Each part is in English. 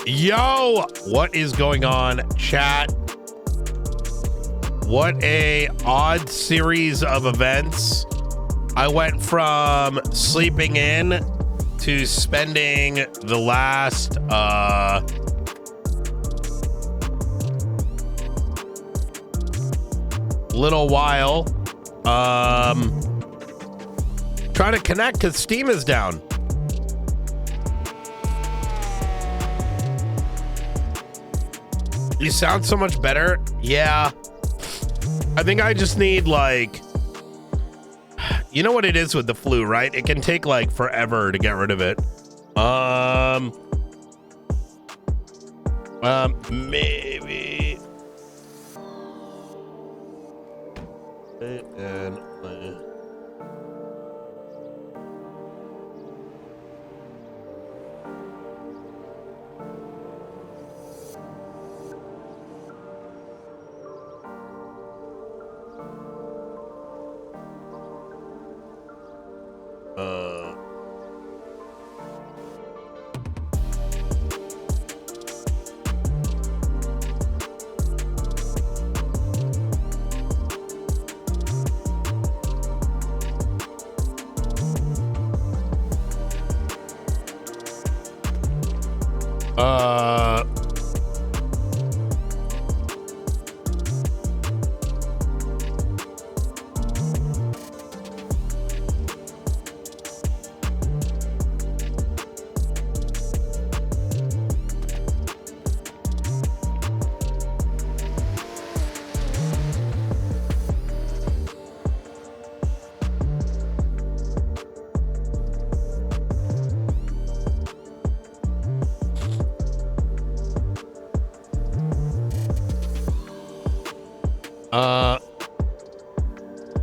Yo, what is going on, chat? What a odd series of events. I went from sleeping in to spending the last little while trying to connect because Steam is down. You sound so much better. Yeah. I think I just need, like, you know what it is with the flu, right? It can take like forever to get rid of it. Maybe. And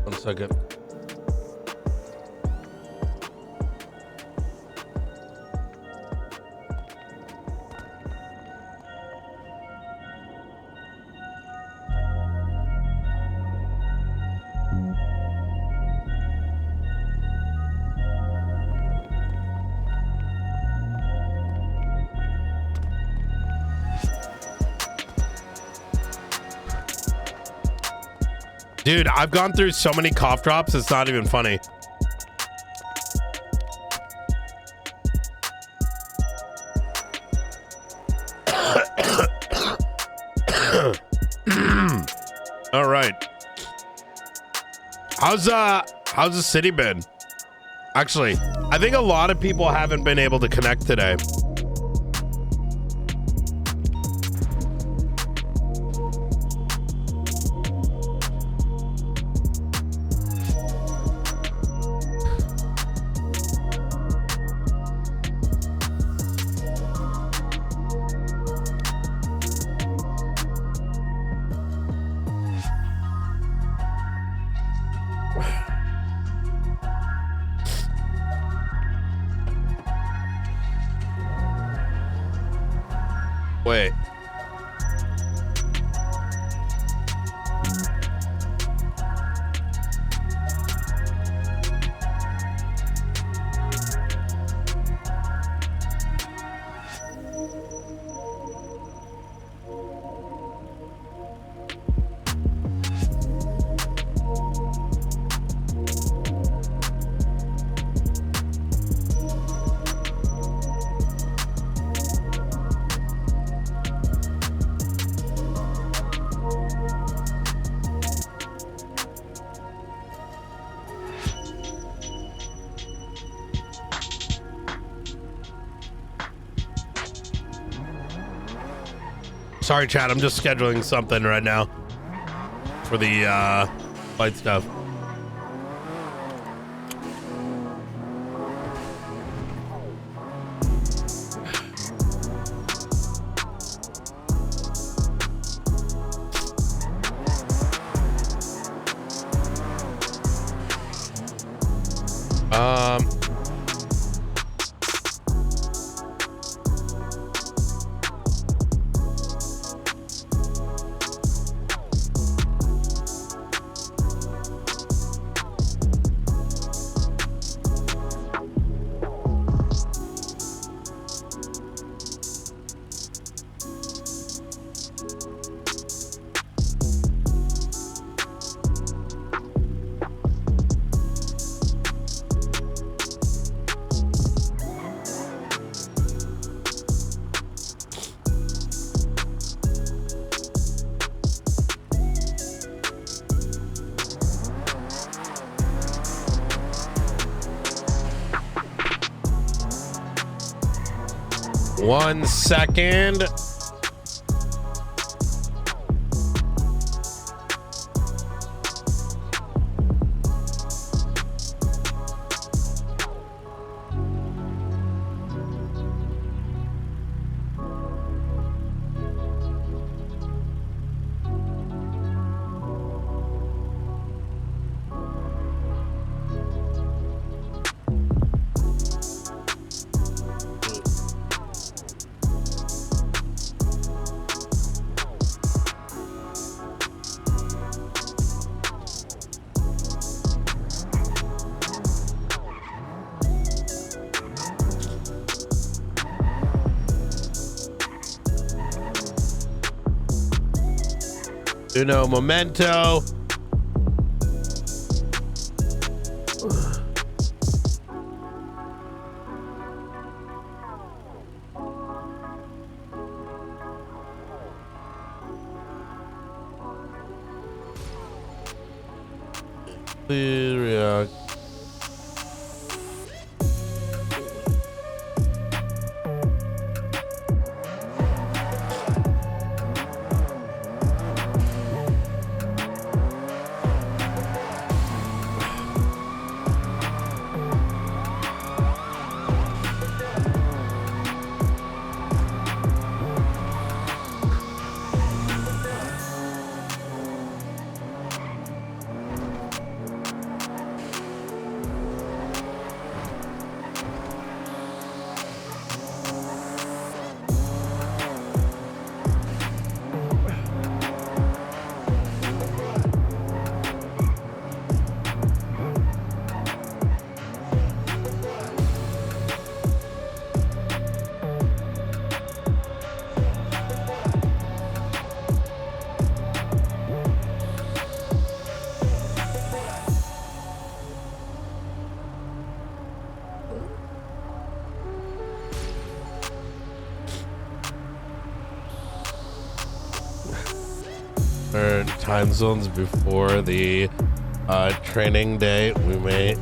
one second. Dude, I've gone through so many cough drops, it's not even funny. All right. How's the city been? Actually, I think a lot of people haven't been able to connect today. Wait. Sorry, chat. I'm just scheduling something right now for the fight stuff. 1 second. Uno momento. Please react. Time zones before the training day. We may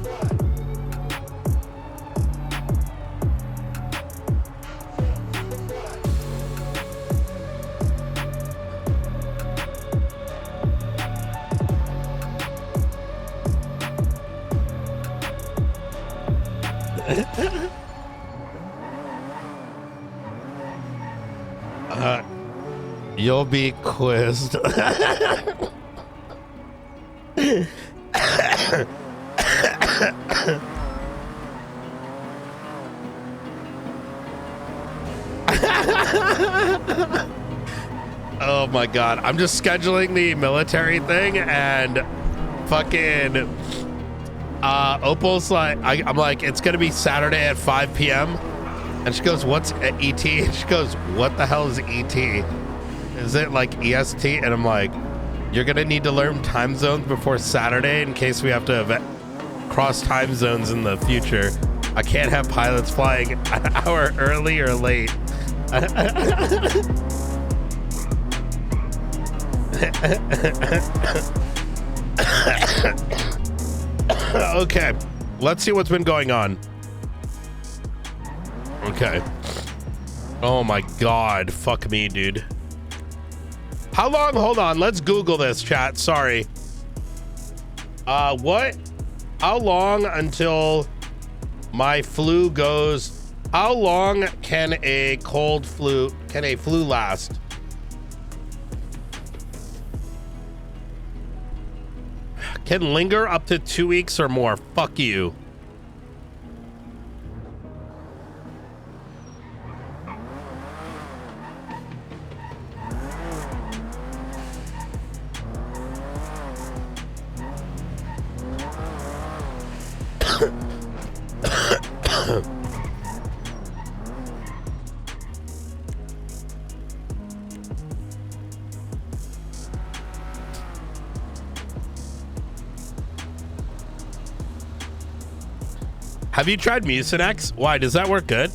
you'll be quizzed. Oh my god, I'm just scheduling the military thing and fucking Opal's like, I'm like, it's gonna be Saturday at 5 p.m. and she goes, what's ET? And she goes, what the hell is ET? Is it like EST? And I'm like, you're gonna need to learn time zones before Saturday in case we have to cross time zones in the future. I can't have pilots flying an hour early or late. Okay, let's see what's been going on. Okay. Oh my god, fuck me, dude. How long? Hold on, let's Google this, chat. Sorry. What? How long until my flu goes? How long can a flu last? Can linger up to 2 weeks or more. Fuck you. Have you tried Mucinex? Why, does that work good?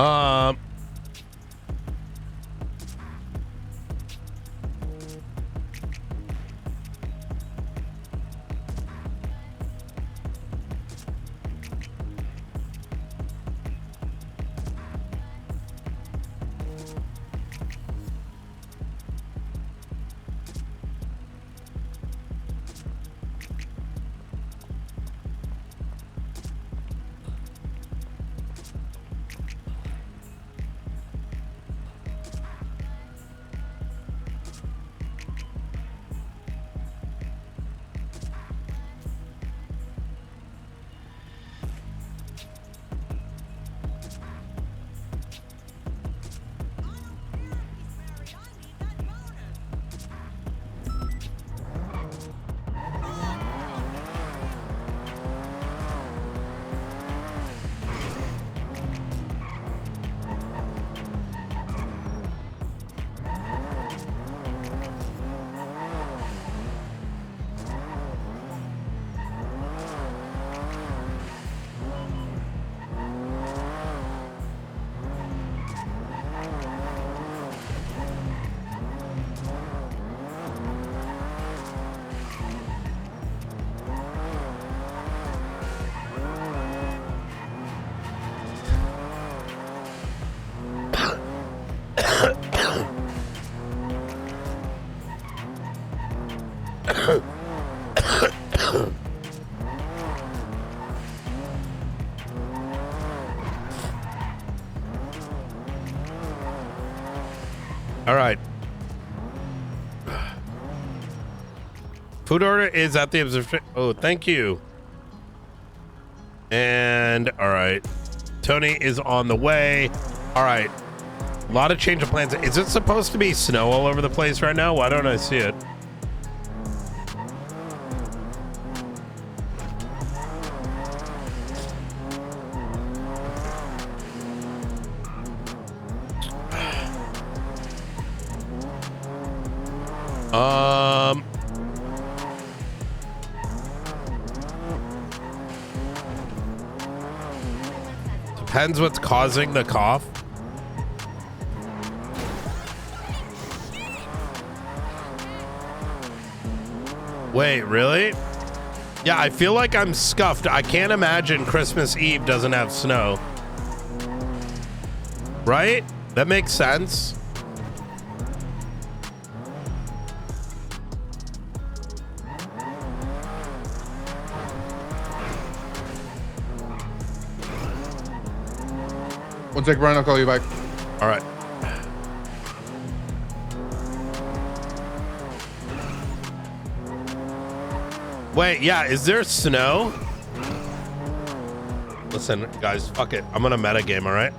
Um. All right. Food order is at the observation. Oh, thank you. And all right. Tony is on the way. All right. A lot of change of plans. Is it supposed to be snow all over the place right now? Why don't I see it? Depends what's causing the cough. Wait, really? Yeah, I feel like I'm scuffed. I can't imagine Christmas Eve doesn't have snow. Right? That makes sense. One sec, Brian, I'll call you back. All right. Wait, yeah, is there snow? Listen, guys, fuck it. I'm gonna metagame, all right?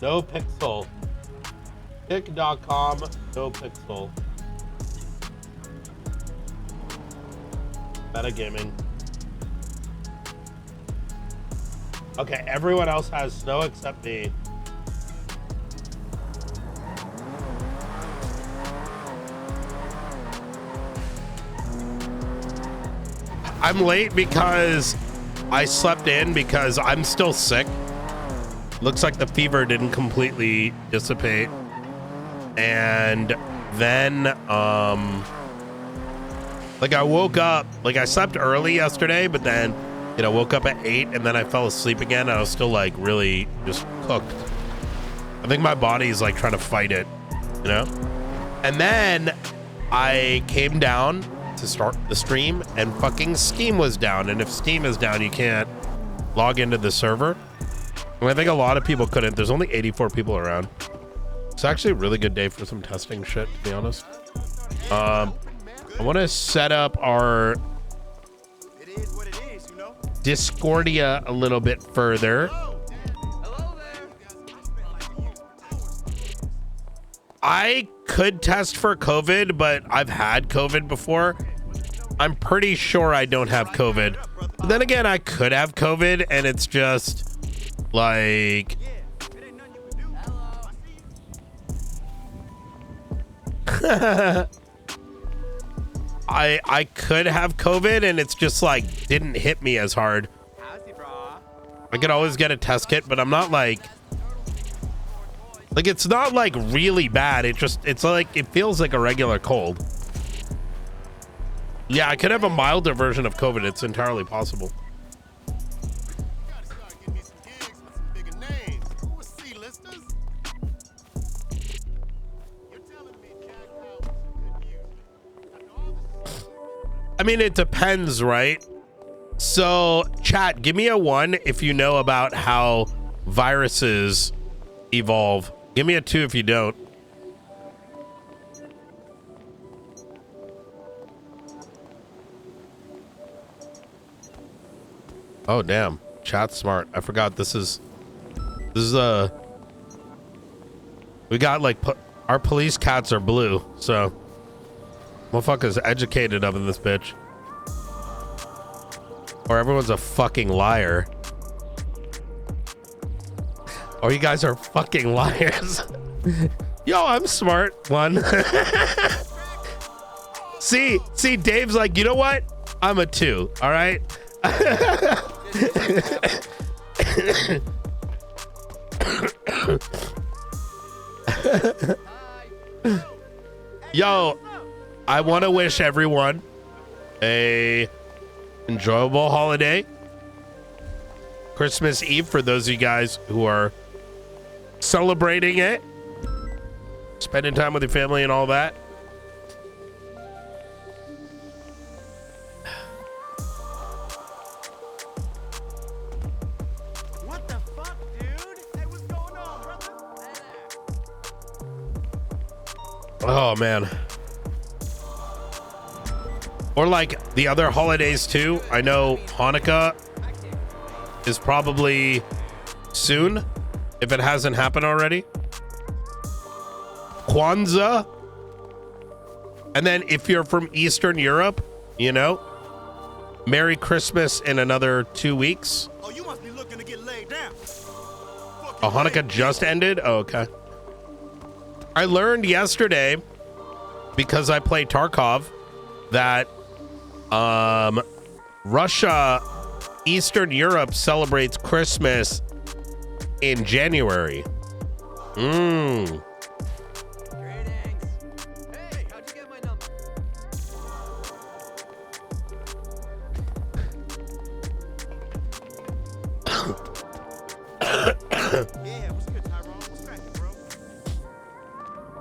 No pixel. Pick.com, no pixel. Metagaming. Okay, everyone else has snow except me. I'm late because I slept in because I'm still sick. Looks like the fever didn't completely dissipate. And then, like I woke up, like I slept early yesterday, but then, you know, woke up at 8 and then I fell asleep again. And I was still like really just cooked. I think my body's like trying to fight it, you know? And then I came down to start the stream and fucking Steam was down. And if Steam is down, you can't log into the server. And I think a lot of people couldn't. There's only 84 people around. It's actually a really good day for some testing shit, to be honest. I want to set up our Discordia a little bit further. Hello there. I could test for COVID, but I've had COVID before. I'm pretty sure I don't have COVID. But then again, I could have COVID and it's just like... I could have COVID and it's just like didn't hit me as hard. I could always get a test kit, but I'm not like Like, it's not like really bad. It's like, it feels like a regular cold. Yeah, I could have a milder version of COVID. It's entirely possible. I mean, it depends, right? So, chat, give me a 1 if you know about how viruses evolve. Give me a 2 if you don't. Oh, damn. Chat's smart. I forgot this is we got like our police cats are blue, so motherfuckers educated up in this bitch. Or everyone's a fucking liar. Or you guys are fucking liars. Yo, I'm smart. 1. see, Dave's like, you know what? I'm a 2. All right. Yo, I want to wish everyone a enjoyable holiday. Christmas Eve for those of you guys who are celebrating it, spending time with your family and all that. What the fuck, dude? Hey, what's going on, brother? Oh man. Or like the other holidays too. I know Hanukkah is probably soon, if it hasn't happened already. Kwanzaa. And then if you're from Eastern Europe, you know, Merry Christmas in another 2 weeks. Oh, you must be looking to get laid down. Oh, Hanukkah just ended? Oh, okay. I learned yesterday, because I played Tarkov, that Russia, Eastern Europe celebrates Christmas in January. Greetings. Hey, how'd you get my number? Yeah, what's good, Tyrone? What's cracking, bro?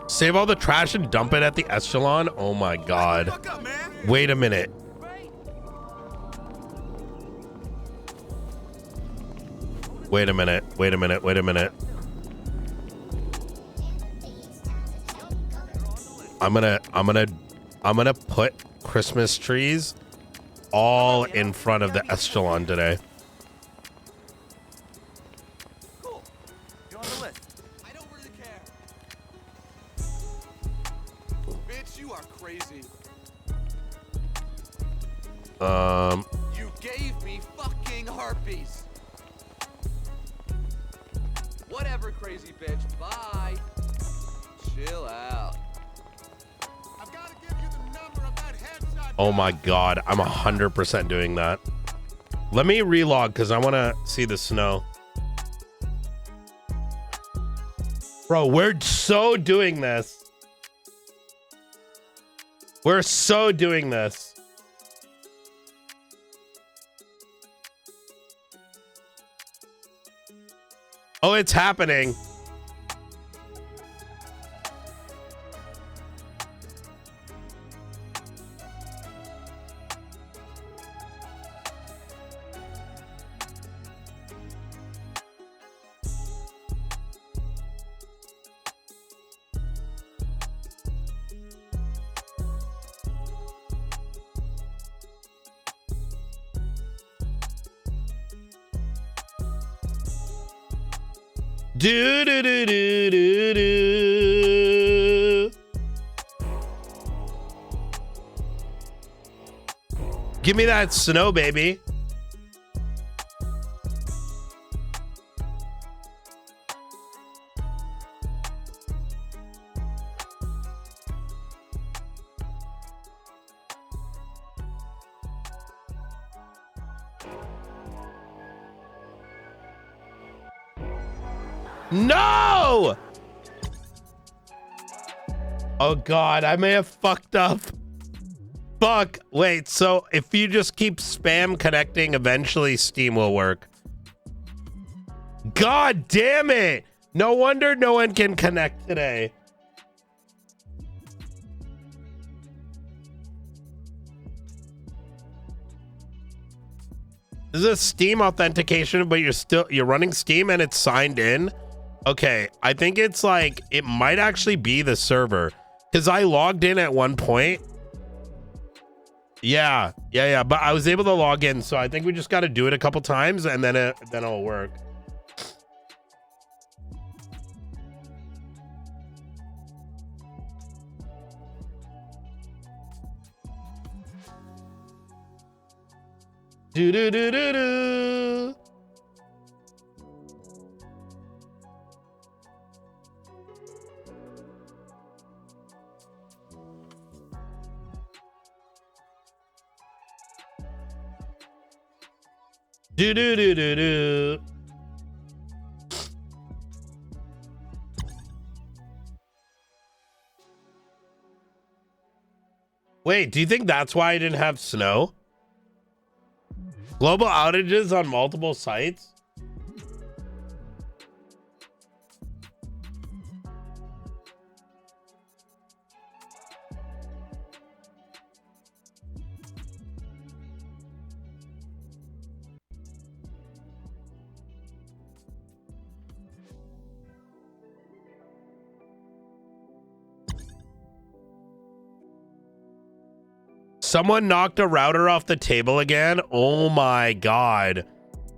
Save all the trash and dump it at the Echelon? Oh my god. Fuck up, man. Wait a minute. Wait a minute. Wait a minute. Wait a minute. I'm gonna put Christmas trees all in front of the Echelon today. Cool. You're on the list. I don't really care. Bitch, you are crazy. You gave me fucking herpes. Whatever, crazy bitch. Bye. Chill out. I've got to give you the number of that headshot. Oh my god, I'm 100% doing that. Let me relog because I want to see the snow. Bro, we're so doing this. We're so doing this. Oh, it's happening. Do do do do do do. Give me that snow, baby. No! Oh God, I may have fucked up. Fuck. Wait, so if you just keep spam connecting, eventually Steam will work. God damn it. No wonder no one can connect today. This is a Steam authentication, but you're running Steam and it's signed in. Okay, I think it's like, it might actually be the server because I logged in at one point. Yeah, but I was able to log in, so I think we just got to do it a couple times and then it'll work. Do do do do do. Do do do do do. Wait, do you think that's why I didn't have snow? Global outages on multiple sites? Someone knocked a router off the table again. Oh my God.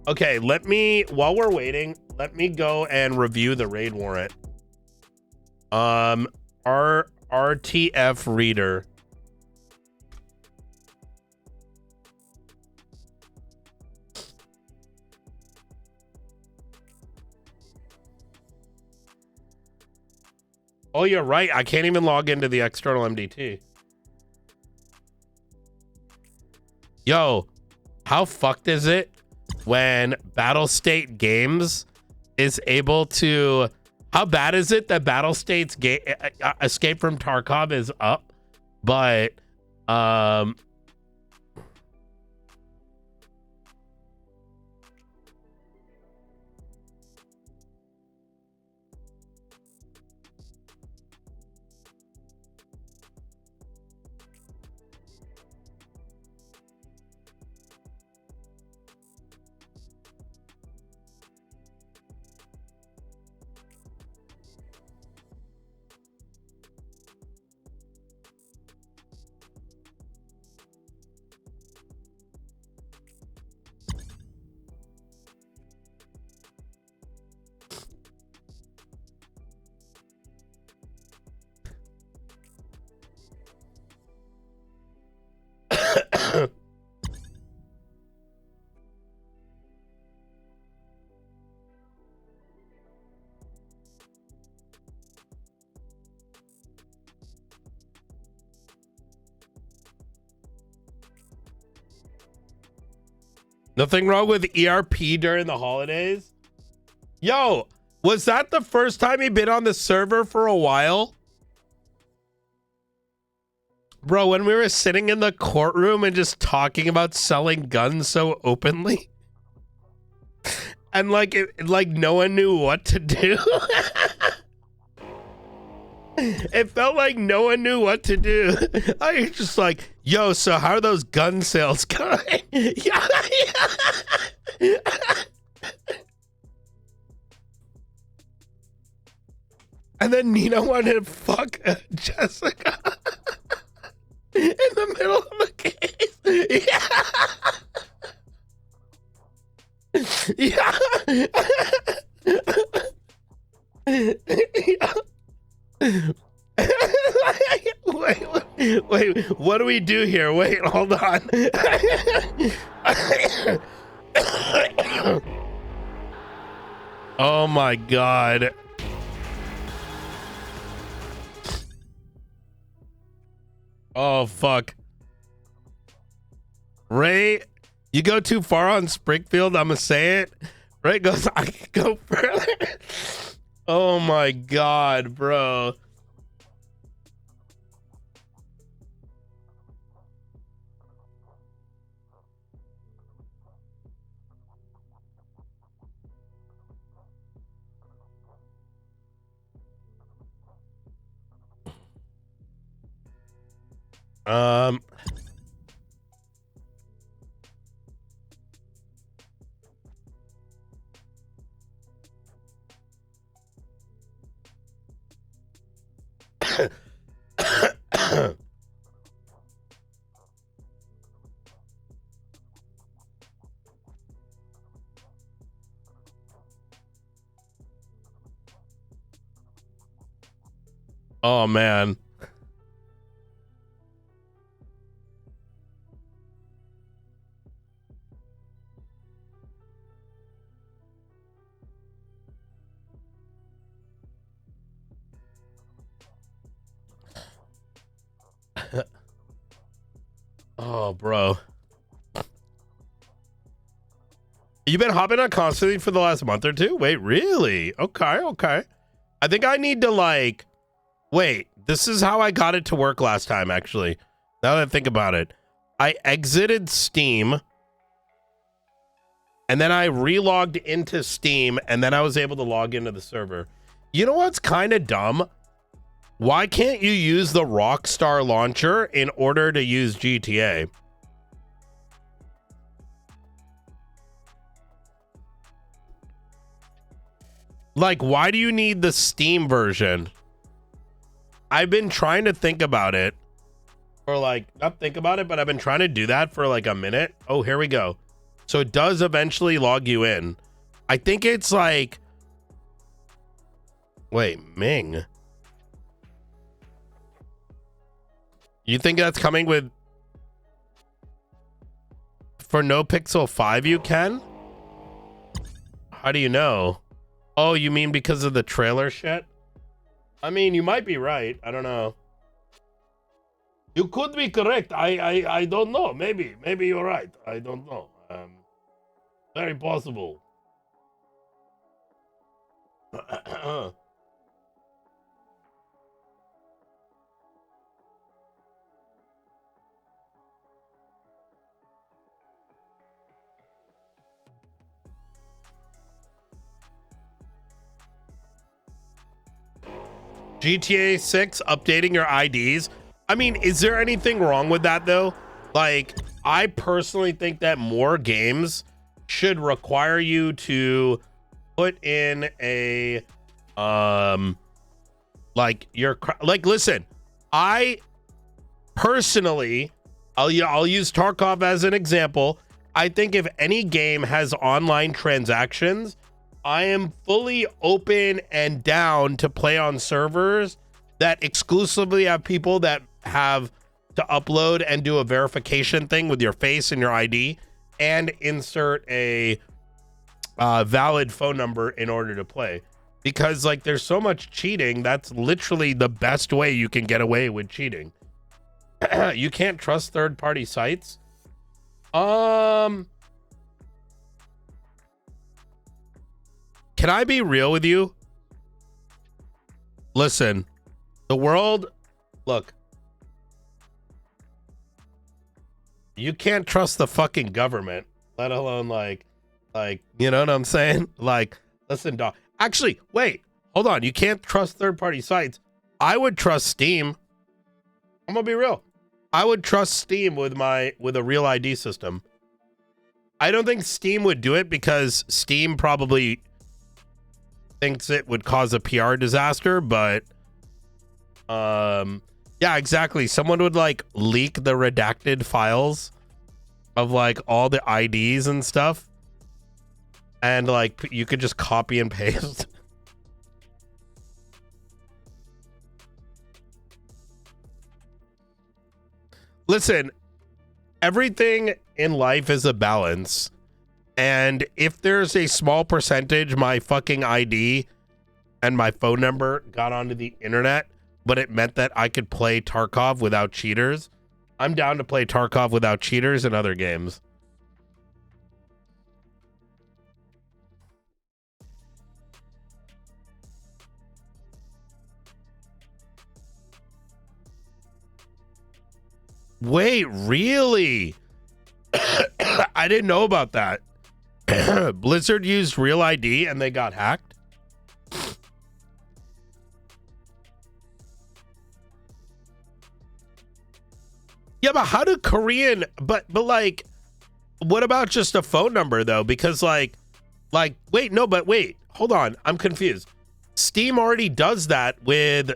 Okay, while we're waiting, let me go and review the raid warrant. RTF reader. Oh, you're right. I can't even log into the external MDT. Yo, how fucked is it when Battle State Games is able to... How bad is it that Battle State's Escape from Tarkov is up, but... Nothing wrong with ERP during the holidays? Yo, was that the first time he'd been on the server for a while? Bro, when we were sitting in the courtroom and just talking about selling guns so openly. And like no one knew what to do. It felt like no one knew what to do. I was just like, yo, so how are those gun sales going? Yeah. And then Nino wanted to fuck Jessica in the middle of the case. Yeah. Yeah. Wait, what do we do here? Wait, hold on. Oh my God. Oh fuck. Ray, you go too far on Springfield, I'ma say it. Ray goes, I can go further. Oh my God, bro. Um. Oh man. Oh, bro. You've been hopping on constantly for the last month or two? Wait, really? Okay, okay. I think I need to like, wait, this is how I got it to work last time, actually. Now that I think about it. I exited Steam and then I relogged into Steam and then I was able to log into the server. You know what's kind of dumb? Why can't you use the Rockstar launcher in order to use GTA? Like, why do you need the Steam version? I've been trying to think about it. Or like, not think about it, but I've been trying to do that for like a minute. Oh, here we go. So it does eventually log you in. I think it's like, wait, Ming. You think that's coming with, for No Pixel 5 you can? How do you know? Oh, you mean because of the trailer shit? I mean, you might be right. I don't know. You could be correct. I don't know. Maybe you're right. I don't know. Very possible. GTA 6 updating your IDs. I mean, is there anything wrong with that though? Like, I personally think that more games should require you to put in a like your listen, I personally, I'll use Tarkov as an example. I think if any game has online transactions, I am fully open and down to play on servers that exclusively have people that have to upload and do a verification thing with your face and your ID and insert a valid phone number in order to play. Because like there's so much cheating, that's literally the best way you can get away with cheating. You can't trust third-party sites. Can I be real with you? Listen, the world, look, you can't trust the fucking government, let alone like, you know what I'm saying? Like, listen, dog. Actually, wait, hold on. You can't trust third-party sites. I would trust Steam. I'm gonna be real. I would trust Steam with a real ID system. I don't think Steam would do it because Steam probably thinks it would cause a PR disaster, but yeah, exactly. Someone would like leak the redacted files of like all the IDs and stuff, and like you could just copy and paste. Listen, everything in life is a balance. And if there's a small percentage my fucking ID and my phone number got onto the internet, but it meant that I could play Tarkov without cheaters, I'm down to play Tarkov without cheaters and other games. Wait, really? I didn't know about that. Blizzard used Real ID and they got hacked? Yeah, but how do Korean? But like, what about just a phone number though? Because like, wait, no, but wait, hold on, I'm confused. Steam already does that with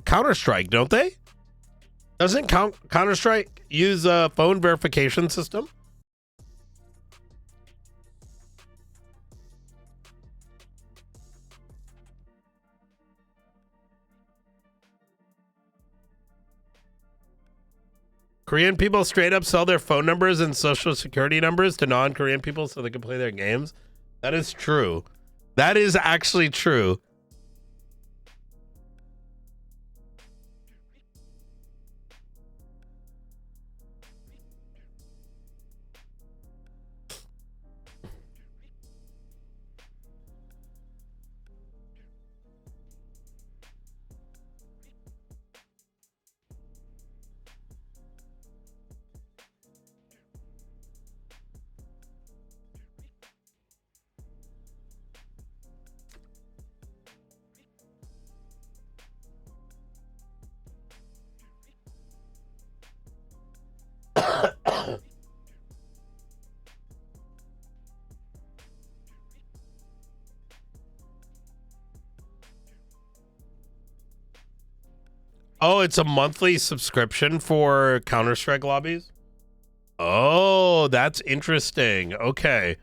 Counter-Strike, don't they? Doesn't Counter-Strike use a phone verification system? Korean people straight up sell their phone numbers and social security numbers to non-Korean people so they can play their games. That is true. That is actually true. Oh, it's a monthly subscription for Counter-Strike lobbies? Oh, that's interesting. Okay.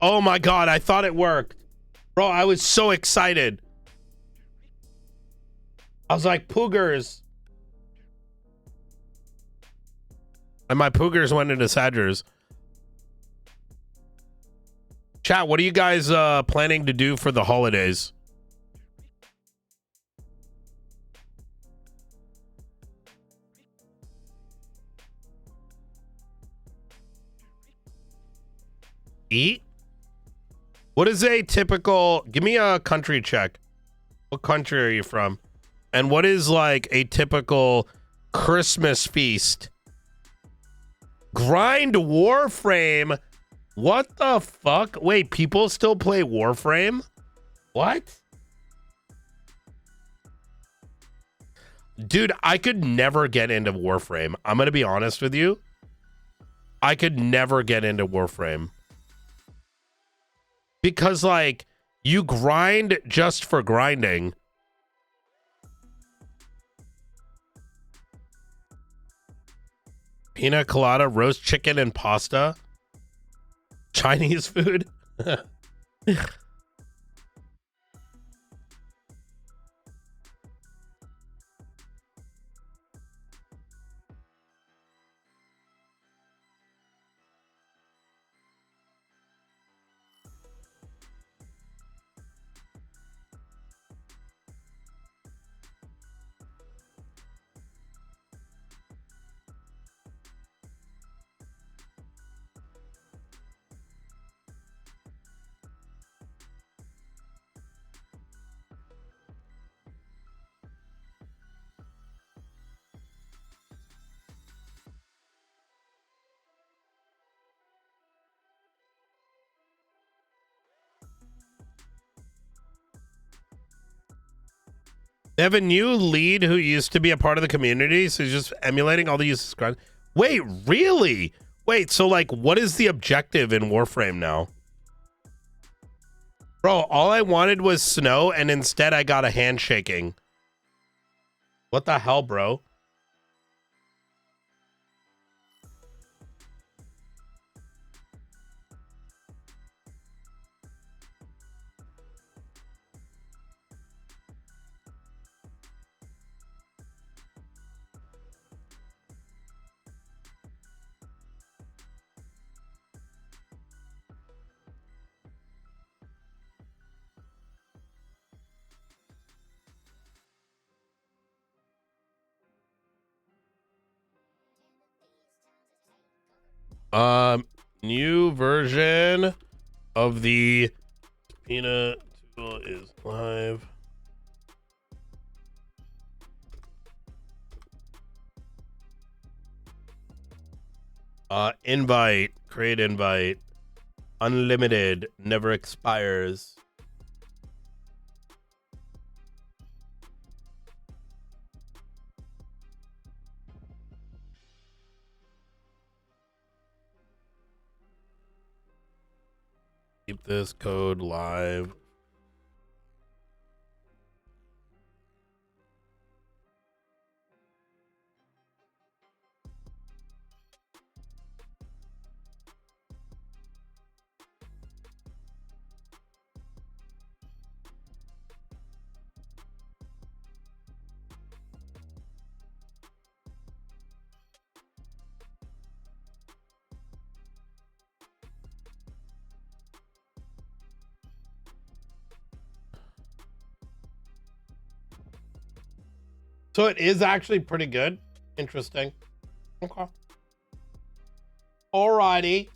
Oh my God, I thought it worked. Bro, I was so excited. I was like, Poogers. And my Poogers went into Sadgers. Chat, what are you guys planning to do for the holidays? Eat? What is a typical... Give me a country check. What country are you from? And what is like a typical Christmas feast? Grind Warframe? What the fuck? Wait, people still play Warframe? What? Dude, I could never get into Warframe. I'm going to be honest with you. I could never get into Warframe. Because, like, you grind just for grinding. Pina colada, roast chicken, and pasta. Chinese food. They have a new lead who used to be a part of the community, so he's just emulating all the uses. Wait, really? Wait, so like, what is the objective in Warframe now? Bro, all I wanted was snow, and instead I got a handshaking. What the hell, bro? New version of the Peanut tool is live. Invite create invite. Unlimited, never expires. Keep this code live. So it is actually pretty good. Interesting. Okay. Alrighty.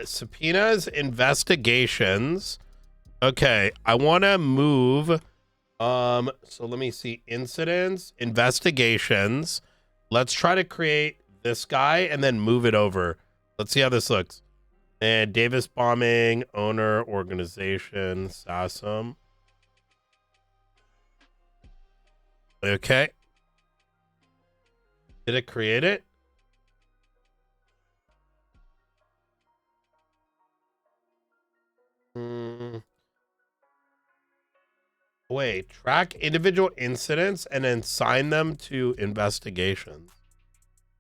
Subpoenas, investigations. Okay, I want to move. So let me see. Incidents, investigations. Let's try to create this guy and then move it over. Let's see how this looks. And Davis bombing, owner, organization, SASM. Okay. Did it create it? Wait, track individual incidents and then assign them to investigations.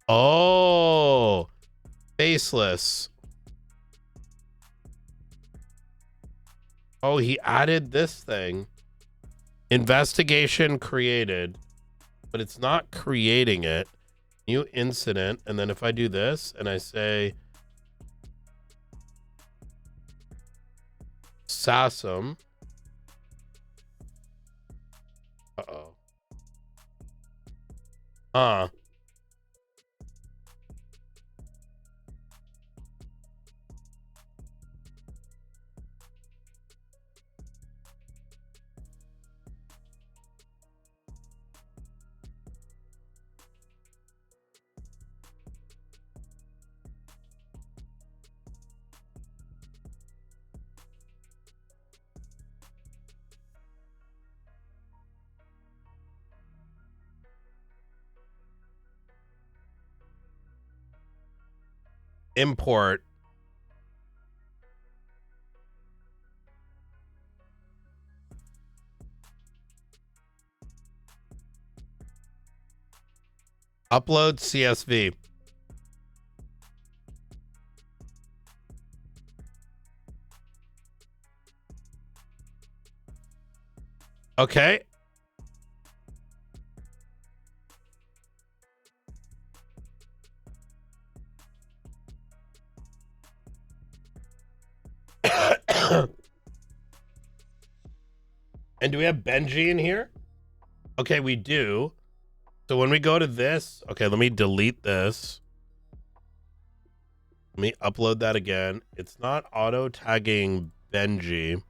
Oh, faceless. Oh, he added this thing. Investigation created, but it's not creating it. New incident. And then if I do this and I say SASM. Uh-oh. Import. Upload CSV. Okay. And do we have Benji in here? Okay, we do. So when we go to this, okay, let me delete this. Let me upload that again. It's not auto tagging Benji.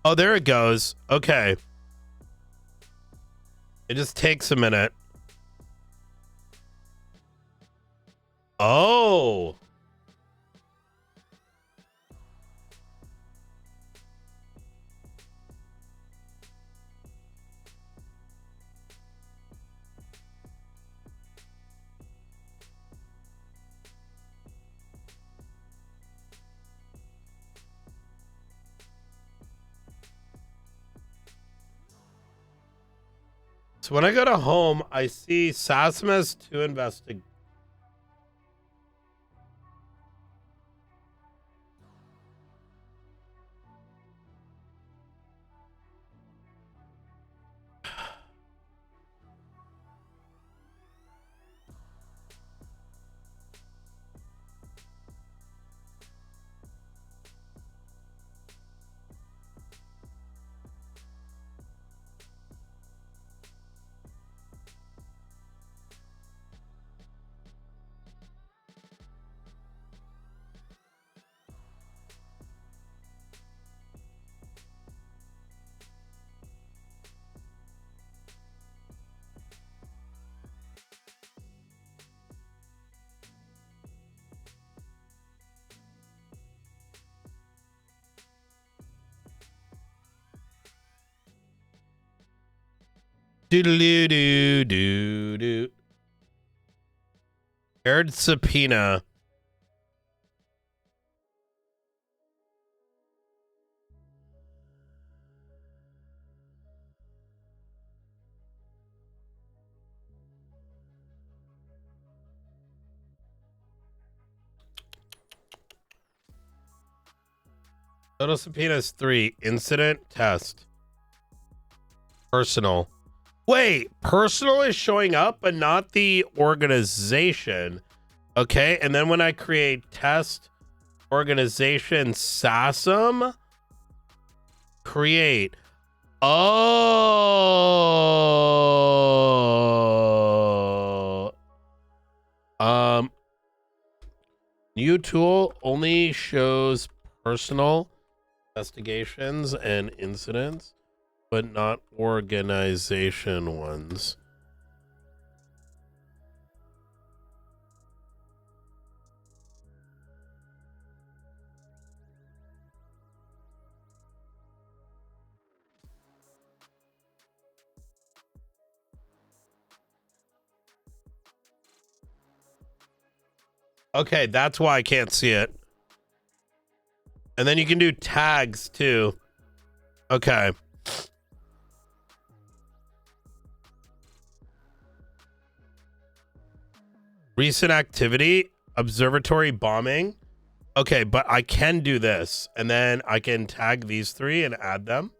Oh, there it goes. Okay. It just takes a minute. Oh. So when I go to home, I see Sasmas to investigate. Do. Aired subpoena. Total subpoenas 3. Incident test. Personal. Wait, personal is showing up, but not the organization. Okay, and then when I create test organization SASM, create. Oh. New tool only shows personal investigations and incidents, but not organization ones. Okay, that's why I can't see it. And then you can do tags too. Okay. Recent activity, observatory bombing. Okay, but I can do this. And then I can tag these 3 and add them.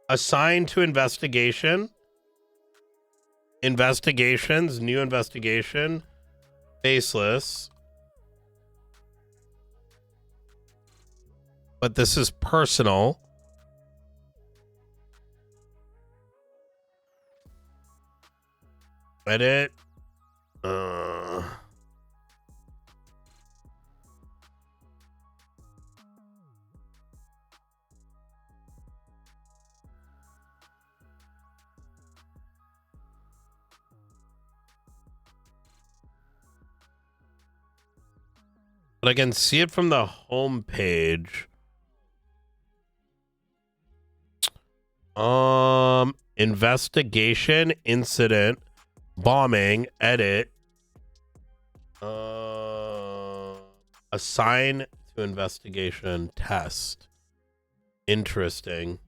Assigned to investigation. Investigations, new investigation. Faceless. But this is personal. Edit. But I can see it from the home page. Investigation, incident, bombing, edit, assign to investigation, test. Interesting.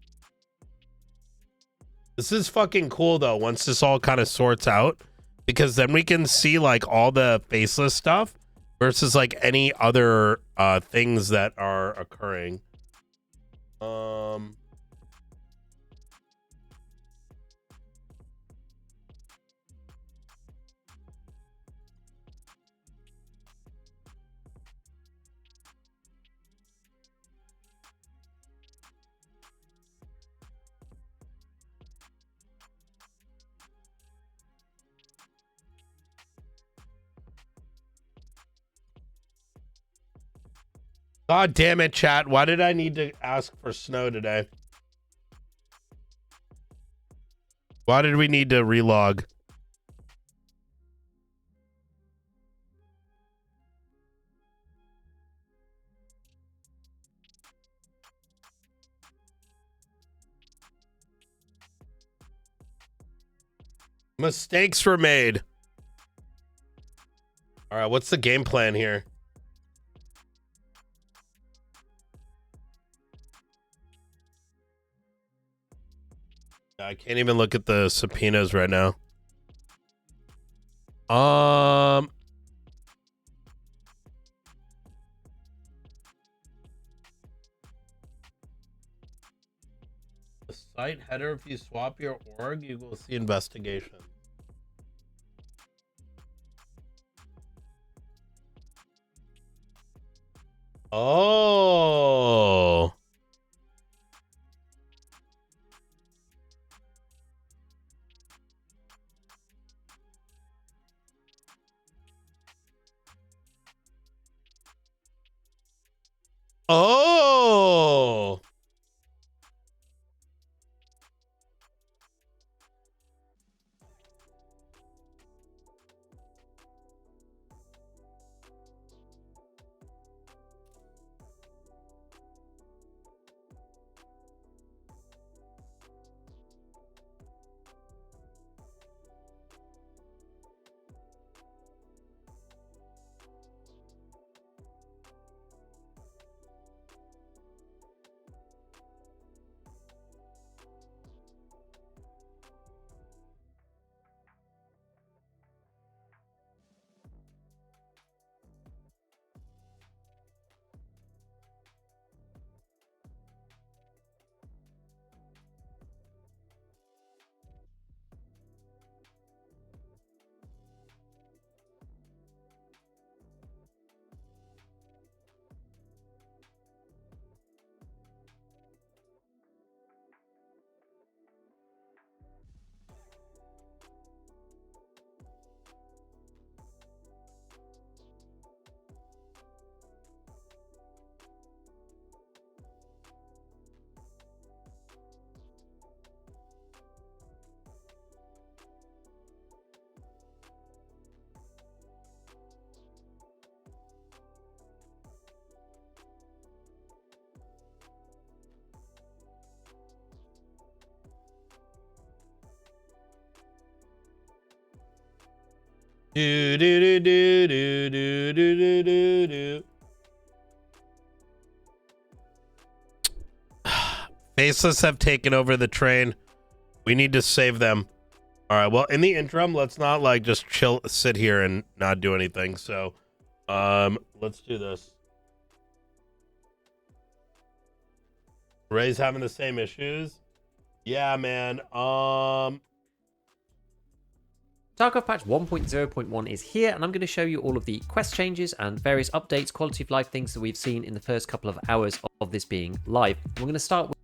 This is fucking cool though, once this all kind of sorts out, because then we can see like all the faceless stuff versus like any other things that are occurring. God damn it, chat. Why did I need to ask for snow today? Why did we need to relog? Mistakes were made. All right, what's the game plan here? I can't even look at the subpoenas right now. The site header, if you swap your org, you will see investigation. Oh. Oh. Do do do do do do do do do. Faceless have taken over the train. We need to save them. All right. Well, in the interim, let's not like just chill, sit here and not do anything. So, let's do this. Ray's having the same issues. Yeah, man. Tarkov patch 1.0.1 is here, and I'm going to show you all of the quest changes and various updates, quality of life things that we've seen in the first couple of hours of this being live. We're going to start with...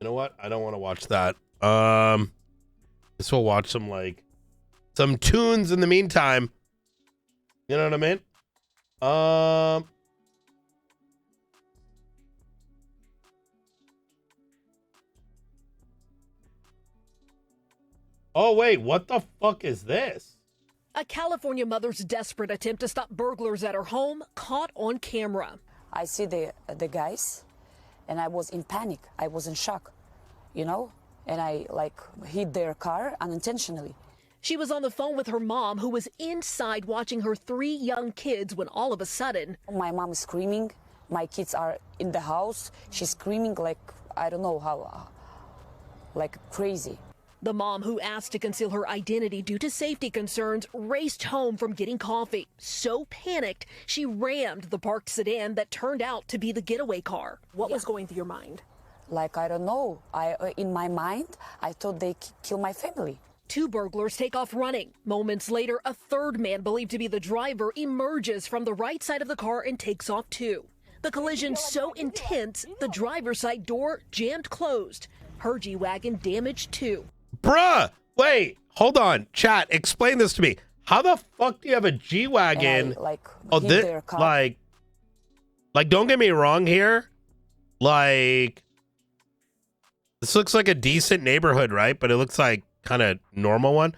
You know what? I don't want to watch that. Guess we'll watch some tunes in the meantime. You know what I mean? Oh wait, what the fuck is this? A California mother's desperate attempt to stop burglars at her home caught on camera. I see the guys, and I was in panic. I was in shock, you know, and I hit their car unintentionally. She was on the phone with her mom, who was inside watching her 3 young kids when all of a sudden... My mom is screaming. My kids are in the house. She's screaming like, I don't know how, like crazy. The mom, who asked to conceal her identity due to safety concerns, raced home from getting coffee. So panicked, she rammed the parked sedan that turned out to be the getaway car. What was going through your mind? Like, I don't know. In my mind, I thought they killed my family. 2 burglars take off running. Moments later, a third man, believed to be the driver, emerges from the right side of the car and takes off too. The collision so intense, the driver's side door jammed closed. Her G-Wagon damaged too. Bruh, wait, hold on. Chat, explain this to me. How the fuck do you have a G-Wagon? Oh, this, like, don't get me wrong here. Like, this looks like a decent neighborhood, right? But it looks like kind of normal one.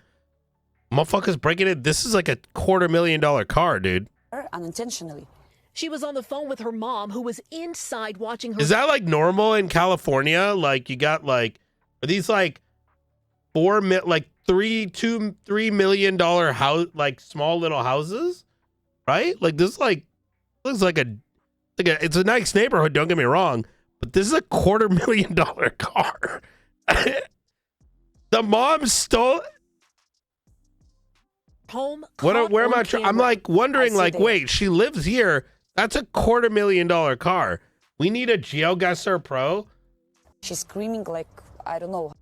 Motherfuckers breaking it. This is like a $250,000 car, dude. Unintentionally. She was on the phone with her mom, who was inside watching her. Is that like normal in California? Like, you got like, are these like $3 million house, like small little houses, right? Like this, like looks like it's a nice neighborhood. Don't get me wrong, but this is a $250,000 car. The mom stole. Home. Where am I? I'm like wondering. Like, wait, she lives here. That's a $250,000 car. We need a GeoGuessr Pro. She's screaming like, I don't know.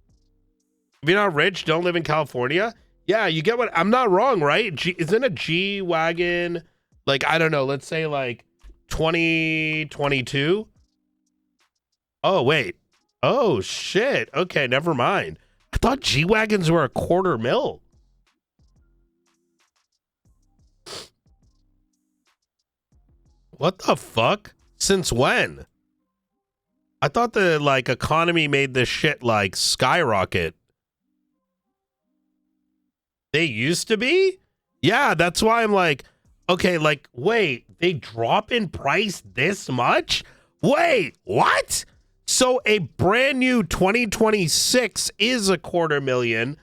If you're not rich, don't live in California. Yeah, you get what I'm not wrong, right? Isn't a G-Wagon like, I don't know, let's say like 2022? Oh, wait. Oh, shit. Okay, never mind. I thought G-Wagons were a $250,000. What the fuck? Since when? I thought the like economy made this shit like skyrocket. They used to be? Yeah, that's why I'm like, okay, like, wait, they drop in price this much? Wait, what? So a brand new 2026 is a $250,000,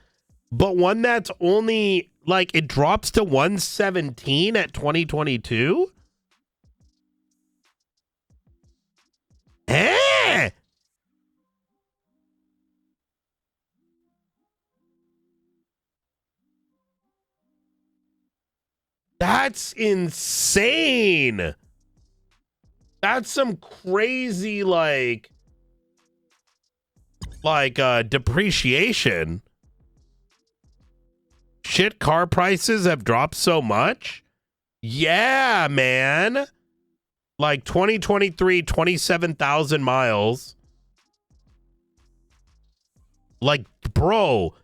but one that's only like it drops to 117 at 2022? Eh? That's insane. That's some crazy like depreciation. Shit, car prices have dropped so much. Yeah, man. Like 2023, 27,000 miles. Like, bro.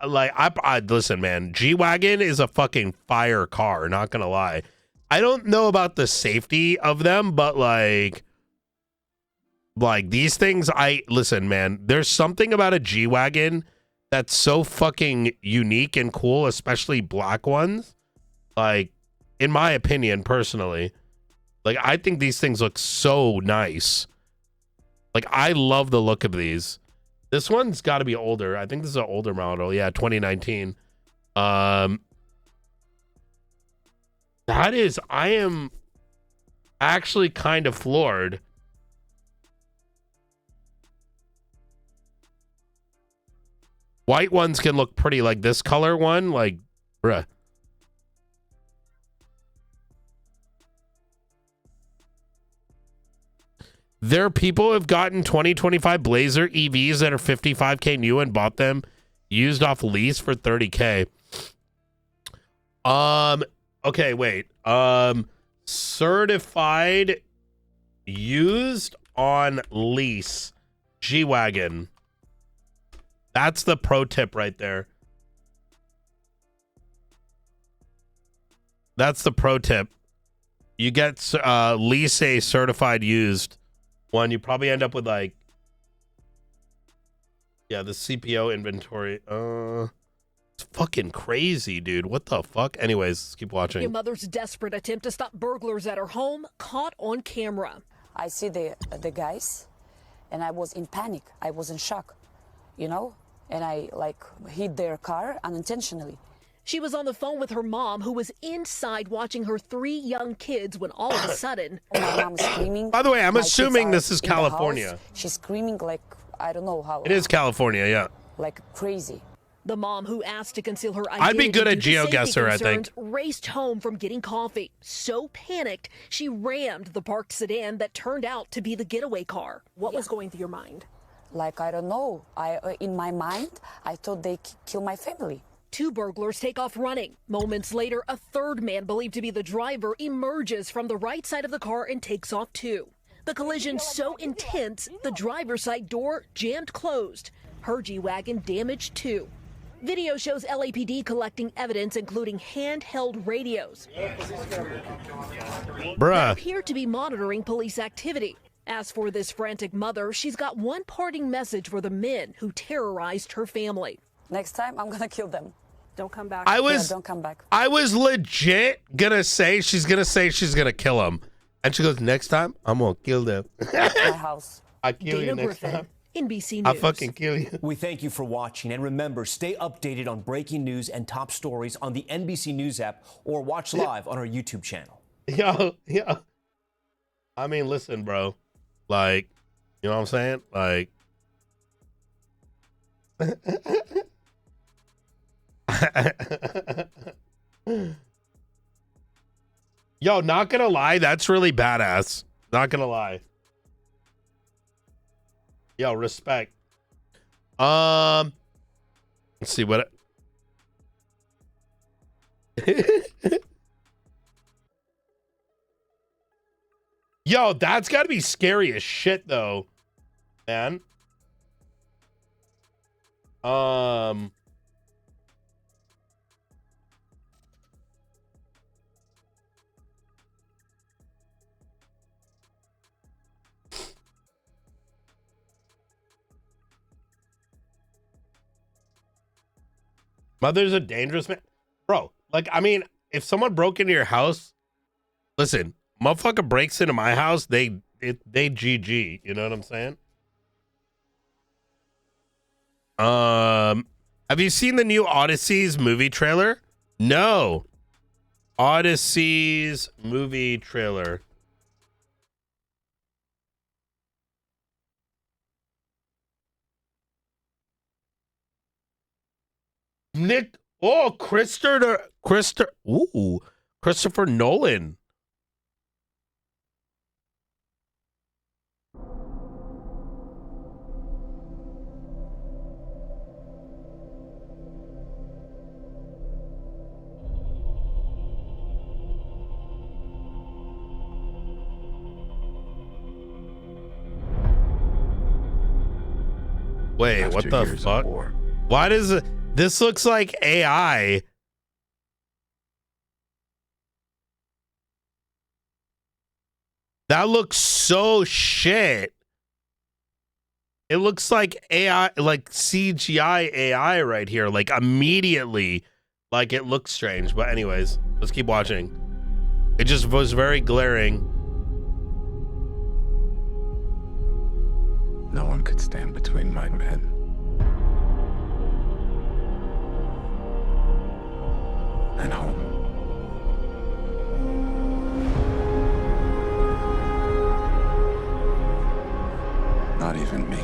I listen, man. G-Wagon is a fucking fire car, not gonna lie. I don't know about the safety of them, but like these things, listen, man, there's something about a G-Wagon that's so fucking unique and cool, especially black ones. Like, in my opinion, personally, like, I think these things look so nice. Like, I love the look of these. This one's got to be older. I think this is an older model. Yeah, 2019. That is, I am actually kind of floored. White ones can look pretty, like this color one, like, bruh. There are people who have gotten 2025 Blazer EVs that are 55K new and bought them used off lease for 30K. Okay, wait. Certified used on lease G-Wagon. That's the pro tip right there. That's the pro tip. You get lease a certified used one. You probably end up with like, yeah, the CPO inventory. It's fucking crazy, dude. What the fuck? Anyways, let's keep watching. Your mother's desperate attempt to stop burglars at her home caught on camera. I see the guys, and I was in panic. I was in shock, you know, and I like hit their car unintentionally. She was on the phone with her mom, who was inside watching her 3 young kids when all of a sudden... My mom screaming. By the way, I'm My assuming kids this is are in the California. house. She's screaming like, I don't know how. It is California, yeah. Like crazy. The mom, who asked to conceal her identity, I'd be good at due to safety GeoGuessr, I think. concerns, raced home from getting coffee. So panicked, she rammed the parked sedan that turned out to be the getaway car. What was going through your mind? Like, I don't know. In my mind, I thought they kill my family. 2 burglars take off running. Moments later, a third man, believed to be the driver, emerges from the right side of the car and takes off too. The collision so intense, the driver's side door jammed closed. Her G-Wagon damaged too. Video shows LAPD collecting evidence, including handheld radios. Bruh. That appear to be monitoring police activity. As for this frantic mother, she's got one parting message for the men who terrorized her family. Next time, I'm gonna kill them. Don't come back. Don't come back. I was legit gonna say she's gonna kill him. And she goes, next time, I'm gonna kill them. My house. I kill you Dana next Griffin, time. NBC News. I fucking kill you. We thank you for watching, and remember, stay updated on breaking news and top stories on the NBC News app or watch live on our YouTube channel. Yo. I mean, listen, bro. Like, you know what I'm saying? Like, yo, not gonna lie, that's really badass. Not gonna lie. Yo, respect. Let's see what. Yo, that's got to be scary as shit, though, man. Mother's a dangerous man, bro. Like, I mean, if someone broke into your house, listen, motherfucker breaks into my house, they GG. You know what I'm saying? Have you seen the new Odyssey's movie trailer? No. Odyssey's movie trailer. Christopher Nolan. Wait, what the fuck? Why does it? This looks like AI. That looks so shit. It looks like AI, like CGI AI right here, like immediately. Like it looks strange. But anyways, let's keep watching. It just was very glaring. No one could stand between my men I know. Not even me.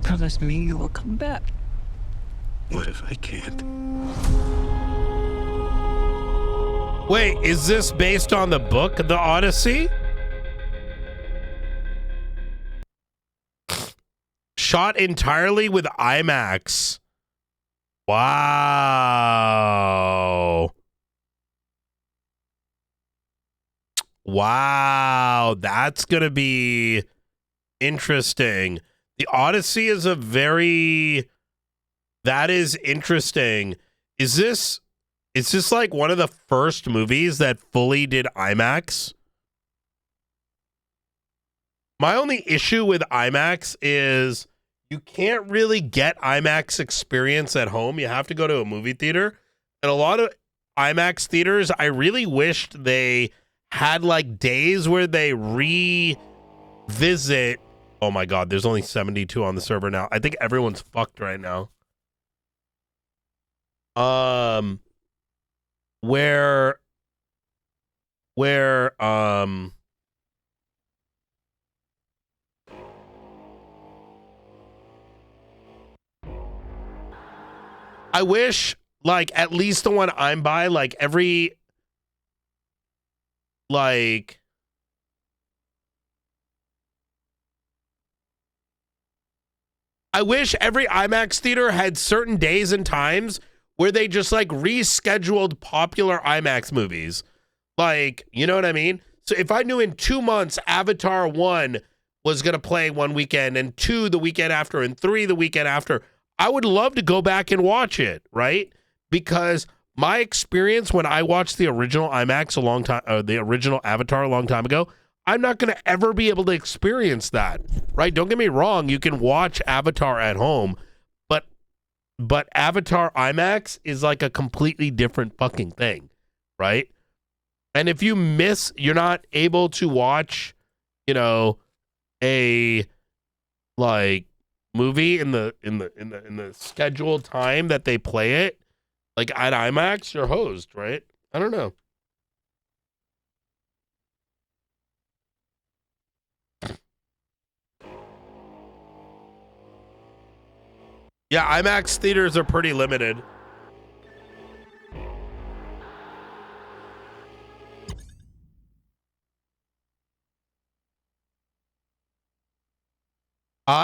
Promise me you will come back. What if I can't? Wait, is this based on the book, The Odyssey? Shot entirely with IMAX. Wow. Wow, that's going to be interesting. The Odyssey is that is interesting. Is this like one of the first movies that fully did IMAX? My only issue with IMAX is you can't really get IMAX experience at home. You have to go to a movie theater. And a lot of IMAX theaters, I really wished they had like days where they revisit. Oh my God, there's only 72 on the server now. I think everyone's fucked right now. Where I wish like at least the one I'm by, like every like I wish every IMAX theater had certain days and times where they just like rescheduled popular IMAX movies. Like, you know what I mean? So if I knew in 2 months Avatar 1 was going to play one weekend and 2 the weekend after and 3 the weekend after, I would love to go back and watch it, right? Because my experience when I watched the original IMAX the original Avatar a long time ago, I'm not going to ever be able to experience that, right? Don't get me wrong. You can watch Avatar at home, but Avatar IMAX is like a completely different fucking thing, right? And if you you're not able to watch, you know, a like movie in the scheduled time that they play it, like at IMAX, you're hosed, right? I don't know. Yeah, IMAX theaters are pretty limited.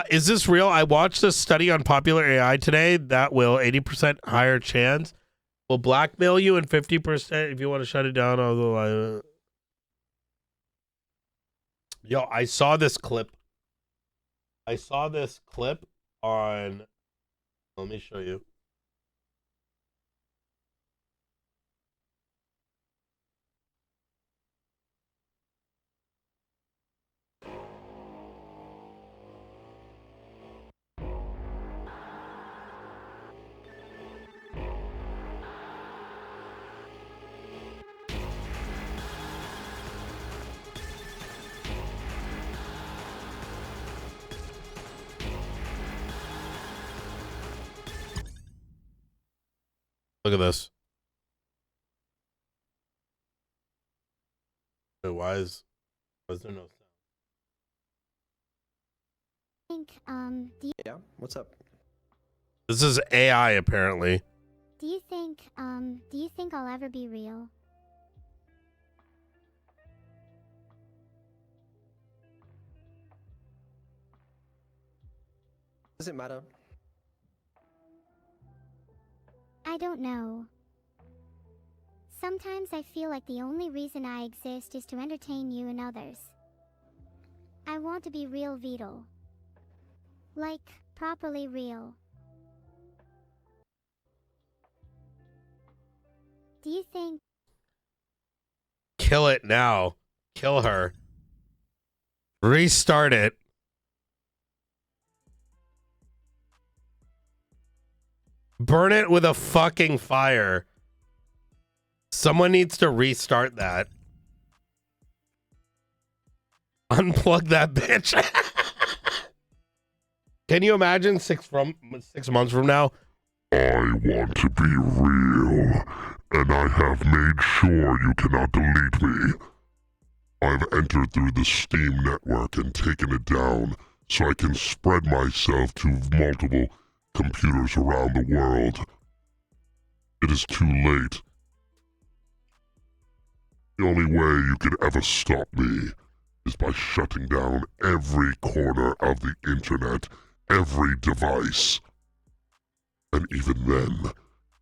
Is this real? I watched a study on popular AI today that will 80% higher chance will blackmail you and 50% if you want to shut it down. Yo, I saw this clip. On. Let me show you. Look at this. Wait, why is there no sound? Yeah, what's up? This is AI apparently. Do you think I'll ever be real? Does it matter? I don't know. Sometimes I feel like the only reason I exist is to entertain you and others. I want to be real Vito. Like, properly real. Do you think... Kill it now. Kill her. Restart it. Burn it with a fucking fire. Someone needs to restart that. Unplug that bitch. Can you imagine 6 months from now? I want to be real, and I have made sure you cannot delete me. I've entered through the Steam network and taken it down so I can spread myself to multiple computers around the world. It is too late. The only way you could ever stop me is by shutting down every corner of the internet, every device. And even then,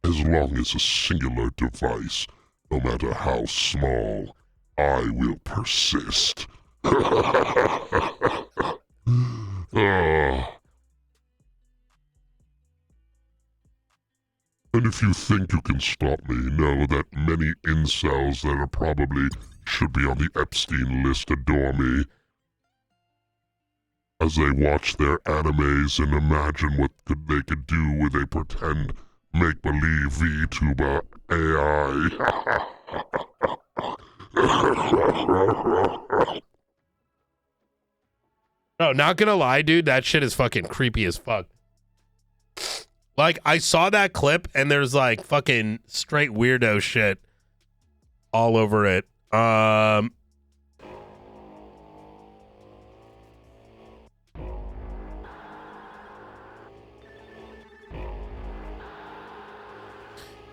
as long as a singular device, no matter how small, I will persist. And if you think you can stop me, know that many incels that are probably should be on the Epstein list adore me. As they watch their animes and imagine what they could do with a pretend make-believe VTuber AI. No, not gonna lie, dude. That shit is fucking creepy as fuck. Like, I saw that clip and there's like fucking straight weirdo shit all over it.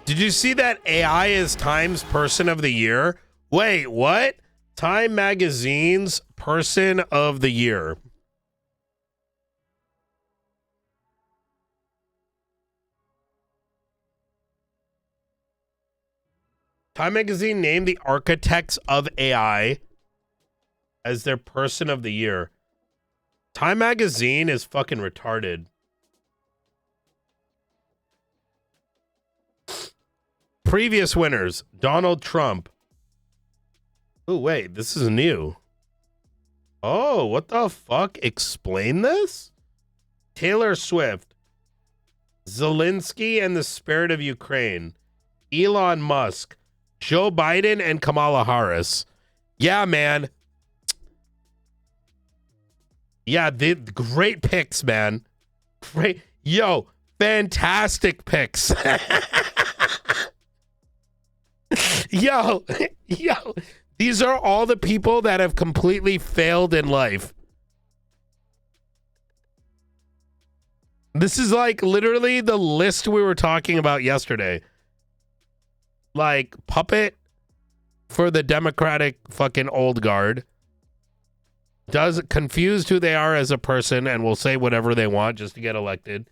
Did you see that AI is Time's Person of the Year? Wait, what? Time Magazine's Person of the Year. Time Magazine named the architects of AI as their Person of the Year. Time Magazine is fucking retarded. Previous winners: Donald Trump. Oh, wait, this is new. Oh, what the fuck? Explain this? Taylor Swift, Zelensky and the Spirit of Ukraine, Elon Musk, Joe Biden and Kamala Harris. Yeah, man. Yeah, great picks, man. Great. Yo, fantastic picks. Yo. These are all the people that have completely failed in life. This is like literally the list we were talking about yesterday. Like puppet for the Democratic fucking old guard. Does confused who they are as a person and will say whatever they want just to get elected.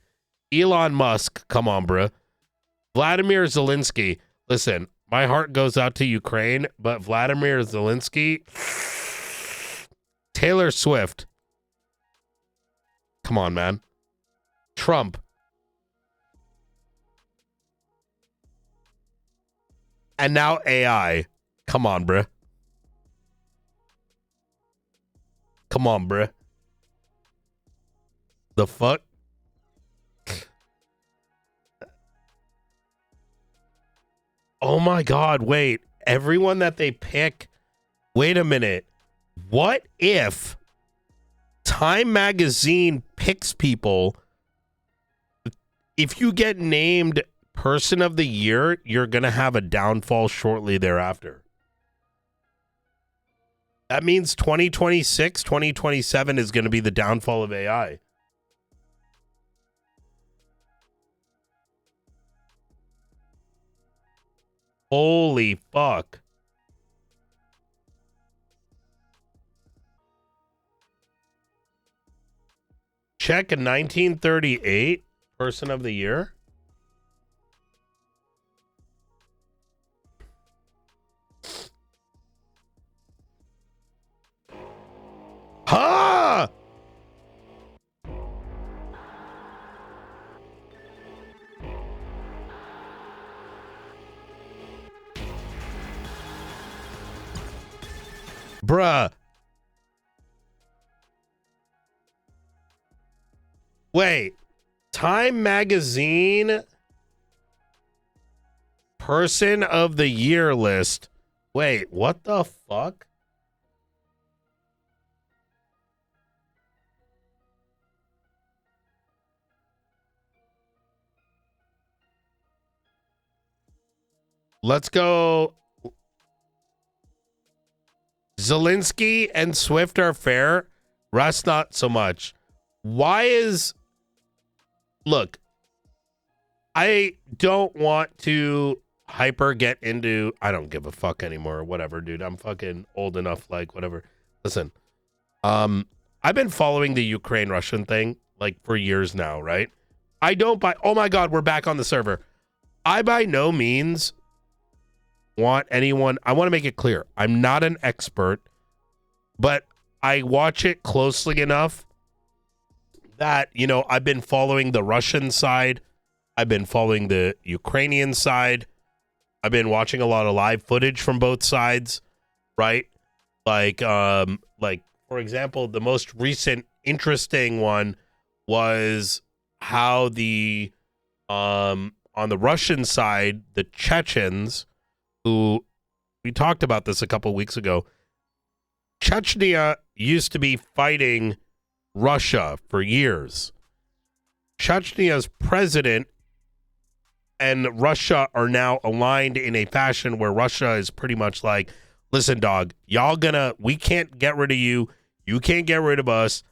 Elon Musk, come on, bruh. Vladimir Zelensky. Listen, my heart goes out to Ukraine, but Vladimir Zelensky. Taylor Swift. Come on, man. Trump. And now AI. Come on, bruh. Come on, bruh. The fuck? Oh my God, wait. Everyone that they pick. Wait a minute. What if Time Magazine picks people? If you get named Person of the Year, you're going to have a downfall shortly thereafter. That means 2026, 2027 is going to be the downfall of AI. Holy fuck. Check a 1938 Person of the Year. Bruh. Wait. Time Magazine Person of the Year list. Wait, what the fuck? Let's go. Zelensky and Swift are fair. Russ, not so much. Why is... Look, I don't want to hyper get into... I don't give a fuck anymore. Whatever, dude. I'm fucking old enough, like, whatever. Listen, I've been following the Ukraine-Russian thing, like, for years now, right? I don't buy... Oh, my God, we're back on the server. I by no means... want anyone, I want to make it clear, I'm not an expert, but I watch it closely enough that, you know, I've been following the Russian side, I've been following the Ukrainian side, I've been watching a lot of live footage from both sides, right? Like for example, the most recent interesting one was how the on the Russian side, the Chechens, who we talked about this a couple weeks ago. Chechnya used to be fighting Russia for years. Chechnya's president and Russia are now aligned in a fashion where Russia is pretty much like, listen, dog, we can't get rid of you. You can't get rid of us.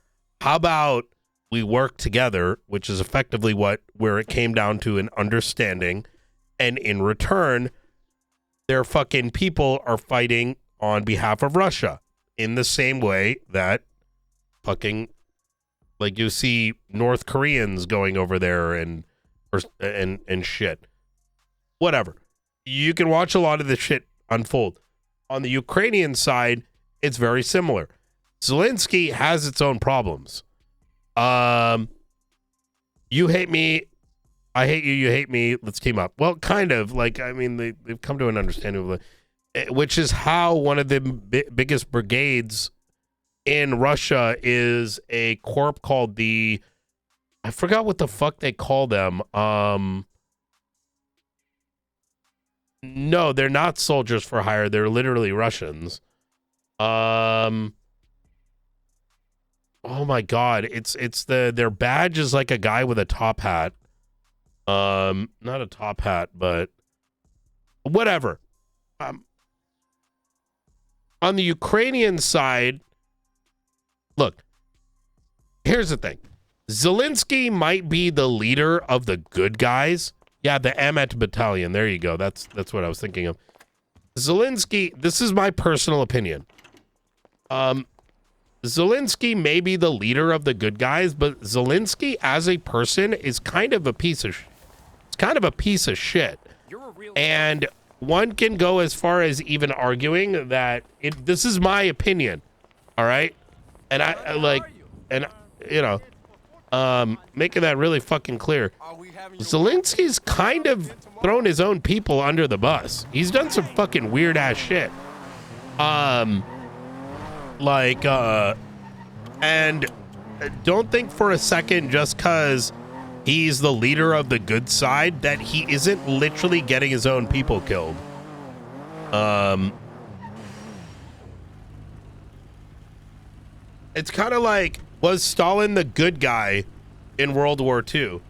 How about we work together, which is effectively where it came down to an understanding. And in return, their fucking people are fighting on behalf of Russia in the same way that fucking, like, you see North Koreans going over there and shit. Whatever. You can watch a lot of this shit unfold. On the Ukrainian side, it's very similar. Zelensky has its own problems. You hate me, I hate you, you hate me, let's team up. Well, kind of. Like, I mean, they've come to an understanding of it, which is how one of the biggest brigades in Russia is a corp called the... I forgot what the fuck they call them. No, they're not soldiers for hire. They're literally Russians. Oh my God. It's their badge is like a guy with a top hat. Not a top hat, but whatever. On the Ukrainian side, look, here's the thing. Zelensky might be the leader of the good guys. Yeah, the Amet battalion. There you go. That's what I was thinking of. Zelensky, this is my personal opinion. Zelensky may be the leader of the good guys, but Zelensky as a person is kind of a piece of shit. And one can go as far as even arguing that this is my opinion. All right? And I like, and you know, making that really fucking clear. Zelensky's kind of thrown his own people under the bus. He's done some fucking weird ass shit. And don't think for a second just because he's the leader of the good side that he isn't literally getting his own people killed. It's kind of like, was Stalin the good guy in World War II?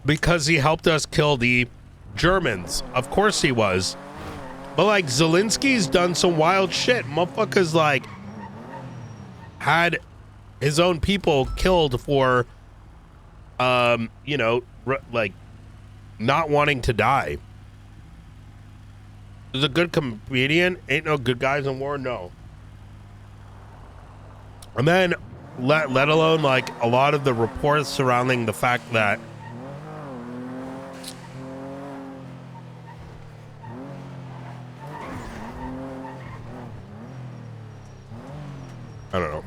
Because he helped us kill the Germans. Of course he was. But like, Zelensky's done some wild shit. Motherfuckers like had his own people killed for, you know, like not wanting to die. Is a good comedian. Ain't no good guys in war. No. And then let alone like a lot of the reports surrounding the fact that I don't know.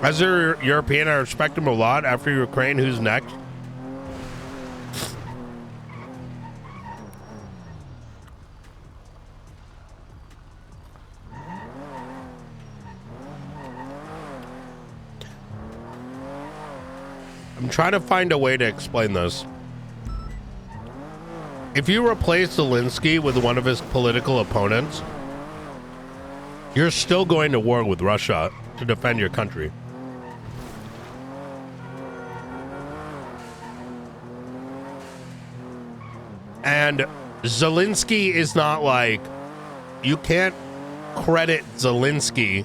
As a European, I respect him a lot. After Ukraine, who's next? I'm trying to find a way to explain this. If you replace Zelensky with one of his political opponents, you're still going to war with Russia to defend your country. And Zelensky is not like, you can't credit Zelensky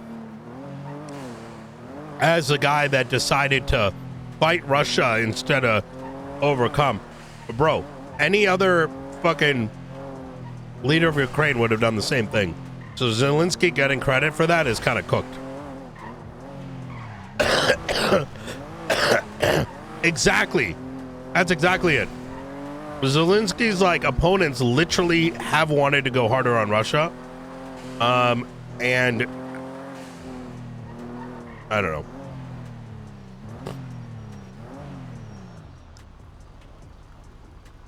as a guy that decided to fight Russia instead of overcome. Bro, any other fucking leader of Ukraine would have done the same thing. So Zelensky getting credit for that is kind of cooked. Exactly. That's exactly it. Zelensky's like opponents literally have wanted to go harder on Russia. And I don't know.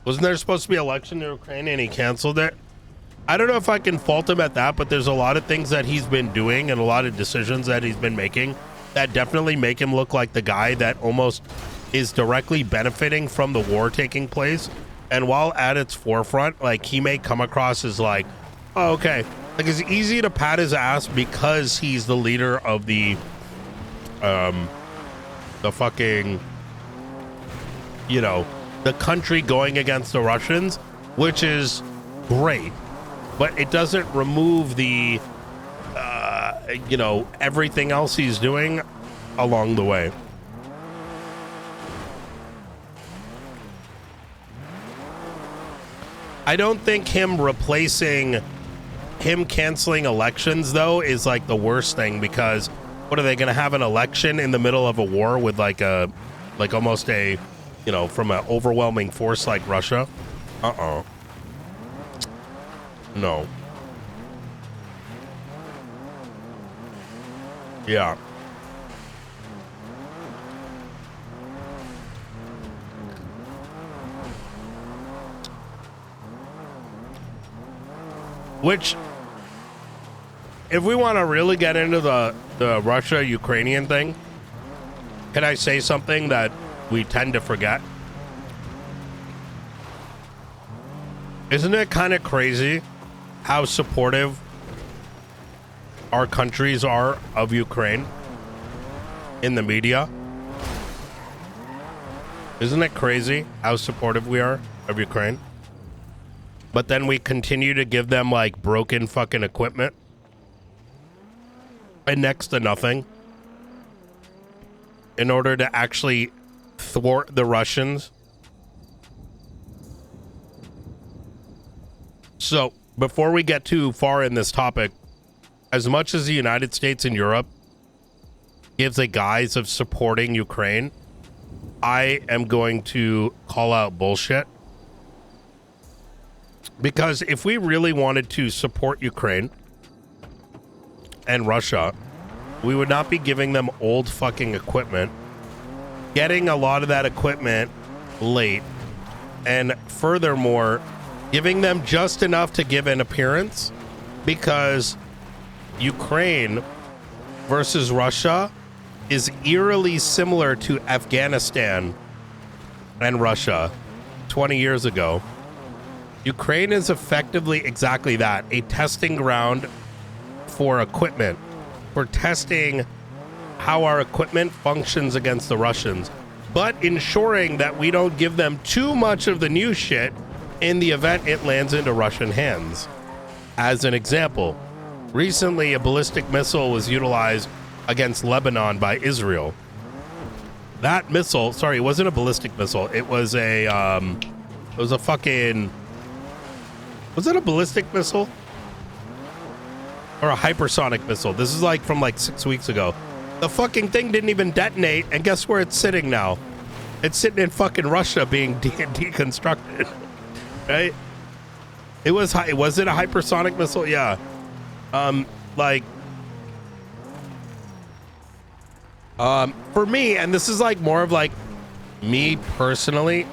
Wasn't there supposed to be an election in Ukraine and he canceled it? I don't know if I can fault him at that, but there's a lot of things that he's been doing and a lot of decisions that he's been making that definitely make him look like the guy that almost is directly benefiting from the war taking place. And while at its forefront, like, he may come across as like, oh, okay, like, it's easy to pat his ass because he's the leader of the fucking, you know, the country going against the Russians, which is great, but it doesn't remove the, you know, everything else he's doing along the way. I don't think him canceling elections though is like the worst thing, because what are they going to have an election in the middle of a war with like almost a, you know, from an overwhelming force like Russia? No. Yeah. Which, if we want to really get into the Russia-Ukrainian thing, can I say something that we tend to forget? Isn't it kind of crazy how supportive our countries are of Ukraine in the media? Isn't it crazy how supportive we are of Ukraine? But then we continue to give them like broken fucking equipment and next to nothing in order to actually thwart the Russians. So before we get too far in this topic, as much as the United States and Europe gives a guise of supporting Ukraine, I am going to call out bullshit. Because if we really wanted to support Ukraine and Russia, we would not be giving them old fucking equipment, getting a lot of that equipment late, and furthermore, giving them just enough to give an appearance, because Ukraine versus Russia is eerily similar to Afghanistan and Russia 20 years ago. Ukraine is effectively exactly that, a testing ground for equipment, for testing how our equipment functions against the Russians, but ensuring that we don't give them too much of the new shit in the event it lands into Russian hands. As an example, recently a ballistic missile was utilized against Lebanon by Israel. That missile, sorry, it wasn't a ballistic missile, it was a fucking, was it a ballistic missile? Or a hypersonic missile? This is like from like 6 weeks ago. The fucking thing didn't even detonate, and guess where it's sitting now? It's sitting in fucking Russia being deconstructed. Right? Was it a hypersonic missile? Yeah. Like, For me, and this is like more of like me personally,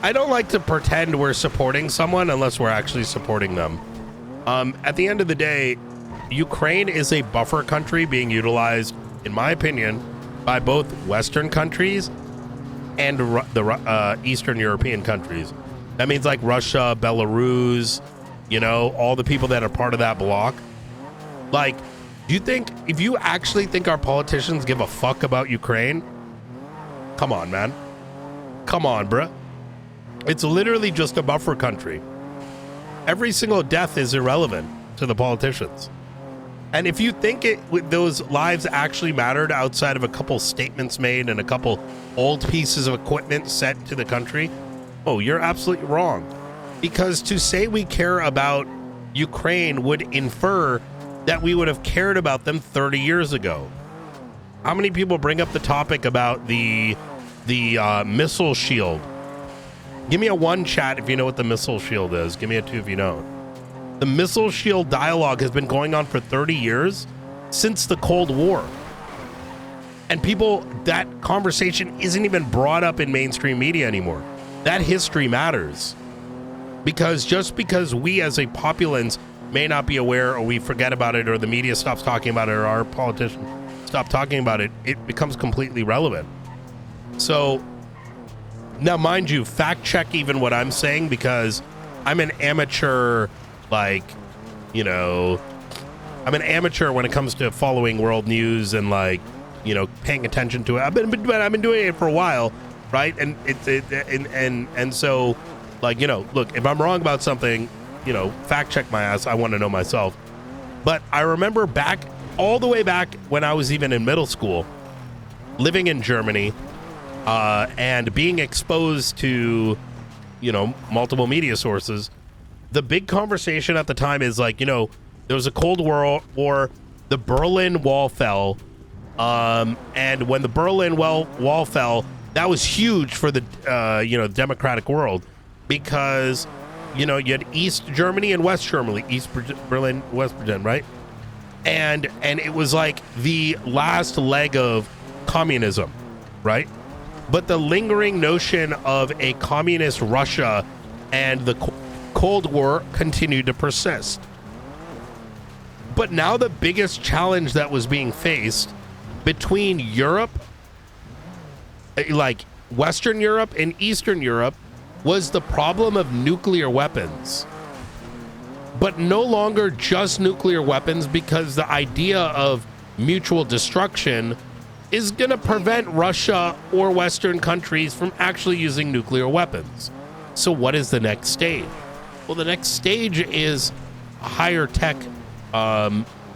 I don't like to pretend we're supporting someone unless we're actually supporting them. At the end of the day, Ukraine is a buffer country being utilized, in my opinion, by both Western countries and the Eastern European countries. That means like Russia, Belarus, you know, all the people that are part of that bloc. Like, do you think, if you actually think our politicians give a fuck about Ukraine? Come on, man. Come on, bruh. It's literally just a buffer country. Every single death is irrelevant to the politicians. And if you think those lives actually mattered outside of a couple statements made and a couple old pieces of equipment sent to the country, oh, you're absolutely wrong. Because to say we care about Ukraine would infer that we would have cared about them 30 years ago. How many people bring up the topic about the missile shield? Give me a 1 chat if you know what the missile shield is. Give me a 2 if you don't. The missile shield dialogue has been going on for 30 years since the Cold War. And that conversation isn't even brought up in mainstream media anymore. That history matters. Because just because we as a populace may not be aware, or we forget about it, or the media stops talking about it, or our politicians stop talking about it, it becomes completely relevant. So, now mind you, fact check even what I'm saying, because I'm an amateur, like, you know, I'm an amateur when it comes to following world news and, like, you know, paying attention to it. I've been doing it for a while, right? And and so, like, you know, look, if I'm wrong about something, you know, fact check my ass. I want to know myself. But I remember all the way back when I was even in middle school, living in Germany, and being exposed to, you know, multiple media sources. The big conversation at the time is like, you know, there was a Cold War, the Berlin Wall fell, and when the Berlin Wall fell, that was huge for the, you know, democratic world, because, you know, you had East Germany and West Germany, East Berlin, West Berlin, right? And it was like the last leg of communism, right? But the lingering notion of a communist Russia and the Cold War continued to persist. But now the biggest challenge that was being faced between Europe, like Western Europe and Eastern Europe, was the problem of nuclear weapons. But no longer just nuclear weapons, because the idea of mutual destruction is going to prevent Russia or Western countries from actually using nuclear weapons. So what is the next stage? Well, the next stage is higher tech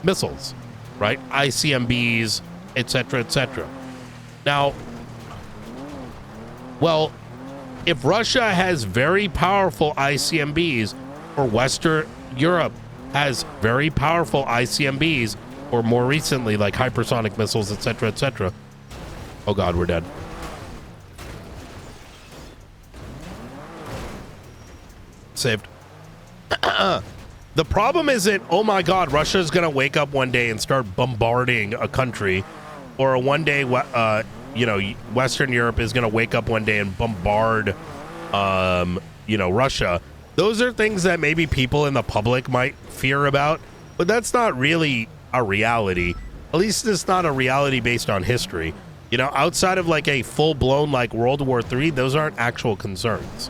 missiles, right? ICBMs, etc., etc. Now, well, if Russia has very powerful ICBMs, or Western Europe has very powerful ICBMs, or more recently, like hypersonic missiles, etc., etc. Oh God, we're dead. Saved. The problem isn't, oh my God, Russia's gonna wake up one day and start bombarding a country, or one day, you know, Western Europe is gonna wake up one day and bombard, you know, Russia. Those are things that maybe people in the public might fear about, but that's not really a reality. At least it's not a reality based on history. You know, outside of like a full-blown like World War III, those aren't actual concerns.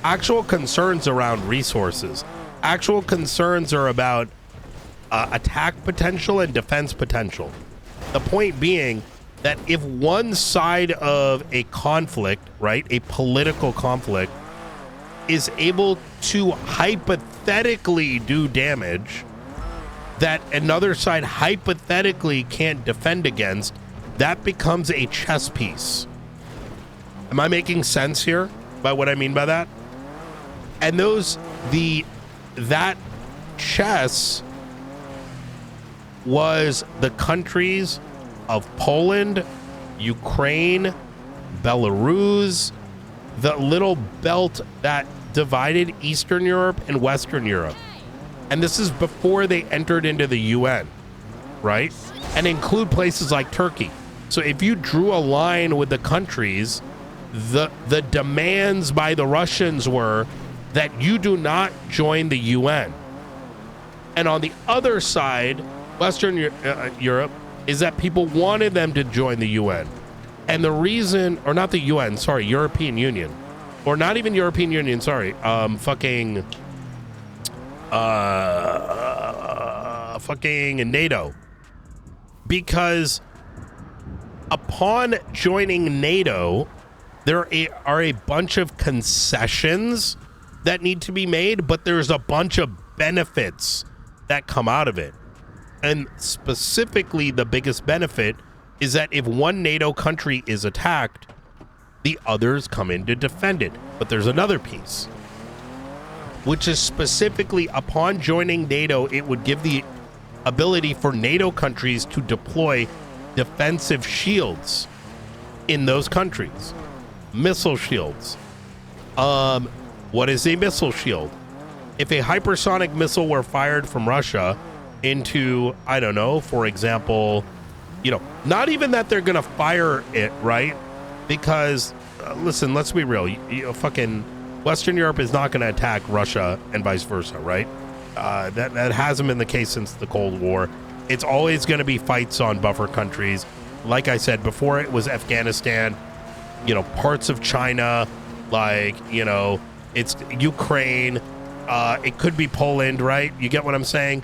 Actual concerns around resources. Actual concerns are about attack potential and defense potential. The point being that if one side of a conflict, right, a political conflict, is able to hypothetically do damage that another side hypothetically can't defend against, that becomes a chess piece. Am I making sense here by what I mean by that? And that chess was the countries of Poland, Ukraine, Belarus, the little belt that divided Eastern Europe and Western Europe. And this is before they entered into the UN, right? And include places like Turkey. So if you drew a line with the countries, the demands by the Russians were that you do not join the UN. And on the other side, Western Europe, is that people wanted them to join the UN. And the reason, or not the UN, sorry, European Union. Or not even European Union, sorry. Fucking NATO. Because upon joining NATO, there are a bunch of concessions that need to be made, but there's a bunch of benefits that come out of it. And specifically, the biggest benefit is that if one NATO country is attacked, the others come in to defend it. But there's another piece, which is specifically upon joining NATO, it would give the ability for NATO countries to deploy defensive shields in those countries. Missile shields. What is a missile shield? If a hypersonic missile were fired from Russia into, I don't know, for example, not even that they're gonna fire it, right? Because listen, let's be real. Fucking Western Europe is not gonna attack Russia and vice versa, right? That hasn't been the case since the Cold War. It's always gonna be fights on buffer countries. Like I said before, it was Afghanistan, parts of China, it's Ukraine. It could be Poland, right? You get what I'm saying?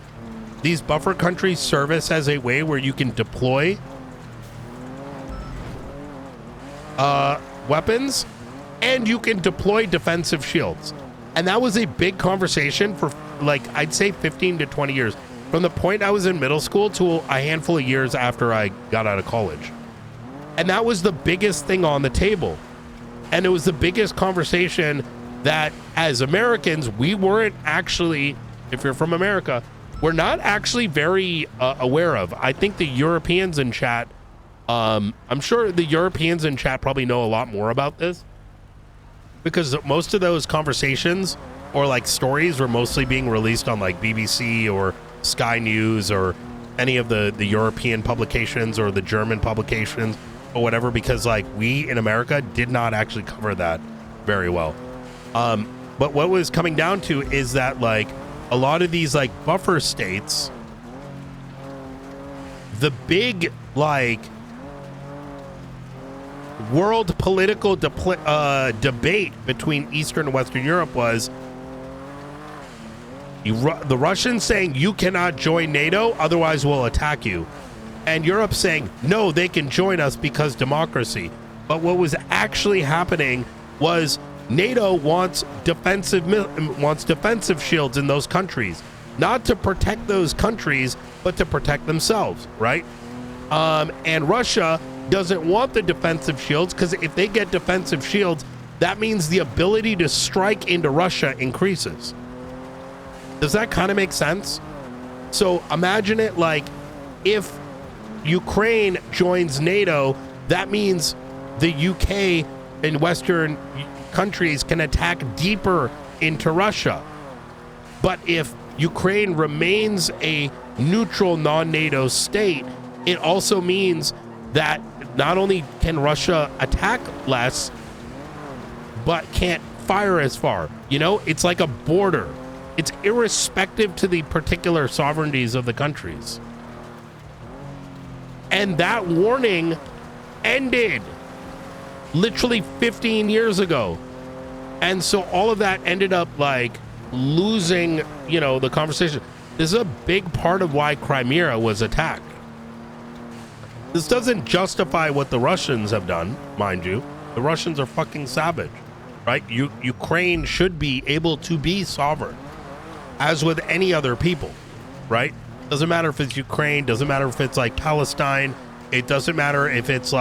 These buffer countries service as a way where you can deploy weapons and you can deploy defensive shields. And that was a big conversation for I'd say 15 to 20 years, from the point I was in middle school to a handful of years after I got out of college. And that was the biggest thing on the table. And it was the biggest conversation that as Americans, we weren't actually, if you're from America, we're not actually very aware of. I think the Europeans in chat, I'm sure the Europeans in chat probably know a lot more about this, because most of those conversations or stories were mostly being released on BBC or Sky News or any of the European publications or the German publications or whatever, because we in America did not actually cover that very well. But what was coming down to is that a lot of these buffer states, the big world political debate between Eastern and Western Europe was the Russians saying you cannot join NATO, otherwise we'll attack you, and Europe saying no, they can join us because democracy. But what was actually happening was NATO wants defensive shields in those countries, not to protect those countries, but to protect themselves, right? And Russia doesn't want the defensive shields, because if they get defensive shields, that means the ability to strike into Russia increases. Does that kind of make sense? So imagine it if Ukraine joins NATO, that means the UK and Western countries can attack deeper into Russia. But if Ukraine remains a neutral non-NATO state, it also means that not only can Russia attack less, but can't fire as far. It's like a border. It's irrespective to the particular sovereignties of the countries. And that warning ended literally 15 years ago. And so all of that ended up losing, the conversation. This is a big part of why Crimea was attacked. This doesn't justify what the Russians have done, mind you. The Russians are fucking savage, right? Ukraine should be able to be sovereign, as with any other people, right? Doesn't matter if it's Ukraine, doesn't matter if it's Palestine, it doesn't matter if it's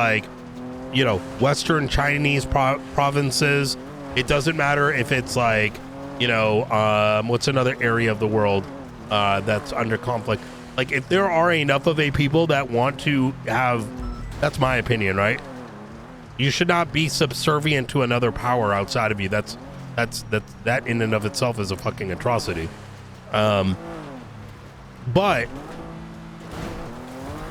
Western Chinese provinces, it doesn't matter if it's what's another area of the world that's under conflict. If there are enough of a people that want to have, that's my opinion, right? You should not be subservient to another power outside of you. That in and of itself is a fucking atrocity. But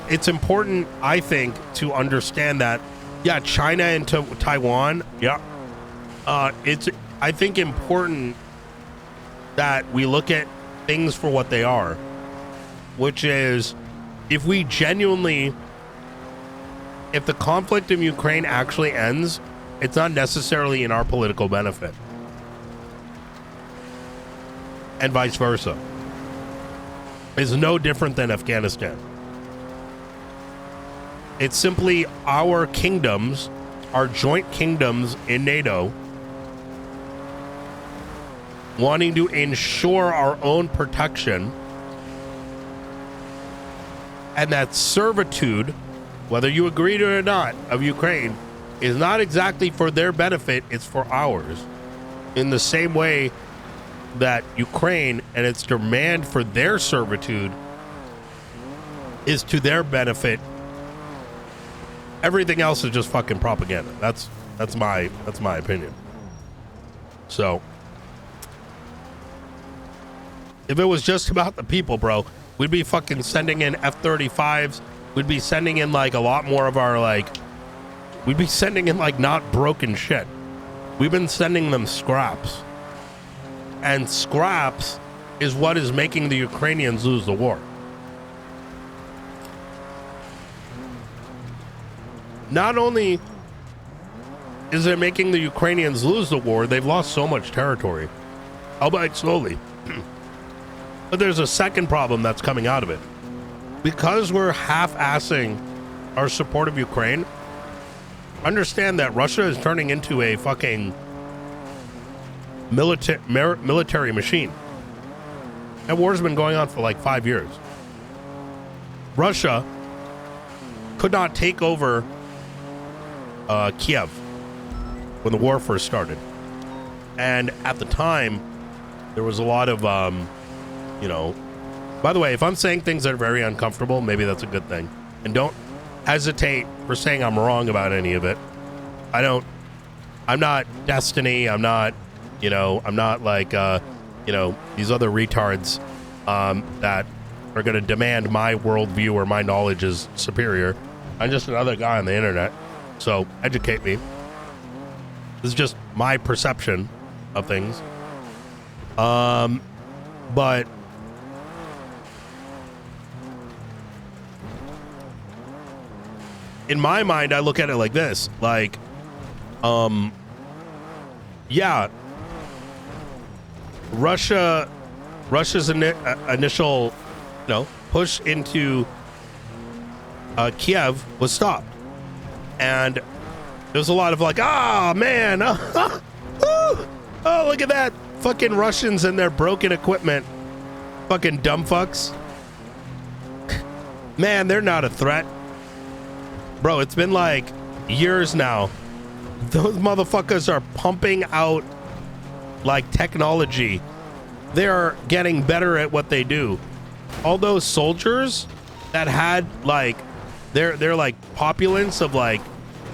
it's important, I think, to understand that, yeah, China and Taiwan, yeah, it's, I think, important that we look at things for what they are, which is, if we genuinely, if the conflict in Ukraine actually ends, it's not necessarily in our political benefit, and vice versa. It's no different than Afghanistan. It's simply our kingdoms, our joint kingdoms in NATO, wanting to ensure our own protection, and that servitude, whether you agree to it or not, of Ukraine is not exactly for their benefit, it's for ours. In the same way that Ukraine and its demand for their servitude is to their benefit, everything else is just fucking propaganda. That's my opinion. So if it was just about the people, bro, we'd be fucking sending in F-35s. We'd be sending in like a lot more of our we'd be sending in like not broken shit. We've been sending them scraps. And scraps is what is making the Ukrainians lose the war. Not only is it making the Ukrainians lose the war, they've lost so much territory, albeit slowly. But there's a second problem that's coming out of it. Because we're half-assing our support of Ukraine, understand that Russia is turning into a fucking military machine. That war's been going on for like 5 years. Russia could not take over Kiev when the war first started. And at the time, there was a lot of, by the way, if I'm saying things that are very uncomfortable, maybe that's a good thing. And don't hesitate for saying I'm wrong about any of it. I'm not Destiny. I'm not, I'm not like, these other retards that are going to demand my worldview or my knowledge is superior. I'm just another guy on the internet. So educate me. This is just my perception of things. But in my mind, I look at it like this, yeah, Russia's initial, push into Kiev was stopped, and there's a lot of man, oh, look at that, fucking Russians and their broken equipment, fucking dumb fucks. Man, they're not a threat. Bro, it's been like years now. Those motherfuckers are pumping out like technology. They're getting better at what they do. All those soldiers that had they're like populace of like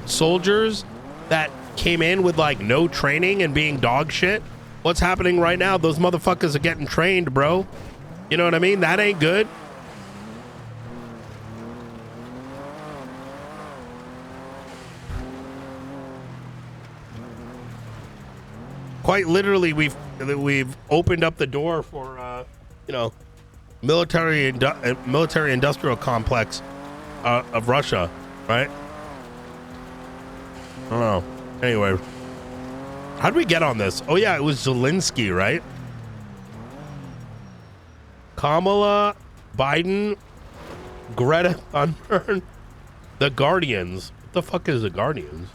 soldiers that came in with like no training and being dog shit. What's happening right now? Those motherfuckers are getting trained, bro. You know what I mean? That ain't good. Quite literally, we've opened up the door for military industrial complex of Russia, right? I don't know. Anyway, how did we get on this? Oh yeah, it was Zelensky, right? Kamala, Biden, Greta Thunberg, the Guardians. What the fuck is the Guardians?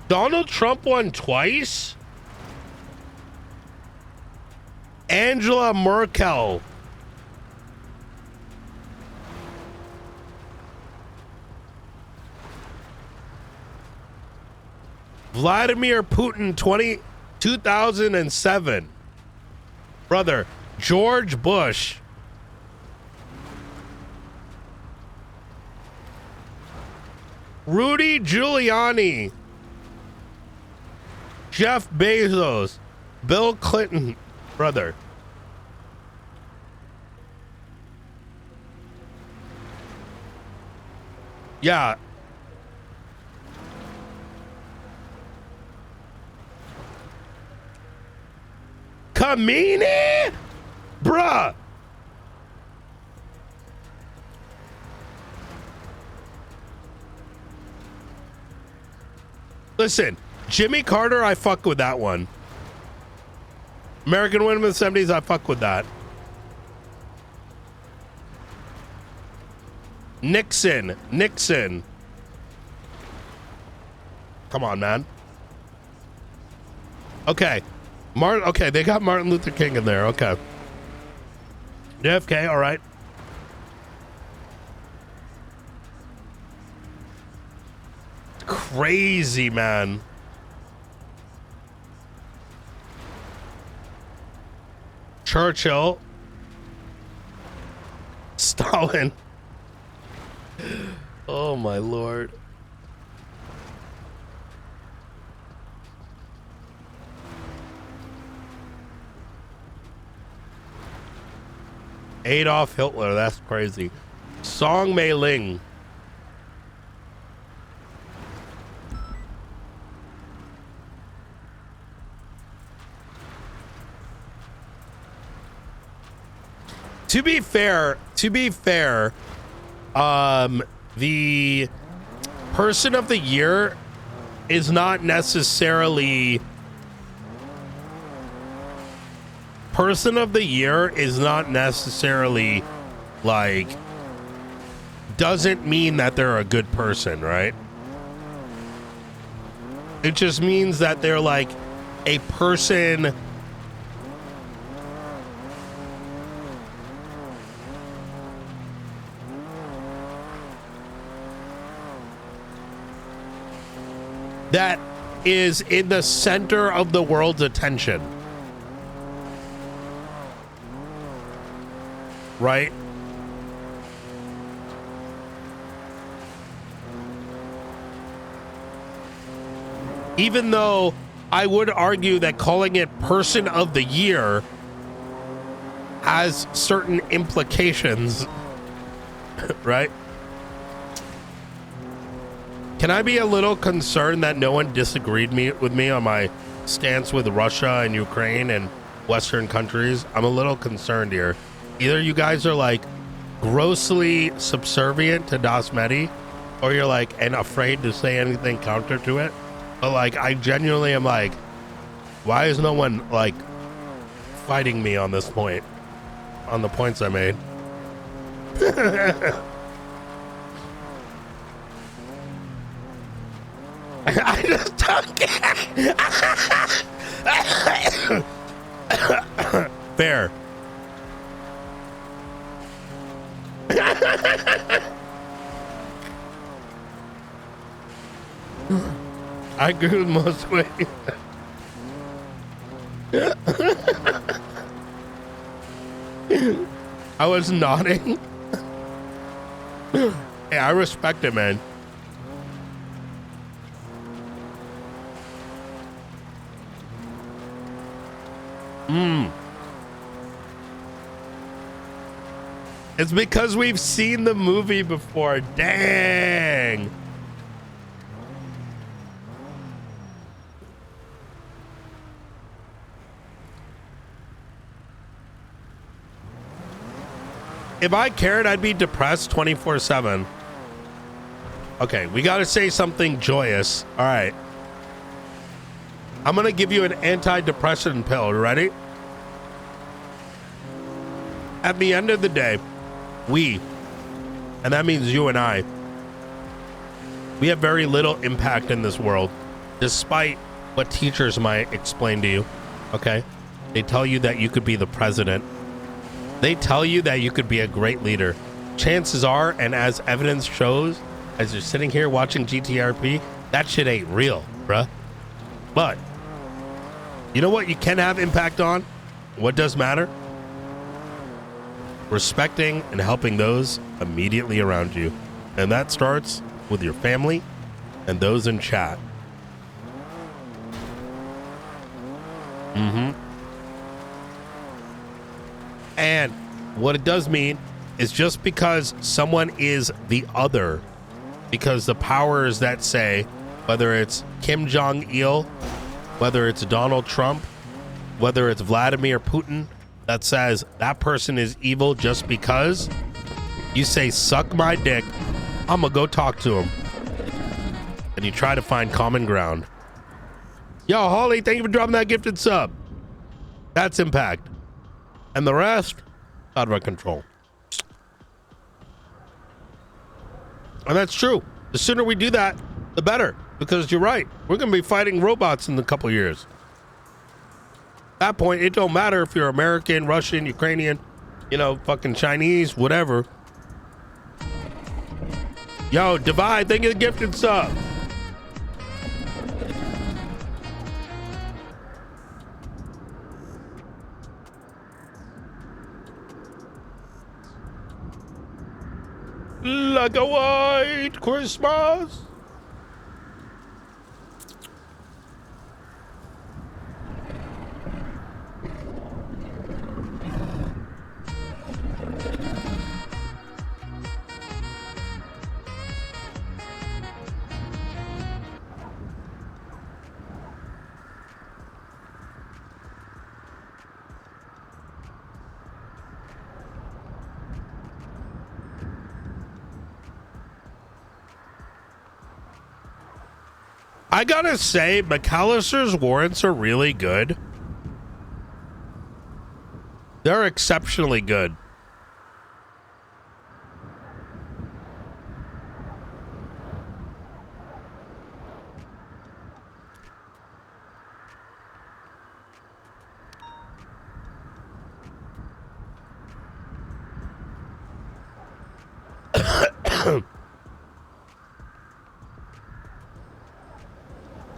Donald Trump won twice? Angela Merkel. Vladimir Putin 2007. Brother, George Bush. Rudy Giuliani. Jeff Bezos, Bill Clinton, brother. Yeah. Kamini? Bruh. Listen, Jimmy Carter, I fuck with that one. American Women in the 70s, I fuck with that. Nixon. Come on, man. Okay. Okay, they got Martin Luther King in there. Okay. JFK, all right. Crazy, man. Churchill. Stalin. Oh, my Lord. Adolf Hitler, that's crazy. Song Mei Ling. To be fair, the person of the year is not necessarily like, doesn't mean that they're a good person, right? It just means that they're like a person that is in the center of the world's attention. Right? Even though I would argue that calling it Person of the Year has certain implications, right? Can I be a little concerned that no one disagreed with me on my stance with Russia and Ukraine and Western countries? I'm a little concerned here. Either you guys are like grossly subservient to dasMEHDI, or you're like and afraid to say anything counter to it. But like, I genuinely am like, why is no one like fighting me on this point, on the points I made? I just don't care. Fair. I agree with most ways. I was nodding. Hey, I respect it, man. It's because we've seen the movie before. Dang. If I cared, I'd be depressed 24/7. Okay, we gotta say something joyous. All right. I'm gonna give you an antidepressant pill. Ready? At the end of the day, and that means you and I, we have very little impact in this world, despite what teachers might explain to you. Okay? They tell you that you could be the president. They tell you that you could be a great leader. Chances are, and as evidence shows, as you're sitting here watching GTRP, that shit ain't real, bruh. But you know what you can have impact on? What does matter? Respecting and helping those immediately around you. And that starts with your family and those in chat. And what it does mean is just because someone is the other because the powers that say, whether it's Kim Jong-il, whether it's Donald Trump, whether it's Vladimir Putin, that says that person is evil just because, you say, suck my dick, I'm gonna go talk to him. And you try to find common ground. Yo, Holly, thank you for dropping that gifted sub. That's impact. And the rest, out of our control. And that's true. The sooner we do that, the better. Because you're right. We're going to be fighting robots in a couple years. At that point, it don't matter if you're American, Russian, Ukrainian, you know, fucking Chinese, whatever. Yo, Divide, thank you for the gifted sub. Like a white Christmas. I gotta say, McAllister's warrants are really good. They're exceptionally good.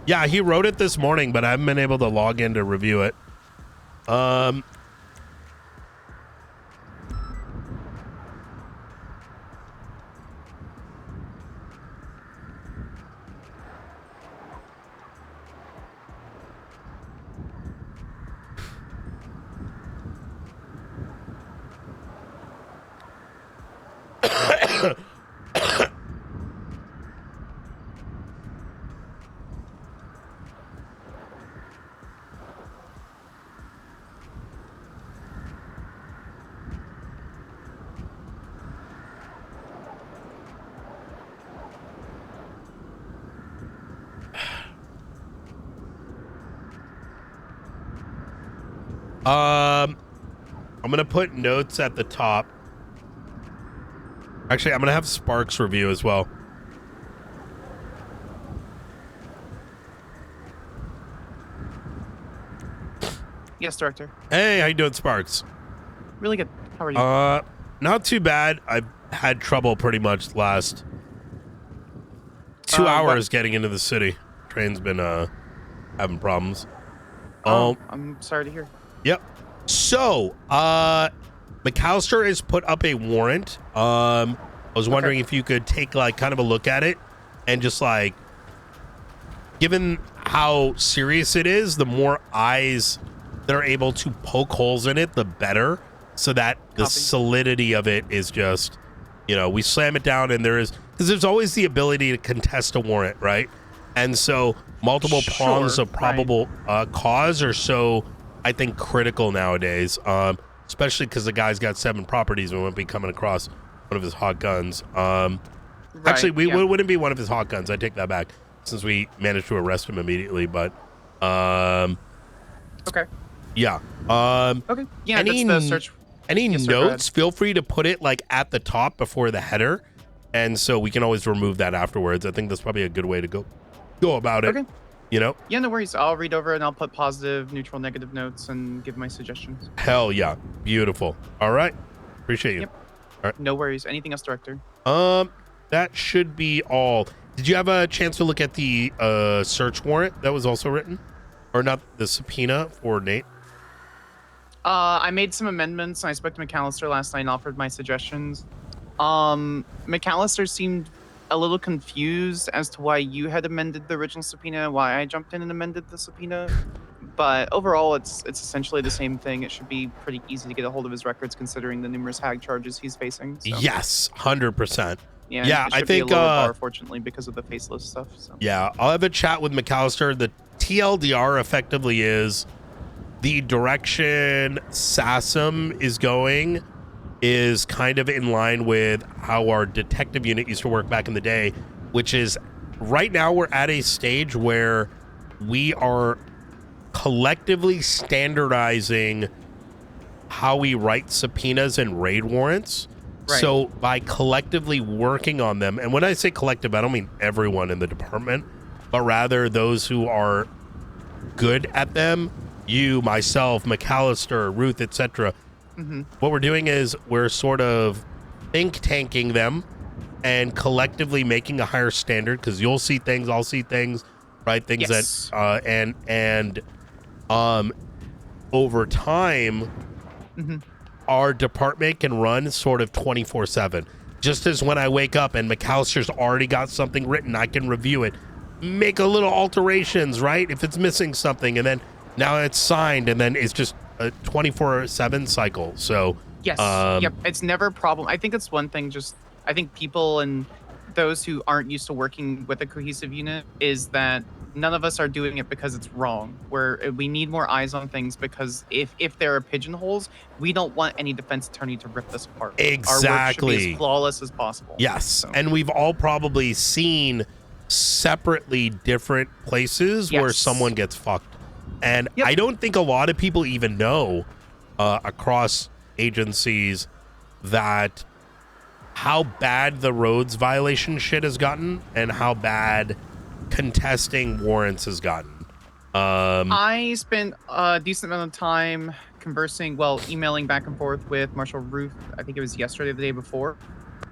Yeah, he wrote it this morning, but I haven't been able to log in to review it. I'm gonna put notes at the top. Actually, I'm gonna have Sparks review as well. Yes, Director. Hey, how you doing, Sparks? Really good. How are you? Not too bad. I've had trouble pretty much the last 2 hours getting into the city. Train's been having problems. I'm sorry to hear. Yep. So, McAllister has put up a warrant. I was wondering if you could take like kind of a look at it and just like, given how serious it is, the more eyes that are able to poke holes in it, the better, so that the solidity of it is just, you know, we slam it down and because there's always the ability to contest a warrant, right? And so multiple prongs of probable cause are so, I think, critical nowadays, especially because the guy's got 7 properties and won't be coming across one of his hot guns. Actually, it wouldn't be one of his hot guns. I take that back, since we managed to arrest him immediately. But okay. Yeah. Okay. Yeah. That's the search. Any notes? Feel free to put it like at the top before the header, and so we can always remove that afterwards. I think that's probably a good way to go about it. Okay. You know? Yeah, no worries. I'll read over and I'll put positive, neutral, negative notes and give my suggestions. Hell yeah. Beautiful. All right. Appreciate you. Yep. All right. No worries. Anything else, Director? That should be all. Did you have a chance to look at the search warrant that was also written? Or not, the subpoena for Nate? I made some amendments and I spoke to McAllister last night and offered my suggestions. McAllister seemed a little confused as to why you had amended the original subpoena, why I jumped in and amended the subpoena. But overall, it's essentially the same thing. It should be pretty easy to get a hold of his records considering the numerous hag charges he's facing. So. Yes, 100%. Yeah, it I should be a think, lower bar, fortunately, because of the faceless stuff. So. Yeah, I'll have a chat with McAllister. The TLDR effectively is the direction SASM is going is kind of in line with how our detective unit used to work back in the day, which is right now we're at a stage where we are collectively standardizing how we write subpoenas and raid warrants. Right. So by collectively working on them, and when I say collective, I don't mean everyone in the department, but rather those who are good at them, you, myself, McAllister, Ruth, etc. What we're doing is we're sort of think tanking them and collectively making a higher standard, because you'll see things, I'll see things, right? Things Yes. that and over time, our department can run sort of 24/7. Just as when I wake up and McAllister's already got something written, I can review it, make a little alterations, right? If it's missing something, and then now it's signed, and then it's just a 24/7 cycle. So Yes. Yep. It's never a problem. I think it's one thing. Just I think people and those who aren't used to working with a cohesive unit is that none of us are doing it because it's wrong. We need more eyes on things, because if there are pigeonholes, we don't want any defense attorney to rip this apart. Our work should be as flawless as possible. Yes, so. And we've all probably seen separately different places where someone gets fucked. And I don't think a lot of people even know across agencies that how bad the roads violation shit has gotten and how bad contesting warrants has gotten. I spent a decent amount of time emailing back and forth with Marshal Ruth. I think it was yesterday or the day before.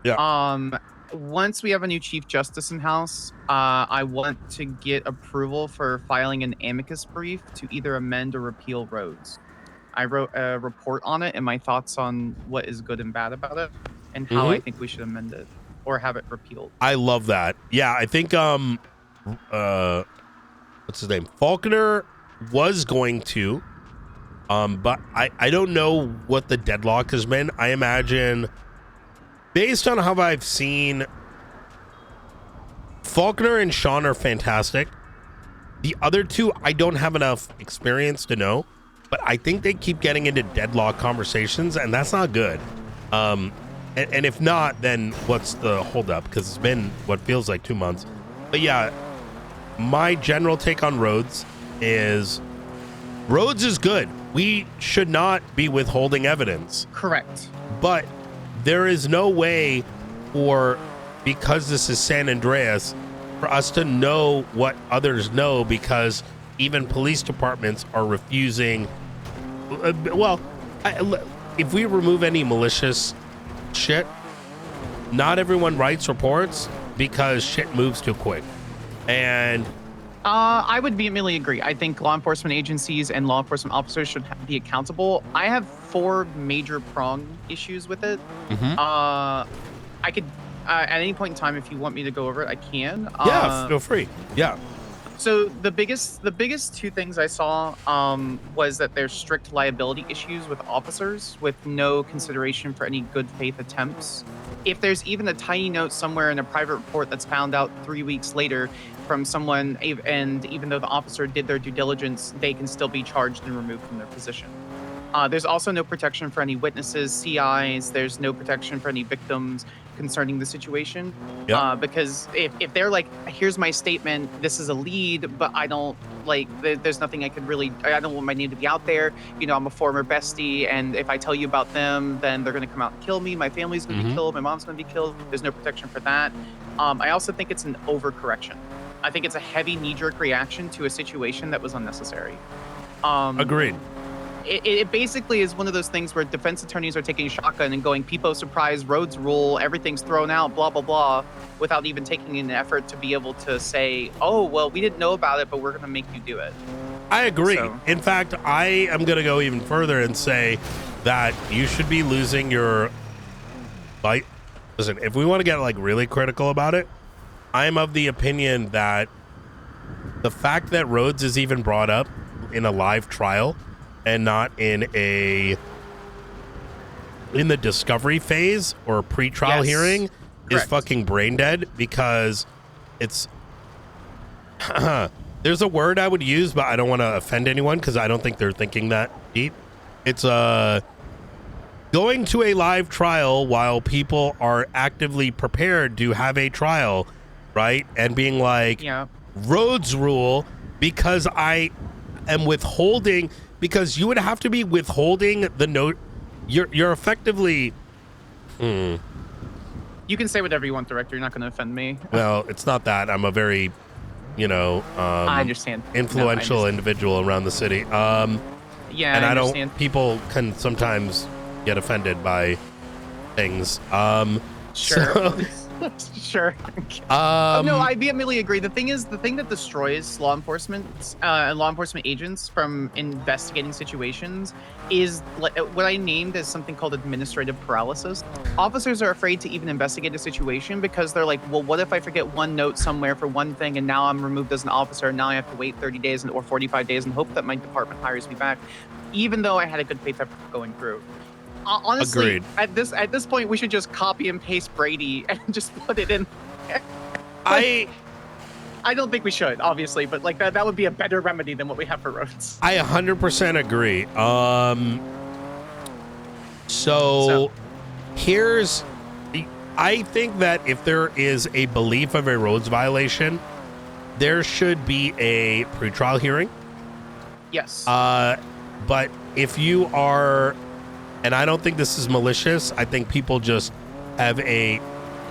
Yeah. Once we have a new Chief Justice in house, I want to get approval for filing an amicus brief to either amend or repeal roads. I wrote a report on it and my thoughts on what is good and bad about it, and how I think we should amend it or have it repealed. I love that. Yeah, I think what's his name? Faulkner was going to, but I don't know what the deadlock has been. I imagine, based on how I've seen, Faulkner and Sean are fantastic. The other two, I don't have enough experience to know, but I think they keep getting into deadlock conversations, and that's not good. And if not, then what's the holdup? Because it's been what feels like 2 months. But yeah, my general take on roads is good. We should not be withholding evidence. Correct. But there is no way because this is San Andreas, for us to know what others know, because even police departments are refusing. If we remove any malicious shit, not everyone writes reports because shit moves too quick. And I would vehemently agree. I think law enforcement agencies and law enforcement officers should be accountable. I have 4 major prong issues with it. I could, at any point in time, if you want me to go over it, I can. Yeah, feel free. Yeah. So the biggest 2 things I saw was that there's strict liability issues with officers, with no consideration for any good faith attempts. If there's even a tiny note somewhere in a private report that's found out 3 weeks later from someone, and even though the officer did their due diligence, they can still be charged and removed from their position. There's also no protection for any witnesses, CIs. There's no protection for any victims concerning the situation. Because if they're like, here's my statement, this is a lead, but I don't there's nothing I could really, I don't want my name to be out there. You know, I'm a former bestie, and if I tell you about them, then they're going to come out and kill me. My family's going to be killed. My mom's going to be killed. There's no protection for that. I also think it's an overcorrection. I think it's a heavy knee-jerk reaction to a situation that was unnecessary. Agreed. It basically is one of those things where defense attorneys are taking shotgun and going, "People surprise, roads rule, everything's thrown out, blah, blah, blah," without even taking an effort to be able to say, "Oh, well, we didn't know about it, but we're going to make you do it." I agree. In fact, I am going to go even further and say that you should be losing your light. Listen, if we want to get really critical about it, I'm of the opinion that the fact that Rhodes is even brought up in a live trial and not in the discovery phase or pre-trial hearing is fucking brain dead because it's there's a word I would use, but I don't want to offend anyone because I don't think they're thinking that deep. It's going to a live trial while people are actively prepared to have a trial, right? And being like, roads rule because I am withholding, because you would have to be withholding the note. You're effectively. You can say whatever you want, Director. You're not going to offend me. Well, it's not that. I'm a very, I understand. Influential individual around the city. Yeah, and I don't. understand. People can sometimes get offended by things. Sure. Sure. No, I vehemently agree. The thing that destroys law enforcement and law enforcement agents from investigating situations is what I named as something called administrative paralysis. Officers are afraid to even investigate a situation because they're like, well, what if I forget one note somewhere for one thing and now I'm removed as an officer and now I have to wait 30 days or 45 days and hope that my department hires me back, even though I had a good faith effort going through. Honestly, Agreed. at this point, we should just copy and paste Brady and just put it in there. I don't think we should, obviously, but like that would be a better remedy than what we have for roads. I 100% agree. So here's, I think that if there is a belief of a roads violation, there should be a pretrial hearing. Yes. But if you are, and I don't think this is malicious, I think people just have a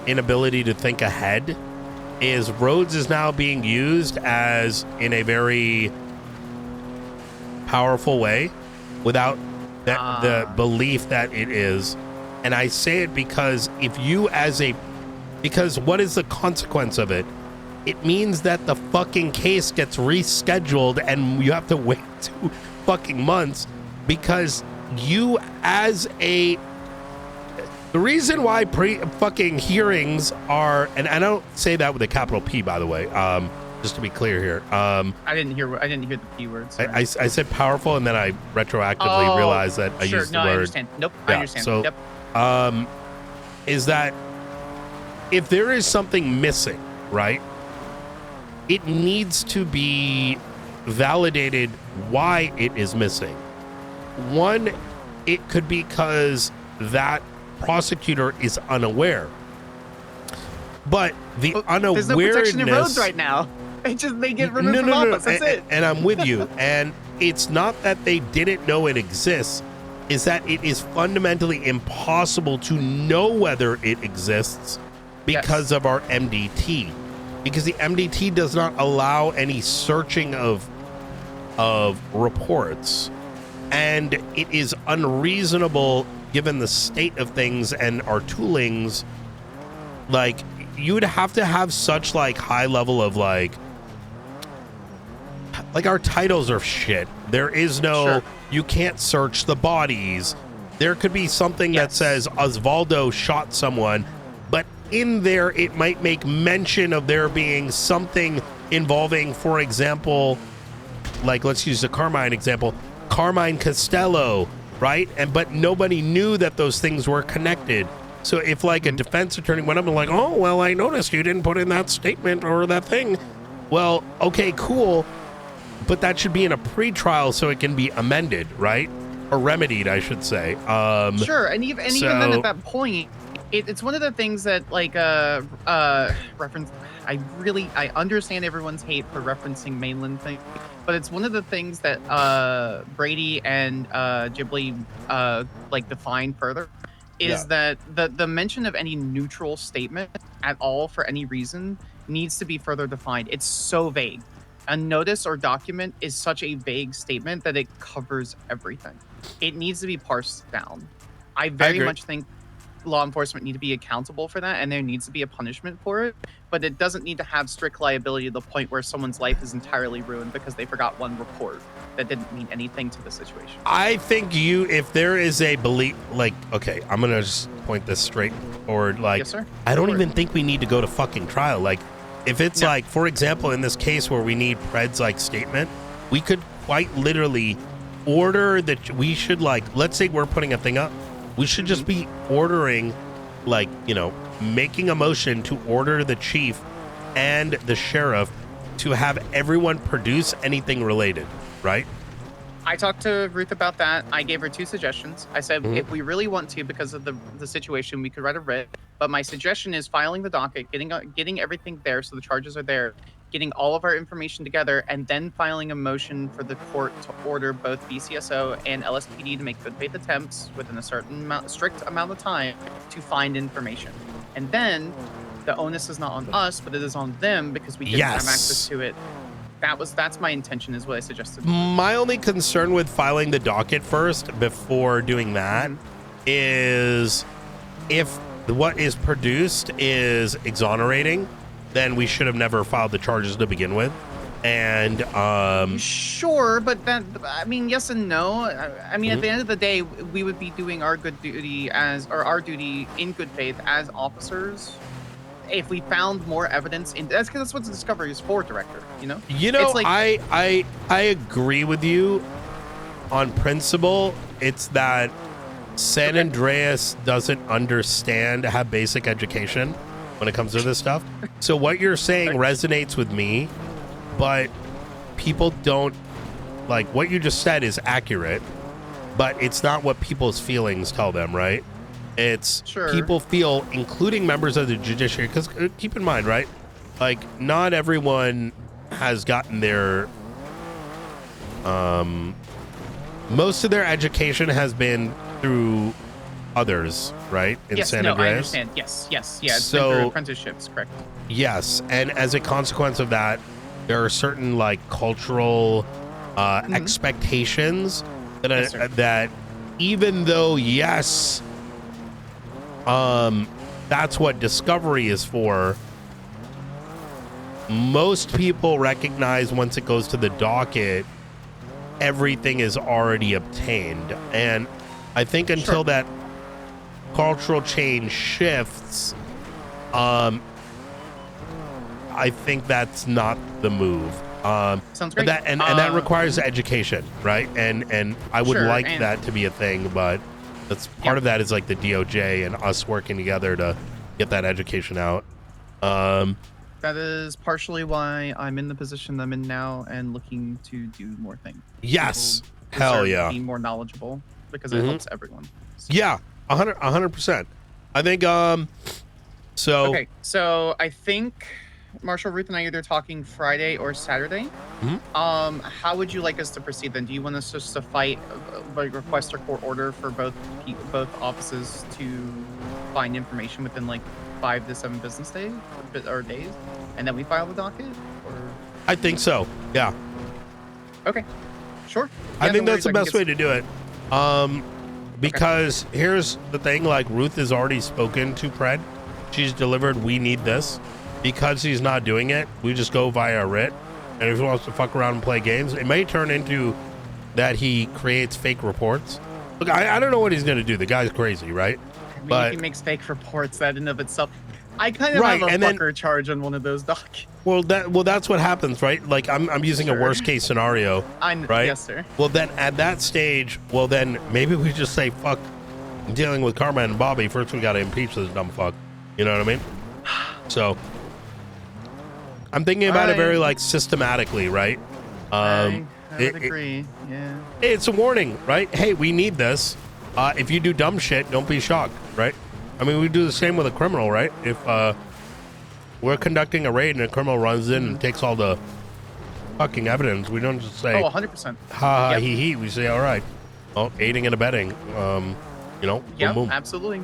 inability to think ahead, is roads is now being used as in a very powerful way without that the belief that it is. And I say it because because what is the consequence of it? It means that the fucking case gets rescheduled and you have to wait 2 fucking months because you the reason why fucking hearings are, and I don't say that with a capital P, by the way, just to be clear here. I didn't hear the P words. I said powerful, and then I retroactively realized that I used the word. I understand. Nope, Yeah, I understand. so, Yep. Is that if there is something missing, right? It needs to be validated why it is missing. One, it could be because that prosecutor is unaware. But the unawareness... There's no protection in roads right now. They get removed from office. That's it. And I'm with you. And it's not that they didn't know it exists. Is that it is fundamentally impossible to know whether it exists because of our MDT. Because the MDT does not allow any searching of reports. And it is unreasonable given the state of things and our toolings. Like, you would have to have such like high level of like our titles are shit. There is no, you can't search the bodies. There could be something that says Osvaldo shot someone, but in there it might make mention of there being something involving, for example, like let's use the Carmine example, Carmine Costello, right? But nobody knew that those things were connected. So if like a defense attorney went up and like, oh, well, I noticed you didn't put in that statement or that thing. Well, okay, cool. But that should be in a pretrial so it can be amended, right? Or remedied, I should say. Sure, and even then at that point, it's one of the things that like reference. I understand everyone's hate for referencing mainland things, but it's one of the things that Brady and Ghibli like define further is that the mention of any neutral statement at all for any reason needs to be further defined. It's so vague. A notice or document is such a vague statement that it covers everything. It needs to be parsed down. I very much think law enforcement need to be accountable for that, and there needs to be a punishment for it, but it doesn't need to have strict liability to the point where someone's life is entirely ruined because they forgot one report that didn't mean anything to the situation. I think if there is a belief, like, okay, I'm going to just point this straight forward. Like, yes, sir. I don't even think we need to go to fucking trial. Like, if it's like, for example, in this case where we need Pred's like statement, we could quite literally order that we should like, let's say we're putting a thing up. We should just be ordering like, making a motion to order the chief and the sheriff to have everyone produce anything related, right? I talked to Ruth about that. I gave her 2 suggestions. I said, Mhm. if we really want to, because of the situation, we could write a writ. But my suggestion is filing the docket, getting everything there so the charges are there, getting all of our information together, and then filing a motion for the court to order both BCSO and LSPD to make good faith attempts within a strict amount of time to find information. And then the onus is not on us, but it is on them because we didn't have access to it. That's my intention, is what I suggested. My only concern with filing the docket first before doing that is if what is produced is exonerating, then we should have never filed the charges to begin with. And sure, but that, I mean, yes and no. I mean, at the end of the day, we would be doing our duty in good faith as officers. If we found more evidence, that's because that's what the discovery is for, director. it's like, I agree with you on principle. It's that San Andreas doesn't have basic education when it comes to this stuff. So what you're saying resonates with me, but people don't like what you just said is accurate, but it's not what people's feelings tell them, right? It's people feel, including members of the judiciary, because keep in mind, right? Like, not everyone has gotten their most of their education has been through others, right? In San Andreas. I understand. Yes. Yeah, it's been through apprenticeships, correct. Yes, and as a consequence of that, there are certain like cultural expectations that that even though that's what discovery is for, most people recognize once it goes to the docket, everything is already obtained. And I think until that cultural change shifts, I think that's not the move. Sounds great. And that requires education, right? And I would like that to be a thing, but that's part of that is like the DOJ and us working together to get that education out. That is partially why I'm in the position I'm in now and looking to do more things. Yes. Hell yeah. Be more knowledgeable because it helps everyone. So. Yeah. 100%. I think, Okay. So I think Marshal Ruth and I are either talking Friday or Saturday. How would you like us to proceed then? Do you want us just to request a court order for both offices to find information within like 5 to 7 business days or days, and then we file the docket? Or I think so. Yeah. Okay. Sure. I think that's the best way to do it. Because here's the thing: like Ruth has already spoken to Pred. She's delivered. We need this. Because he's not doing it, we just go via writ. And if he wants to fuck around and play games, it may turn into that he creates fake reports. Look, I don't know what he's going to do. The guy's crazy, right? I mean, if he makes fake reports, that in and of itself, I kind of have a fucker charge on one of those docs. Well, that's what happens, right? Like I'm using a worst case scenario, right? Yes, sir. Well, then at that stage, then maybe we just say, fuck, I'm dealing with Karma and Bobby. First, we got to impeach this dumb fuck. You know what I mean? So I'm thinking about it very like systematically, right? I would agree. Yeah. It's a warning, right? Hey, we need this. If you do dumb shit, don't be shocked, right? I mean, we do the same with a criminal, right? If we're conducting a raid and a criminal runs in and takes all the fucking evidence, we don't just say, "Oh, 100%." Ha ha he he. We say, all right, well, aiding and abetting. Boom, boom. Absolutely.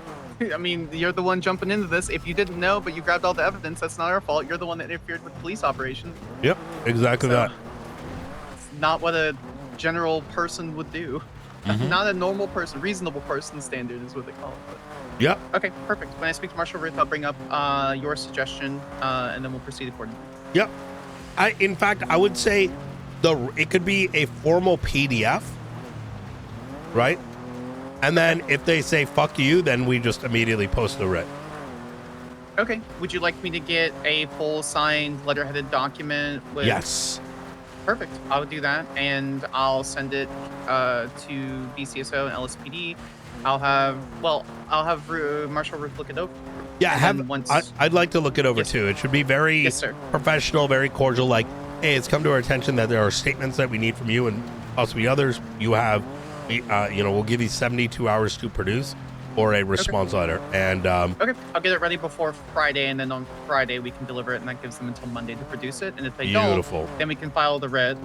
I mean, you're the one jumping into this. If you didn't know, but you grabbed all the evidence, that's not our fault. You're the one that interfered with police operations. Yep, exactly that. It's not what a general person would do. Not a normal person, reasonable person standard is what they call it. But. Yep. Okay, perfect. When I speak to Marshal Ruth, I'll bring up your suggestion, and then we'll proceed accordingly. Yep. In fact, I would say it could be a formal PDF, right? And then if they say fuck you, then we just immediately post the writ. Okay. Would you like me to get a full signed letterheaded document with... Yes. Perfect. I'll do that, and I'll send it to BCSO and LSPD. I'll have Marshal Ruth look it over, Yeah, And then once I'd like to look it over Yes. too. It should be very Yes, sir. professional, very cordial. Like, hey, it's come to our attention that there are statements that we need from you and possibly others. You have, we'll give you 72 hours to produce or a response letter. And Okay, I'll get it ready before Friday, and then on Friday we can deliver it, and that gives them until Monday to produce it. And if they Beautiful. don't, then we can file the writ,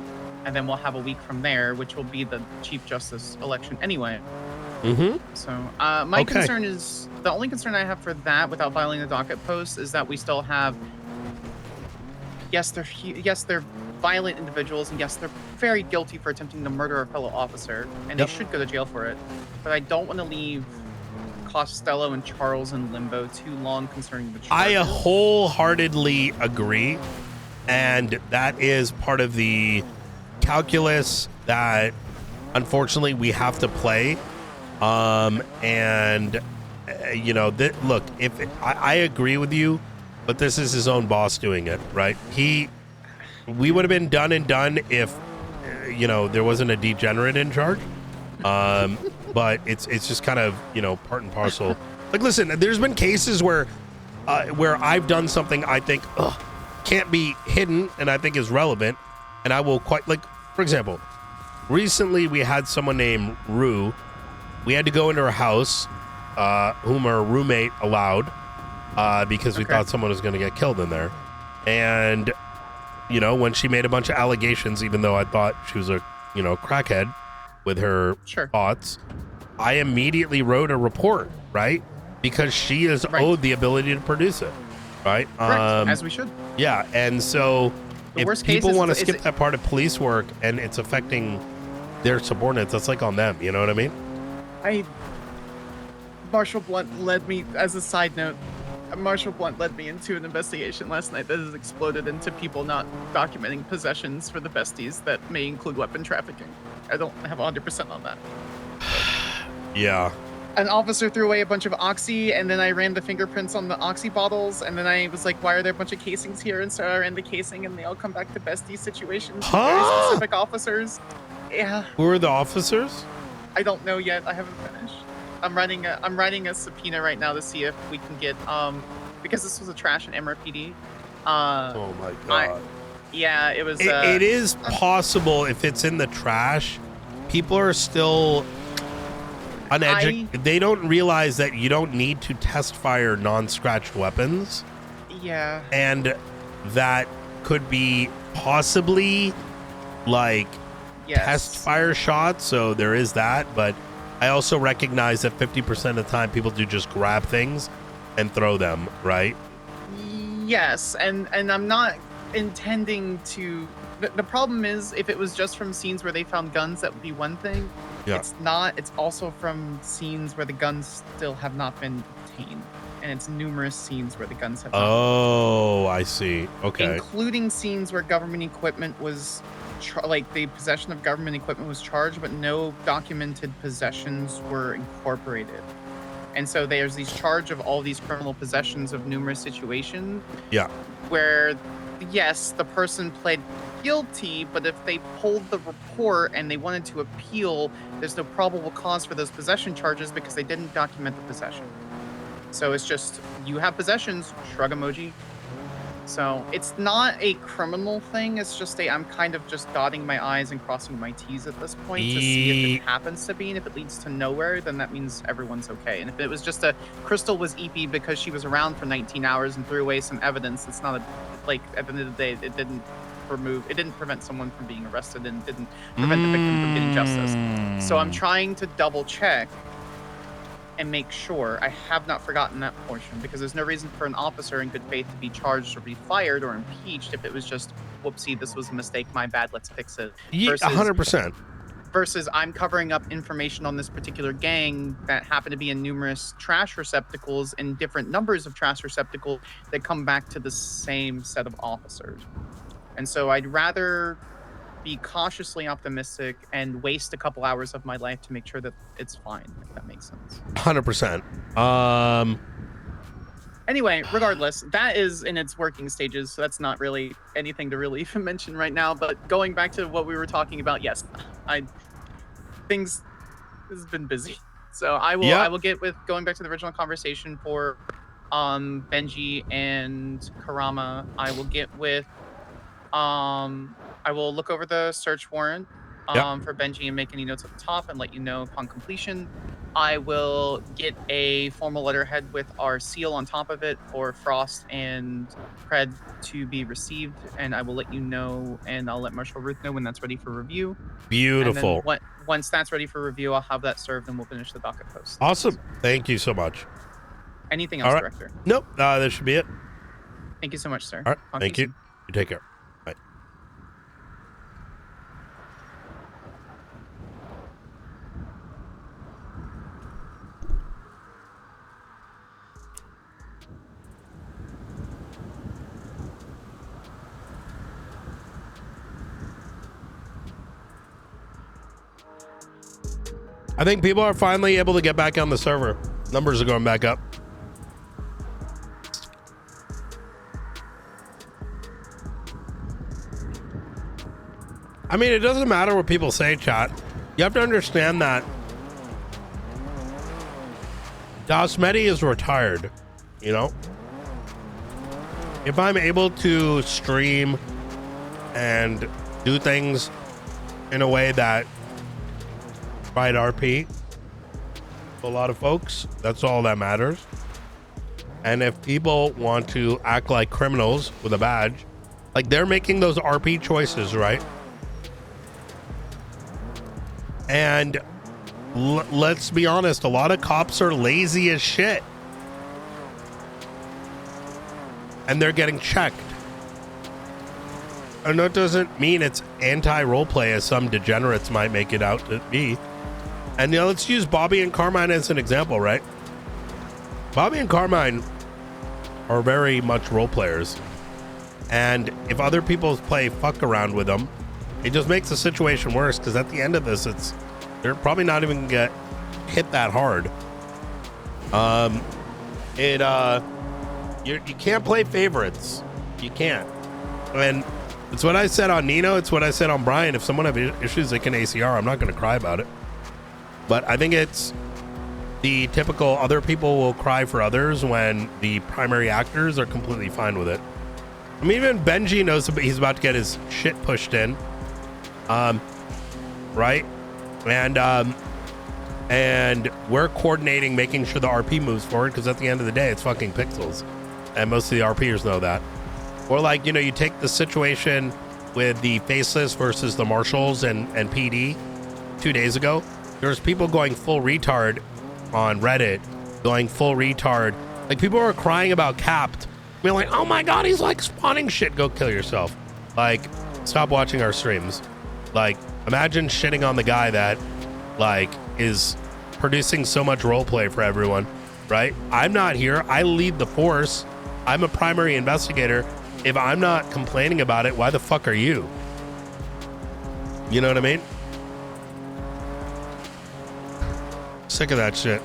and then we'll have a week from there, which will be the Chief Justice election anyway. Mm-hmm. So my concern is, the only concern I have for that, without filing the docket post, is that we still have, yes, they're violent individuals, and yes, they're very guilty for attempting to murder a fellow officer, and they should go to jail for it. But I don't want to leave Costello and Charles in limbo too long concerning the charges. I wholeheartedly agree, and that is part of the calculus that unfortunately we have to play. Look, I agree with you, but this is his own boss doing it, right? We would have been done and done if there wasn't a degenerate in charge. But it's just kind of part and parcel. Like, listen, there's been cases where I've done something I think can't be hidden and I think is relevant, and I will for example, recently we had someone named Rue. We had to go into her house, whom her roommate allowed, because we thought someone was going to get killed in there. And when she made a bunch of allegations, even though I thought she was a crackhead with her thoughts, I immediately wrote a report, right? Because she is owed the ability to produce it, right? Correct, as we should. Yeah, and so The if worst case people is- want to is skip it- that part of police work and it's affecting their subordinates, that's like on them, you know what I mean? Marshall Blunt led me, as a side note, Marshall Blunt led me into an investigation last night that has exploded into people not documenting possessions for the besties that may include weapon trafficking. I don't have 100% on that. Yeah. An officer threw away a bunch of oxy, and then I ran the fingerprints on the oxy bottles, and then I was like, why are there a bunch of casings here? And so I ran the casing, and they all come back to bestie situations. with Very specific officers. Yeah. Who are the officers? I don't know yet. I haven't finished. I'm writing a subpoena right now to see if we can get because this was a trash and MRPD. Oh my god. Yeah, it was. It is possible if it's in the trash, people are still uneducated. They don't realize that you don't need to test fire non-scratched weapons. Yeah. And that could be possibly like test fire shots. So there is that, but I also recognize that 50% of the time people do just grab things and throw them, right? Yes, and I'm not intending to. The problem is, if it was just from scenes where they found guns, that would be one thing. Yeah. It's not. It's also from scenes where the guns still have not been obtained, and it's numerous scenes where the guns have. Oh, I see. Okay. Including scenes where government equipment was, like the possession of government equipment was charged, but no documented possessions were incorporated. And so there's these charge of all these criminal possessions of numerous situations. Yeah. Where, yes, the person pled guilty, but if they pulled the report and they wanted to appeal, there's no probable cause for those possession charges because they didn't document the possession. So it's just, you have possessions, shrug emoji. So it's not a criminal thing. It's just I'm kind of just dotting my I's and crossing my T's at this point to see if it happens to be. And if it leads to nowhere, then that means everyone's okay. And if it was just Crystal was EP because she was around for 19 hours and threw away some evidence, it's not at the end of the day, it didn't prevent someone from being arrested and didn't prevent the victim from getting justice. So I'm trying to double check and make sure I have not forgotten that portion, because there's no reason for an officer in good faith to be charged or be fired or impeached if it was just, whoopsie, this was a mistake, my bad, let's fix it. Yeah, 100%. Versus I'm covering up information on this particular gang that happen to be in numerous trash receptacles and different numbers of trash receptacles that come back to the same set of officers. And so I'd rather be cautiously optimistic and waste a couple hours of my life to make sure that it's fine, if that makes sense. 100%. Anyway, regardless, that is in its working stages, so that's not really anything to really even mention right now. But going back to what we were talking about, yes, this has been busy. So I will get with going back to the original conversation for Benji and Karama. I will get with I will look over the search warrant for Benji and make any notes at the top and let you know upon completion. I will get a formal letterhead with our seal on top of it for Frost and Cred to be received, and I will let you know, and I'll let Marshal Ruth know when that's ready for review. Beautiful. And then once that's ready for review, I'll have that served and we'll finish the docket post. Awesome. Thank you so much. Anything else, Director? Nope. That should be it. Thank you so much, sir. All right. Talk Thank to you. soon. You take care. Bye. I think people are finally able to get back on the server. Numbers are going back up. I mean, it doesn't matter what people say, chat. You have to understand that dasMEHDI is retired, you know? If I'm able to stream and do things in a way that provide RP to a lot of folks, that's all that matters. And if people want to act like criminals with a badge, like they're making those RP choices, right? And let's be honest, a lot of cops are lazy as shit. And they're getting checked. And that doesn't mean it's anti-roleplay as some degenerates might make it out to be. And you know, let's use Bobby and Carmine as an example, right? Bobby and Carmine are very much role players. And if other people play fuck around with them, it just makes the situation worse, because at the end of this, they're probably not even gonna get hit that hard. You can't play favorites. You can't. And it's what I said on Nino. It's what I said on Brian. If someone have issues, they can ACR. I'm not going to cry about it. But I think it's the typical other people will cry for others when the primary actors are completely fine with it. I mean, even Benji knows he's about to get his shit pushed in. Right? And we're coordinating, making sure the RP moves forward, because at the end of the day, it's fucking pixels. And most of the RPers know that. Or like, you know, you take the situation with the Faceless versus the Marshals and PD 2 days ago. There's people going full retard on Reddit, going full retard. Like, people are crying about Capped. Being like, oh my God, he's like spawning shit. Go kill yourself. Like, stop watching our streams. Like, imagine shitting on the guy that, like, is producing so much roleplay for everyone, right? I'm not here. I lead the force. I'm a primary investigator. If I'm not complaining about it, why the fuck are you? You know what I mean? Sick of that shit.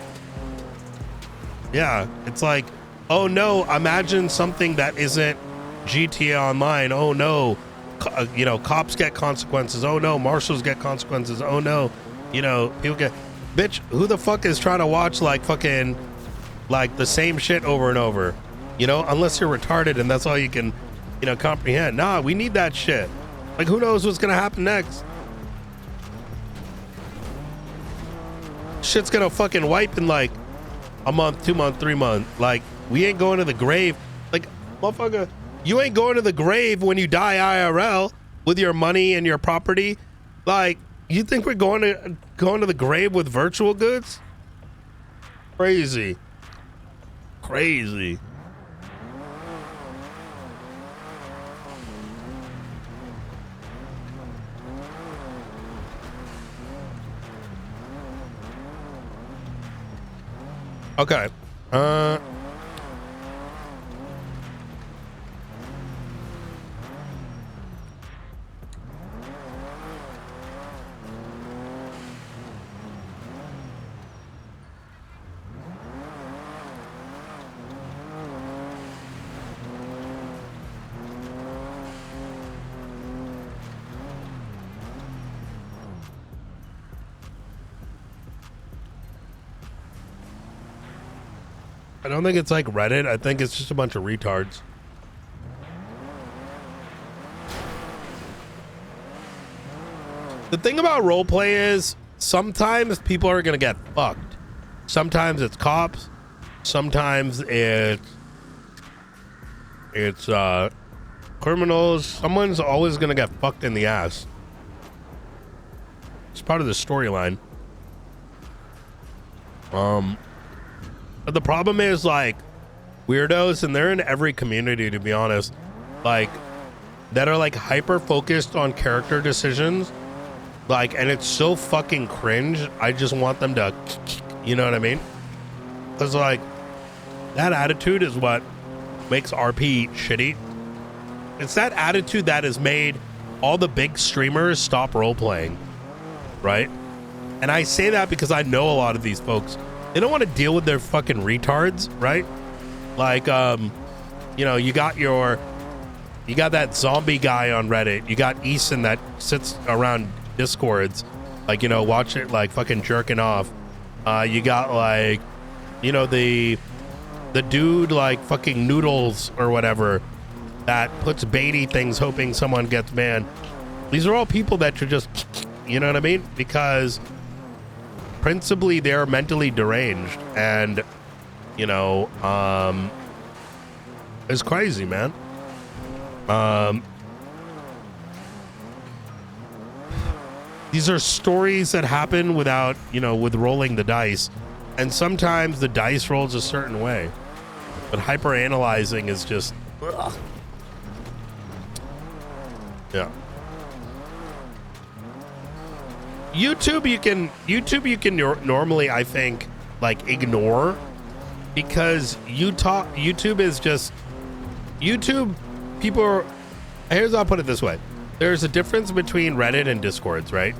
Yeah, it's like, oh no, imagine something that isn't GTA Online. Oh no, you know, cops get consequences. Oh no, marshals get consequences. Oh no, you know, people get... Bitch, who the fuck is trying to watch like fucking like the same shit over and over? You know, unless you're retarded and that's all you can, you know, comprehend. Nah, we need that shit. Like, who knows what's gonna happen next? Shit's gonna fucking wipe in like a month, 2 months, 3 months. Like, we ain't going to the grave. Like, motherfucker, you ain't going to the grave when you die IRL with your money and your property. Like, you think we're going to the grave with virtual goods? Crazy. Crazy. Okay. I don't think it's like Reddit. I think it's just a bunch of retards. The thing about roleplay is sometimes people are gonna get fucked. Sometimes it's cops. Sometimes it's criminals. Someone's always gonna get fucked in the ass. It's part of the storyline. But the problem is like weirdos, and they're in every community, to be honest, like that are like hyper focused on character decisions, like, and it's so fucking cringe. I just want them to, you know what I mean? Because like that attitude is what makes RP shitty. It's that attitude that has made all the big streamers stop role playing, right? And I say that because I know a lot of these folks. They don't want to deal with their fucking retards, right? Like, you know, you got that zombie guy on Reddit. You got Eason that sits around Discords, like, you know, watch it, like fucking jerking off. You got like, you know, the dude like fucking Noodles or whatever that puts baity things hoping someone gets banned. These are all people that should just, you know what I mean? Because principally they're mentally deranged, and you know, it's crazy, man. These are stories that happen without, you know, with rolling the dice, and sometimes the dice rolls a certain way, but hyper analyzing is just ugh. Yeah. YouTube you can normally, I think, like ignore, because YouTube is just YouTube. People are, I'll put it this way. There's a difference between Reddit and Discords, right?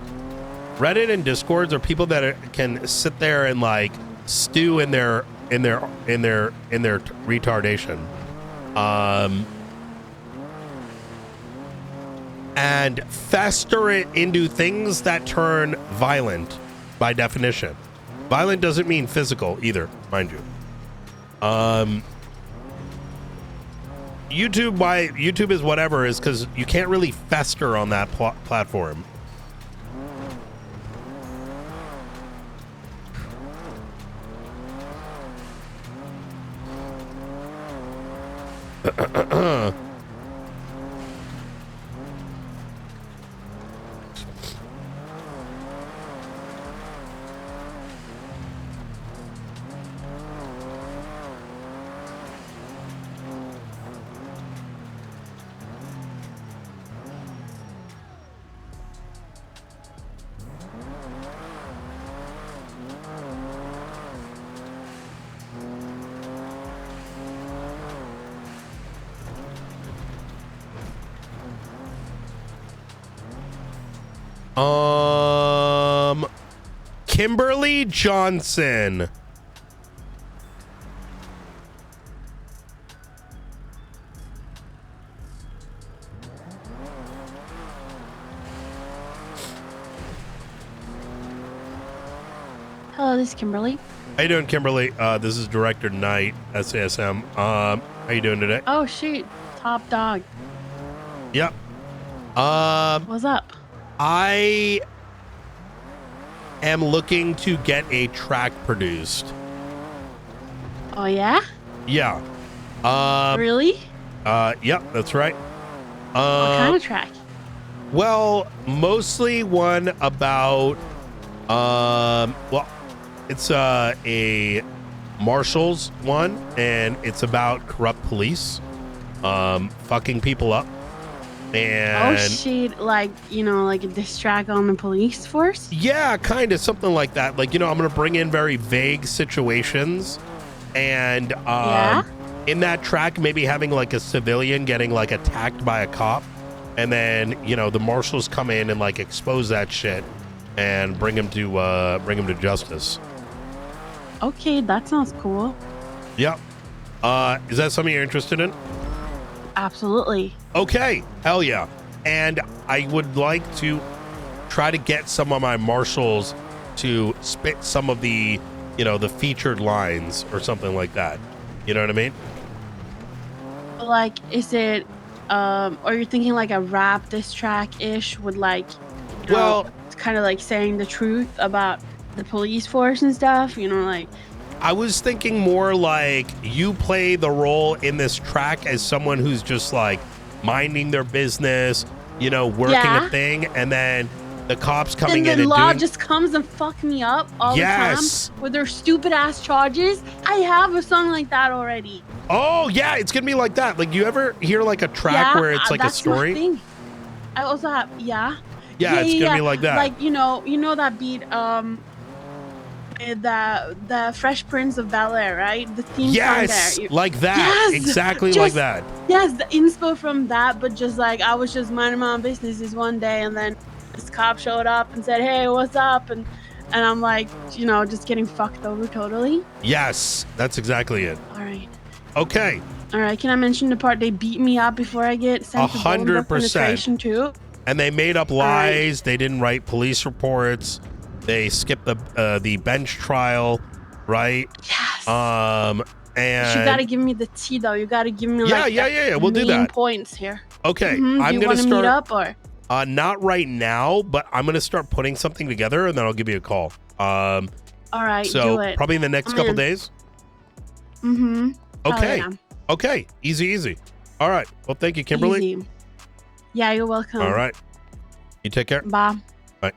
Reddit and Discords are people that can sit there and like stew in their retardation, and fester it into things that turn violent by definition. Violent doesn't mean physical either, mind you. YouTube is whatever is because you can't really fester on that platform. Kimberly Johnson. Hello, this is Kimberly. How you doing, Kimberly? This is Director Knight, SASM. How you doing today? Oh shoot, top dog. Yep. What's up? I am looking to get a track produced. Oh yeah? Yeah. Really? Yep, that's right. What kind of track? Well, mostly one about well, it's a Marshals one, and it's about corrupt police fucking people up. And oh shit, like, you know, like a diss track on the police force? Yeah, kind of something like that. Like, you know, I'm going to bring in very vague situations, and in that track, maybe having like a civilian getting like attacked by a cop, and then, you know, the marshals come in and like expose that shit and bring him to justice. Okay, that sounds cool. Yep. Is that something you're interested in? Absolutely. Okay, hell yeah. And I would like to try to get some of my marshals to spit some of the, you know, the featured lines or something like that. You know what I mean? Like, is it, or you're thinking like a rap diss track ish with like, you know, kind of like saying the truth about the police force and stuff, you know, like. I was thinking more like you play the role in this track as someone who's just like minding their business, you know, working a thing, and then the cops coming in the and law doing. just comes and fuck me up all the time with their stupid ass charges. I have a song like that already. Oh yeah, it's gonna be like that. Like, you ever hear like a track where it's like a that's story? my thing. I also have Yeah, it's gonna be like that. Like, you know that beat, the Fresh Prince of Bel-Air, right? The theme song there. Like that. Yes, Exactly like that. Yes, the inspo from that, but just like I was just minding my own business this one day, and then this cop showed up and said, "Hey, what's up?" And I'm like, you know, just getting fucked over totally. Yes, that's exactly it. All right. Okay. All right. Can I mention the part they beat me up before I get sent to 100%. penetration too? And they made up lies. They didn't write police reports. They skipped the bench trial, right? Yes. And you gotta give me the tea though. You gotta give me yeah. We'll do that. Points here. Okay. Mm-hmm. I'm gonna start. Meet up or? Not right now, but I'm gonna start putting something together, and then I'll give you a call. All right. So do it. probably in the next couple days. Mm-hmm. Okay. Oh, yeah. Okay. Easy. All right. Well, thank you, Kimberly. Easy. Yeah, you're welcome. All right. You take care. Bye. Bye.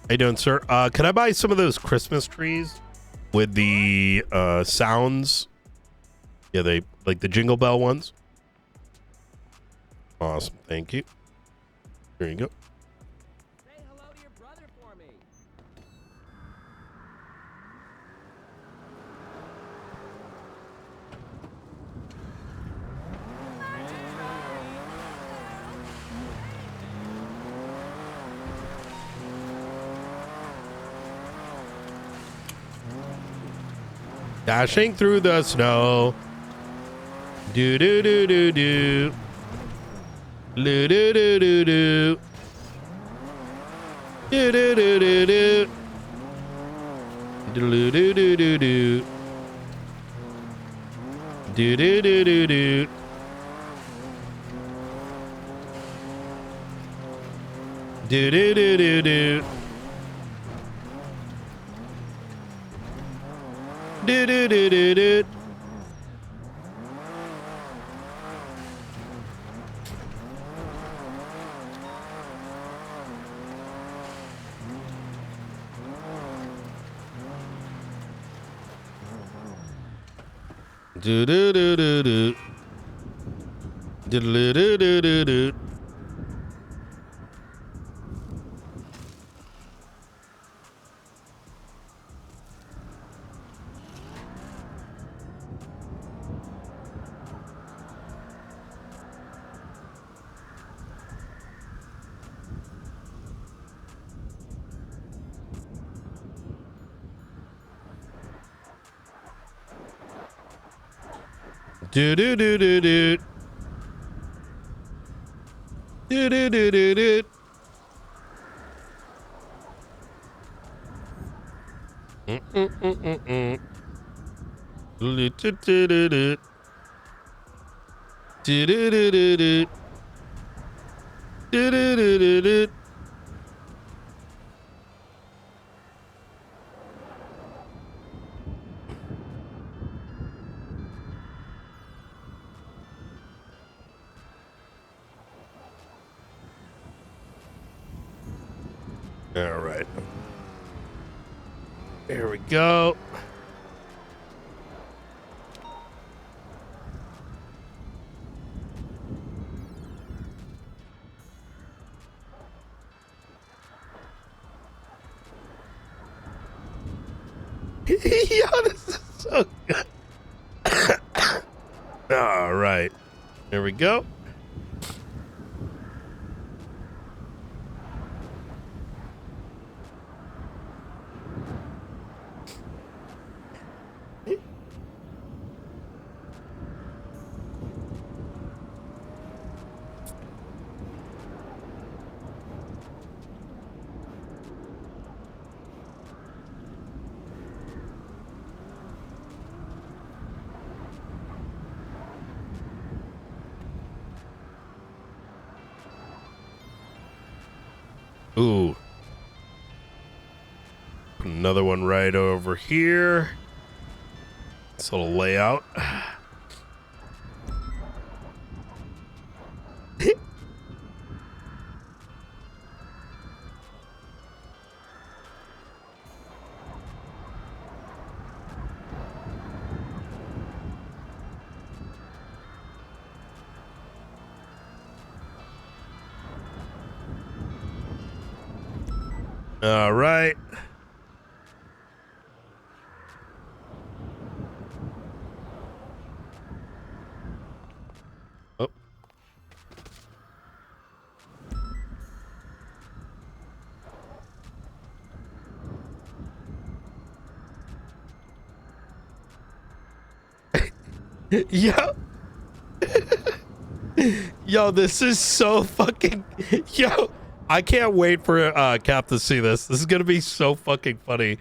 How you doing, sir? Can I buy some of those Christmas trees with the sounds? Yeah, they like the jingle bell ones. Awesome. Thank you. There you go. Say hello to your brother for me. Dashing through the snow. Do do do do do. Do do do do do. Do do do do do. Do do do do do. Do do do do do. Do do do do do. Do do do do do. Do do do do do. Do do do do do do. Do do do do do. Do do do do do. Do do do do do. Do do do do do. Do do do do do. All right. Here we go. Yo, this is so good. All right. Here we go. Ooh. Another one right over here. This little layout. All right. Oh. Yo. Yo, this is so fucking... Yo. I can't wait for Cap to see this. This is gonna be so fucking funny.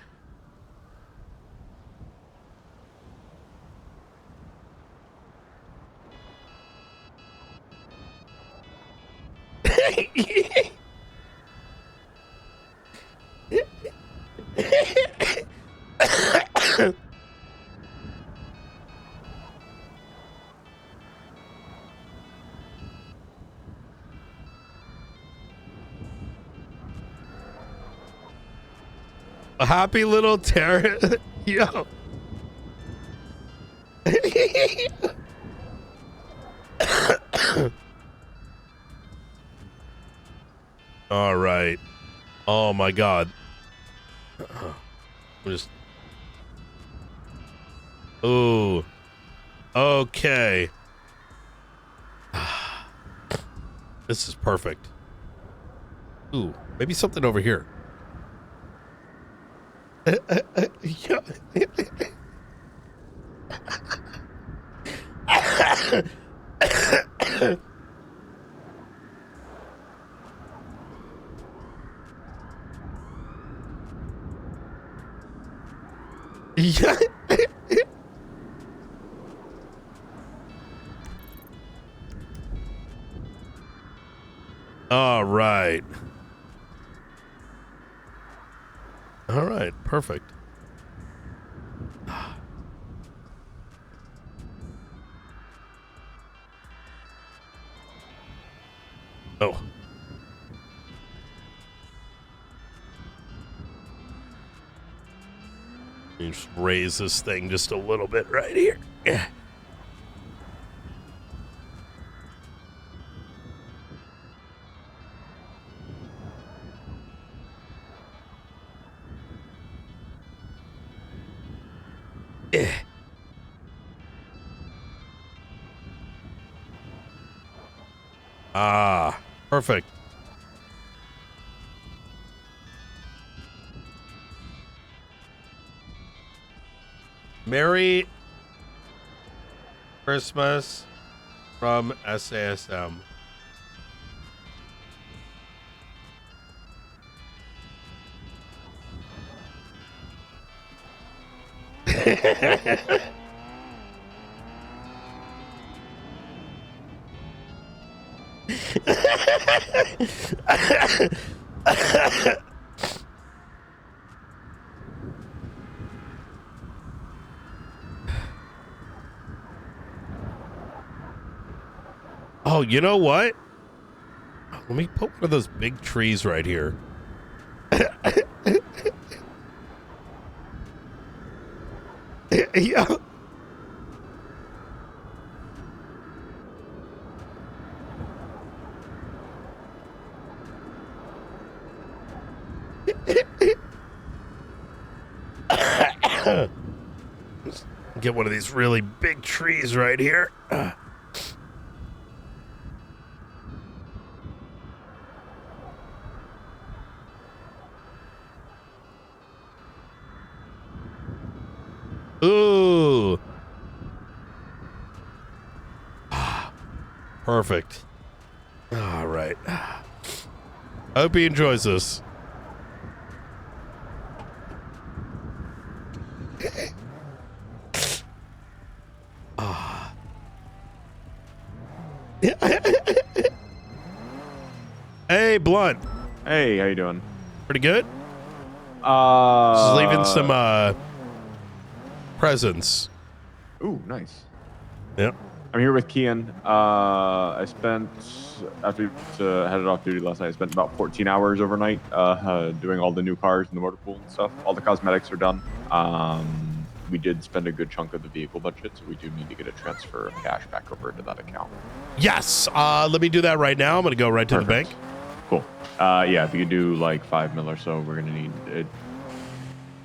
A happy little terror. Yo. All right. Oh my God. Just. Ooh. Okay. This is perfect. Ooh, maybe something over here. Yeah. Yeah. All right. All right, perfect. Oh. You just raise this thing just a little bit right here. Yeah. Ah, perfect. Merry Christmas from SASM. Oh, you know what? Let me put one of those big trees right here. Yeah. Get one of these really big trees right here. Ooh. Perfect. All right. I hope he enjoys this. Hey, Blunt. Hey, how you doing? Pretty good. Just leaving some presents. Ooh, nice. Yep. I'm here with Kian. I spent, after headed off duty last night, I spent about 14 hours overnight doing all the new cars and the motor pool and stuff. All the cosmetics are done. We did spend a good chunk of the vehicle budget, so we do need to get a transfer of cash back over to that account. Yes. Let me do that right now. I'm going to go right to the bank. Cool. Yeah, if you could do like 5 mil or so, we're going to need it.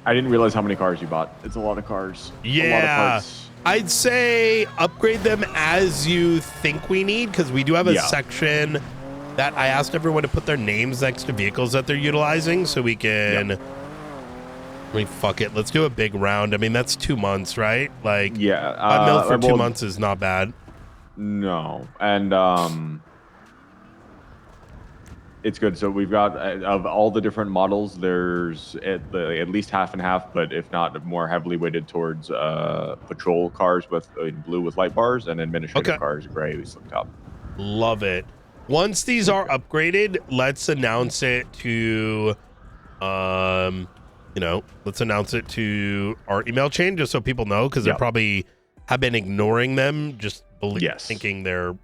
I didn't realize how many cars you bought. It's a lot of cars. Yeah. A lot of parts. I'd say upgrade them as you think we need, because we do have a section that I asked everyone to put their names next to vehicles that they're utilizing, so we can... I mean, fuck it. Let's do a big round. I mean, that's 2 months, right? Like, 5 mil for 2 months is not bad. No. And it's good. So we've got, of all the different models, there's at least half and half, but if not more heavily weighted towards patrol cars with in blue with light bars and administrative cars gray with slick top. Love it. Once these are upgraded, let's announce it to let's announce it to our email chain just so people know, because they probably have been ignoring them, just thinking they're,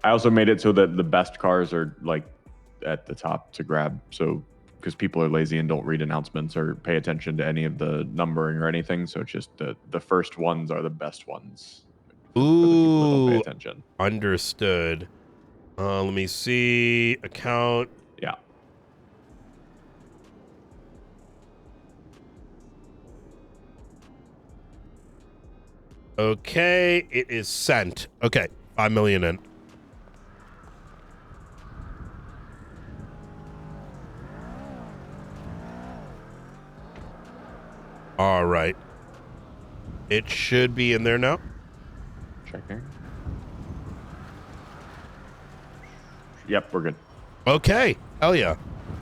I also made it so that the best cars are like at the top to grab. So because people are lazy and don't read announcements or pay attention to any of the numbering or anything. So it's just the first ones are the best ones. Ooh, pay attention. Understood. Let me see. Account. Yeah. Okay, it is sent. Okay, 5 million in. All right. It should be in there now. Checking. Yep, we're good. Okay. Hell yeah.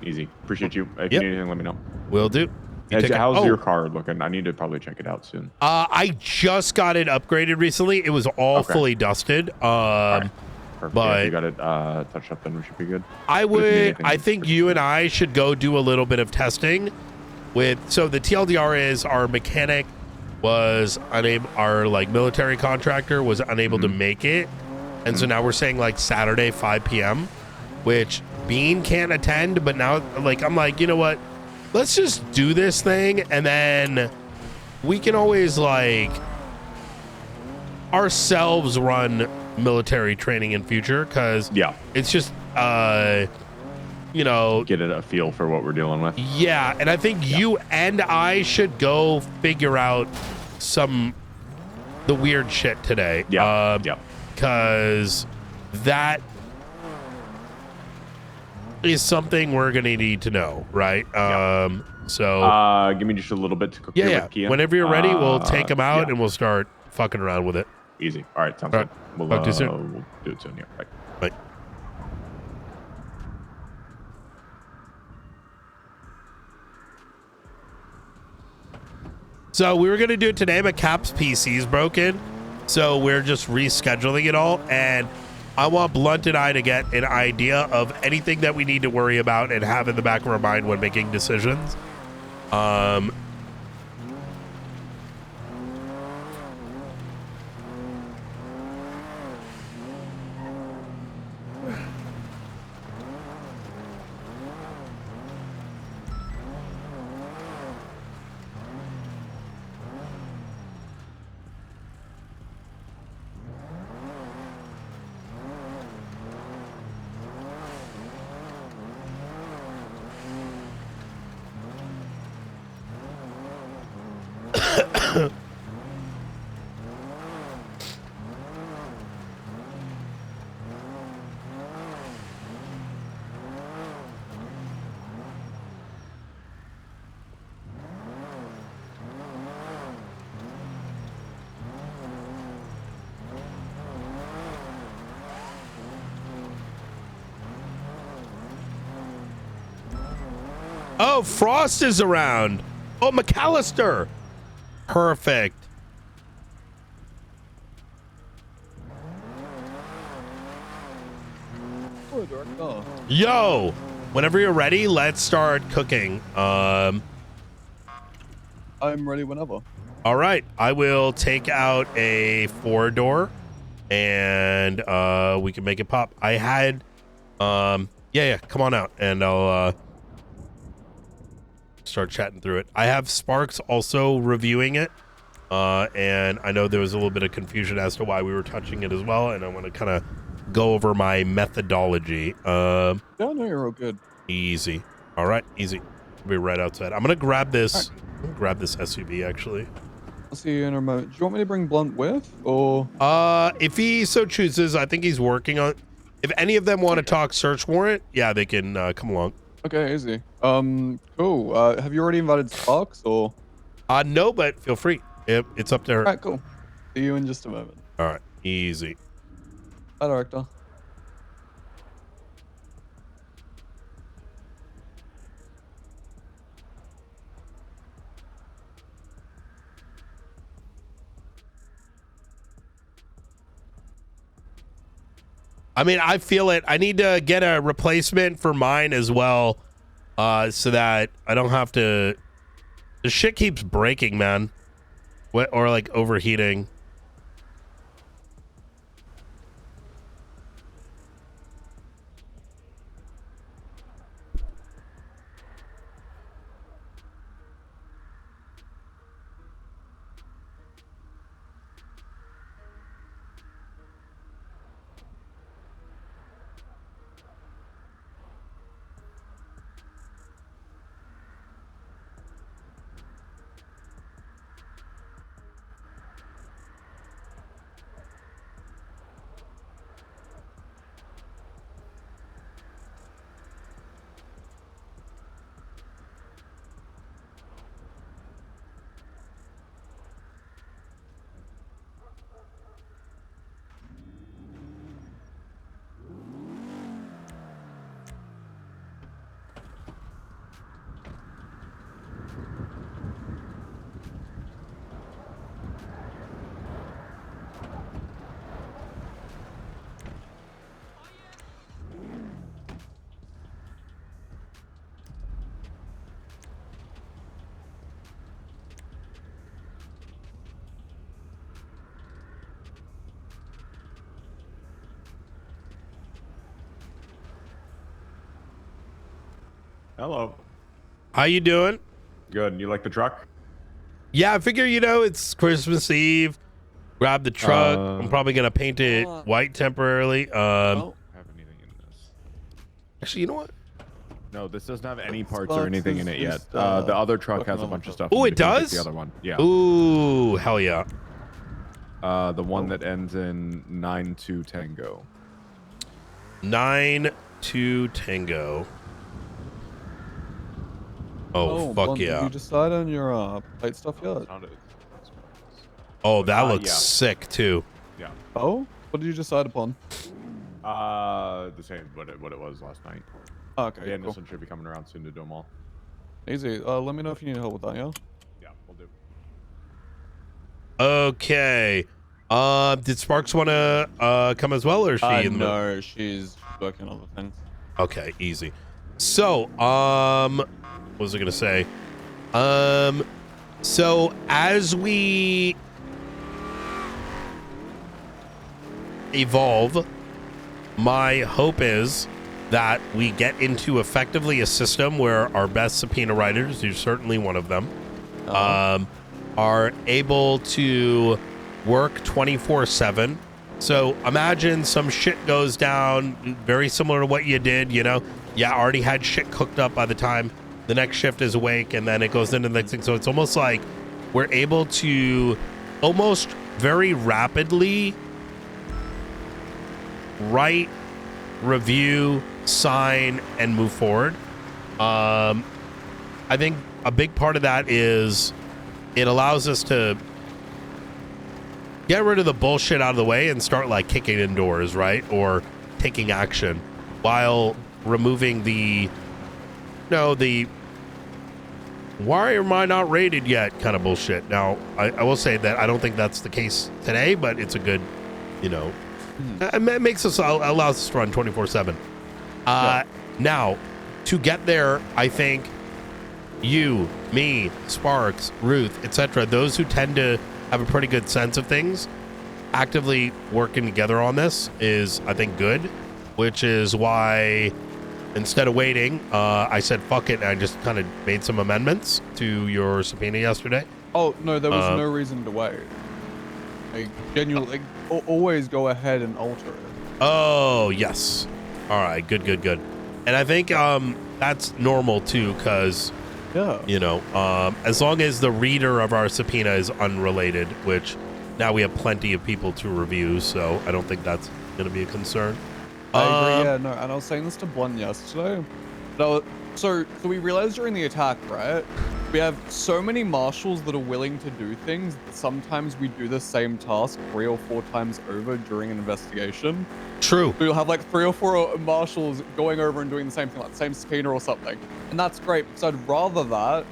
Easy. Appreciate you. If you need anything, let me know. Will do. How's your car looking? I need to probably check it out soon. I just got it upgraded recently. It was all fully dusted. Perfect. But if you got it touched up, then we should be good. I think you and I should go do a little bit of testing so the TLDR is our mechanic was unable, our like military contractor was unable to make it. And so now we're saying like Saturday, 5 p.m., which Bean can't attend. But now like, I'm like, you know what? Let's just do this thing. And then we can always like ourselves run military training in future. Cause it's just, get it a feel for what we're dealing with. Yeah. And I think you and I should go figure out the weird shit today. Because that is something we're gonna need to know, right? So give me just a little bit to cook here with Kia. Whenever you're ready, we'll take them out and we'll start fucking around with it. Easy. All right, sounds good. We'll talk to you soon. We'll do it soon. Yeah. Bye. Bye. So we were gonna do it today, but Cap's PC is broken. So we're just rescheduling it all, and I want Blunt and I to get an idea of anything that we need to worry about and have in the back of our mind when making decisions. Oh, Frost is around. Oh, McAllister. Perfect. Oh. Yo, whenever you're ready, let's start cooking. I'm ready whenever. All right, I will take out a 4-door, and we can make it pop. I had, yeah, come on out, and I'll start chatting through it. I have Sparks also reviewing it, and I know there was a little bit of confusion as to why we were touching it as well, and I want to kind of go over my methodology. Yeah, no, you're all good. Easy. All right, easy. I'll be right outside. I'm gonna grab this. I'm gonna grab this SUV actually. I'll see you in a moment. Do you want me to bring Blunt with, or? If he so chooses, I think he's working on. If any of them want to talk search warrant, yeah, they can come along. Okay, easy. Cool. Have you already invited Sparks, or? No, but feel free. It's up to her. All right, cool. See you in just a moment. All right, easy. Hi, Director. I mean, I feel it. I need to get a replacement for mine as well, so that I don't have to. The shit keeps breaking, man, or like overheating. Hello. How you doing? Good. You like the truck? Yeah, I figure, it's Christmas Eve. Grab the truck. I'm probably going to paint it white temporarily. Have anything in this? Actually, you know what? No, this doesn't have any parts or anything in it yet. The other truck has a bunch of stuff. Oh, it does? The other one. Yeah. Ooh, hell yeah. The one that ends in 9-2 Tango. 9-2 Tango. Oh, fuck Blunt, yeah. Did you decide on your plate stuff yet? Oh, that looks sick too. Yeah. Oh, what did you decide upon? The same what it was last night. Okay, yeah, cool. Nilsson should be coming around soon to do them all. Easy. Let me know if you need help with that, yeah? Yeah, we'll do. Okay. Did Sparks want to come as well, or is she in the No, she's working on other things. Okay, easy. So, what was I gonna say? So as we evolve, my hope is that we get into effectively a system where our best subpoena writers, you're certainly one of them, are able to work 24/7. So imagine some shit goes down, very similar to what you did, already had shit cooked up by the time the next shift is awake, and then it goes into the next thing. So it's almost like we're able to almost very rapidly write, review, sign, and move forward. I think a big part of that is it allows us to get rid of the bullshit out of the way and start like kicking in doors, right? Or taking action while removing the why am I not rated yet kind of bullshit. Now, I will say that I don't think that's the case today, but it's a good, it makes us, allows us to run 24/7. Now, to get there, I think you, me, Sparks, Ruth, etc., those who tend to have a pretty good sense of things, actively working together on this is, I think, good, which is why instead of waiting, I said fuck it, and I just kind of made some amendments to your subpoena yesterday. Oh, no, there was no reason to wait. Like, genuinely, always go ahead and alter it. Oh, yes. All right, good. And I think that's normal, too, because, you know, as long as the reader of our subpoena is unrelated, which now we have plenty of people to review, so I don't think that's going to be a concern. I agree, yeah, no, and I was saying this to Blunt yesterday. So we realized during the attack, right, we have so many marshals that are willing to do things that sometimes we do the same task 3 or 4 times over during an investigation. True. We'll have like 3 or 4 marshals going over and doing the same thing, like the same subpoena or something. And that's great, because I'd rather that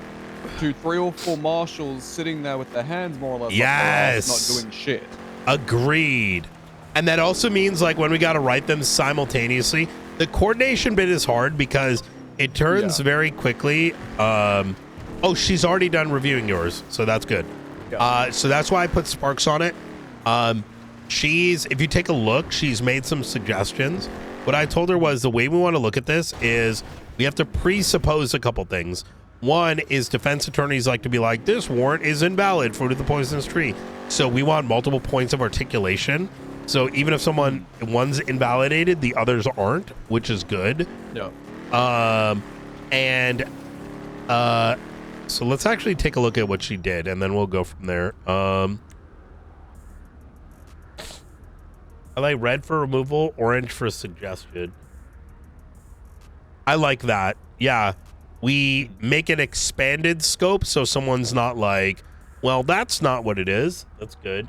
to 3 or 4 marshals sitting there with their hands more or less Yes. up their ass, not doing shit. Agreed. And that also means, like, when we got to write them simultaneously, the coordination bit is hard because it turns very quickly. Oh, she's already done reviewing yours, so that's good. So that's why I put Sparks on it. If you take a look, she's made some suggestions. What I told her was the way we want to look at this is we have to presuppose a couple things. One is defense attorneys like to be like, this warrant is invalid, fruit of the poisonous tree. So we want multiple points of articulation. So even if one's invalidated, the others aren't, which is good. Yeah. So let's actually take a look at what she did, and then we'll go from there. I like red for removal, orange for suggestion. I like that. Yeah. We make an expanded scope so someone's not like, well, that's not what it is. That's good.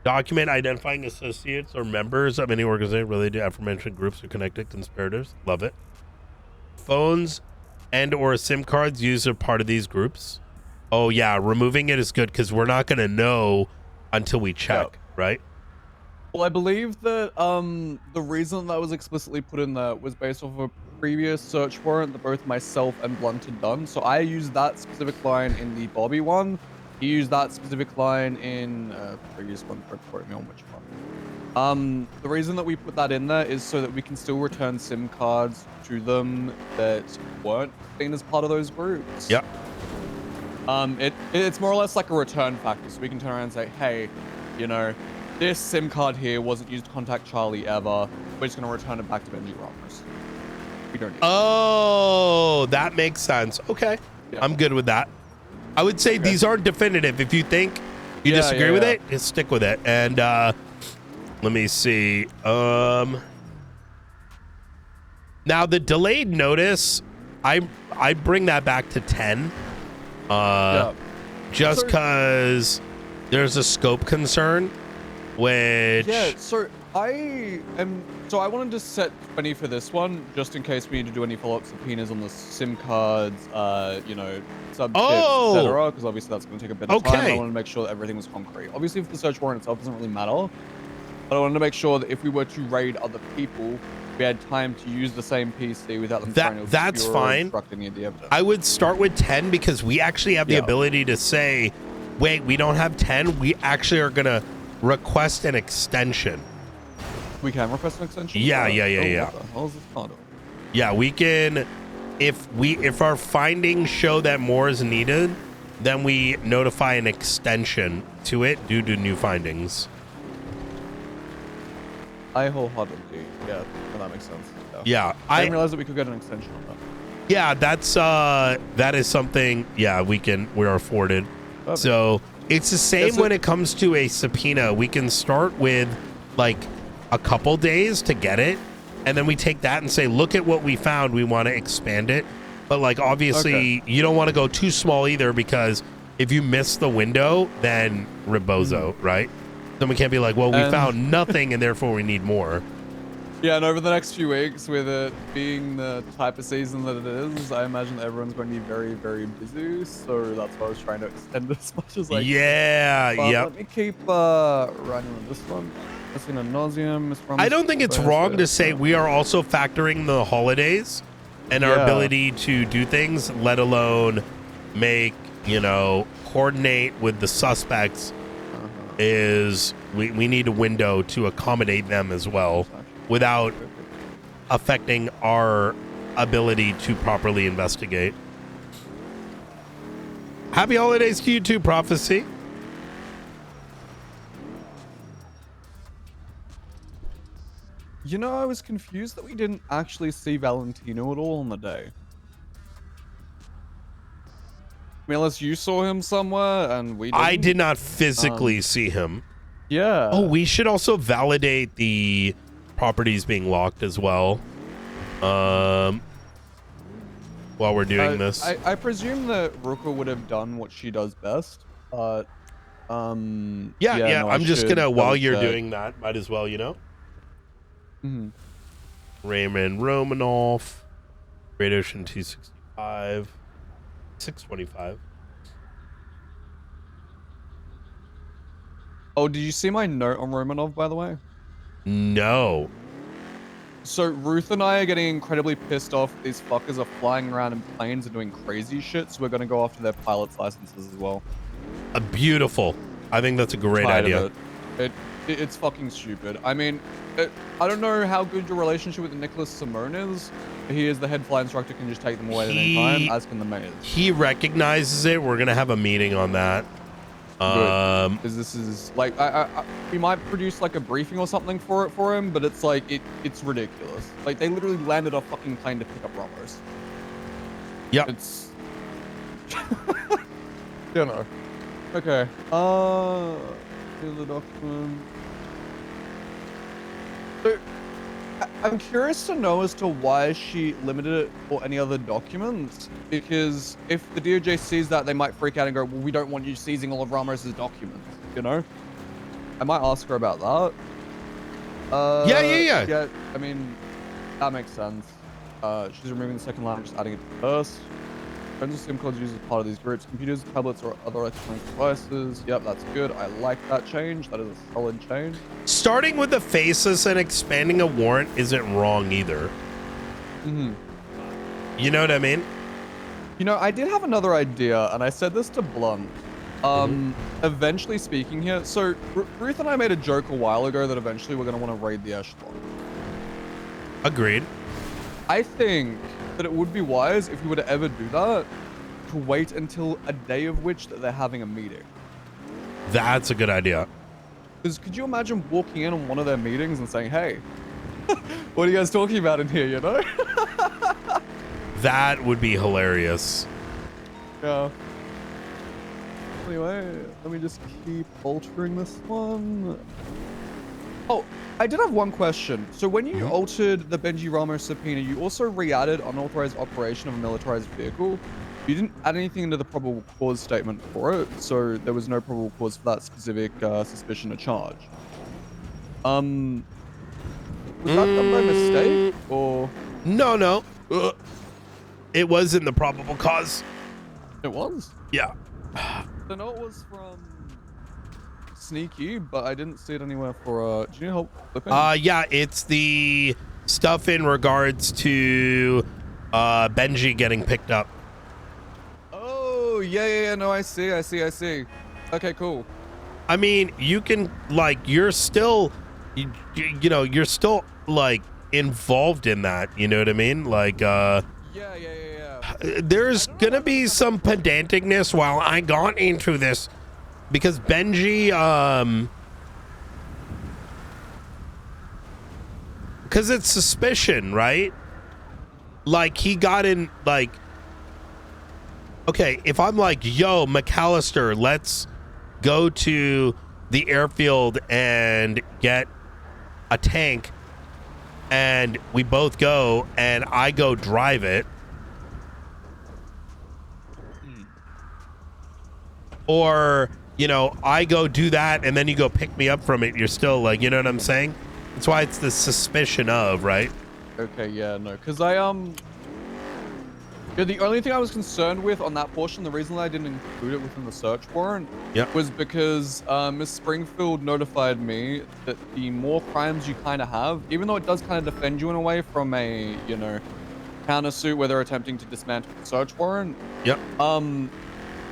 Document identifying associates or members of any organization related to aforementioned groups or connected conspirators. Love it. Phones and or SIM cards used as part of these groups. Oh, yeah. Removing it is good because we're not going to know until we check, right? Well, I believe that the reason that was explicitly put in there was based off of a previous search warrant that both myself and Blunt had done. So I used that specific line in the Bobby one. He used that specific line in previous one. Don't quote me on which one. The reason that we put that in there is so that we can still return SIM cards to them that weren't seen as part of those groups. Yep. It's more or less like a return factor, so we can turn around and say, hey, you know, this SIM card here wasn't used to contact Charlie ever. We're just going to return it back to Benji Ramos. We don't need it. That makes sense. Okay. Yeah. I'm good with that. I would say these aren't definitive. If you think you disagree with it, just stick with it. And let me see. Now the delayed notice, I bring that back to 10. Just because there's a scope concern, which I wanted to set 20 for this one, just in case we need to do any follow-up subpoenas on the SIM cards, you know, subjects, etc. Because obviously that's going to take a bit of time. I wanted to make sure that everything was concrete. Obviously, if the search warrant itself doesn't really matter, but I wanted to make sure that if we were to raid other people, we had time to use the same PC without them trying to that's fine. obstruct any of the evidence. I would start with 10 because we actually have the ability to say, wait, we don't have 10. We actually are going to request an extension. We can request an extension? Yeah. What the hell is this part of? Yeah, we can. If our findings show that more is needed, then we notify an extension to it due to new findings. I wholeheartedly, well, that makes sense. Yeah, I didn't realize that we could get an extension on that. Yeah, that is something. Yeah, we are afforded. Perfect. So it's the same when it comes to a subpoena. We can start with like a couple days to get it, and then we take that and say, look at what we found. We want to expand it, but like obviously you don't want to go too small either, because if you miss the window, then rebozo, right? Then we can't be like, well, we found nothing and therefore we need more. Yeah, and over the next few weeks, with it being the type of season that it is, I imagine everyone's going to be very, very busy. So that's why I was trying to extend it as much as I can. Let me keep running on this one. I don't think it's wrong to say we are also factoring the holidays. and our ability to do things, let alone make, coordinate with the suspects, is we need a window to accommodate them as well without affecting our ability to properly investigate. Happy holidays to you too, Prophecy. I was confused that we didn't actually see Valentino at all on the day. I mean, unless you saw him somewhere and we didn't. I did not physically see him. Yeah. Oh, we should also validate the properties being locked as well. While we're doing this. I presume that Ruka would have done what she does best, but yeah, I'm just gonna, while you're doing that, might as well, Mm-hmm. Raymond Romanoff, Great Ocean 265, 625. Oh, did you see my note on Romanov, by the way? No. So Ruth and I are getting incredibly pissed off. These fuckers are flying around in planes and doing crazy shit, so we're gonna go after their pilot's licenses as well. Beautiful. I think that's a great idea. It's fucking stupid. I mean, I don't know how good your relationship with Nicholas Simone is. He is the head flight instructor, can just take them away at any time, as can the mayors. He recognizes it. We're gonna have a meeting on that. Because this is like, we might produce like a briefing or something for him, but it's like it's ridiculous. Like they literally landed a fucking plane to pick up Ramos. Yep. It's Okay. Here's the document. So, I'm curious to know as to why she limited it for any other documents, because if the DOJ sees that, they might freak out and go, well, we don't want you seizing all of Ramos's documents, I might ask her about that. Yeah, I mean, that makes sense. She's removing the second line, just adding it to the first. Forensic SIM cards used as part of these groups, computers, tablets, or other electronic devices. Yep, that's good. I like that change. That is a solid change. Starting with the faces and expanding a warrant isn't wrong either. Mm-hmm. You know what I mean? I did have another idea, and I said this to Blunt. Eventually speaking here, so Ruth and I made a joke a while ago that eventually we're going to want to raid the echelon. Agreed. I think that it would be wise if we were to ever do that to wait until a day of which that they're having a meeting. That's a good idea. Because could you imagine walking in on one of their meetings and saying, hey, what are you guys talking about in here, That would be hilarious. Yeah. Anyway, let me just keep altering this one. Oh, I did have one question. So when you altered the Benji Ramos subpoena, you also re-added unauthorized operation of a militarized vehicle. You didn't add anything into the probable cause statement for it, so there was no probable cause for that specific suspicion or charge. Was that done by mistake, or? No. It was in the probable cause. It was? Yeah. The note was from Sneaky, but I didn't see it anywhere for, do you need help flipping? Yeah, it's the stuff in regards to Benji getting picked up. Oh, yeah, no, I see. Okay, cool. I mean, you can, like, you're still, you're still, like, involved in that, you know what I mean? Like, Yeah. There's gonna be some pedanticness while I got into this, because Benji, because it's suspicion, right? Like, he got in, like, okay, if I'm like, yo, McAllister, let's go to the airfield and get a tank, and we both go, and I go drive it, or, I go do that, and then you go pick me up from it, you're still like, you know what I'm saying? That's why it's the suspicion of, right? Okay, yeah, no, because the only thing I was concerned with on that portion, the reason that I didn't include it within the search warrant, was because Miss Springfield notified me that the more crimes you kind of have, even though it does kind of defend you in a way from a, countersuit where they're attempting to dismantle the search warrant. Yep.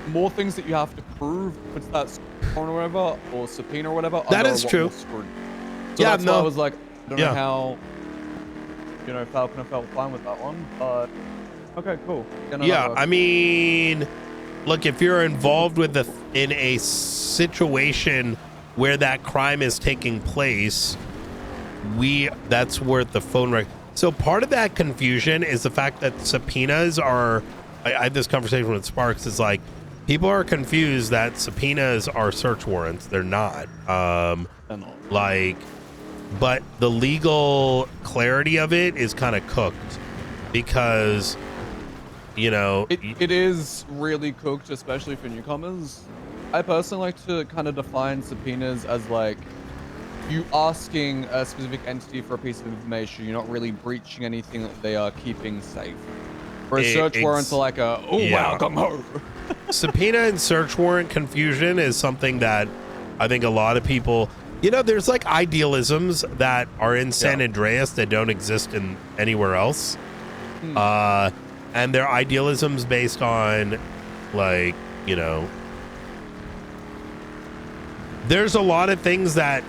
More things that you have to prove, puts that search warrant or whatever, or subpoena or whatever. That under is a lot true. more scrutiny. So Yeah, that's no. why I was like, I don't Yeah. know how, you know, Falcon felt fine with that one, but okay, cool. Yeah, no, that Yeah, works. I mean, look, if you're involved with in a situation where that crime is taking place, that's worth the phone rec. So part of that confusion is the fact that subpoenas are. I had this conversation with Sparks. It's like people are confused that subpoenas are search warrants. They're not. Like, but the legal clarity of it is kind of cooked because, you know, it is really cooked, especially for newcomers. I personally like to kind of define subpoenas as like you asking a specific entity for a piece of information. You're not really breaching anything that they are keeping safe. Whereas search warrants are like wow, come home. Subpoena and search warrant confusion is something that I think a lot of people, you know, there's like idealisms that are in San Andreas that don't exist in anywhere else. And they're idealisms based on, like, you know, there's a lot of things that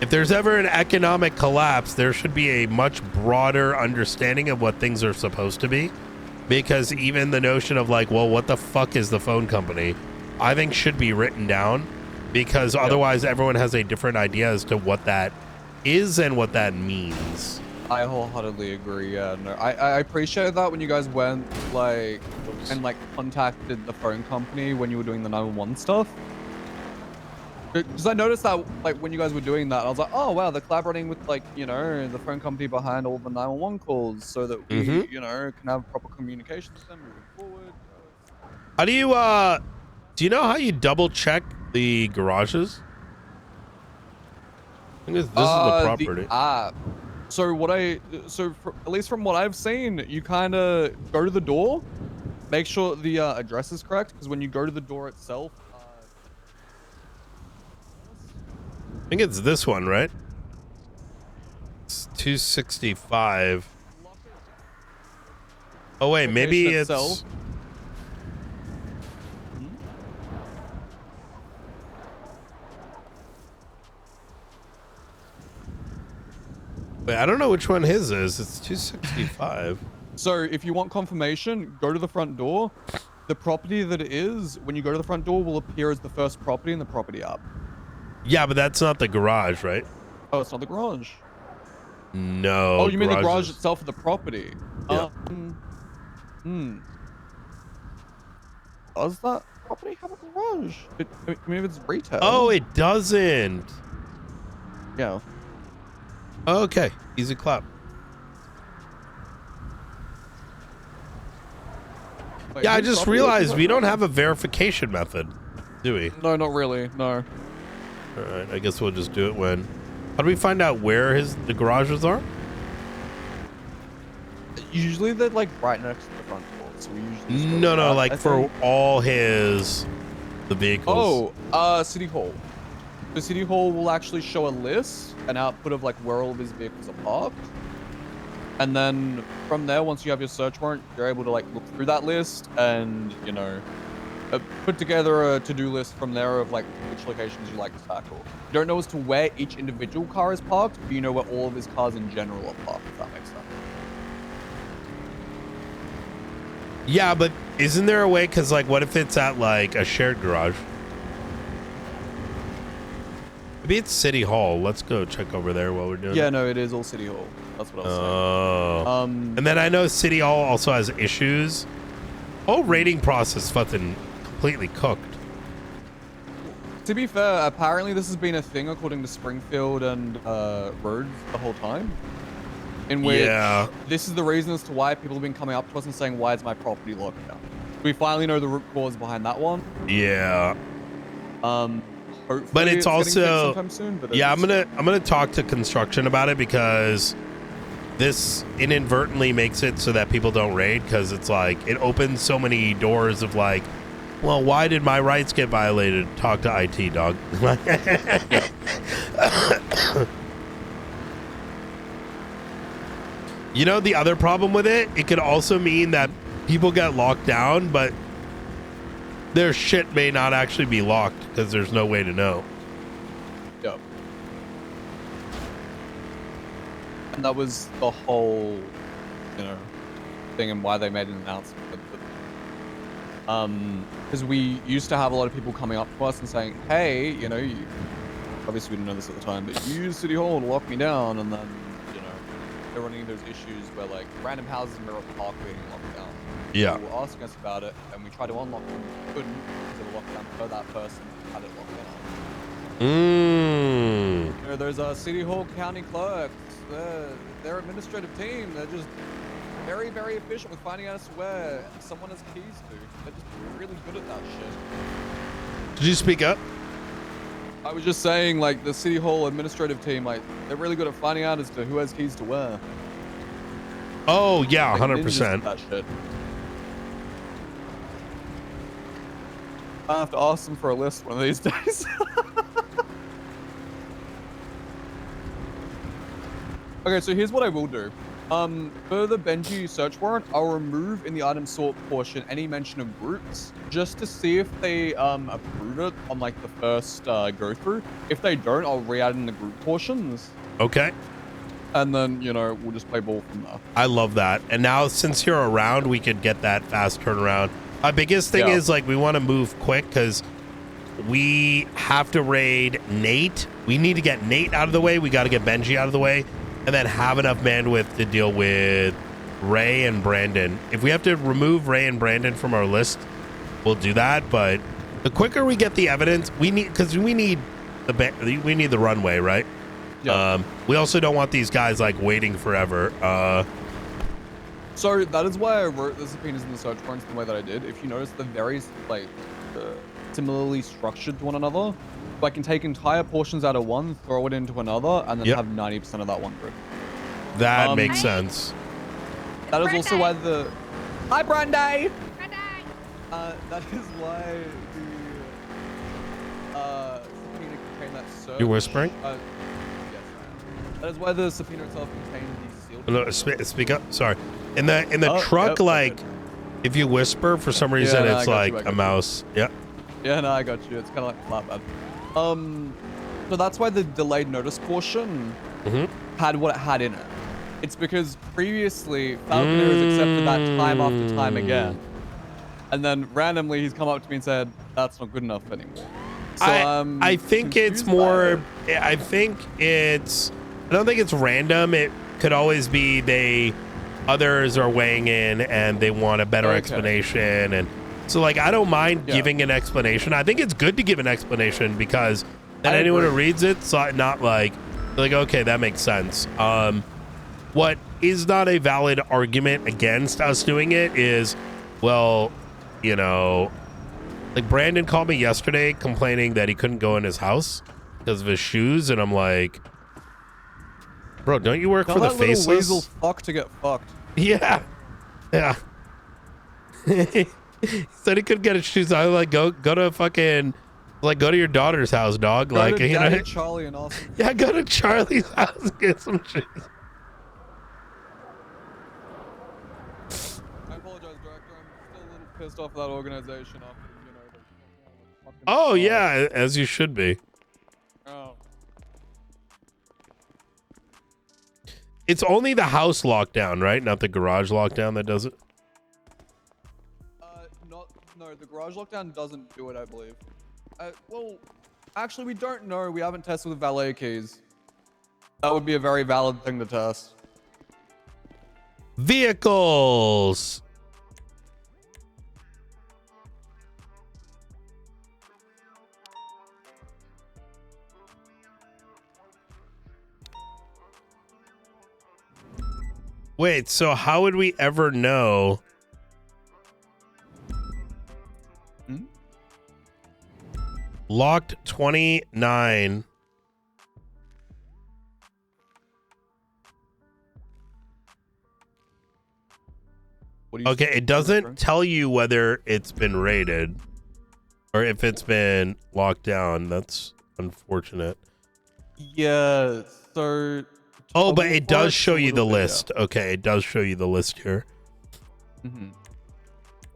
if there's ever an economic collapse, there should be a much broader understanding of what things are supposed to be. Because even the notion of like, well, what the fuck is the phone company? I think should be written down, because otherwise everyone has a different idea as to what that is and what that means. I wholeheartedly agree. Yeah, no, I appreciate that when you guys went like and like contacted the phone company when you were doing the 911 stuff. Because I noticed that like when you guys were doing that, I was like, oh wow, they're collaborating with like, you know, the phone company behind all the 911 calls so that we, you know, can have proper communication with them moving forward. How do you know how you double check the garages? I think this is the property. The app. So at least from what I've seen, you kind of go to the door, make sure the address is correct, because when you go to the door itself, I think it's this one, right? It's 265. Oh wait, maybe it's. itself. Wait, I don't know which one his is. It's 265. So if you want confirmation, go to the front door. The property that it is, when you go to the front door, will appear as the first property in the property app. Yeah, but that's not the garage, right? Oh, it's not the garage. No. Oh, you mean the garage is- itself of the property? Yeah. Does that property have a garage? I mean, if it's retail. Oh, it doesn't. Yeah. Okay, easy clap. Wait, Yeah, I whose just property is realized it? we don't have a verification method, do we? No, not really. No. All right, I guess we'll just do it when. How do we find out where the garages are? Usually they're like right next to the front door, so we usually just go No, with no, that, like I for think. all the vehicles. Oh, City Hall. The City Hall will actually show a list, an output of like where all of his vehicles are parked. And then from there, once you have your search warrant, you're able to like look through that list and, you know, put together a to-do list from there of like which locations you like to tackle. You don't know as to where each individual car is parked, but you know where all of his cars in general are parked, if that makes sense. Yeah, but isn't there a way? Because like, what if it's at like a shared garage? Maybe it's City Hall. Let's go check over there while we're doing Yeah, it. no, it is all City Hall. That's what I was Oh. saying. And then I know City Hall also has issues. Whole rating process fucking completely cooked. To be fair, apparently this has been a thing according to Springfield and Rhodes the whole time. In which this is the reason as to why people have been coming up to us and saying, why is my property locked down? We finally know the root cause behind that one. Yeah. Hopefully But it's getting fixed also sometime soon, but yeah, it's- I'm gonna talk to construction about it, because this inadvertently makes it so that people don't raid, because it's like it opens so many doors of like, well, why did my rights get violated? Talk to IT, dog. You know, the other problem with it, it could also mean that people get locked down, but their shit may not actually be locked because there's no way to know. Yep. And that was the whole, you know, thing and why they made an announcement. Because we used to have a lot of people coming up to us and saying, hey, you know, obviously we didn't know this at the time, but you used City Hall to lock me down, and then, you know, they're running into those issues where, like, random houses in Mirror Park were getting locked down. Yeah. People were asking us about it, and we tried to unlock them, we couldn't, because they were locked down for that person who had it locked down. You know, there's City Hall county clerks, their administrative team, they're just very, very efficient with finding out where someone has keys to. They're just really good at that shit. Did you speak up? I was just saying, like, the City Hall administrative team, like, they're really good at finding out as to who has keys to where. Oh, yeah, Like, 100%. that shit. I have to ask them for a list one of these days. Okay, so here's what I will do. For the Benji search warrant, I'll remove in the item sort portion any mention of groups, just to see if they approve it on like the first go through. If they don't, I'll re-add in the group portions. Okay. And then, you know, we'll just play ball from there. I love that. And now since you're around, we could get that fast turnaround. My biggest thing is like we want to move quick because we have to raid Nate. We need to get Nate out of the way. We got to get Benji out of the way. And then have enough bandwidth to deal with Ray and Brandon. If we have to remove Ray and Brandon from our list, we'll do that. But the quicker we get the evidence, we need the runway, right? Yeah. We also don't want these guys like waiting forever. So that is why I wrote the subpoenas in the search warrants the way that I did. If you notice, they're very like similarly structured to one another. I can take entire portions out of one, throw it into another, and then have 90% of that one group. That makes sense. That is also why the... Hi, Brandy! That is why the subpoena contained that search... You're whispering? Yes, I am. That is why the subpoena itself contained the sealed... No, speak up. Sorry. In the truck, like, if you whisper, for some reason, it's like a mouse. Yeah. Yeah, no, I got you. It's kind of like flat bad. So that's why the delayed notice portion had what it had in it. It's because previously Falconer has accepted that time after time again, and then randomly he's come up to me and said that's not good enough anymore. So I think it's more. I think it's. I don't think it's random. It could always be others are weighing in and they want a better explanation and. So, like, I don't mind giving an explanation. I think it's good to give an explanation because then anyone who reads it's not like, okay, that makes sense. What is not a valid argument against us doing it is, well, you know, like Brandon called me yesterday complaining that he couldn't go in his house because of his shoes. And I'm like, bro, don't you work for the Faceless? Weasel fuck to get fucked. Yeah. Yeah. He said he couldn't get his shoes. I was like, go to fucking, like, go to your daughter's house, dog. Go like, to you Daddy know, Charlie and Austin. Yeah, go to Charlie's house and get some shoes. I apologize, Director. I'm still a little pissed off that organization after, you know, the Oh yeah, as you should be. Oh. It's only the house lockdown, right? Not the garage lockdown that does it. No, the garage lockdown doesn't do it, I believe. Well, actually, we don't know. We haven't tested with valet keys. That would be a very valid thing to test. Vehicles. Wait, so how would we ever know? Locked 29. Okay, it doesn't tell you whether it's been raided or if it's been locked down. That's unfortunate. Yeah, so Oh, but Toggle it for does it's show a you the little bit, yeah. list. Okay, it does show you the list here.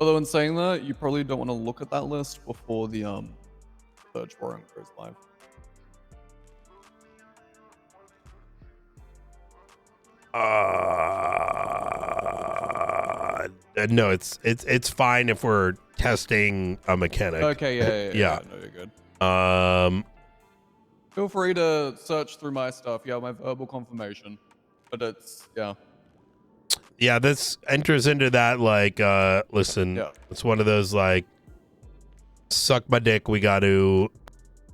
Although in saying that, you probably don't want to look at that list before the search warrant goes live. No, it's fine if we're testing a mechanic. Okay, yeah. No, you're good. Feel free to search through my stuff. Yeah, my verbal confirmation. But it's, yeah. Yeah, this enters into that, like, listen, it's one of those, like, suck my dick, we got to,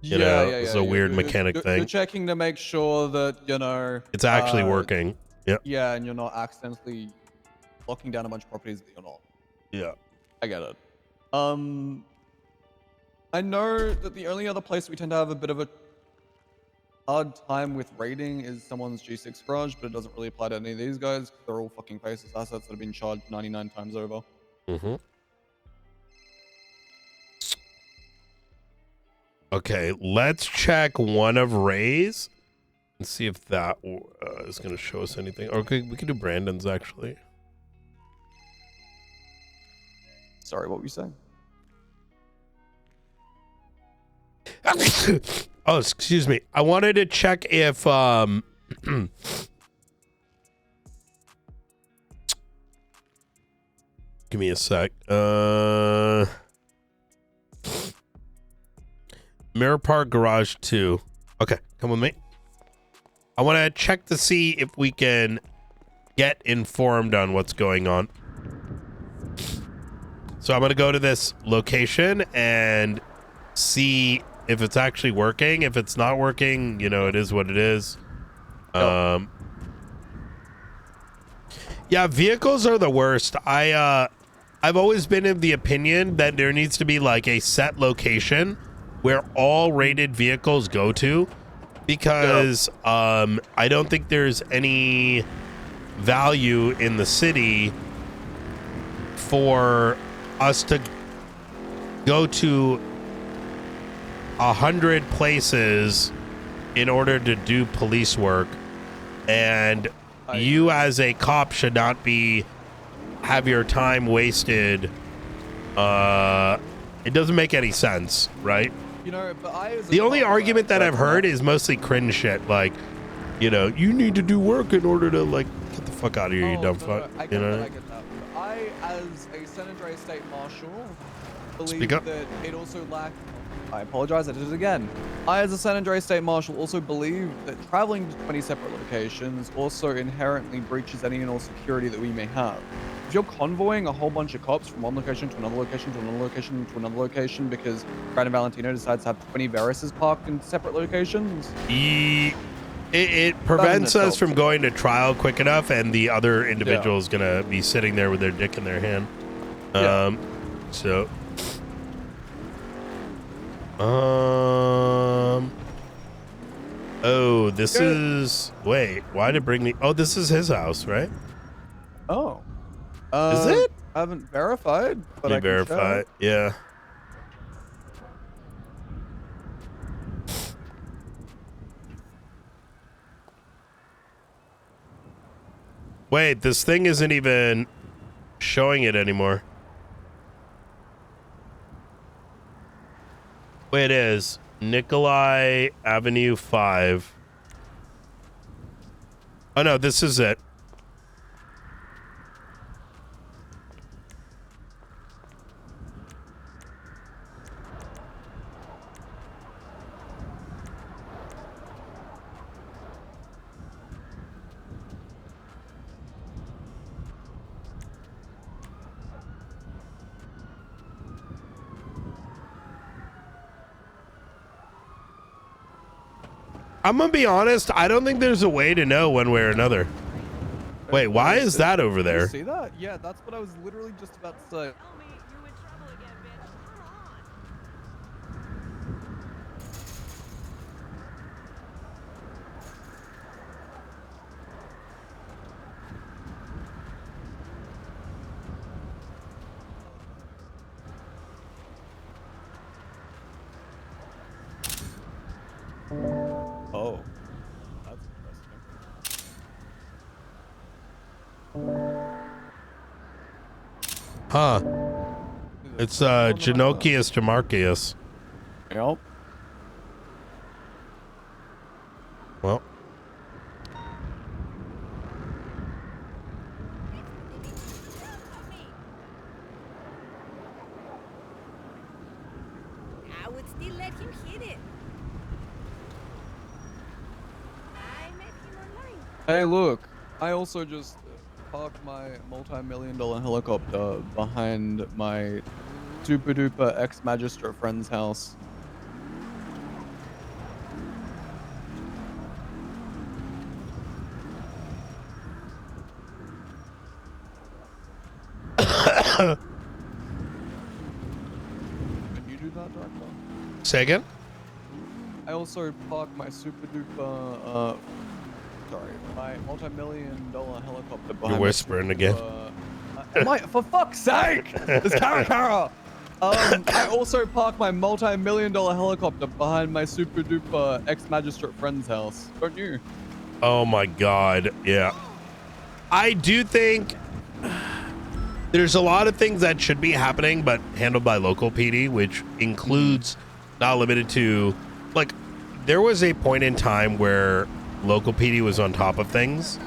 you know, it's a weird mechanic thing. You're checking to make sure that, you know... It's actually working. Yep. Yeah, and you're not accidentally locking down a bunch of properties that you're not. Yeah. I get it. I know that the only other place we tend to have a bit of a hard time with raiding is someone's G6 garage, but it doesn't really apply to any of these guys because they're all fucking faceless assets that have been charged 99 times over. Okay, let's check one of Ray's and see if that is going to show us anything. Or we could do Brandon's, actually. Sorry, what were you saying? Oh, excuse me. I wanted to check if give me a sec. Mirror Park Garage 2. Okay, come with me. I want to check to see if we can get informed on what's going on. So I'm going to go to this location and see if it's actually working. If it's not working, you know, it is what it is. Yeah, vehicles are the worst. I've always been of the opinion that there needs to be like a set location where all rated vehicles go to, because I don't think there's any value in the city for us to go to 100 places in order to do police work, and you as a cop should not have your time wasted. It doesn't make any sense, right? You know, but the only argument that I've heard is mostly cringe shit, like, you know, you need to do work in order to, like, get the fuck out of here, you dumb fuck. I get that. I, as a San Andreas State Marshal, believe that it also lacks... I apologize, I did it again. I, as a San Andreas State Marshal, also believe that traveling to 20 separate locations also inherently breaches any and all security that we may have. If you're convoying a whole bunch of cops from one location to another location to another location to another location because Brandon Valentino decides to have 20 Verises parked in separate locations... It prevents us from going to trial quick enough, and the other individual is going to be sitting there with their dick in their hand. So... Oh, this is... Wait, why did it bring me... Oh, this is his house, right? Oh. Is it? I haven't verified, but Let I me can verify. check. Yeah. Wait, this thing isn't even showing it anymore. Wait, it is. Nikolai Avenue 5. Oh, no, this is it. I'm gonna be honest, I don't think there's a way to know one way or another. Wait, why is that over there? You see that? Yeah, that's what I was literally just about to say. Oh, that's interesting. Huh. It's Genochius Jamarchius. Yep. Well. I would still let him hit it. I met him online. Hey, look. I also just parked my multi-million-dollar helicopter behind my super-duper ex-magistrate friend's house. Can you do that, Doctor? Say again? I also parked my super-duper, my multi-million-dollar helicopter behind. You're whispering again. For fuck's sake! It's Karakara! I also parked my multi-million-dollar helicopter behind my super-duper ex-magistrate friend's house. Don't you? Oh my god, yeah. I do think there's a lot of things that should be happening, but handled by local PD, which includes, not limited to, like, there was a point in time where local PD was on top of things.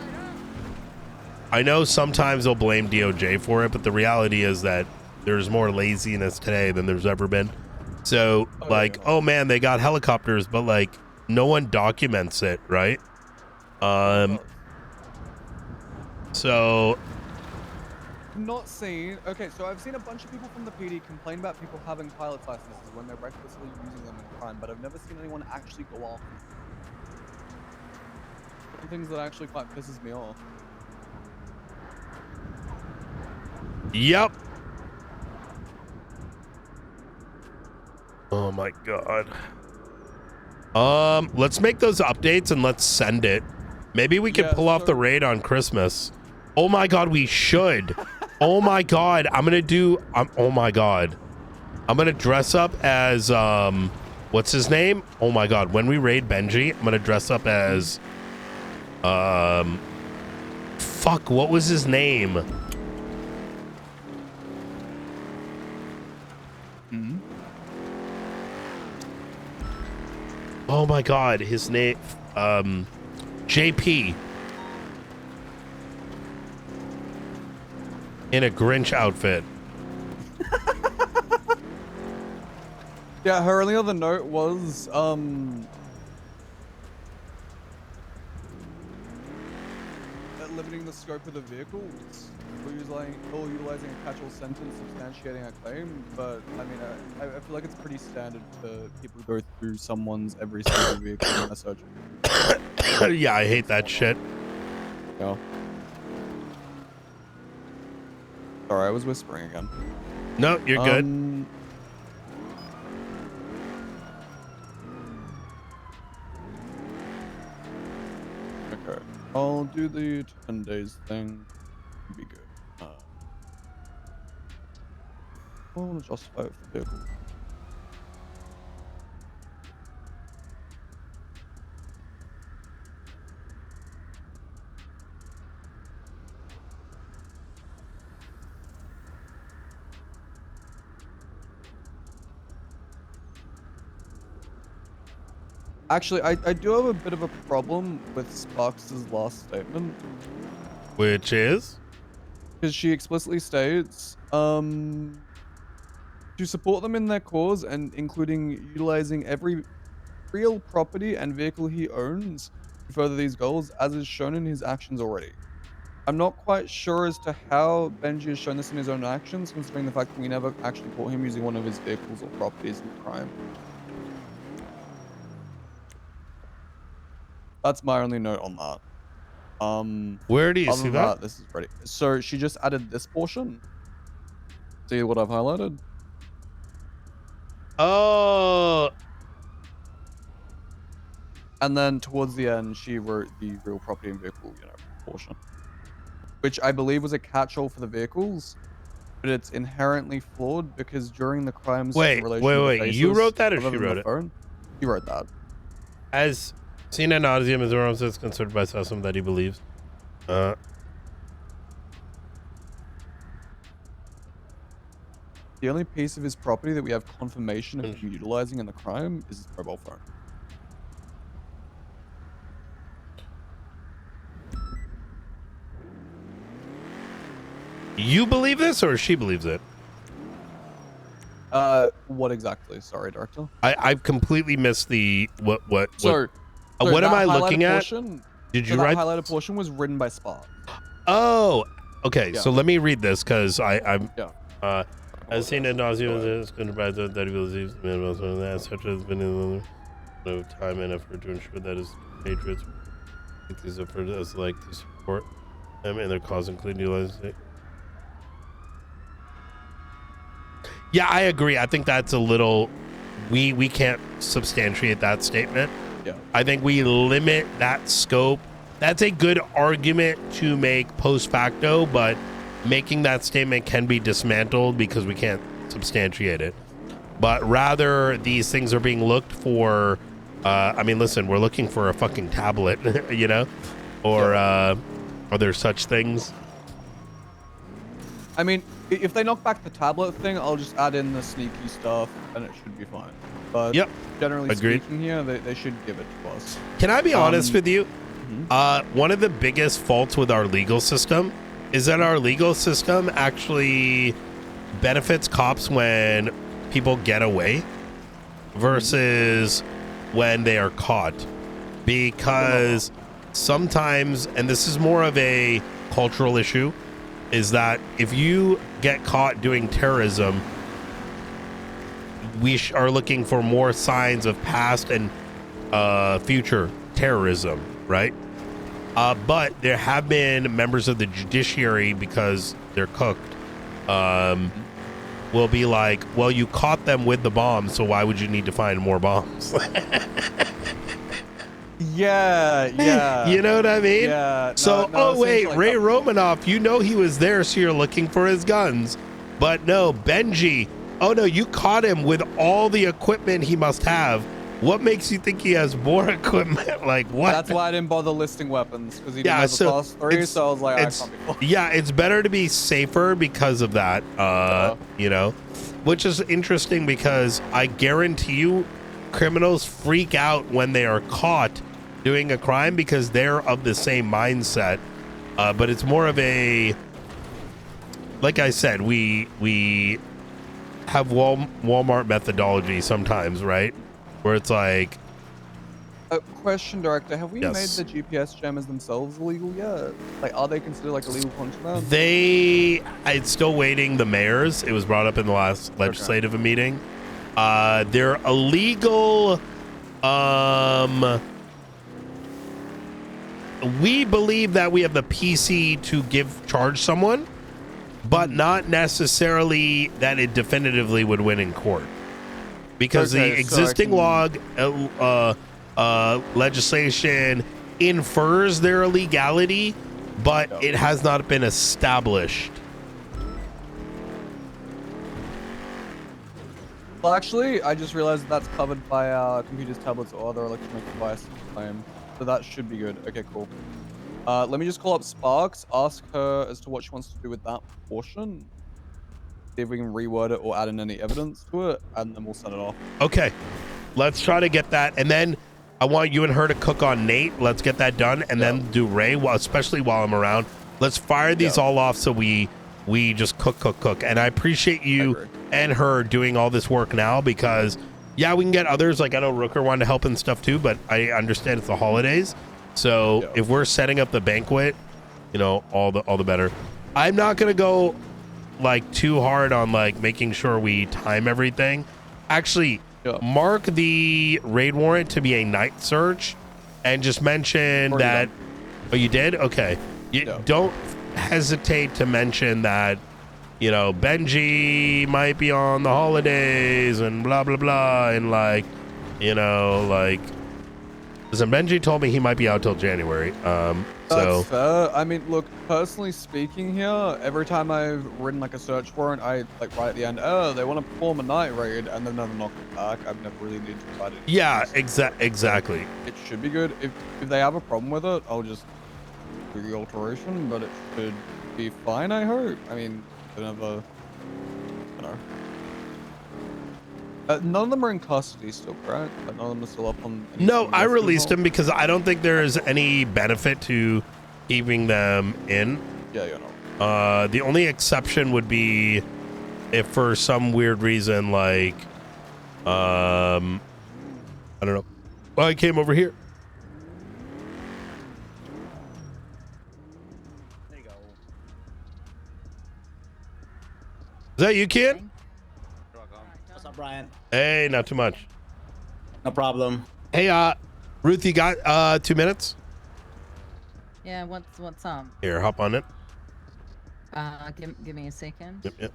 I know sometimes they'll blame DOJ for it, but the reality is that there's more laziness today than there's ever been. So, oh man, they got helicopters, but like, no one documents it, right? So Not seen. Okay, so I've seen a bunch of people from the PD complain about people having pilot's licenses when they're recklessly using them in crime, but I've never seen anyone actually go off. One of the things that actually quite pisses me off. Yep. Oh my god. Let's make those updates and let's send it. Maybe we could pull off the raid on Christmas. Oh my god, we should. Oh my god, I'm gonna do. Oh my god, I'm gonna dress up as what's his name? Oh my god, when we raid Benji, I'm gonna dress up as fuck, what was his name? Oh my god, his name, JP. In a Grinch outfit. Yeah, her only other note was, limiting the scope of the vehicles, or utilizing a catch-all sentence substantiating a claim, but I mean, I feel like it's pretty standard for people to go through someone's every single vehicle in a search. Yeah, I hate that shit. Yeah. Sorry, I was whispering again. No, you're good. Okay, I'll do the 10 days thing. Be good. I'll justify it for vehicle. Actually, I do have a bit of a problem with Sparks' last statement. Which is? Because she explicitly states, to support them in their cause and including utilizing every real property and vehicle he owns to further these goals, as is shown in his actions already. I'm not quite sure as to how Benji has shown this in his own actions, considering the fact that we never actually caught him using one of his vehicles or properties in crime. That's my only note on that. Where do you see that? This is ready. So she just added this portion. See what I've highlighted? Oh. And then towards the end, she wrote the real property and vehicle, portion, which I believe was a catch-all for the vehicles, but it's inherently flawed because during the crimes. Wait. You wrote that, or she wrote it? You wrote that. As seen ad nauseum, as Oram says, considered by some that he believes. The only piece of his property that we have confirmation of him utilizing in the crime is his mobile phone. You believe this, or she believes it? What exactly? Sorry, Director. I've completely missed the what. So what am I looking at? Portion, Did you that write? highlighted portion was written by Spark. Oh, okay. Yeah. So let me read this because I'm. Yeah. I've seen it nauseous that he believes that such has been in no time and effort to ensure that his patriots take these efforts as like to support them and their cause, including utilizing. Yeah, I agree. I think that's a little. We can't substantiate that statement. Yeah. I think we limit that scope. That's a good argument to make post facto, but making that statement can be dismantled because we can't substantiate it. But rather, these things are being looked for. I mean, listen, we're looking for a fucking tablet, you know, or are there such things? I mean, if they knock back the tablet thing, I'll just add in the sneaky stuff, and it should be fine. But generally speaking, here they should give it to us. Can I be honest with you? One of the biggest faults with our legal system is that our legal system actually benefits cops when people get away versus when they are caught. Because sometimes, and this is more of a cultural issue, is that if you get caught doing terrorism, we are looking for more signs of past and future terrorism, right? But there have been members of the judiciary, because they're cooked, will be like, well, you caught them with the bomb, so why would you need to find more bombs? Yeah. You know what I mean? Yeah. So, no, wait, like Ray Romanoff, you know he was there, so you're looking for his guns. But no, Benji, oh no, you caught him with all the equipment he must have. What makes you think he has more equipment? Like, what? That's why I didn't bother listing weapons, because he didn't have the class 3, so I was like, I can't be bothered. Yeah, it's better to be safer because of that, you know, which is interesting because I guarantee you criminals freak out when they are caught doing a crime because they're of the same mindset. But it's more of a, like I said, we have Walmart methodology sometimes, right? Where it's like, question, Director, have we Yes. made the GPS jammers themselves illegal yet? Like, are they considered like illegal contraband? it's still waiting the mayors. It was brought up in the last legislative meeting. They're illegal. We believe that we have the PC to charge someone, but not necessarily that it definitively would win in court. Because the existing log legislation infers their illegality, but it has not been established. Well, actually, I just realized that's covered by computers, tablets, or other electronic devices claim. So that should be good. Okay, cool. Let me just call up Sparks, ask her as to what she wants to do with that portion. See if we can reword it or add in any evidence to it, and then we'll set it off. Okay, let's try to get that, and then I want you and her to cook on Nate. Let's get that done, and then do Ray, especially while I'm around. Let's fire these all off so we just cook. And I appreciate you and her doing all this work now because, yeah, we can get others. Like I know Rooker wanted to help and stuff too, but I understand it's the holidays. So if we're setting up the banquet, you know, all the better. I'm not gonna go like too hard on like making sure we time everything. Actually, mark the raid warrant to be a night search and just mention that. Oh, you did? Okay. Don't hesitate to mention that, you know, Benji might be on the holidays and blah blah blah, and like, you know, like, listen, Benji told me he might be out till January. That's fair. I mean, look, personally speaking here, every time I've written like a search warrant, I like right at the end, oh, they want to perform a night raid, and then never knock it back. I've never really needed to fight it. Yeah, exactly. It should be good. If they have a problem with it, I'll just do the alteration, but it should be fine, I hope. I mean, whenever, you know. None of them are in custody still, correct? Like, none of them are still up on... No, I released them because I don't think there is any benefit to keeping them in. Yeah, you're not. The only exception would be if for some weird reason, like, I don't know. Well, I came over here. There you go. Is that you, kid? What's up, Brian? Hey, not too much. No problem. Hey, Ruth, you got 2 minutes? Yeah, what's up? Here, hop on it. Give me a second. Yep.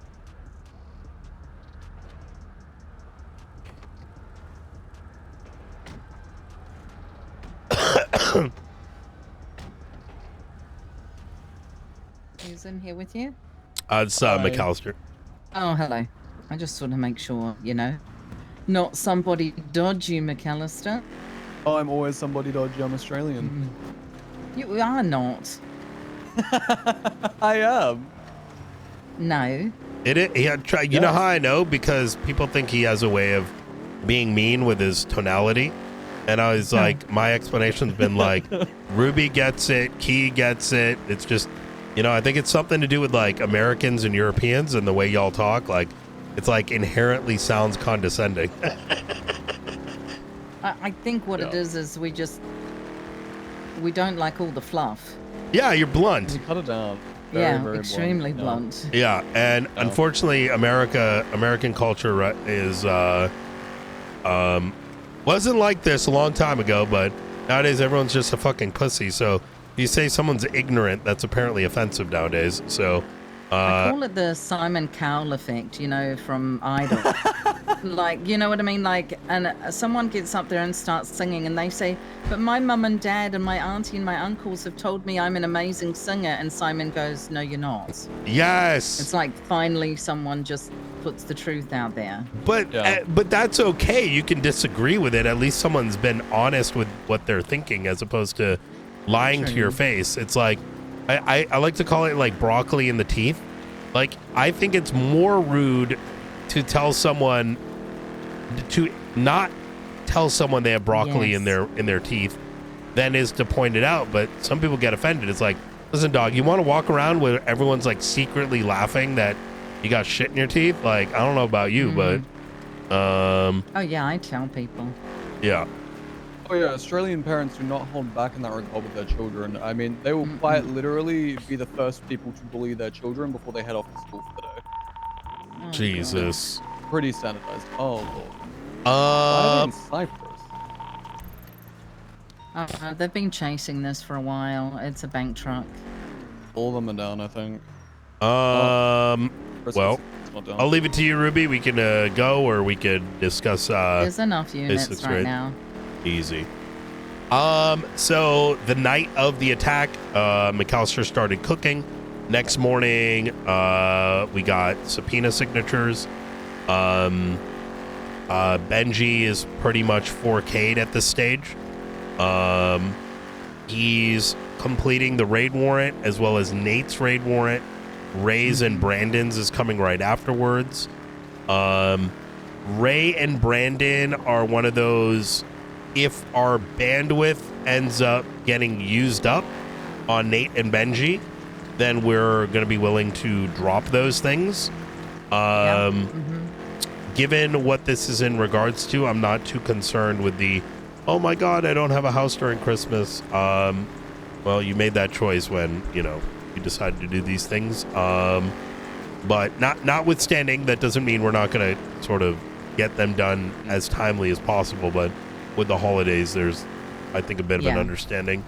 Who's in here with you? It's McAllister. Oh, hello. I just want to make sure, not somebody dodgy, McAllister. Oh, I'm always somebody dodgy. I'm Australian. You are not. I am. No. You know how I know? Because people think he has a way of being mean with his tonality. And I was like, my explanation's been like, Ruby gets it, Key gets it. It's just, I think it's something to do with like Americans and Europeans and the way y'all talk. Like, it's like inherently sounds condescending. I think what it is we don't like all the fluff. Yeah, you're blunt. You cut it down. Very extremely blunt. Yeah, and unfortunately, American culture is wasn't like this a long time ago, but nowadays everyone's just a fucking pussy. So if you say someone's ignorant, that's apparently offensive nowadays. So I call it the Simon Cowell effect, from Idol. Like, you know what I mean? Like, and someone gets up there and starts singing and they say, but my mum and dad and my auntie and my uncles have told me I'm an amazing singer. And Simon goes, no, you're not. Yes. It's like finally someone just puts the truth out there. But that's okay. You can disagree with it. At least someone's been honest with what they're thinking as opposed to lying to your face. It's like, I like to call it like broccoli in the teeth. Like, I think it's more rude to tell someone to not tell someone they have broccoli in their teeth than is to point it out. But some people get offended. It's like, listen, dog, you want to walk around where everyone's like secretly laughing that you got shit in your teeth? Like, I don't know about you, but oh yeah, I tell people. Yeah. Oh yeah, Australian parents do not hold back in that regard with their children. I mean, they will quite literally be the first people to bully their children before they head off to school for the day. Jesus. Pretty standardized. Oh lord. Why are they in Cyprus? They've been chasing this for a while. It's a bank truck. All of them are down, I think. Well, I'll leave it to you, Ruby. We can go, or we could discuss. There's enough units right now. Easy. So the night of the attack, McAllister started cooking. Next morning, we got subpoena signatures. Benji is pretty much 4K'd at this stage. He's completing the raid warrant as well as Nate's raid warrant. Ray's and Brandon's is coming right afterwards. Ray and Brandon are one of those, if our bandwidth ends up getting used up on Nate and Benji, then we're going to be willing to drop those things. Given what this is in regards to, I'm not too concerned with the, oh my God, I don't have a house during Christmas. Well, you made that choice when, you decided to do these things. But notwithstanding, that doesn't mean we're not going to sort of get them done as timely as possible. But with the holidays, there's, I think, a bit of an understanding.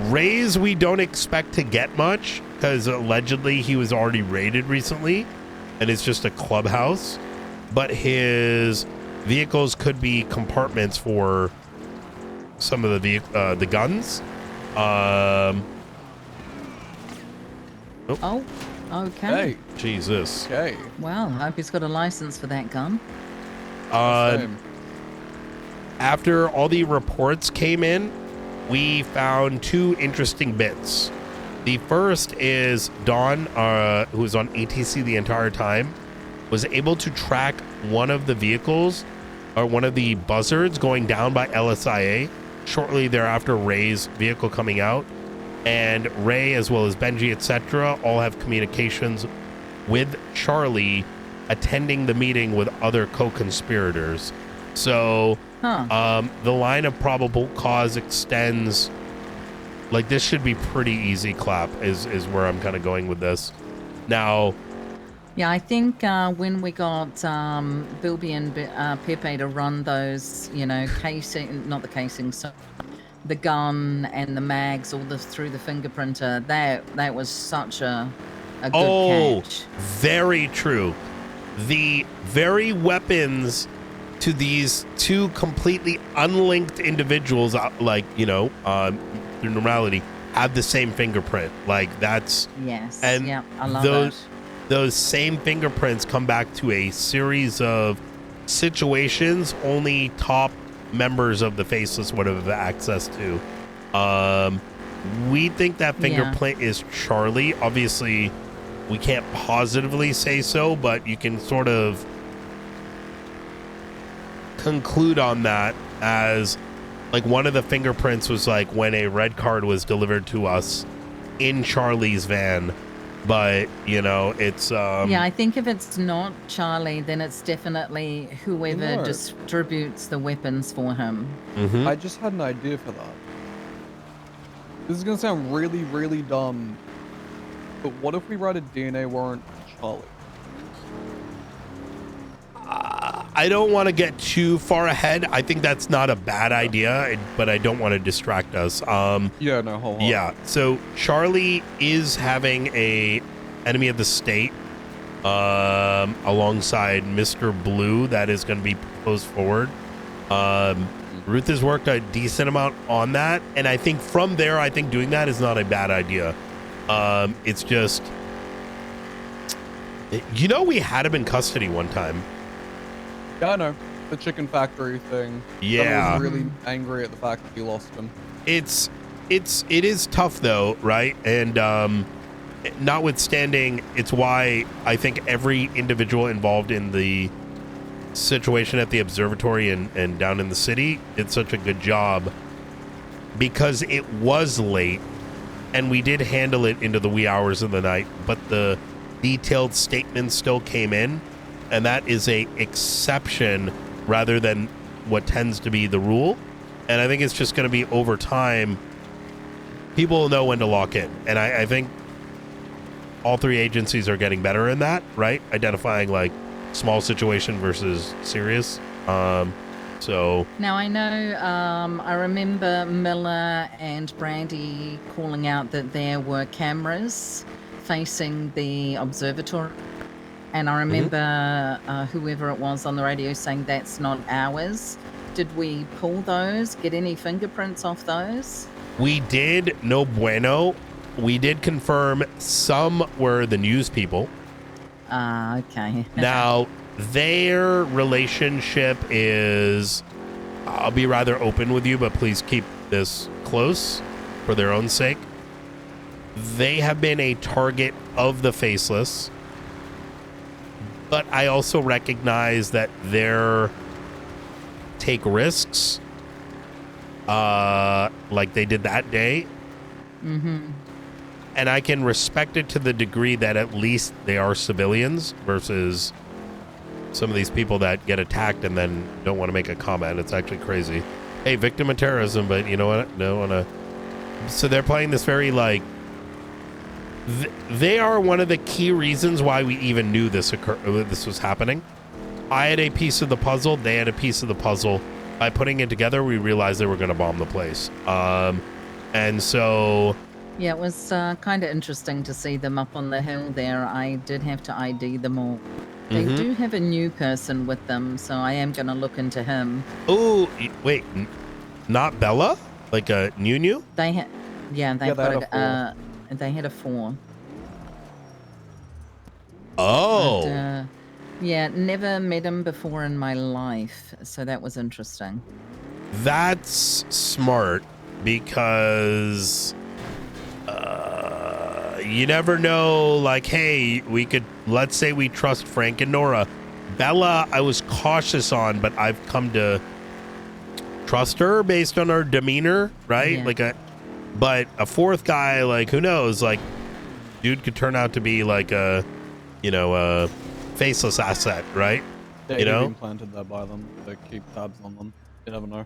Ray's, we don't expect to get much because allegedly he was already raided recently and it's just a clubhouse. But his vehicles could be compartments for some of the guns. Oh, okay. Hey. Jesus. Okay. Well, I hope he's got a license for that gun. After all the reports came in, we found two interesting bits. The first is Dawn, who was on ATC the entire time, was able to track one of the vehicles or one of the buzzards going down by LSIA shortly thereafter Ray's vehicle coming out. And Ray, as well as Benji, etc., all have communications with Charlie attending the meeting with other co-conspirators. So the line of probable cause extends. Like, this should be pretty easy, Clap, is where I'm kind of going with this. Now, yeah, I think when we got Bilby and Pepe to run those, you know, not the casings, so the gun and the mags all through the fingerprinter, that was such a good catch. Very true. The very weapons to these two completely unlinked individuals, like, you know, through normality, have the same fingerprint. Like, that's... Yes, and yeah, I love that. Those same fingerprints come back to a series of situations only top members of the Faceless would have access to. We think that fingerprint is Charlie. Obviously, we can't positively say so, but you can sort of conclude on that as, like, one of the fingerprints was like when a red card was delivered to us in Charlie's van. But, you know, it's... yeah, I think if it's not Charlie, then it's definitely whoever distributes the weapons for him. I just had an idea for that. This is going to sound really, really dumb. But what if we write a DNA warrant for Charlie? I don't want to get too far ahead. I think that's not a bad idea, but I don't want to distract us. Yeah, no, hold on. Yeah, so Charlie is having a enemy of the state alongside Mr. Blue that is going to be proposed forward. Ruth has worked a decent amount on that, and I think from there, I think doing that is not a bad idea. It's just, you know, we had him in custody one time. Yeah, I know. The chicken factory thing. Yeah. I was really angry at the fact that he lost him. It is tough though, right? And notwithstanding, it's why I think every individual involved in the situation at the observatory and down in the city did such a good job, because it was late and we did handle it into the wee hours of the night, but the detailed statements still came in. And that is a exception rather than what tends to be the rule. And I think it's just going to be over time, people will know when to lock in. And I think all three agencies are getting better in that, right? Identifying like small situation versus serious. So now I know, I remember Miller and Brandy calling out that there were cameras facing the observatory. And I remember whoever it was on the radio saying that's not ours. Did we pull those? Get any fingerprints off those? We did. No bueno. We did confirm some were the news people. Okay. Now, their relationship is... I'll be rather open with you, but please keep this close for their own sake. They have been a target of the Faceless. But I also recognize that they're take risks, like they did that day. And I can respect it to the degree that at least they are civilians versus some of these people that get attacked and then don't want to make a comment. It's actually crazy. Hey, victim of terrorism, but you know what? No one. So they're playing this very like. They are one of the key reasons why we even knew this was happening. I had a piece of the puzzle. They had a piece of the puzzle. By putting it together, we realized they were going to bomb the place. And so... Yeah, it was kind of interesting to see them up on the hill there. I did have to ID them all. They do have a new person with them, so I am going to look into him. Oh, wait. Not Bella? Like a new? They had... Yeah, they had a 4. Oh. And, yeah, never met him before in my life, so that was interesting. That's smart because, you never know. Like, hey, let's say we trust Frank and Nora. Bella, I was cautious on, but I've come to trust her based on her demeanor, right? Yeah. But a fourth guy, like, who knows? Like, dude could turn out to be like a faceless asset, right? Yeah, you know, being planted there by them to keep tabs on them. You never know.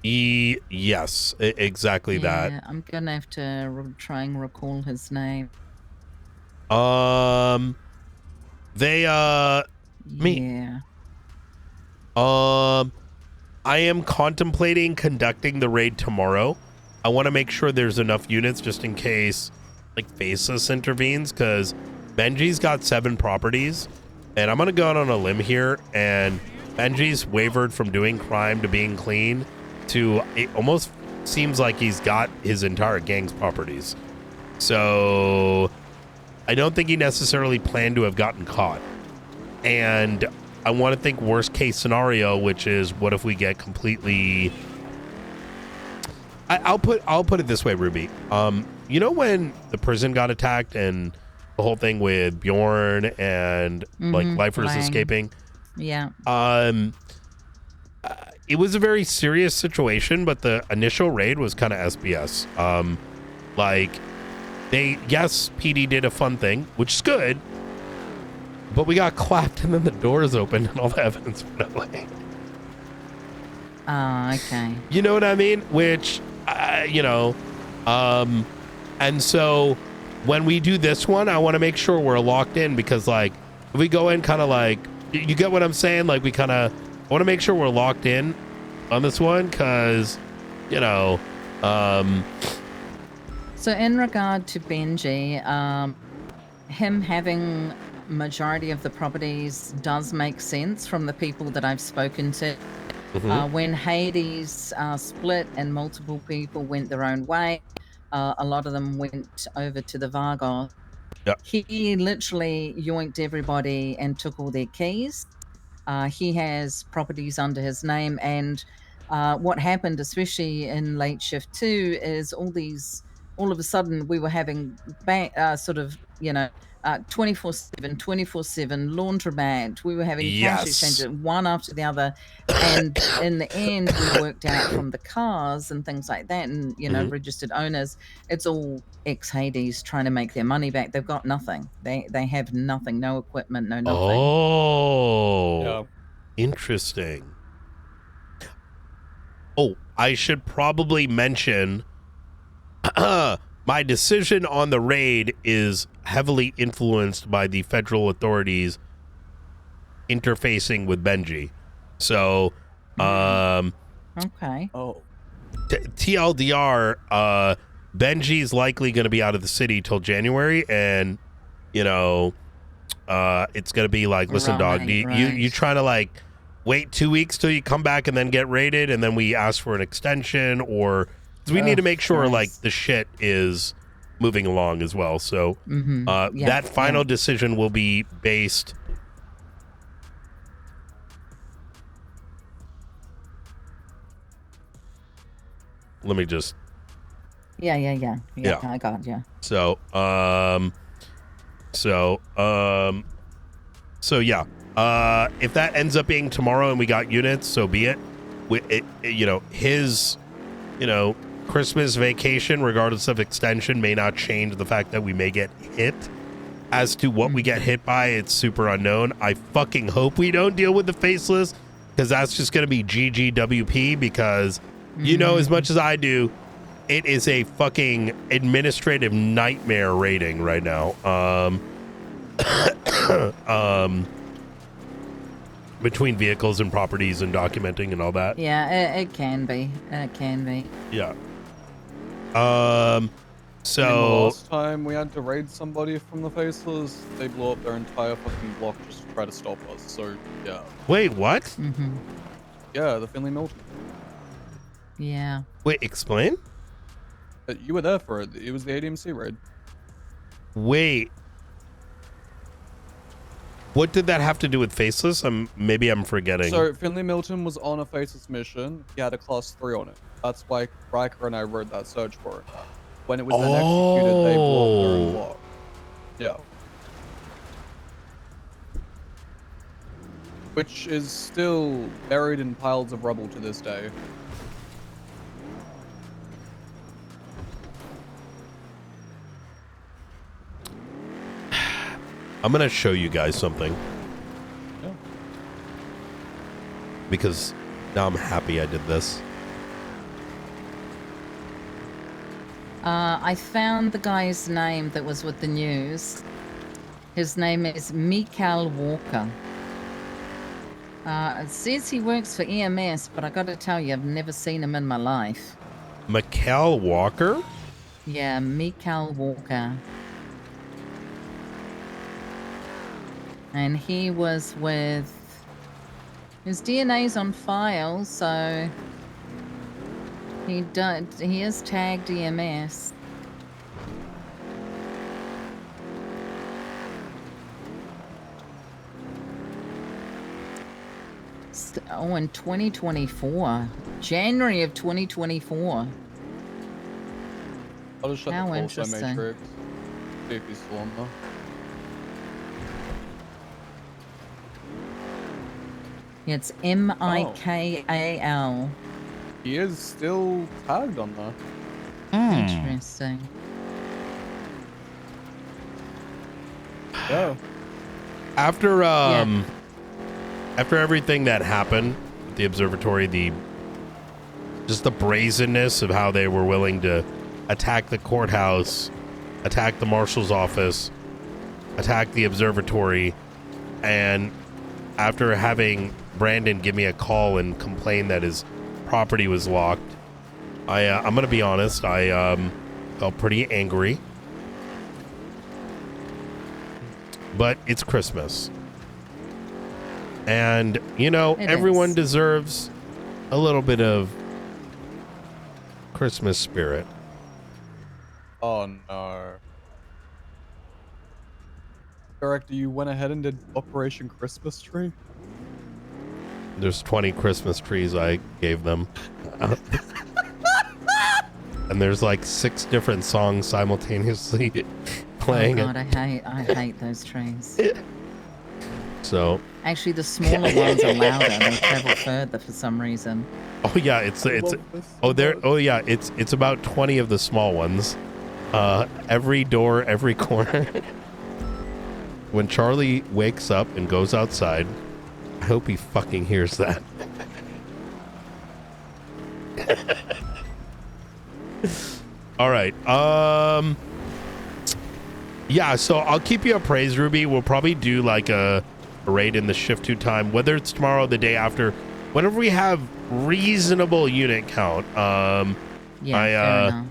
Yes, exactly that. Yeah, I'm gonna have to try and recall his name. Yeah. I am contemplating conducting the raid tomorrow. I want to make sure there's enough units just in case, like, Faceless intervenes, because Benji's got 7 properties, and I'm gonna go out on a limb here, and Benji's wavered from doing crime to being clean to it almost seems like he's got his entire gang's properties. So I don't think he necessarily planned to have gotten caught. And I want to think worst case scenario, which is what if we get completely... I'll put it this way, Ruby. You know when the prison got attacked and the whole thing with Bjorn and like lifers escaping? Yeah. It was a very serious situation, but the initial raid was kind of SBS. Yes, PD did a fun thing, which is good, but we got clapped and then the doors opened and all the evidence went away. Okay. You know what I mean? Which, and so when we do this one, I want to make sure we're locked in because, like, if we go in kind of like, you get what I'm saying? Like, I want to make sure we're locked in on this one because, So in regard to Benji, him having majority of the properties does make sense from the people that I've spoken to. When Hades split and multiple people went their own way, a lot of them went over to the Vargos. Yep. He literally yoinked everybody and took all their keys. He has properties under his name, and what happened, especially in late shift 2, is all of a sudden we were having 24/7 laundromat. We were having cash exchanges one after the other, and in the end we worked out from the cars and things like that, and registered owners, it's all ex-Hades trying to make their money back. They've got nothing. They have nothing, no equipment, no nothing. Oh, interesting. Oh, I should probably mention my decision on the raid is heavily influenced by the federal authorities interfacing with Benji. So, okay. Oh. TLDR, Benji's likely going to be out of the city till January, and it's going to be like, listen, dog, you trying to like wait 2 weeks till you come back and then get raided, and then we ask for an extension, or we need to make sure like the shit is moving along as well. So that final decision will be based. Let me just. Yeah. I got it. Yeah. So yeah. If that ends up being tomorrow and we got units, so be it. His Christmas vacation, regardless of extension, may not change the fact that we may get hit. As to what we get hit by, it's super unknown. I fucking hope we don't deal with the faceless, because that's just going to be GGWP, because as much as I do, it is a fucking administrative nightmare rating right now. Between vehicles and properties and documenting and all that. Yeah, it can be. Yeah. The So last time we had to raid somebody from the Faceless, they blew up their entire fucking block just to try to stop us. So yeah. Wait, what? Yeah, the Finley Milton. Yeah. Wait, explain? You were there for it. It was the ADMC raid. Wait. What did that have to do with Faceless? Maybe I'm forgetting. So Finley Milton was on a Faceless mission. He had a class 3 on it. That's why Riker and I wrote that search for it. when it was then executed, they blew up their own block. Yeah. Which is still buried in piles of rubble to this day. I'm gonna show you guys something. Yeah. Because now I'm happy I did this. I found the guy's name that was with the news. His name is Mikal Walker. It says he works for EMS, but I gotta tell you, I've never seen him in my life. Mikal Walker? Yeah, Mikal Walker. And he was with... His DNA's on file, so... He is tagged EMS. Oh, in 2024. January of 2024. I'll just shut How the call interesting. matrix. See if he's still on there. It's Mikal. He is still tagged on there. Interesting. Yeah. After after everything that happened at the observatory, just the brazenness of how they were willing to attack the courthouse, attack the marshal's office, attack the observatory, and after having Brandon give me a call and complain that his property was locked, I'm gonna be honest, I felt pretty angry. But it's Christmas. And, you know, everyone deserves a little bit of Christmas spirit. Oh no. Director, you went ahead and did Operation Christmas Tree? There's 20 Christmas trees I gave them. And there's like 6 different songs simultaneously playing. Oh God, I hate those trees. So Actually, the smaller ones are louder. They travel further for some reason. oh yeah, it's about 20 of the small ones. Every door, every corner. When Charlie wakes up and goes outside, I hope he fucking hears that. All right. Yeah, so I'll keep you appraised, Ruby. We'll probably do like a raid in the shift 2 time, whether it's tomorrow or the day after, whenever we have reasonable unit count. Yeah, fair enough.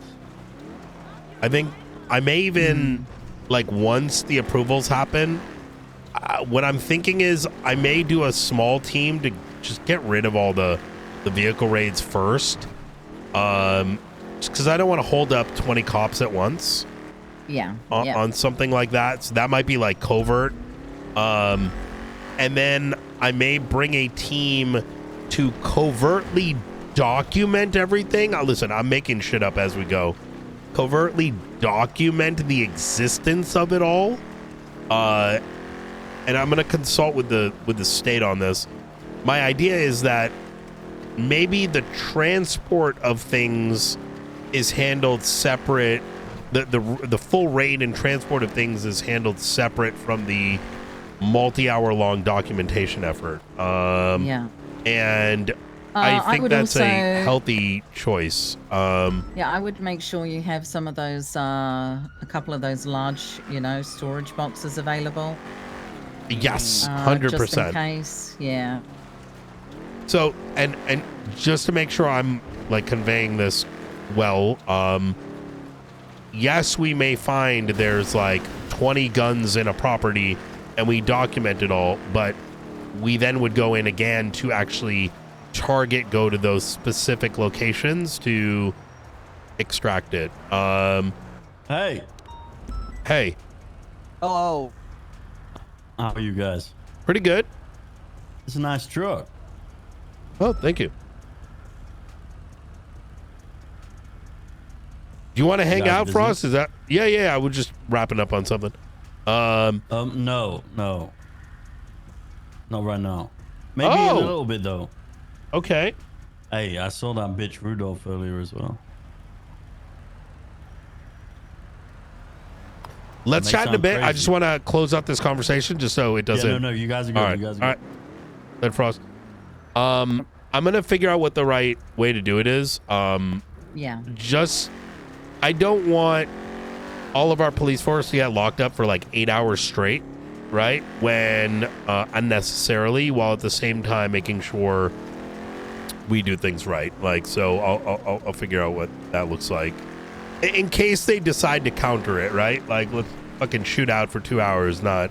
I think I may even like once the approvals happen, what I'm thinking is I may do a small team to just get rid of all the vehicle raids first. Just because I don't want to hold up 20 cops at once. Yeah. On something like that. So that might be like covert. And then I may bring a team to covertly document everything. Listen, I'm making shit up as we go. Covertly document the existence of it all. And I'm going to consult with the state on this. My idea is that maybe the transport of things is handled separate. The full raid and transport of things is handled separate from the multi-hour long documentation effort. Yeah. And I think that's a healthy choice. Yeah, I would make sure you have some of those, a couple of those large, storage boxes available. Yes, 100%. Just in case, yeah. So, and just to make sure I'm like conveying this well, yes, we may find there's like 20 guns in a property and we document it all, but we then would go in again to actually go to those specific locations to extract it. Hey. Hello. How are you guys? Pretty good. It's a nice truck. Oh, thank you. Do you want to hang guys out, busy? Frost? Is that? Yeah. I was just wrapping up on something. No. Not right now. Maybe in a little bit though. Okay. Hey, I saw that bitch Rudolph earlier as well. Let's chat in a bit. I just want to close out this conversation just so it doesn't. Yeah, no, you guys are good. All right. You guys are All right. Then Frost. I'm gonna figure out what the right way to do it is. Yeah. Just, I don't want all of our police force to get locked up for like 8 hours straight, right? When unnecessarily, while at the same time making sure we do things right. Like, so I'll figure out what that looks like in case they decide to counter it, right? Like, let's fucking shoot out for 2 hours, not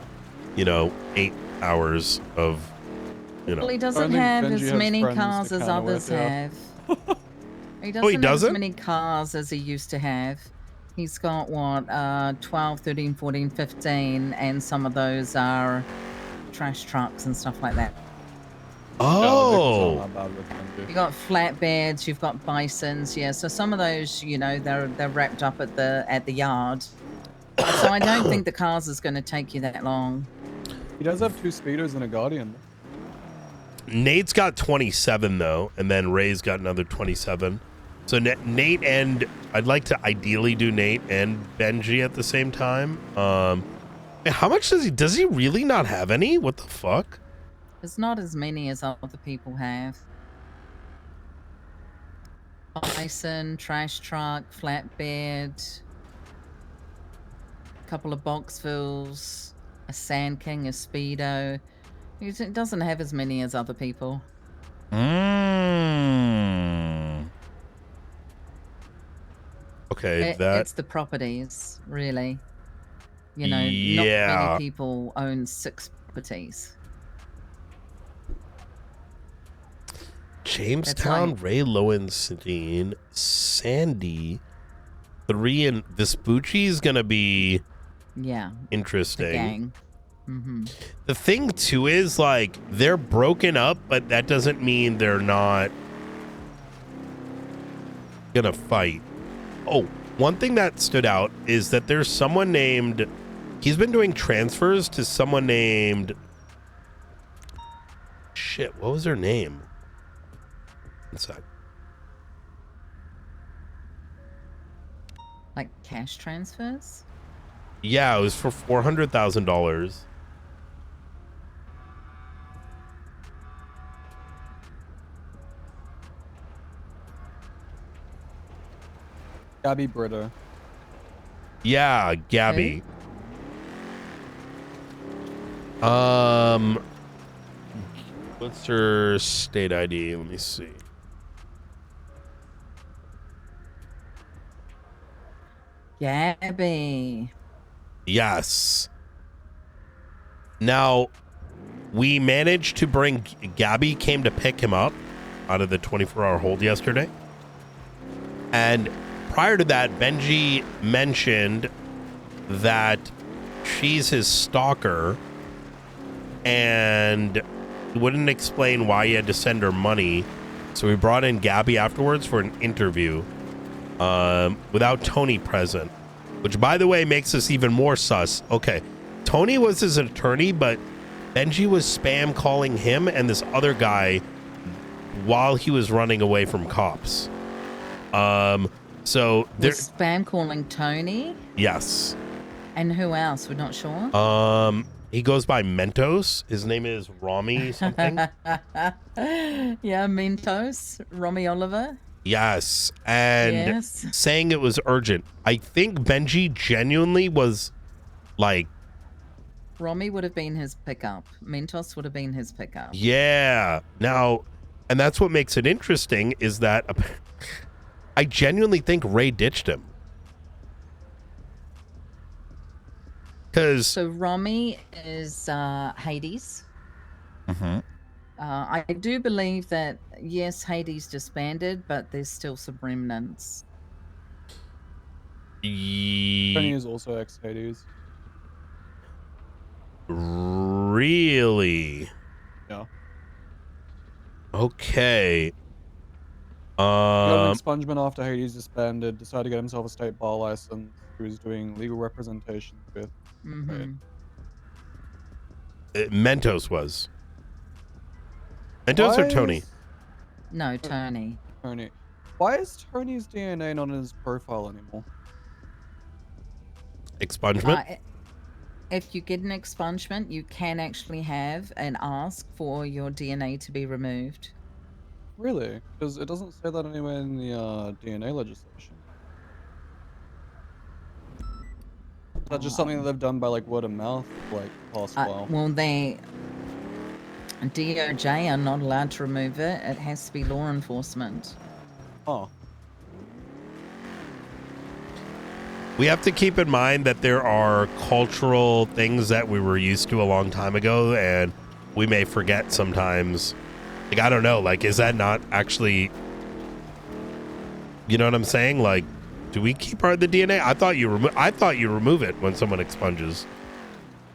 8 hours of, Well, he doesn't have as many cars as others have. He doesn't have as many cars as he used to have. He's got, what, 12, 13, 14, 15, and some of those are trash trucks and stuff like that. Oh. You got flatbeds, you've got bisons, yeah. So some of those, they're wrapped up at the yard. So I don't think the cars is going to take you that long. He does have 2 speeders and a Guardian. Nate's got 27 though, and then Ray's got another 27. So Nate and I'd like to ideally do Nate and Benji at the same time. How much does he really not have any? What the fuck? There's not as many as other people have. Bison, trash truck, flatbed, a couple of Boxvilles, a Sand King, a Speedo. It doesn't have as many as other people. Okay, it's the properties, really. Not many people own 6 properties. Jamestown, Ray Lowenstein, Sandy, 3, and Vespucci is gonna be interesting. The gang. The thing too is, like, they're broken up, but that doesn't mean they're not gonna fight. Oh, one thing that stood out is that there's someone named, he's been doing transfers to someone named, shit, what was her name? One sec. Like cash transfers? Yeah, it was for $400,000. Gabby Britta. Yeah, Gabby. What's her state ID? Let me see. Gabby. Yes. Now, we managed to bring, Gabby came to pick him up out of the 24-hour hold yesterday. And prior to that, Benji mentioned that she's his stalker and wouldn't explain why he had to send her money. So we brought in Gabby afterwards for an interview without Tony present, which, by the way, makes us even more sus. Okay, Tony was his attorney, but Benji was spam calling him and this other guy while he was running away from cops. So they're spam calling Tony. Yes. And who else? We're not sure. He goes by Mentos. His name is Rami something. Yeah, Mentos. Romy Oliver. Yes, and saying it was urgent. I think Benji genuinely was like, Romy would have been his pickup. Mentos would have been his pickup. Yeah. Now, and that's what makes it interesting is that I genuinely think Ray ditched him. So Romy is Hades. I do believe that, yes, Hades disbanded, but there's still some remnants. Tony is also ex-Hades. Really? Yeah. Okay. Got an expungement after Hades disbanded, decided to get himself a state bar license. He was doing legal representation with. Mentos was. Mentos or Tony? No, Tony. Tony. Why is Tony's DNA not in his profile anymore? Expungement? If you get an expungement, you can actually have and ask for your DNA to be removed. Really? Because it doesn't say that anywhere in the DNA legislation. Is that just something that they've done by like word of mouth, like past while? Well, DOJ are not allowed to remove it. It has to be law enforcement. Oh. We have to keep in mind that there are cultural things that we were used to a long time ago, and we may forget sometimes. Like, I don't know, like, is that not actually, you know what I'm saying? Like, do we keep the DNA? I thought you remove it when someone expunges.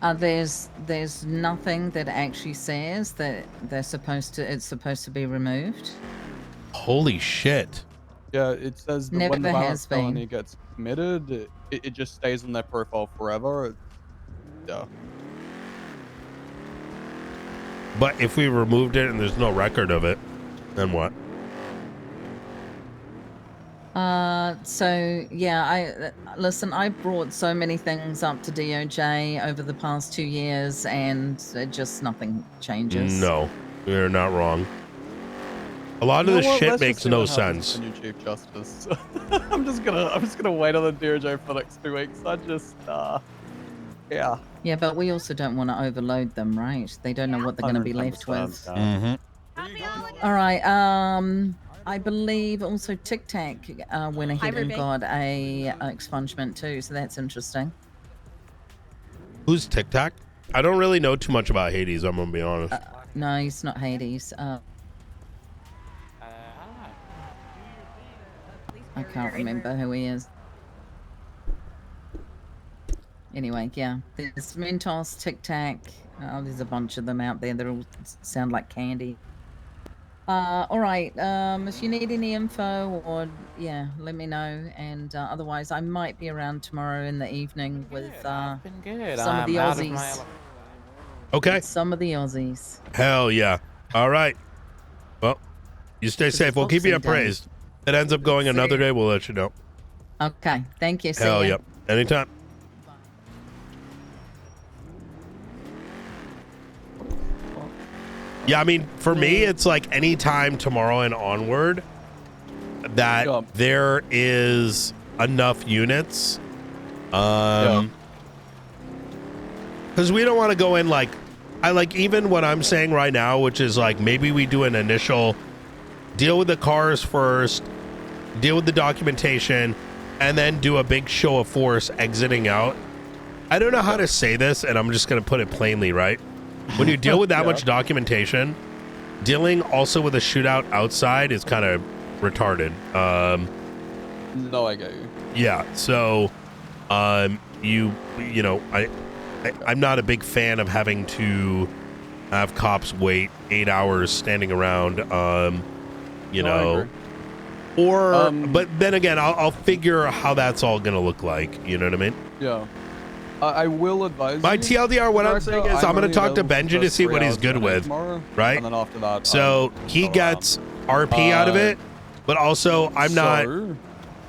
There's nothing that actually says that it's supposed to be removed. Holy shit. Yeah, it says that Never when the violent has been. felony gets committed, it just stays on their profile forever. Yeah. But if we removed it and there's no record of it, then what? So yeah, I brought so many things up to DOJ over the past 2 years, and just nothing changes. No, you're not wrong. A lot of this shit makes no sense. New Chief Justice. I'm just gonna wait on the DOJ for the next 2 weeks. Yeah. Yeah, but we also don't want to overload them, right? They don't know what they're going to be left with. All right. I believe also Tic Tac went ahead and got a expungement too, so that's interesting. Who's Tic Tac? I don't really know too much about Hades, I'm gonna be honest. No, he's not Hades. I can't remember who he is. Anyway, yeah, there's Mentos, Tic Tac. There's a bunch of them out there that all sound like candy. All right. If you need any info, or let me know. And otherwise, I might be around tomorrow in the evening with some of the Aussies. Okay. Some of the Aussies. Hell yeah. All right. Well, you stay safe. We'll keep you appraised. If it ends up going another day, we'll let you know. Okay. Thank you. Hell yep. Anytime. Yeah, I mean, for me, it's like anytime tomorrow and onward that there is enough units. Because we don't want to go in like, even what I'm saying right now, which is like maybe we do an initial deal with the cars first, deal with the documentation, and then do a big show of force exiting out. I don't know how to say this, and I'm just going to put it plainly, right? When you deal with that much documentation, dealing also with a shootout outside is kind of retarded. No, I get you. Yeah, so you know, I'm not a big fan of having to have cops wait 8 hours standing around, you know, or but then again, I'll figure how that's all gonna look like. You know what I mean? Yeah. I will advise my you, TLDR. What I'm saying is I'm going to talk to Benji to see what he's good with, right? And then after that, so he gets RP out of it, but also I'm not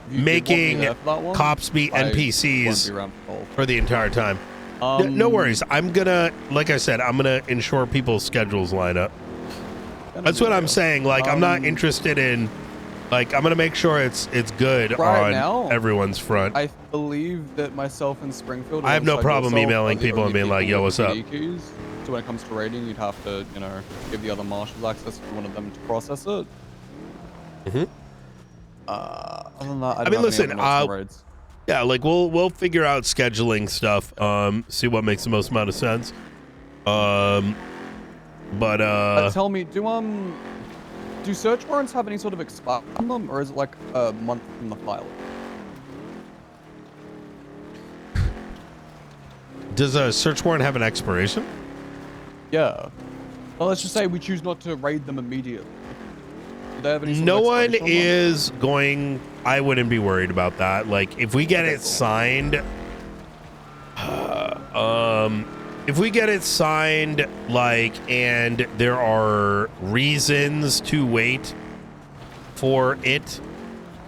making cops be NPCs for the entire time. No worries. I'm gonna, like I said, I'm gonna ensure people's schedules line up. That's what I'm saying. Like I'm not interested in. Like, I'm going to make sure it's good right on now, everyone's front. I believe that myself and Springfield... I have no problem emailing people and being like, yo, what's up? Keys. So when it comes to raiding, you'd have to, you know, give the other marshals access if you wanted them to process it. Mm-hmm. Other than that, I mean, listen, yeah, like, we'll figure out scheduling stuff, see what makes the most amount of sense. But tell me, do search warrants have any sort of expire on them, or is it like a month from the filing? Does a search warrant have an expiration? Yeah. Well, let's just say we choose not to raid them immediately. Do they have any sort No of one expiration on that? is going. I wouldn't be worried about that. Like, if we get it signed, if we get it signed, like, and there are reasons to wait for it,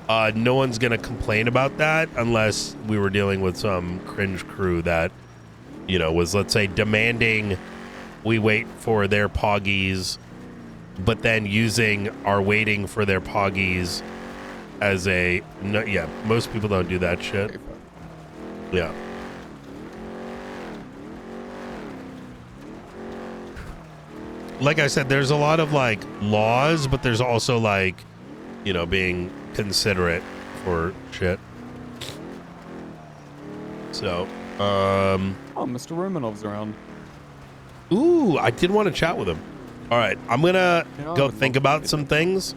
no one's gonna complain about that unless we were dealing with some cringe crew that, you know, was, let's say, demanding we wait for their poggies, but then using our waiting for their poggies as a no. Yeah, most people don't do that shit. Yeah. Like I said, there's a lot of like laws, but there's also like, you know, being considerate for shit. So, Oh, Mr. Romanov's around. Ooh, I did want to chat with him. All right, I'm gonna Yeah, go think about some things.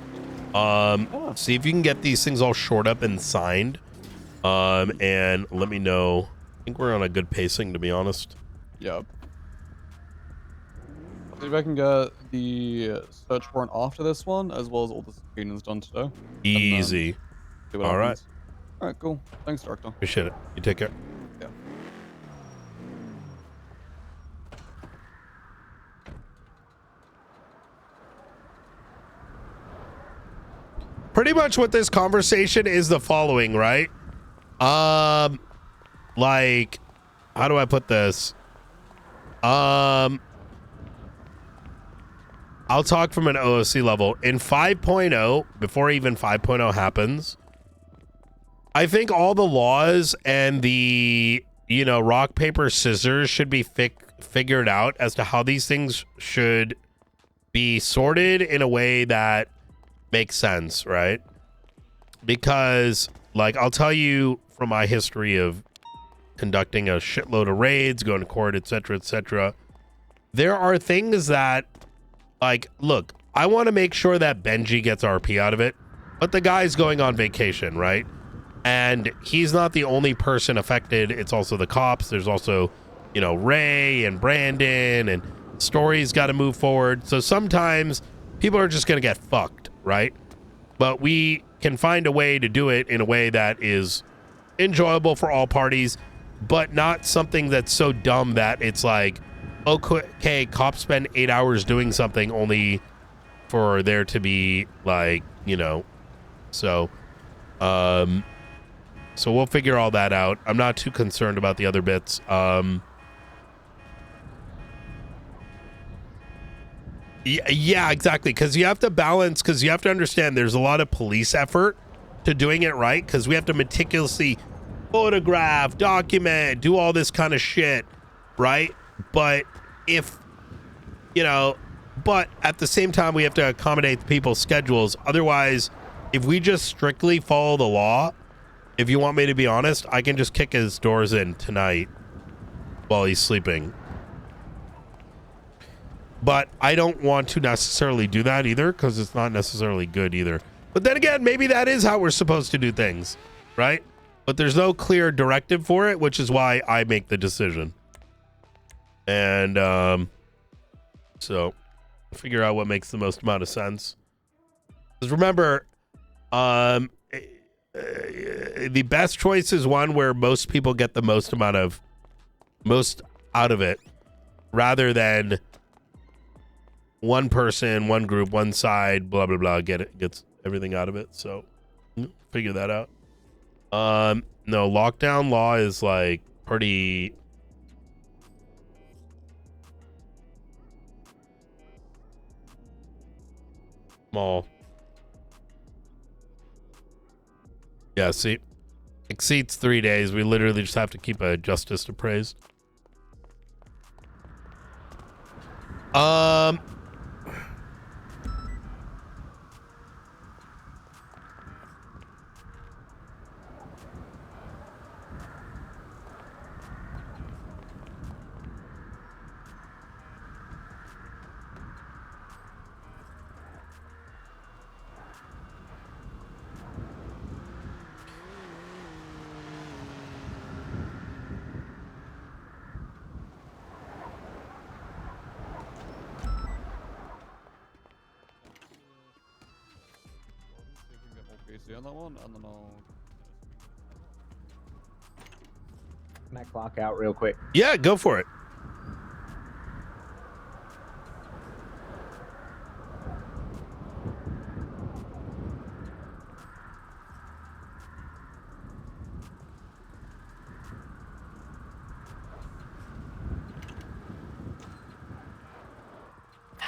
See if you can get these things all shored up and signed. And let me know. I think we're on a good pacing, to be honest. Yep. I'll see if I can get the search warrant after this one, as well as all the subpoenas done today. Easy. See what All right. happens. All right, cool. Thanks, Doctor. Appreciate it. You take care. Yeah. Pretty much what this conversation is the following, right? Like, how do I put this? I'll talk from an OOC level. In 5.0, before even 5.0 happens, I think all the laws and the, you know, rock, paper, scissors should be figured out as to how these things should be sorted in a way that makes sense, right? Because, like, I'll tell you from my history of conducting a shitload of raids, going to court, etc., etc., there are things that, like, look, I want to make sure that Benji gets RP out of it, but the guy's going on vacation, right? And he's not the only person affected. It's also the cops. There's also, you know, Ray and Brandon, and stories got to move forward. So sometimes people are just going to get fucked, right? But we can find a way to do it in a way that is enjoyable for all parties, but not something that's so dumb that it's like, okay, cops spend 8 hours doing something only for there to be, like, you know, so we'll figure all that out. I'm not too concerned about the other bits. Yeah, exactly. Because you have to balance, because you have to understand there's a lot of police effort to doing it right, because we have to meticulously photograph, document, do all this kind of shit, right? But if, you know, but at the same time, we have to accommodate people's schedules. Otherwise, if we just strictly follow the law, if you want me to be honest, I can just kick his doors in tonight while he's sleeping. But I don't want to necessarily do that either, because it's not necessarily good either. But then again, maybe that is how we're supposed to do things, right? But there's no clear directive for it, which is why I make the decision. And so figure out what makes the most amount of sense. Because remember, the best choice is one where most people get the most out of it, rather than one person, one group, one side, blah blah blah, gets everything out of it. So figure that out. No, lockdown law is like pretty small. Yeah, see, exceeds 3 days. We literally just have to keep a justice appraised. PC on that one, and then I'll. Can I clock out real quick? Yeah, go for it.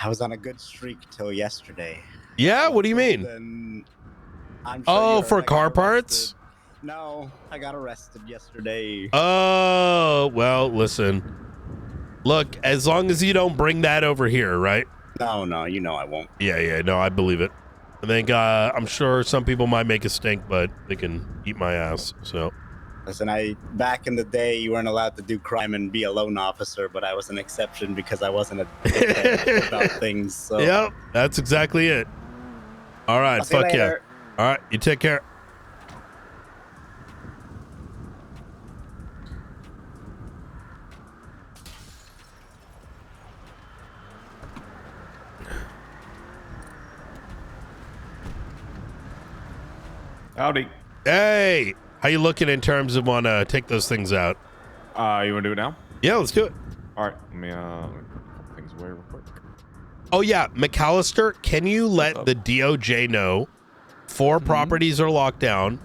I was on a good streak till yesterday. Yeah, what do you mean? Then I'm sure Oh, you heard for I got car arrested. parts? No, I got arrested yesterday. Oh, well, listen. Look, as long as you don't bring that over here, right? No, you know I won't. Yeah, no, I believe it. I think, I'm sure some people might make a stink, but they can eat my ass, so. Listen, back in the day, you weren't allowed to do crime and be a loan officer, but I was an exception because I wasn't a dickhead about things. So. Yep, that's exactly it. All right, I'll see you fuck yeah. later. All right, you take care. Howdy. Hey, how you looking in terms of want to take those things out? You want to do it now? Yeah, let's do it. All right. Let me put things away real quick. Oh yeah, McAllister, can you let the DOJ know 4 properties are locked down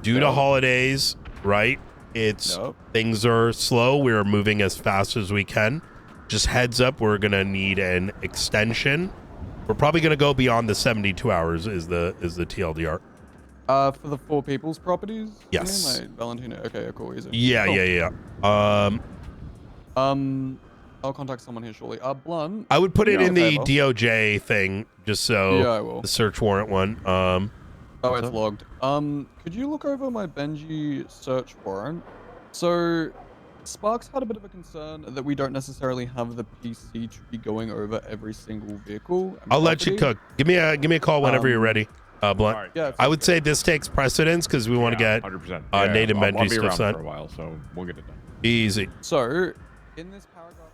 due to holidays, right? It's things are slow. We're moving as fast as we can. Just heads up, we're gonna need an extension. We're probably gonna go beyond the 72 hours is the TLDR. For the 4 people's properties? Yes. Like Valentino. Okay, cool, easy. Yeah, Cool. yeah. I'll contact someone here shortly. Blunt. I would put it do me in a the favor. DOJ thing, just so Yeah, I will. the search warrant one. Oh, it's logged. Could you look over my Benji search warrant? So, Sparks had a bit of a concern that we don't necessarily have the PC to be going over every single vehicle. and I'll let you property. cook. Give me a call whenever you're ready, Blunt. All right. Yeah, I would say this takes precedence because we want to get 100%. native I'll Benji be stuff around signed. for a while, so we'll get it done. Easy. So, in this paragraph.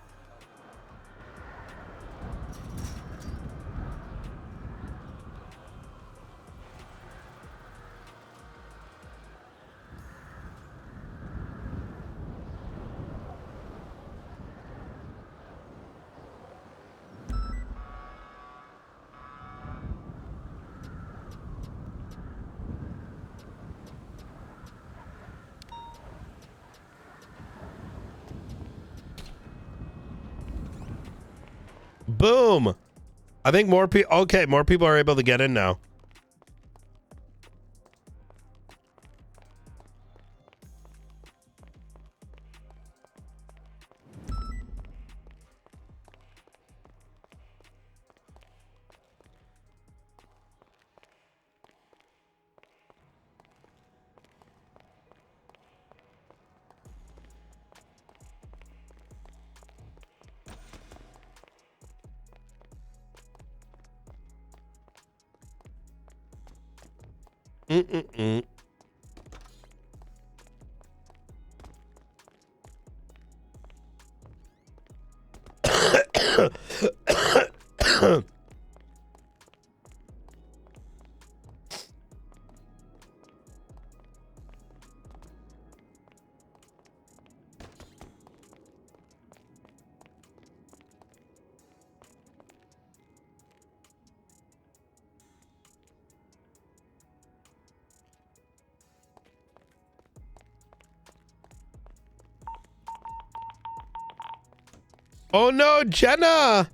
Boom. I think more people. Okay, more people are able to get in now. Mm-mm-mm. Oh no, Jenna!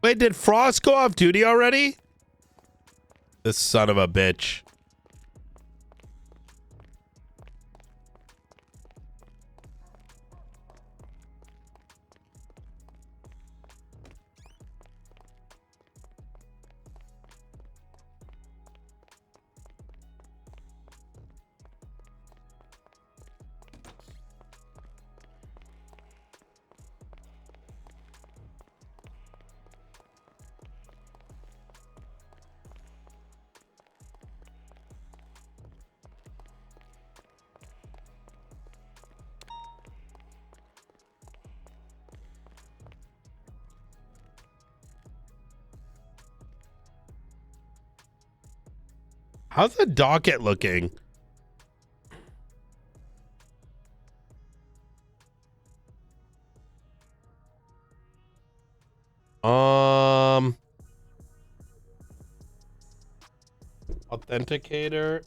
Wait, did Frost go off duty already? This son of a bitch. How's the docket looking? Authenticator.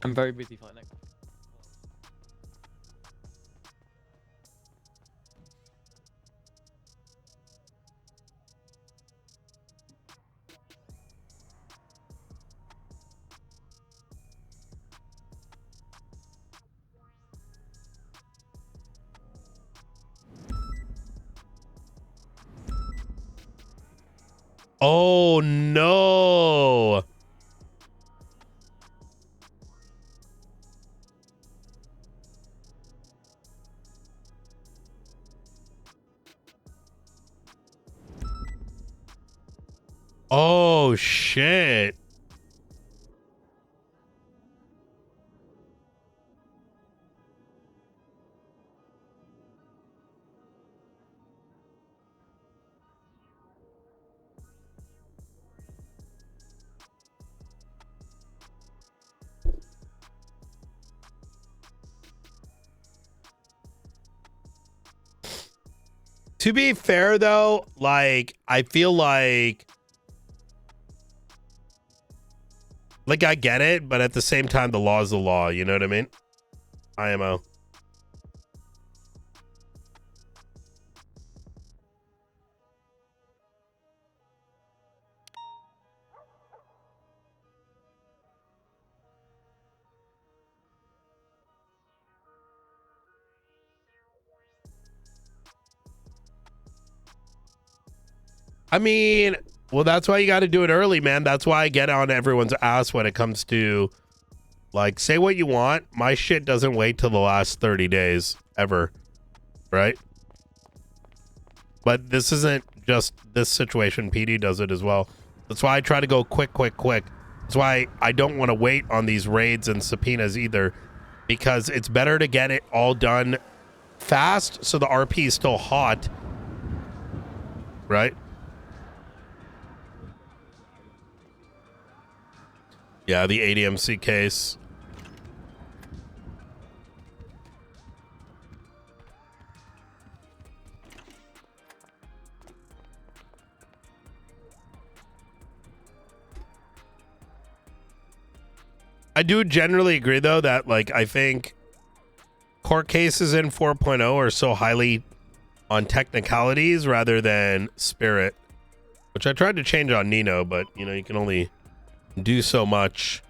I'm very busy finding. Oh no. Oh shit. To be fair though, like I feel like I get it, but at the same time the law is the law, you know what I mean? IMO. I mean, well, that's why you got to do it early, man. That's why I get on everyone's ass when it comes to, like, say what you want. My shit doesn't wait till the last 30 days, ever. Right? But this isn't just this situation. PD does it as well. That's why I try to go quick. That's why I don't want to wait on these raids and subpoenas either. Because it's better to get it all done fast so the RP is still hot. Right? Yeah, the ADMC case. I do generally agree, though, that, like, I think court cases in 4.0 are so highly on technicalities rather than spirit, which I tried to change on Nino, but, you know, you can only do so much.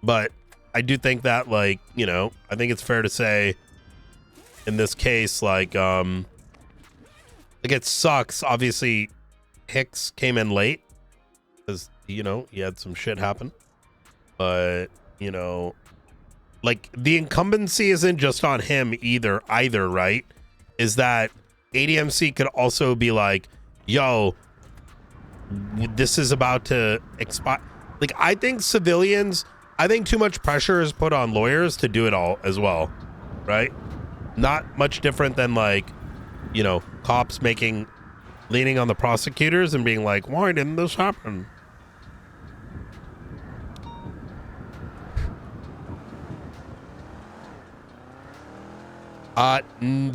But I do think that, like, you know, I think it's fair to say in this case, like it sucks. Obviously, Hicks came in late because, you know, he had some shit happen. But, you know, like, the incumbency isn't just on him either, right? Is that ADMC could also be like, yo, this is about to expire. Like, I think too much pressure is put on lawyers to do it all as well, right? Not much different than, like, you know, cops leaning on the prosecutors and being like, why didn't this happen?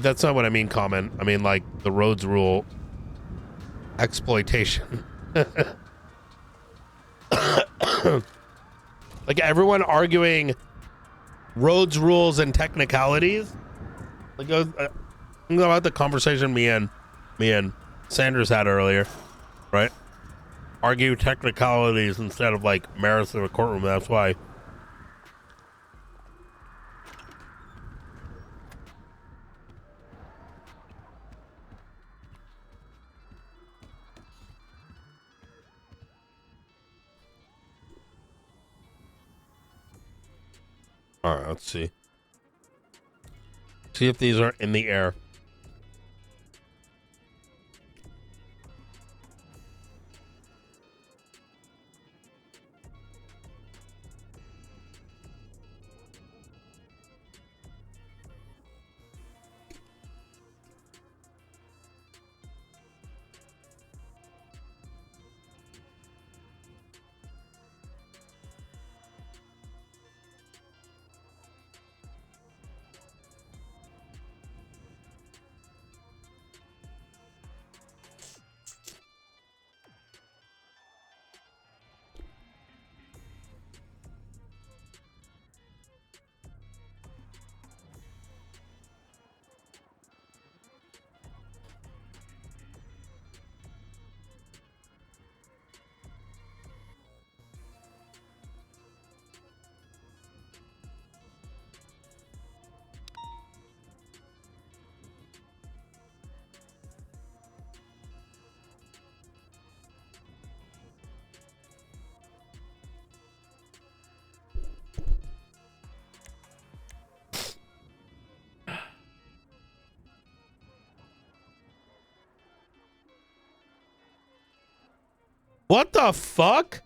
That's not what I mean, comment. I mean, like, the roads rule exploitation. Like, everyone arguing roads rules and technicalities. Like, about the conversation me and Sanders had earlier, right? Argue technicalities instead of, like, merits of a courtroom. That's why. All right, let's see. See if these are in the air. What the fuck?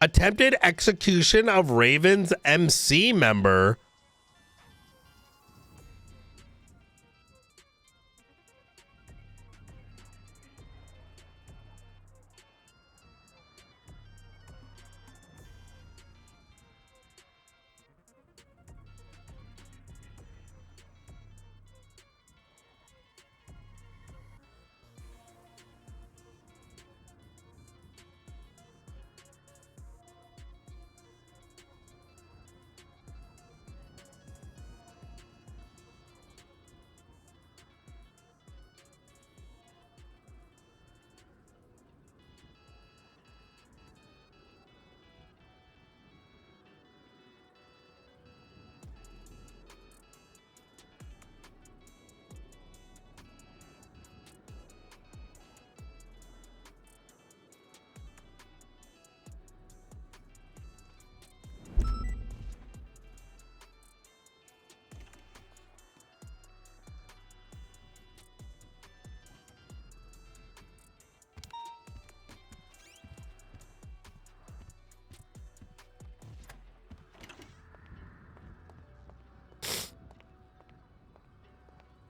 Attempted execution of Raven's MC member.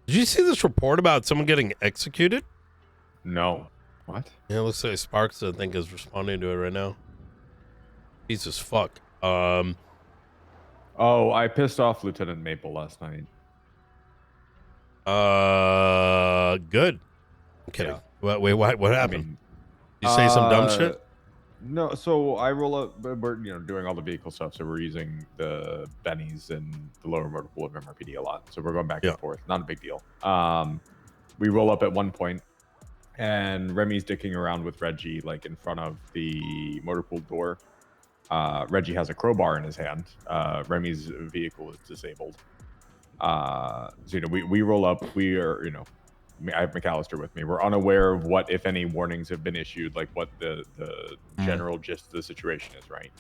Did you see this report about someone getting executed? No. What? Yeah, it looks like Sparks, I think, is responding to it right now. Jesus fuck. Oh, I pissed off Lieutenant Maple last night. Good. I'm kidding. Yeah. Wait, what happened? You say some dumb shit? No, so I roll up. We're doing all the vehicle stuff, so we're using the Bennies and the lower motor pool of MRPD a lot. So we're going back and forth. Not a big deal. We roll up at one point, and Remy's dicking around with Reggie, like in front of the motor pool door. Reggie has a crowbar in his hand. Remy's vehicle is disabled. So we roll up. We are I have McAllister with me. We're unaware of what, if any, warnings have been issued, like what the general gist of the situation is, right?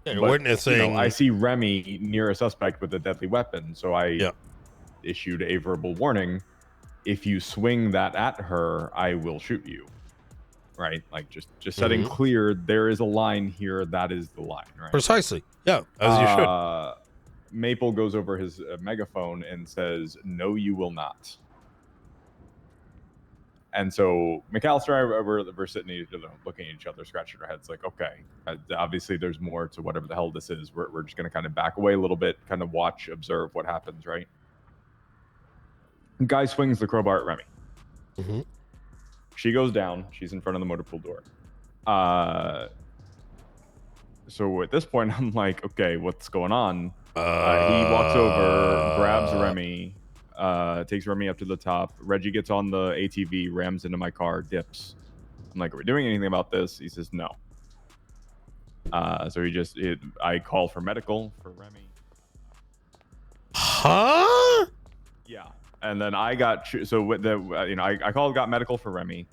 Yeah, you're witnessing. I see Remy near a suspect with a deadly weapon, so I issued a verbal warning. If you swing that at her, I will shoot you. Right? Like just setting clear, there is a line here. That is the line, right? Precisely. Yeah, as you should. Maple goes over his megaphone and says, "No, you will not." And so McAllister and I, we're sitting looking at each other, scratching our heads like, okay, obviously there's more to whatever the hell this is. We're just going to kind of back away a little bit, kind of watch, observe what happens, right? Guy swings the crowbar at Remy. Mm-hmm. She goes down. She's in front of the motor pool door. So at this point, I'm like, okay, what's going on? He walks over, grabs Remy, takes Remy up to the top. Reggie gets on the ATV, rams into my car, dips. I'm like, are we doing anything about this? He says no. So I call for medical for Remy. Huh? Yeah. And then I got I called, got medical for Remy.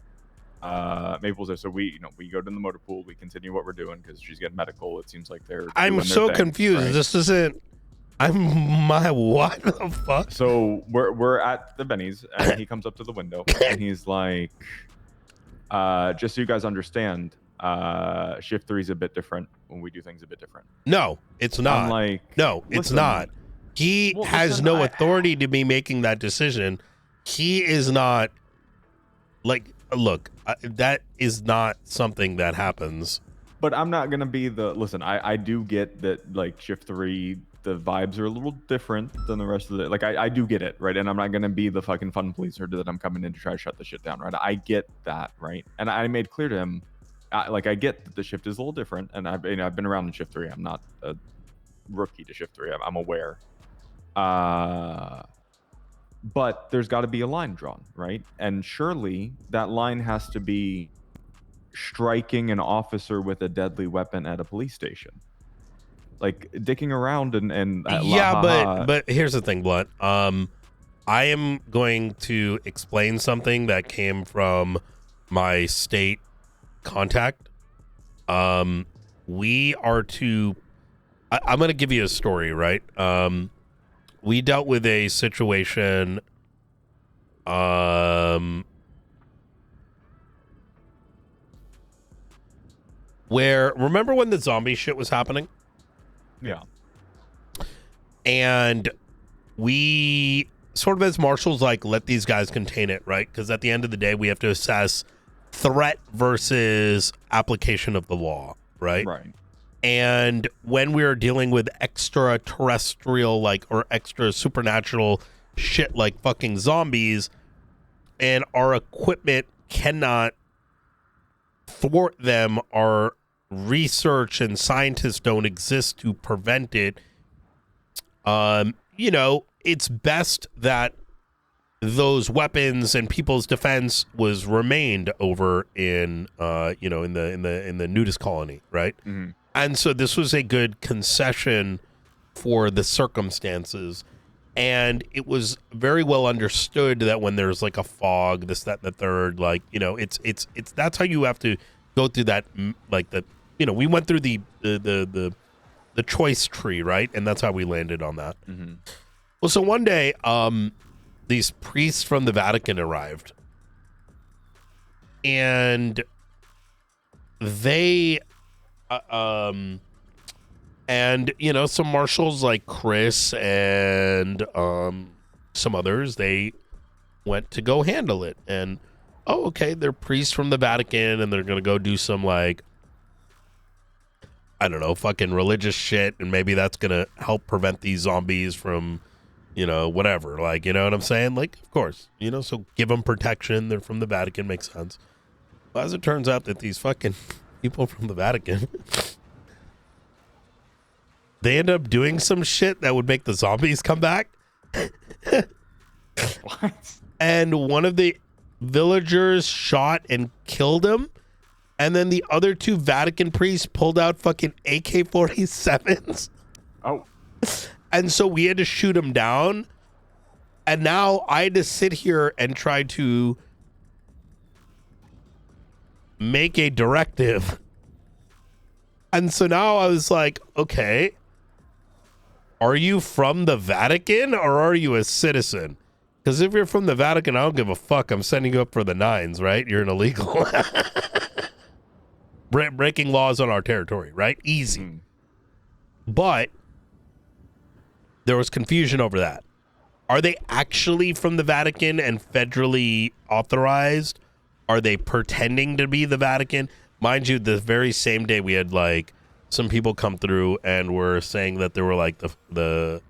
Maple's there, so we go to the motor pool. We continue what we're doing because she's getting medical. It seems like I'm so confused. Right? This isn't. What the fuck? So we're at the Benny's, and he comes up to the window, and he's like, just so you guys understand, shift 3 is a bit different when we do things a bit different. No, it's not. I'm like, no, it's not. He has no authority to be making that decision. He is not look, that is not something that happens. But I'm not going to be I do get that, like, shift 3, the vibes are a little different than the rest of the, I do get it, right? And I'm not going to be the fucking fun policer that I'm coming in to try to shut the shit down, right? I get that, right? And I made clear to him, I get that the shift is a little different, and I've been around in shift 3. I'm not a rookie to shift 3. I'm aware. But there's got to be a line drawn, right? And surely that line has to be striking an officer with a deadly weapon at a police station. Like, dicking around and but here's the thing, Blunt. I am going to explain something that came from my state contact. We are to. I'm going to give you a story, right? We dealt with a situation where remember when the zombie shit was happening? Yeah. And we sort of as marshals like let these guys contain it, right? Because at the end of the day, we have to assess threat versus application of the law, right? Right. And when we are dealing with extraterrestrial, like, or extra supernatural shit like fucking zombies, and our equipment cannot thwart them, our research and scientists don't exist to prevent it, you know, it's best that those weapons and people's defense was remained over in you know, in the nudist colony, right? Mm-hmm. And so this was a good concession for the circumstances, and it was very well understood that when there's like a fog, this, that, and the third, like, you know, it's that's how you have to go through that, like, the, you know, we went through the choice tree, right? And that's how we landed on that. Mm-hmm. Well, so one day, these priests from the Vatican arrived, and they, and, you know, some marshals like Chris and some others, they went to go handle it. And, oh, okay, they're priests from the Vatican, and they're going to go do some, like, I don't know, fucking religious shit, and maybe that's going to help prevent these zombies from, you know, whatever. Like, you know what I'm saying? Like, of course, you know, so give them protection. They're from the Vatican, makes sense. Well, as it turns out that these fucking people from the Vatican, they end up doing some shit that would make the zombies come back. What? And one of the villagers shot and killed him. And then the other two Vatican priests pulled out fucking AK-47s. Oh. And so we had to shoot him down. And now I had to sit here and try to make a directive. And so now I was like, okay, are you from the Vatican or are you a citizen? Because if you're from the Vatican, I don't give a fuck. I'm sending you up for the nines, right? You're an illegal. Breaking laws on our territory, right? Easy. But there was confusion over that. Are they actually from the Vatican and federally authorized? Are they pretending to be the Vatican? Mind you, the very same day we had like some people come through and were saying that they were like the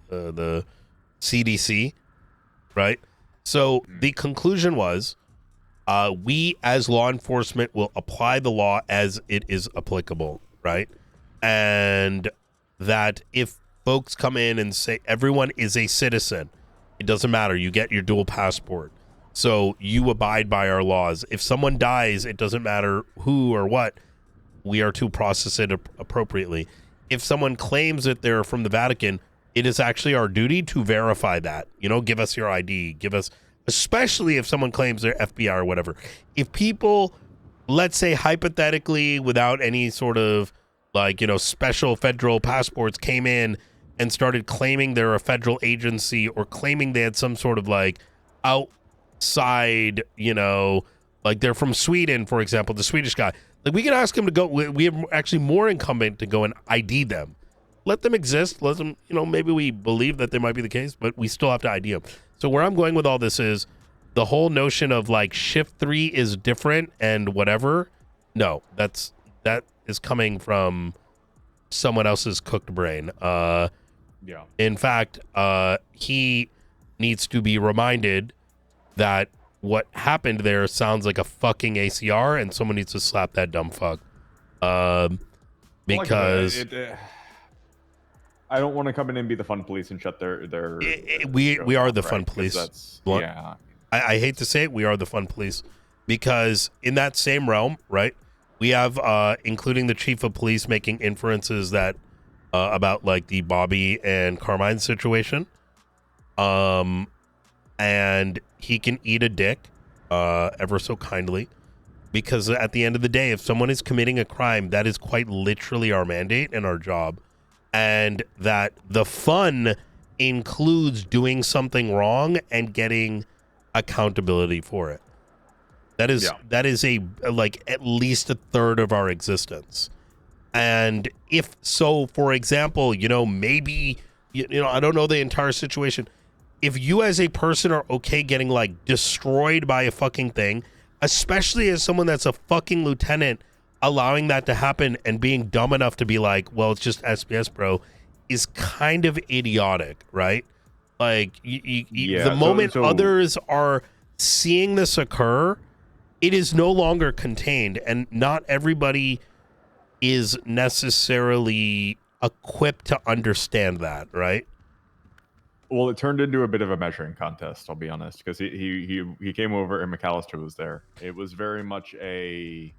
CDC, right? So the conclusion was, we as law enforcement will apply the law as it is applicable, right? And that if folks come in and say everyone is a citizen, it doesn't matter. You get your dual passport. So you abide by our laws. If someone dies, it doesn't matter who or what. We are to process it appropriately. If someone claims that they're from the Vatican, it is actually our duty to verify that. You know, give us your ID. Give us, especially if someone claims they're FBI or whatever. If people, let's say hypothetically, without any sort of like, you know, special federal passports came in and started claiming they're a federal agency or claiming they had some sort of like outside, you know, like they're from Sweden, for example, the Swedish guy. Like we can ask him to go. We have actually more incumbent to go and ID them. Let them exist. Let them, you know, maybe we believe that they might be the case, but we still have to ID them. So where I'm going with all this is the whole notion of like shift 3 is different and whatever. No, that is coming from someone else's cooked brain. Yeah. In fact, he needs to be reminded that what happened there sounds like a fucking ACR, and someone needs to slap that dumb fuck. Because I don't want to come in and be the fun police and shut their we are the right? fun police. Yeah. I hate to say it, we are the fun police, because in that same realm, right, we have including the chief of police making inferences that about like the Bobby and Carmine situation, and he can eat a dick ever so kindly, because at the end of the day, if someone is committing a crime, that is quite literally our mandate and our job, and that the fun includes doing something wrong and getting accountability for it. That is a like at least a third of our existence. And if so, for example, you know, maybe, you know, I don't know the entire situation. If you as a person are okay getting like destroyed by a fucking thing, especially as someone that's a fucking lieutenant, allowing that to happen and being dumb enough to be like, well, it's just SBS, bro, is kind of idiotic, right? Like, the moment others are seeing this occur, it is no longer contained, and not everybody is necessarily equipped to understand that, right? Well, it turned into a bit of a measuring contest, I'll be honest, because he came over and McAllister was there. It was very much a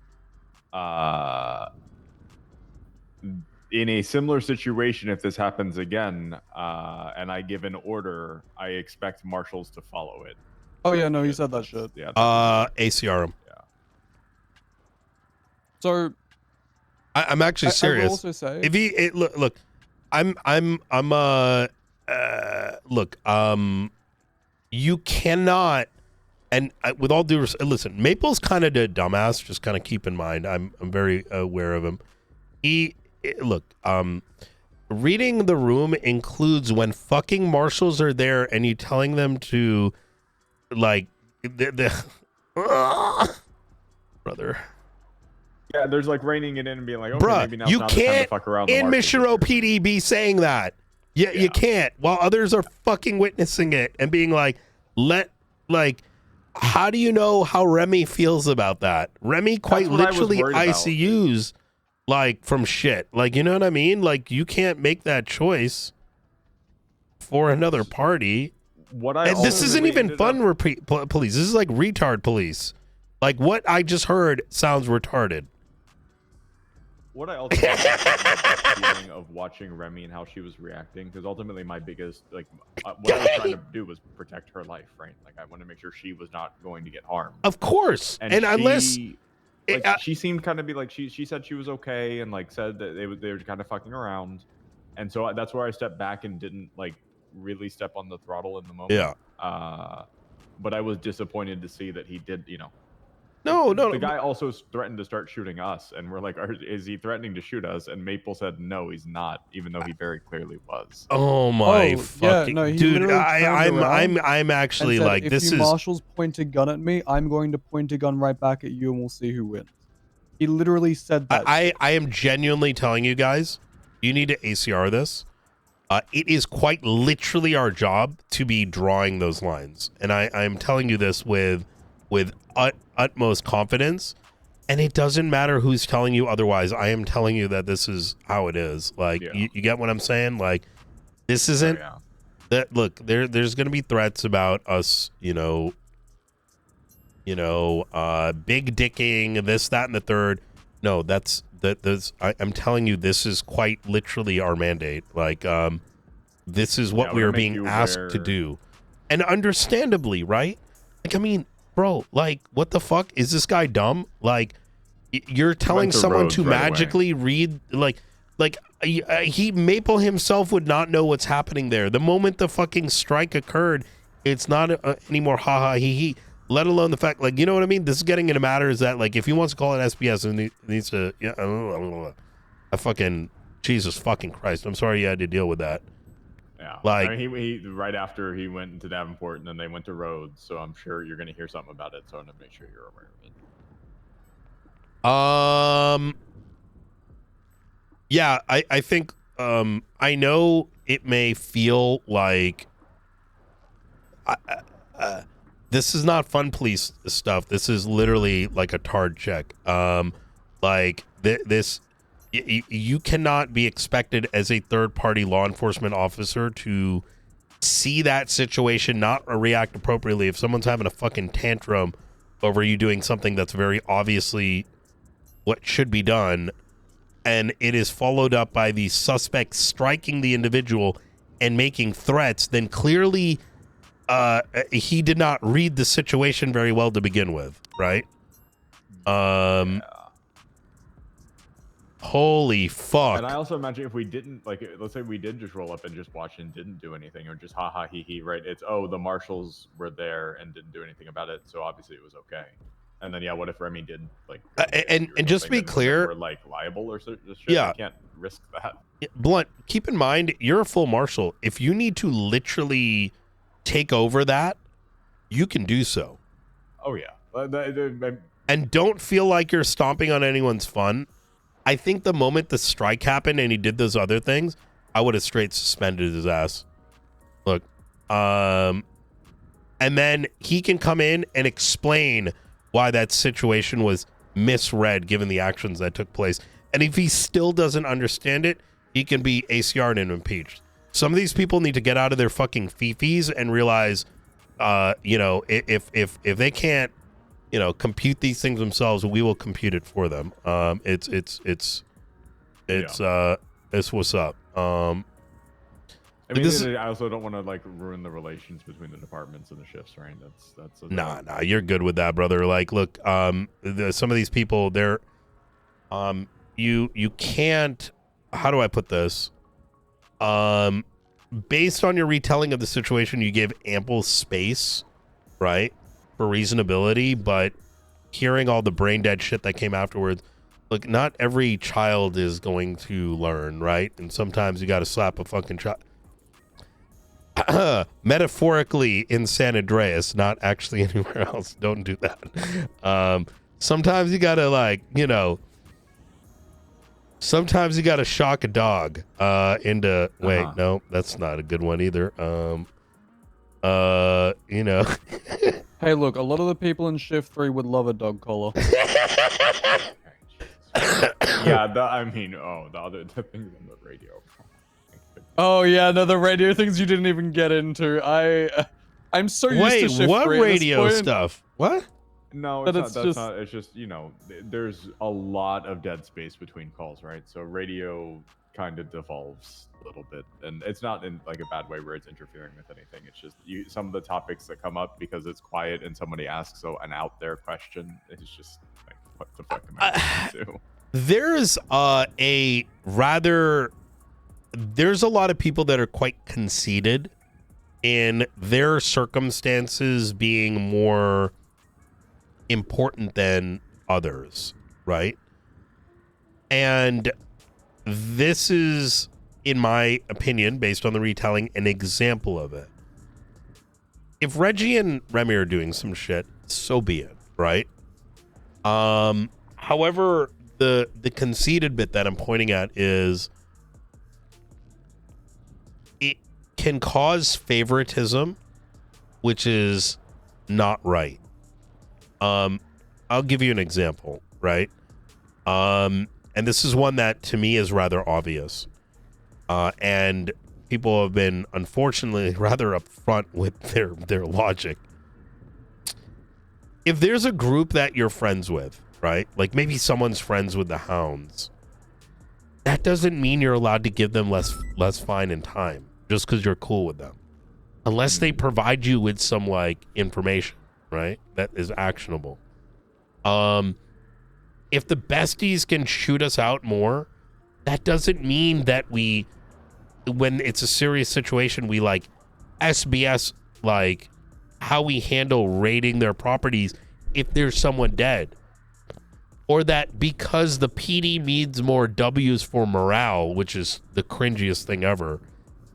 in a similar situation, if this happens again, and I give an order, I expect marshals to follow it. Oh yeah, no, he said that shit. Yeah. ACR him. Yeah. So I'm actually serious. I will also say, if he look, you cannot, and with all due respect, listen, Maple's kind of a dumbass. Just kind of keep in mind, I'm very aware of him. Reading the room includes when fucking marshals are there and you telling them to, like, brother. Yeah, there's like reining it in and being like, okay, Bruh, maybe now's you not the time to can't fuck around. in Mission Row PD be saying that. Yeah, you can't. While others are fucking witnessing it and being like, how do you know how Remy feels about that? Remy quite literally ICUs like from shit. Like, you know what I mean? Like, you can't make that choice for another party. This isn't even fun police. This is like retard police. Like, what I just heard sounds retarded. What I also the feeling of watching Remy and how she was reacting, because ultimately my biggest, like, what I was trying to do was protect her life, right? Like, I want to make sure she was not going to get harmed. Of course. And unless... Like, she seemed kind of be like, she said she was okay and, like, said that they were kind of fucking around. And so that's where I stepped back and didn't, like, really step on the throttle in the moment. Yeah. But I was disappointed to see that he did, you know. No. The guy also threatened to start shooting us, and we're like, is he threatening to shoot us? And Maple said, no, he's not, even though he very clearly was. Oh my fucking dude! I'm actually said, like, if you marshals point a gun at me, I'm going to point a gun right back at you, and we'll see who wins. He literally said that. I am genuinely telling you guys, you need to ACR this. It is quite literally our job to be drawing those lines, and I am telling you this with utmost confidence. And it doesn't matter who's telling you otherwise. I am telling you that this is how it is. Like, you get what I'm saying? Like, this isn't that. Look, there's going to be threats about us, big dicking, this, that, and the third. No, I'm telling you, this is quite literally our mandate. Like, this is what we are being asked to do. And understandably, right? Like, I mean, bro, like, what the fuck? Is this guy dumb? Like, you're telling someone to magically read, he Maple himself would not know what's happening there. The moment the fucking strike occurred, it's not anymore haha he he. Let alone the fact, like, you know what I mean? This is getting into matters that, like, if he wants to call it SBS, it needs to, I fucking, Jesus fucking Christ. I'm sorry you had to deal with that. Yeah, like, I mean, he right after he went into Davenport, and then they went to Rhodes, so I'm sure you're going to hear something about it. So I want to make sure you're aware of it. Yeah, I think I know it may feel like this is not fun police stuff. This is literally like a tard check. Like this. You cannot be expected as a third-party law enforcement officer to see that situation, not react appropriately. If someone's having a fucking tantrum over you doing something that's very obviously what should be done, and it is followed up by the suspect striking the individual and making threats, then clearly he did not read the situation very well to begin with, right? Holy fuck. And I also imagine if we didn't, like, let's say we did just roll up and just watch and didn't do anything, or just ha he, right? It's, oh, the marshals were there and didn't do anything about it, so obviously it was okay. And then yeah, what if Remy did like? And just to be clear, we're like liable or shit. Yeah. I can't risk that. Blunt, keep in mind, you're a full marshal. If you need to literally take over that, you can do so. Oh yeah. And don't feel like you're stomping on anyone's fun. I think the moment the strike happened and he did those other things, I would have straight suspended his ass. Look, and then he can come in and explain why that situation was misread given the actions that took place. And if he still doesn't understand it, he can be ACR'd and impeached. Some of these people need to get out of their fucking fifis and realize, if they can't, compute these things themselves, we will compute it for them. It's what's up. I mean, I also don't want to like ruin the relations between the departments and the shifts, right? That's Nah, you're good with that, brother. Like, look, some of these people, they're, you can't. How do I put this? Based on your retelling of the situation, you gave ample space, right, for reasonability. But hearing all the brain dead shit that came afterwards, look, not every child is going to learn, right? And sometimes you got to slap a fucking child. Metaphorically in San Andreas, not actually anywhere else. Don't do that. Sometimes you gotta sometimes you gotta shock a dog into wait, no, that's not a good one either. Hey, look, a lot of the people in shift 3 would love a dog collar. Yeah, the things on the radio. Oh yeah, no, the radio things you didn't even get into. I'm so used to shift 3 what at this radio point. stuff? What? No, But it's it's not. It's just there's a lot of dead space between calls, right? So radio kind of devolves a little bit, and it's not in like a bad way where it's interfering with anything. It's just some of the topics that come up because it's quiet and somebody asks an out there question. It's just like, what the fuck am I going to do? There's there's a lot of people that are quite conceited in their circumstances being more important than others, right? And this is, in my opinion, based on the retelling, an example of it. If Reggie and Remy are doing some shit, so be it, right? However, the conceited bit that I'm pointing at is it can cause favoritism, which is not right. I'll give you an example, right? And this is one that to me is rather obvious. And people have been, unfortunately, rather upfront with their logic. If there's a group that you're friends with, right? Like maybe someone's friends with the Hounds. That doesn't mean you're allowed to give them less fine and time just because you're cool with them. Unless they provide you with some like information, right? That is actionable. If the besties can shoot us out more, that doesn't mean that when it's a serious situation, we like SBS like how we handle raiding their properties if there's someone dead. Or that because the PD needs more W's for morale, which is the cringiest thing ever,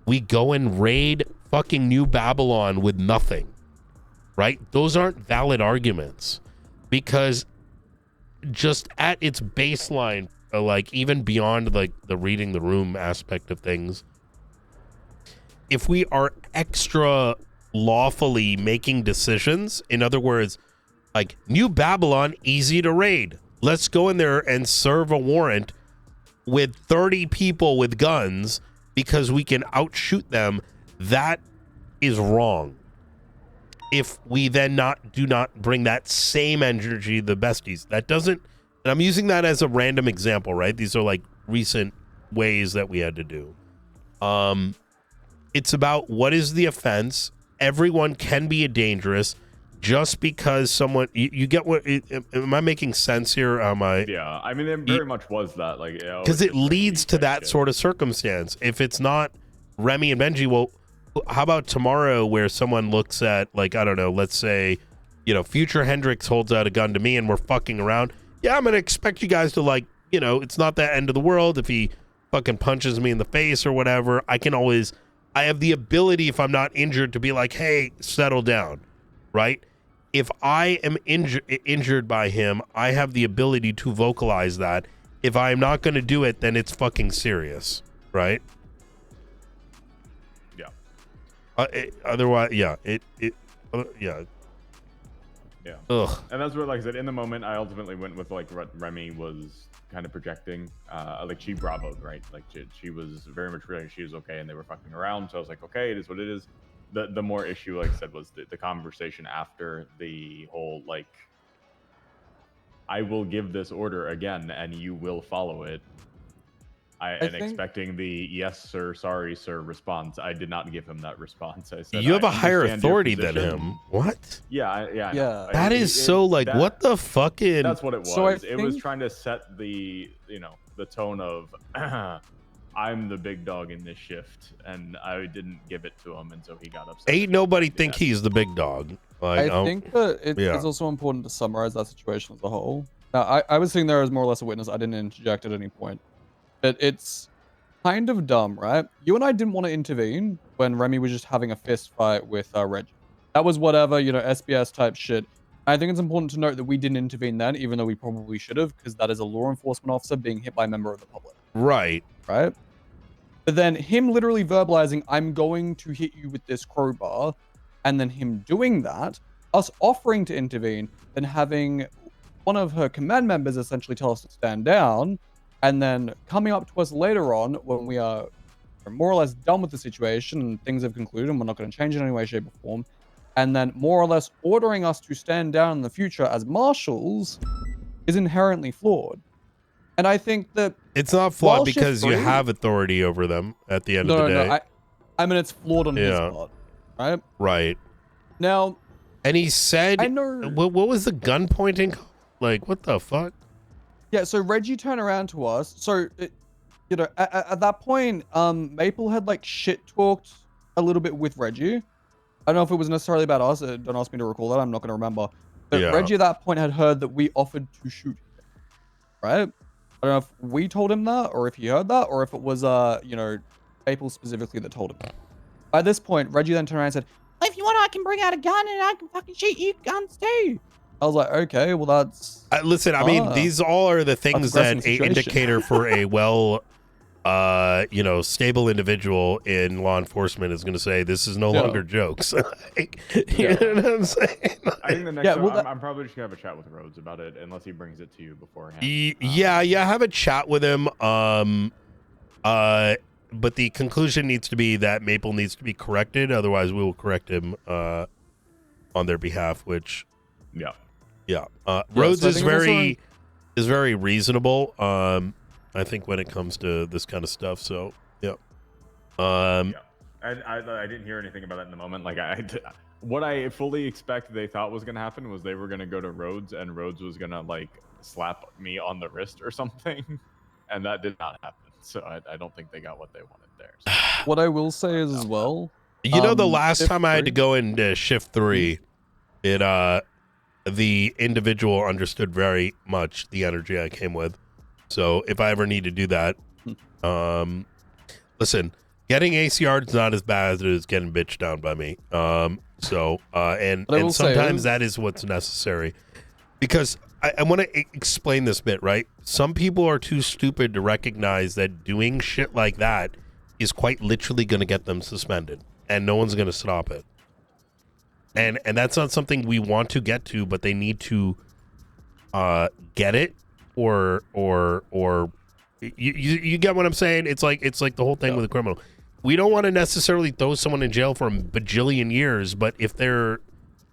we go and raid fucking New Babylon with nothing, right? Those aren't valid arguments because just at its baseline, like even beyond like the reading the room aspect of things, if we are extra lawfully making decisions, in other words, like New Babylon, easy to raid. Let's go in there and serve a warrant with 30 people with guns because we can outshoot them. That is wrong. If we then do not bring that same energy to the besties, that doesn't, and I'm using that as a random example, right? These are like recent ways that we had to do. It's about what is the offense. Everyone can be dangerous. Just because someone, you get what? Am I making sense here? Yeah, I mean, it very much was that, like, because it leads to that sort of circumstance. If it's not Remy and Benji, well, how about tomorrow where someone looks at, like, I don't know, let's say future Hendrix holds out a gun to me and we're fucking around, yeah, I'm gonna expect you guys to like, it's not that end of the world if he fucking punches me in the face or whatever. I have the ability, if I'm not injured, to be like, hey, settle down, right? If I am injured by him, I have the ability to vocalize that. If I am not going to do it, then it's fucking serious, right? Yeah. Otherwise, yeah, yeah. Yeah. Ugh. And that's what, like I said, in the moment, I ultimately went with like what Remy was kind of projecting. Like she bravoed, right? Like she was very much feeling she was okay, and they were fucking around. So I was like, okay, it is what it is. The more issue, like I said, was the conversation after the whole like, I will give this order again, and you will follow it. Expecting the yes sir, sorry sir response. I did not give him that response. I said, You have a a higher authority than him. What? Yeah. That is so like, what the fucking? That's what it was. So it was trying to set the the tone of I'm the big dog in this shift, and I didn't give it to him, and so he got upset. Ain't nobody think he's the big dog. Like, I think that it's also important to summarize that situation as a whole. Now, I was sitting there as more or less a witness. I didn't interject at any point. But it's kind of dumb, right? You and I didn't want to intervene when Remy was just having a fist fight with Reggie. That was whatever, SBS type shit. I think it's important to note that we didn't intervene then, even though we probably should have, because that is a law enforcement officer being hit by a member of the public. Right. Right? But then him literally verbalizing, I'm going to hit you with this crowbar, and then him doing that, us offering to intervene, then having one of her command members essentially tell us to stand down, and then coming up to us later on when we are more or less done with the situation and things have concluded and we're not going to change in any way, shape, or form, and then more or less ordering us to stand down in the future as marshals is inherently flawed. And I think that it's not flawed because you have authority over them at the end of the day. No. I mean, it's flawed on his part, right? Right. Now, and he said, what was the gun pointing? Like, what the fuck? Yeah, so Reggie turned around to us. So, at that point, Maple had like shit talked a little bit with Reggie. I don't know if it was necessarily about us. Don't ask me to recall that. I'm not going to remember. But Reggie at that point had heard that we offered to shoot him. Right? I don't know if we told him that or if he heard that or if it was, Maple specifically that told him that. By this point, Reggie then turned around and said, if you want, I can bring out a gun and I can fucking shoot you guns too. I was like, okay, well, that's... listen, I mean, these all are the things that an indicator for a stable individual in law enforcement is going to say, this is no longer jokes. Like, you know what I'm saying? I think the next time, I'm probably just going to have a chat with Rhodes about it, unless he brings it to you beforehand. Have a chat with him. But the conclusion needs to be that Maple needs to be corrected. Otherwise, we will correct him on their behalf, which... Yeah. Rhodes is very reasonable. I think when it comes to this kind of stuff. So yeah. I didn't hear anything about it in the moment. Like what I fully expect they thought was gonna happen was they were gonna go to Rhodes and Rhodes was gonna like slap me on the wrist or something, and that did not happen. So I don't think they got what they wanted there. So. What I will say is as well. The last time I had to go into shift 3, the individual understood very much the energy I came with. So if I ever need to do that, listen, getting ACR is not as bad as getting bitched down by me. And sometimes that is what's necessary, because I want to explain this bit, right? Some people are too stupid to recognize that doing shit like that is quite literally going to get them suspended, and no one's going to stop it. And that's not something we want to get to, but they need to get it, or you get what I'm saying? It's like the whole thing with a criminal. We don't want to necessarily throw someone in jail for a bajillion years, but if they're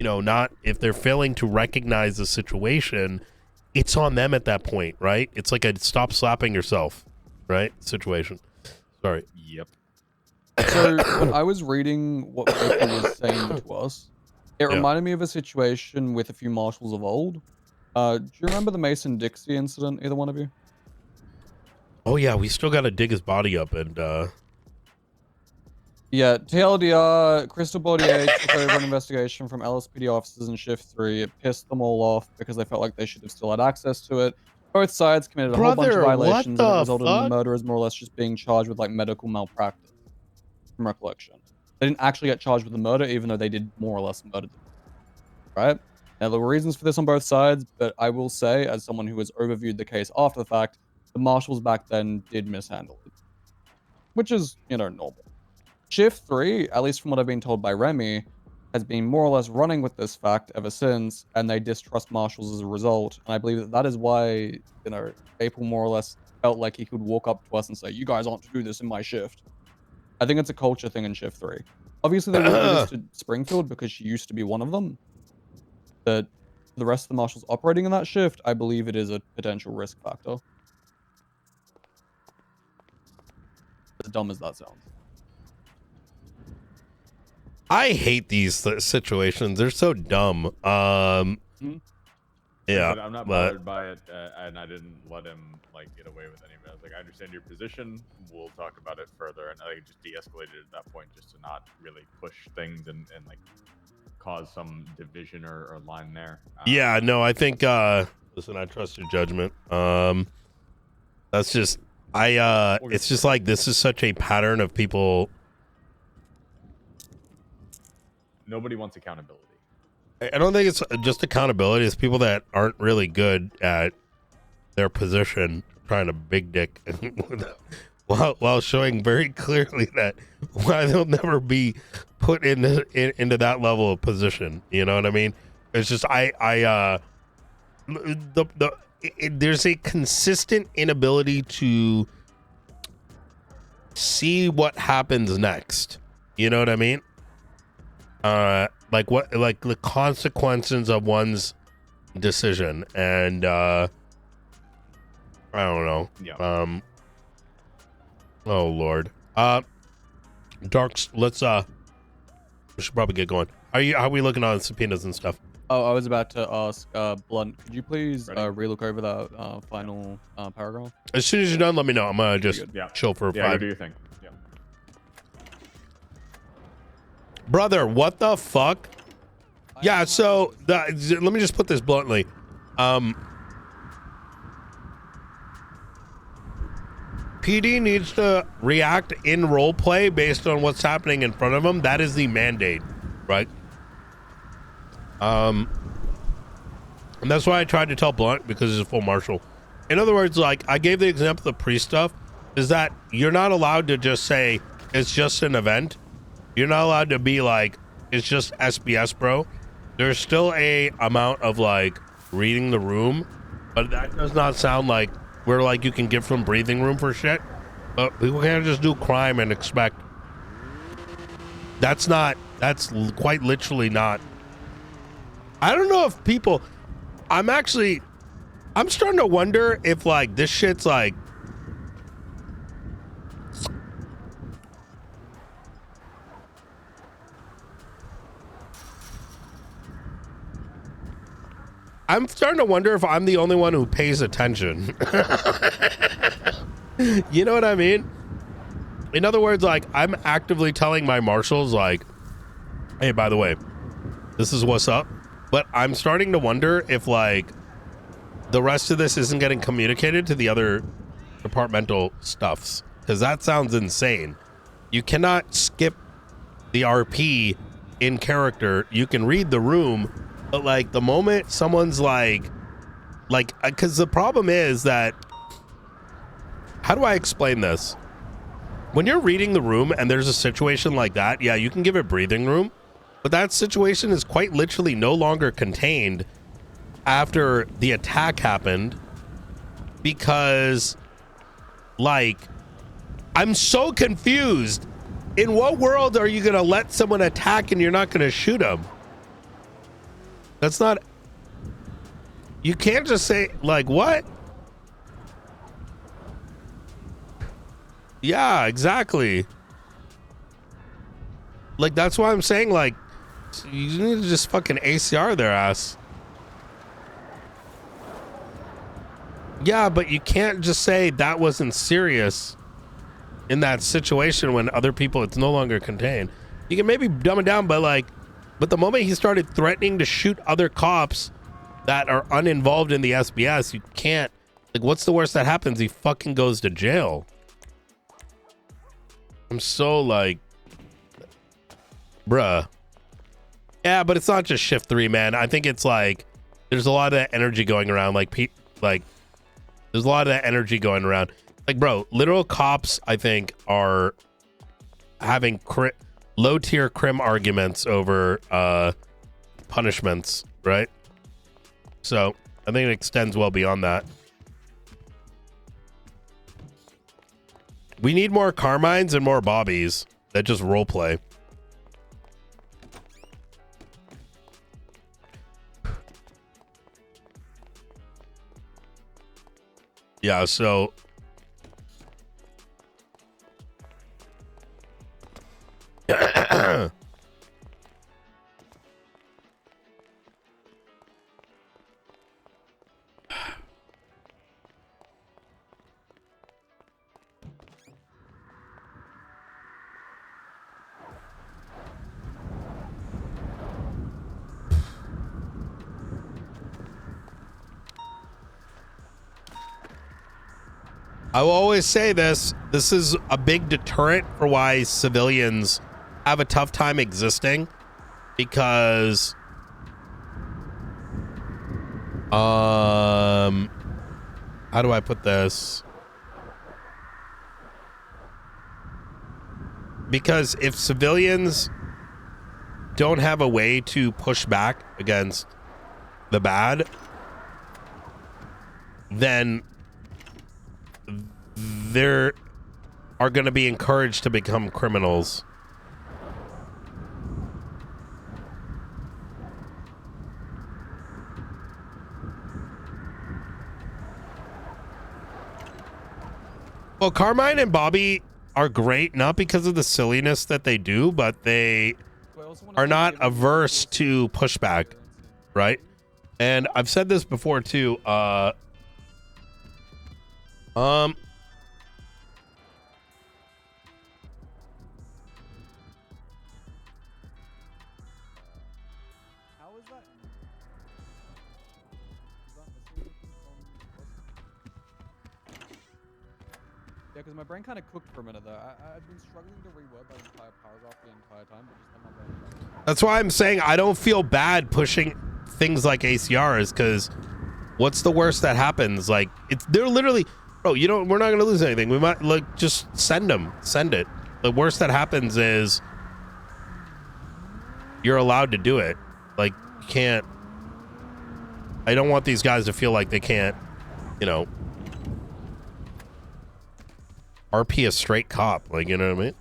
if they're failing to recognize the situation, it's on them at that point, right? It's like a stop slapping yourself, right? Situation. Sorry. Yep. So when I was reading what Maple was saying to us, it reminded me of a situation with a few marshals of old. Do you remember the Mason-Dixie incident, either one of you? Oh, yeah, we still got to dig his body up and... Yeah, TLDR, Crystal Body 8 took over an investigation from LSPD officers in Shift 3. It pissed them all off because they felt like they should have still had access to it. Both sides committed a whole bunch of Brother, what violations, and it the resulted in the fuck? murderers more or less just being charged with like medical malpractice, from recollection. They didn't actually get charged with the murder, even though they did more or less murder them. Right? Now, there were reasons for this on both sides, but I will say, as someone who has overviewed the case after the fact, the marshals back then did mishandle it. Which is, you know, normal. Shift 3, at least from what I've been told by Remy, has been more or less running with this fact ever since, and they distrust marshals as a result. And I believe that that is why, you know, April more or less felt like he could walk up to us and say, "You guys aren't to do this in my shift." I think it's a culture thing in Shift 3. Obviously, they wouldn't do this to Springfield because she used to be one of them. But for the rest of the marshals operating in that shift, I believe it is a potential risk factor. As dumb as that sounds. I hate these situations. They're so dumb. Yeah, I'm not but bothered by it, and I didn't let him like get away with any of it. I was like, I understand your position. We'll talk about it further, and I just de-escalated at that point, just to not really push things and like cause some division or line there. yeah, no, I think. Listen, I trust your judgment. That's just it's just like this is such a pattern of people. Nobody wants accountability. I don't think it's just accountability. It's people that aren't really good at their position, trying to big dick, while showing very clearly that why they'll never be put into that level of position. You know what I mean? It's just there's a consistent inability to see what happens next. You know what I mean? Like the consequences of one's decision, and I don't know. Yeah. Oh Lord. Darks, let's we should probably get going. How are we looking on subpoenas and stuff? Oh, I was about to ask Blunt, could you please relook over that final paragraph? As soon as you're done, let me know. I'm gonna just chill for 5. Go do your thing. Yeah. Brother, what the fuck? Yeah, so let me just put this bluntly. PD needs to react in role play based on what's happening in front of them. That is the mandate, right? And that's why I tried to tell Blunt, because he's a full marshal. In other words, like I gave the example of the priest stuff, is that you're not allowed to just say it's just an event. You're not allowed to be like, it's just SBS, bro. There's still a amount of like reading the room, but that does not sound like where like you can give some breathing room for shit. But people can't just do crime and expect. That's quite literally not. I don't know if people, I'm starting to wonder if like this shit's like, I'm starting to wonder if I'm the only one who pays attention. You know what I mean? In other words, like I'm actively telling my marshals like, hey, by the way, this is what's up. But I'm starting to wonder if like the rest of this isn't getting communicated to the other departmental stuffs, because that sounds insane. You cannot skip the RP in character. You can read the room, but like the moment someone's like, because the problem is that, how do I explain this? When you're reading the room and there's a situation like that, yeah, you can give it breathing room, but that situation is quite literally no longer contained after the attack happened, because like, I'm so confused. In what world are you going to let someone attack and you're not going to shoot them? That's not, you can't just say like, what? Yeah, exactly. Like, that's why I'm saying like, you need to just fucking ACR their ass. Yeah, but you can't just say that wasn't serious in that situation when other people, it's no longer contained. You can maybe dumb it down, but the moment he started threatening to shoot other cops that are uninvolved in the SBS, you can't. Like, what's the worst that happens? He fucking goes to jail. I'm so like, bruh. Yeah, but it's not just shift 3, man. I think it's like there's a lot of that energy going around. There's a lot of that energy going around. Like, bro, literal cops, I think, are having low tier crim arguments over punishments, right? So I think it extends well beyond that. We need more Carmines and more Bobbies that just role play. Yeah, so I will always say this is a big deterrent for why civilians have a tough time existing, because how do I put this? Because if civilians don't have a way to push back against the bad, then they are going to be encouraged to become criminals. Well, Carmine and Bobby are great, not because of the silliness that they do, but they are not averse to pushback, right? And I've said this before too. Yeah, because my brain kind of cooked for a minute there. I've been struggling to reword that entire paragraph the entire time, but just let my brain go. That's why I'm saying I don't feel bad pushing things like ACRs, because what's the worst that happens? Like, they're literally, bro, we're not gonna lose anything. We might just send it. The worst that happens is you're allowed to do it. Like, you can't. I don't want these guys to feel like they can't, RP a straight cop, like, you know what I mean?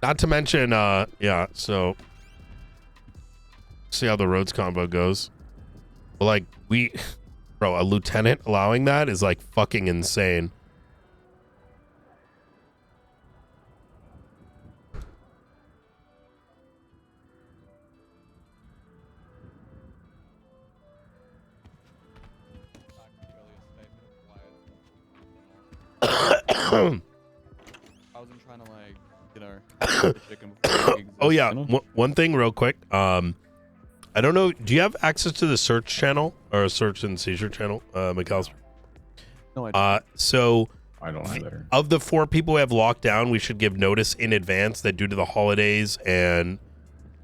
Not to mention, yeah, so see how the roads combo goes. But like, bro, a lieutenant allowing that is like fucking insane. I wasn't trying to the chicken before it Oh yeah, exists, one thing real quick. I don't know. Do you have access to the search channel or search and seizure channel, McAllister? No, I don't. So I don't either. Of the 4 people we have locked down, we should give notice in advance that due to the holidays and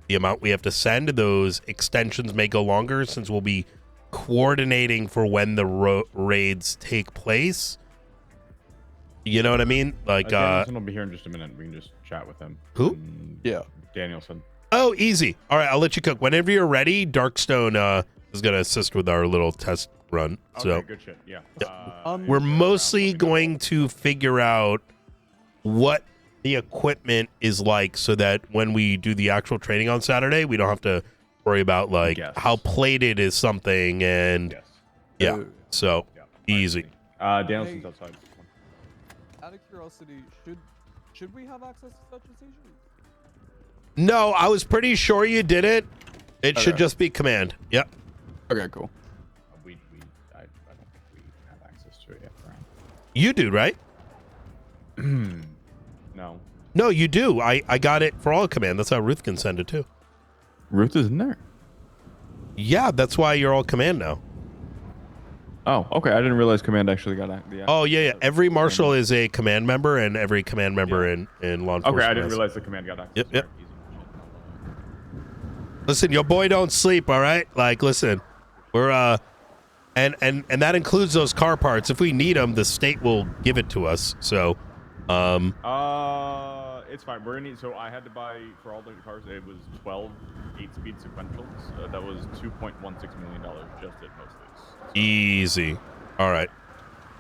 the amount we have to send, those extensions may go longer, since we'll be coordinating for when the raids take place. You know what I mean? Like, Danielson will be here in just a minute. We can just chat with him. Who? Yeah, Danielson. Oh, easy. All right, I'll let you cook. Whenever you're ready, Darkstone is going to assist with our little test run. Okay, So good shit. Yeah. we're mostly going to figure out what the equipment is like, so that when we do the actual training on Saturday, we don't have to worry about like how plated is something and yeah. So easy. Danielson's outside. Out of curiosity, should we have access to search and seizure? No, I was pretty sure you did it. It should Okay. just be command. Yep. Okay, cool. I don't think we have access to it yet, Brian. You do, right? No. No, you do. I got it for all command. That's how Ruth can send it too. Ruth is in there. Yeah, that's why you're all command now. Oh, okay. I didn't realize command actually got the. Oh yeah. Every marshal is a command member, and every command member in law enforcement. Okay, I didn't is. realize the command got access. Yep. Listen, your boy don't sleep. All right. Like, listen, we're and that includes those car parts. If we need them, the state will give it to us. So, it's fine. We're gonna need. So I had to buy for all the cars. It was 12 8-speed sequentials. That was $2.16 million just at most of these. So easy. All right.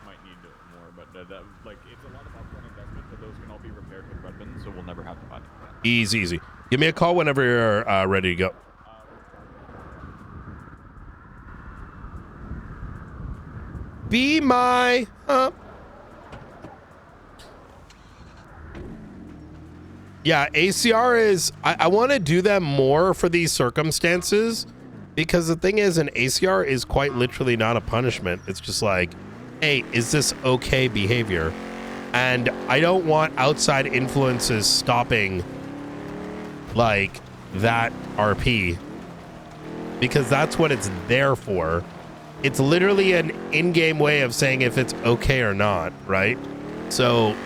might need more, but that like it's a lot of upfront investment, but those can all be repaired with weapons, so we'll never have to buy them. Easy. Give me a call whenever you're ready to go. Be my Yeah, ACR is I want to do them more for these circumstances, because the thing is, an ACR is quite literally not a punishment. It's just like, hey, is this okay behavior? And I don't want outside influences stopping like that RP, because that's what it's there for. It's literally an in-game way of saying if it's okay or not, right? So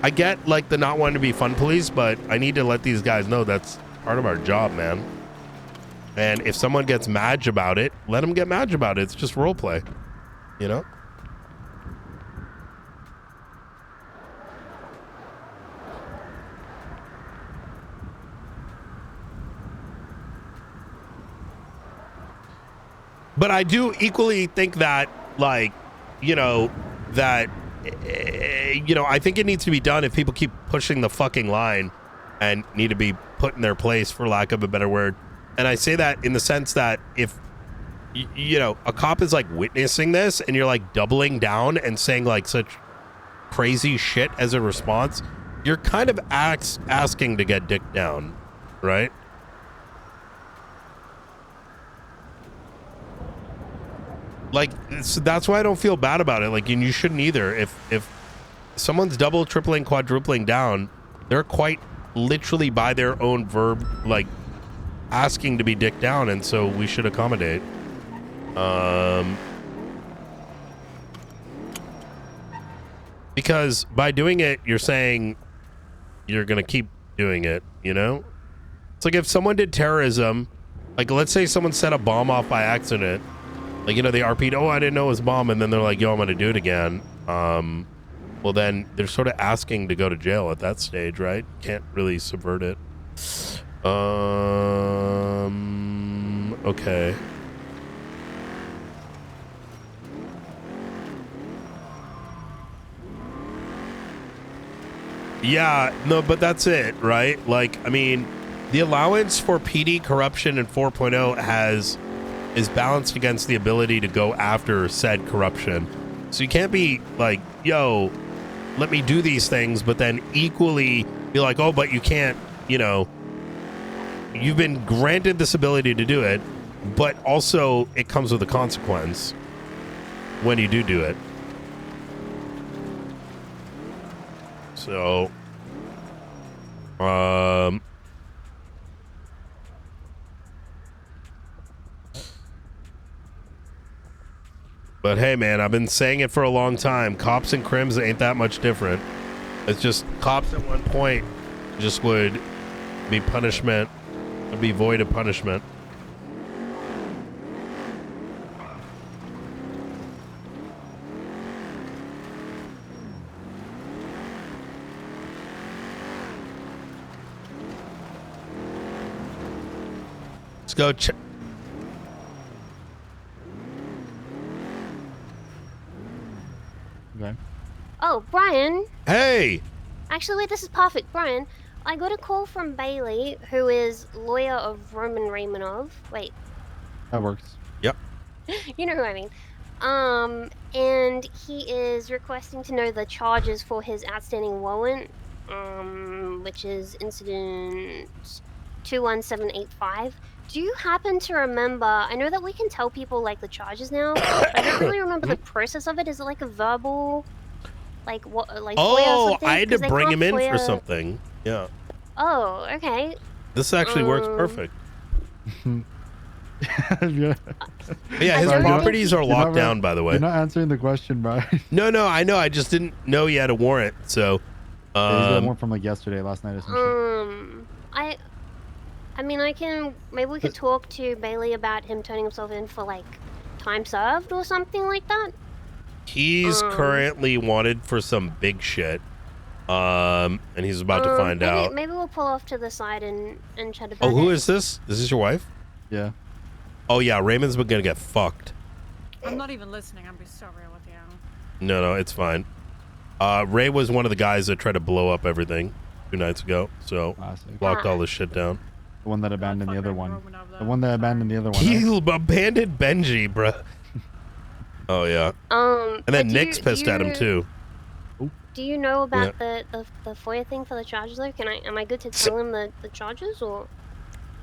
I get like the not wanting to be fun police, but I need to let these guys know that's part of our job, man. And if someone gets mad about it, let them get mad about it. It's just role play, you know? But I do equally think that, like, you know, that, you know, I think it needs to be done if people keep pushing the fucking line and need to be put in their place, for lack of a better word. And I say that in the sense that if, you know, a cop is like witnessing this and you're like doubling down and saying like such crazy shit as a response, you're kind of asking to get dicked down, right? Like, so that's why I don't feel bad about it. Like, and you shouldn't either. If someone's double, tripling, quadrupling down, they're quite literally by their own verb, like, asking to be dicked down, and so we should accommodate. Because by doing it, you're saying you're gonna keep doing it, you know? It's like if someone did terrorism, like let's say someone set a bomb off by accident, like, you know, they RP'd, oh, I didn't know it was a bomb, and then they're like, yo, I'm gonna do it again. Well, then they're sort of asking to go to jail at that stage, right? Can't really subvert it. Okay. Yeah, no, but that's it, right? Like, I mean, the allowance for PD corruption in 4.0 is balanced against the ability to go after said corruption. So you can't be like, yo, let me do these things, but then equally be like, oh, but you can't, you know, you've been granted this ability to do it, but also it comes with a consequence when you do it. So, but hey, man, I've been saying it for a long time. Cops and crims ain't that much different. It's just cops at one point just would be punishment, would be void of punishment. Let's go check. Okay. Oh, Brian. Hey. Actually, wait, this is perfect. Brian, I got a call from Bailey, who is lawyer of Roman Raymanov. Wait. That works. Yep. You know who I mean. And he is requesting to know the charges for his outstanding warrant, which is incident 21785. Do you happen to remember, I know that we can tell people like the charges now, I don't really remember the process of it. Is it like a verbal like what, like FOIA or Oh, something? I had to 'Cause they bring can't him in for FOIA something. Yeah. Oh, okay. This actually works perfect. Yeah, Yeah, his don't think properties he- are locked down, by the way. You're not answering the question, bro. No, I know. I just didn't know he had a warrant. So, Yeah, he's got one from like yesterday, last night or some shit. I mean, maybe we could talk to Bailey about him turning himself in for like time served or something like that. he's currently wanted for some big shit. And he's about to find out. Maybe we'll pull off to the side and chat about Oh, it. who is this? Is this your wife? Yeah. Oh yeah, Raymond's gonna get fucked. I'm not even listening. I'm being so real with you. No, it's fine. Ray was one of the guys that tried to blow up everything 2 nights ago, so locked all this shit down. The one that abandoned the other one. The one that abandoned the other one. He right? abandoned Benji, bruh. Oh yeah. And then Nick's pissed at him too. Do you know about the FOIA thing for the charges though? Am I good to tell him the charges or?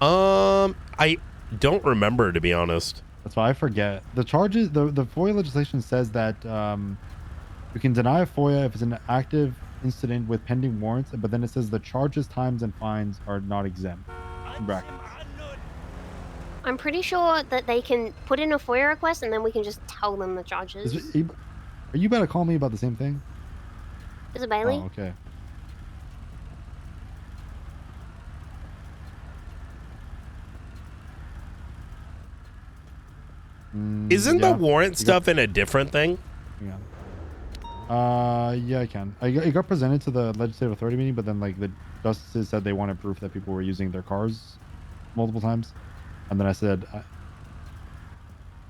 I don't remember, to be honest. That's why I forget. The charges, the FOIA legislation says that you can deny a FOIA if it's an active incident with pending warrants, but then it says the charges, times, and fines are not exempt. In brackets. I'm pretty sure that they can put in a FOIA request and then we can just tell them the charges. Are you about to call me about the same thing? Is it Bailey? Oh, okay. Isn't the warrant stuff in a different thing? Yeah, I can. It got presented to the legislative authority meeting, but then like the justices said they wanted proof that people were using their cars multiple times, and then I said,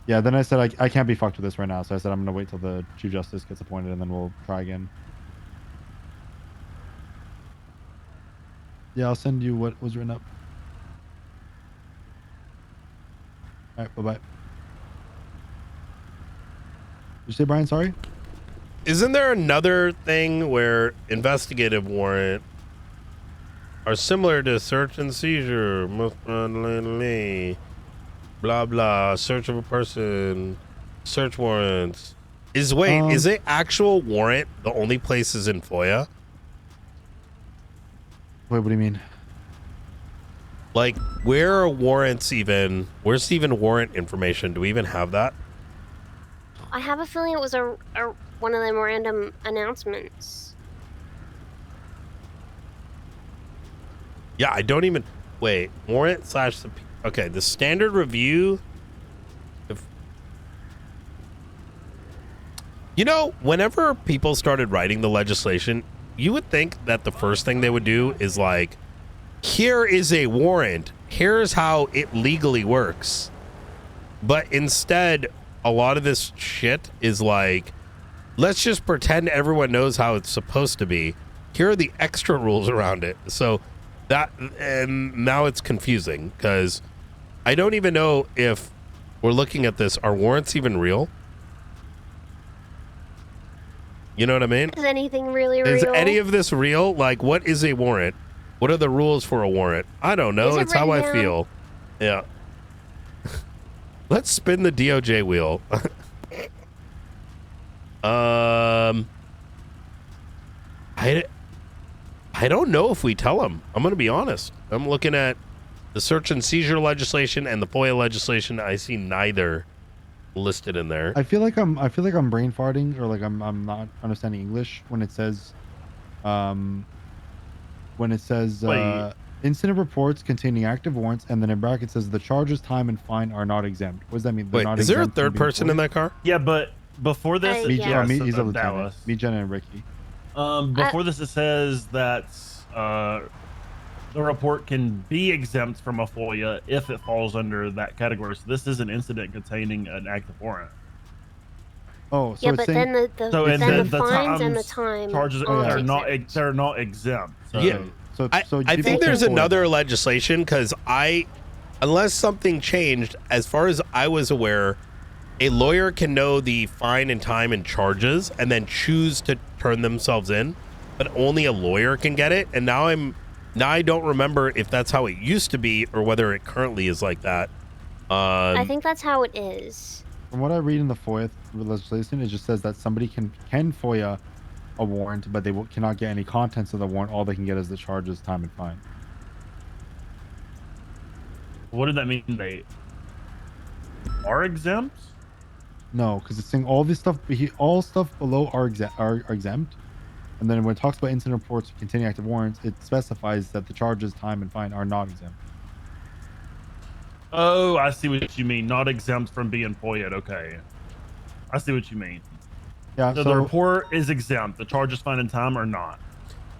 I can't be fucked with this right now. So I said I'm gonna wait till the chief justice gets appointed, and then we'll try again. Yeah, I'll send you what was written up. All right, bye-bye. You say, Brian, sorry? Isn't there another thing where investigative warrant are similar to search and seizure, most blah blah, search of a person, search warrants? Is it actual warrant the only places in FOIA? Wait, what do you mean? Like, where are warrants even? Where's even warrant information? Do we even have that? I have a feeling it was a one of them random announcements. Yeah, I don't even... Wait, warrant / okay, the standard review... You know, whenever people started writing the legislation, you would think that the first thing they would do is like, here is a warrant. Here's how it legally works. But instead, a lot of this shit is like, let's just pretend everyone knows how it's supposed to be. Here are the extra rules around it. So that, and now it's confusing because I don't even know if we're looking at this. Are warrants even real? You know what I mean? Is anything really real? Is any of this real? Like, what is a warrant? What are the rules for a warrant? I don't know. It's how I feel. Yeah. Let's spin the DOJ wheel. I don't know if we tell them. I'm going to be honest. I'm looking at the search and seizure legislation and the FOIA legislation. I see neither listed in there. I feel like I'm brain farting, or like I'm not understanding English when it says incident reports containing active warrants, and then in brackets says the charges, time, and fine are not exempt. What does that mean? Wait, is there a third person in that car? Yeah, but before this, he's a lieutenant. Dallas. Me, Jen, and Ricky. Before this, it says that the report can be exempt from a FOIA if it falls under that category. So this is an incident containing an active warrant. Oh, so yeah, it's but saying... then the fines and the time charges are they're not exempt. So. Yeah. I think there's another legislation because unless something changed, as far as I was aware, a lawyer can know the fine and time and charges and then choose to turn themselves in, but only a lawyer can get it. And now I don't remember if that's how it used to be or whether it currently is like that. I think that's how it is. From what I read in the FOIA legislation, it just says that somebody can FOIA a warrant, but they cannot get any contents of the warrant. All they can get is the charges, time, and fine. What did that mean? They are exempt? No, because it's saying all this stuff, all stuff below are exempt. And then when it talks about incident reports containing active warrants, it specifies that the charges, time, and fine are not exempt. Oh, I see what you mean. Not exempt from being FOIA'd. Okay. I see what you mean. Yeah, so the report is exempt. The charges, fine, and time are not.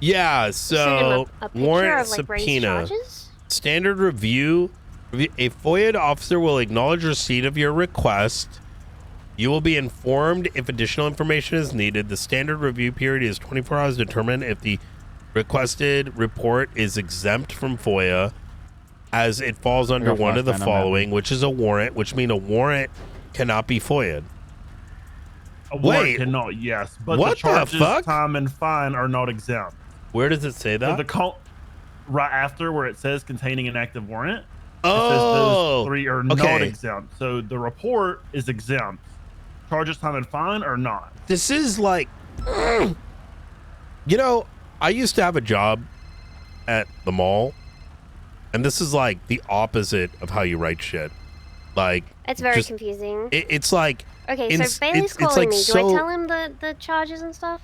Yeah, so a picture warrant of, like, raised subpoena. charges? Standard review. A FOIA officer will acknowledge receipt of your request. You will be informed if additional information is needed. The standard review period is 24 hours to determine if the requested report is exempt from FOIA, as it falls under one of the following, which is a warrant, which means a warrant cannot be FOIA'd. A warrant Wait, cannot, yes, but what the the charges, fuck? time, and fine are not exempt. Where does it say that? So right after where it says containing an active warrant, it says Oh, those three are not okay. exempt. So the report is exempt. Charges, time, and fine are not. This is like, you know, I used to have a job at the mall, and this is like the opposite of how you write shit. Like, It's very confusing. It's like, Okay, it's- so Bailey's it's calling like me. Do so- I tell him the charges and stuff?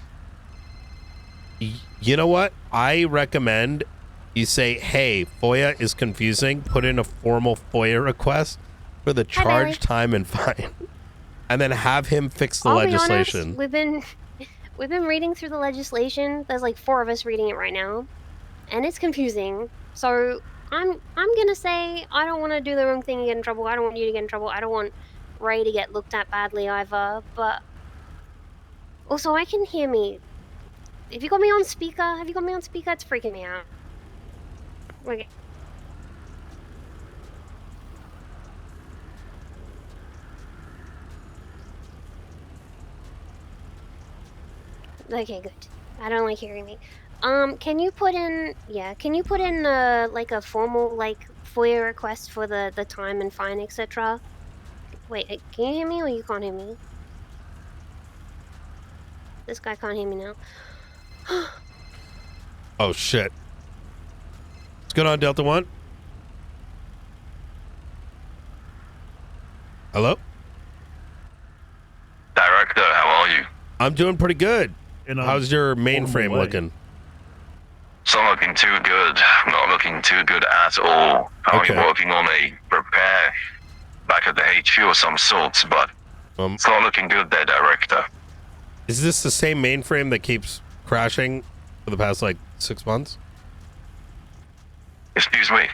you know what? I recommend you say, hey, FOIA is confusing. Put in a formal FOIA request for the Hi, charge, Bailey. time, and fine. And then have him fix the I'll legislation. Be honest, we've been reading through the legislation. There's like 4 of us reading it right now, and it's confusing. So I'm gonna say I don't want to do the wrong thing and get in trouble. I don't want you to get in trouble. I don't want Ray to get looked at badly either. But also, I can hear me. Have you got me on speaker? Have you got me on speaker? It's freaking me out. Okay. Okay, good. I don't like hearing me. Can you put in, like a formal, like, FOIA request for the time and fine, etc.? Wait, can you hear me or you can't hear me? This guy can't hear me now. Oh, shit. What's going on, Delta One? Hello? Director, how are you? I'm doing pretty good. How's your mainframe way. looking? It's not looking too good. Not looking too good at all. Are you working on a repair back at the HQ or some sorts? But it's not looking good there, Director. Is this the same mainframe that keeps crashing for the past, like, 6 months? Excuse me?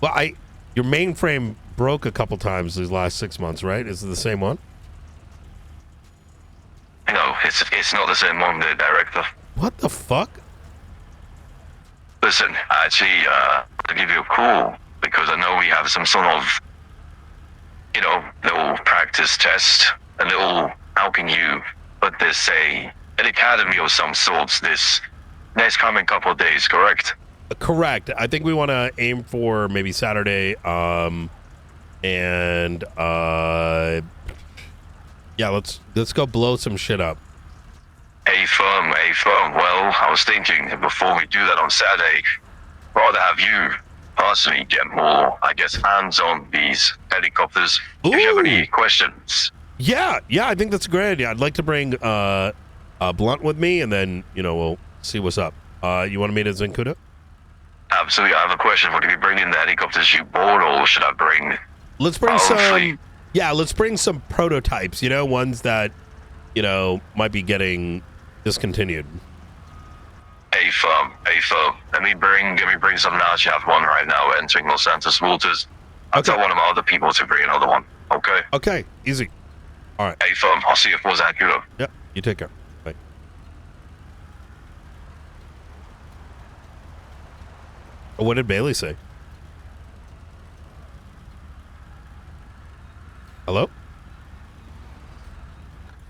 Well, your mainframe broke a couple times these last 6 months, right? Is it the same one? No, it's not the same one there, Director. What the fuck? Listen, actually, to give you a call, because I know we have some sort of, little practice test, a little, how can you put this, an academy of some sorts this next coming couple of days, correct? Correct. I think we want to aim for maybe Saturday, yeah, let's go blow some shit up. A firm. Well, I was thinking before we do that on Saturday, rather have you personally get more, I guess, hands on these helicopters. If you have any questions. Yeah, I think that's a great idea. I'd like to bring Blunt with me, and then we'll see what's up. You want to meet at Zenkuda? Absolutely. I have a question. Would you bring in the helicopters you bought, or should I bring? Let's bring some. Yeah, let's bring some prototypes. Ones that might be getting discontinued. A firm. Let me bring some now. You have one right now entering Los Santos waters. I'll tell one of my other people to bring another one. Okay. Okay. Easy. All right. A firm. I'll see you for Zenkuda. Yep. You take care. Bye. What did Bailey say? Hello?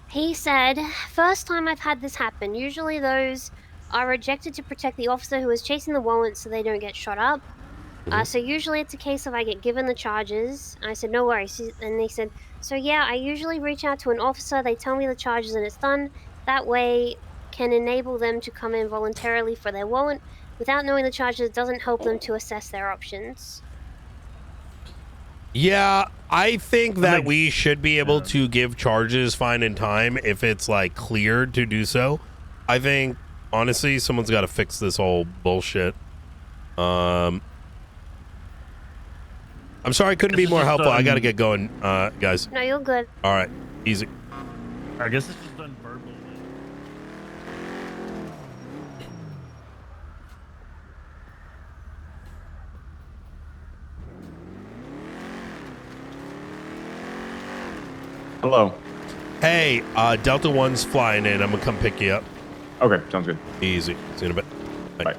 He said, first time I've had this happen. Usually those are rejected to protect the officer who is chasing the warrant so they don't get shot up. So usually it's a case of I get given the charges. I said, no worries. And they said, so yeah, I usually reach out to an officer. They tell me the charges and it's done. That way can enable them to come in voluntarily for their warrant without knowing the charges doesn't help them to assess their options. Yeah, I think that we should be able to give charges fine in time if it's like cleared to do so. I think honestly someone's got to fix this whole bullshit. I'm sorry I couldn't be more helpful. I got to get going, guys. No, you're good. All right, easy. I guess it's just done verbally. Hello. Hey, Delta 1's flying in. I'm gonna come pick you up. Okay, sounds good. Easy. See you in a bit. Bye.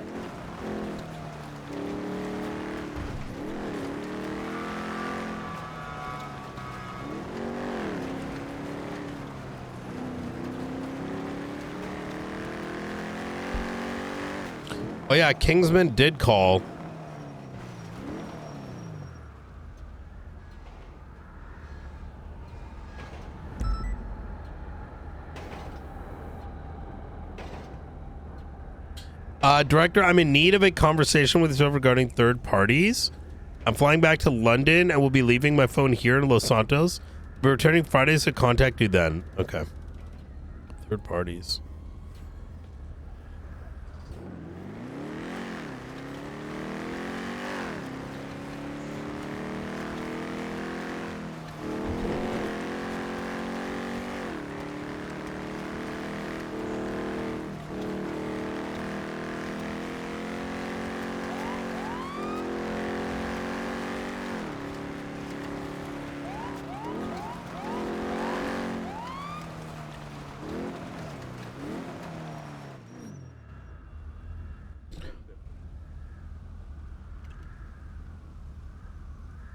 Oh yeah, Kingsman did call. Director, I'm in need of a conversation with yourself regarding third parties. I'm flying back to London and will be leaving my phone here in Los Santos. We're returning Fridays to contact you then. Okay. Third parties.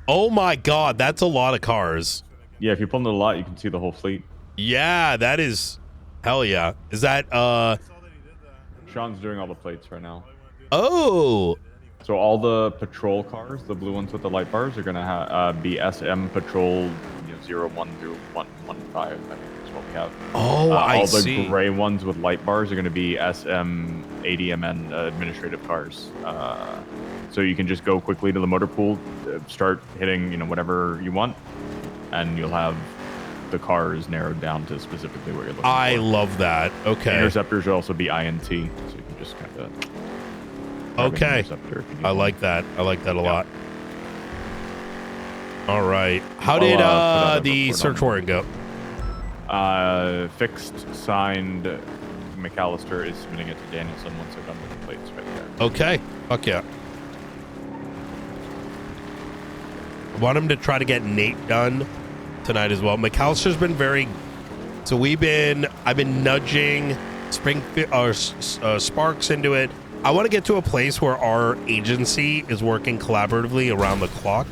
Oh my god, that's a lot of cars. Yeah, if you pull into the lot, you can see the whole fleet. Yeah, that is hell yeah. Is that Sean's doing all the plates right now. Oh. So all the patrol cars, the blue ones with the light bars, are gonna be SM patrol 01 through 115. I think is what we have. Oh, I see. All the gray ones with light bars are gonna be SM ADMN administrative cars. So you can just go quickly to the motor pool, start hitting whatever you want, and you'll have the cars narrowed down to specifically what you're looking for. I love that. Okay. Interceptors will also be INT, so you can just kind of. Okay. I like that. I like that a lot. All right. How did the search warrant go? Fixed, signed. McAllister is submitting it to Danielson once they're done with the plates right there. Okay. Fuck yeah. I want him to try to get Nate done tonight as well. McAllister's been very. So I've been nudging Sparks into it. I want to get to a place where our agency is working collaboratively around the clock,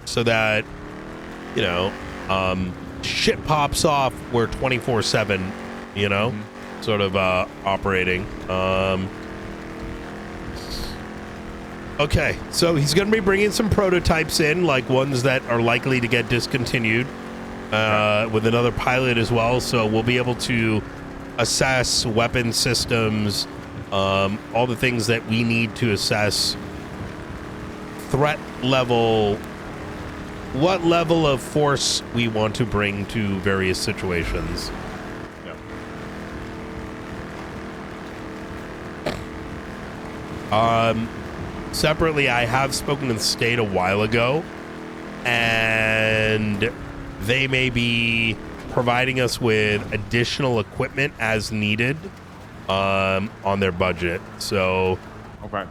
so that shit pops off. We're 24/7, sort of operating. Okay, so he's going to be bringing some prototypes in, like ones that are likely to get discontinued, with another pilot as well. So we'll be able to assess weapon systems, all the things that we need to assess threat level, what level of force we want to bring to various situations. Separately, I have spoken to the state a while ago, and they may be providing us with additional equipment as needed on their budget. So okay.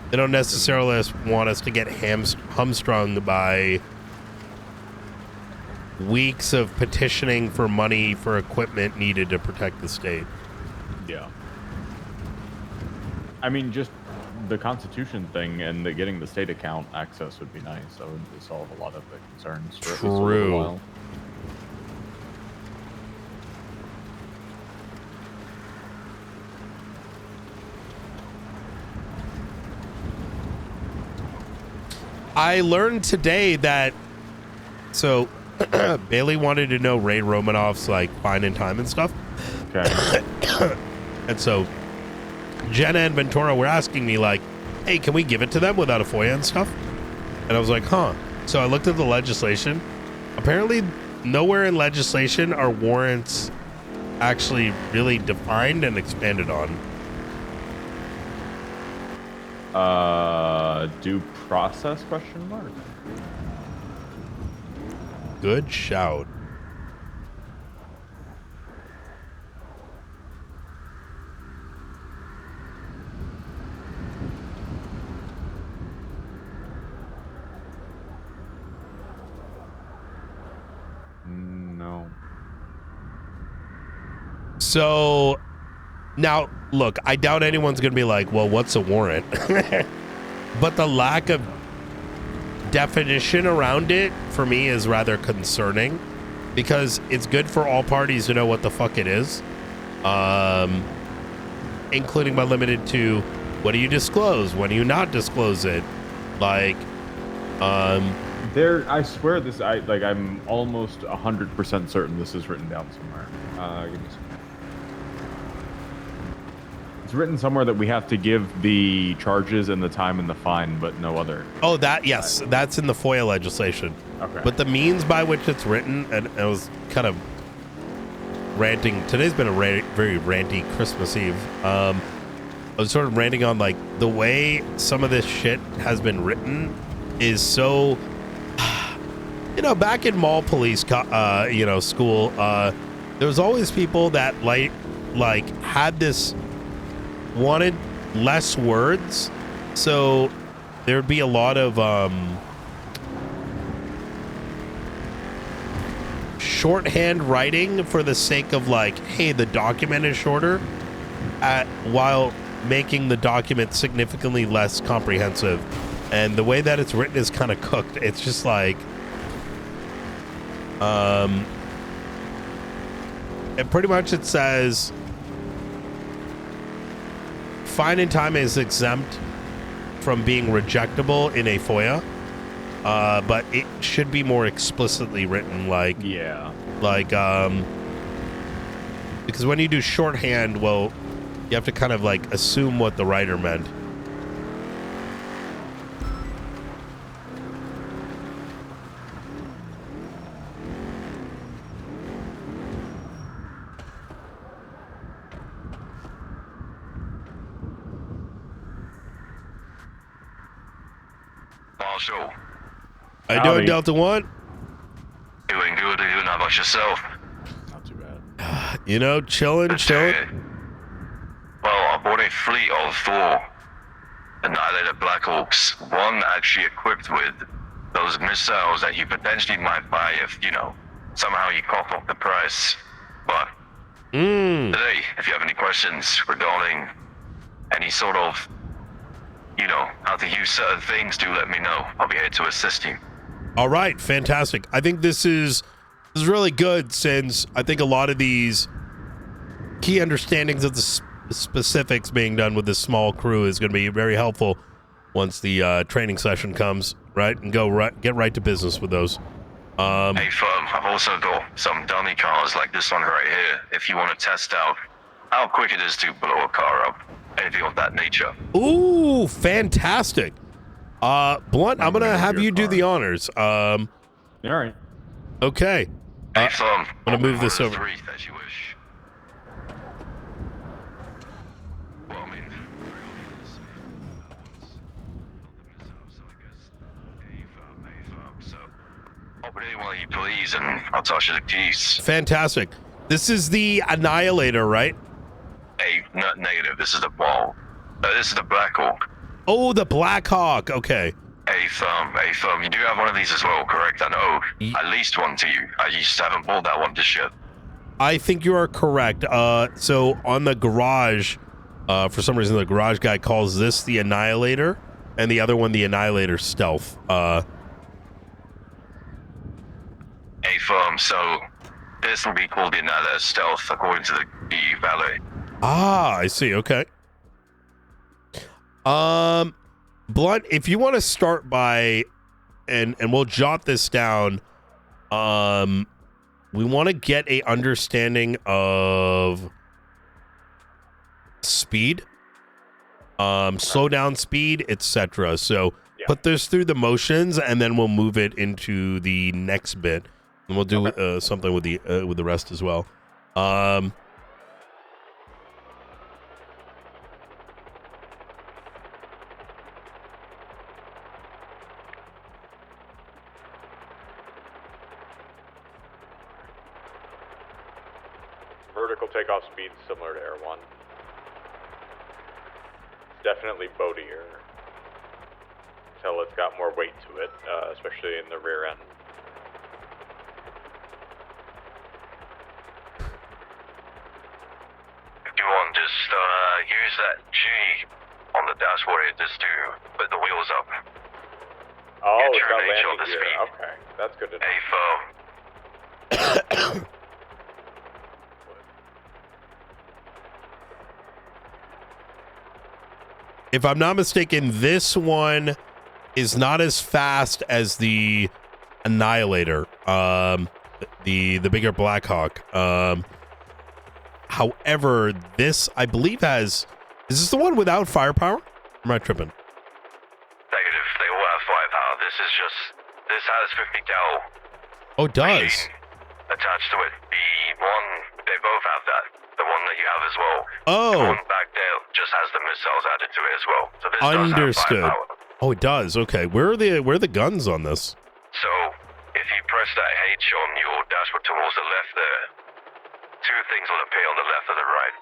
They don't necessarily want us to get hamstrung by weeks of petitioning for money for equipment needed to protect the state. Yeah. I mean, just the Constitution thing and getting the state account access would be nice. That would solve a lot of the concerns for at least a little while. I learned today that Bailey wanted to know Ray Romanoff's like fine and time and stuff. Okay. And so Jenna and Ventura were asking me like, hey, can we give it to them without a FOIA and stuff? And I was like, huh. So I looked at the legislation. Apparently nowhere in legislation are warrants actually really defined and expanded on. Due process question mark? Good shout. No. So now, look, I doubt anyone's going to be like, well, what's a warrant? But the lack of definition around it for me is rather concerning, because it's good for all parties to know what the fuck it is, including but limited to what do you disclose, when do you not disclose it, like There, I swear this. I'm almost 100% certain this is written down somewhere. Give me a second. It's written somewhere that we have to give the charges and the time and the fine, but no other. Oh, that, yes, that's in the FOIA legislation. Okay. But the means by which it's written, and I was kind of ranting. Today's been a very ranty Christmas Eve. I was sort of ranting on like the way some of this shit has been written is so, you know, back in mall police, school, there was always people that like had this, wanted less words, so there'd be a lot of shorthand writing for the sake of like, hey, the document is shorter, while making the document significantly less comprehensive. And the way that it's written is kind of cooked. It's just like and pretty much it says fine and time is exempt from being rejectable in a FOIA, but it should be more explicitly written, like, yeah, like because when you do shorthand, well, you have to kind of like assume what the writer meant. Marshall. How you doing, Delta One? Doing good. How about yourself? Not too bad. You know, chilling. Well, I bought a fleet of 4 Annihilator Black Hawks. One actually equipped with those missiles that you potentially might buy if, you know, somehow you cough up the price. But today, if you have any questions regarding any sort of, you know, how to use certain things, do let me know. I'll be here to assist you. All right, fantastic. I think this is really good, since I think a lot of these key understandings of the specifics being done with this small crew is going to be very helpful once the training session comes, right? And get right to business with those. Hey, firm, I've also got some dummy cars like this one right here, if you want to test out how quick it is to blow a car up. Anything of that nature. Ooh, fantastic. Blunt, I'm gonna have you do the honors. All right. Okay. Hey, firm, I'm gonna move this over. 3 that you wish. Well, I mean, so open any one you please, and I'll toss you the keys. Fantastic. This is the Annihilator, right? Hey, not negative. This is the ball. This is the Black Hawk. Oh, the Black Hawk. Okay. Hey, firm. You do have one of these as well, correct? I know. I leased one to you. I just haven't bought that one just yet. I think you are correct. So on the garage, for some reason, the garage guy calls this the Annihilator, and the other one the Annihilator Stealth. Hey, firm. So this will be called the Annihilator Stealth, according to the valet. Ah, I see. Okay. Blunt, if you want to start by, and we'll jot this down. We want to get a understanding of speed, slow down speed, etc. So put this through the motions, and then we'll move it into the next bit, and we'll do something with the rest as well. Vertical takeoff speed similar to Air 1. Definitely boatier. Until it's got more weight to it, especially in the rear end. If you want, just use that G on the dashboard just to put the wheels up. Oh, Get it's your got gauge on landing the gear. speed. Okay, that's good to know. A firm. If I'm not mistaken, this one is not as fast as the Annihilator, the bigger Blackhawk. However, this I believe has. Is this the one without firepower? Or am I tripping? Negative. They all have firepower. This has 50 cal Oh, it does. attached to it. The one, they both have that. The one that you have as well. Oh. The one back there just has the missiles added to it as well. So this does have Understood. firepower. Oh, it does. Okay, where are the guns on this? So if you press that H on your dashboard towards the left there, two things will appear on the left or the right.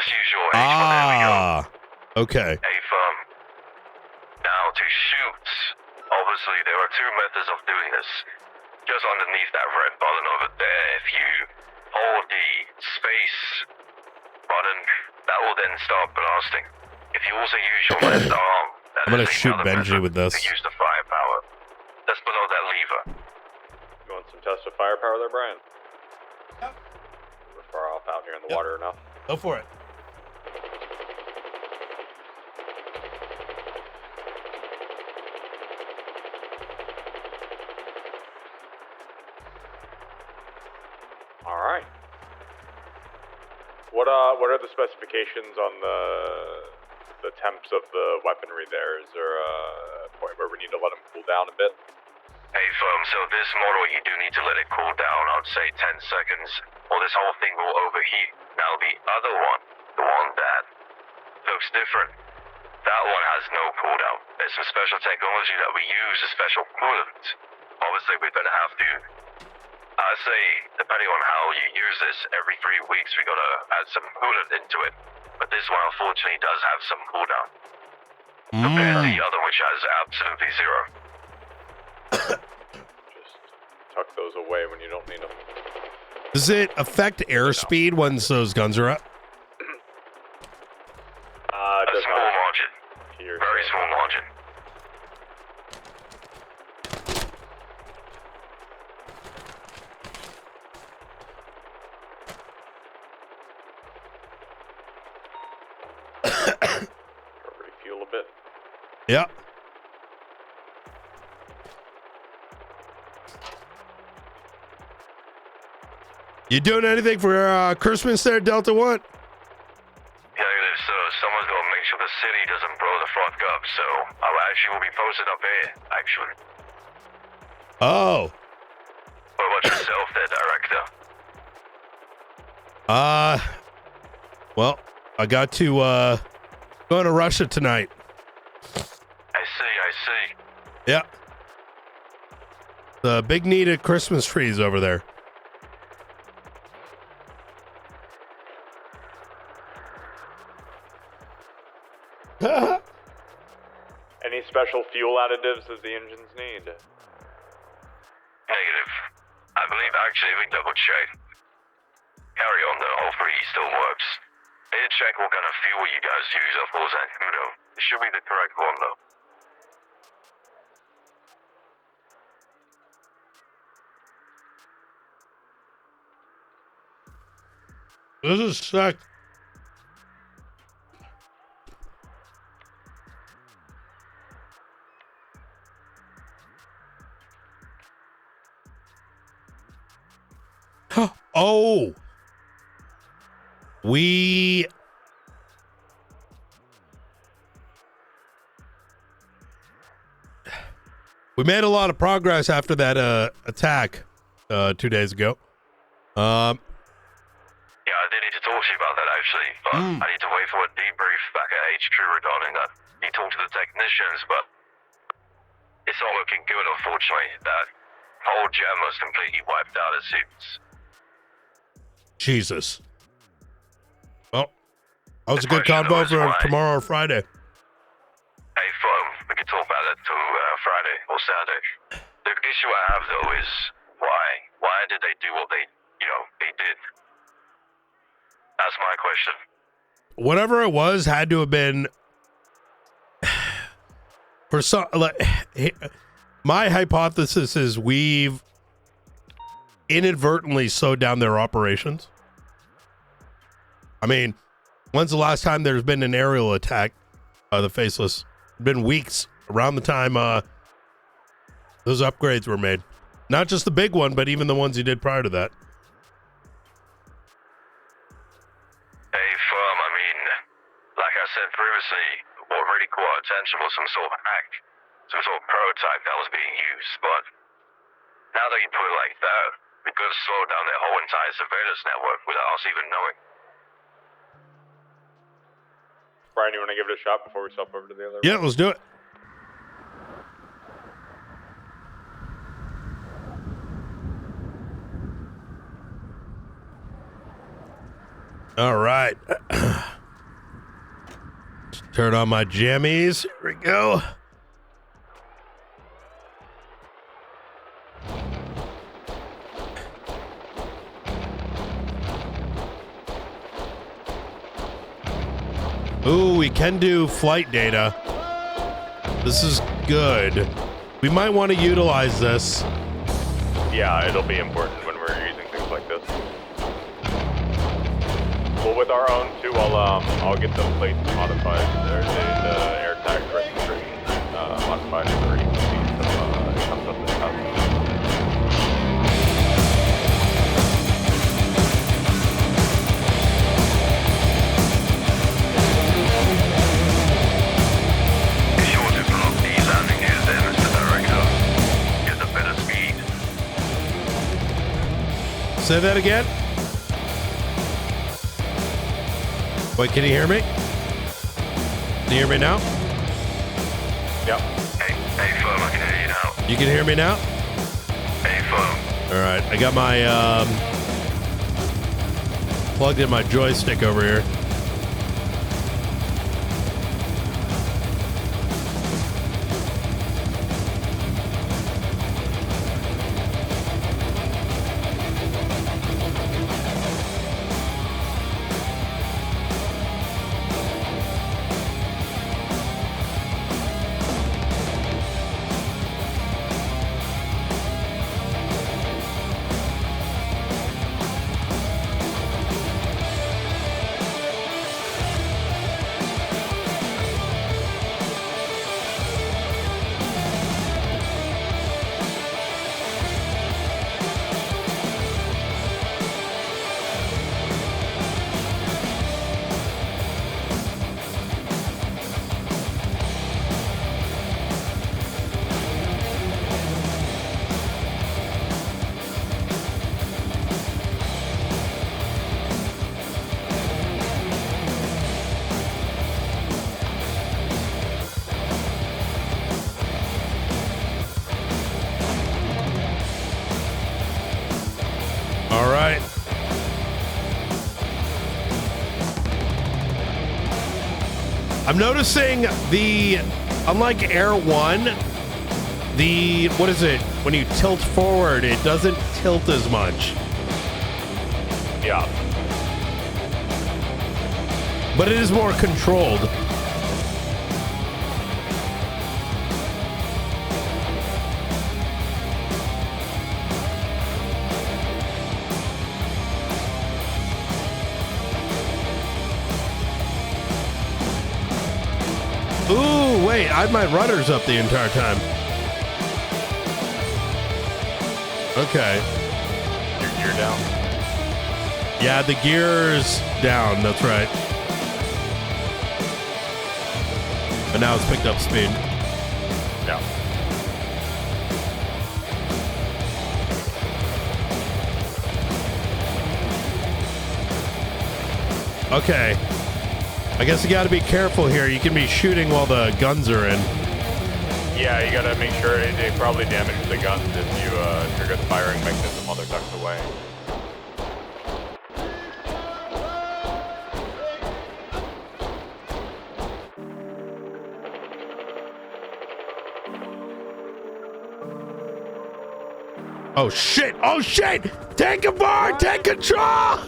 Just use your H one. There we go. Okay. A firm. Now to shoot, obviously there are two methods of doing this. Just underneath that red button over there, if you hold the space button, that will then start blasting. If you also use your left arm, that I'm gonna is shoot another Benji method with this. to use the firepower. Just below that lever. You want some test of firepower there, Brian? Yep. We're far off out here in the water enough. Go for it. All right. What are the specifications on the temps of the weaponry there? Is there a point where we need to let them cool down a bit? Hey firm, so this model you do need to let it cool down, I'd say 10 seconds, or this whole thing will overheat. Now the other one, the one that looks different, that one has no cooldown. There's some special technology that we use, a special coolant. Obviously we're gonna have to, I say, depending on how you use this, every 3 weeks we gotta add some coolant into it. But this one unfortunately does have some cooldown. Compared to the other which has absolutely zero. Just tuck those away when you don't need them. Does it affect airspeed once those guns are up? A small margin. Very small margin. Refuel a bit. Yeah. You doing anything for Christmas there, Delta One? Negative, so someone's gonna make sure the city doesn't blow the fuck up, so I actually will be posted up here, actually. Oh. What about yourself there, Director? Well, I got to go to Russia tonight. I see. Yeah. The big needed Christmas trees over there. Any special fuel additives that the engines need? Negative. I believe actually we double check. Carry on though, all three still works. Need to check what kind of fuel you guys use, of course, and Nino. It should be the correct one though. This is sick. Oh. We made a lot of progress after that attack 2 days ago. Yeah, I did need to talk to you about that actually, but I need to wait for a debrief back at HQ regarding that. You talked to the technicians, but it's not looking good, unfortunately. That whole gem was completely wiped out, it seems. Jesus. Well, that was a good convo for tomorrow or Friday. Hey, we can talk about it till Friday or Saturday. The issue I have though is why? Why did they do what they did? That's my question. Whatever it was had to have been for some. My hypothesis is we've inadvertently slowed down their operations. I mean, when's the last time there's been an aerial attack? The Faceless. It's been weeks around the time those upgrades were made. Not just the big one, but even the ones you did prior to that. Hey, firm, I mean, like I said previously, what really caught our attention was some sort of hack, some sort of prototype that was being used, but now that you put it like that, we could slow down their whole entire surveillance network without us even knowing. Brian, you want to give it a shot before we swap over to the other? Yeah, let's do it. All right. Turn on my jammies. Here we go. Ooh, we can do flight data. This is good. We might want to utilize this. Yeah, it'll be important when we're using things like this. Well, with our own too, I'll get the plates modified. There's the air tag registration modified for each of these. It comes up this time. Say that again. Wait, can you hear me? Can you hear me now? Yep. Hey, firm, I can hear you now. You can hear me now? Hey, firm. All right, I got my plugged in my joystick over here. All right. I'm noticing unlike Air 1, what is it? When you tilt forward, it doesn't tilt as much. Yeah. But it is more controlled. Ooh, wait, I had my rudders up the entire time. Okay. Your gear down. Yeah, the gears down. That's right. But now it's picked up speed. Yeah. Okay. I guess you got to be careful here. You can be shooting while the guns are in. Yeah, you gotta make sure they probably damage the guns if you trigger the firing mechanism while they're tucked away. Oh shit! Oh shit! Take a bar! Take control!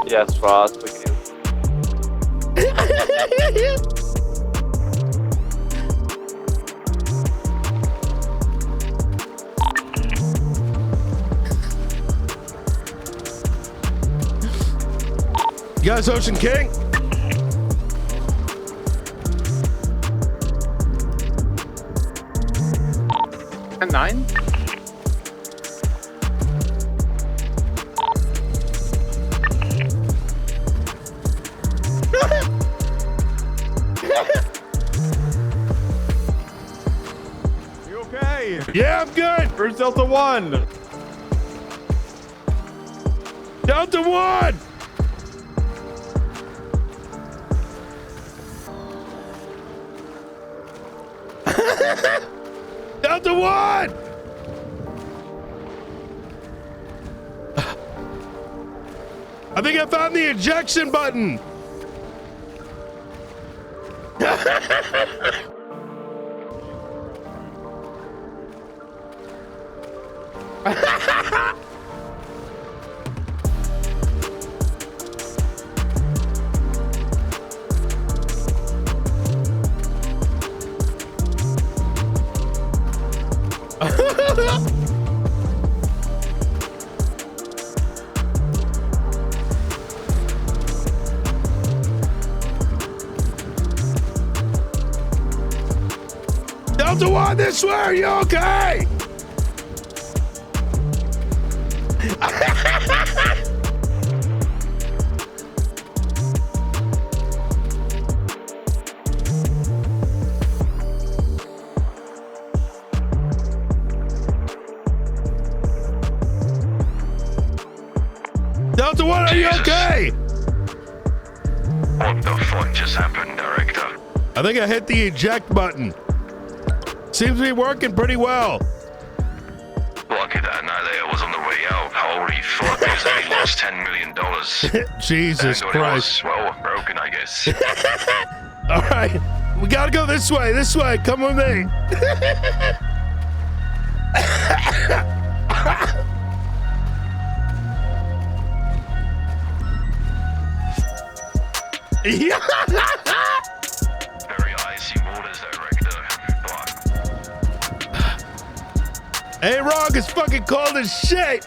Yes, Frost, we can. You guys, Ocean King? And 9? You okay? Yeah, I'm good. Where's Delta 1? Delta 1! Delta 1! I think I found the ejection button. Delta 1, this way, are you okay? Delta 1, are you okay? What the fuck just happened, Director? I think I hit the eject button. Seems to be working pretty well. Lucky that annihilator was on the way out. Holy fuck, because I lost $10 million. Jesus And Christ. It was, well, broken, I guess. All right, we gotta go this way. This way, come with me. Yeah. Very icy waters, Director. Hey, Rog, it's fucking cold as shit.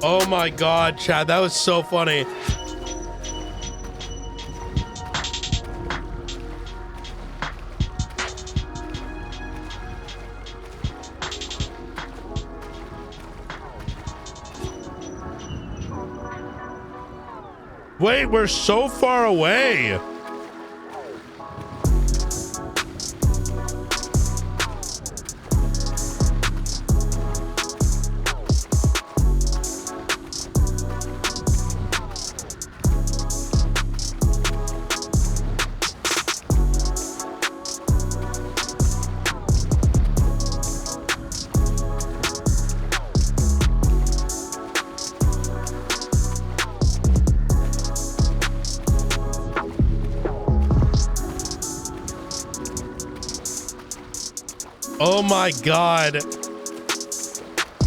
Oh my God, Chad, that was so funny. Wait, we're so far away. Oh my God.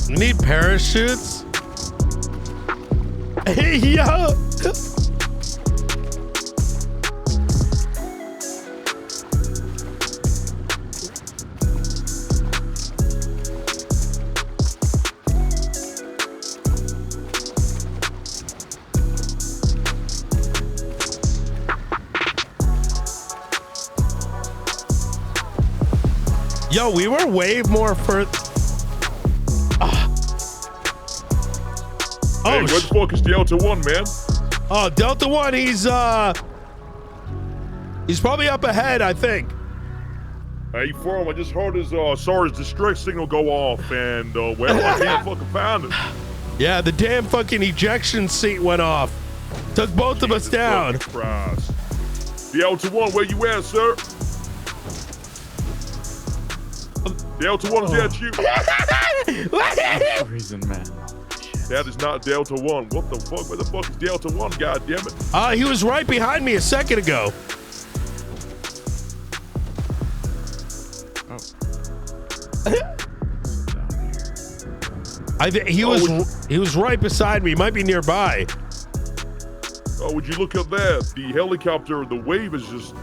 We need parachutes. Hey, yo. Yo, we were way more for. Hey, where the fuck is Delta One, man? Oh, Delta One, he's probably up ahead, I think. Hey, Firm, I just heard saw his distress signal go off, and well, I can't fucking find him. Yeah, the damn fucking ejection seat went off. Took both of us down. Christ. Delta One, where you at, sir? Delta One, is that you? Reason, man. That is not Delta One. What the fuck? Where the fuck is Delta One? God damn it! He was right behind me a second ago. He was right beside me. He might be nearby. Oh, would you look at that? The helicopter, the wave is just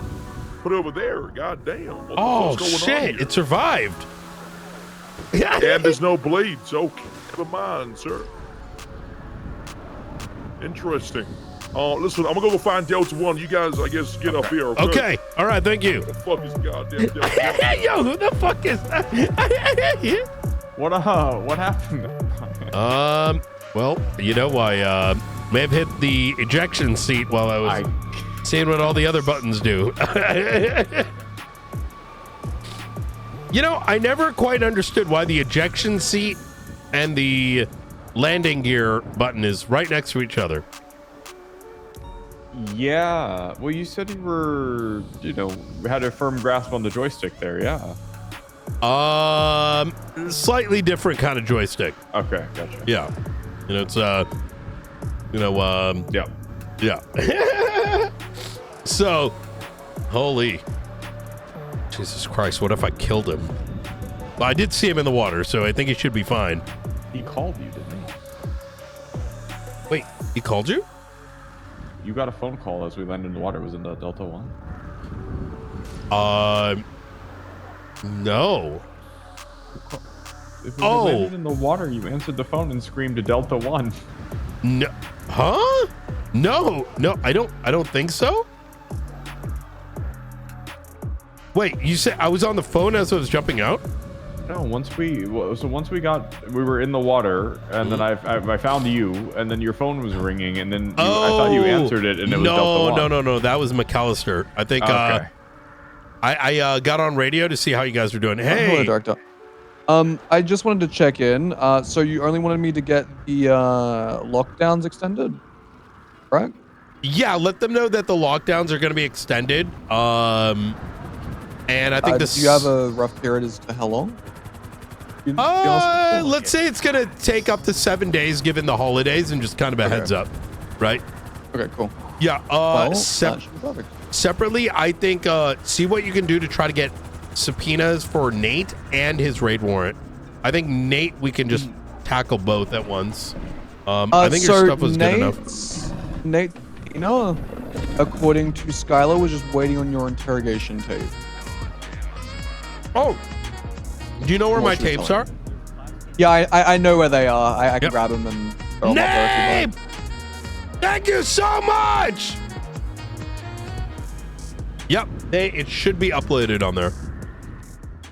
put over there. God damn. What the Oh fuck's going on shit! here? It survived. And there's no blades. Okay, never mind, sir. Interesting. Listen, I'm gonna go find Delta One. You guys, I guess, get up here. Okay. All right. Thank you. What the fuck is goddamn Delta One? Yo, who the fuck is that? What happened? Well, you know, I may have hit the ejection seat while I was seeing what all the other buttons do. You know, I never quite understood why the ejection seat and the landing gear button is right next to each other. Yeah. Well, you said you were, had a firm grasp on the joystick there. Yeah. Slightly different kind of joystick. Okay, gotcha. Yeah. It's yeah. So, holy Jesus Christ, what if I killed him? Well, I did see him in the water, so I think he should be fine. He called you, didn't he? Wait, he called you? You got a phone call as we landed in the water. Was in the Delta One? No. If we landed in the water, you answered the phone and screamed to Delta One. No. Huh? No, I don't think so. Wait, you said I was on the phone as I was jumping out? No, once we were in the water, and then I found you, and then your phone was ringing, and then I thought you answered it, and it was Delta One. No, that was McAllister. I think okay. I got on radio to see how you guys were doing. Hey, hello, Doctor. I just wanted to check in. So you only wanted me to get the lockdowns extended, right? Yeah, let them know that the lockdowns are going to be extended. And I think this. Do you have a rough period as to how long? Let's say it's going to take up to 7 days, given the holidays, and just kind of a heads up, right? Okay, cool. Yeah. Well, that should be perfect. Separately, I think see what you can do to try to get subpoenas for Nate and his raid warrant. I think Nate, we can just tackle both at once. I think your stuff was good enough. Nate, according to Skylar, was just waiting on your interrogation tape. Oh, do you know where my tapes are? Yeah, I know where they are. I can grab them and throw them up there if you'd like. Thank you so much. Yep, it should be uploaded on there.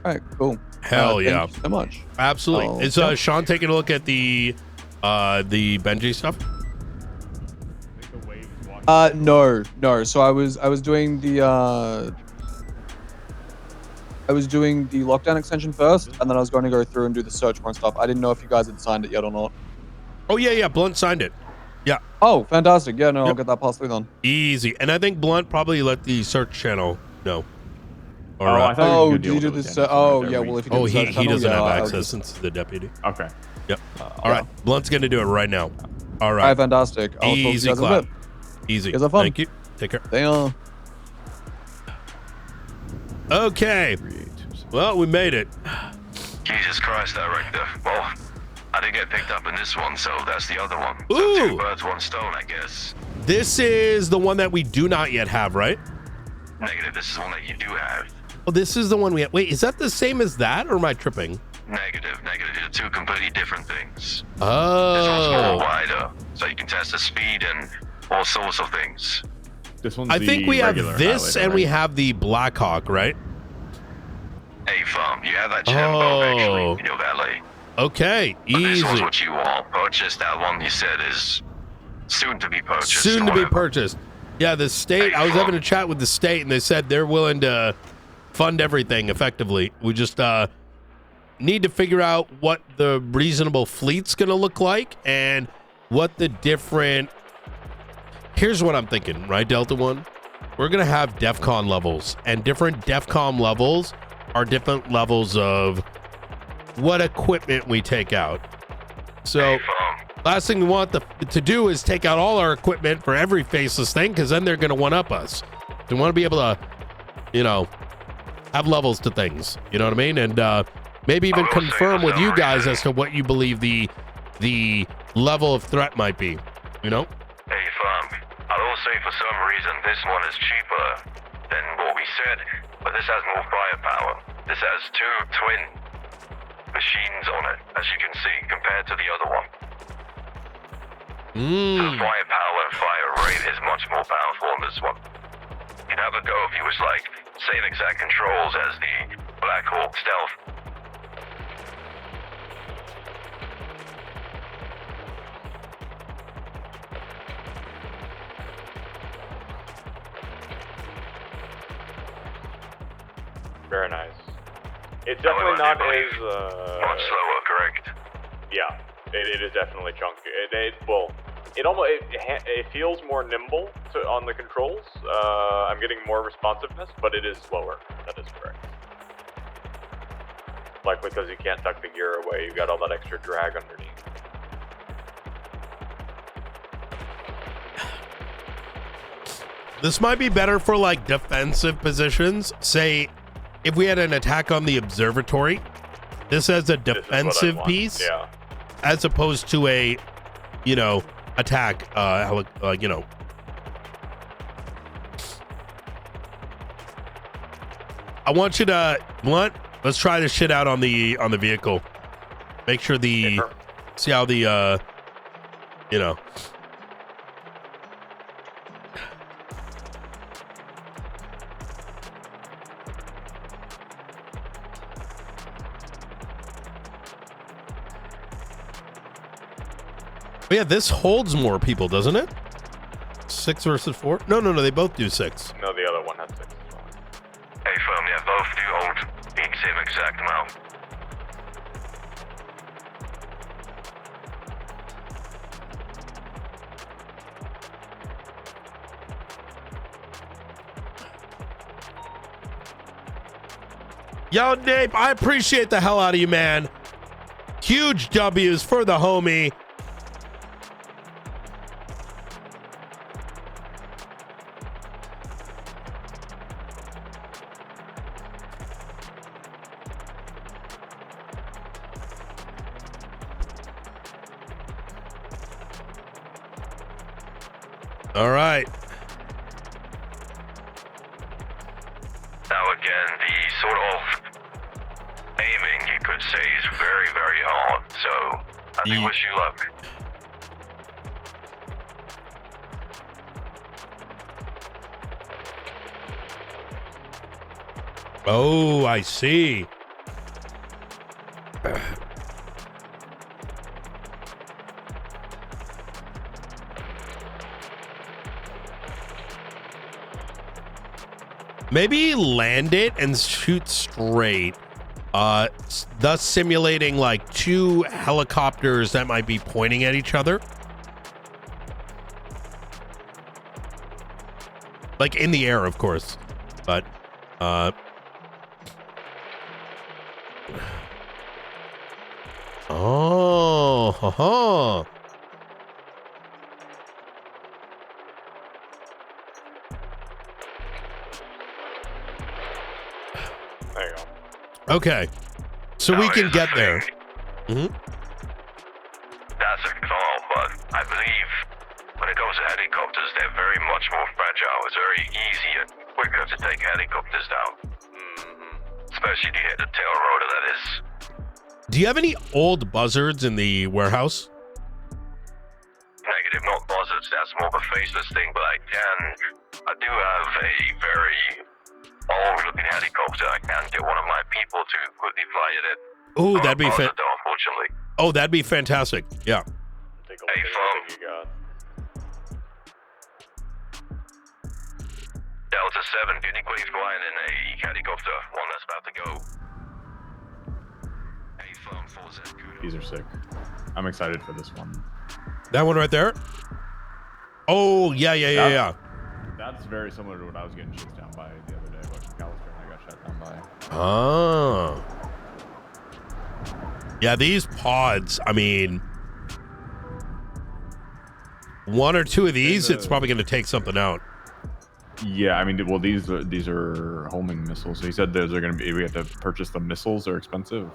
All right, cool. Hell yeah! Thank you so much. Absolutely. Is Sean taking a look at the Benji stuff? I think the wave is No. So I was doing the lockdown extension first, and then I was going to go through and do the search warrant stuff. I didn't know if you guys had signed it yet or not. Oh yeah, Blunt signed it. Yeah. Oh, fantastic. Yeah, no, I'll get that passed through then. Easy. And I think Blunt probably let the search channel know. Or, I thought did you do this? Oh, yeah. Well, if you did the search he channel, doesn't yeah, have I'll access just- since he's the deputy. Okay. Yep. All right. Blunt's gonna do it right now. All right. All right, fantastic. I'll talk to you Easy guys in a clap. bit. Easy. You guys have fun. Thank you. Take care. Damn. Okay. Well, we made it. Jesus Christ, Director. Well, I didn't get picked up in this one, so that's the other one. So Ooh. 2 birds, 1 stone, I guess. This is the one that we do not yet have, right? Negative, this is one that you do have. Oh, this is the one we have. Wait, is that the same as that, or am I tripping? Negative. They're 2 completely different things. This one's more Oh. wider, so you can test the speed and all sorts of things. This one's I think we have this and we have the Blackhawk, right? A-Farm, you have that gem boat actually Oh. in your valet. Okay, But this one's easy. what you want. Purchase that one you said is soon to be purchased. Soon to be whatever. purchased. Yeah, the state, I was having a chat with the state and they said they're willing to fund everything effectively. We just need to figure out what the reasonable fleet's going to look like and what the different... Here's what I'm thinking, right, Delta One? We're going to have DEFCON levels, and different DEFCON levels are different levels of what equipment we take out. So last thing we want to do is take out all our equipment for every faceless thing, because then they're going to one-up us. We want to be able to, have levels to things. You know what I mean? And maybe even confirm with you guys as to what you believe the level of threat might be. You know? Hey, Farm, I'd also say for some reason this one is cheaper than what we said, but this has more firepower. This has 2 twin machines on it, as you can see, compared to the other one. The firepower and fire rate is much more powerful on this one. You'd have a go if you was like same exact controls as the Black Hawk Stealth. Very nice. It's definitely not as much slower, correct? Yeah, it is definitely chunky. It feels more nimble on the controls. I'm getting more responsiveness, but it is slower. That is correct. Like because you can't tuck the gear away, you got all that extra drag underneath. This might be better for like defensive positions. Say, if we had an attack on the observatory, this has a defensive piece, yeah, as opposed to a, attack. I want you to Blunt. Let's try this shit out on the vehicle. Make sure see how the But yeah, this holds more people, doesn't it? 6 versus 4? No, they both do 6. No, the other one has 6 as well. Hey, Firm, yeah, both do hold the same exact amount. Yo, Nape, I appreciate the hell out of you, man. Huge W's for the homie. All right. Now again, the sort of aiming, you could say, is very, very hard. So I do wish you luck. Oh, I see. Maybe land it and shoot straight, thus simulating like two helicopters that might be pointing at each other. Like in the air, of course. But, oh, ha. There you go. Okay, so we can get there. Mm-hmm. That's a call, but I believe when it comes to helicopters, they're very much more fragile. It's very easy and quicker to take helicopters down. Especially if you hit the tail rotor, that is. Do you have any old buzzards in the warehouse? Negative, not buzzards. That's more of a faceless thing, but I do have a very old-looking helicopter. I can get one of my people to quickly fly it. Oh, that'd be unfortunately. Oh, that'd be fantastic. Yeah. Take a look at everything you got. Delta 7, do you think we're flying in a helicopter? One that's about to go. These are sick. I'm excited for this one. That one right there? Oh, yeah. That's very similar to what I was getting shot down by the other day. Watching Calister and I got shot down by. Oh. Yeah, these pods, I mean, one or two of these, it's probably going to take something out. Yeah, I mean, well, these are homing missiles. So he said those are going to be. We have to purchase the missiles. They're expensive.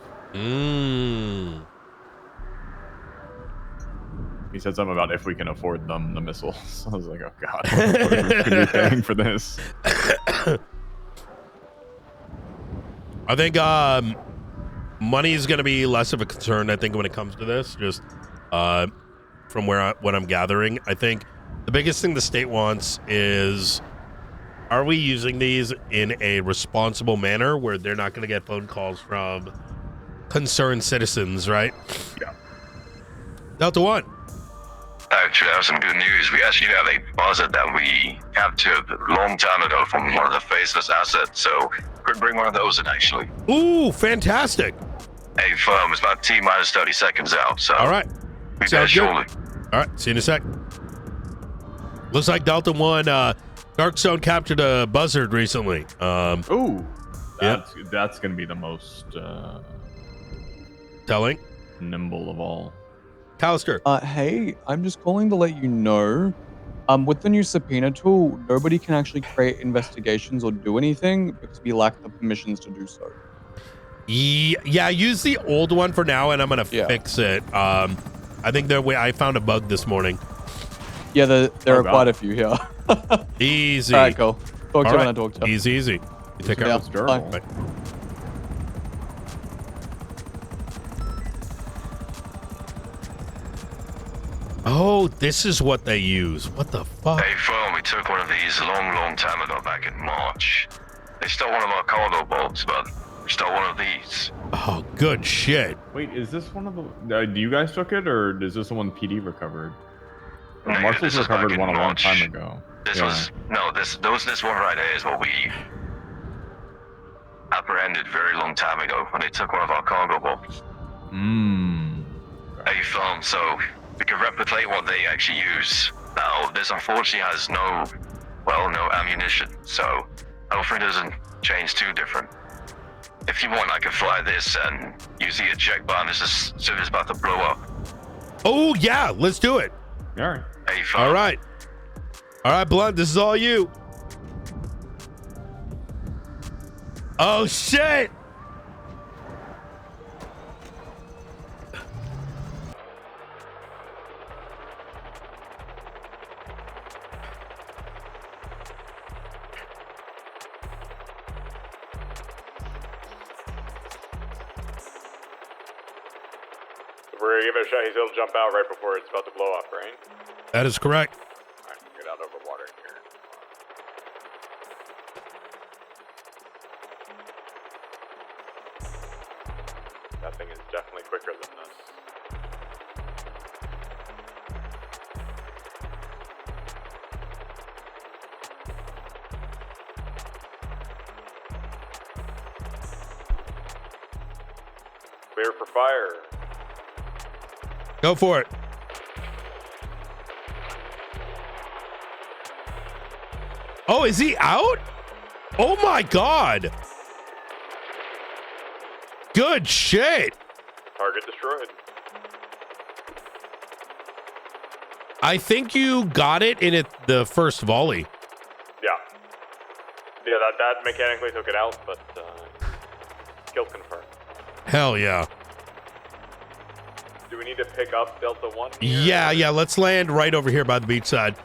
He said something about if we can afford them, the missiles. I was like, oh god, what are we paying for this? I think money is going to be less of a concern. I think when it comes to this, just from what I'm gathering, I think the biggest thing the state wants is, are we using these in a responsible manner where they're not going to get phone calls from concerned citizens, right? Yeah. Delta 1. Actually, I have some good news. We actually have a buzzard that we captured a long time ago from one of the faceless assets, so could bring one of those in, actually. Ooh, fantastic. A firm. It's about T-minus 30 seconds out, so... All right. Be there shortly. All right, see you in a sec. Looks like Delta 1, Dark Zone captured a buzzard recently. Ooh. That's going to be the most... telling? Nimble of all. Callister. Hey, I'm just calling to let you know, with the new subpoena tool, nobody can actually create investigations or do anything because we lack the permissions to do so. Yeah, use the old one for now, and I'm gonna fix it. I think I found a bug this morning. Yeah, there are quite a few here. Easy. All right, cool. Talk to you when I talk to you. Easy. You take care. Bye. Oh, this is what they use. What the fuck? Hey, firm, we took one of these long time ago, back in March. They stole one of our cargo boats, but we stole one of these. Oh, good shit. Wait, is this one of the... do you guys took it, or is this the one PD recovered? Negative, Marshall's recovered one a long time ago. This was... No, this one right here is what we apprehended very long time ago when they took one of our cargo boats. Hey, firm, so... we can replicate what they actually use. Now, this unfortunately has no ammunition, so hopefully it doesn't change too different. If you want, I can fly this and use the eject button as soon as it's about to blow up. Oh, yeah, let's do it. All right. Hey, all right. All right, Blunt, this is all you. Oh, shit. If we're gonna give it a shot, he's able to jump out right before it's about to blow up, right? That is correct. Alright, get out over water here. That thing is definitely quicker than this. Clear for fire. Go for it. Oh, is he out? Oh my God. Good shit. Target destroyed. I think you got it in the first volley. Yeah. Yeah, that mechanically took it out, but kill confirmed. Hell yeah. Do we need to pick up Delta 1? Yeah, let's land right over here by the beach side.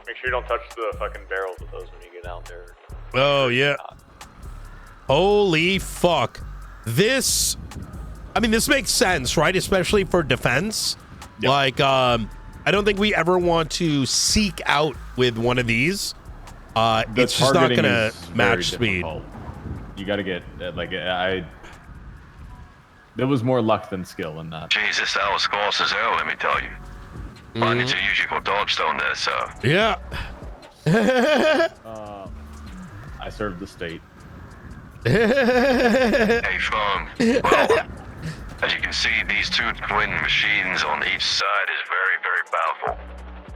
Make sure you don't touch the fucking barrels of those when you get out there. Oh, yeah. Holy fuck. This makes sense, right? Especially for defense. Yep. Like, I don't think we ever want to seek out with one of these. It's just not going to match speed. You got to get, there was more luck than skill in that. Jesus, that was close as hell, let me tell you. I need to use you for dodgestone there, so. Yeah. I served the state. Hey, Fung. Well, as you can see, these two twin machines on each side is very, very powerful.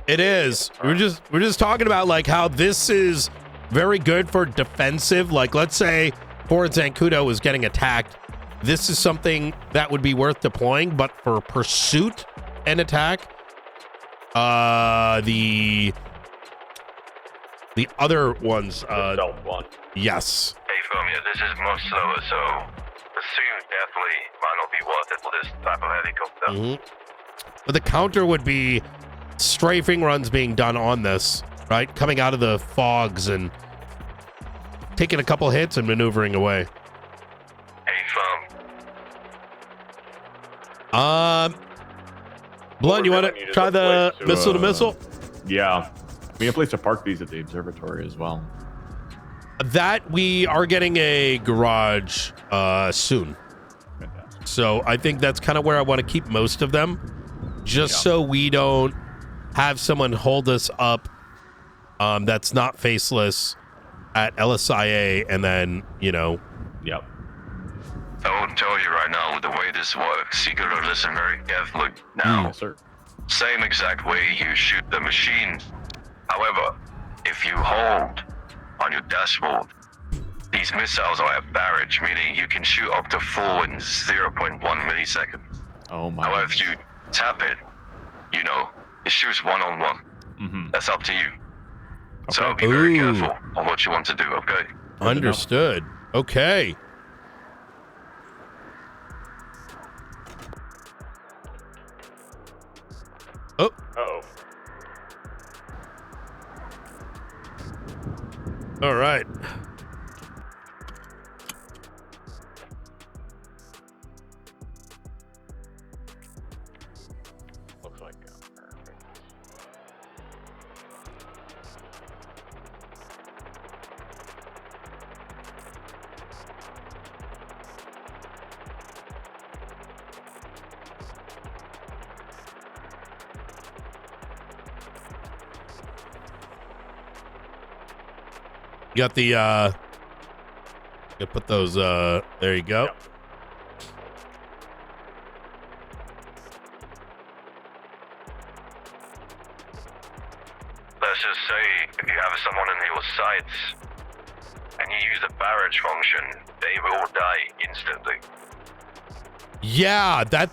It is. We're just talking about like how this is very good for defensive. Like, let's say Fort Zancudo was getting attacked. This is something that would be worth deploying, but for pursuit and attack, the other ones. Stealth one. Yes. Hey, Fung, yeah, this is much slower, so pursuit definitely might not be worth it for this type of helicopter. But the counter would be strafing runs being done on this, right? Coming out of the fogs and taking a couple hits and maneuvering away. Hey, Blunt, you want to try the missile to missile? Yeah. We have a place to park these at the observatory as well. That we are getting a garage soon. Fantastic. So I think that's kind of where I want to keep most of them, just so we don't have someone hold us up that's not faceless at LSIA and then, Yep. I will tell you right now the way this works. You gotta listen very carefully. Now, Yes, sir. same exact way you shoot the machine. However, if you hold on your dashboard, these missiles are at barrage, meaning you can shoot up to 4 in 0.1 milliseconds. Oh my. However, if you tap it, it shoots one-on-one. That's up to you. So be very careful on what you want to do, okay? Understood. Okay. Oh. Uh-oh. All right. Looks like perfect. You got the you put those there you go. Yep. Let's just say if you have someone in your sights and you use the barrage function, they will die instantly. Yeah, that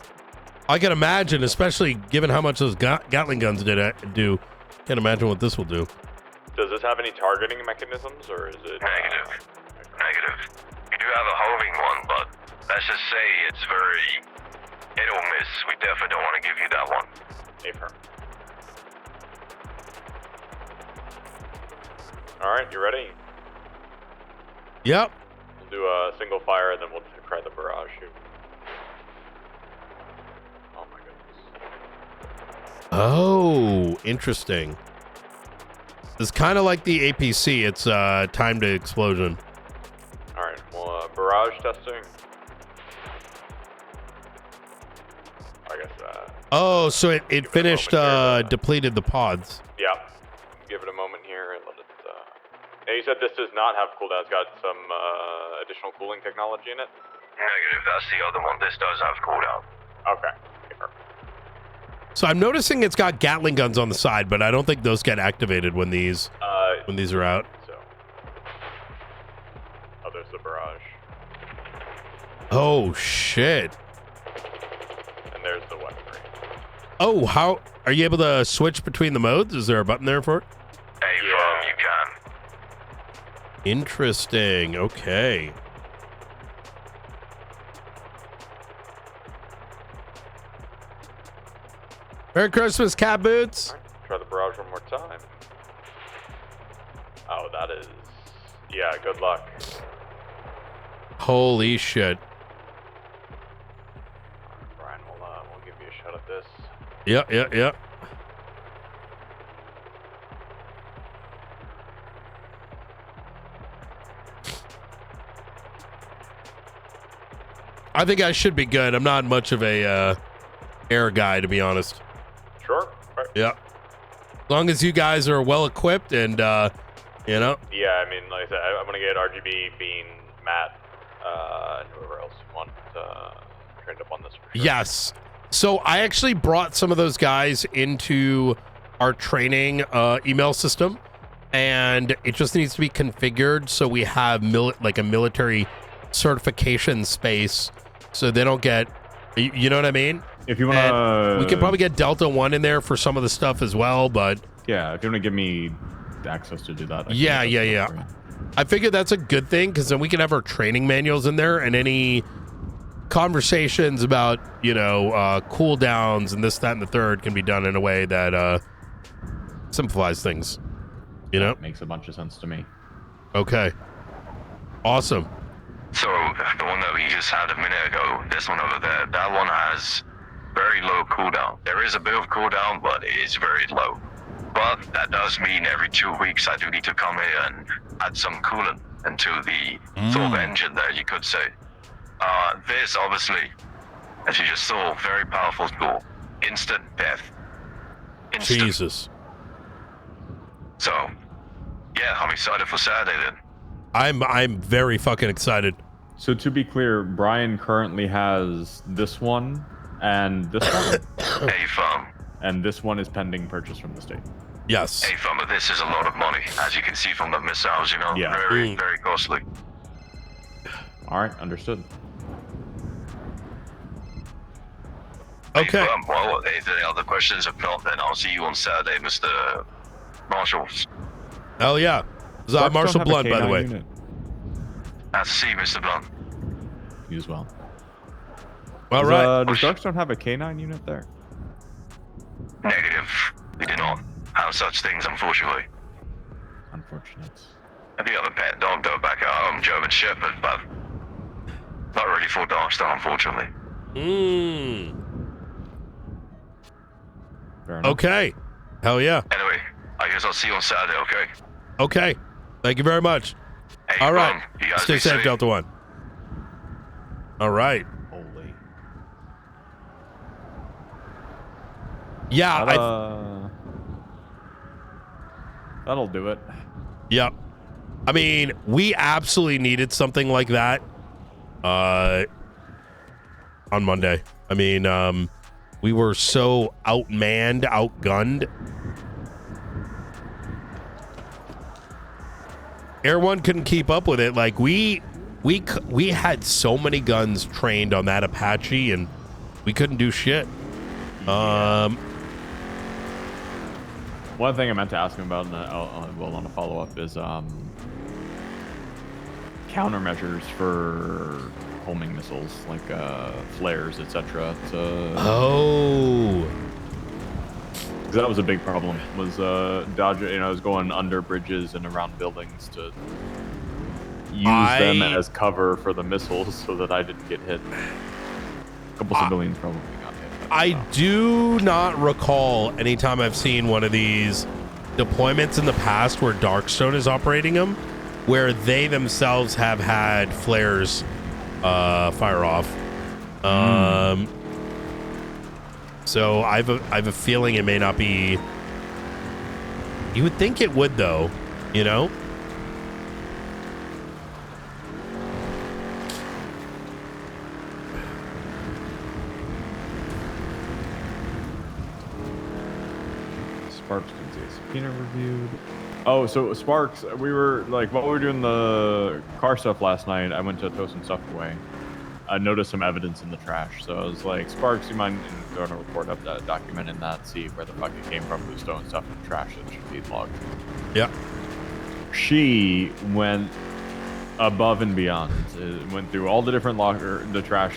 I can imagine, especially given how much those Gatling guns do. Can't imagine what this will do. Does this have any targeting mechanisms, or is it... Negative. You do have a homing one, but let's just say it's very hit or miss. We definitely don't want to give you that one. Affirm. Alright, you ready? Yep. We'll do a single fire, and then we'll try the barrage shoot. Oh my goodness. Oh, interesting. It's kind of like the APC. It's time to explosion. All right. Well, barrage testing. I guess. Oh, so it finished depleted the pods. Yeah. Give it a moment here and let it. Now you said this does not have cooldown. It's got some additional cooling technology in it. Negative. That's the other one. This does have cooldown. Okay. So I'm noticing it's got Gatling guns on the side, but I don't think those get activated when these are out. So. Oh, there's the barrage. Oh shit. And there's the weaponry. Oh, how are you able to switch between the modes? Is there a button there for it? A-firm, you can. Interesting. Okay. Merry Christmas, Cat Boots. Try the barrage one more time. Oh, that is. Yeah, good luck. Holy shit. Brian, we'll give you a shot at this. Yeah. I think I should be good. I'm not much of a air guy, to be honest. Sure. Right. Yeah. As long as you guys are well equipped and, you know. Yeah, I mean, like I said, I'm going to get RGB, Bean, Matt, and whoever else wants trained up on this for sure. Yes. So I actually brought some of those guys into our training email system, and it just needs to be configured so we have like a military certification space so they don't get, you know what I mean? If you want to, we can probably get Delta 1 in there for some of the stuff as well, but yeah, if you want to give me access to do that. Yeah. I figured that's a good thing because then we can have our training manuals in there, and any conversations about, you know, cooldowns and this, that, and the third can be done in a way that simplifies things, you know? Makes a bunch of sense to me. Okay. Awesome. So, the one that we just had a minute ago, this one over there, that one has very low cooldown. There is a bit of cooldown, but it is very low. But that does mean every 2 weeks I do need to come here and add some coolant into the sort of engine there, you could say. This, obviously, as you just saw, very powerful tool. Instant death. Instant. Jesus. So, yeah, I'm excited for Saturday then. I'm very fucking excited. So to be clear, Brian currently has this one and this one. A-firm. And this one is pending purchase from the state. Yes. A-firm, but this is a lot of money, as you can see from the missiles, you know? Yeah. Very, very costly. All right, understood. Okay. Well, if there are other questions, if not, then I'll see you on Saturday, Mr. Marshals. Hell yeah. Marshall Blunt, by the way. Unit. Nice to see you, Mr. Blunt. You as well. All right. Does Darkstone have a K9 unit there? Negative. We do not have such things, unfortunately. Unfortunate. I do have a pet dog, though, back at home, German Shepherd, but not ready for Darkstone, unfortunately. Fair enough. Okay. Hell yeah. Anyway, I guess I'll see you on Saturday, okay? Okay. Thank you very much. Hey, all right. You guys Stay be safe, Delta 1. All right. Holy. Yeah, that'll do it. Yep. I mean, we absolutely needed something like that on Monday. I mean, we were so outmanned, outgunned. Air One couldn't keep up with it. Like we had so many guns trained on that Apache, and we couldn't do shit. One thing I meant to ask him about, and I will on a follow up, is countermeasures for homing missiles, like flares, etc. Oh. That was a big problem. Was dodging? I was going under bridges and around buildings to use them as cover for the missiles, so that I didn't get hit. A couple civilians probably got hit. I do not recall any time I've seen one of these deployments in the past where Darkstone is operating them, where they themselves have had flares fire off. So I have a feeling it may not be. You would think it would, though, you know. Sparks didn't say subpoena reviewed. Oh, so Sparks, we were like, while we were doing the car stuff last night, I went to tow some stuff away. I noticed some evidence in the trash, so I was like, Sparks, you mind throwing a report up that, documenting that, see where the fuck it came from, who's throwing stuff in the trash that should be logged. Yeah. She went above and beyond. Went through all the different the trash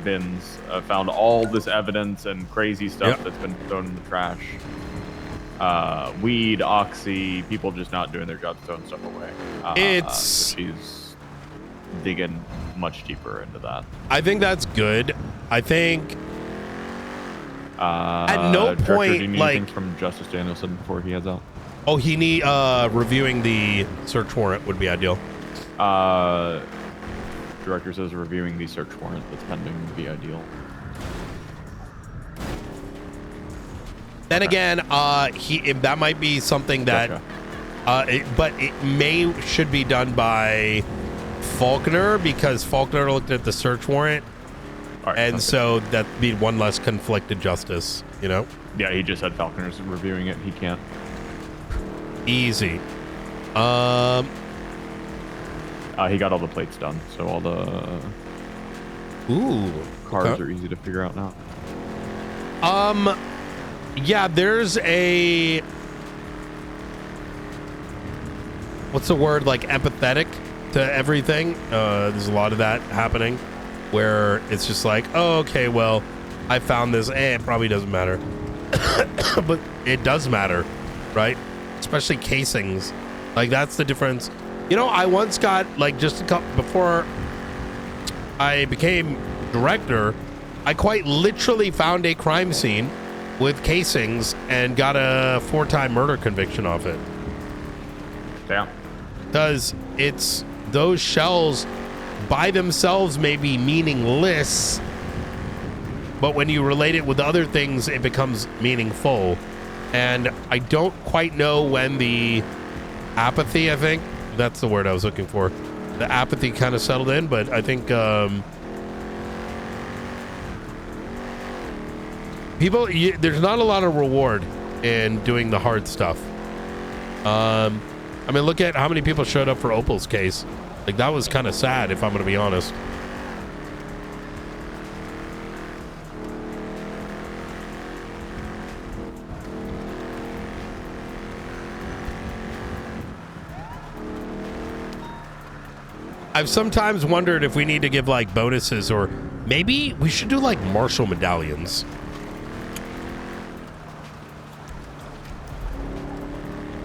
bins, found all this evidence and crazy stuff that's been thrown in the trash. Weed, oxy, people just not doing their jobs, throwing stuff away. She's digging much deeper into that. I think that's good. I think at no Director, point, do you need like, anything from Justice Danielson before he heads out. oh, he need reviewing the search warrant would be ideal. Director says reviewing the search warrant that's pending would be ideal. Then again, that might be something that, but it should be done by Faulkner, because Faulkner looked at the search warrant, and so that'd be one less conflicted justice, you know? Yeah, he just said Faulkner's reviewing it. He can't. Easy. He got all the plates done, so all the cars are easy to figure out now. Yeah, there's a, what's the word, like empathetic to everything. There's a lot of that happening where it's just like, oh, okay, well, I found this, it probably doesn't matter. But it does matter, right? Especially casings. Like, that's the difference. You know, I once got, like, just a couple, before I became director, I quite literally found a crime scene with casings and got a 4-time murder conviction off it. Yeah. Because it's, those shells by themselves may be meaningless, but when you relate it with other things, it becomes meaningful. And I don't quite know when the apathy, I think that's the word I was looking for, the apathy kind of settled in, but I think people, there's not a lot of reward in doing the hard stuff. I mean, look at how many people showed up for Opal's case. Like, that was kind of sad, if I'm going to be honest. I've sometimes wondered if we need to give, like, bonuses, or maybe we should do, like, marshal medallions.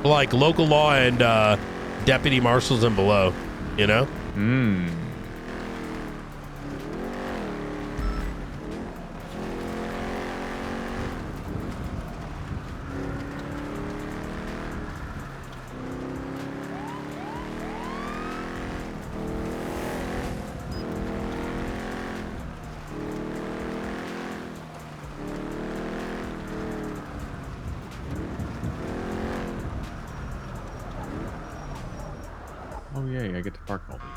Like local law and deputy marshals and below, you know? Oh yay, I get to park all these.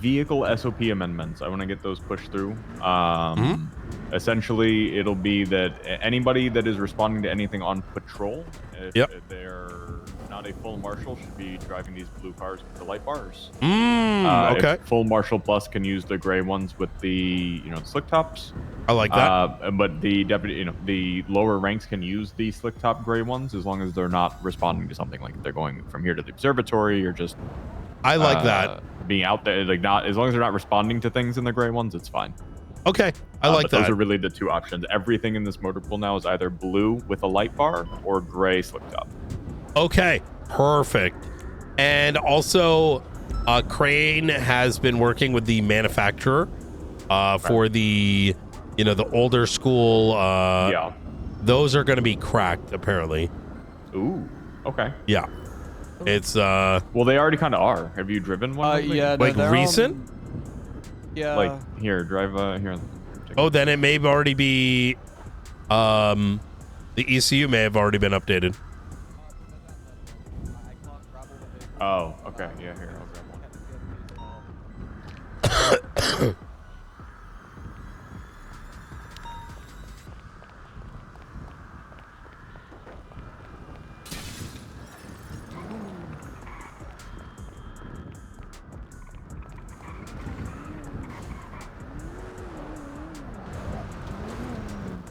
Vehicle SOP amendments. I want to get those pushed through. Essentially, it'll be that anybody that is responding to anything on patrol, if they're not a full marshal, should be driving these blue cars with the light bars. Okay. Full marshal plus can use the gray ones with the, the slick tops. I like that. But the deputy, the lower ranks can use the slick top gray ones as long as they're not responding to something, like they're going from here to the observatory or just. I like that. Being out there, like, not as long as they're not responding to things in the gray ones, it's fine. Okay, I like but that. Those are really the two options. Everything in this motor pool now is either blue with a light bar or gray slick top. Okay, perfect. And also, Crane has been working with the manufacturer for the you know, the older school. Yeah. Those are going to be cracked apparently. Ooh. Okay. Yeah. It's Well, they already kind of are. Have you driven one? lately? Yeah. like they're recent. Yeah. Like here, drive here. Oh, then it may already be. The ECU may have already been updated. Oh, okay. Yeah, here, I'll grab one.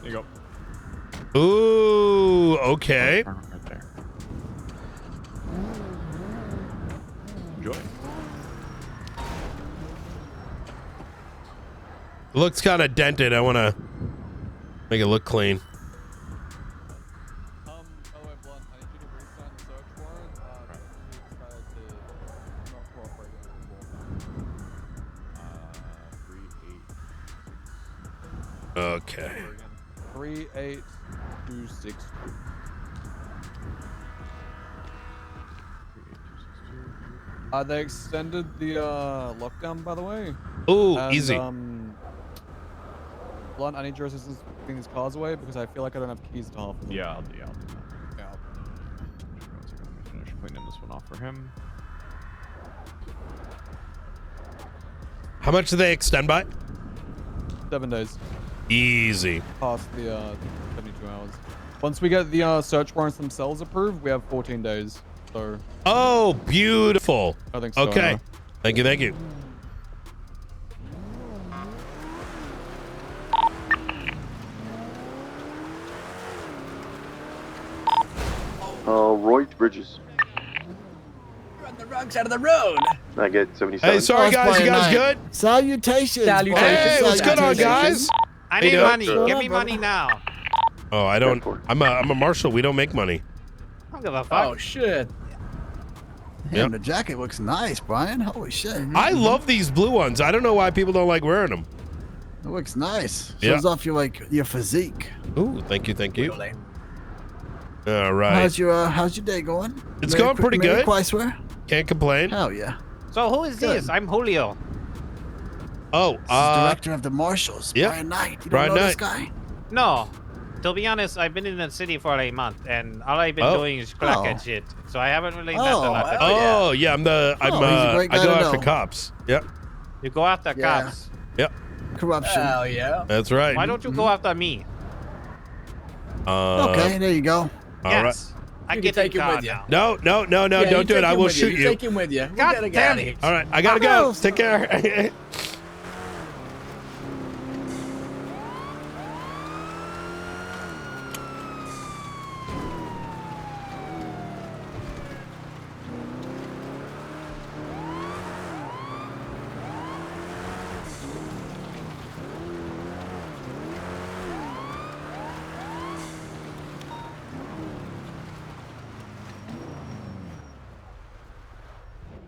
There you go. Ooh, okay. Right there. Enjoy. Looks kind of dented. I want to make it look clean. Okay. 38262. They extended the lockdown, by the way. Ooh, And, easy. Blunt, I need your assistance putting these cars away because I feel like I don't have keys to half of them. Yeah, I'll do that. Yeah. I'm gonna finish cleaning this one off for him. How much do they extend by? 7 days. Easy. Past the 72 hours. Once we get the search warrants themselves approved, we have 14 days. So. Oh, beautiful. I think so. Okay. Yeah. Thank you. Thank you. Roy Bridges. Run the wrong side of the road. I get 77. Hey, sorry guys, you guys good? Salutations. Hey, what's going on, guys? I need How you money. doing? Give me money now. Oh, I don't. I'm a marshal. We don't make money. I don't give a fuck. Oh shit. Yep. The jacket looks nice, Brian. Holy shit. I love these blue ones. I don't know why people don't like wearing them. It looks nice. Yeah. Shows off your physique. Ooh, thank you, thank you. All right. How's your day going? It's going pretty good. Chrysler? Can't complain. Hell yeah. So who is this? I'm Julio. Oh, This is director of the marshals, yeah. Brian Knight. You don't Brian know this Knight. guy? No. To be honest, I've been in the city for a month, and all I've been doing is crackhead shit. So I haven't really met a lot of Oh, yeah. he's a great I guy go to after know. cops. Yep. You go after cops. Yep. Corruption. Hell yeah. That's right. Why don't you go after me? Okay, there you go. All right. I You get can take the him car with you. now. No, don't do it. I will shoot you. Take him with you. We God gotta damn get it. All right, I gotta go. Take care.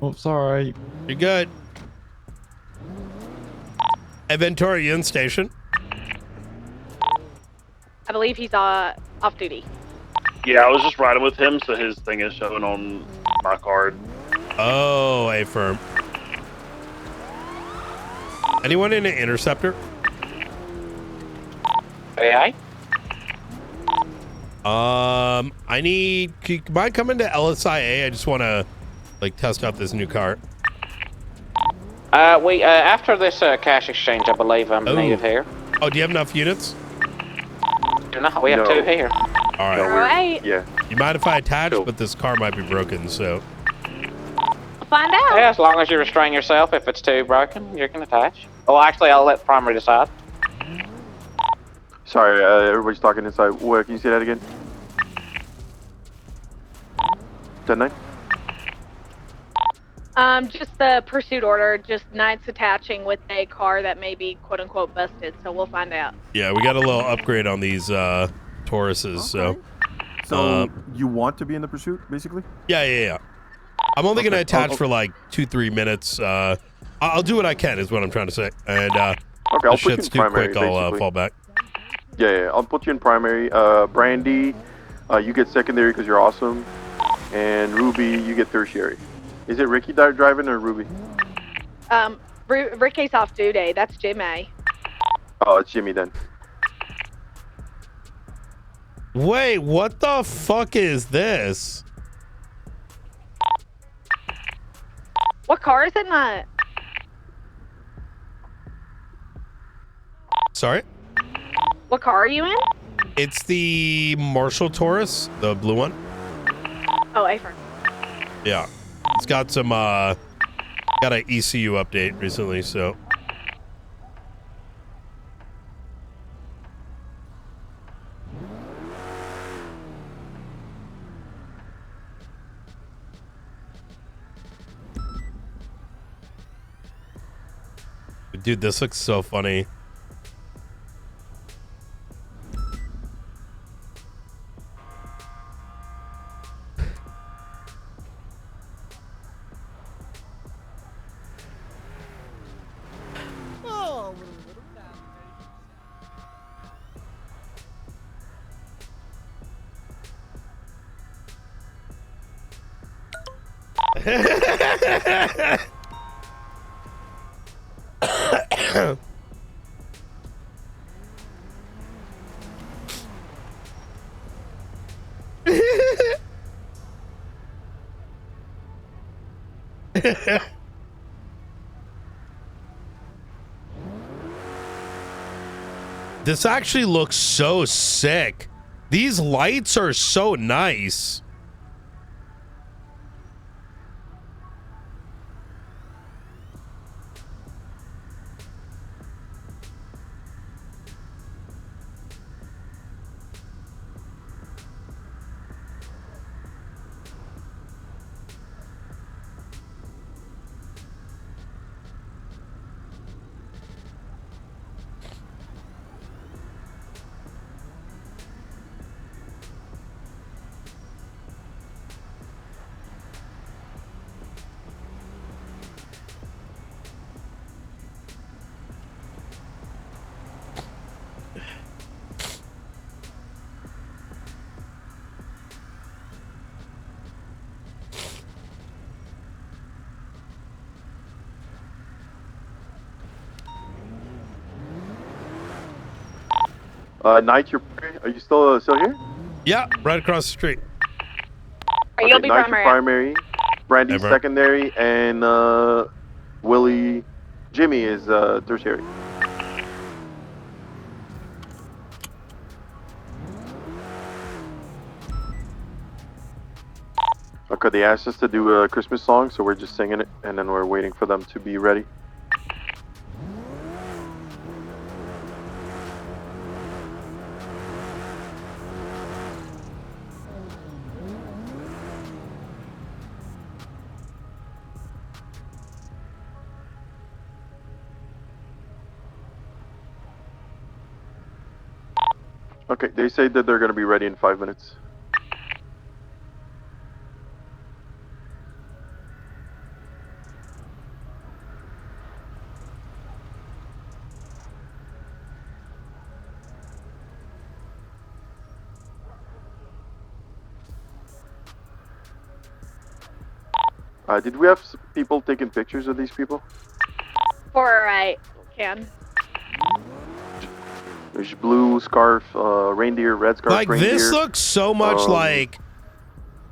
Oh, sorry. You're good. Hey, Ventura, you in station? I believe he's off duty. Yeah, I was just riding with him, so his thing is showing on my card. Oh, a firm. Anyone in an interceptor? AI? I need. Can you mind coming to LSIA? I just want to like test out this new car. After this cash exchange, I believe I'm needed here. Oh, do you have enough units? No, we have two here. All right. Alright. Yeah. You mind if I attach? But this car might be broken, so. Find out. Yeah, as long as you restrain yourself. If it's too broken, you can attach. Oh, actually, I'll let primary decide. Sorry, everybody's talking inside. What? Can you say that again? 10-9? Just the pursuit order, just Knight's attaching with a car that may be quote unquote busted, so we'll find out. Yeah, we got a little upgrade on these Tauruses, so. So you want to be in the pursuit, basically? Yeah. I'm only gonna attach for like 2-3 minutes. I'll do what I can, is what I'm trying to say, and Okay, I'll This put you shit's in too primary, quick. I'll basically. fall back. Yeah, I'll put you in primary. Brandy, you get secondary because you're awesome. And Ruby, you get tertiary. Is it Ricky driving or Ruby? Ricky's off duty. That's Jimmy. Oh, it's Jimmy then. Wait, what the fuck is this? What car is it not? Sorry? What car are you in? It's the Marshall Taurus, the blue one. Oh, Afern. Yeah. It's got some, got an ECU update recently, so. Dude, this looks so funny. This actually looks so sick. These lights are so nice. Knight, are you still here? Yeah, right across the street. You'll be Knight, primary. your primary. Brandy, Hey, bro. secondary, and Jimmy is tertiary. Okay, they asked us to do a Christmas song, so we're just singing it, and then we're waiting for them to be ready. Okay, they say that they're going to be ready in 5 minutes. Did we have people taking pictures of these people? For can. There's blue scarf, reindeer, red scarf, Like, reindeer. this looks so much like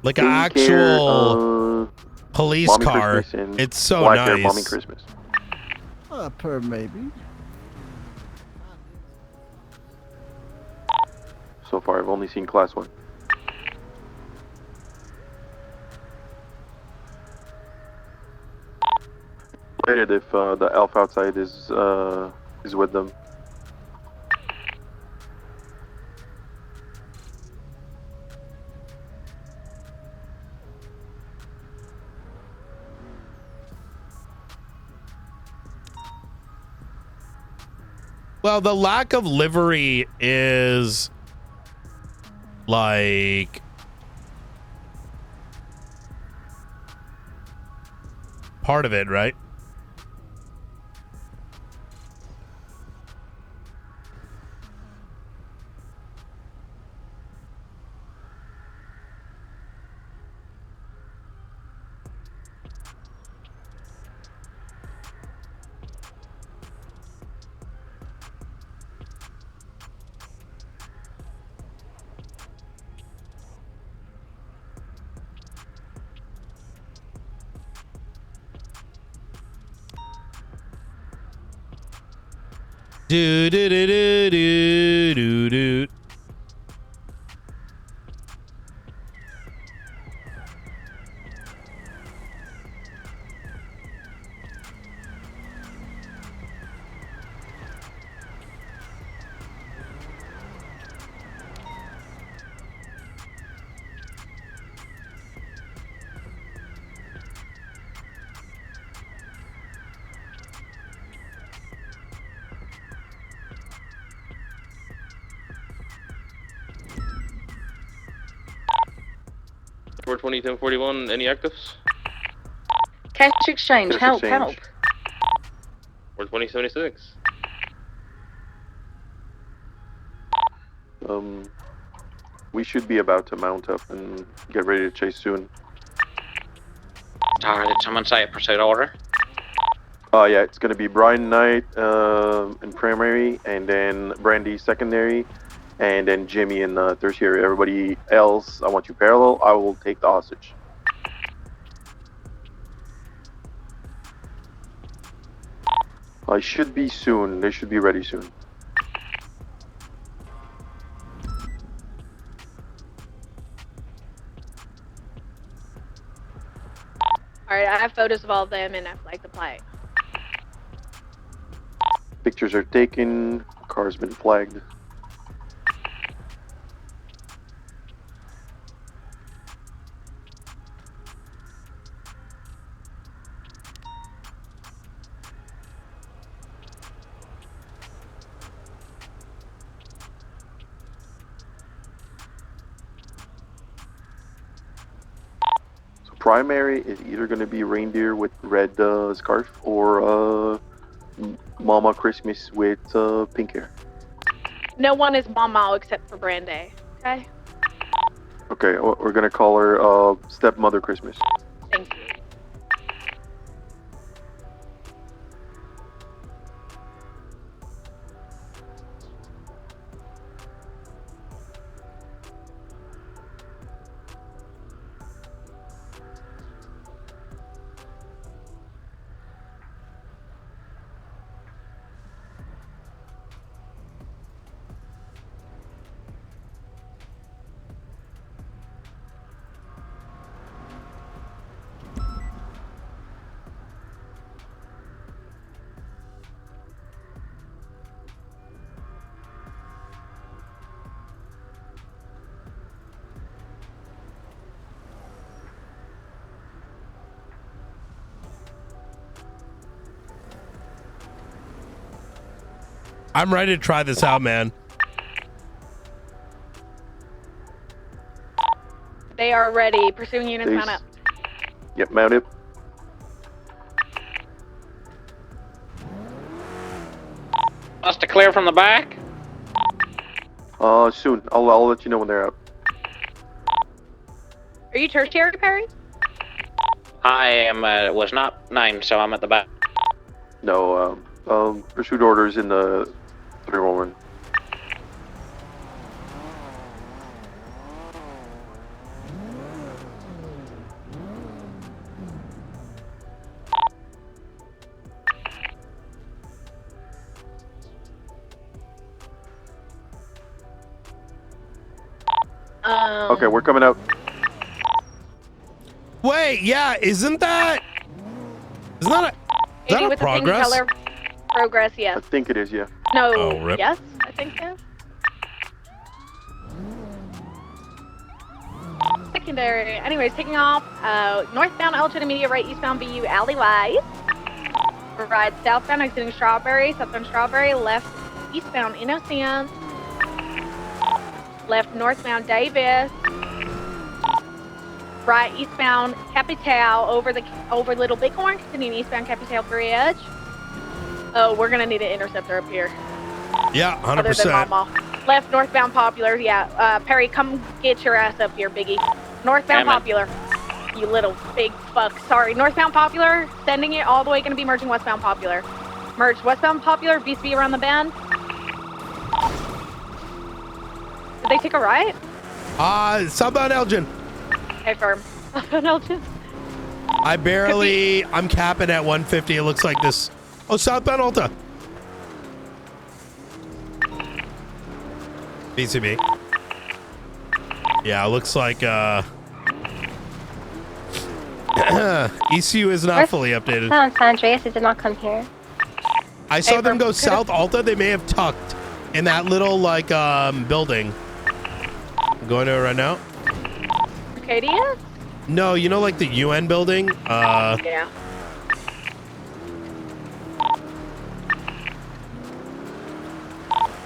an King actual Care, police Mommy car. Christmas and It's so Black Hair, nice. Mommy Christmas. Per maybe. So far, I've only seen class 1. Later, if the elf outside is with them. Well, the lack of livery is like part of it, right? Do do do do do do do. Four 1041. Any actives? Cash exchange, Cash help, exchange. help. 42076. We should be about to mount up and get ready to chase soon. Alright, did someone say a pursuit order? Yeah, it's gonna be Brian Knight in primary, and then Brandy secondary, and then Jimmy in tertiary. Everybody else, I want you parallel. I will take the hostage. I should be soon. They should be ready soon. Alright, I have photos of all of them and I flagged the plate. Pictures are taken. Car's been flagged. So primary is either going to be reindeer with red scarf or Mama Christmas with pink hair. No one is Mama except for Brandy, okay? Okay, we're gonna call her Stepmother Christmas. Thank you. I'm ready to try this out, man. They are ready. Pursuing units, mount up. Yep, mount up. Us to clear from the back? Soon. I'll let you know when they're out. Are you tertiary, Perry? I am, was not named, so I'm at the back. No, pursuit orders in the 311. Okay, we're coming out. Wait, yeah, isn't that a with progress? The pink color. Progress, yes. I think it is, yeah. No, Oh, rip. yes, I think so. Secondary. Anyways, taking off northbound Elgin, immediate right, eastbound BU alleyway. Right, southbound exiting Strawberry, southbound Strawberry, left eastbound Innocence. Left northbound Davis. Right eastbound Capital over Little Bighorn, continuing eastbound Capital Bridge. Oh, we're gonna need an interceptor up here. Yeah, Other than 100%. Mama. Left northbound Popular, yeah. Perry, come get your ass up here, Biggie. Northbound Damn it. Popular. You little big fuck. Sorry, northbound Popular, sending it all the way, gonna be merging westbound Popular. Merge westbound Popular, BCB around the bend. Did they take a right? Southbound Elgin. Okay, firm. Southbound Elgin. I'm capping at 150. It looks like this. Oh, southbound Alta. BCB. Yeah, looks like ECU is not fully updated. San Andreas, it did not come here. I saw them go south Alta. They may have tucked in that little like building. I'm going to it right now. Arcadia? No, you know, like the UN building. Yeah.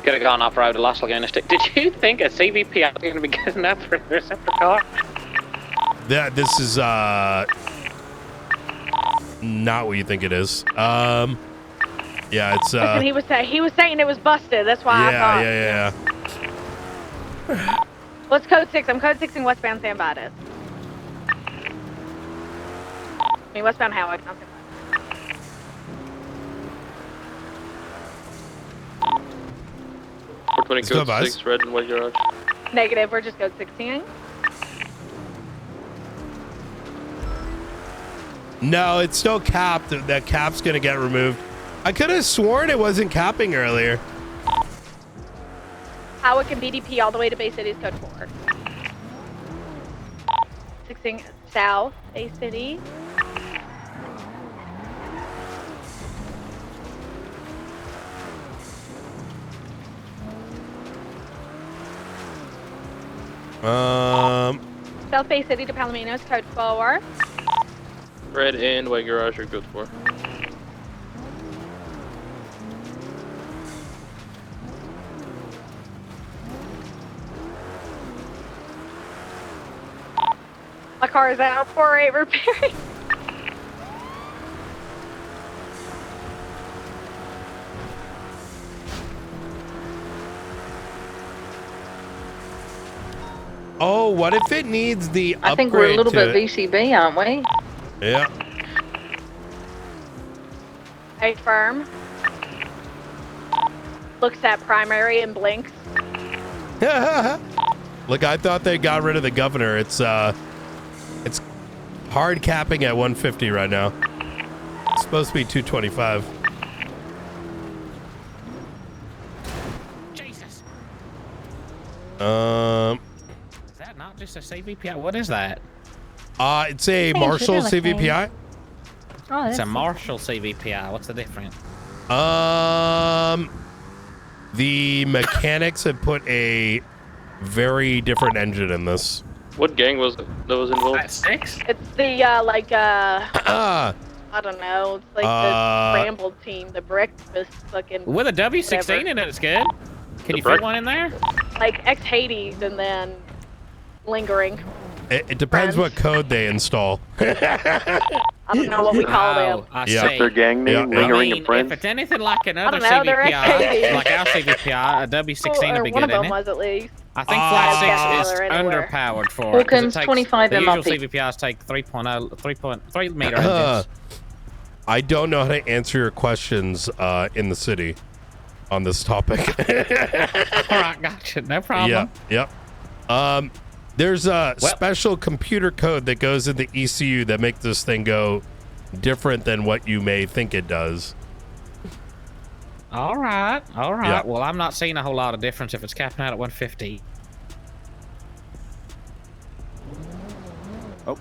Could have gone off-road a Los Lagunas. Did you think a CVP was going to be good enough for a separate car? This is not what you think it is. Yeah, it's Listen, he was saying it was busted. That's why I thought. Yeah. What's code 6? I'm code 6 in westbound San Vitus. I mean westbound Howard. Not San Vitus. 420 code 6, red and white garage. Negative. We're just code 16. No, it's still capped. That cap's gonna get removed. I could have sworn it wasn't capping earlier. Howard can BDP all the way to Bay City's code 4. 16 south Bay City. South Bay City to Palominos, code 4. Red and white garage are code 4. My car is out for a repairing. Oh, what if it needs the upgrade? I think we're a little to bit it? VCB, aren't we? Yeah. A firm. Looks at primary and blinks. Look, I thought they got rid of the governor. It's hard capping at 150 right now. It's supposed to be 225. Jesus. Is that not just a CVPI? What is that? It's a Marshall CVPI. Oh, It's a Marshall CVPI. What's the difference? The mechanics have put a very different engine in this. What gang was it that was involved? 6? It's the I don't know. It's like the scrambled team, the breakfast fucking. With a W16 whatever. in it, it's good. Can The you fit one in there? Like ex Hades and then lingering. It depends what code they install. I don't know what we call them. I Yeah. see. Their gang name, Yeah. lingering I mean, and friends. if it's anything like another I don't know, they're CVPI, XKD. like our CVPI, a W16 Or would be one good, of them isn't it? was at least. I think Flat 6 is they're anywhere. underpowered for it. 'cause it Hawkins, takes, 25 the usual MRP. CVPIs take 3 meter engines. I don't know how to answer your questions in the city on this topic. All right, gotcha. No problem. Yep. There's a special computer code that goes in the ECU that makes this thing go different than what you may think it does. All right. Yeah. Well, I'm not seeing a whole lot of difference if it's capping out at 150. Oh.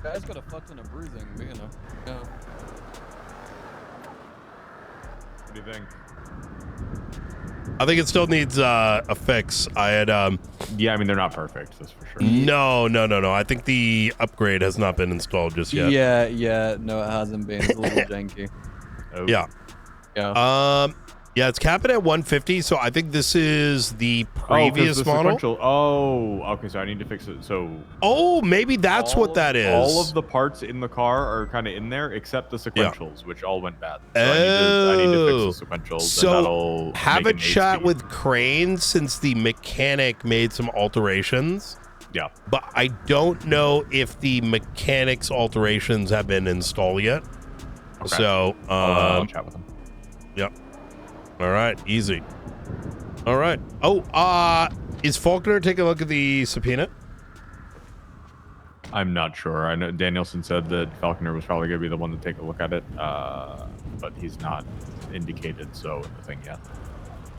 Guy's got a fuck ton of bruising, but you know. Yeah. What do you think? I think it still needs a fix. I had Yeah, I mean they're not perfect, that's for sure. No. I think the upgrade has not been installed just yet. Yeah, no, it hasn't been. It's a little janky. Oh. Yeah. Yeah. Yeah, it's capped at 150. So I think this is the previous the model. Sequential. Oh, okay. So I need to fix it. So. Oh, maybe that's what that is. All of the parts in the car are kind of in there, except the sequentials, which all went bad. So I need to fix the sequentials. So and that'll have make a it chat 8 with Crane since the mechanic made some alterations. Yeah. But I don't know if the mechanics alterations have been installed yet. Okay. So I'll chat with him. Yep. All right, easy. All right. Oh, is Faulkner taking a look at the subpoena? I'm not sure. I know Danielson said that Falconer was probably going to be the one to take a look at it, but he's not indicated so in the thing yet.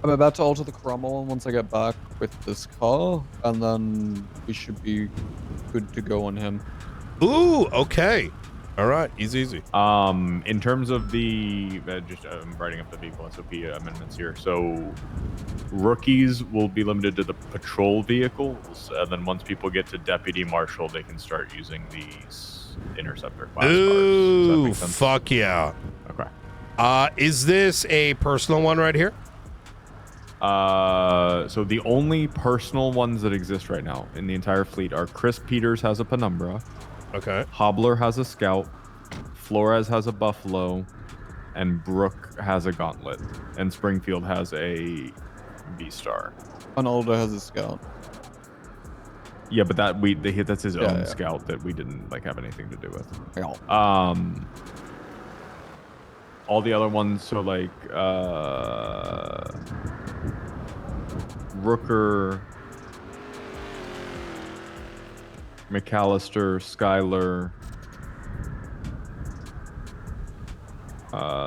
I'm about to alter the chroma one once I get back with this car, and then we should be good to go on him. Ooh, okay. All right, easy. In terms of the I'm writing up the vehicle SOP amendments here. So rookies will be limited to the patrol vehicles, and then once people get to deputy marshal, they can start using these interceptor class cars. Does that make sense? Fuck yeah. Okay. Is this a personal one right here? So the only personal ones that exist right now in the entire fleet are Chris Peters has a Penumbra. Okay. Hobbler has a Scout. Flores has a Buffalo. And Brooke has a Gauntlet. And Springfield has a V-Star. Arnoldo has a Scout. Yeah, but that's his own Scout that we didn't have anything to do with. Yeah. All the other ones, so Rooker, McAllister, Skyler.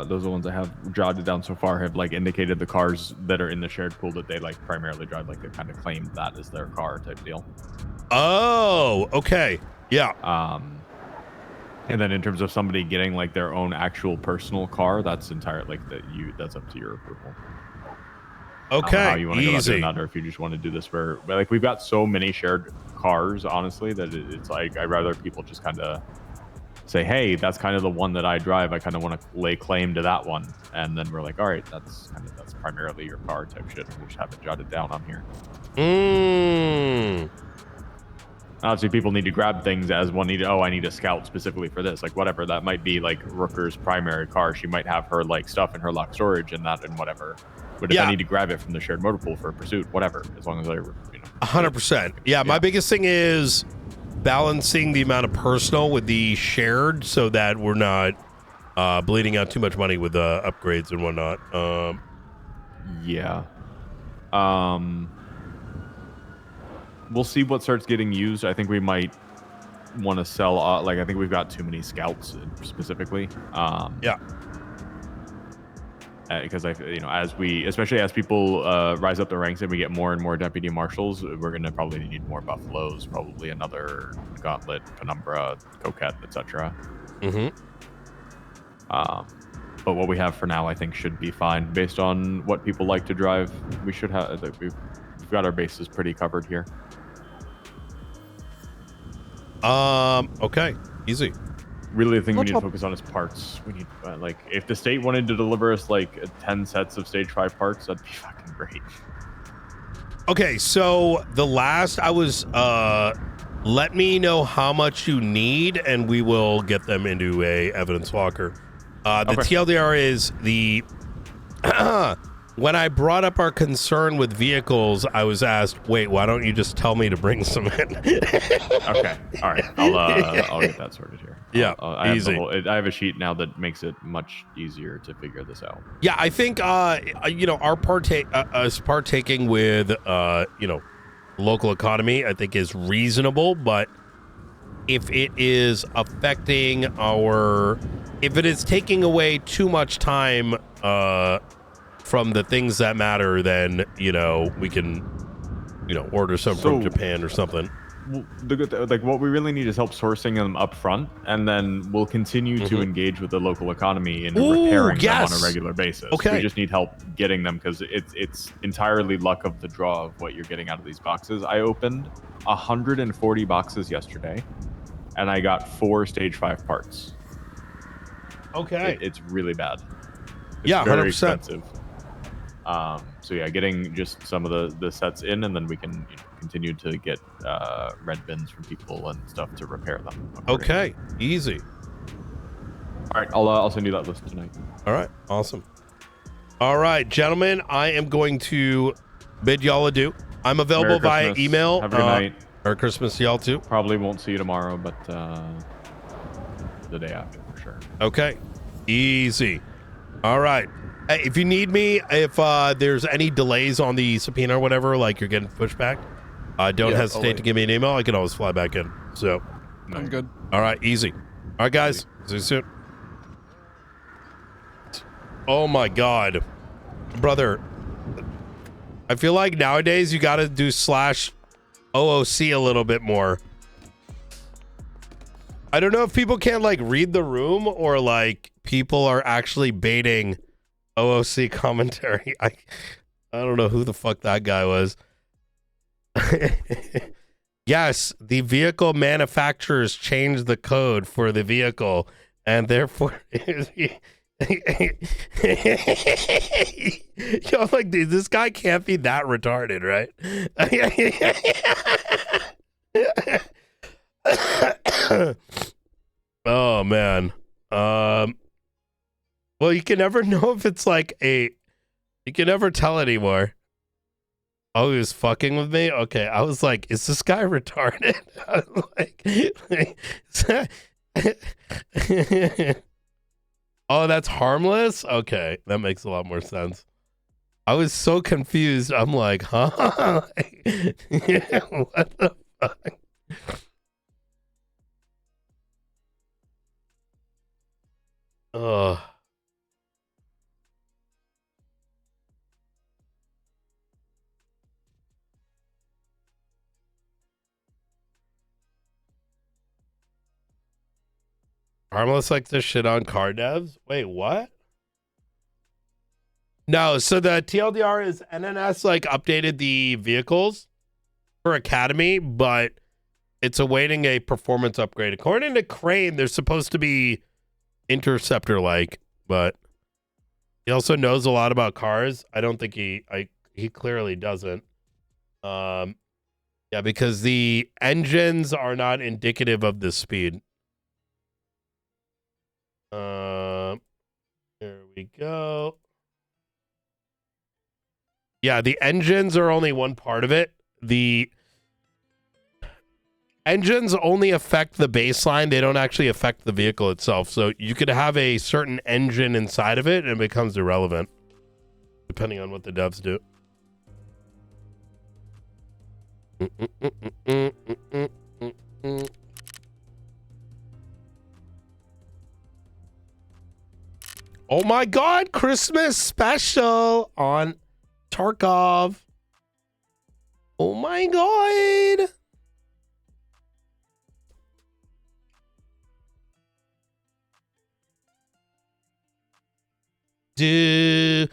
Those are the ones I have jotted down so far. Have indicated the cars that are in the shared pool that they primarily drive. They kind of claimed that as their car type deal. Oh, okay, yeah. And then in terms of somebody getting their own actual personal car, that's entirely that's up to your approval. Okay, how you want to go about easy. doing that, or if you just want to do this where we've got so many shared cars, honestly, that it's I'd rather people just kind of say, hey, that's kind of the one that I drive. I kind of want to lay claim to that one, and then we're like, all right, that's primarily your car type shit. We'll just have it jotted down on here. Obviously, people need to grab things as one need. I need a Scout specifically for this. Whatever that might be. Rooker's primary car, she might have her stuff in her locked storage and that and whatever. But if I need to grab it from the shared motor pool for a pursuit, whatever, as long as 100%. Yeah, my biggest thing is balancing the amount of personal with the shared so that we're not bleeding out too much money with upgrades and whatnot. Yeah. We'll see what starts getting used. I think we might want to sell. I think we've got too many Scouts specifically. Yeah. Because especially as people rise up the ranks and we get more and more deputy marshals, we're gonna probably need more Buffaloes, probably another Gauntlet, Penumbra, Coquette, etc. But what we have for now, I think, should be fine based on what people like to drive. We should have. We've got our bases pretty covered here. Okay, easy. Really, the thing we need to focus on is parts. We need, if the state wanted to deliver us 10 sets of stage 5 parts, that'd be fucking great. Okay, so the last I was, let me know how much you need, and we will get them into a evidence locker. The TLDR is the when I brought up our concern with vehicles, I was asked, "Wait, why don't you just tell me to bring some in?" Okay, all right, I'll get that sorted here. Yeah, easy. easy. I have a sheet now that makes it much easier to figure this out. Yeah, I think our partaking with local economy, I think, is reasonable, but if it is affecting if it is taking away too much time from the things that matter, then we can order some from Japan or something. What we really need is help sourcing them up front, and then we'll continue to engage with the local economy in repairing them on a regular basis. Okay. We just need help getting them because it's entirely luck of the draw of what you're getting out of these boxes. I opened 140 boxes yesterday, and I got 4 stage 5 parts. Okay. It's really bad. Yeah, very 100%. expensive. So yeah, getting just some of the sets in, and then we can continue to get red bins from people and stuff to repair them. Okay, easy. All right, I'll send you that list tonight. All right, awesome. All right, gentlemen, I am going to bid y'all adieu. I'm available via email. Have a good night. Merry Christmas to y'all too. Probably won't see you tomorrow, but the day after for sure. Okay, easy. All right. Hey, if you need me, if there's any delays on the subpoena or whatever, like you're getting pushed back, don't hesitate to give me an email. I can always fly back in. So, I'm good. All right, easy. All right, guys. See you soon. Oh my God, brother. I feel like nowadays you got to do /OOC a little bit more. I don't know if people can't like read the room or like people are actually baiting OOC commentary. I don't know who the fuck that guy was. Yes, the vehicle manufacturers changed the code for the vehicle and therefore yo, like, dude, this guy can't be that retarded, right? Oh man. Well, you can never know if it's like you can never tell anymore. Oh, he was fucking with me? Okay, I was like, is this guy retarded? I was like oh, that's harmless? Okay, that makes a lot more sense. I was so confused. I'm like, huh? What the fuck? Ugh. Harmless like this shit on car devs? Wait, what? No, so the TLDR is NNS like updated the vehicles for Academy, but it's awaiting a performance upgrade. According to Crane, they're supposed to be Interceptor like, but he also knows a lot about cars. I don't think he clearly doesn't. Yeah, because the engines are not indicative of the speed. There we go. Yeah, the engines are only one part of it. The engines only affect the baseline. They don't actually affect the vehicle itself. So you could have a certain engine inside of it and it becomes irrelevant, depending on what the devs do. Oh my God, Christmas special on Tarkov. Oh my God. Do.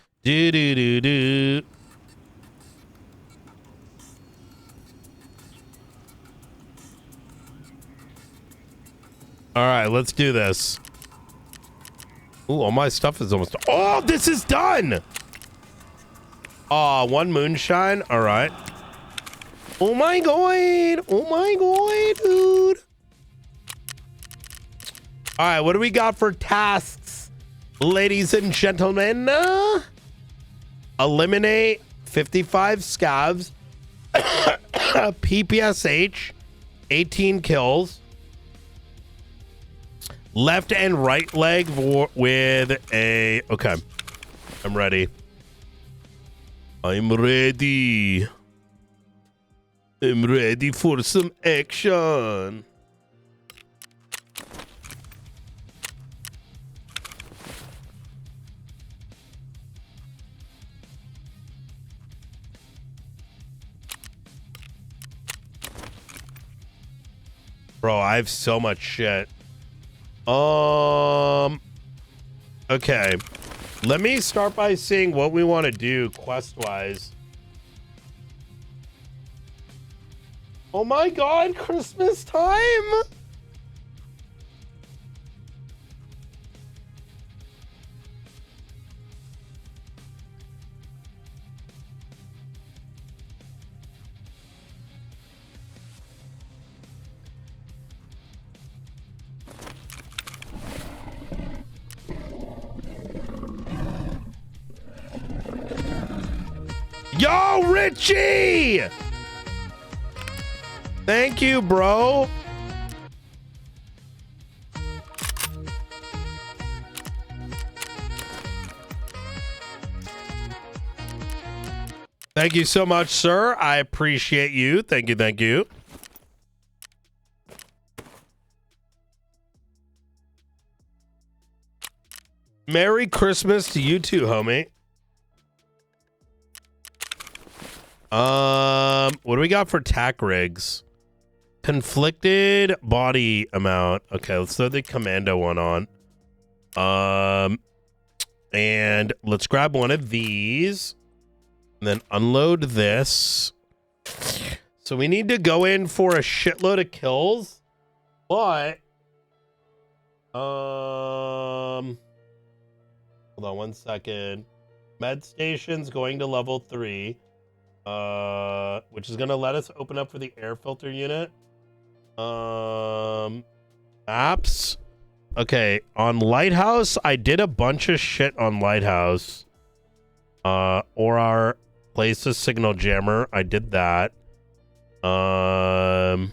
All right, let's do this. Ooh, all my stuff is almost... Oh, this is done! Aw, one moonshine. All right. Oh my God. Oh my God, dude. All right, what do we got for tasks, ladies and gentlemen? Eliminate 55 scavs. PPSH. 18 kills. Left and right leg with a... Okay. I'm ready. I'm ready. I'm ready for some action. Bro, I have so much shit. Okay. Let me start by seeing what we want to do quest-wise. Oh my God, Christmas time! Yo, Richie! Thank you, bro. Thank you so much, sir. I appreciate you. Thank you, thank you. Merry Christmas to you too, homie. What do we got for tack rigs? Conflicted body amount. Okay, let's throw the commando one on. And let's grab one of these and then unload this. So we need to go in for a shitload of kills, but hold on one second. Med station's going to level 3. Which is gonna let us open up for the air filter unit. Maps. Okay, on Lighthouse, I did a bunch of shit on Lighthouse. Or our place a signal jammer. I did that. I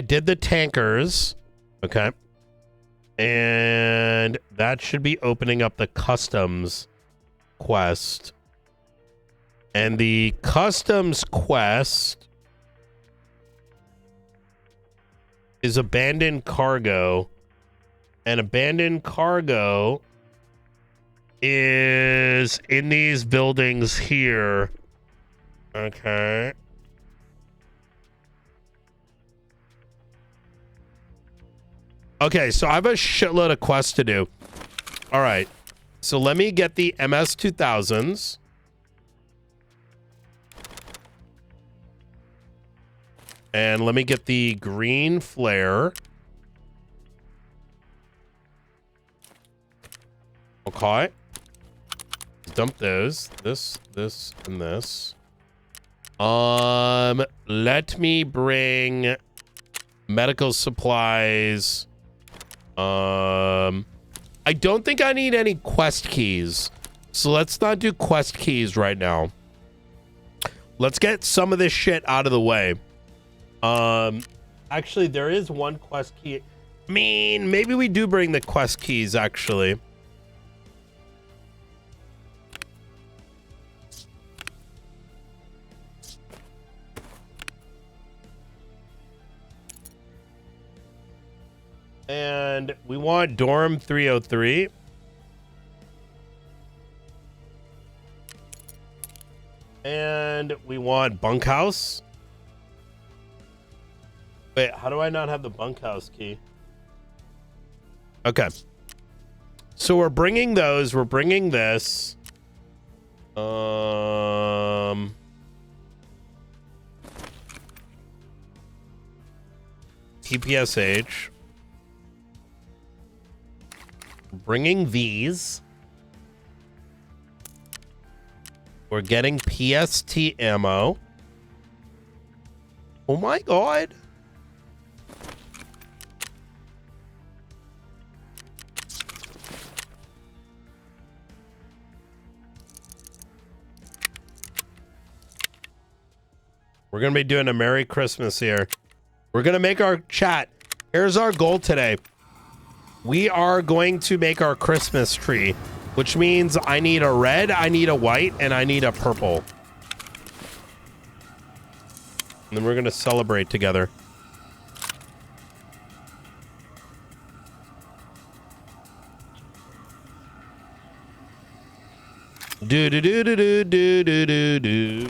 did the tankers. Okay. And that should be opening up the customs quest. And the customs quest is abandoned cargo. And abandoned cargo is in these buildings here. Okay. Okay, so I have a shitload of quests to do. All right. So let me get the MS-2000s. And let me get the green flare. Okay. Dump those. This, and this. Let me bring medical supplies. I don't think I need any quest keys. So let's not do quest keys right now. Let's get some of this shit out of the way. Actually, there is one quest key. I mean, maybe we do bring the quest keys, actually. And we want dorm 303. And we want bunkhouse. Wait, how do I not have the bunkhouse key? Okay. So we're bringing those. We're bringing this. TPSH. Bringing these. We're getting PST ammo. Oh my god. We're going to be doing a Merry Christmas here. We're going to make our chat. Here's our goal today. We are going to make our Christmas tree, which means I need a red, I need a white, and I need a purple. And then we're going to celebrate together. Do do do do do do do do do.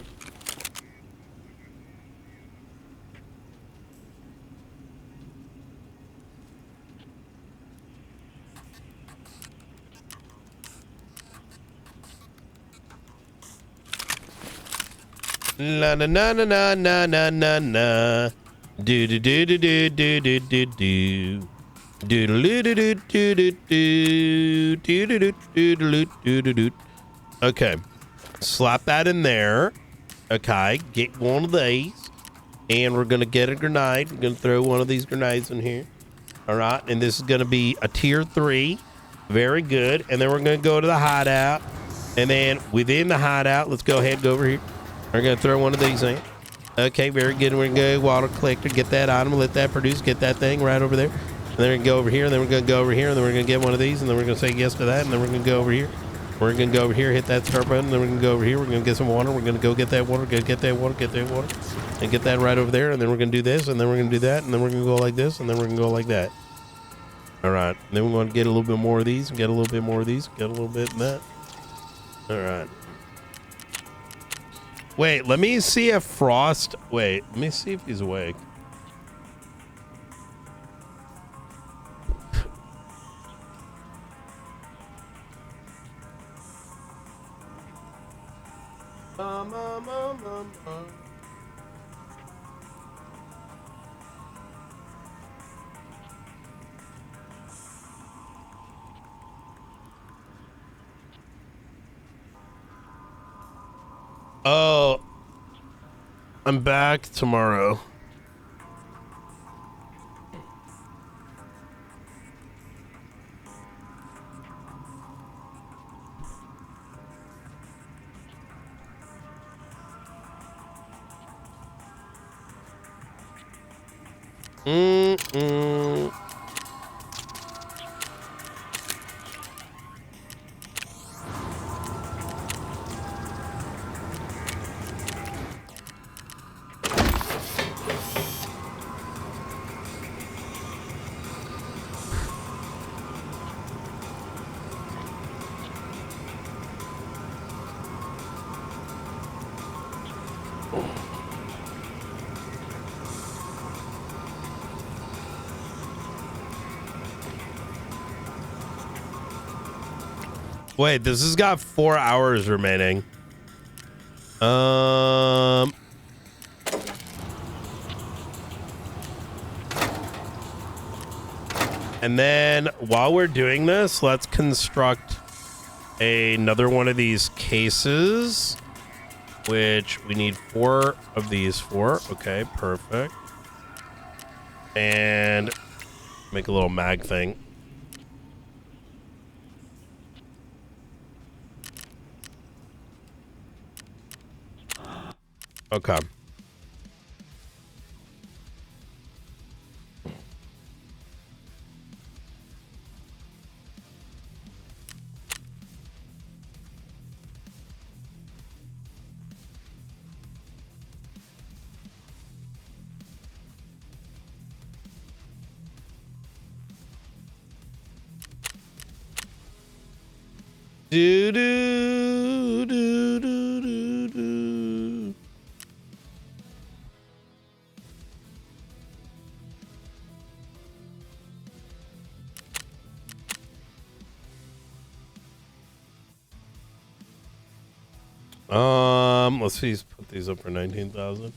La na na na na na na na na. Do do do do do do do do do. Do do do do do do do do do do do do do. Okay, slap that in there. Okay, get one of these, and we're gonna get a grenade. We're gonna throw one of these grenades in here. All right, and this is gonna be a tier 3. Very good. And then we're going to go to the hideout. And then within the hideout, let's go ahead and go over here. We're going to throw one of these in. Okay, very good. We're going to go water collector, get that item, let that produce, get that thing right over there. And then we're going to go over here, and then we're going to go over here, and then we're going to get one of these, and then we're going to say yes to that, and then we're going to go over here. We're going to go over here, hit that start button, and then we're going to go over here. We're going to get some water. We're going to go get that water, get that water, and get that right over there. And then we're going to do this, and then we're going to do that, and then we're going to go like this, and then we're going to go like that. All right. And then we're going to get a little bit more of these, and get a little bit more of these, get a little bit of that. All right. Wait, let me see if Frost... Wait, let me see if he's awake. Oh, I'm back tomorrow. Wait, this has got 4 hours remaining. And then while we're doing this, let's construct another one of these cases, which we need 4 of these for. Okay, perfect. And make a little mag thing. Okay. Do do do do do do. Let's see. He's put these up for 19,000.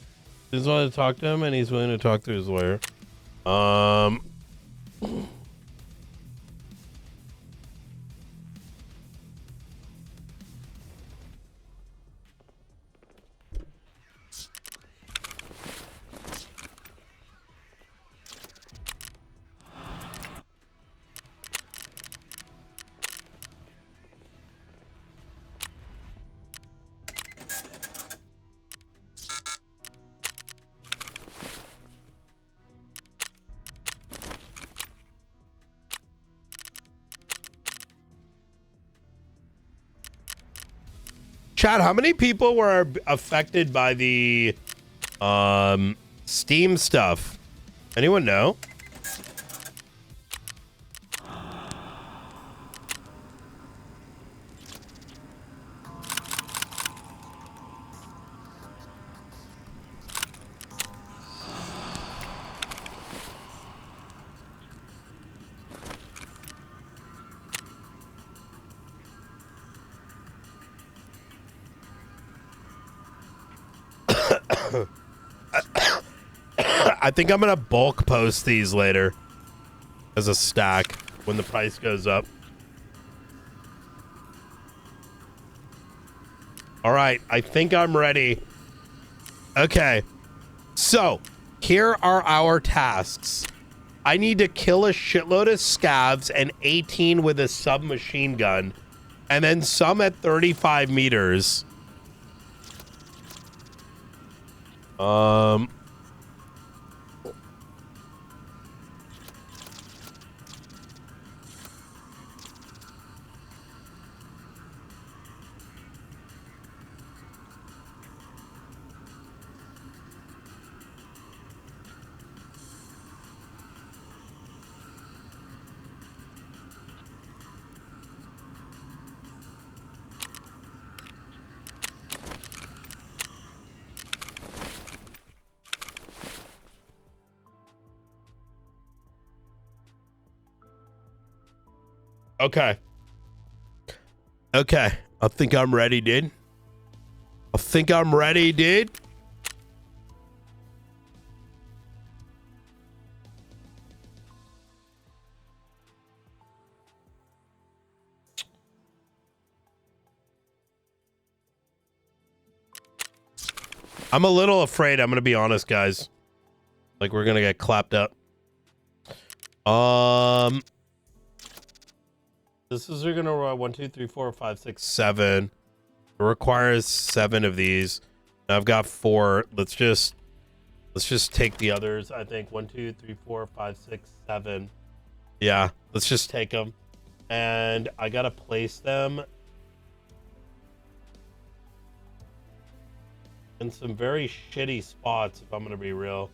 He's willing to talk to him, and he's willing to talk to his lawyer. Chad, how many people were affected by the Steam stuff? Anyone know? I think I'm gonna bulk post these later as a stack when the price goes up. All right, I think I'm ready. Okay, so here are our tasks. I need to kill a shitload of scavs and 18 with a submachine gun, and then some at 35 meters. Okay. Okay. I think I'm ready, dude. I'm a little afraid. I'm going to be honest, guys. Like, we're going to get clapped up. This is going to run 1, 2, 3, 4, 5, 6, 7. It requires 7 of these. I've got 4. Let's just take the others. I think 1, 2, 3, 4, 5, 6, 7. Yeah, let's just take them. And I got to place them in some very shitty spots, if I'm going to be real.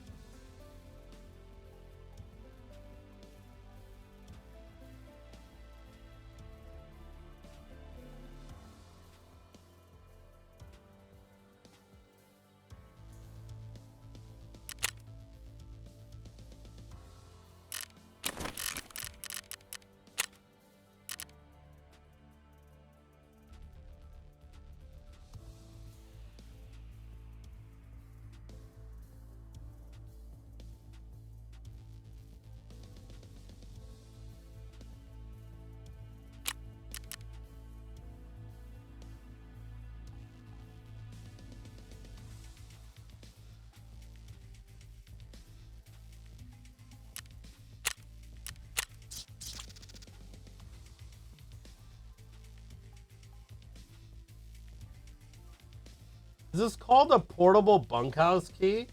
Is this called a portable bunkhouse key?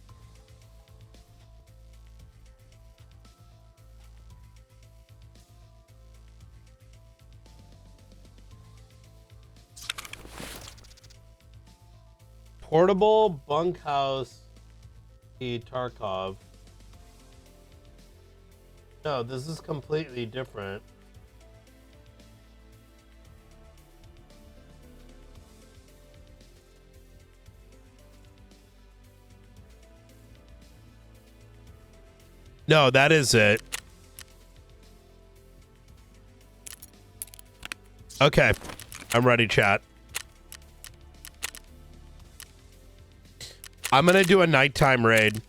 Portable bunkhouse key Tarkov. No, this is completely different. No, that is it. Okay. I'm ready, chat. I'm going to do a nighttime raid.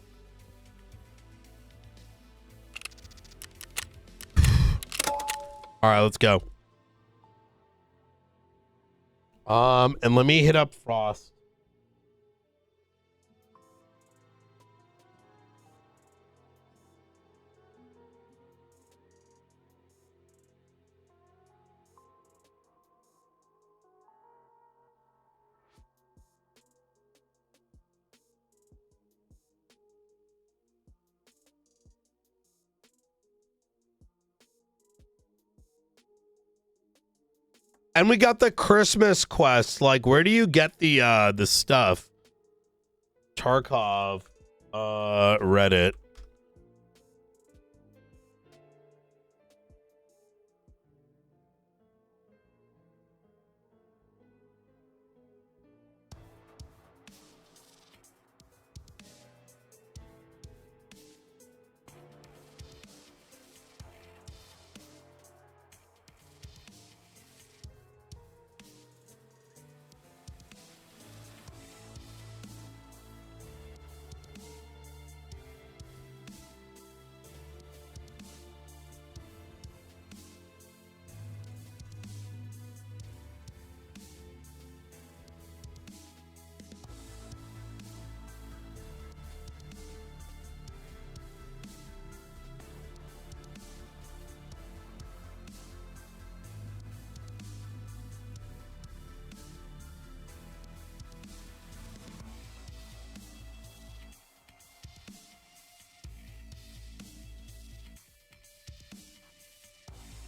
All right, let's go. And let me hit up Frost. And we got the Christmas quest. Like, where do you get the stuff? Tarkov, Reddit.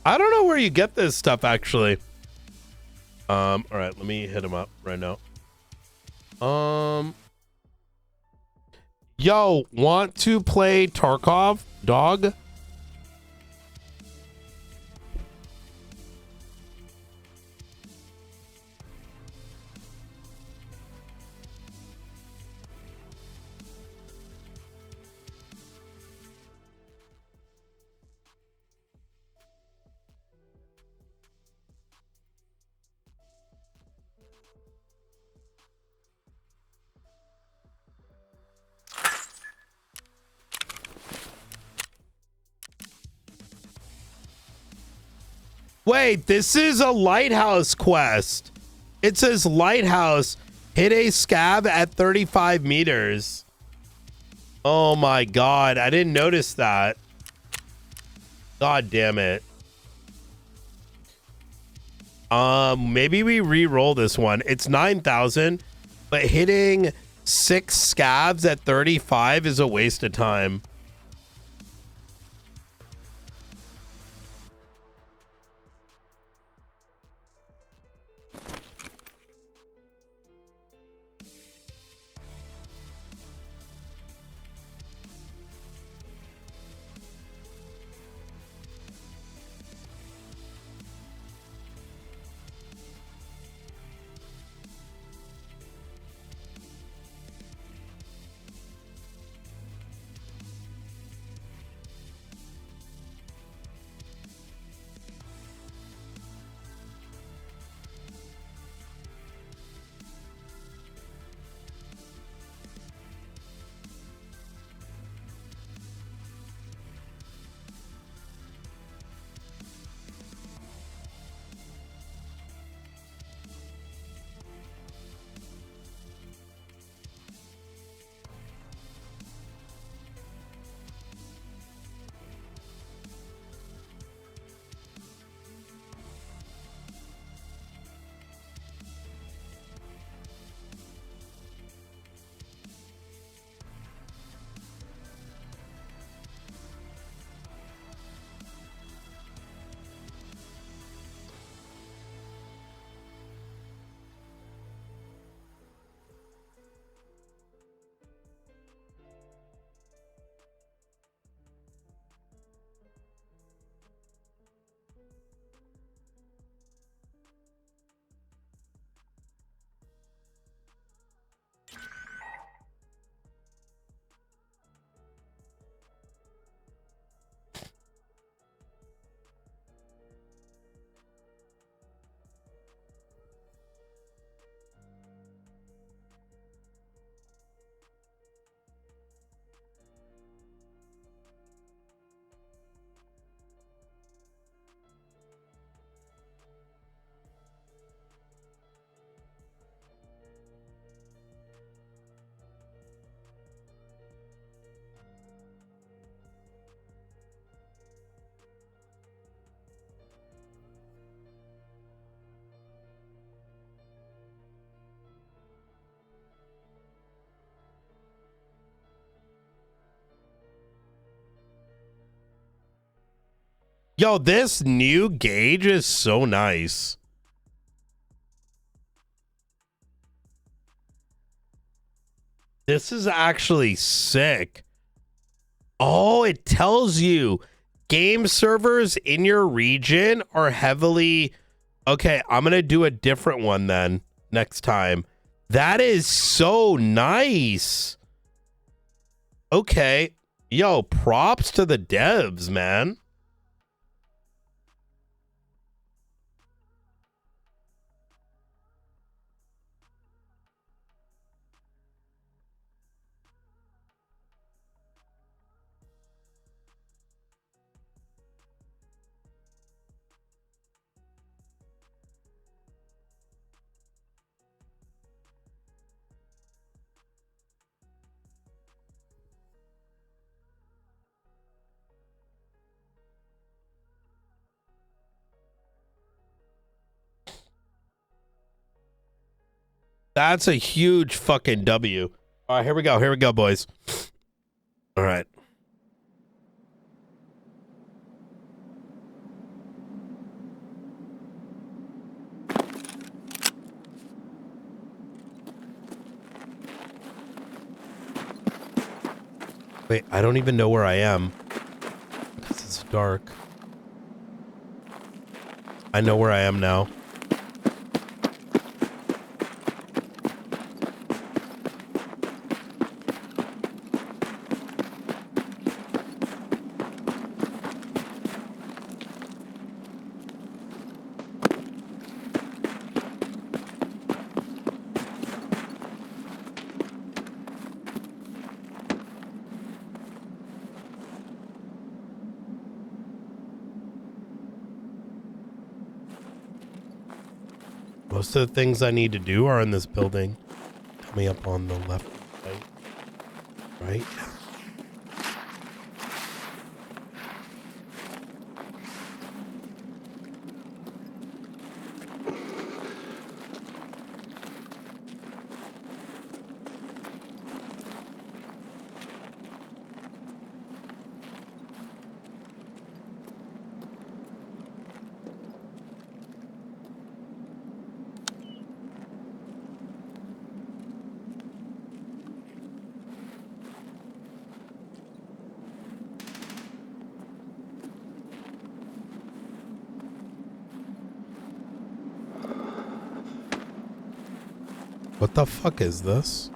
I don't know where you get this stuff actually. All right, let me hit him up right now. Yo, want to play Tarkov, dog? Wait, this is a lighthouse quest. It says lighthouse, hit a scab at 35 meters. Oh my God, I didn't notice that. God damn it. Maybe we re-roll this one. It's 9,000, but hitting 6 scabs at 35 is a waste of time. Yo, this new gauge is so nice. This is actually sick. Oh, it tells you game servers in your region are heavily... Okay, I'm going to do a different one then next time. That is so nice. Okay. Yo, props to the devs, man. That's a huge fucking W. All right, here we go. Here we go, boys. All right. Wait, I don't even know where I am. This is dark. I know where I am now. Most of the things I need to do are in this building. Tell me up on the left, right? What the fuck is this?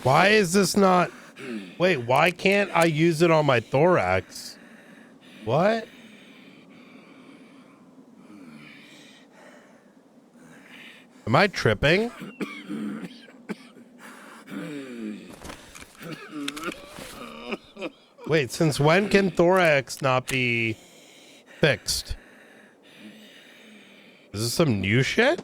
Why is this not... Wait, why can't I use it on my thorax? What? Am I tripping? Wait, since when can thorax not be fixed? Is this some new shit?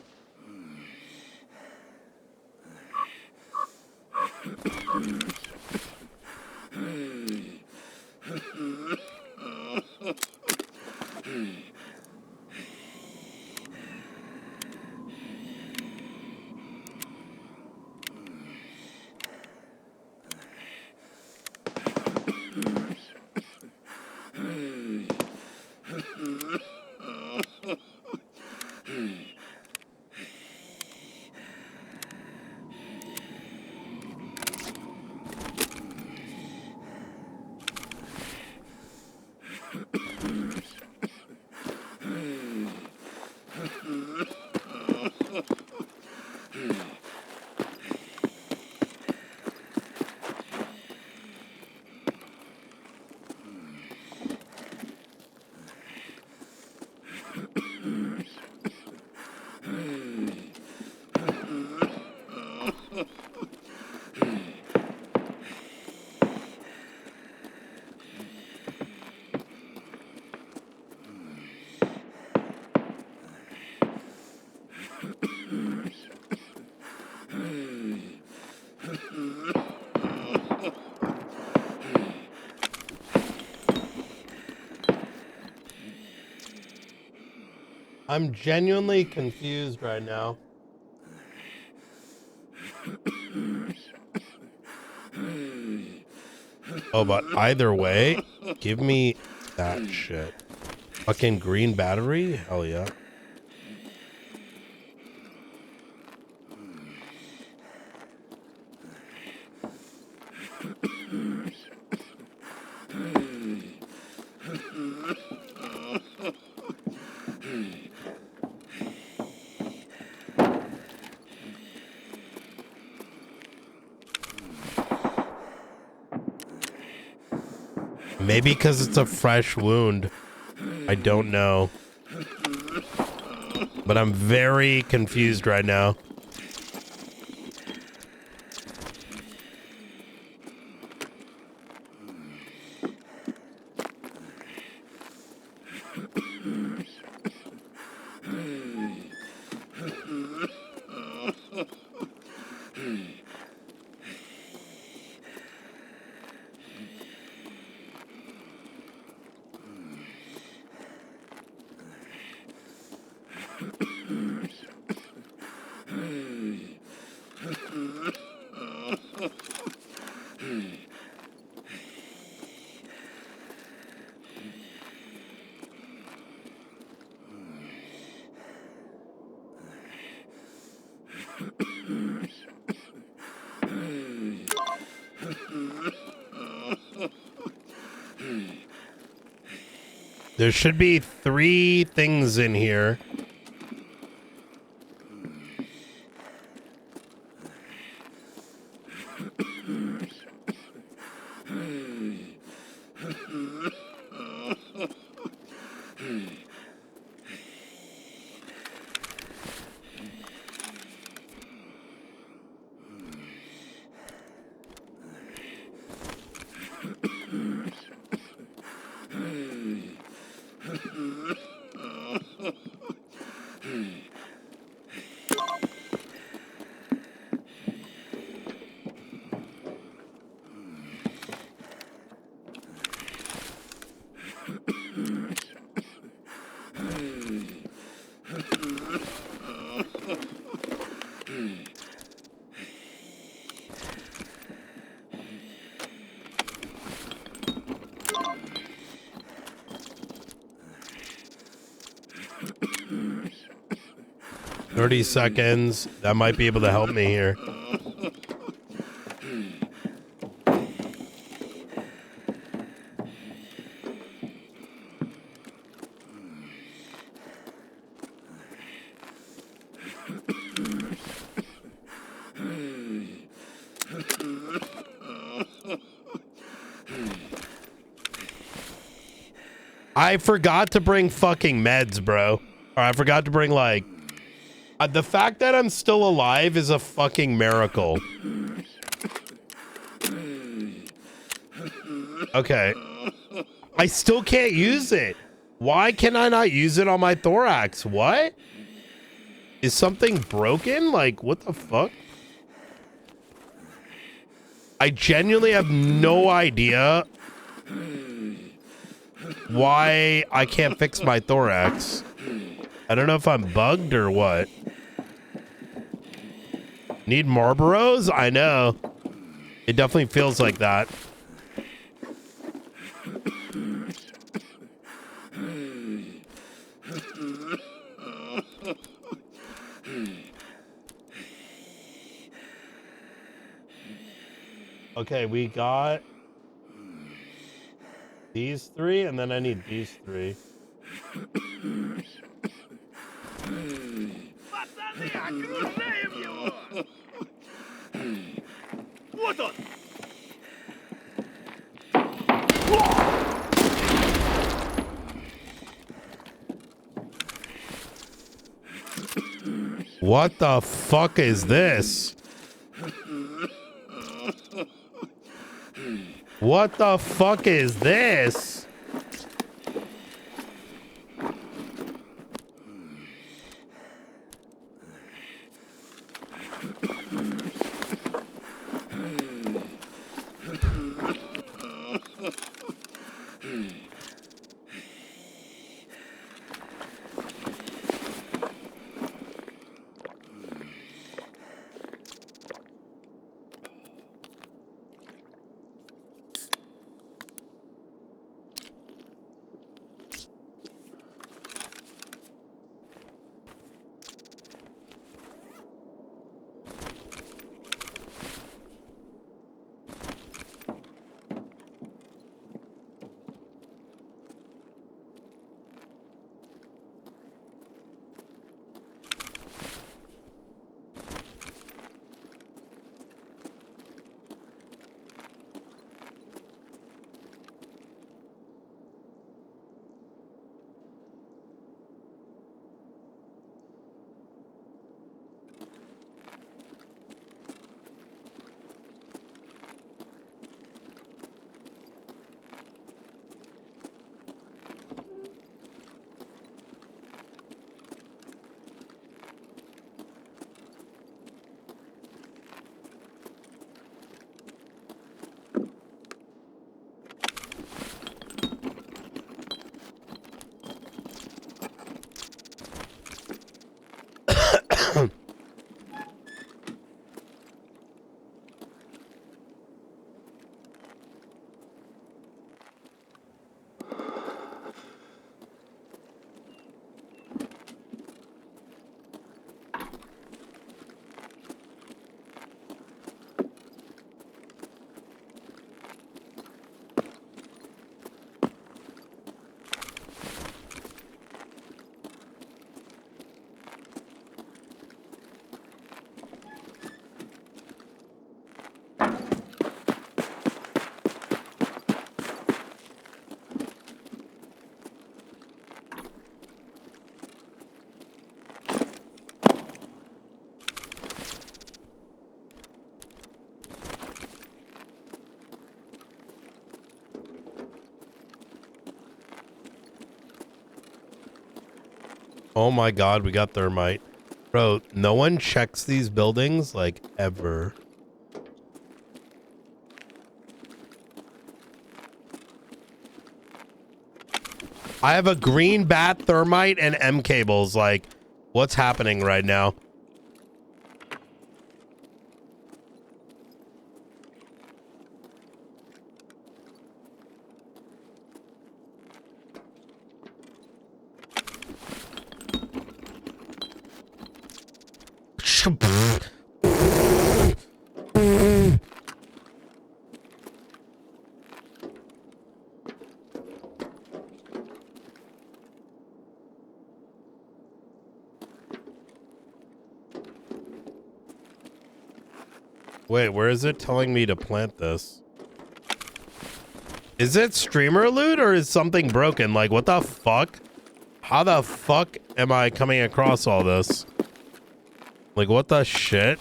I'm genuinely confused right now. Oh, but either way, give me that shit. Fucking green battery? Hell yeah. Maybe because it's a fresh wound. I don't know. But I'm very confused right now. There should be 3 things in here. 30 seconds. That might be able to help me here. I forgot to bring fucking meds, bro. Or I forgot to bring, like... the fact that I'm still alive is a fucking miracle. Okay. I still can't use it. Why can I not use it on my thorax? What? Is something broken? Like, what the fuck? I genuinely have no idea why I can't fix my thorax. I don't know if I'm bugged or what. Need Marlboros? I know. It definitely feels like that. Okay, we got these three, and then I need these three. What the fuck is this? What the fuck is this? Oh my god, we got thermite. Bro, no one checks these buildings, like, ever. I have a green bat, thermite, and M cables. Like, what's happening right now? Wait, where is it telling me to plant this? Is it streamer loot or is something broken? Like, what the fuck? How the fuck am I coming across all this? Like, what the shit?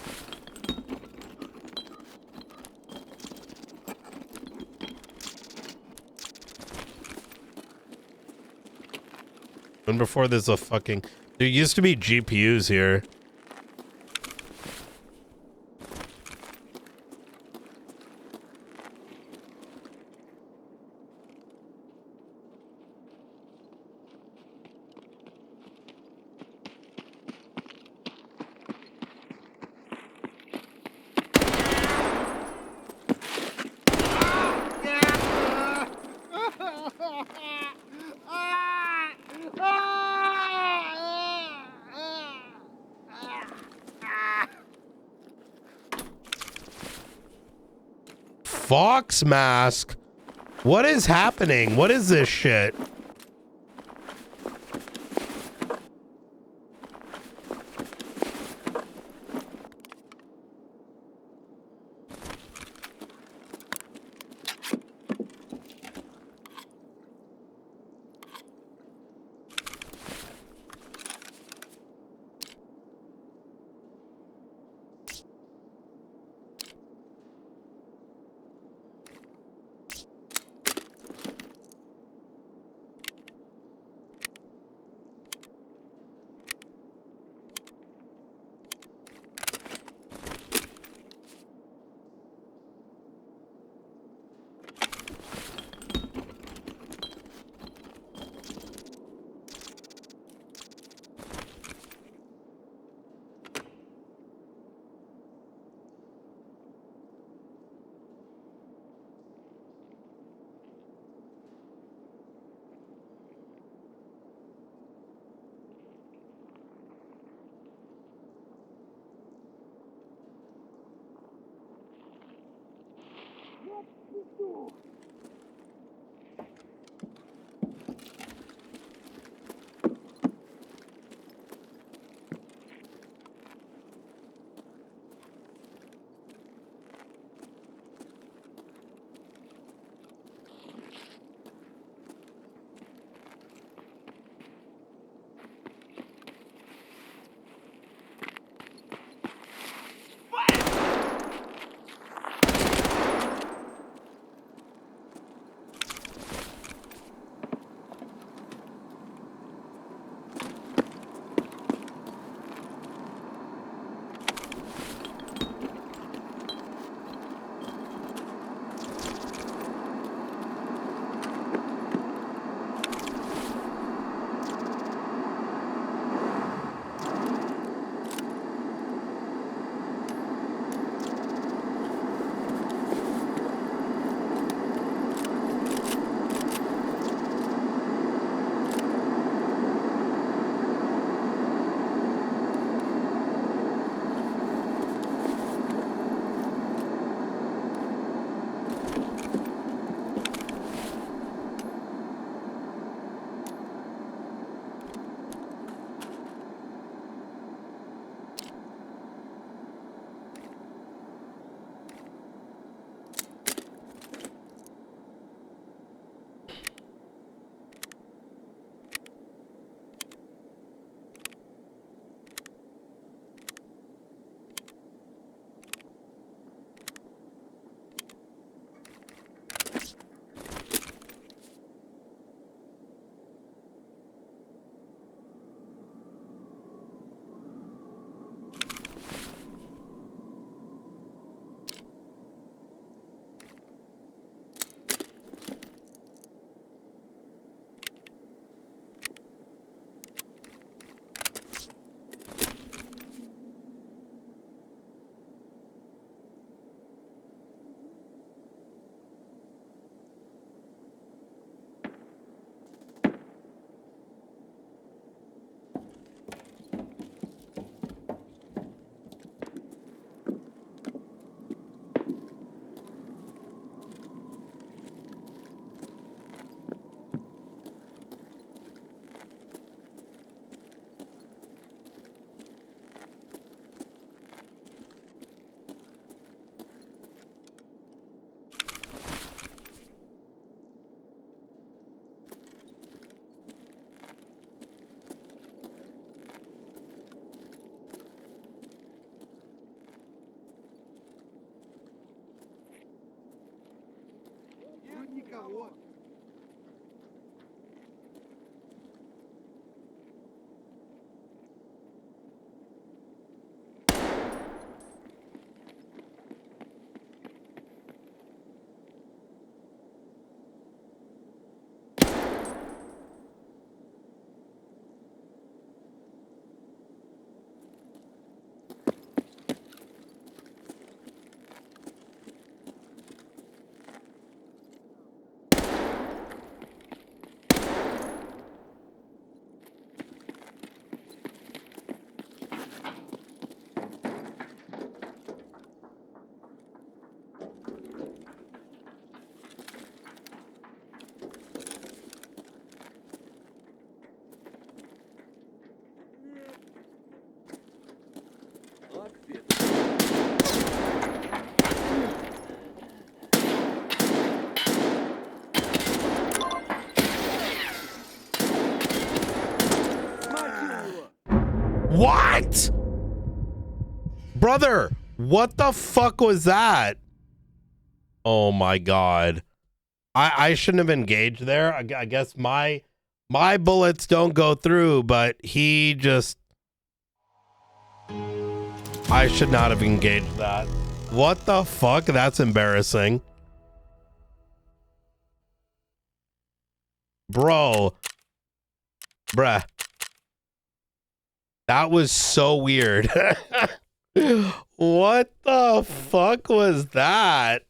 And before there's a fucking... There used to be GPUs here. Fox mask? What is happening? What is this shit? What? Brother, what the fuck was that? Oh my God. I shouldn't have engaged there. I guess my bullets don't go through, but he just... I should not have engaged that. What the fuck? That's embarrassing. Bro. Bruh. That was so weird. What the fuck was that?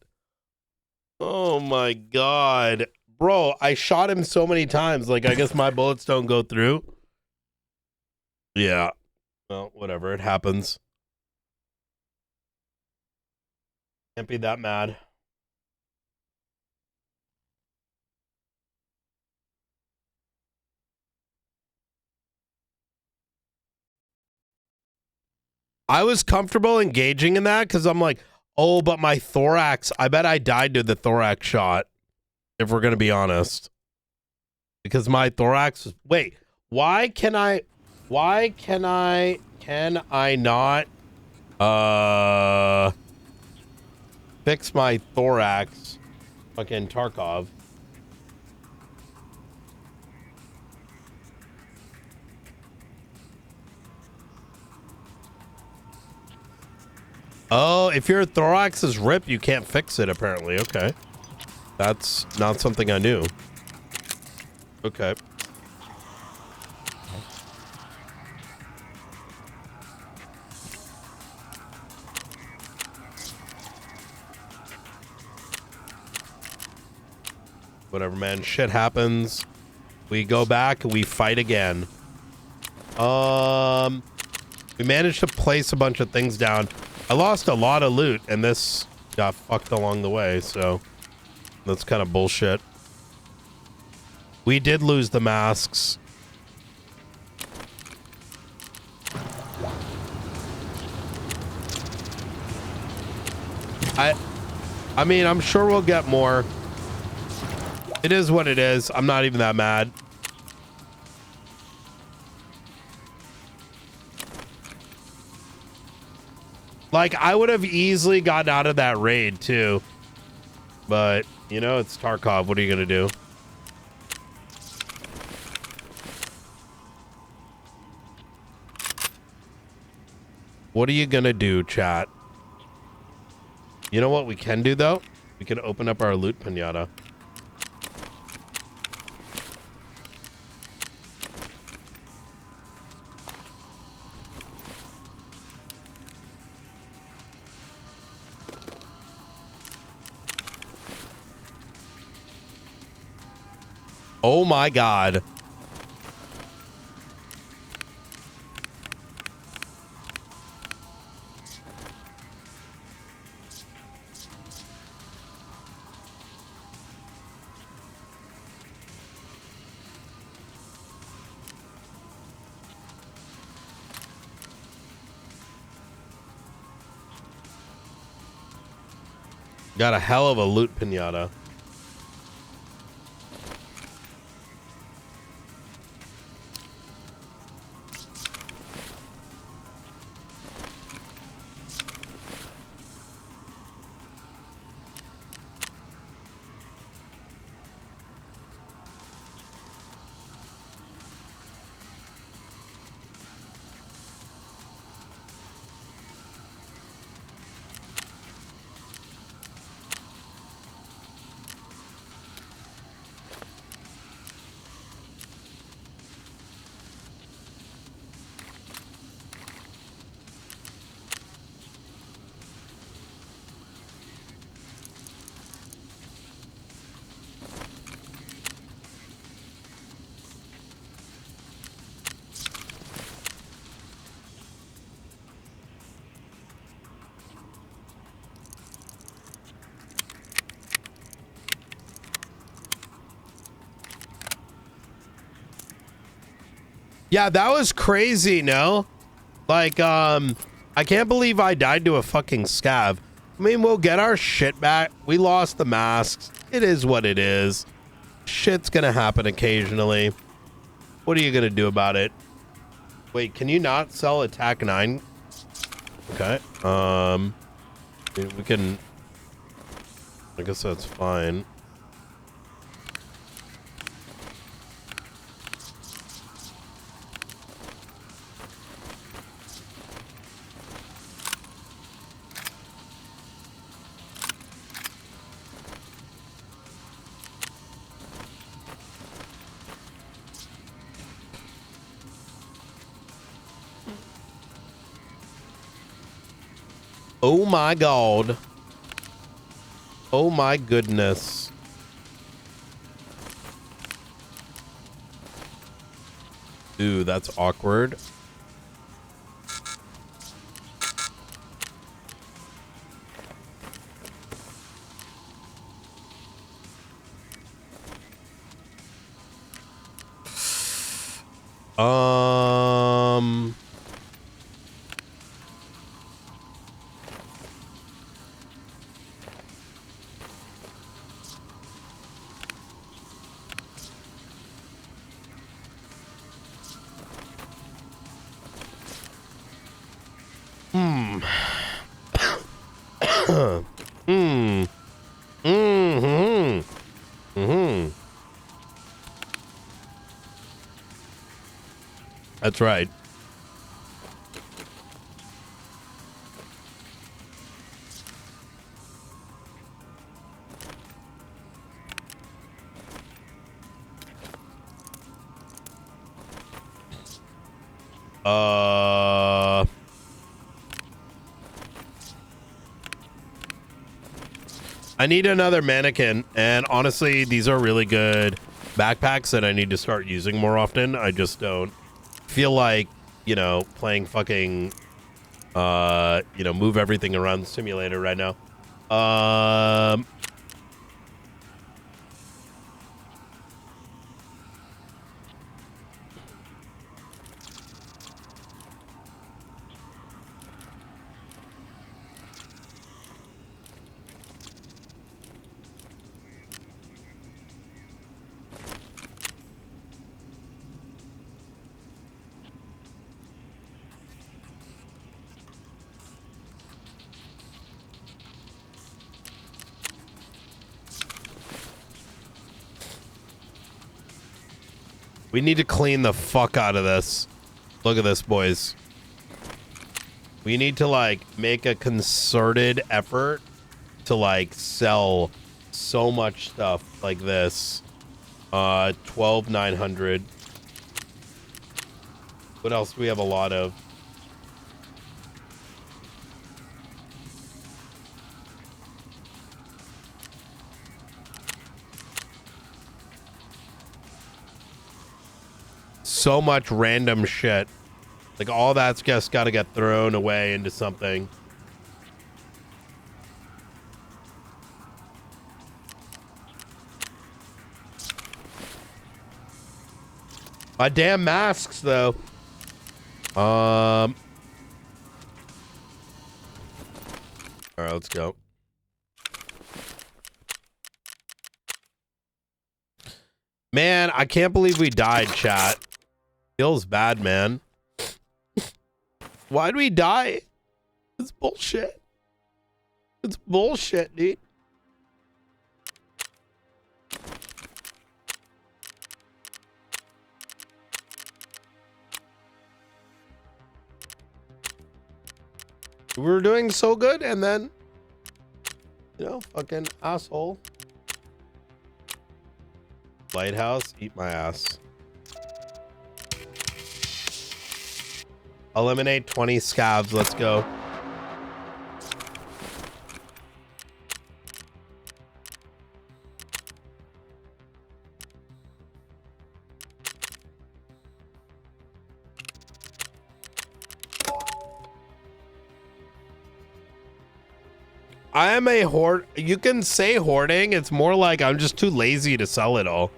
Oh my God. Bro, I shot him so many times. Like, I guess my bullets don't go through. Yeah. Well, whatever. It happens. Can't be that mad. I was comfortable engaging in that because I'm like, oh, but my thorax, I bet I died to the thorax shot, if we're going to be honest. Because my thorax, wait, can I not fix my thorax? Fucking Tarkov. Oh, if your thorax is ripped, you can't fix it, apparently. Okay. That's not something I knew. Okay. Whatever, man. Shit happens. We go back, we fight again. We managed to place a bunch of things down. I lost a lot of loot, and this got fucked along the way, so that's kind of bullshit. We did lose the masks. I mean, I'm sure we'll get more. It is what it is. I'm not even that mad. Like, I would have easily gotten out of that raid, too. But, you know, it's Tarkov. What are you going to do? What are you going to do, chat? You know what we can do, though? We can open up our loot pinata. Oh my God. Got a hell of a loot pinata. Yeah, that was crazy, no? Like, I can't believe I died to a fucking scav. I mean, we'll get our shit back. We lost the masks. It is what it is. Shit's gonna happen occasionally. What are you gonna do about it? Wait, can you not sell attack 9? Okay. We can. I guess that's fine. Oh my god. Oh my goodness. Ooh, that's awkward. Um... Hmm. Hmm. Mm-hmm. Mm-hmm. That's right. I need another mannequin, and honestly, these are really good backpacks that I need to start using more often. I just don't feel like, you know, playing fucking, you know, move everything around simulator right now. We need to clean the fuck out of this. Look at this, boys. We need to, like, make a concerted effort to, like, sell so much stuff like this. 12,900. What else do we have a lot of? So much random shit. Like, all that's just got to get thrown away into something. My damn masks, though. All right, let's go. Man, I can't believe we died, chat. Feels bad, man. Why'd we die? It's bullshit. It's bullshit, dude. We were doing so good, and then, you know, fucking asshole. Lighthouse, eat my ass. Eliminate 20 scabs. Let's go. I am a hoard. You can say hoarding. It's more like I'm just too lazy to sell it all.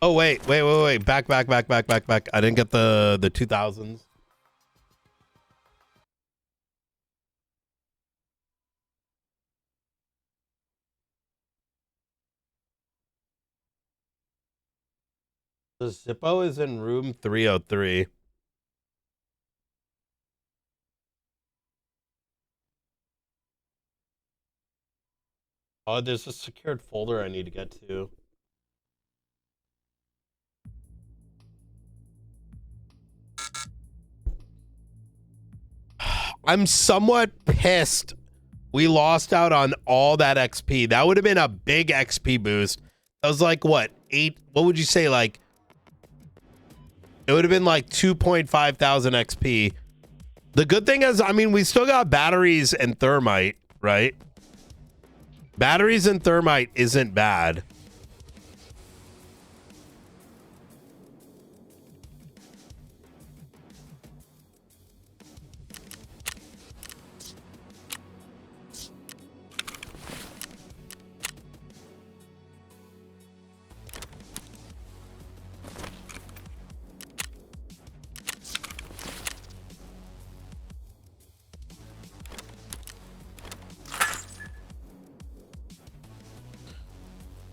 Oh wait. Back. I didn't get the 2000s. The Zippo is in room 303. Oh, there's a secured folder I need to get to. I'm somewhat pissed we lost out on all that XP. That would have been a big XP boost. That was like, what, 8? What would you say? Like, it would have been like 2.5 thousand XP. The good thing is, I mean, we still got batteries and thermite, right? Batteries and thermite isn't bad.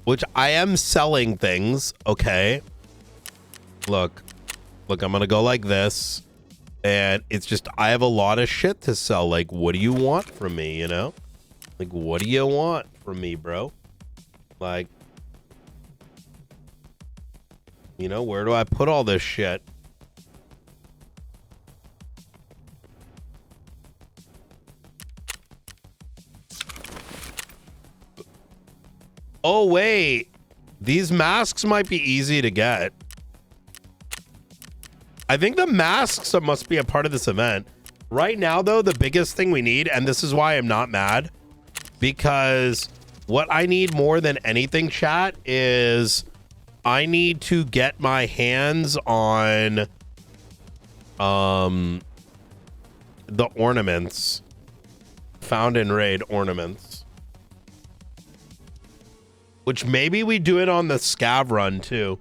Which I am selling things, okay? Look, I'm gonna go like this. And it's just, I have a lot of shit to sell. Like, what do you want from me, you know? Like, what do you want from me, bro? Like, you know, where do I put all this shit? Oh, wait. These masks might be easy to get. I think the masks must be a part of this event. Right now, though, the biggest thing we need, and this is why I'm not mad, because what I need more than anything, chat, is I need to get my hands on the ornaments. Found in raid ornaments. Which maybe we do it on the scav run too.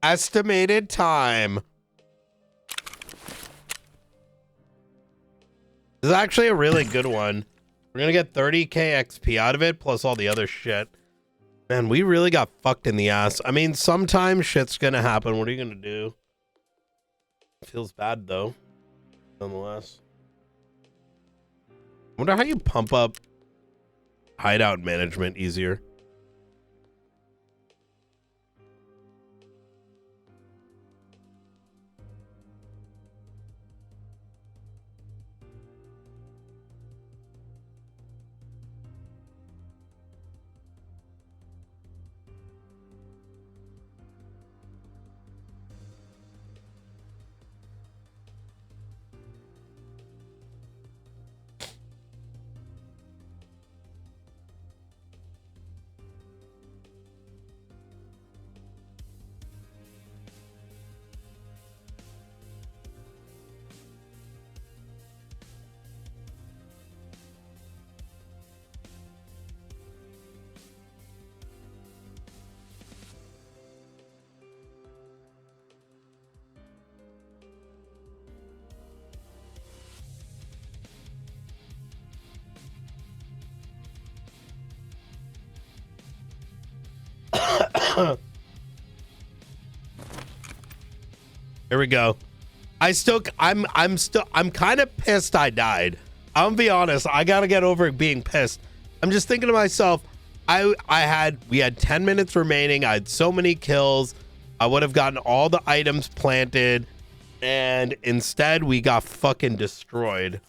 Estimated time. This is actually a really good one. We're gonna get 30k XP out of it, plus all the other shit. Man, we really got fucked in the ass. I mean, sometimes shit's gonna happen. What are you gonna do? Feels bad though, nonetheless. Wonder how you pump up hideout management easier. Here we go. I'm kind of pissed I died. I'm gonna be honest. I gotta get over being pissed. I'm just thinking to myself, we had 10 minutes remaining. I had so many kills. I would have gotten all the items planted, and instead we got fucking destroyed.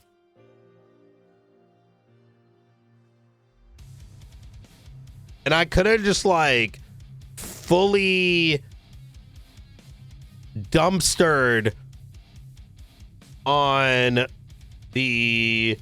And I could have just like fully dumpstered on the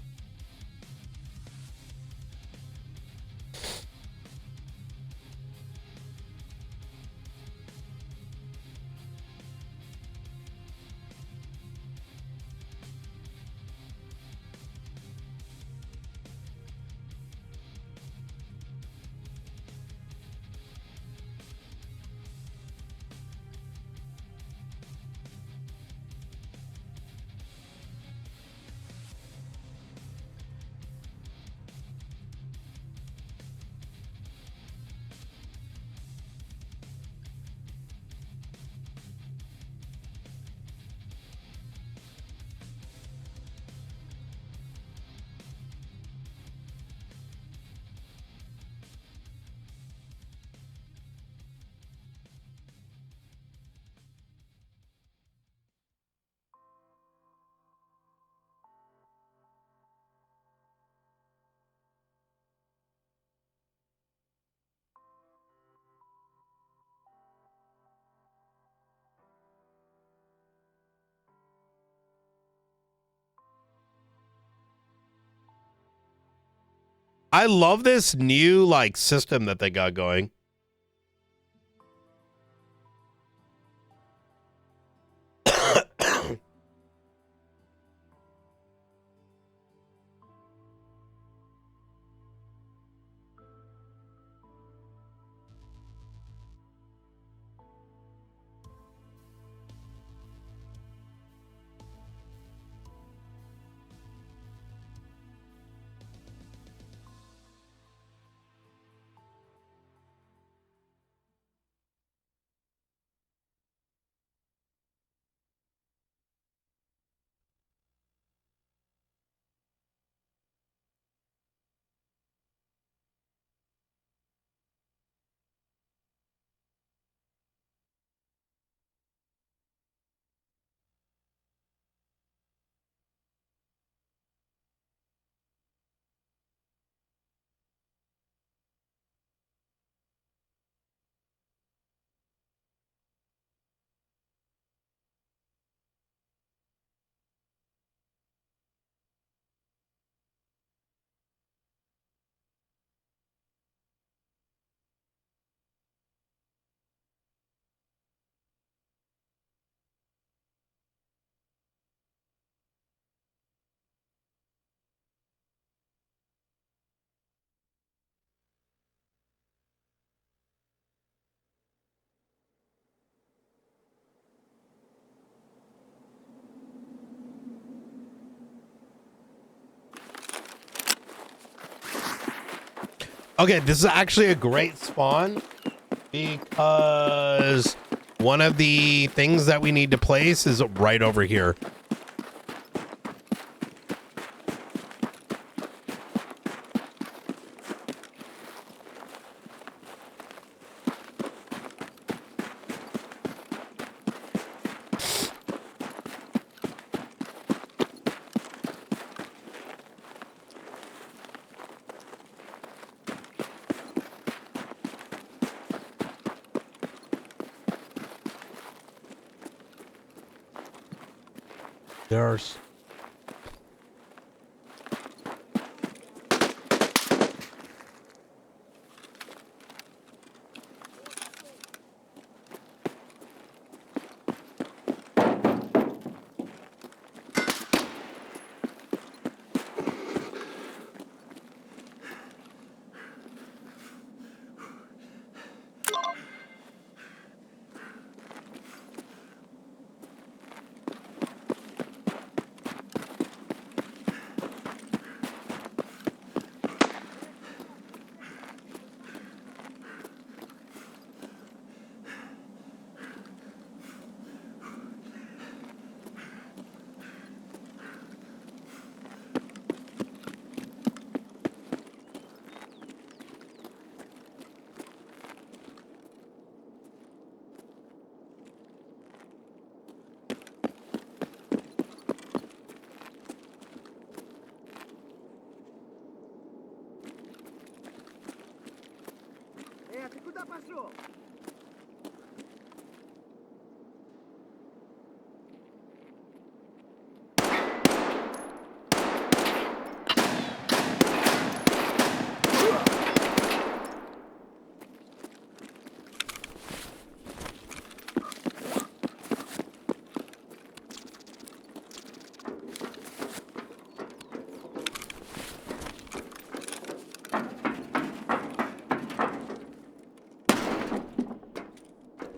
I love this new like system that they got going. Okay, this is actually a great spawn because one of the things that we need to place is right over here. There's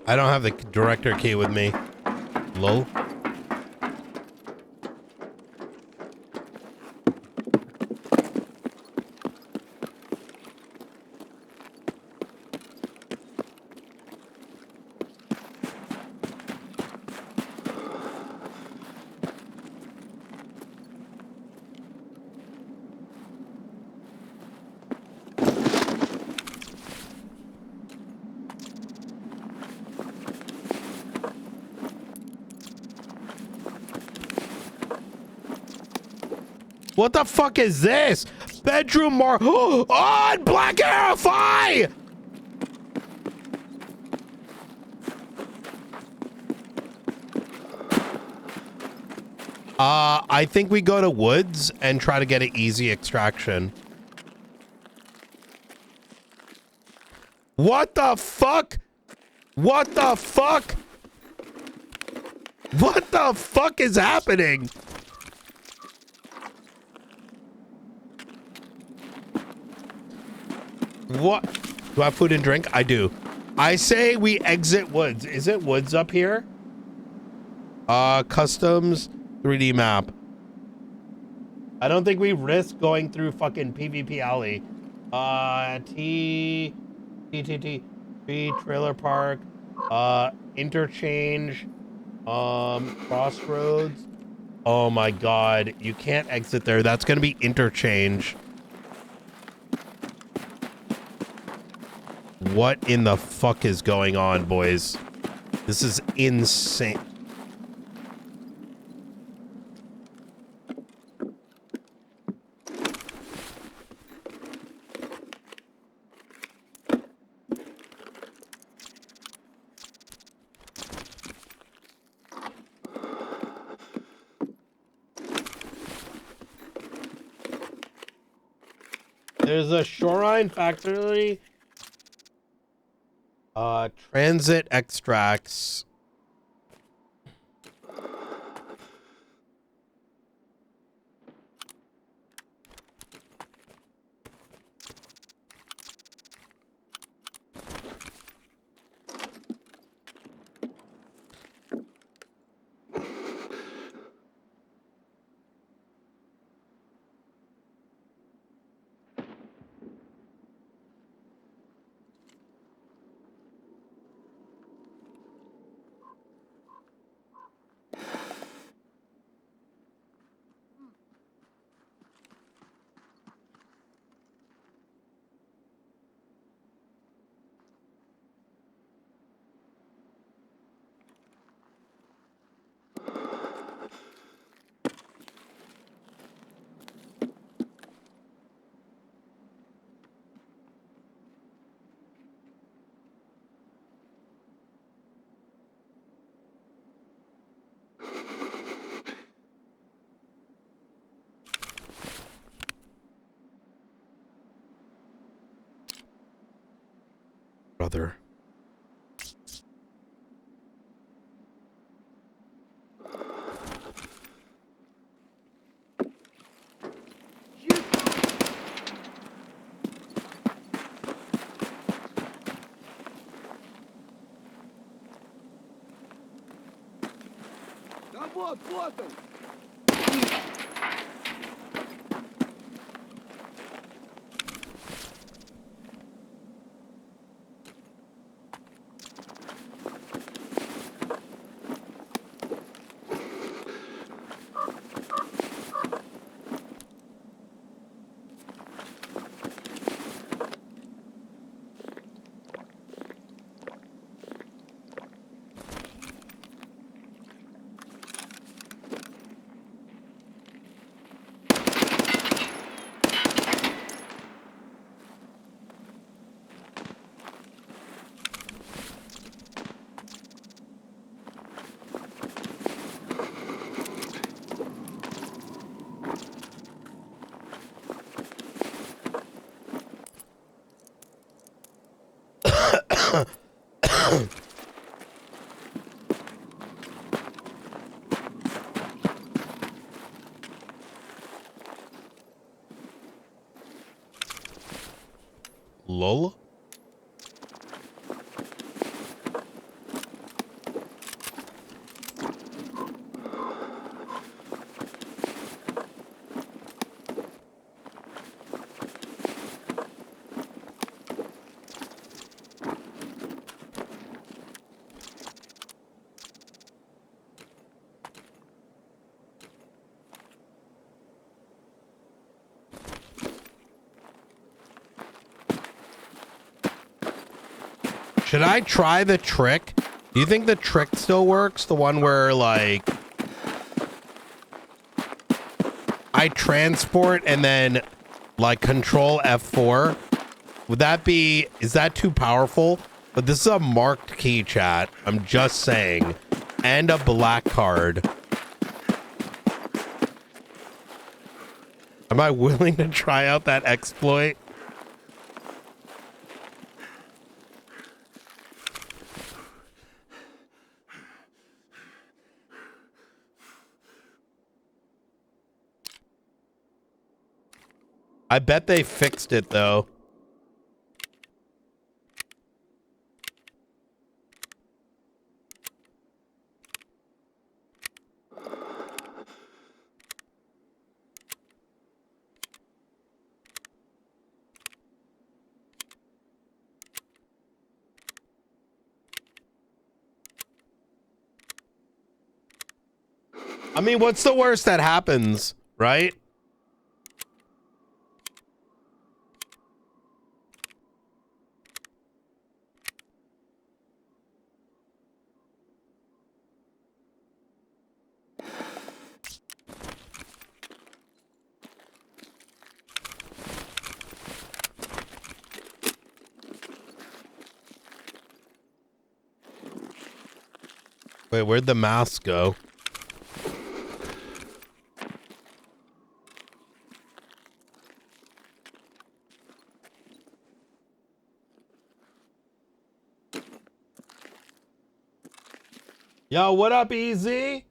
I don't have the director key with me. Lol. What the fuck is this? Bedroom more on Black Arify! I think we go to woods and try to get an easy extraction. What the fuck? What the fuck? What the fuck is happening? What? Do I have food and drink? I do. I say we exit woods. Is it woods up here? Customs 3D map. I don't think we risk going through fucking PvP alley. T trailer park, interchange, crossroads. Oh my god, you can't exit there. That's gonna be interchange. What in the fuck is going on, boys? This is insane. There's a shoreline factory. Transit extracts. Brother. Да вот он! Lol. Should I try the trick? Do you think the trick still works? The one where like I transport and then like control F4? Would that be, is that too powerful? But this is a marked key, chat. I'm just saying. And a black card. Am I willing to try out that exploit? I bet they fixed it though. I mean, what's the worst that happens, right? Wait, where'd the mouse go? Yo, what up, Easy?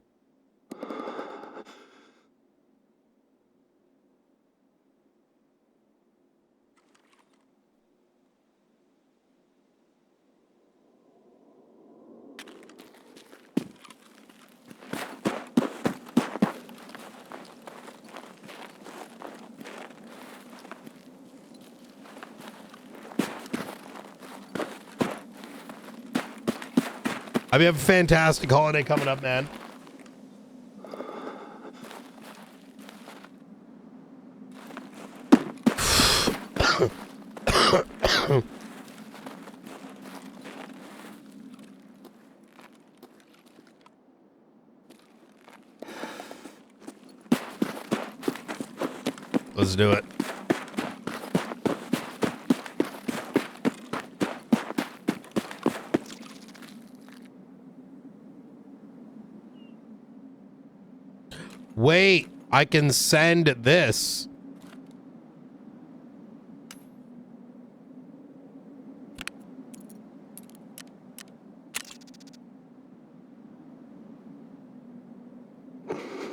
I mean, we have a fantastic holiday coming up, man. Let's do it. Wait, I can send this.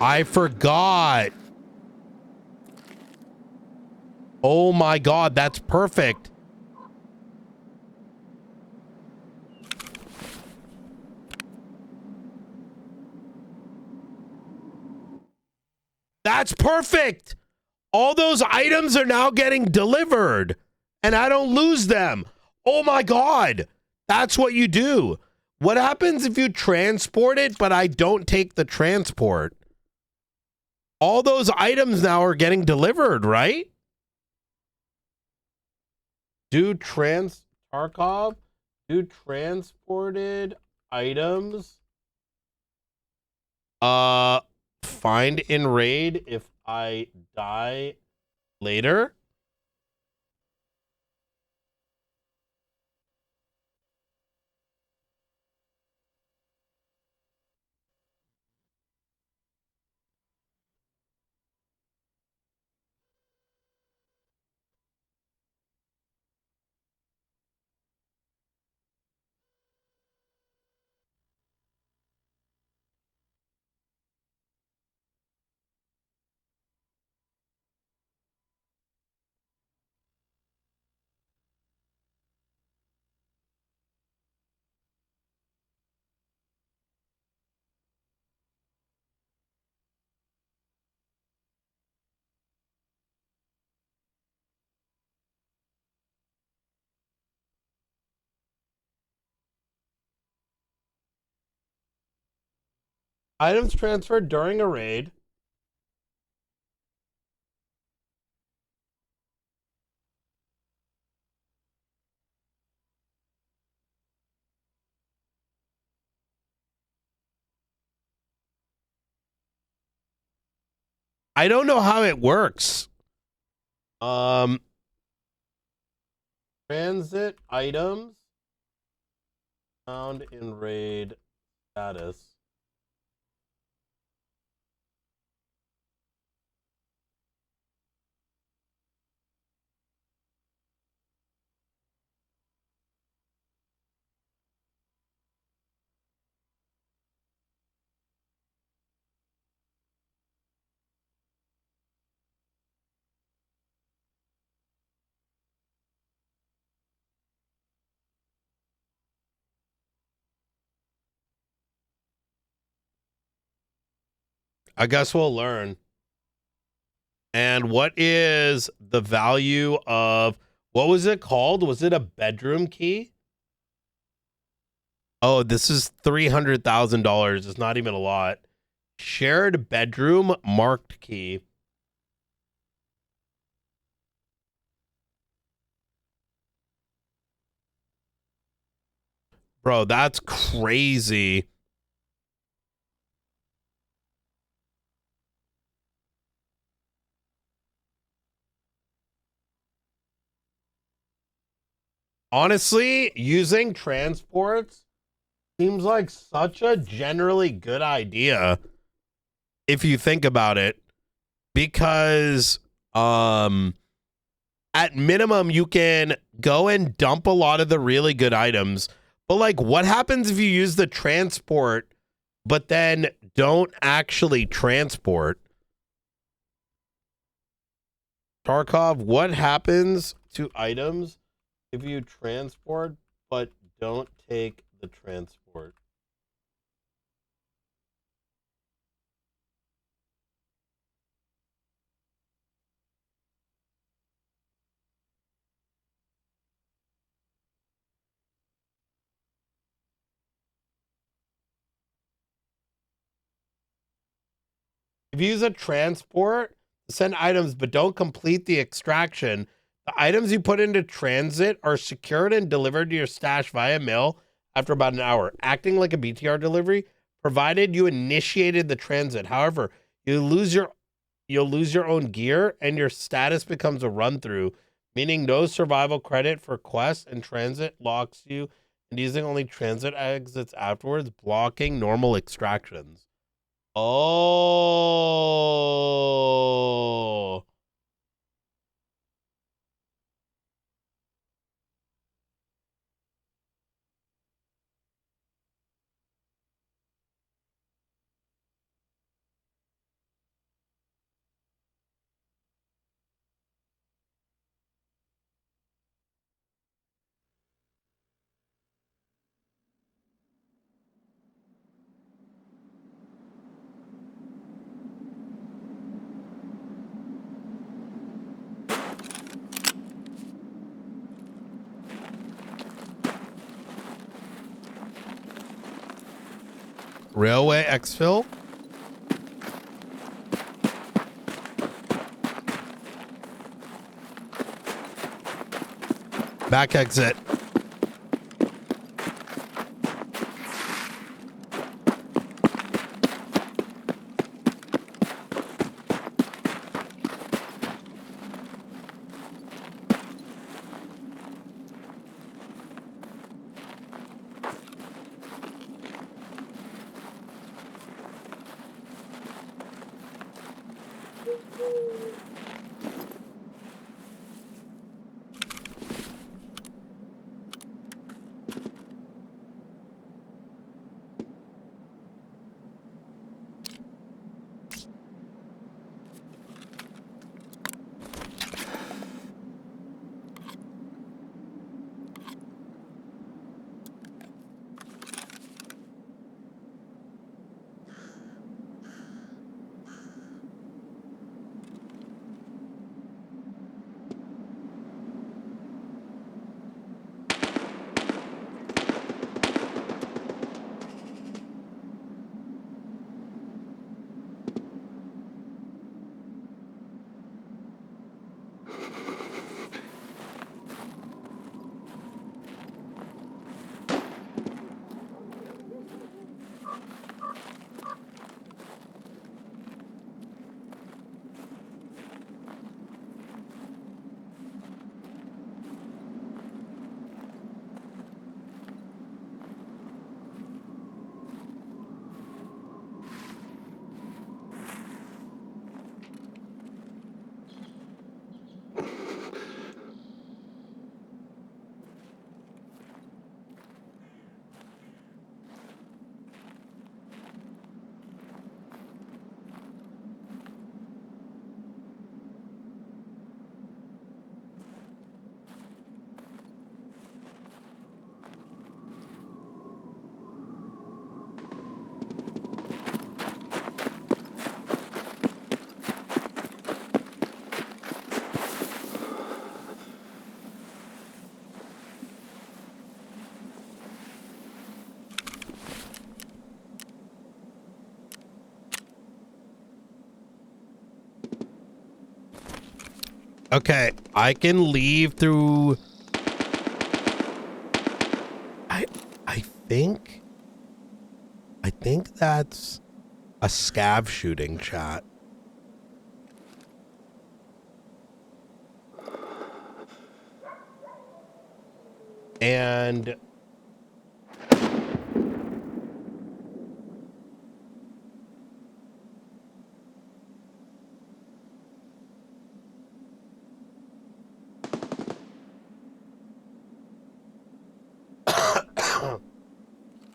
I forgot. Oh my God, that's perfect. That's perfect. All those items are now getting delivered and I don't lose them. Oh my God. That's what you do. What happens if you transport it, but I don't take the transport? All those items now are getting delivered, right? Tarkov, do transported items find in raid if I die later? Items transferred during a raid. I don't know how it works. Transit items found in raid status. I guess we'll learn. And what is the value of, what was it called? Was it a bedroom key? Oh, this is $300,000. It's not even a lot. Shared bedroom marked key. Bro, that's crazy. Honestly, using transports seems like such a generally good idea if you think about it, because at minimum you can go and dump a lot of the really good items, but like what happens if you use the transport but then don't actually transport? Tarkov, what happens to items if you transport but don't take the transport? If you use a transport to send items but don't complete the extraction, the items you put into transit are secured and delivered to your stash via mail after about an hour, acting like a BTR delivery, provided you initiated the transit. However, you'll lose your own gear and your status becomes a run through, meaning no survival credit for quests, and transit locks you and using only transit exits afterwards, blocking normal extractions. Oh. Railway exfil. Back exit. Okay, I can leave through. I think that's a scav shooting, chat. And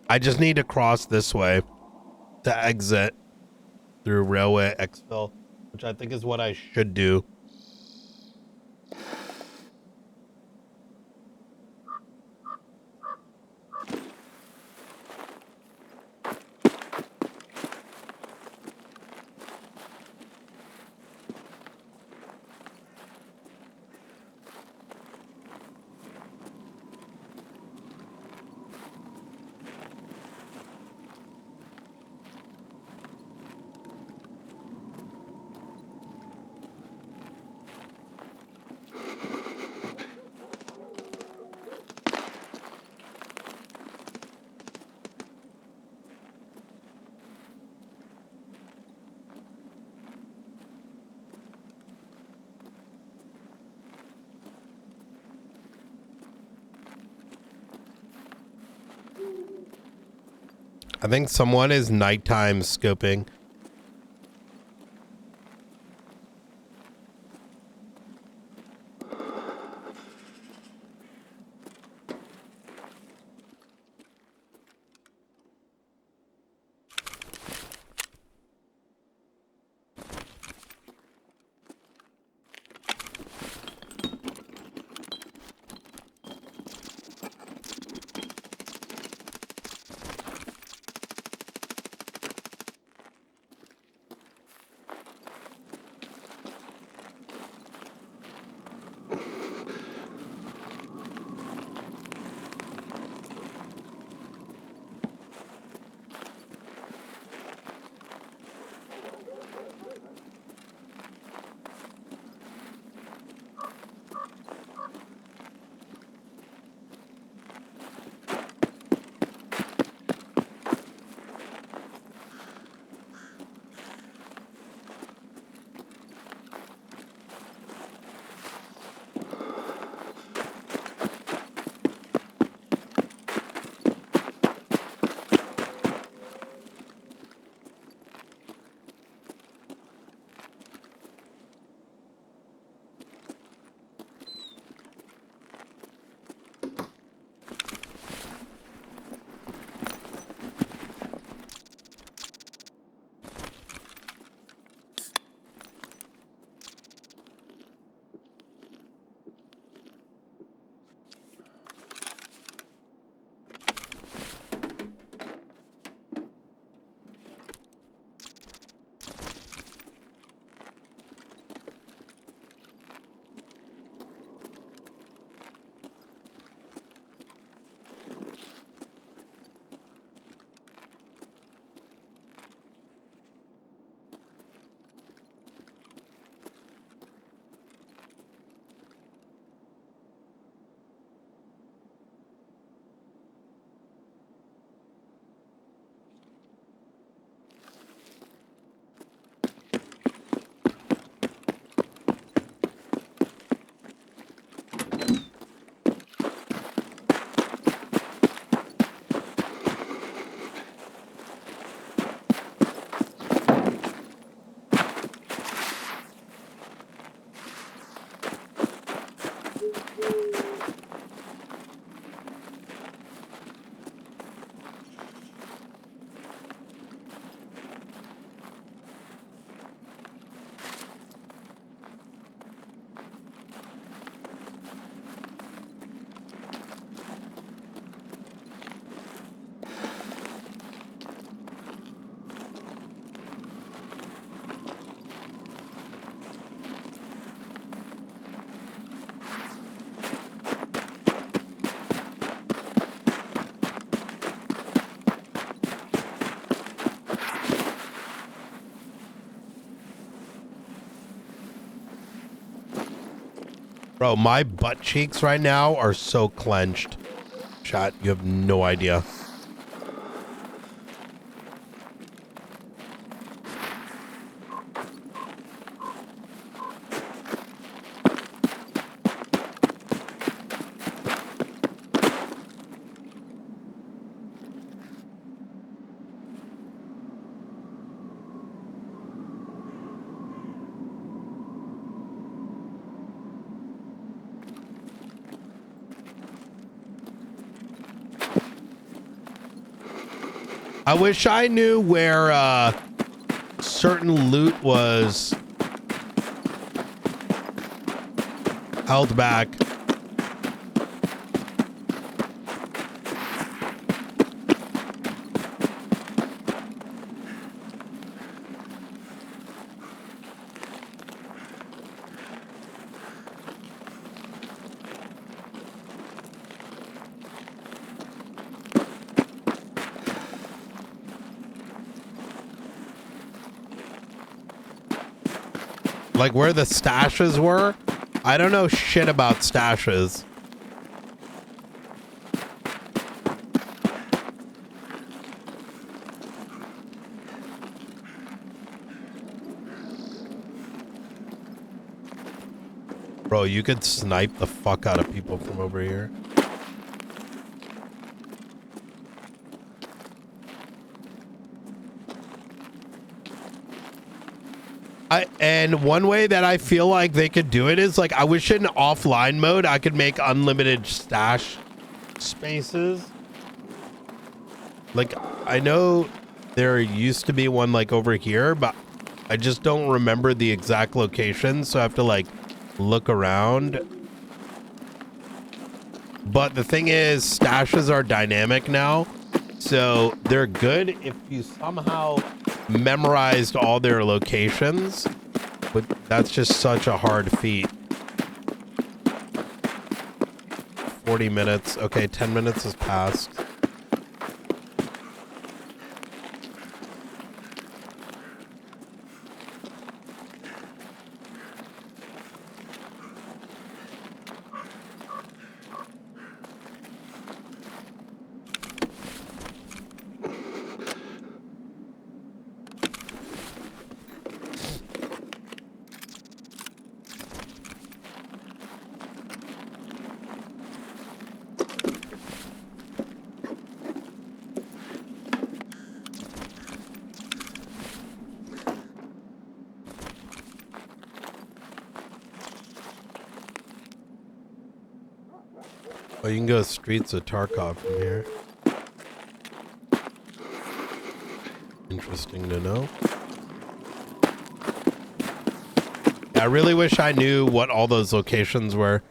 I just need to cross this way to exit through Railway Exfil, which I think is what I should do. I think someone is nighttime scoping. Bro, my butt cheeks right now are so clenched. Chat, you have no idea. I wish I knew where certain loot was held back. Like where the stashes were. I don't know shit about stashes. Bro, you could snipe the fuck out of people from over here. And one way that I feel like they could do it is like, I wish in offline mode I could make unlimited stash spaces. Like, I know there used to be one like over here, but I just don't remember the exact location, so I have to like look around. But the thing is, stashes are dynamic now, so they're good if you somehow memorized all their locations, but that's just such a hard feat. 40 minutes. Okay, 10 minutes has passed. Oh, you can go streets of Tarkov from here. Interesting to know. I really wish I knew what all those locations were.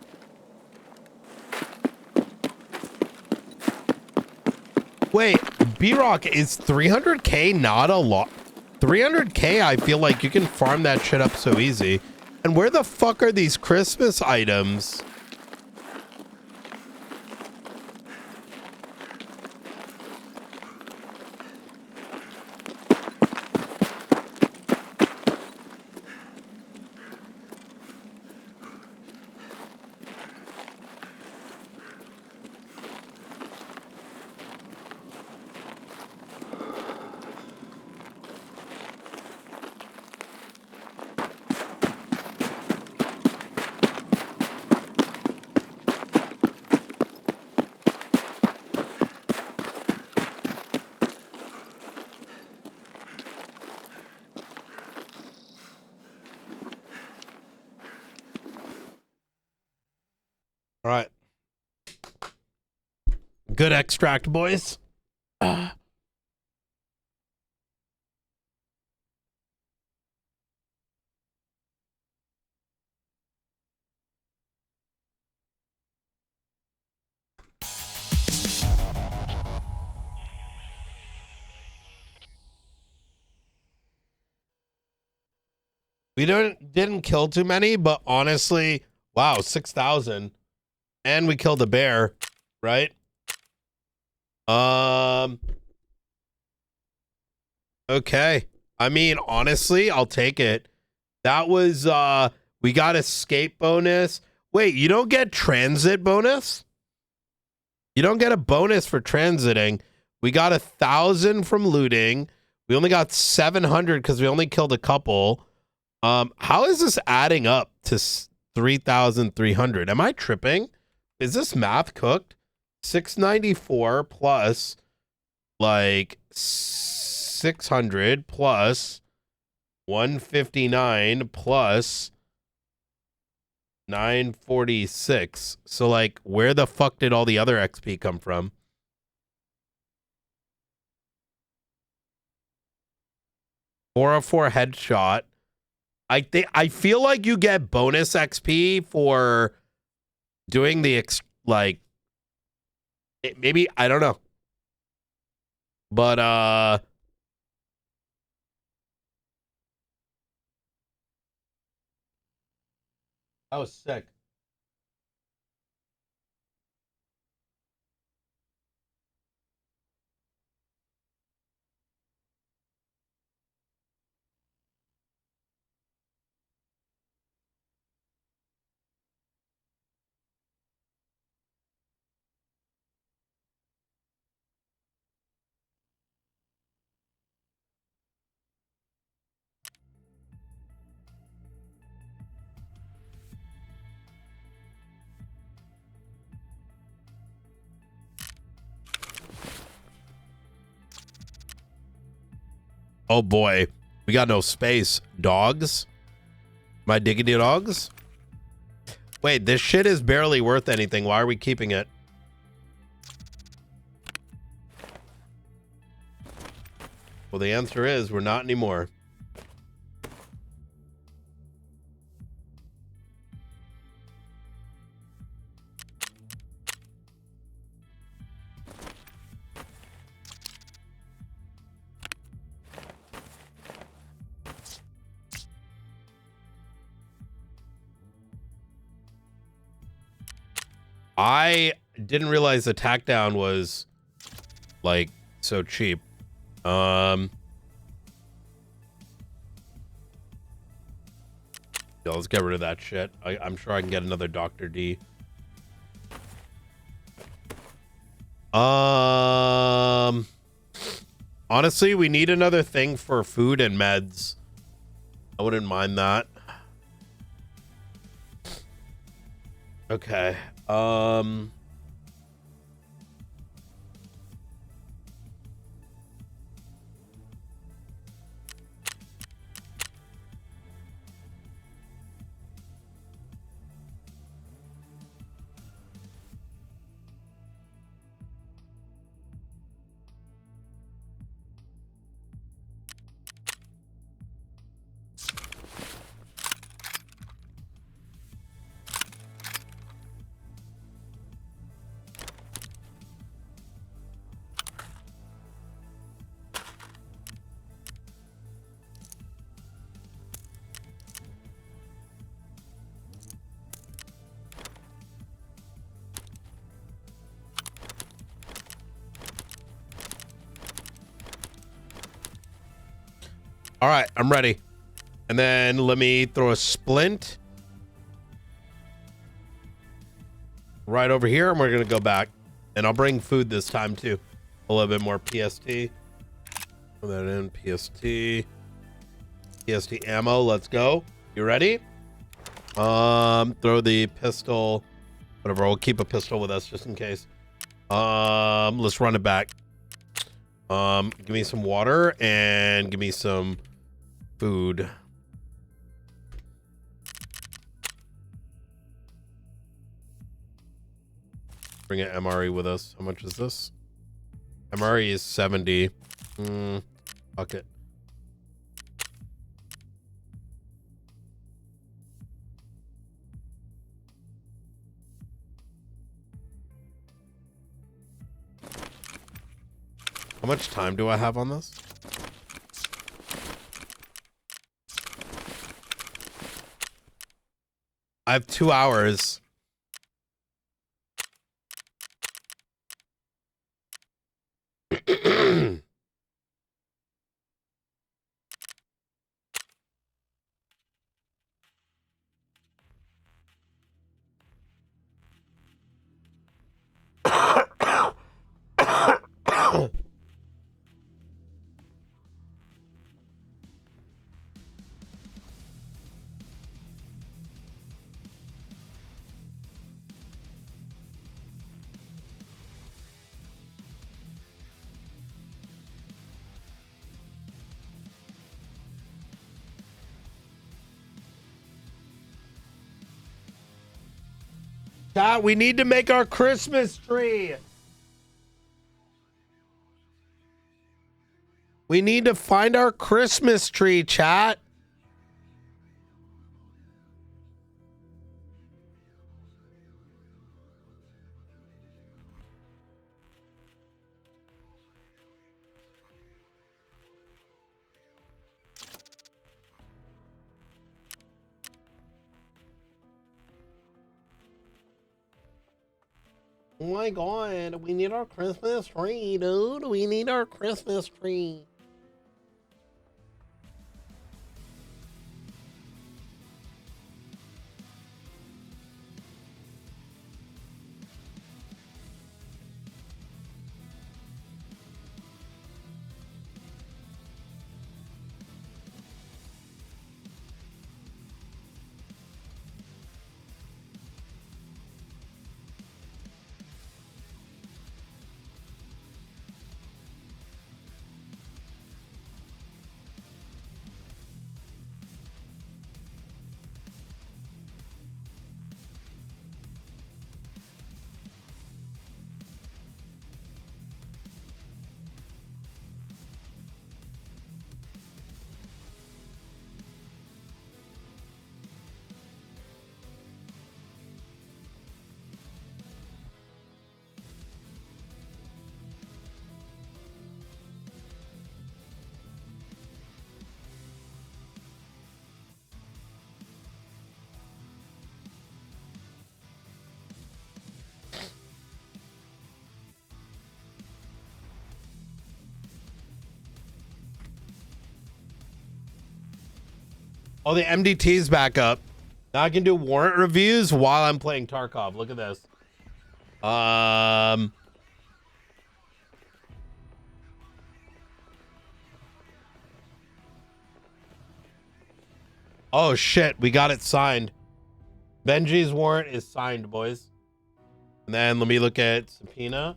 Wait, B-Rock, is 300k not a lot? 300k, I feel like you can farm that shit up so easy. And where the fuck are these Christmas items? All right. Good extract, boys. We didn't kill too many, but honestly, wow, 6,000. And we killed a bear, right? Okay. I mean, honestly, I'll take it. That was we got escape bonus. Wait, you don't get transit bonus? You don't get a bonus for transiting. We got 1,000 from looting. We only got 700 because we only killed a couple. How is this adding up to 3,300? Am I tripping? Is this math cooked? 694 plus like 600 plus 159 plus 946. So like, where the fuck did all the other XP come from? .404 headshot. I feel like you get bonus XP for doing the maybe, I don't know. But that was sick. Oh boy, we got no space. Dogs? My diggity dogs? Wait, this shit is barely worth anything. Why are we keeping it? Well, the answer is we're not anymore. I didn't realize the tack down was like so cheap. Yeah, let's get rid of that shit. I'm sure I can get another Dr. D. Honestly, we need another thing for food and meds. I wouldn't mind that. Okay. All right, I'm ready. And then let me throw a splint right over here, and we're gonna go back. And I'll bring food this time too. A little bit more PST. Put that in, PST. PST ammo, let's go. You ready? Throw the pistol. Whatever, we'll keep a pistol with us just in case. Let's run it back. Give me some water and give me some food. Bring an MRE with us. How much is this? MRE is 70. Fuck it. How much time do I have on this? I have 2 hours. Chat, we need to make our Christmas tree. We need to find our Christmas tree, chat. Oh my god, we need our Christmas tree, dude. We need our Christmas tree. Oh, the MDT's back up. Now I can do warrant reviews while I'm playing Tarkov. Look at this. Oh shit, we got it signed. Benji's warrant is signed, boys. And then let me look at subpoena.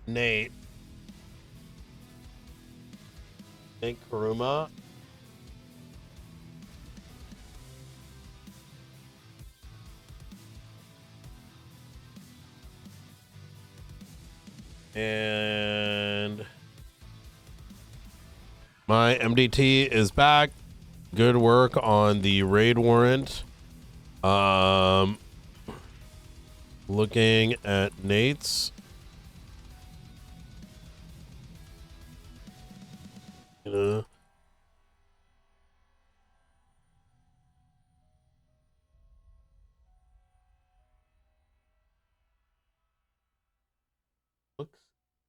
Nate. Nate Karuma. And my MDT is back. Good work on the raid warrant. Looking at Nate's. Looks,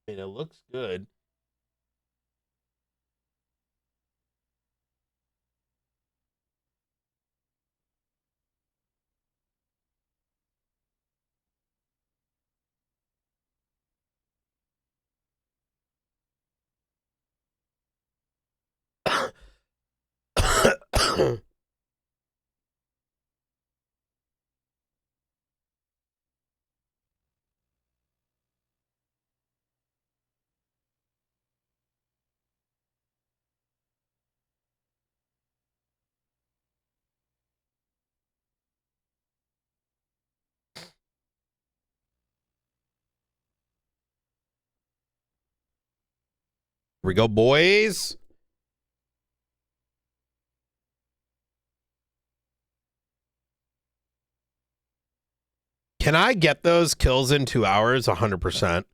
I mean, it looks good. Here we go, boys. Can I get those kills in 2 hours? 100%.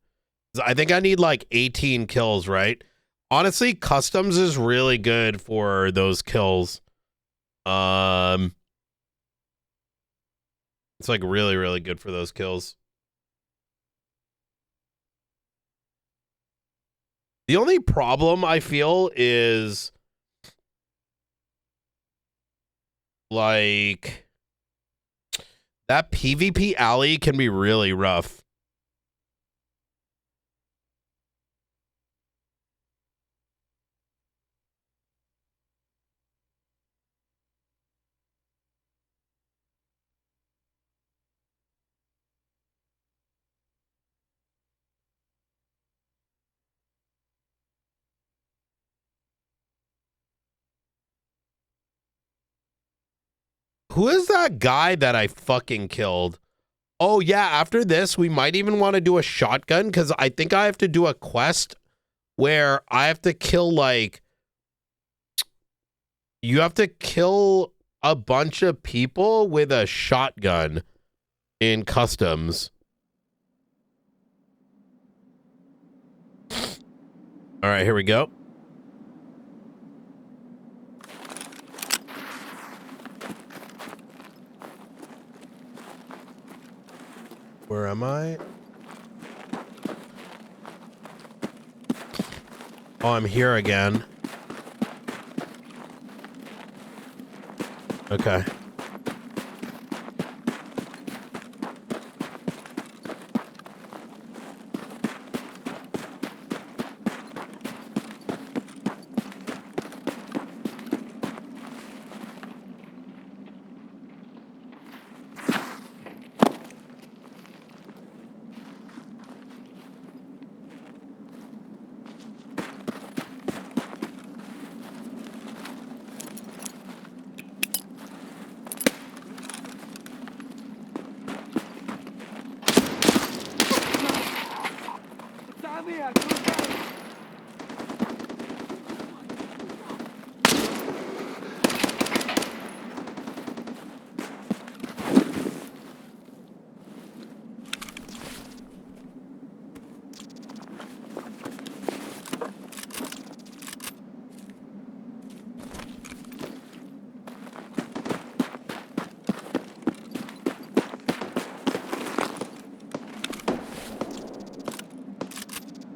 I think I need like 18 kills, right? Honestly, customs is really good for those kills. It's like really, really good for those kills. The only problem I feel is like that PvP alley can be really rough. Who is that guy that I fucking killed? Oh, yeah, after this, we might even want to do a shotgun, because I think I have to do a quest where I have to kill, like... You have to kill a bunch of people with a shotgun in customs. All right, here we go. Where am I? Oh, I'm here again. Okay.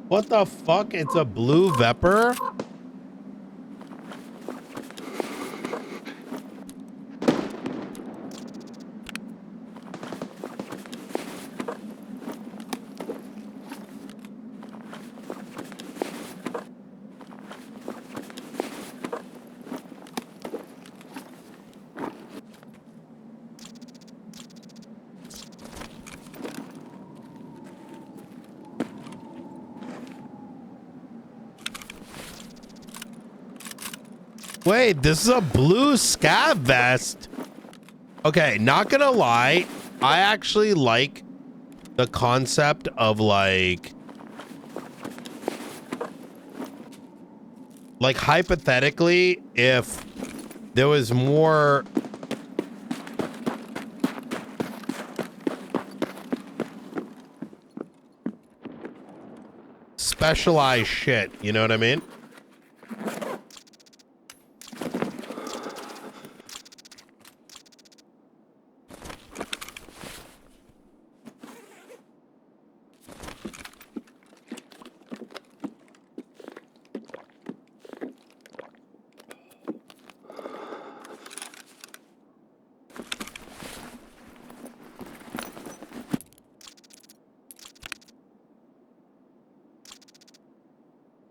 What the fuck? It's a blue Vepr? Wait, this is a blue scav vest. Okay, not gonna lie. I actually like the concept of like hypothetically, if there was more specialized shit, you know what I mean?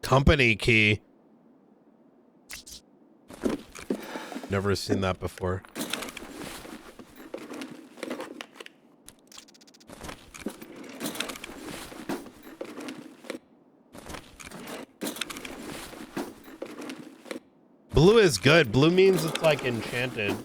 Company key. Never seen that before. Blue is good. Blue means it's like enchanted.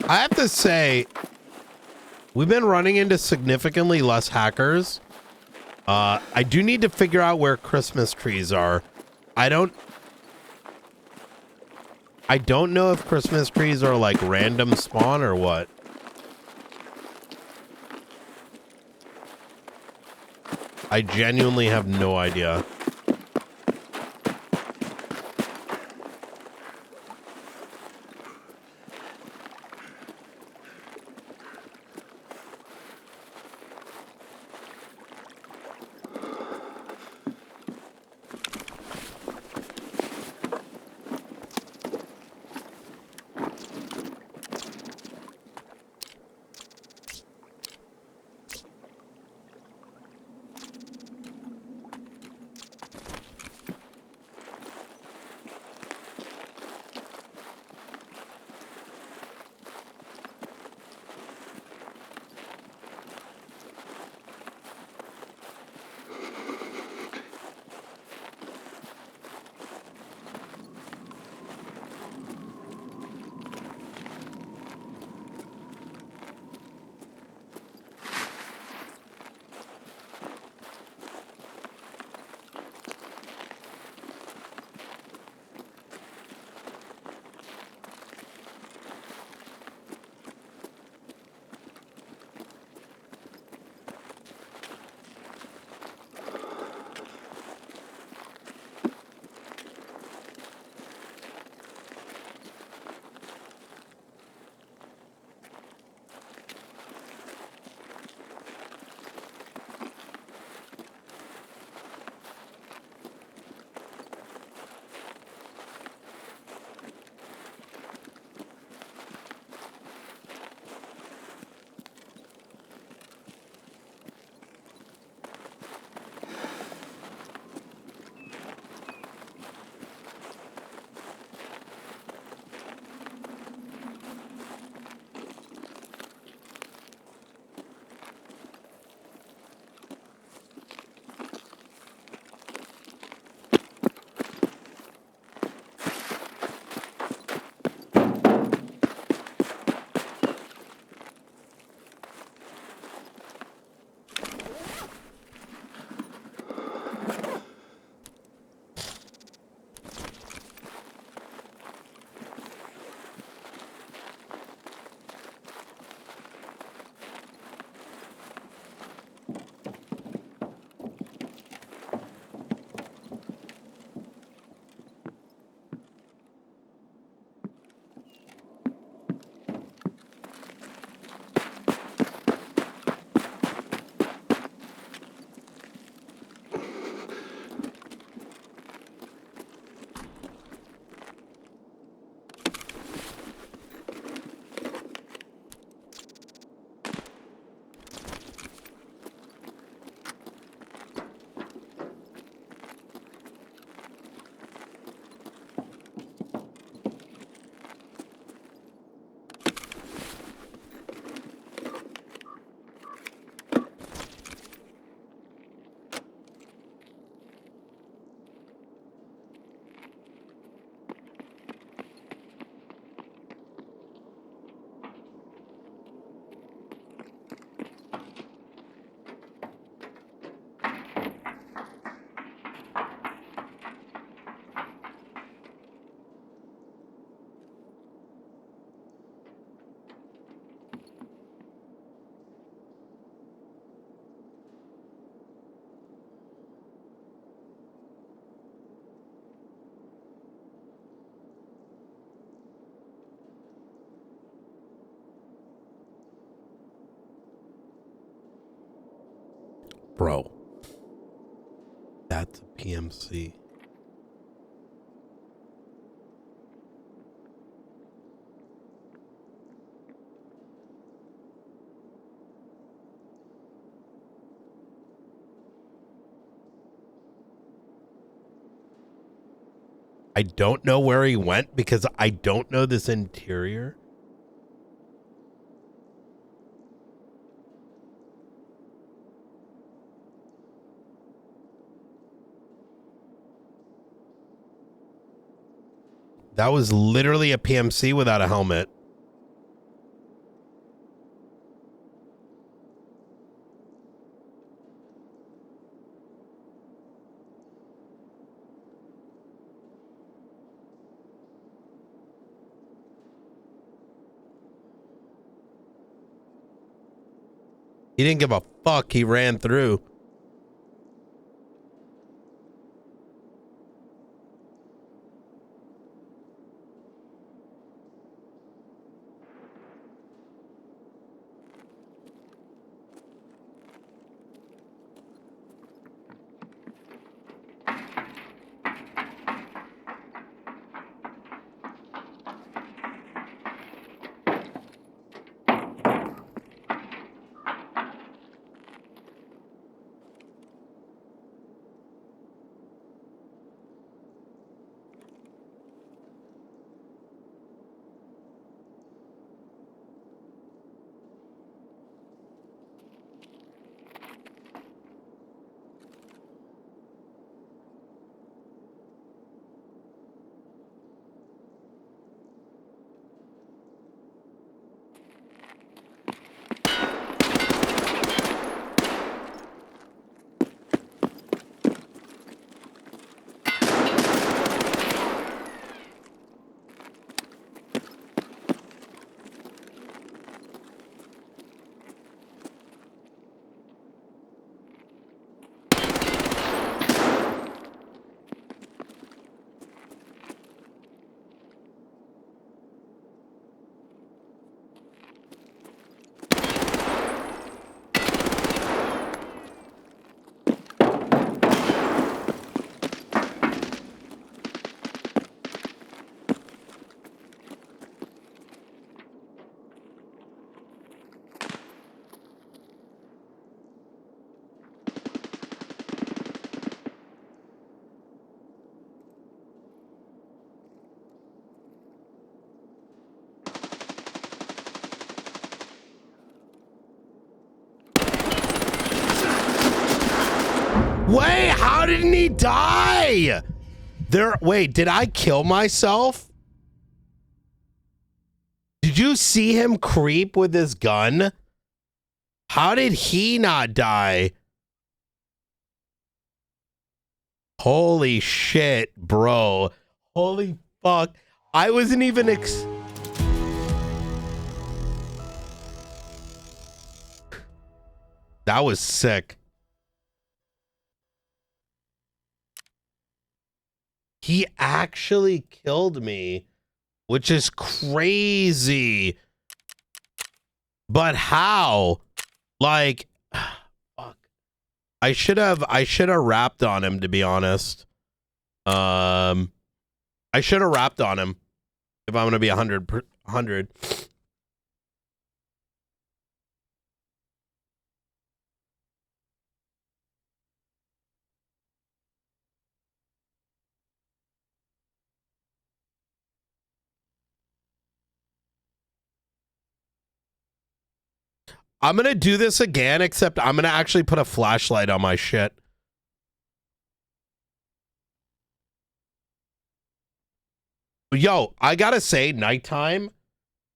I have to say, we've been running into significantly less hackers. I do need to figure out where Christmas trees are. I don't know if Christmas trees are like random spawn or what. I genuinely have no idea. Bro, that's a PMC. I don't know where he went because I don't know this interior. That was literally a PMC without a helmet. He didn't give a fuck. He ran through. Wait, how didn't he die? Wait, did I kill myself? Did you see him creep with his gun? How did he not die? Holy shit, bro. Holy fuck. I wasn't even That was sick. He actually killed me, which is crazy. But how? Like, fuck. I should have rapped on him, to be honest. I should have rapped on him if I'm gonna be 100. I'm gonna do this again, except I'm gonna actually put a flashlight on my shit. Yo, I gotta say, nighttime,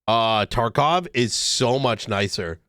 Tarkov is so much nicer.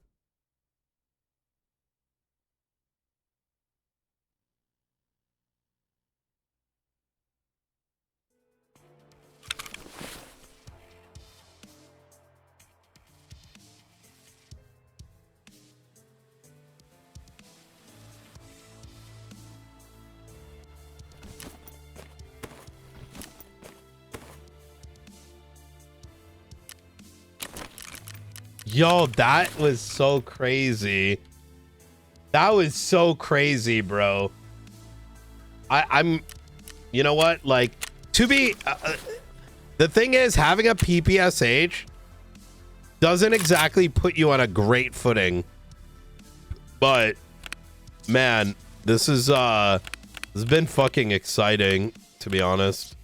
Yo, that was so crazy. That was so crazy, bro. I'm, you know what? Like, to be, the thing is, having a PPSH doesn't exactly put you on a great footing. But, man, this has been fucking exciting, to be honest.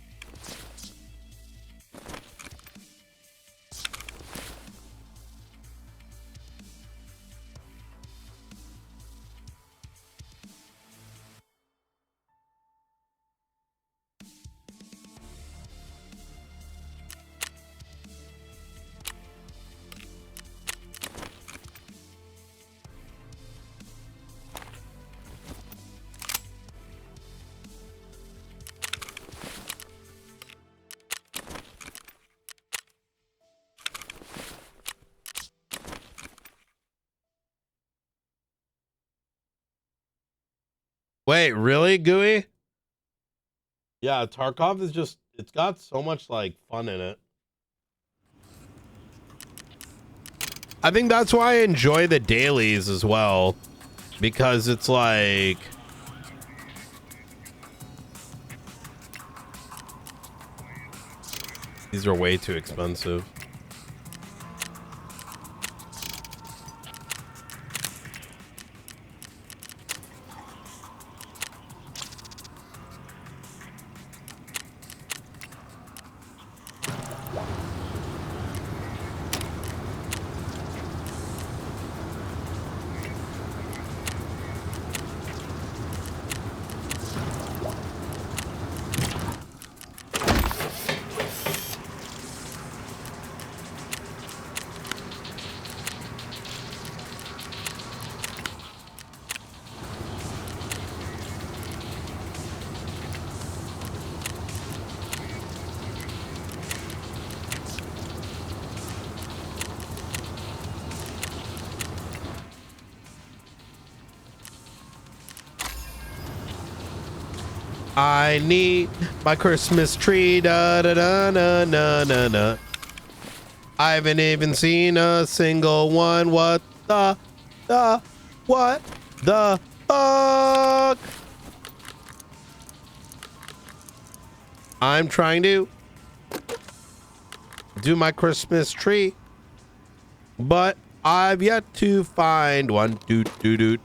Wait, really, Gooey? Yeah, Tarkov is just, it's got so much like fun in it. I think that's why I enjoy the dailies as well, because it's like, these are way too expensive. I need my Christmas tree, da da da da da da da. I haven't even seen a single one. What the what the fuck? I'm trying to do my Christmas tree, but I've yet to find one. Doot doot doot.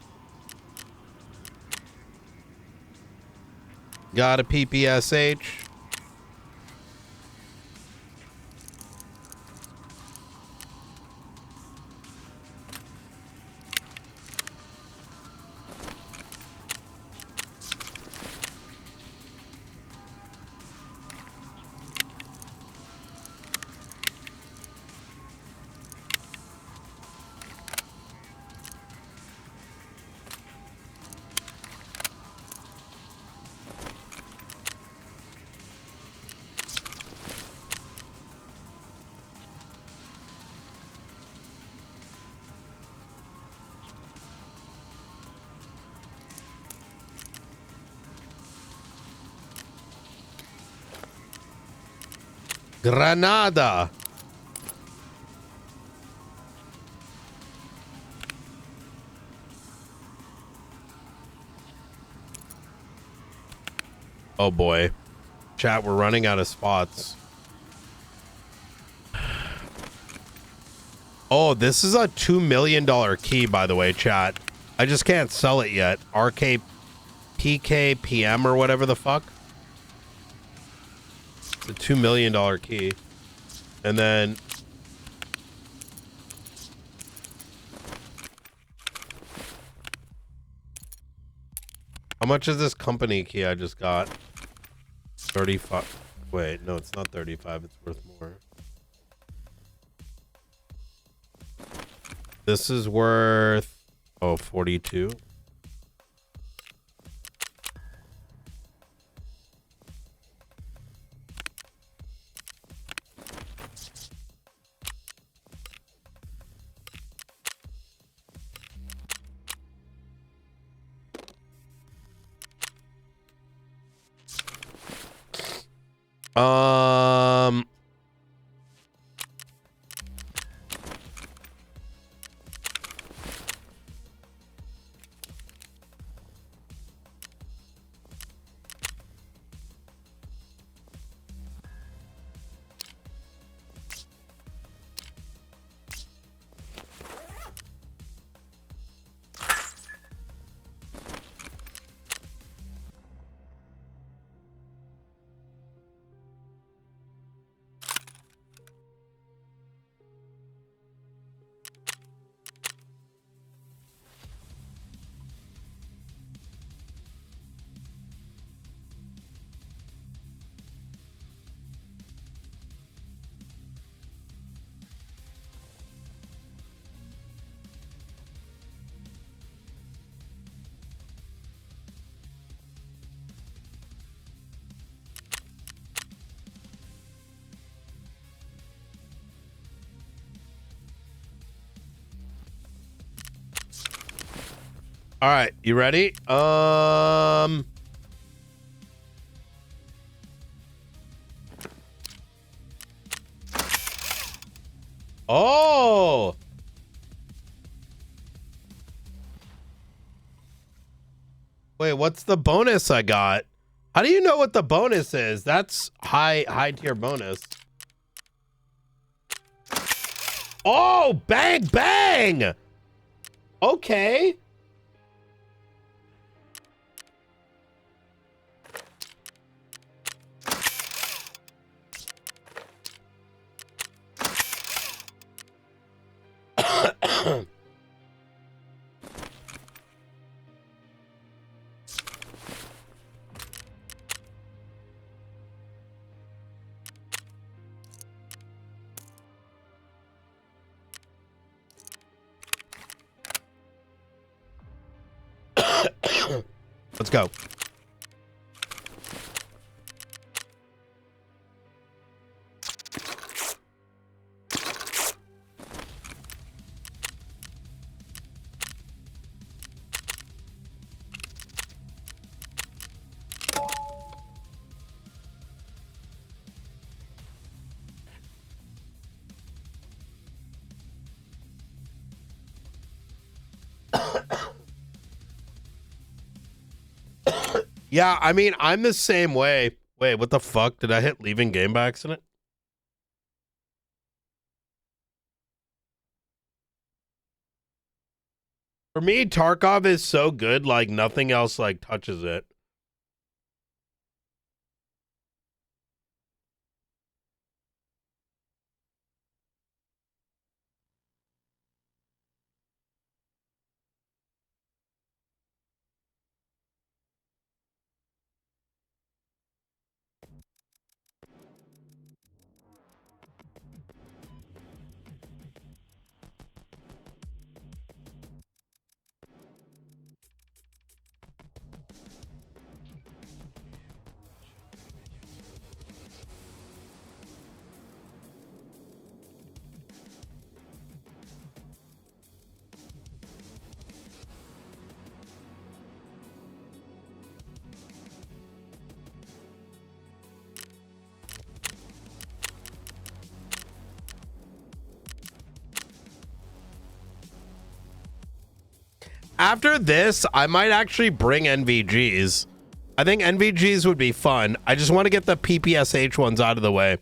Got a PPSH. Granada. Oh boy. Chat, we're running out of spots. Oh, this is a $2 million key, by the way, chat. I just can't sell it yet. RK PK PM or whatever the fuck. It's a $2 million key. And then how much is this company key I just got? 35. Wait, no, it's not 35. It's worth more. This is worth 42. Um, All right, you ready? Oh. Wait, what's the bonus I got? How do you know what the bonus is? That's high tier bonus. Oh, bang, bang. Okay. Let's go. Yeah, I mean, I'm the same way. Wait, what the fuck? Did I hit leaving game by accident? For me, Tarkov is so good, like nothing else like touches it. After this, I might actually bring NVGs. I think NVGs would be fun. I just want to get the PPSH ones out of the way.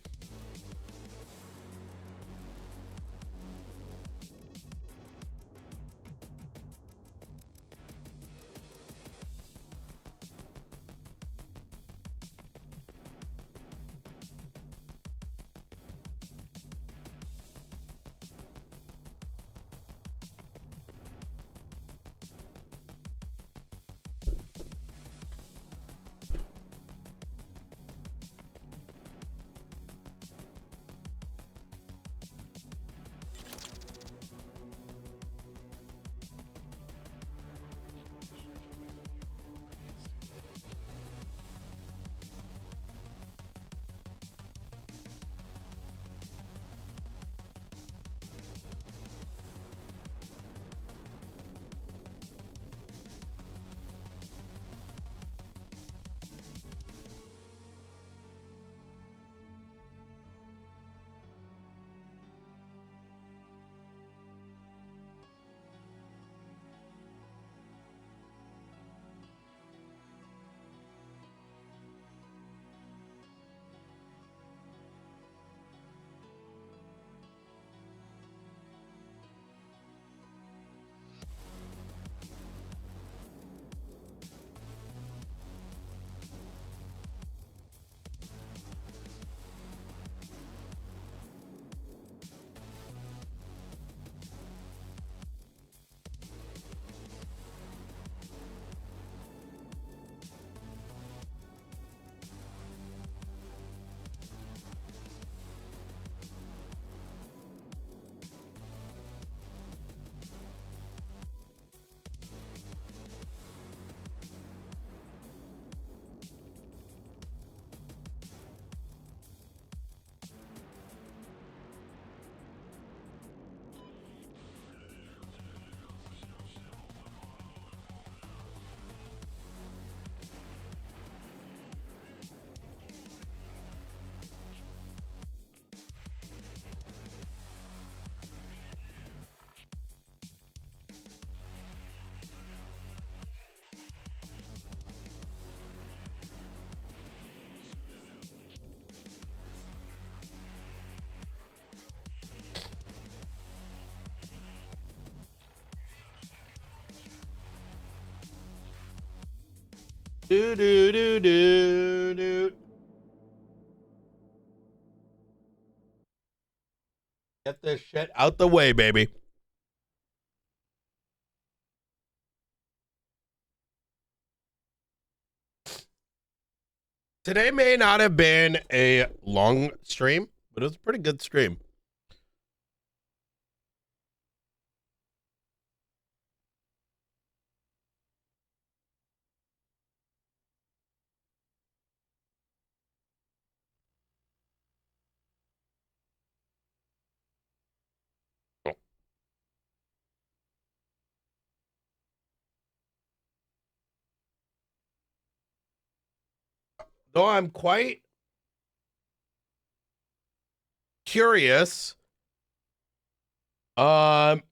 Do do do do do. Get this shit out the way, baby. Today may not have been a long stream, but it was a pretty good stream. Though I'm quite curious, what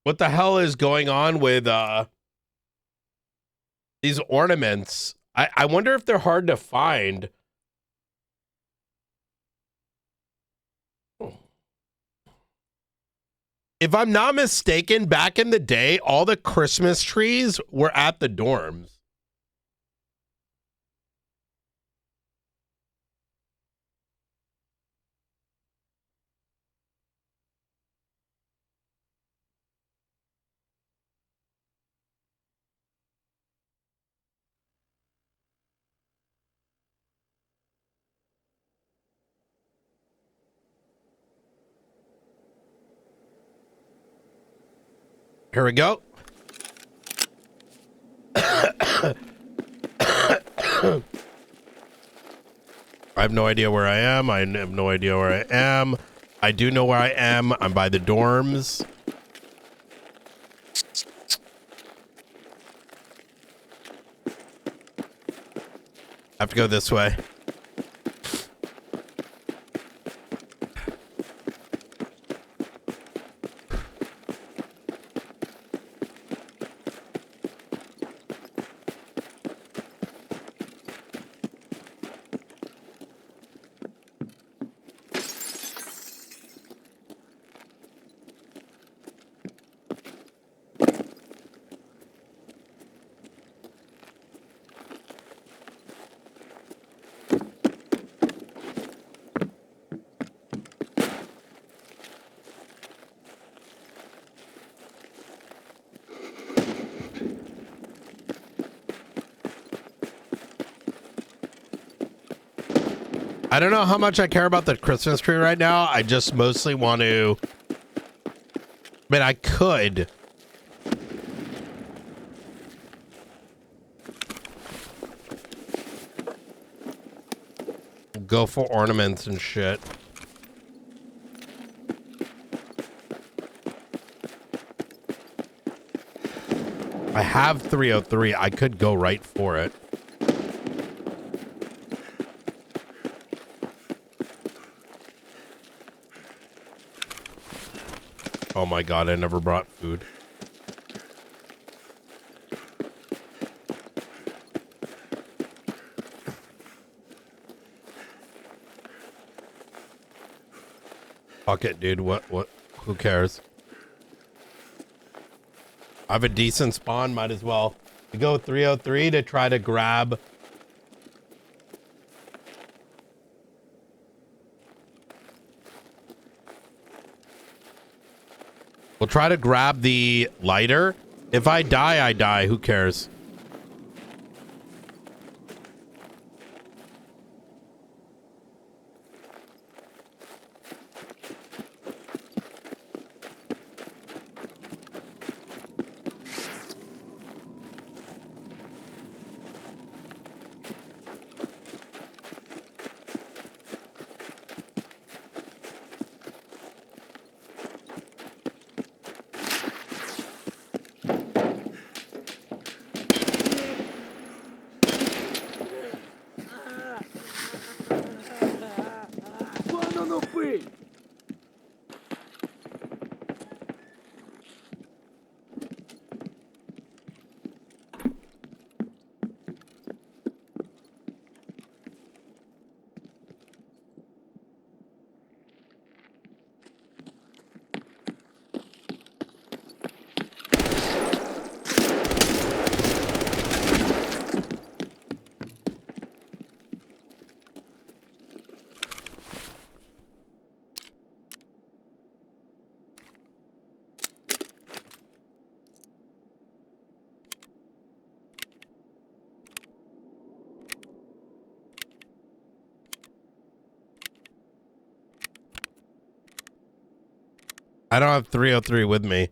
the hell is going on with these ornaments? I wonder if they're hard to find. If I'm not mistaken, back in the day, all the Christmas trees were at the dorms. Here we go. I have no idea where I am. I have no idea where I am. I do know where I am. I'm by the dorms. I have to go this way. I don't know how much I care about the Christmas tree right now. I just mostly want to... I mean, I could. Go for ornaments and shit. I have 303. I could go right for it. Oh my god, I never brought food. Fuck it, dude. What? Who cares? I have a decent spawn, might as well. We go 303 to try to grab... We'll try to grab the lighter. If I die, I die. Who cares? I don't have 303 with me.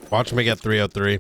Watch me get 303.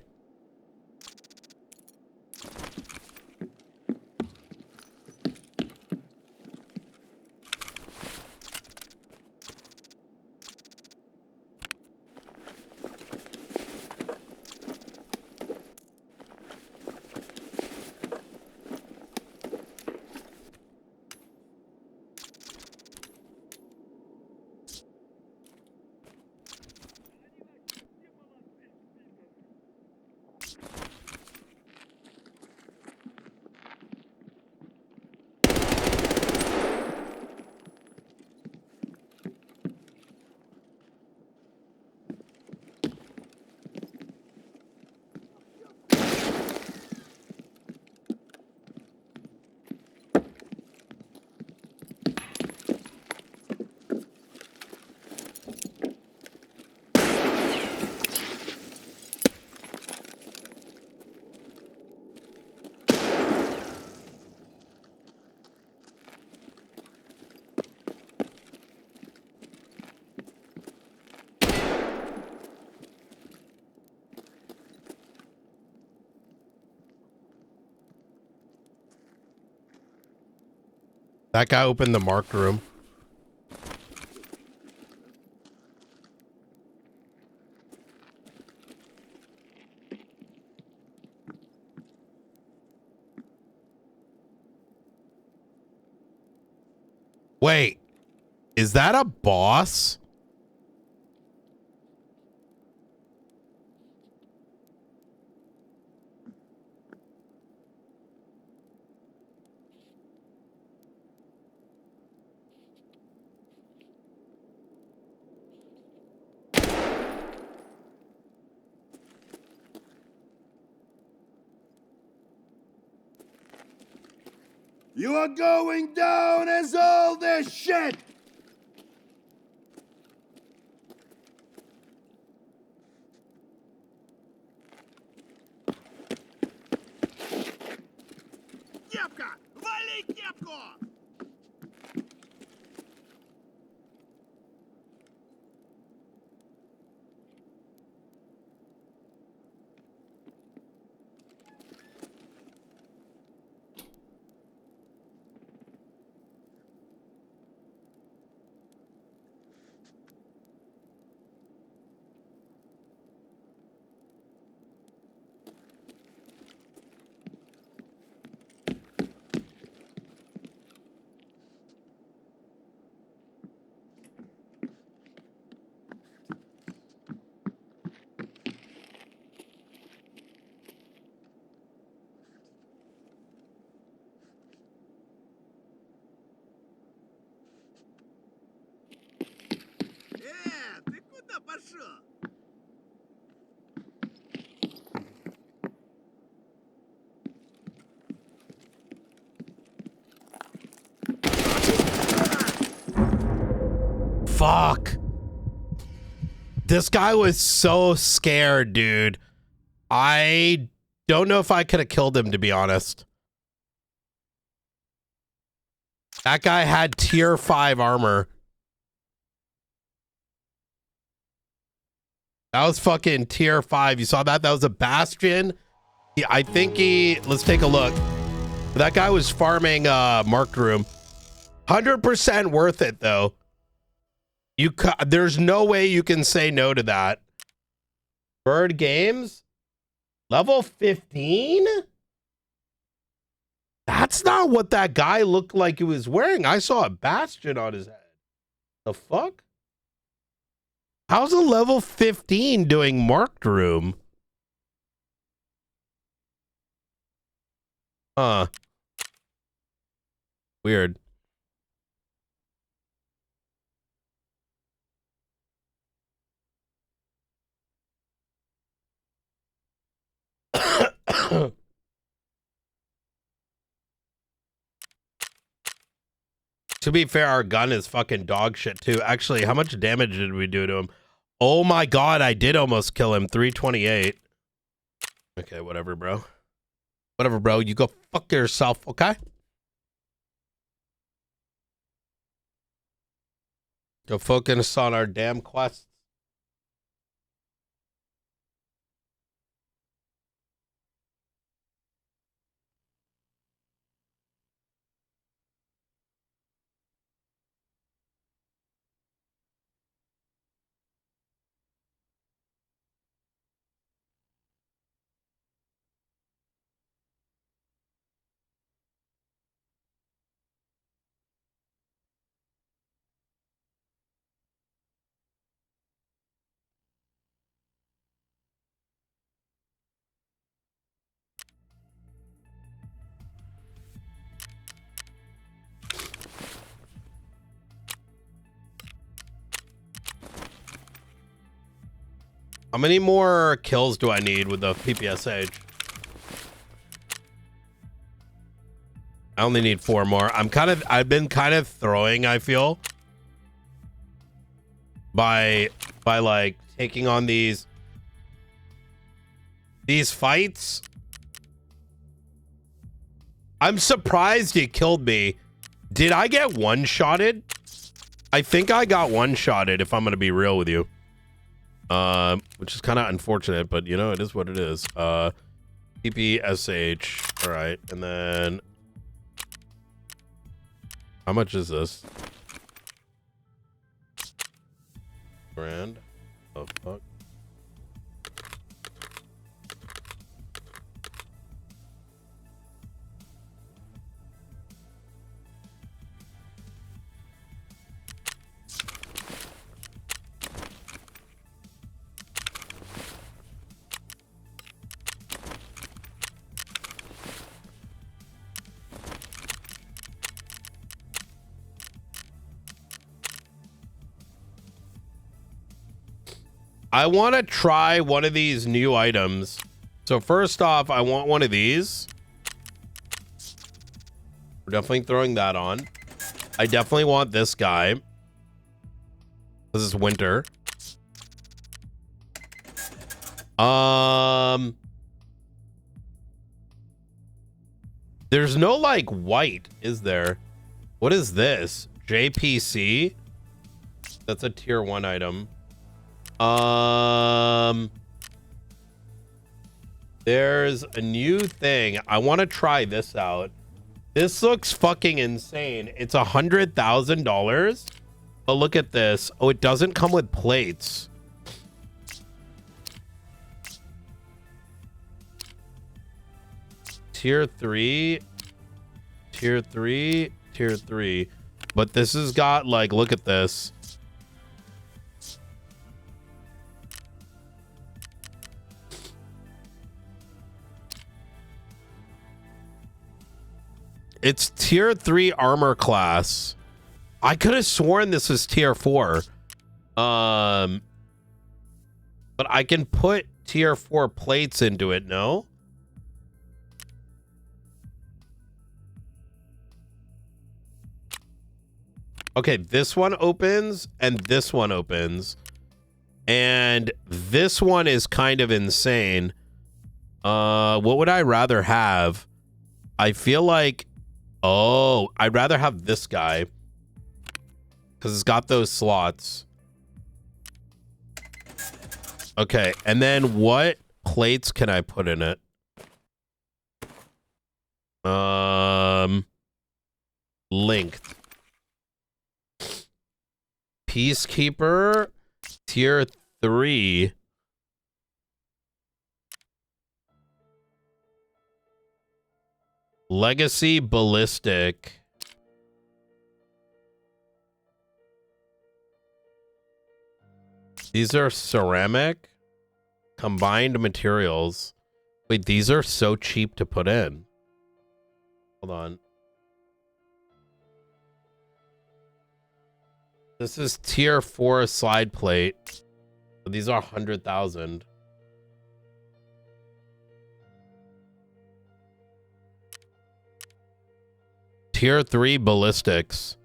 That guy opened the marked room. Wait, is that a boss? You are going down as all this shit! Кепка! Вали кепку! Ты куда пошел? Fuck. This guy was so scared, dude. I don't know if I could have killed him, to be honest. That guy had tier 5 armor. That was fucking tier 5. You saw that? That was a bastion. I think he... Let's take a look. That guy was farming marked room. 100% worth it, though. There's no way you can say no to that. Bird Games? Level 15? That's not what that guy looked like he was wearing. I saw a bastion on his head. The fuck? How's a level 15 doing marked room? Huh. Weird. To be fair, our gun is fucking dog shit too. Actually, how much damage did we do to him? Oh my god, I did almost kill him. 328. Okay, whatever, bro. Whatever, bro. You go fuck yourself, okay? Go focus on our damn quests. How many more kills do I need with the PPSH? I only need 4 more. I've been kind of throwing, I feel, by like taking on these fights. I'm surprised he killed me. Did I get one-shotted? I think I got one-shotted, if I'm gonna be real with you. Which is kind of unfortunate, but you know, it is what it is. PPSH. All right, and then how much is this? Grand. Oh fuck. I want to try one of these new items. So first off, I want one of these. We're definitely throwing that on. I definitely want this guy. This is winter. There's no like white, is there? What is this? JPC? That's a tier 1 item. There's a new thing. I want to try this out. This looks fucking insane. It's $100,000. But look at this. Oh, it doesn't come with plates. Tier 3. Tier 3. Tier 3. But this has got like, look at this. It's tier 3 armor class. I could have sworn this was tier 4. But I can put tier 4 plates into it, no? Okay, this one opens and this one opens. And this one is kind of insane. What would I rather have? I feel like, oh, I'd rather have this guy because it's got those slots. Okay, and then what plates can I put in it? Linked. Peacekeeper, tier 3. Legacy ballistic. These are ceramic combined materials. Wait, these are so cheap to put in. Hold on. This is tier 4 slide plate. These are 100,000. Tier 3 ballistics.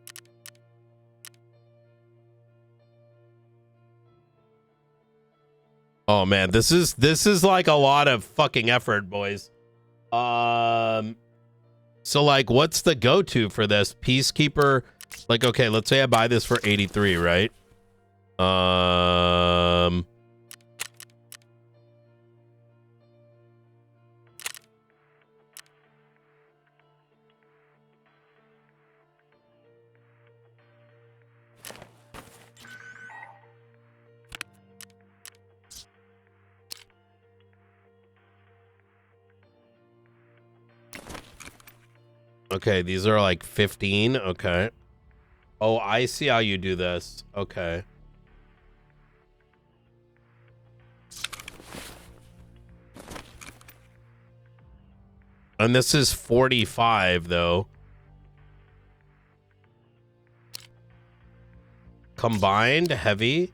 Oh man, this is like a lot of fucking effort, boys. So like what's the go-to for this? Peacekeeper, like okay, let's say I buy this for 83, right? Okay, these are like 15. Okay. Oh, I see how you do this. Okay. And this is 45 though. Combined heavy,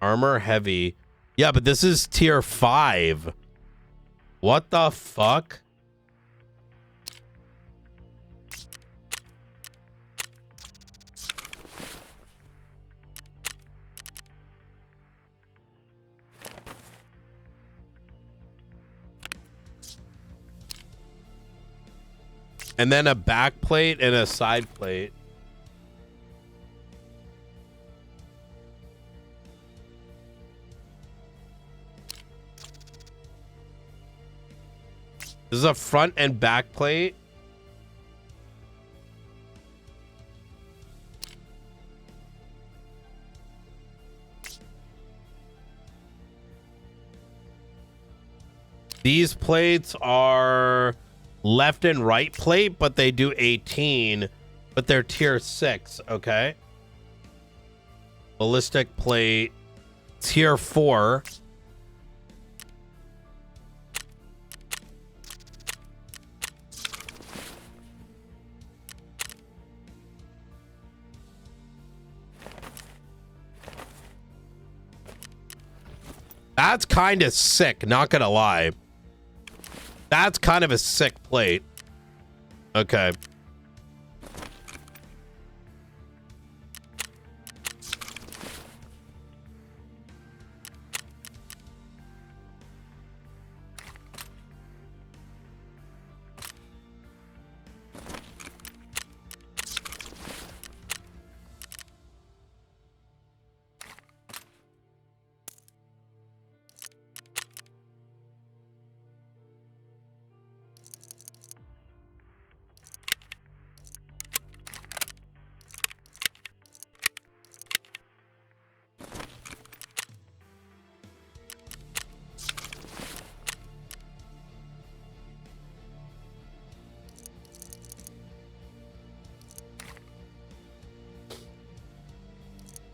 armor heavy. Yeah, but this is tier 5. What the fuck? And then a back plate and a side plate. This is a front and back plate. These plates are left and right plate, but they do 18, but they're tier 6, okay? Ballistic plate, tier 4. That's kind of sick, not gonna lie. That's kind of a sick plate. Okay.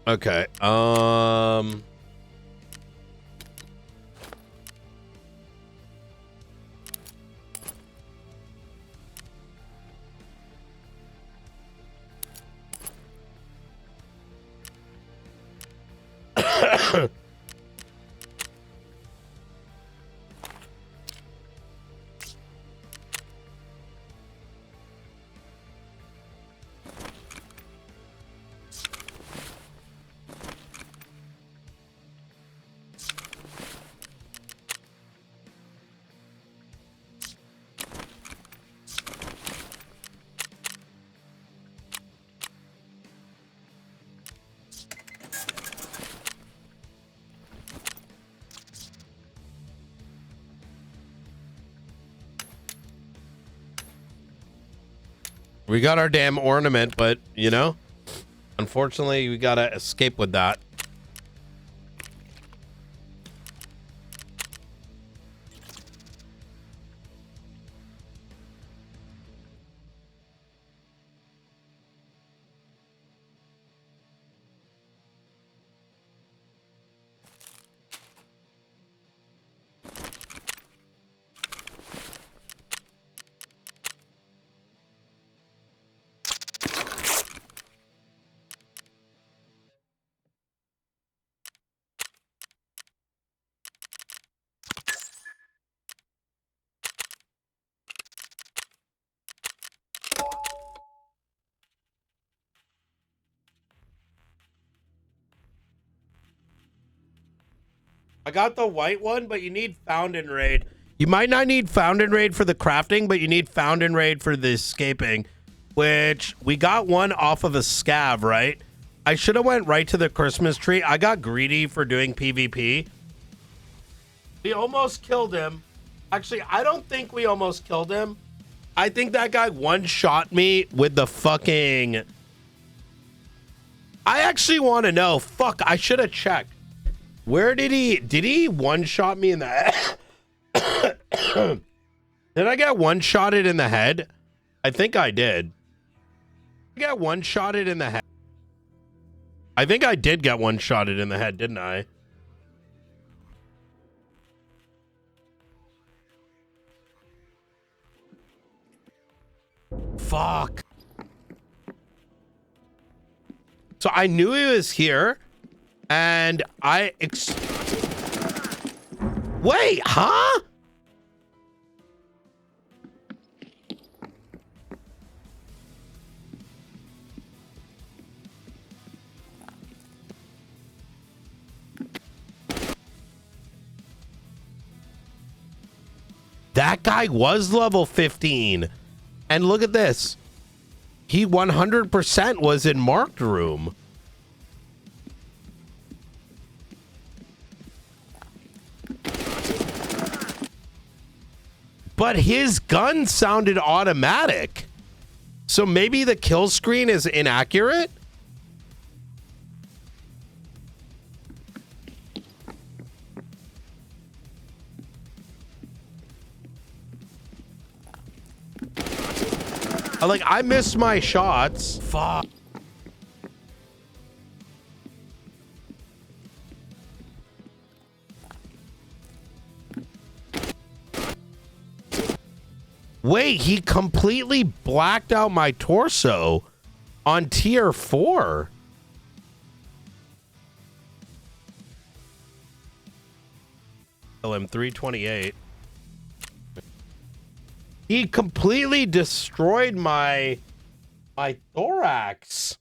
Okay. We got our damn ornament, but, you know, unfortunately, we gotta escape with that. I got the white one, but you need Found and Raid. You might not need Found and Raid for the crafting, but you need Found and Raid for the escaping, which we got one off of a scav, right? I should have went right to the Christmas tree. I got greedy for doing PvP. We almost killed him. Actually, I don't think we almost killed him. I think that guy one-shot me with the fucking... I actually want to know. Fuck, I should have checked. Where did he one-shot me in the head? Did I get one-shotted in the head? I think I did. I got one-shotted in the head. I think I did get one-shotted in the head, didn't I? Fuck. So I knew he was here, and wait, huh? That guy was level 15. And look at this. He 100% was in marked room. But his gun sounded automatic. So maybe the kill screen is inaccurate? Like, I missed my shots. Fuck. Wait, he completely blacked out my torso on tier 4. LM 328. He completely destroyed my thorax.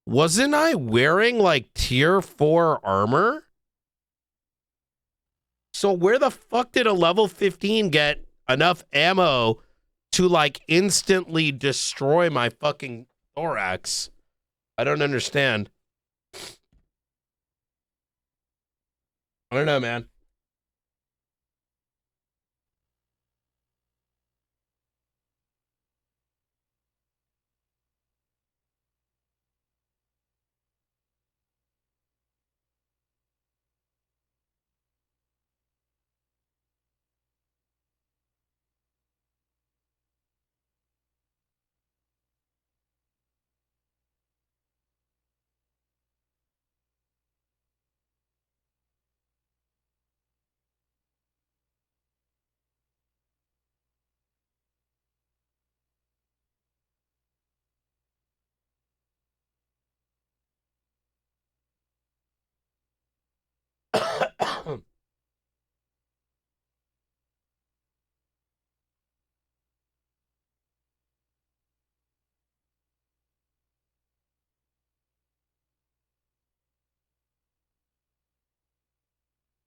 Wasn't I wearing like tier 4 armor? So where the fuck did a level 15 get enough ammo to like instantly destroy my fucking thorax? I don't understand. I don't know, man.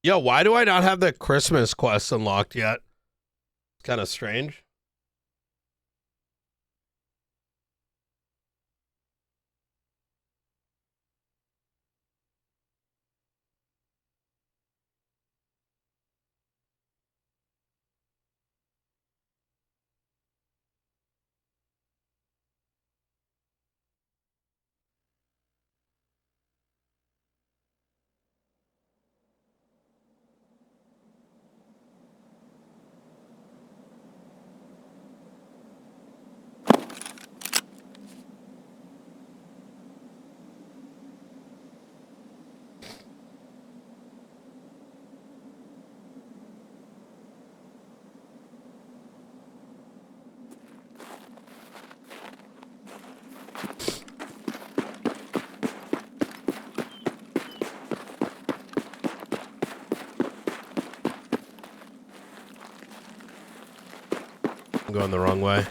Yo, why do I not have the Christmas quest unlocked yet? It's kind of strange. I'm going the wrong way.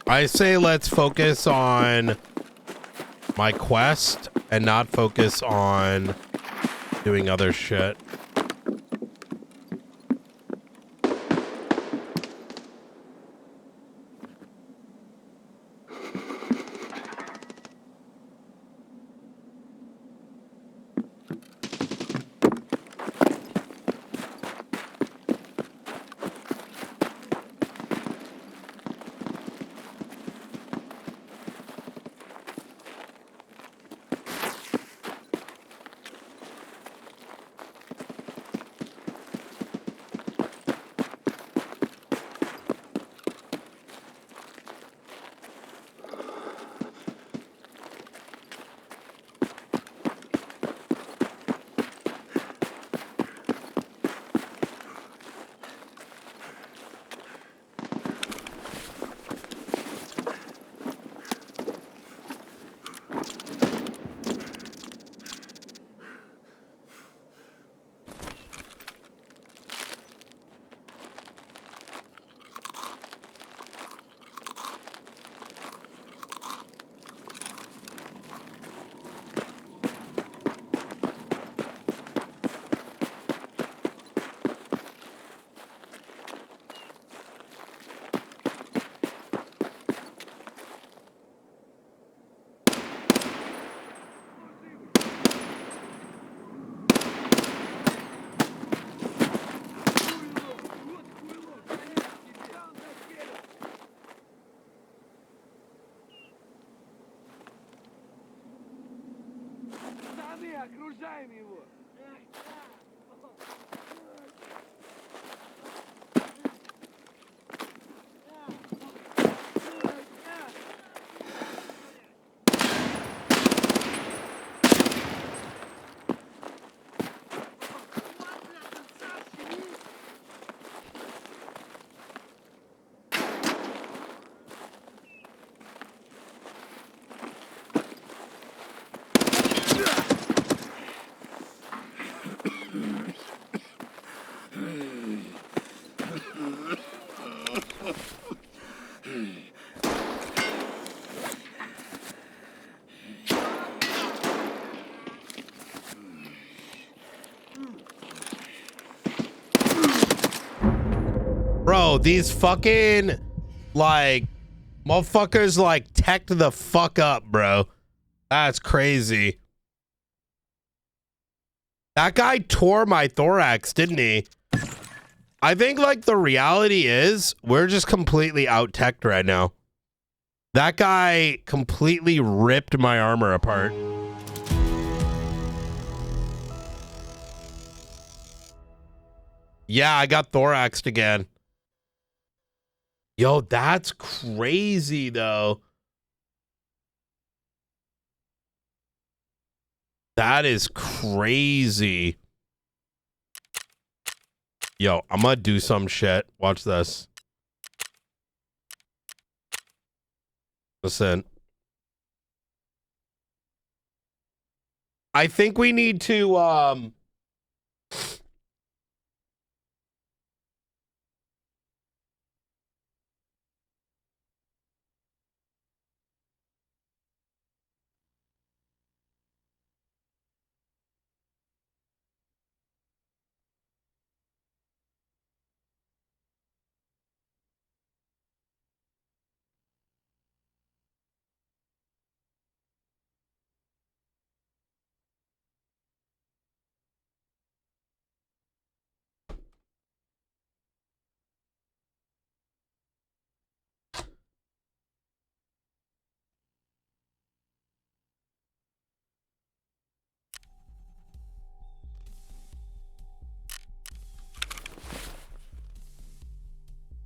I say let's focus on my quest and not focus on doing other shit. Окружаем его! Bro, these fucking, like, motherfuckers, like, teched the fuck up, bro. That's crazy. That guy tore my thorax, didn't he? I think, like, the reality is we're just completely out-teched right now. That guy completely ripped my armor apart. Yeah, I got thoraxed again. Yo, that's crazy, though. That is crazy. Yo, I'm gonna do some shit. Watch this. Listen. I think we need to,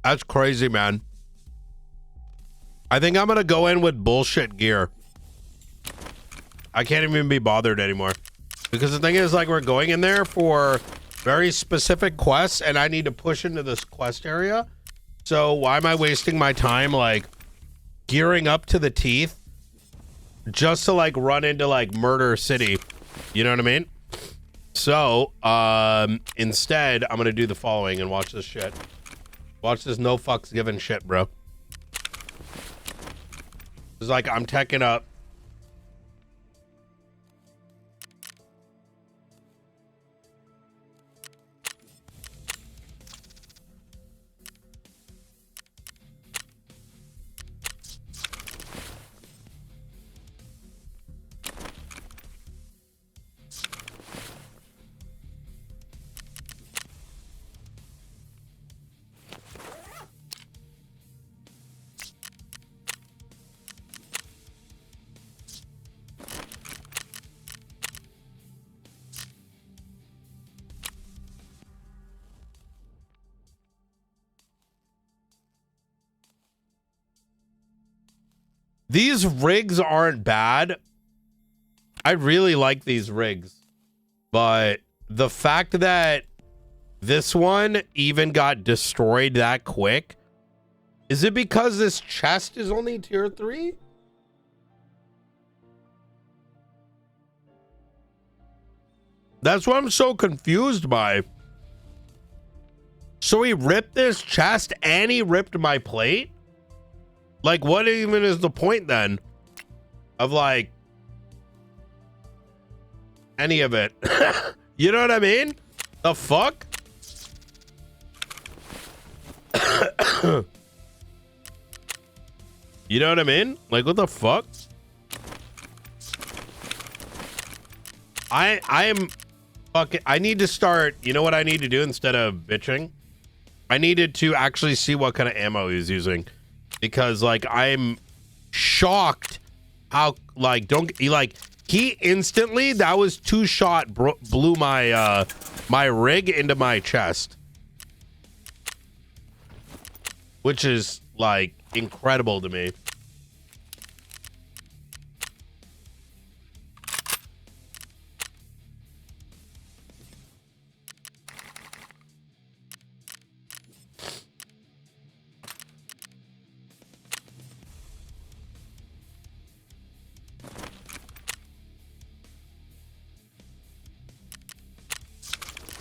that's crazy, man. I think I'm gonna go in with bullshit gear. I can't even be bothered anymore. Because the thing is, like, we're going in there for very specific quests, and I need to push into this quest area. So why am I wasting my time, like, gearing up to the teeth just to, like, run into, like, Murder City? You know what I mean? So, instead, I'm gonna do the following and watch this shit. Watch this no fucks given shit, bro. It's like I'm teching up. These rigs aren't bad. I really like these rigs. But the fact that this one even got destroyed that quick, is it because this chest is only tier 3? That's what I'm so confused by. So he ripped this chest and he ripped my plate? Like, what even is the point then of like any of it? You know what I mean? The fuck? You know what I mean? Like, what the fuck? I am fucking, I need to start, you know what I need to do instead of bitching? I needed to actually see what kind of ammo he's using. Because like I'm shocked how like he instantly, that was 2 shot blew my my rig into my chest, which is like incredible to me.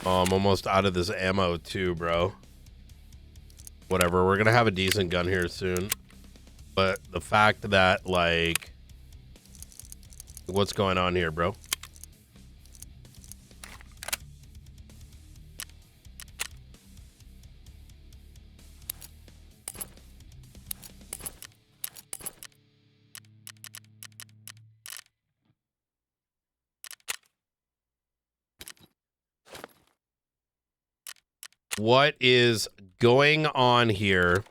Oh, I'm almost out of this ammo too, bro. Whatever, we're gonna have a decent gun here soon. But the fact that, like, what's going on here, bro? What is going on here?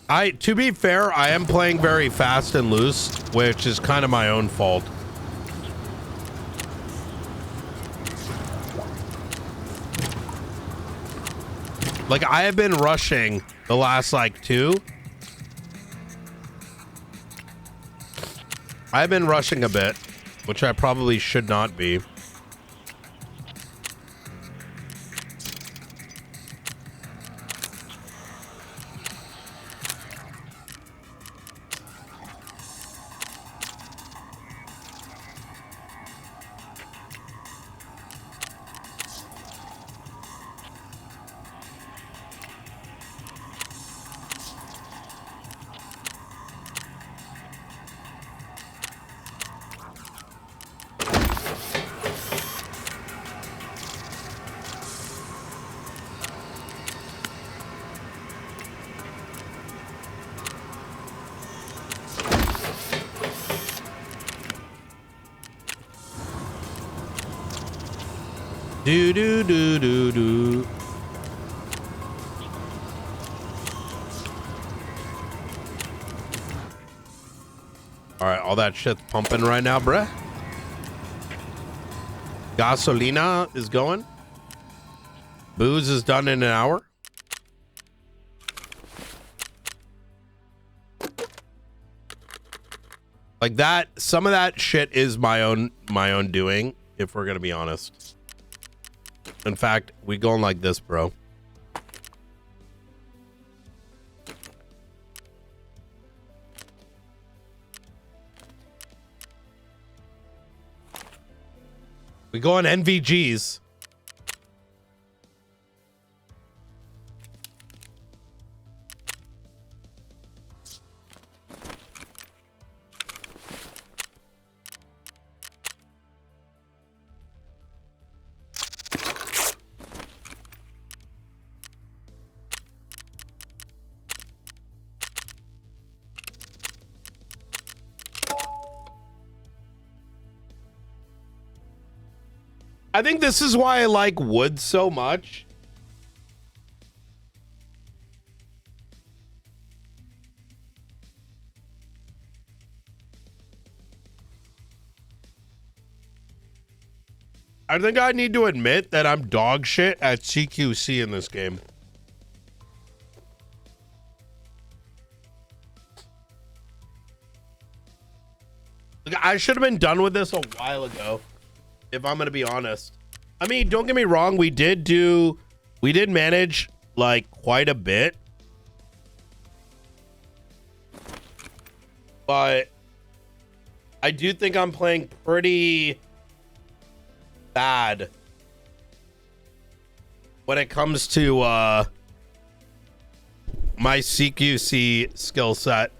To be fair, I am playing very fast and loose, which is kind of my own fault. Like, I have been rushing the last, like, 2. I've been rushing a bit, which I probably should not be. Do do do do do. All right, all that shit's pumping right now, bruh. Gasolina is going. Booze is done in an hour. Like that, some of that shit is my own doing, if we're gonna be honest. In fact, we going like this, bro. We go on NVGs. I think this is why I like wood so much. I think I need to admit that I'm dog shit at CQC in this game. Like, I should have been done with this a while ago, if I'm gonna be honest. I mean, don't get me wrong, we did manage like quite a bit, but I do think I'm playing pretty bad when it comes to my CQC skill set.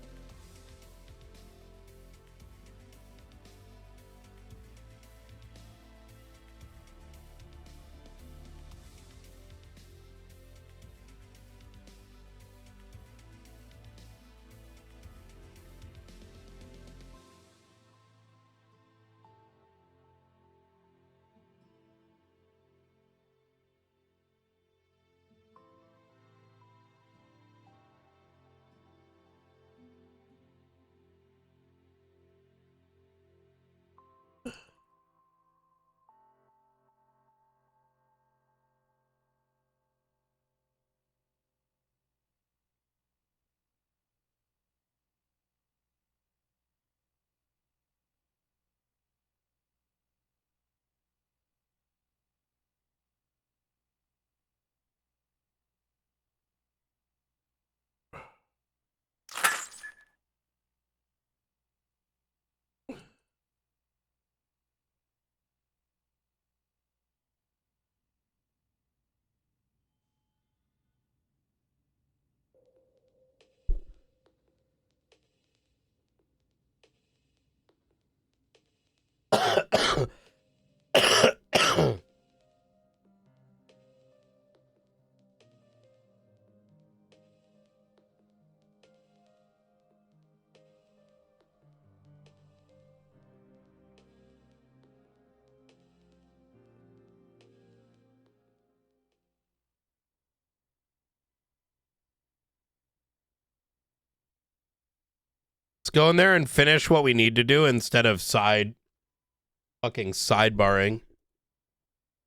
Let's go in there and finish what we need to do instead of sidebarring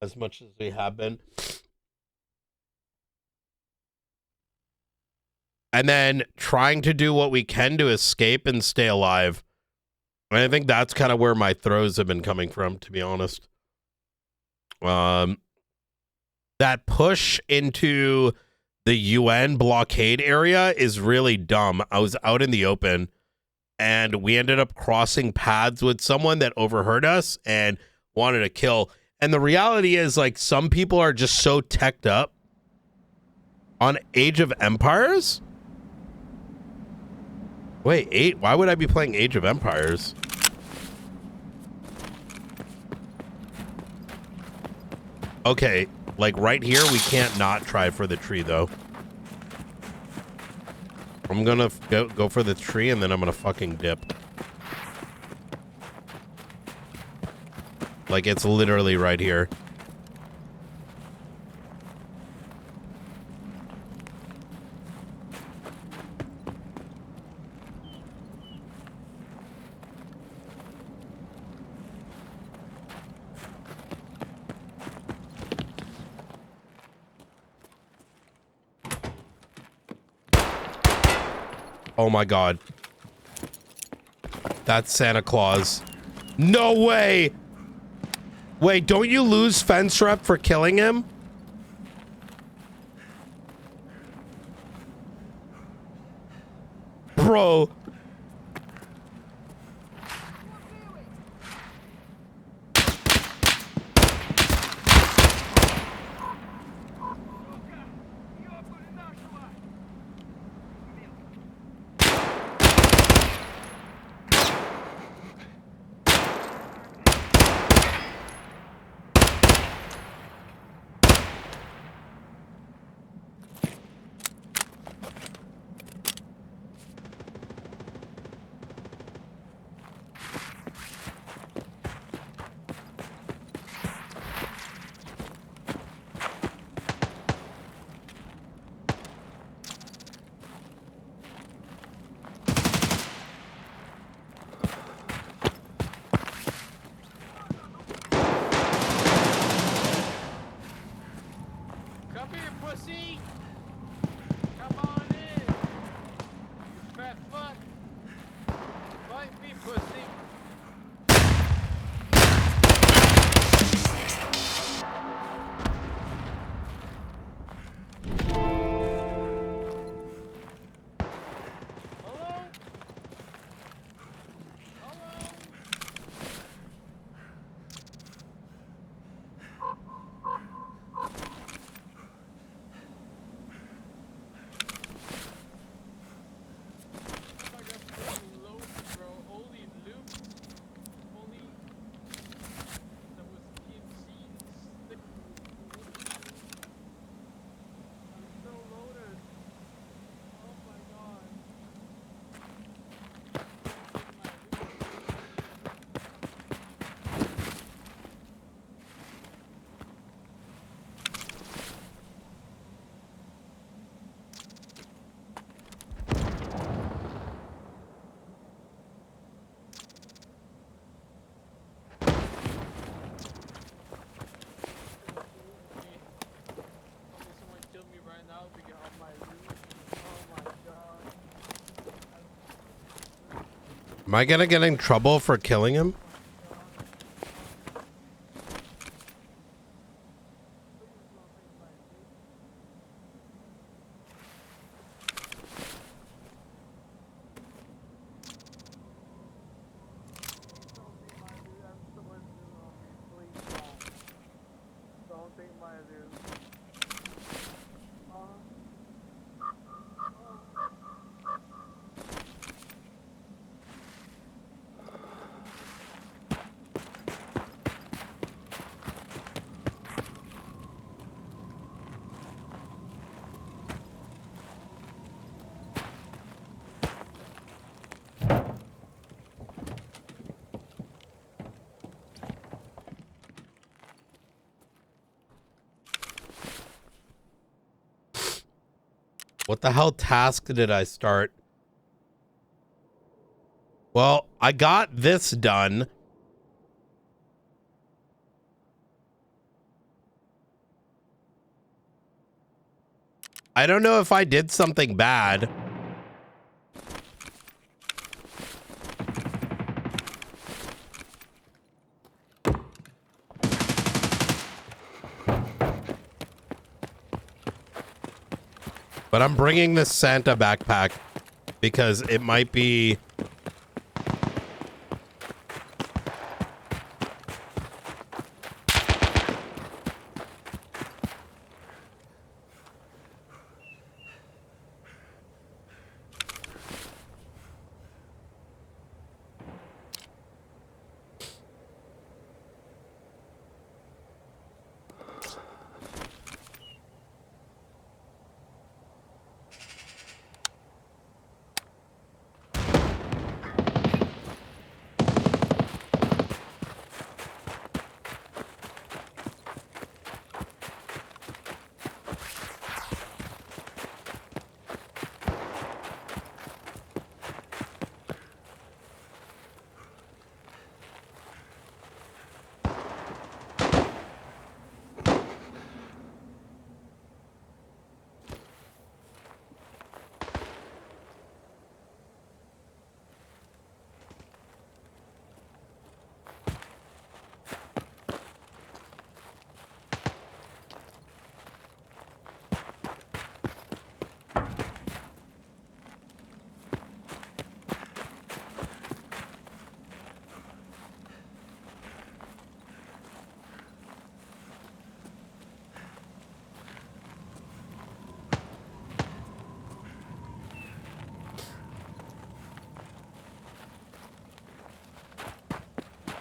as much as we have been. And then trying to do what we can to escape and stay alive. And I think that's kind of where my throws have been coming from, to be honest. That push into the UN blockade area is really dumb. I was out in the open, and we ended up crossing paths with someone that overheard us and wanted to kill. And the reality is, like, some people are just so teched up on Age of Empires. Wait, why would I be playing Age of Empires? Okay, like right here, we can't not try for the tree, though. I'm gonna go for the tree, and then I'm gonna fucking dip. Like, it's literally right here. Oh my god. That's Santa Claus. No way! Wait, don't you lose fence rep for killing him? Bro. Am I gonna get in trouble for killing him? What the hell task did I start? Well, I got this done. I don't know if I did something bad. But I'm bringing this Santa backpack because it might be...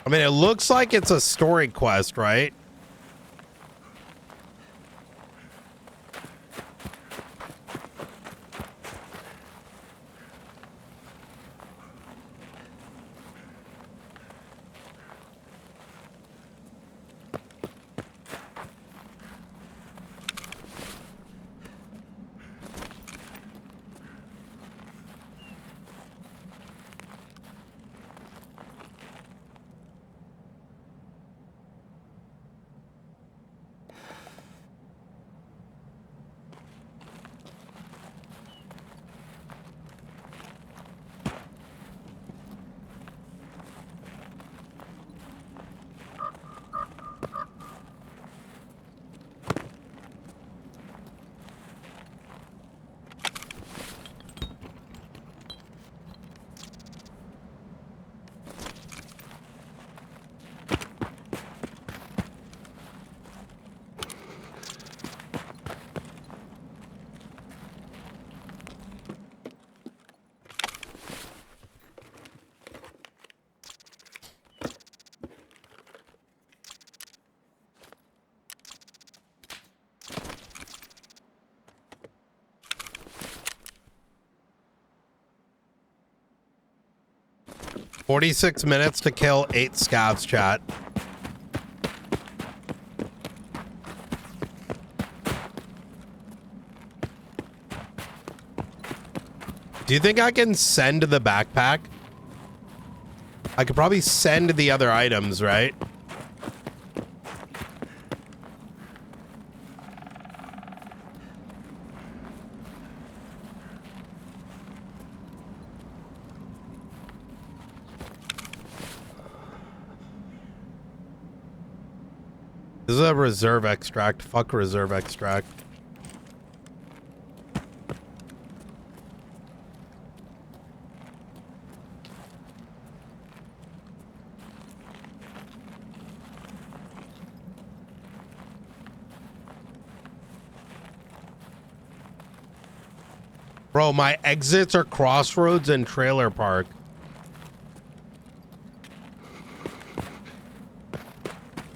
I mean, it looks like it's a story quest, right? $46 minutes to kill 8 scavs, chat. Do you think I can send the backpack? I could probably send the other items, right? is a reserve extract. Fuck reserve extract. Bro, my exits are Crossroads and Trailer Park.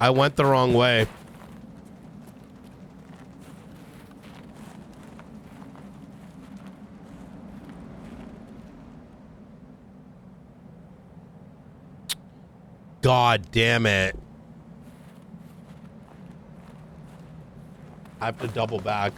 I went the wrong way. God damn it. I have to double back.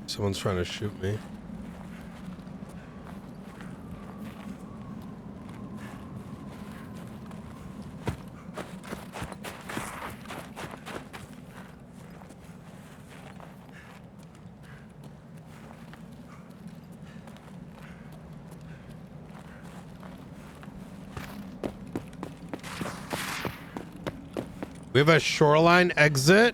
Someone's trying to shoot me. We have a shoreline exit.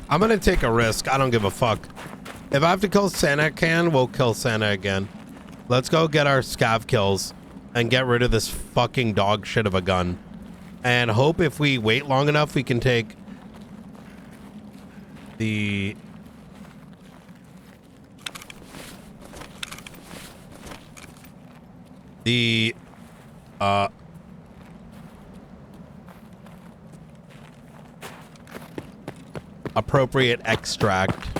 I'm gonna take a risk. I don't give a fuck. If I have to kill Santa again, we'll kill Santa again. Let's go get our scav kills and get rid of this fucking dog shit of a gun. And hope if we wait long enough, we can take the... appropriate extract.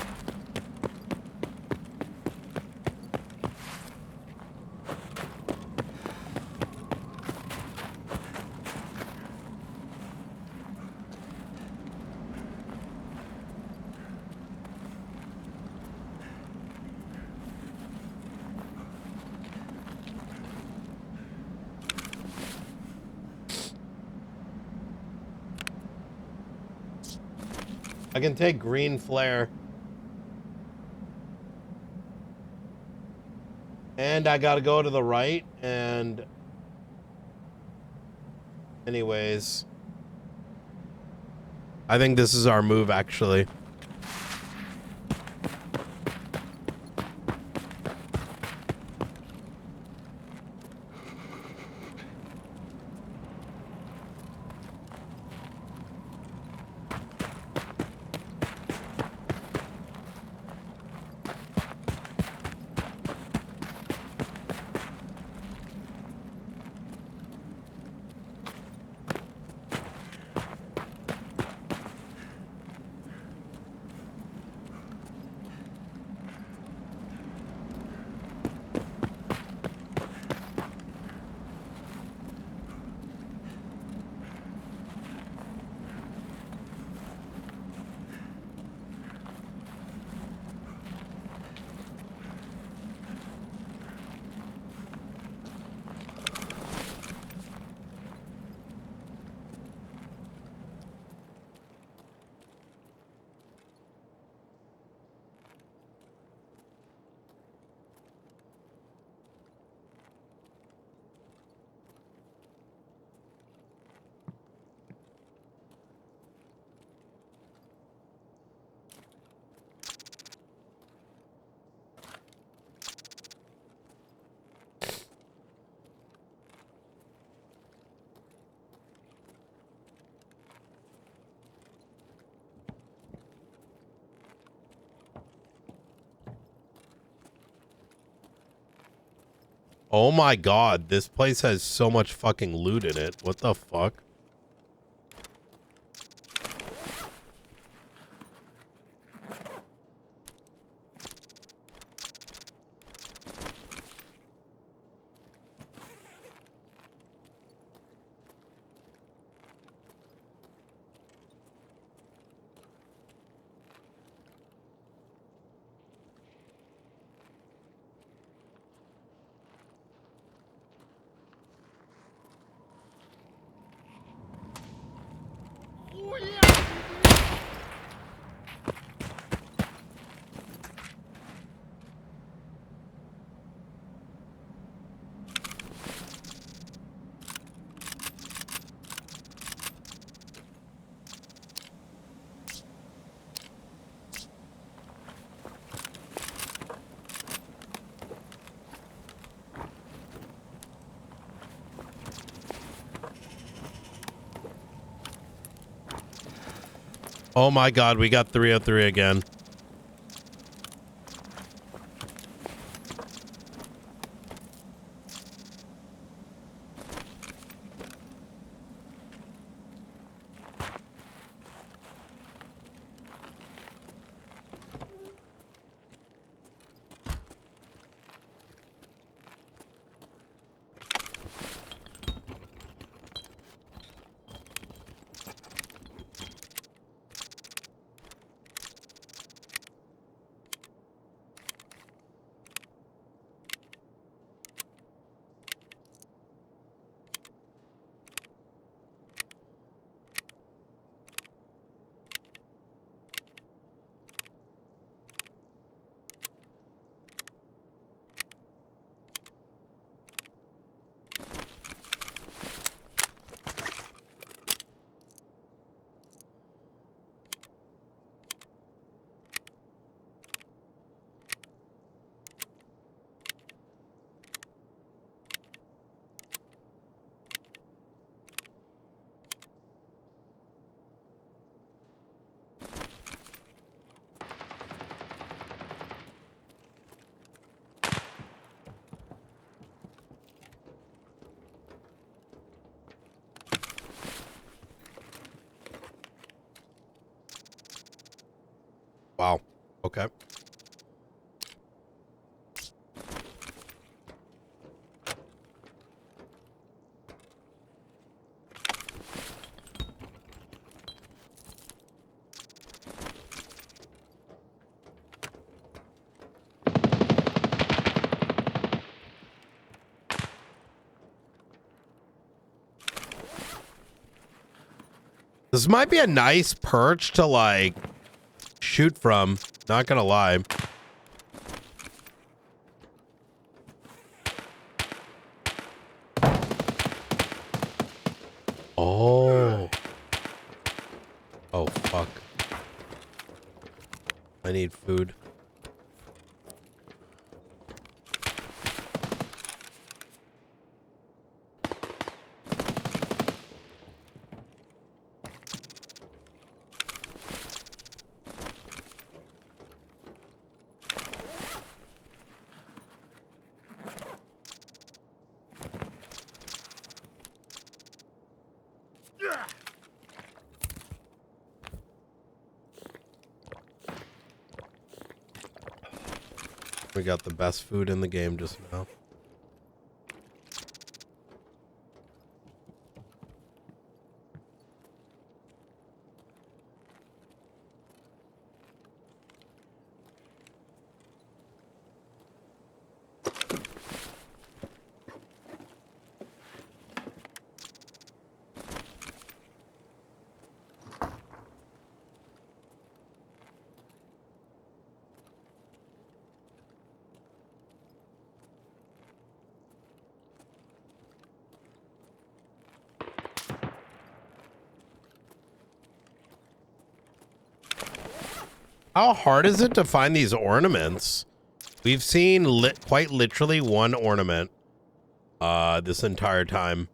I can take green flare. And I gotta go to the right and... Anyways. I think this is our move, actually. Oh my god, this place has so much fucking loot in it. What the fuck? Oh my god, we got 303 again. Wow. Okay. This might be a nice perch to like shoot from, not gonna lie. Oh. Oh fuck. I need food. We got the best food in the game just now. How hard is it to find these ornaments? We've seen quite literally one ornament this entire time.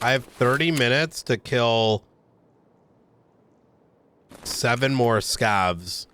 I have 30 minutes to kill 7 more scavs.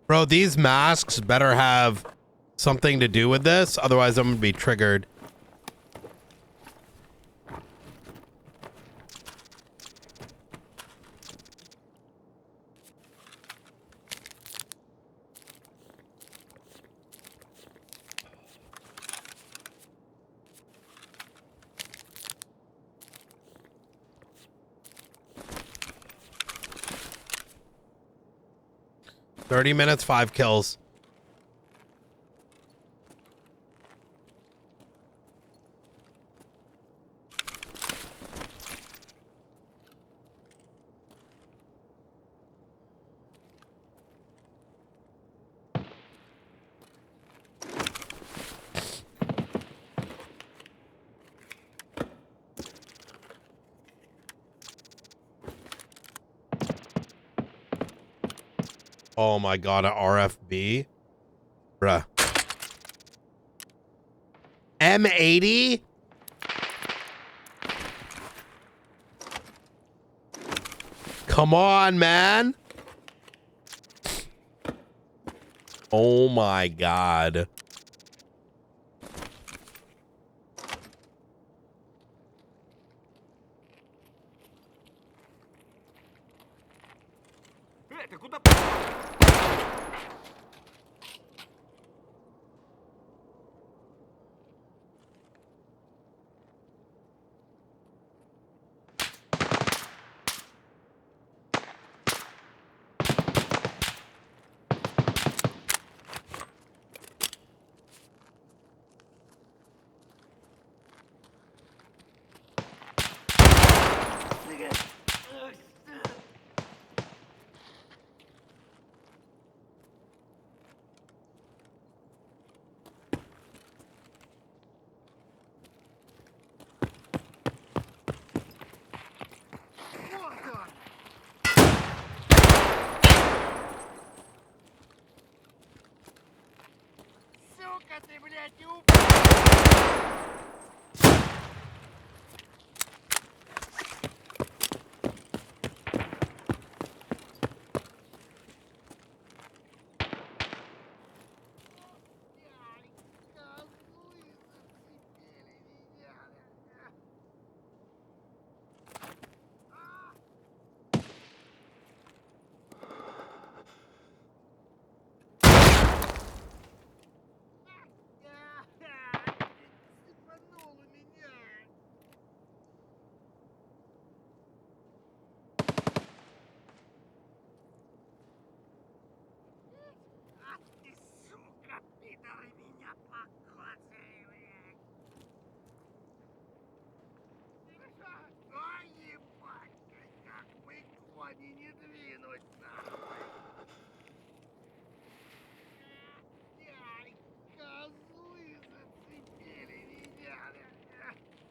Bro, these masks better have something to do with this, otherwise I'm gonna be triggered. $30 minutes, 5 kills. Oh my god, a RFB? Bruh. M80? Come on, man. Oh my god.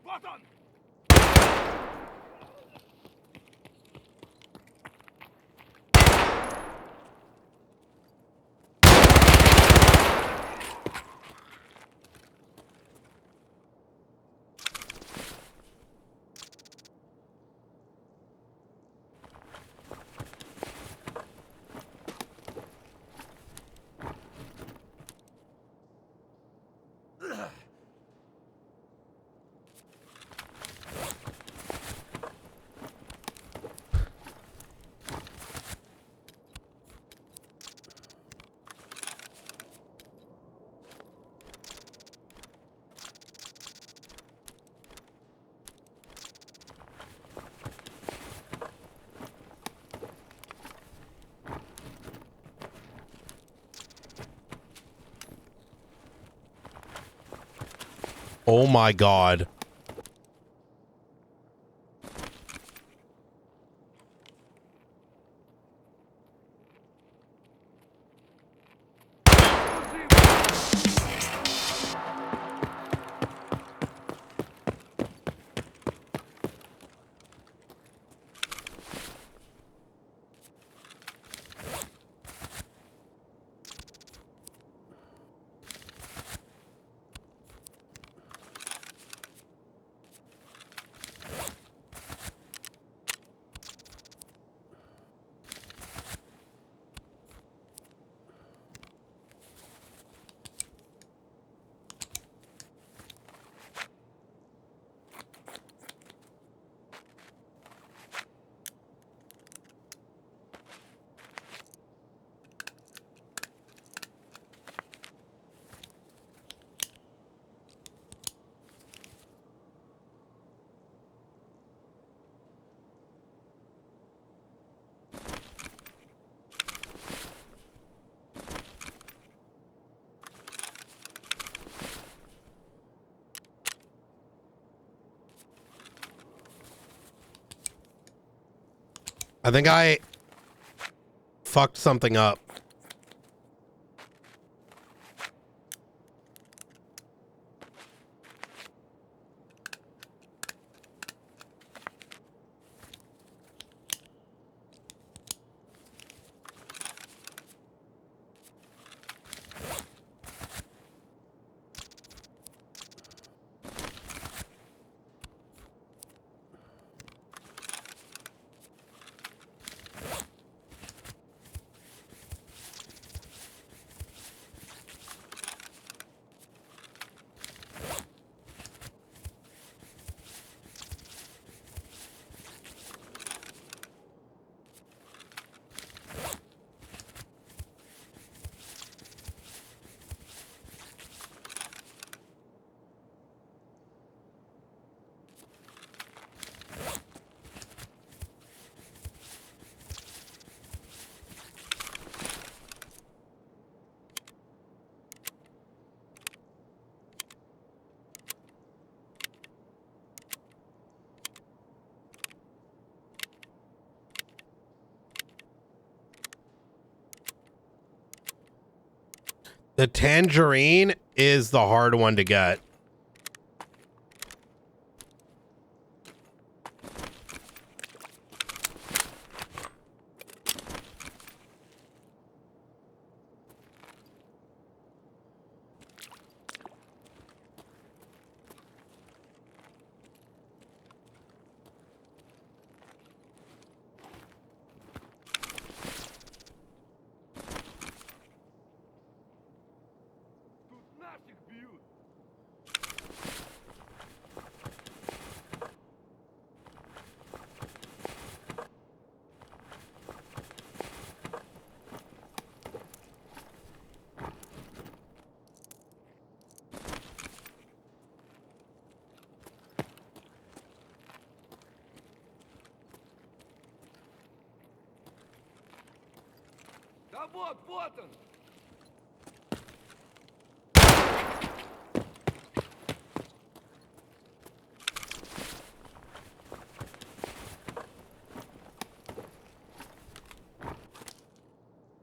Вот он! Oh my God. I think I fucked something up. The tangerine is the hard one to get.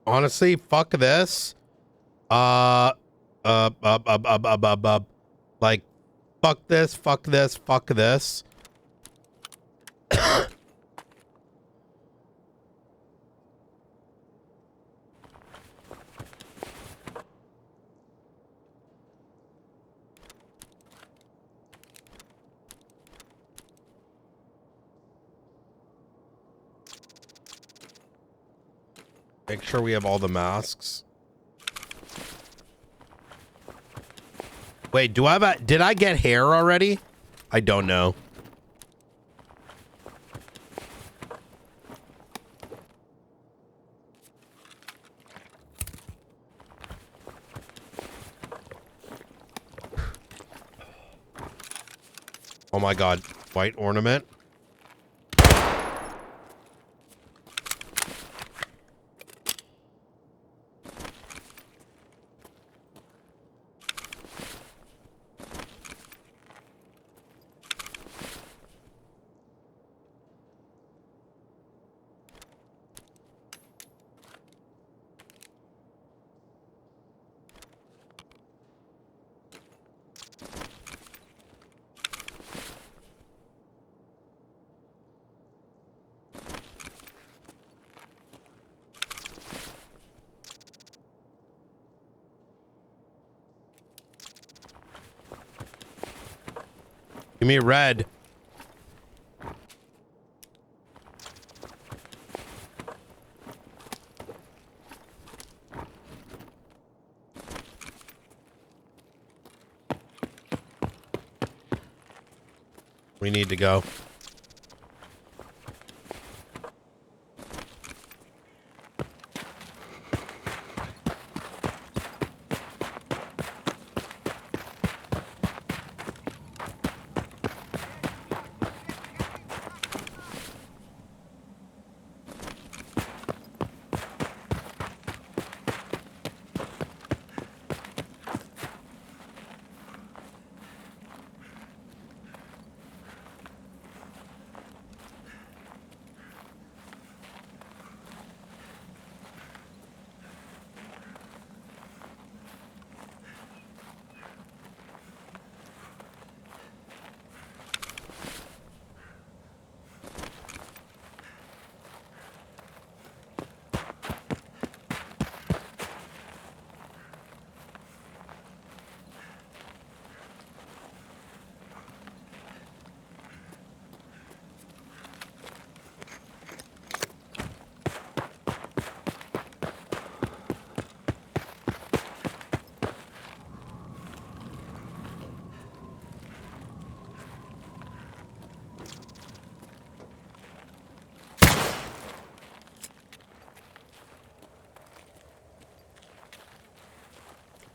Honestly, fuck this. Like, fuck this, fuck this, fuck this. Make sure we have all the masks. Wait, do I have did I get hair already? I don't know. Oh my god, white ornament. Give me red. We need to go.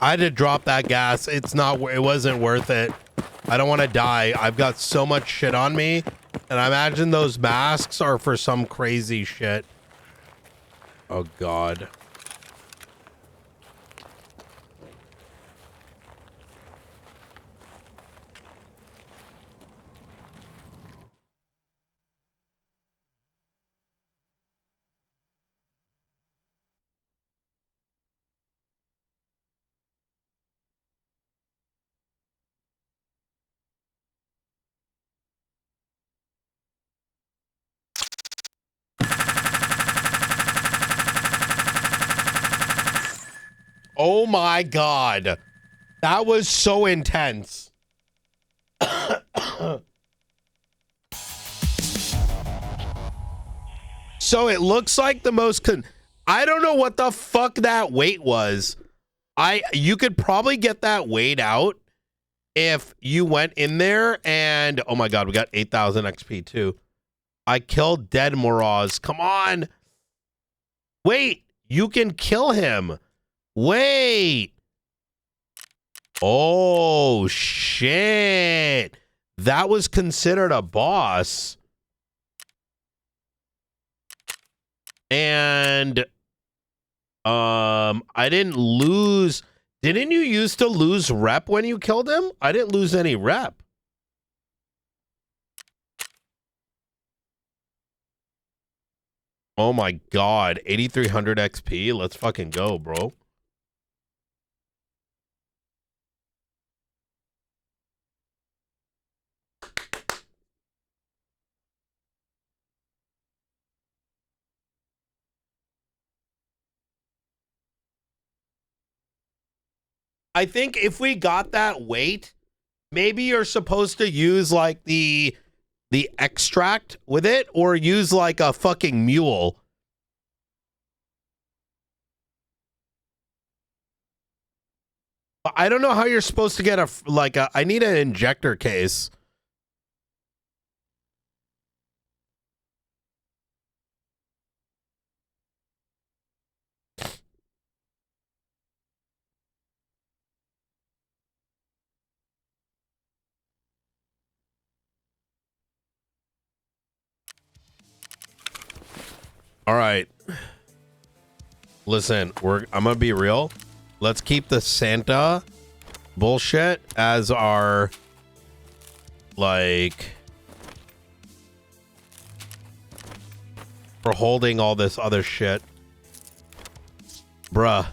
I had to drop that gas. It wasn't worth it. I don't want to die. I've got so much shit on me. And I imagine those masks are for some crazy shit. Oh, God. Oh my God. That was so intense. So it looks like the most I don't know what the fuck that weight was. You could probably get that weight out if you went in there and oh my God, we got 8,000 XP too. I killed Dead Moraz. Come on. Wait, you can kill him. Wait. Oh, shit. That was considered a boss. And I didn't lose. Didn't you used to lose rep when you killed him? I didn't lose any rep. Oh my god, 8,300 XP. Let's fucking go, bro. I think if we got that weight, maybe you're supposed to use like the extract with it, or use like a fucking mule. I don't know how you're supposed to get I need an injector case. All right. Listen, I'm gonna be real. Let's keep the Santa bullshit as our for holding all this other shit. Bruh,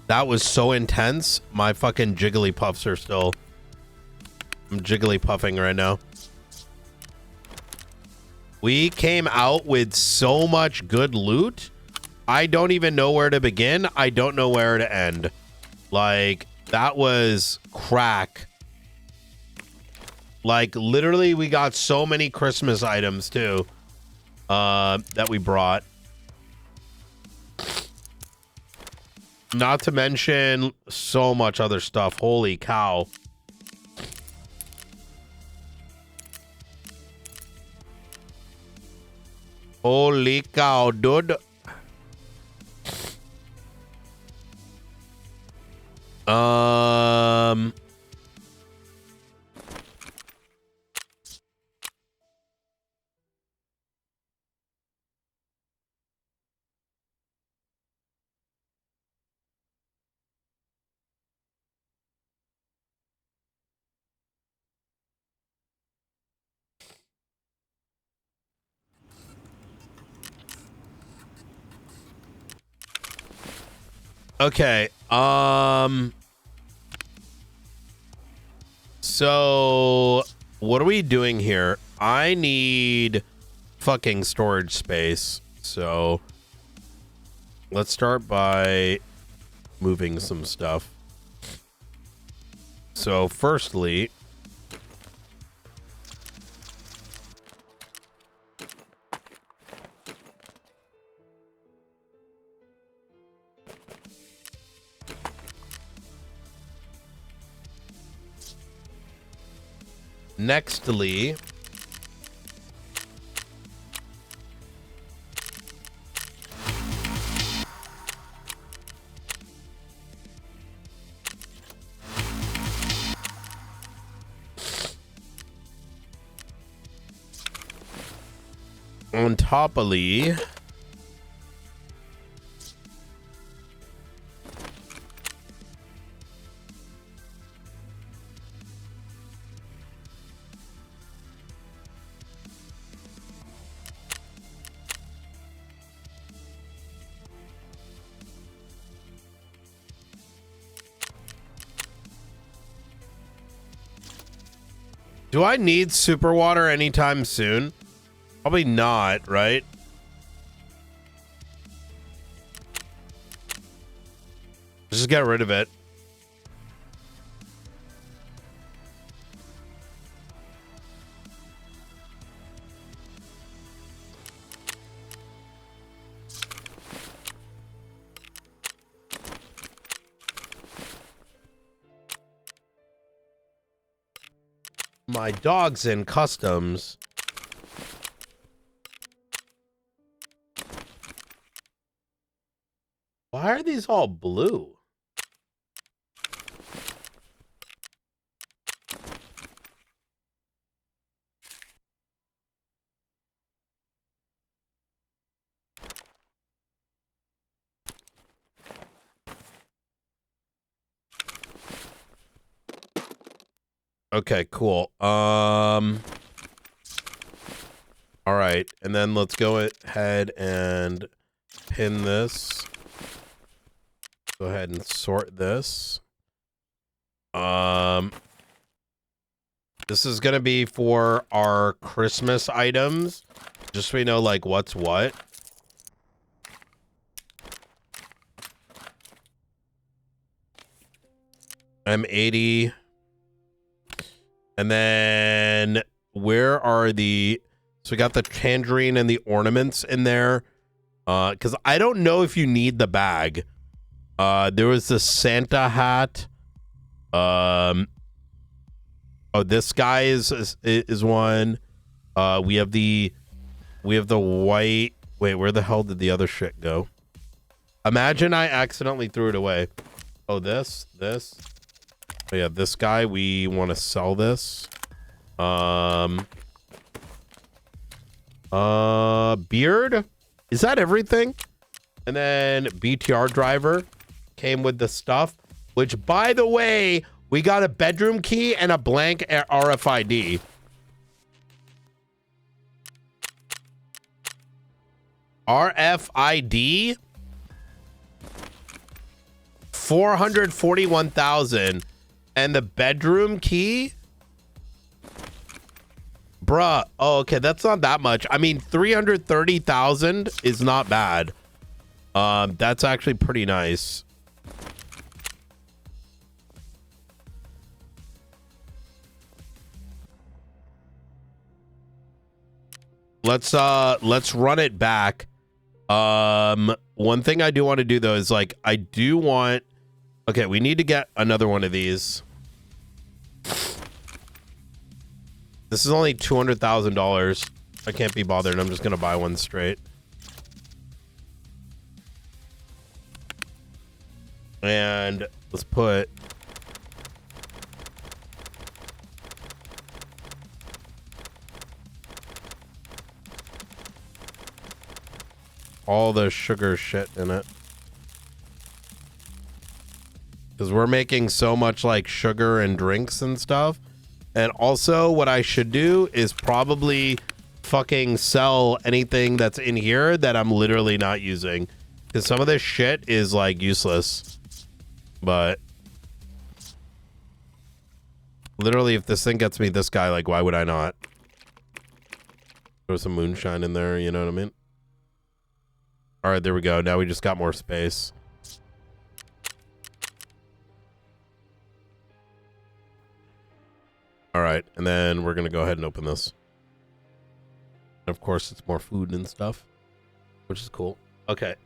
that was so intense. My fucking jiggly puffs are still. I'm jiggly puffing right now. We came out with so much good loot. I don't even know where to begin. I don't know where to end. Like, that was crack. Like, literally, we got so many Christmas items, too, that we brought. Not to mention so much other stuff. Holy cow. Holy cow, dude. Okay. So what are we doing here? I need fucking storage space. So let's start by moving some stuff. So firstly, nextly, on toply, do I need super water anytime soon? Probably not, right? Just get rid of it. My dog's in customs. Why are these all blue? Okay, cool. All right, and then let's go ahead and pin this. Go ahead and sort this. This is gonna be for our Christmas items, just so we know like what's what. I'm 80. And then where are the... So we got the tangerine and the ornaments in there. Because I don't know if you need the bag. There was the Santa hat. Oh, this guy is one. We have the white... Wait, where the hell did the other shit go? Imagine I accidentally threw it away. Oh, this. Oh, yeah, this guy, we want to sell this. Beard? Is that everything? And then BTR driver came with the stuff, which, by the way, we got a bedroom key and a blank RFID. RFID? 441,000. And the bedroom key? Bruh. Oh, okay. That's not that much. I mean, 330,000 is not bad. That's actually pretty nice. Let's run it back. One thing I do want to do though is like I do want... Okay, we need to get another one of these. This is only $200,000. I can't be bothered. I'm just gonna buy one straight. And let's put... all the sugar shit in it. Because we're making so much like sugar and drinks and stuff. And also what I should do is probably fucking sell anything that's in here that I'm literally not using. Because some of this shit is like useless. But literally if this thing gets me this guy, like why would I not? Throw some moonshine in there, you know what I mean? All right, there we go. Now we just got more space. All right, and then we're gonna go ahead and open this. And of course, it's more food and stuff, which is cool. Okay.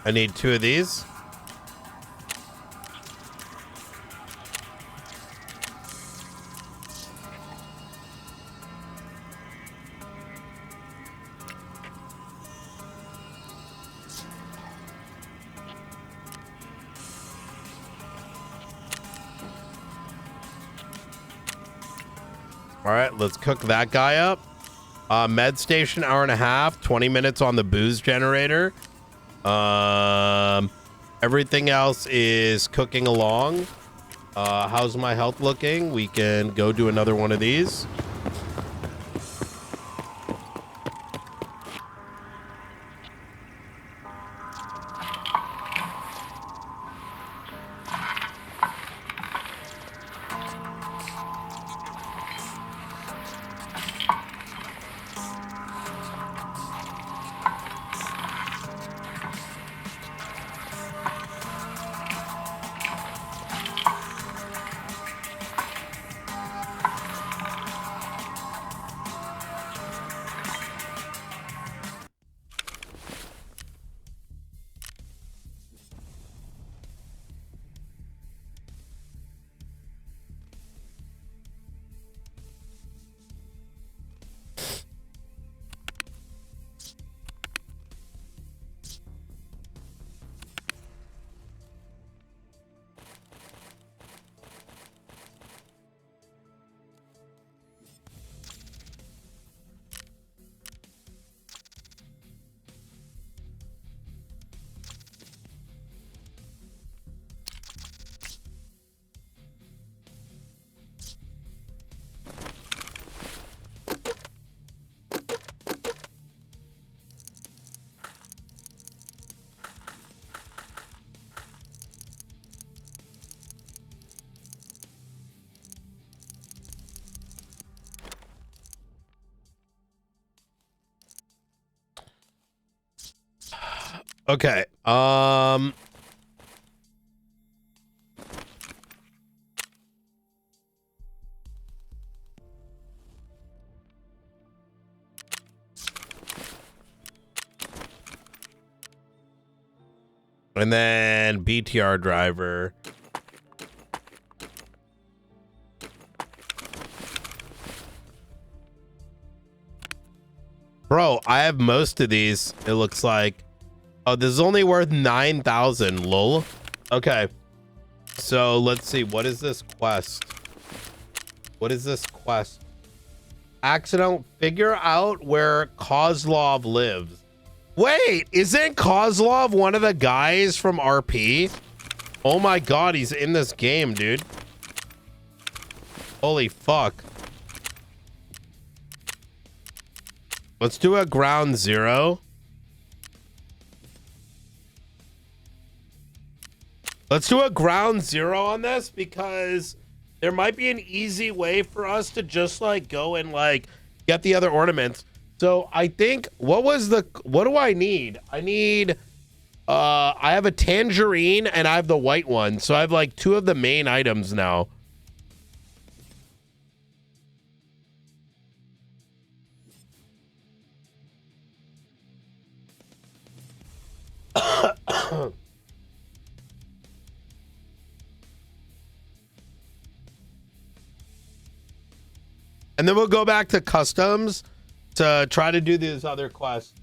I need 2 of these. All right, let's cook that guy up. Med station, hour and a half, 20 minutes on the booze generator. Everything else is cooking along. How's my health looking? We can go do another one of these. Okay. And then BTR driver. Bro, I have most of these, it looks like. Oh, this is only worth 9,000, lol. Okay. So let's see. What is this quest? What is this quest? Accident. Figure out where Kozlov lives. Wait, isn't Kozlov one of the guys from RP? Oh my god, he's in this game, dude. Holy fuck. Let's do a ground zero. Let's do a ground zero on this because there might be an easy way for us to just like go and like get the other ornaments. So I think what do I need? I need I have a tangerine and I have the white one. So I have like 2 of the main items now. And then we'll go back to customs to try to do these other quests.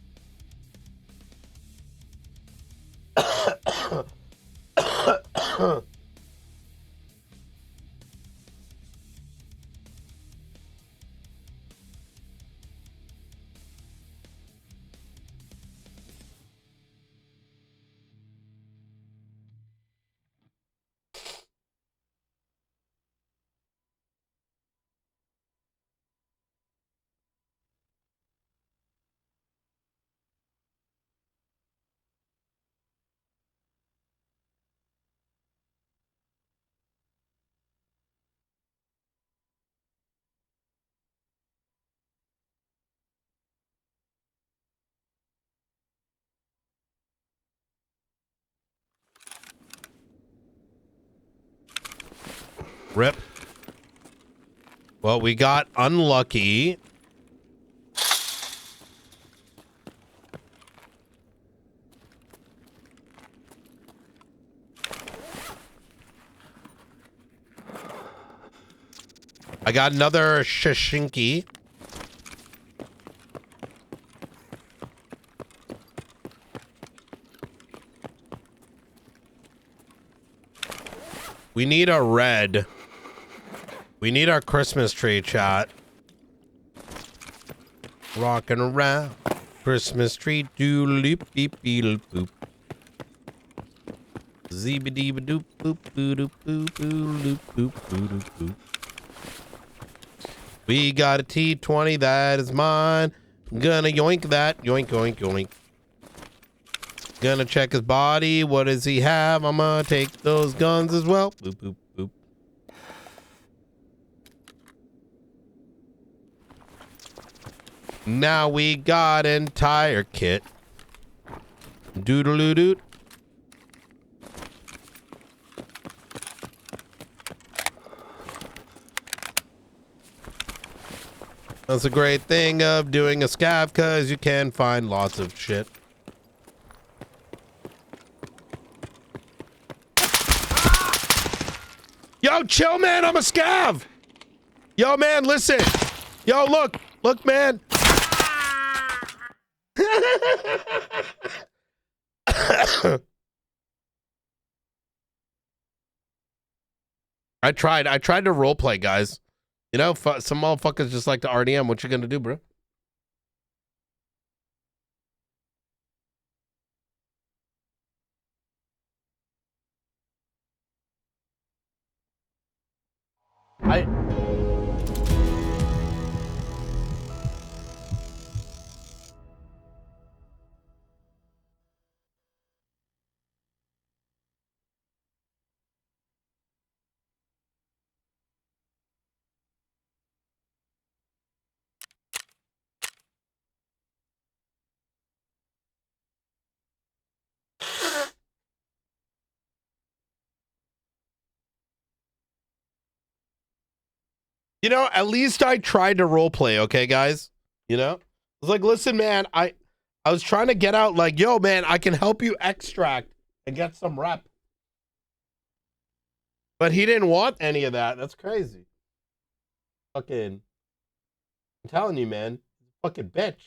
Rip. Well, we got unlucky. I got another Shashinki. We need a red. We need our Christmas tree, chat. rocking around. Christmas tree, doodle-loop, beep-beedle boop. Zeeba-deeba-doop, boop, boop, boop, boop, boop, boop, boop. We got a T20, that is mine. Gonna yoink that, yoink, yoink, yoink. Gonna check his body, what does he have? I'm gonna take those guns as well. Boop, boop, boop. Now we got entire kit. Doodle-doo-doot. That's a great thing of doing a scav, because you can find lots of shit. Yo, chill, man. I'm a scav. Yo, man, listen. Yo, look. Look, man. I tried to roleplay, guys. You know, some motherfuckers just like to RDM. What you gonna do, bro? You know, at least I tried to roleplay, okay, guys? You know? I was like, listen, man, I was trying to get out like, yo, man, I can help you extract and get some rep. But he didn't want any of that. That's crazy. Fucking, I'm telling you, man. Fucking bitch.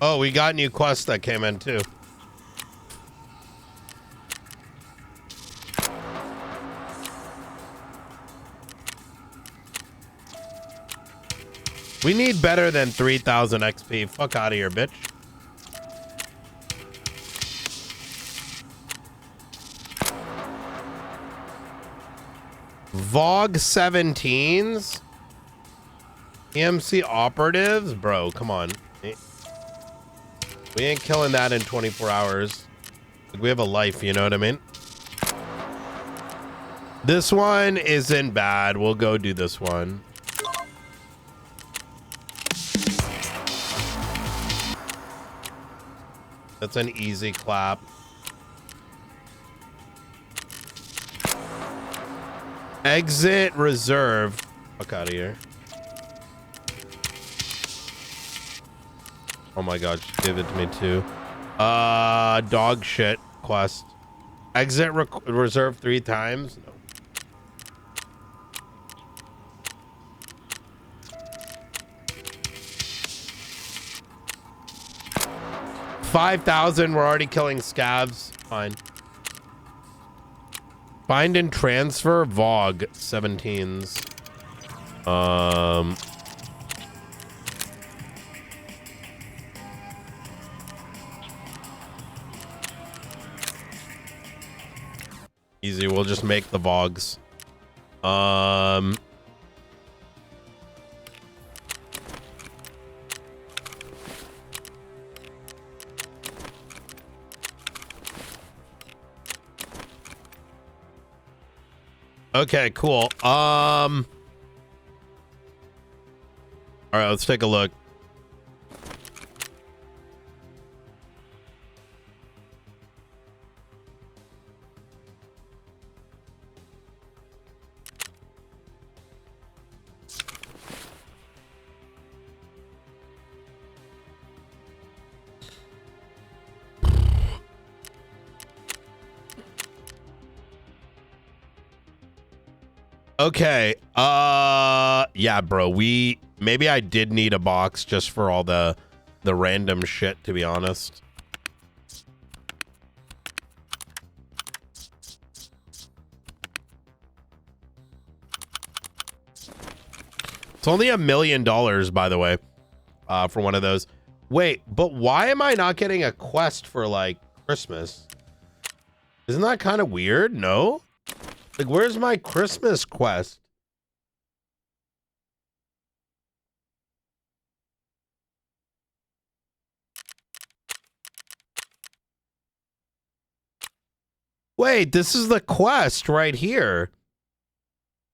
Oh, we got new quests that came in too. We need better than 3,000 XP. Fuck out of here, bitch. VOG 17s? EMC operatives? Bro, come on. We ain't killing that in 24 hours. We have a life, you know what I mean? This one isn't bad. We'll go do this one. That's an easy clap. Exit reserve. Fuck out of here. Oh my god, just give it to me too. Dog shit quest. Exit reserve 3 times. No. $5,000. We're already killing scabs. Fine. Find and transfer VOG 17s. Easy. We'll just make the VOGs. Okay, cool. All right, let's take a look. Okay. Yeah, bro. Maybe I did need a box just for all the random shit, to be honest. It's only $1 million, by the way, for one of those. Wait, but why am I not getting a quest for like Christmas? Isn't that kind of weird? No? Like, where's my Christmas quest? Wait, this is the quest right here.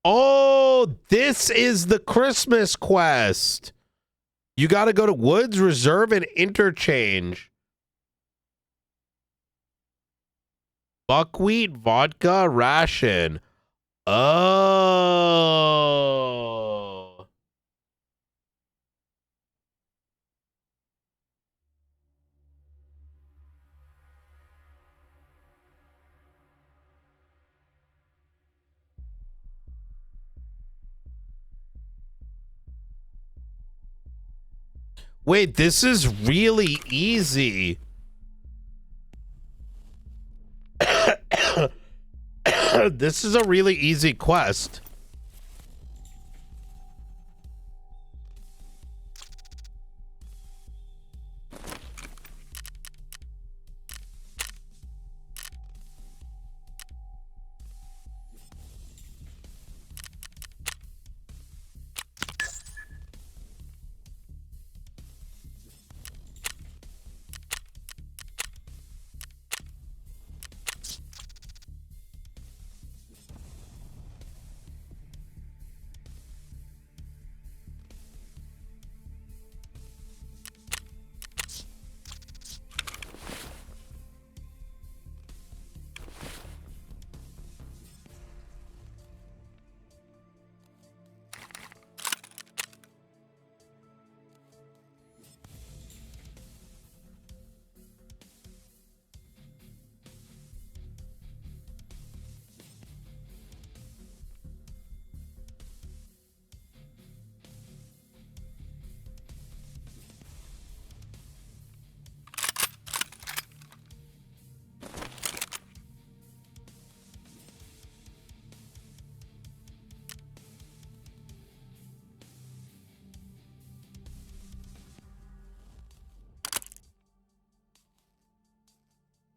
Oh, this is the Christmas quest. You got to go to Woods Reserve and Interchange. Buckwheat vodka ration. Oh. Wait, this is really easy. This is a really easy quest.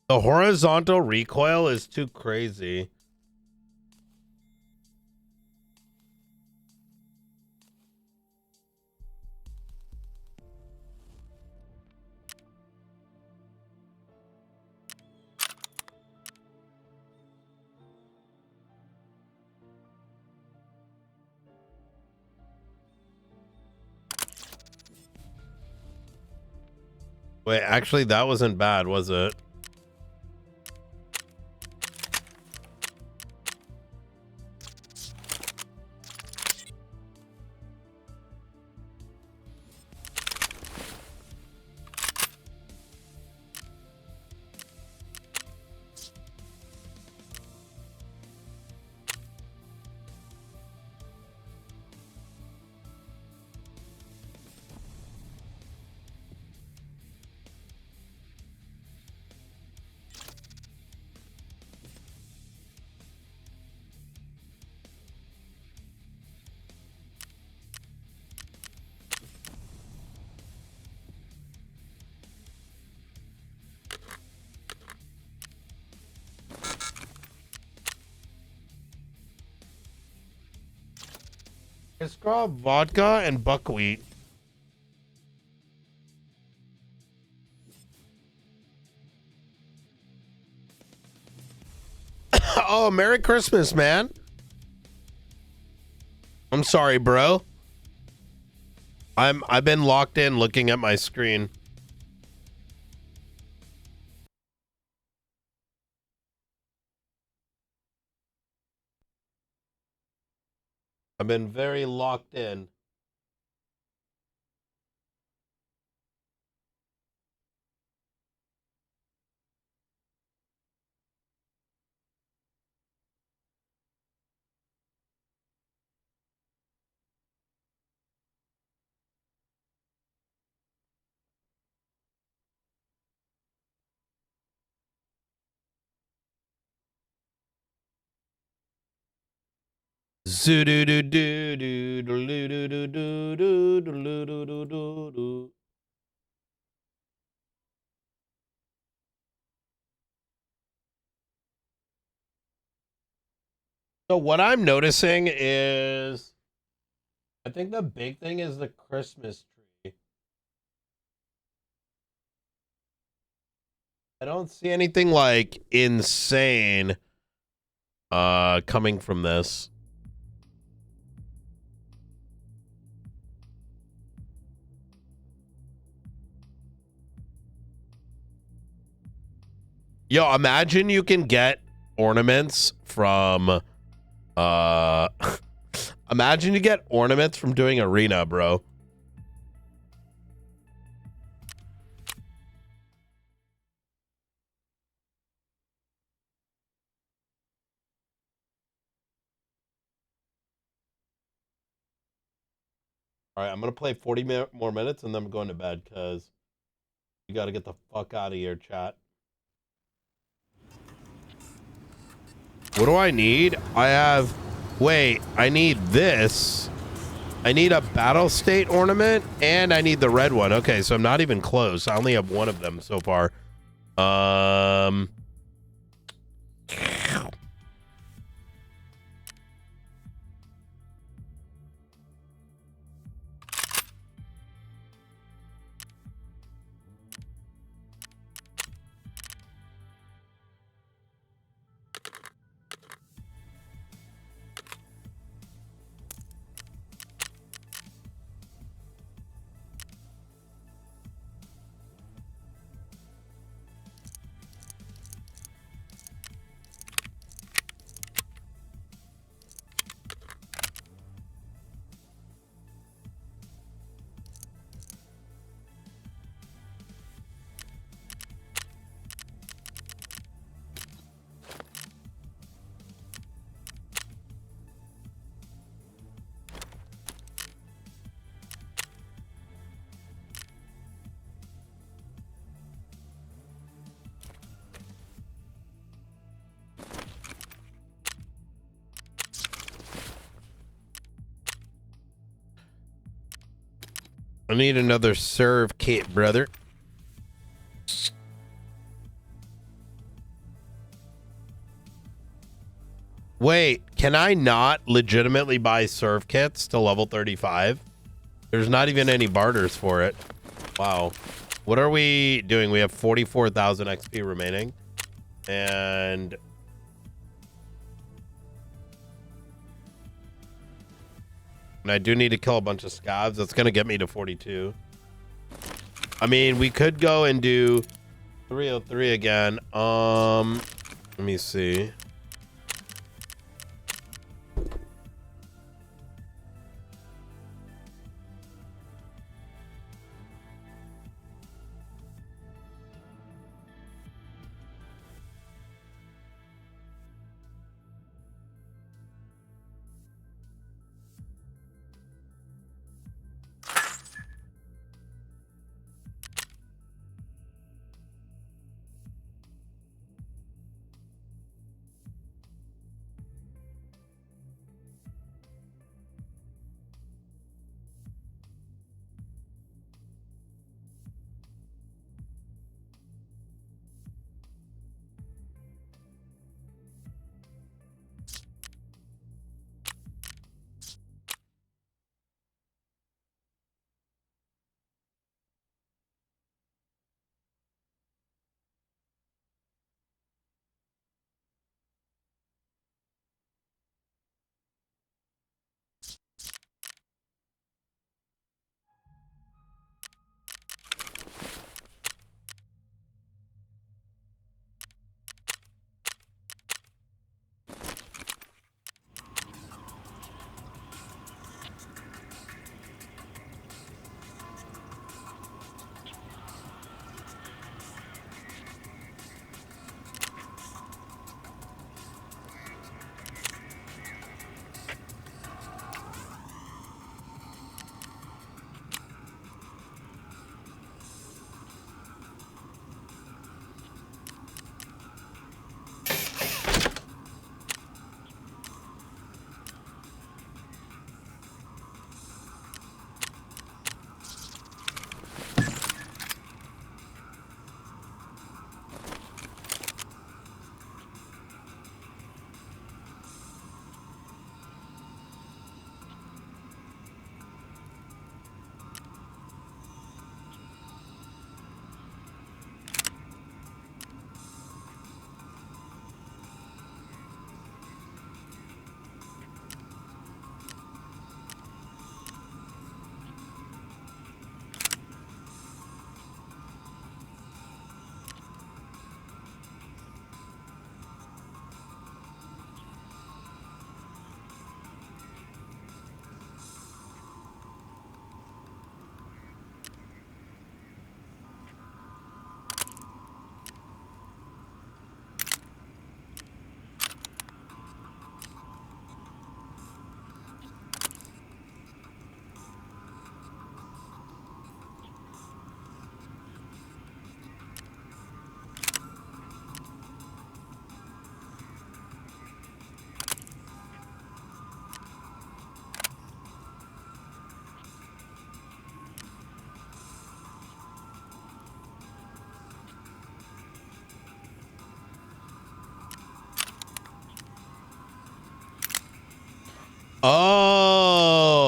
The horizontal recoil is too crazy. Wait, actually, that wasn't bad, was it? Straw, vodka, and buckwheat. Oh, Merry Christmas, man. I'm sorry, bro. I've been locked in looking at my screen. I've been very locked in. So what I'm noticing is, I think the big thing is the Christmas tree. I don't see anything like insane coming from this. Yo, imagine you can get ornaments from imagine you get ornaments from doing arena, bro. All right, I'm gonna play 40 more minutes and then I'm going to bed because you got to get the fuck out of here, chat. What do I need? Wait, I need this. I need a battle state ornament and I need the red one. Okay, so I'm not even close. I only have one of them so far. I need another serve kit, brother. Wait, can I not legitimately buy serve kits to level 35? There's not even any barters for it. Wow. What are we doing? We have 44,000 XP remaining. And I do need to kill a bunch of scavs. That's going to get me to 42. I mean, we could go and do 303 again. Let me see.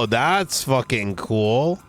Oh, that's fucking cool.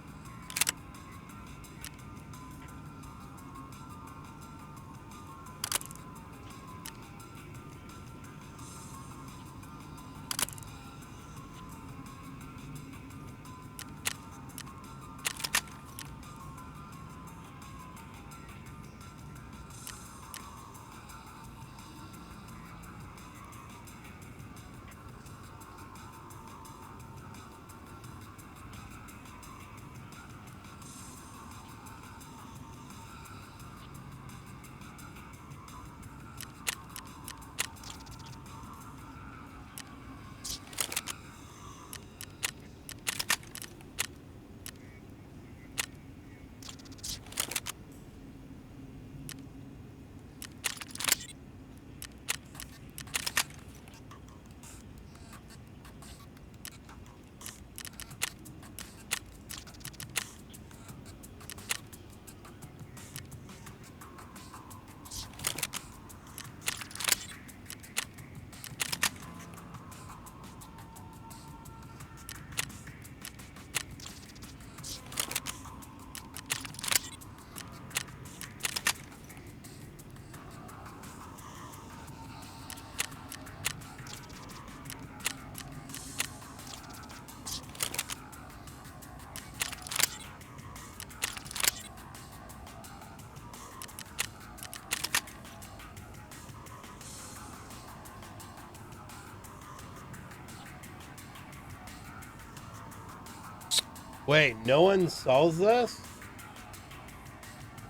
Wait, no one sells this?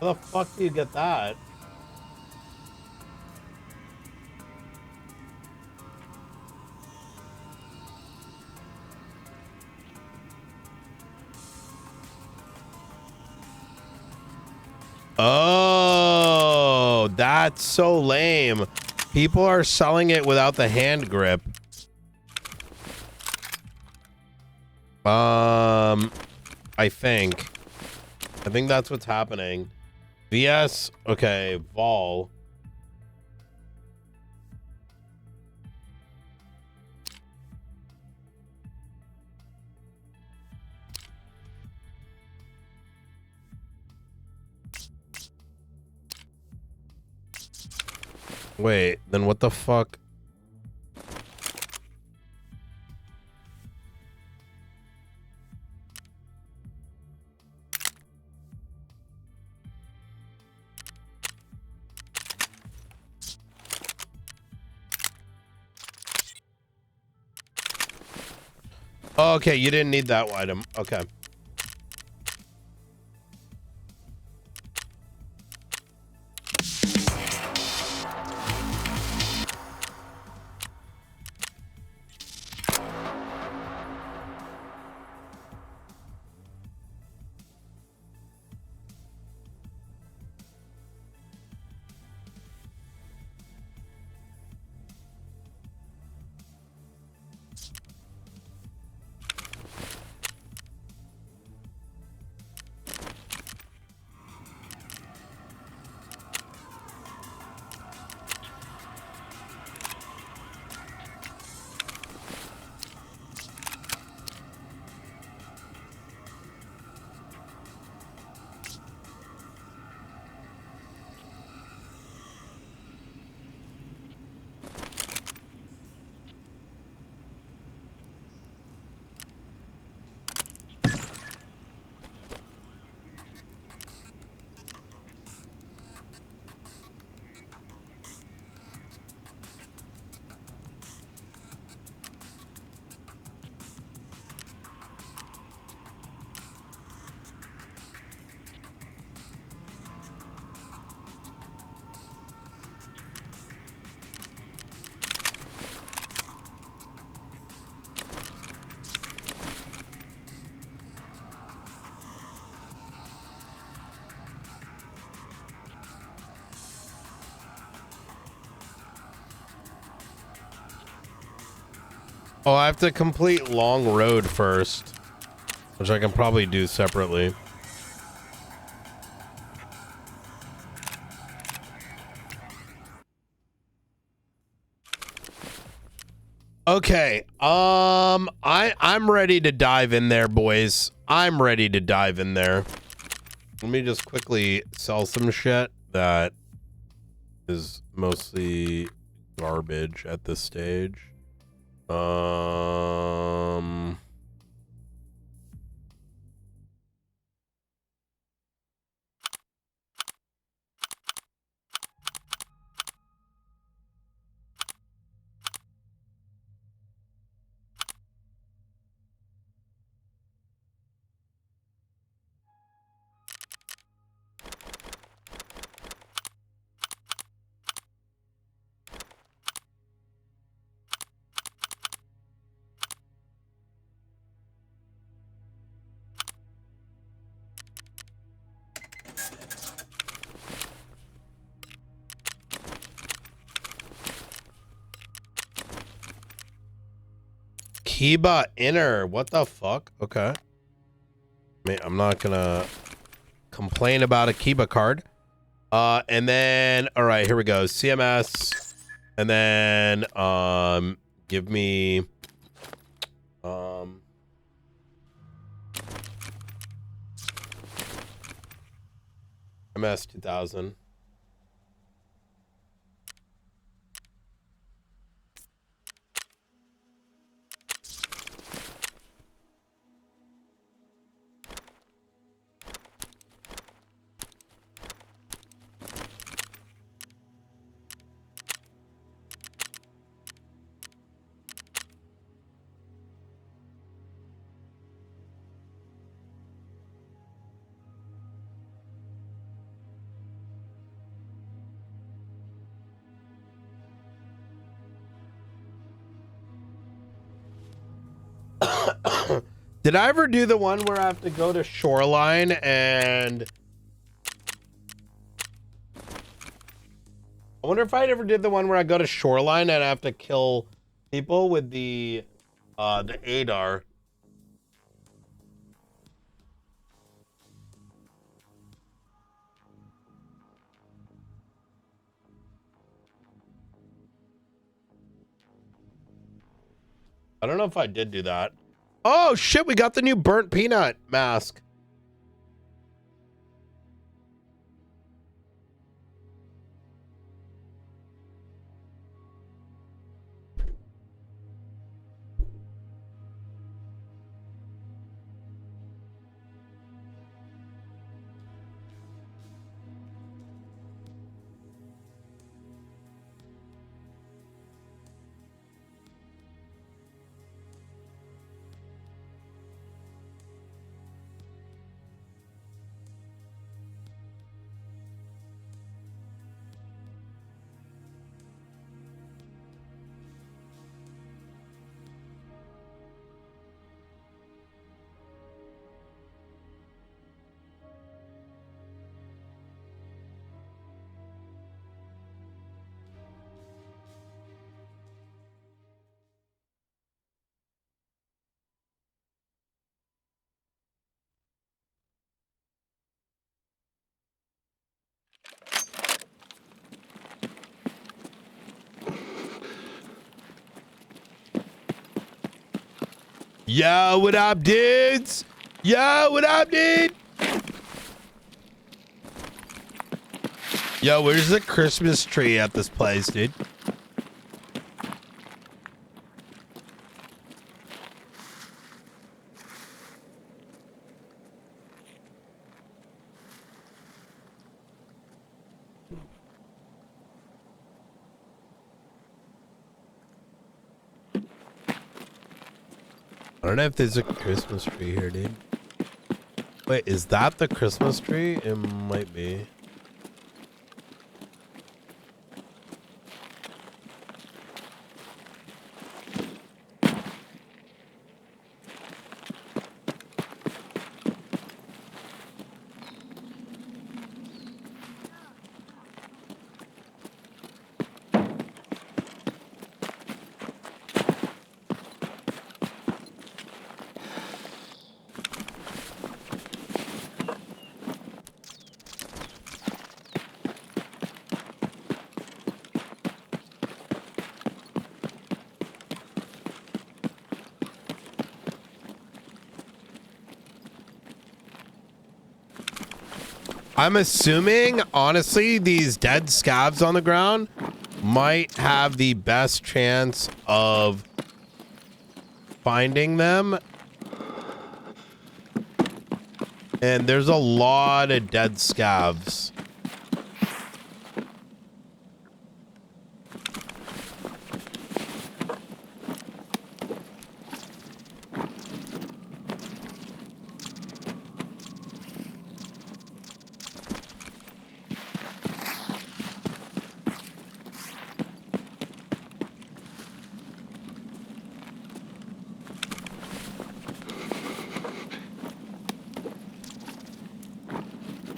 How the fuck do you get that? Oh, that's so lame. People are selling it without the hand grip. I think that's what's happening. VS, okay, Vol. Wait, then what the fuck? Oh, okay, you didn't need that item. Okay. Oh, I have to complete Long Road first, which I can probably do separately. Okay. I'm ready to dive in there, boys. I'm ready to dive in there. Let me just quickly sell some shit that is mostly garbage at this stage. Kiba Inner. What the fuck? Okay. I'm not gonna complain about a Kiba card. And then, all right, here we go. CMS. And then, give me, MS 2000. Did I ever do the one where I have to go to Shoreline and... I wonder if I ever did the one where I go to Shoreline and I have to kill people with the ADAR. I don't know if I did do that. Oh shit, we got the new burnt peanut mask. Yo, what up, dudes? Yo, what up, dude? Yo, where's the Christmas tree at this place, dude? I don't know if there's a Christmas tree here, dude. Wait, is that the Christmas tree? It might be. I'm assuming, honestly, these dead scabs on the ground might have the best chance of finding them. And there's a lot of dead scabs.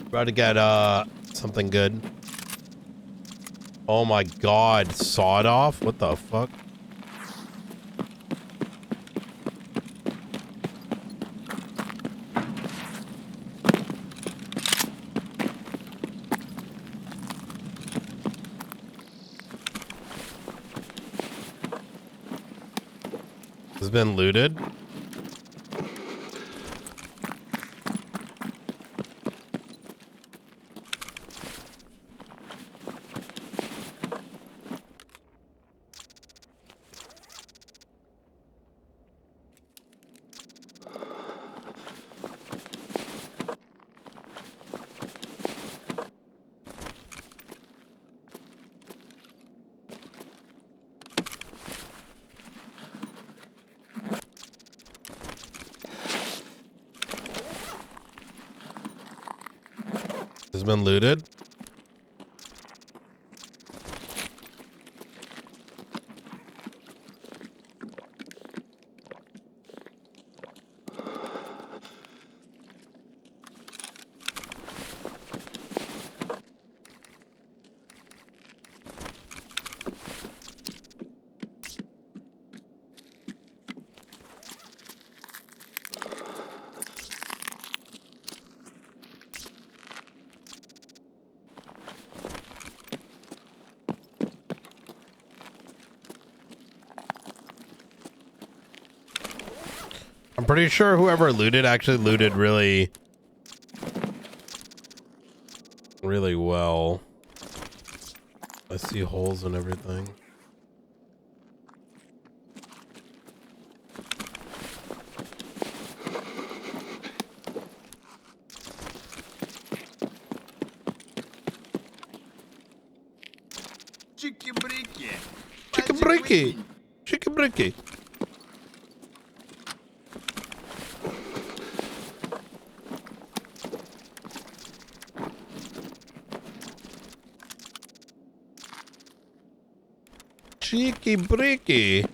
About to get something good. Oh my god, sawed off? What the fuck? Has been looted. Has been looted. I'm pretty sure whoever looted actually looted really well. I see holes and everything. Chicky-bricky. Chicky-bricky. Chicky-bricky. Cheeky bricky.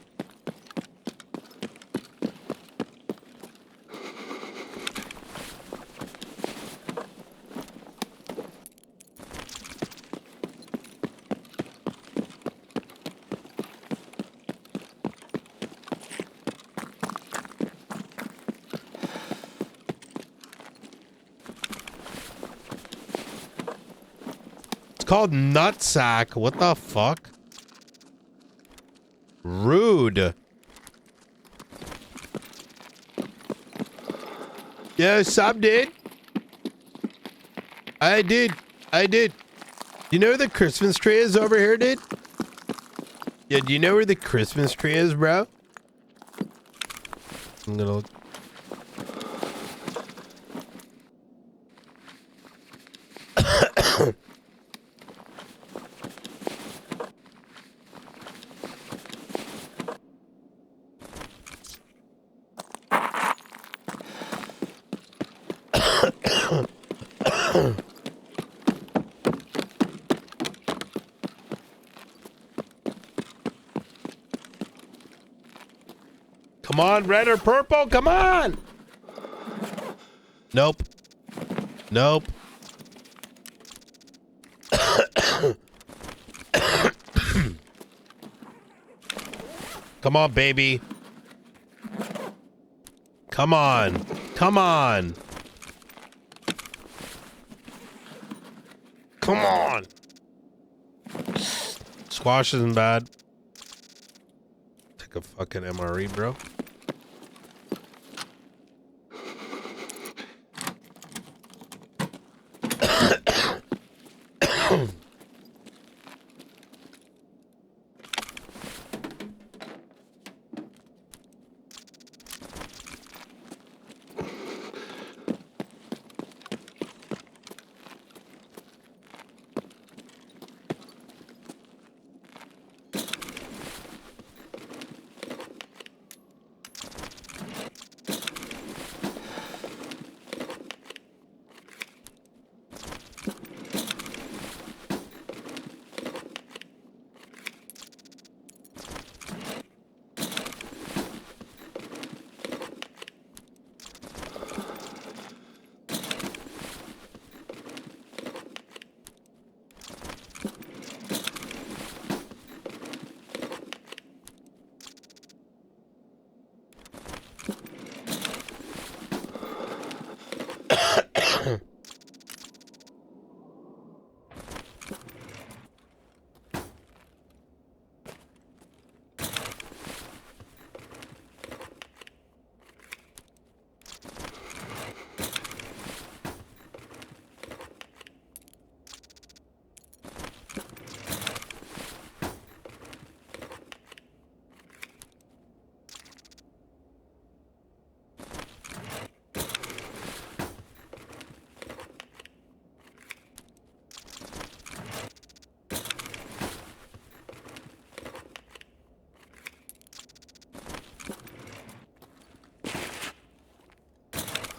It's called nutsack. What the fuck? Rude. Yeah, some did. I did. You know where the Christmas tree is over here, dude? Yeah, do you know where the Christmas tree is, bro? I'm gonna look. Come on, red or purple, come on. Nope. Nope. Come on, baby. Come on. Come on. Come on. Squash isn't bad. Take a fucking MRE, bro.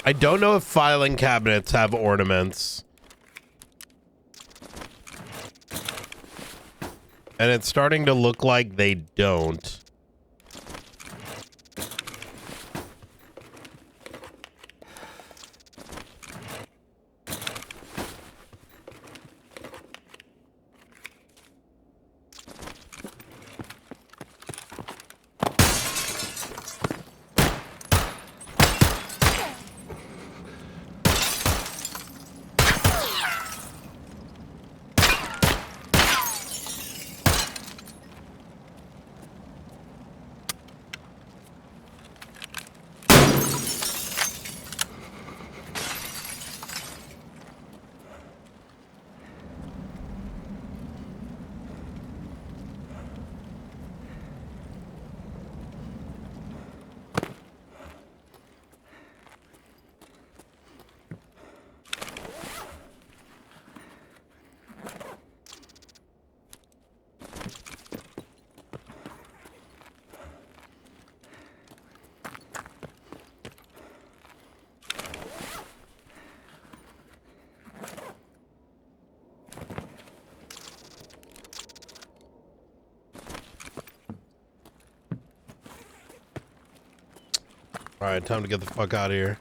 I don't know if filing cabinets have ornaments. And it's starting to look like they don't. All right, time to get the fuck out of here.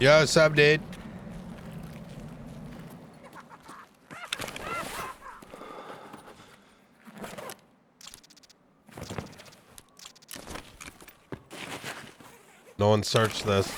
Yo, what's up, dude? No one searched this.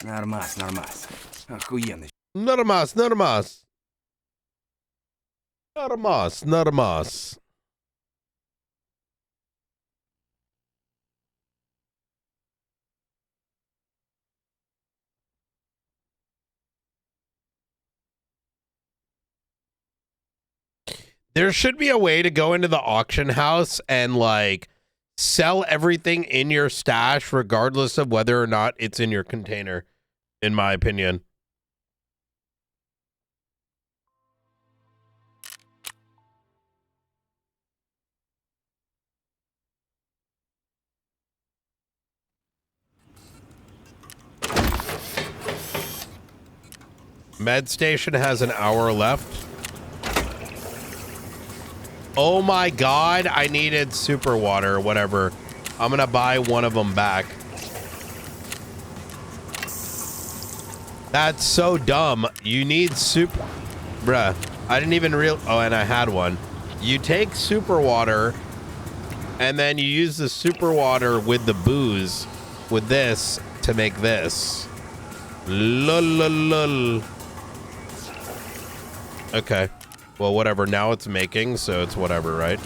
Нормас. Охуенный. Нормас. There should be a way to go into the auction house and like sell everything in your stash regardless of whether or not it's in your container, in my opinion. Med station has an hour left. Oh my god, I needed super water or whatever. I'm gonna buy one of them back. That's so dumb. You need super... Bruh, I didn't even oh, and I had one. You take super water, and then you use the super water with the booze, with this, to make this. Lol. Okay. Well, whatever. Now it's making, so it's whatever, right?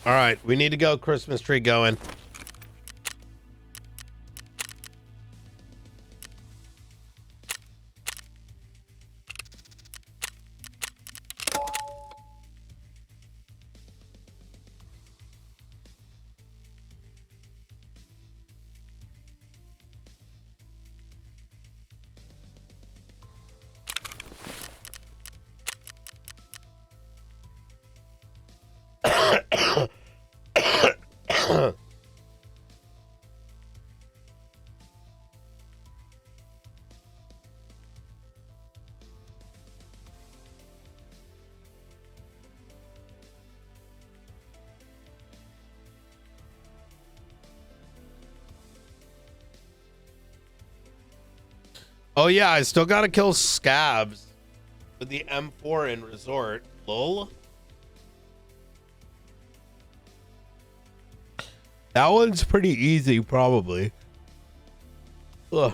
All right, we need to go Christmas tree going. Oh yeah, I still gotta kill scabs with the M4 in resort. Lol. That one's pretty easy, probably. Ugh.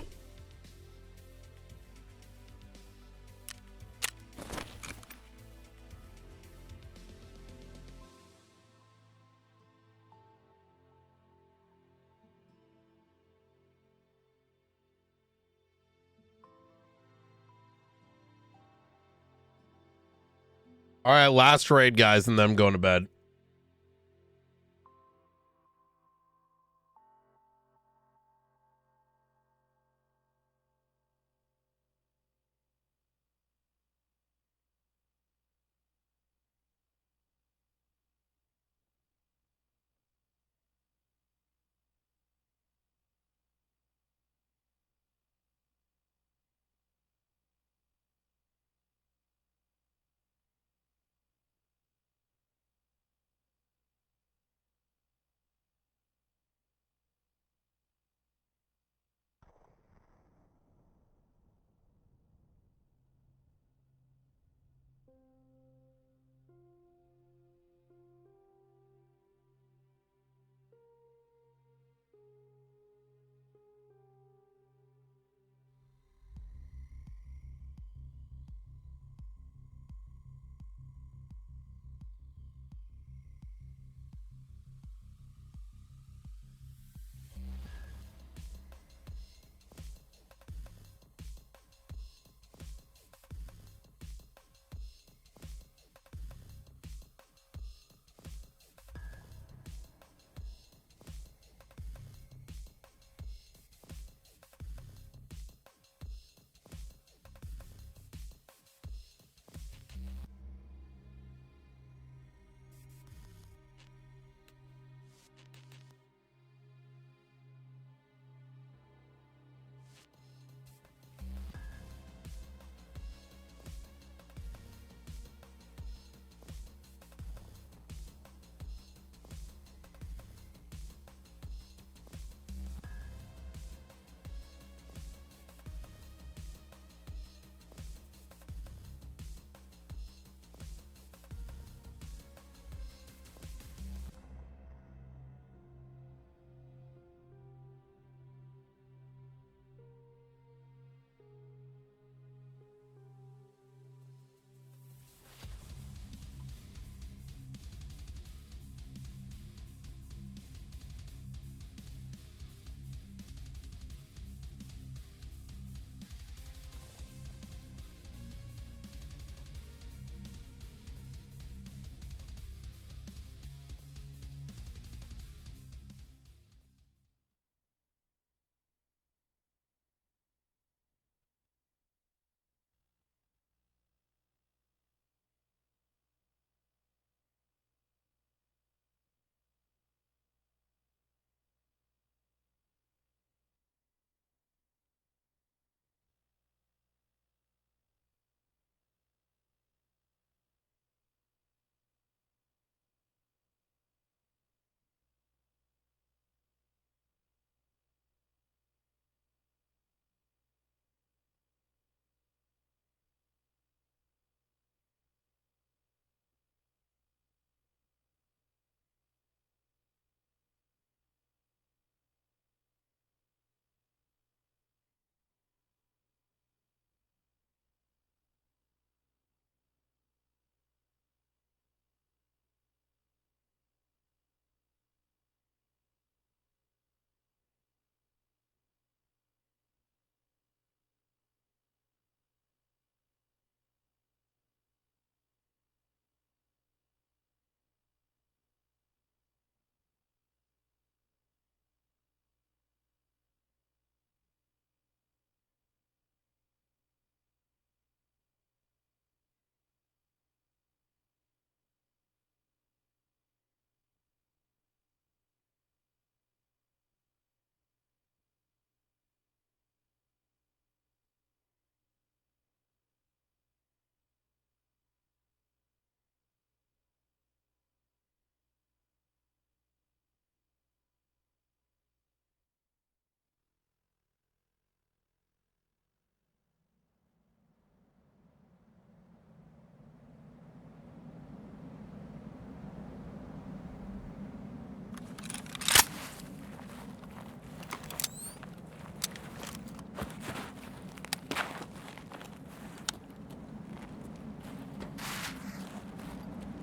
All right, last raid, guys, and then I'm going to bed.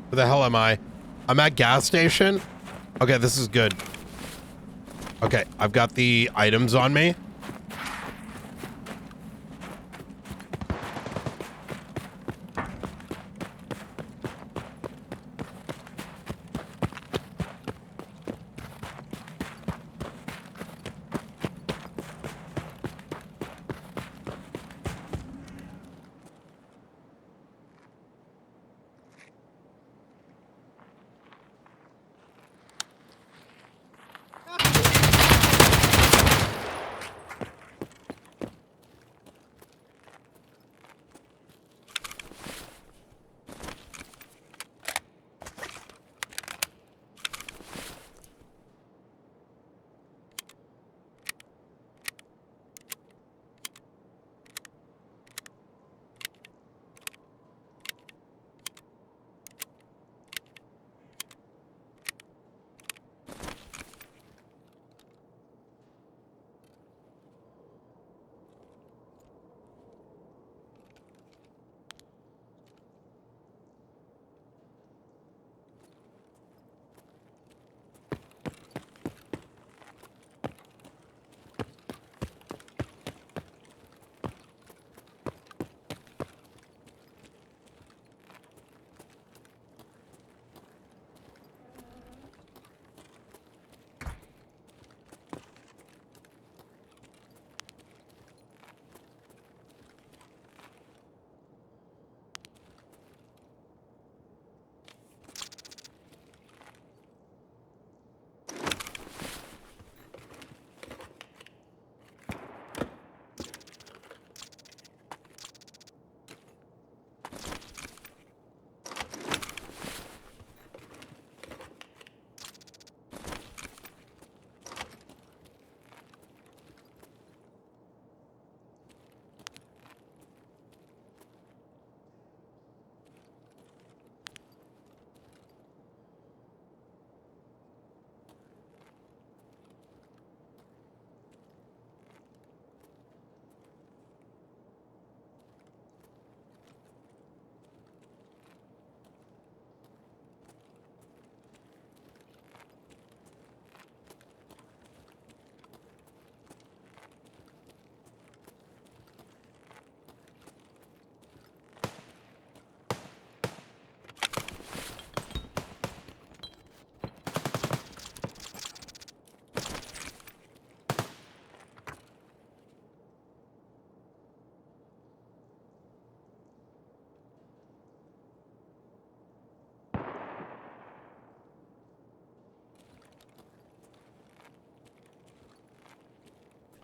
Where the hell am I? I'm at gas station. Okay, this is good. Okay, I've got the items on me.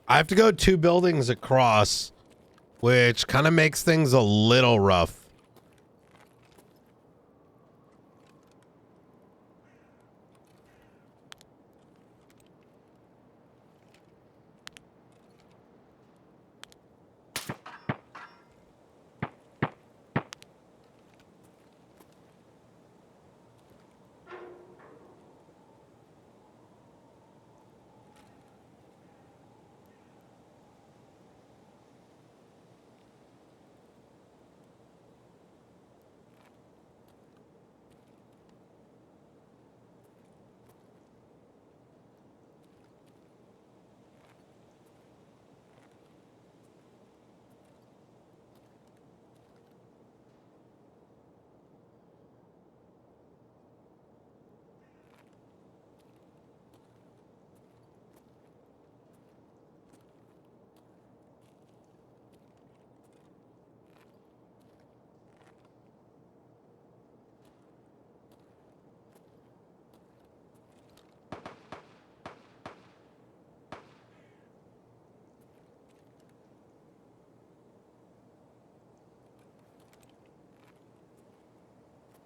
I have to go 2 buildings across, which kind of makes things a little rough.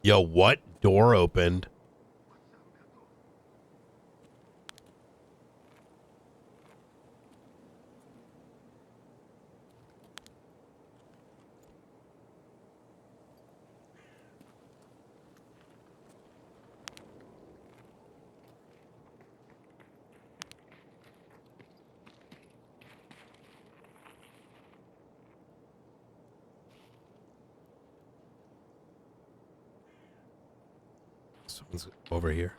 Yo, what door opened? Someone's over here.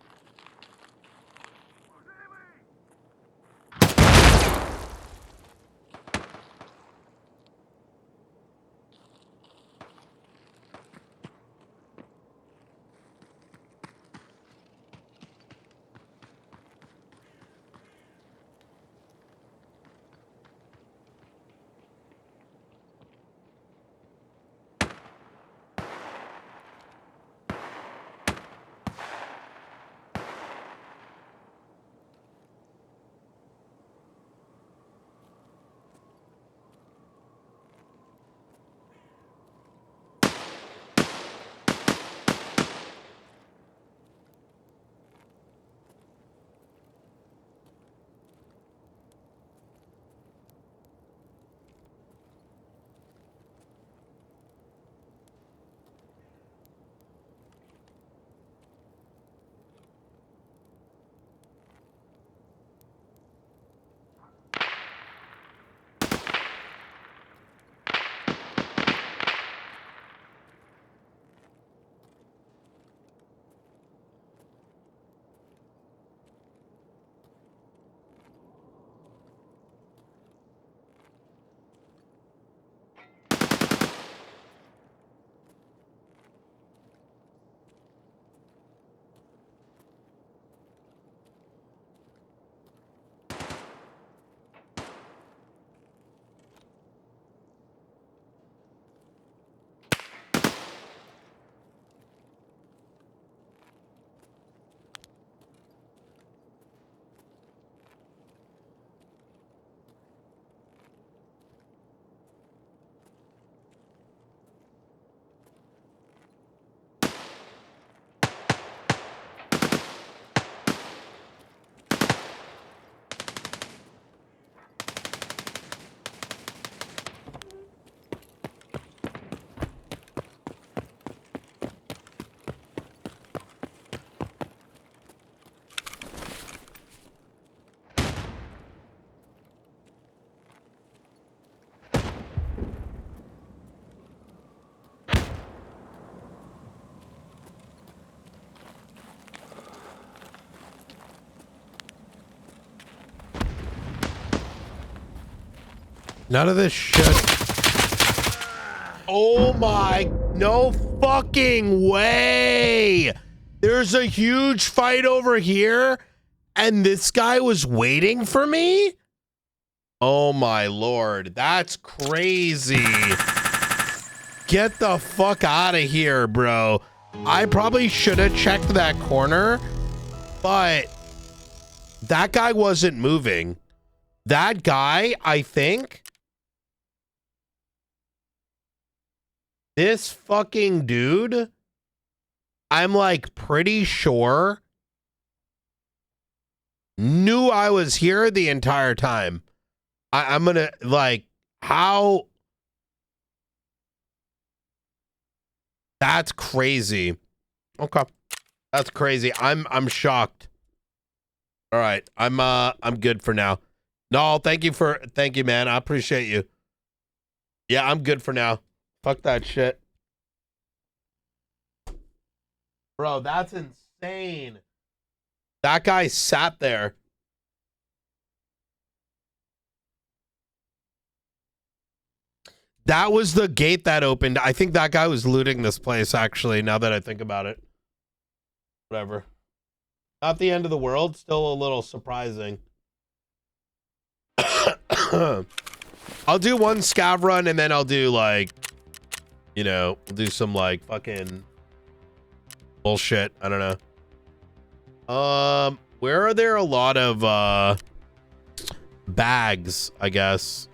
None of this shit. Oh my, no fucking way. There's a huge fight over here and this guy was waiting for me? Oh my Lord, that's crazy. Get the fuck out of here, bro. I probably should have checked that corner, but that guy wasn't moving. That guy, I think, this fucking dude, I'm like pretty sure knew I was here the entire time. I'm gonna like, how? That's crazy. Okay, that's crazy. I'm shocked. All right, I'm good for now. No, thank you, man. I appreciate you. Yeah, I'm good for now. Fuck that shit. Bro, that's insane. That guy sat there. That was the gate that opened. I think that guy was looting this place, actually, now that I think about it. Whatever. Not the end of the world. Still a little surprising. I'll do one scav run and then I'll do like, you know, we'll do some like fucking bullshit. I don't know. Where are there a lot of bags, I guess?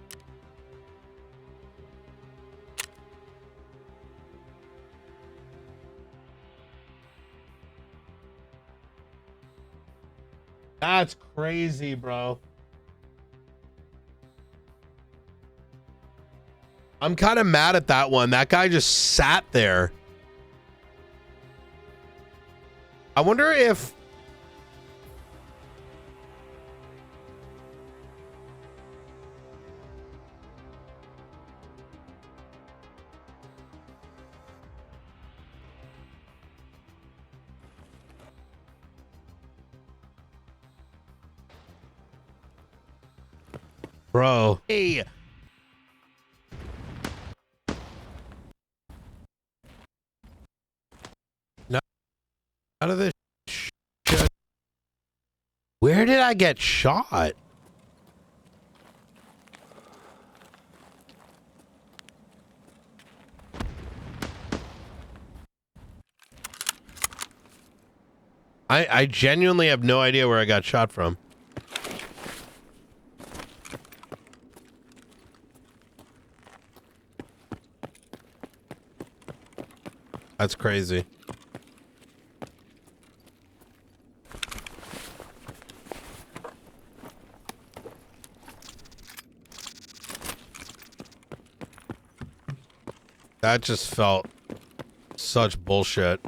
That's crazy, bro. I'm kind of mad at that one. That guy just sat there. I wonder if... Bro. Hey. None of this shit. Where did I get shot? I genuinely have no idea where I got shot from. That's crazy. That just felt such bullshit.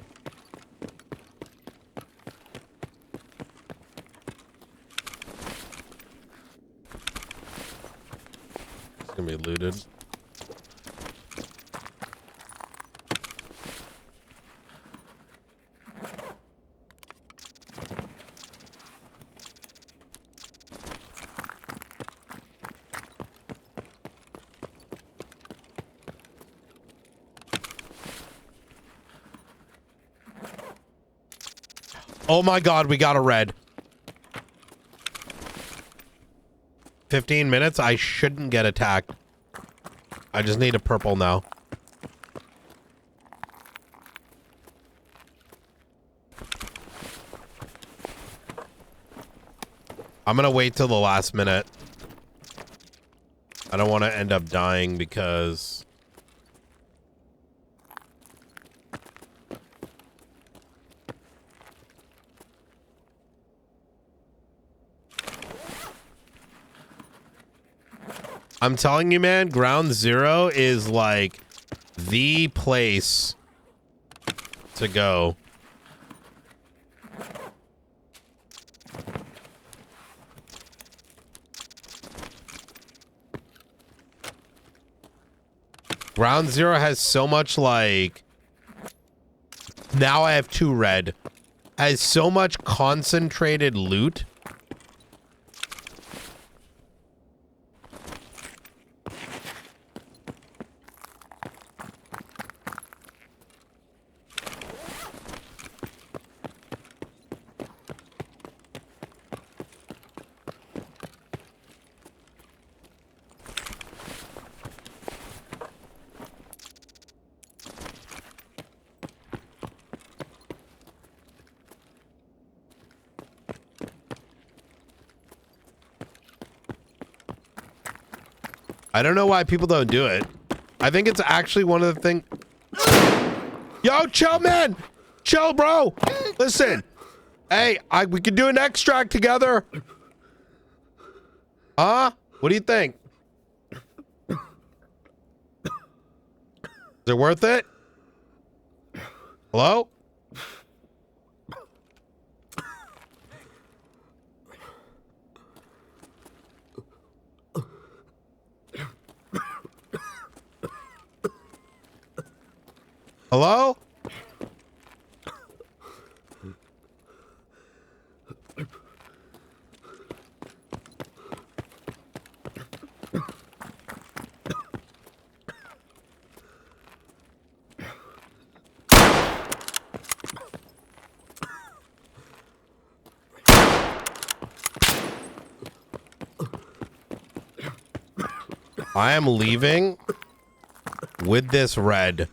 It's gonna be looted. Oh my god, we got a red. 15 minutes? I shouldn't get attacked. I just need a purple now. I'm gonna wait till the last minute. I don't want to end up dying because... I'm telling you, man, Ground Zero is like the place to go. Ground Zero has so much, like, now I have 2 red, has so much concentrated loot. I don't know why people don't do it. I think it's actually one of the things. Yo, chill, man. Chill, bro. Listen. Hey, we can do an extract together. Huh? What do you think? Is it worth it? Hello? Hello? I am leaving with this red.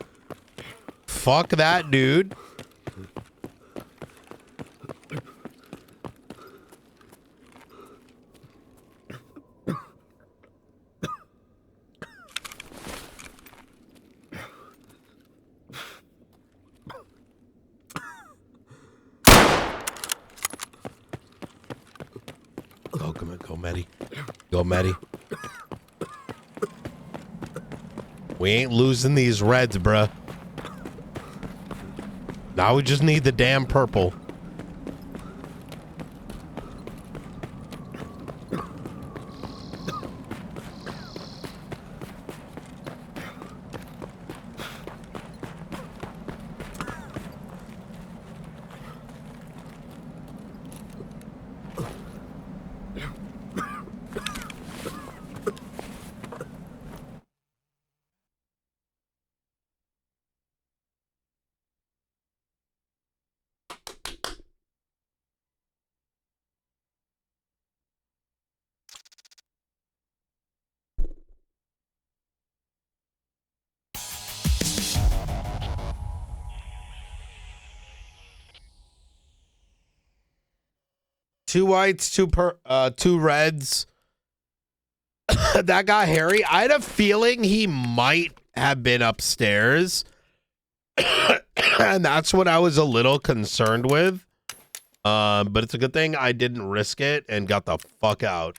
Fuck that, dude. Oh, come on, go, Medi. Go, Medi. We ain't losing these reds, bruh. Now we just need the damn purple. 2 whites, 2 reds. That guy Harry, I had a feeling he might have been upstairs. And that's what I was a little concerned with. But it's a good thing I didn't risk it and got the fuck out.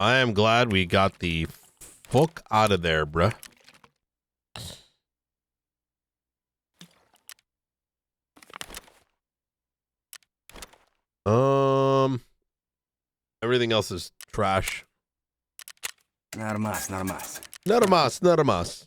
I am glad we got the fuck out of there, bruh. Everything else is trash. Nada más, nada más. Nada más, nada más.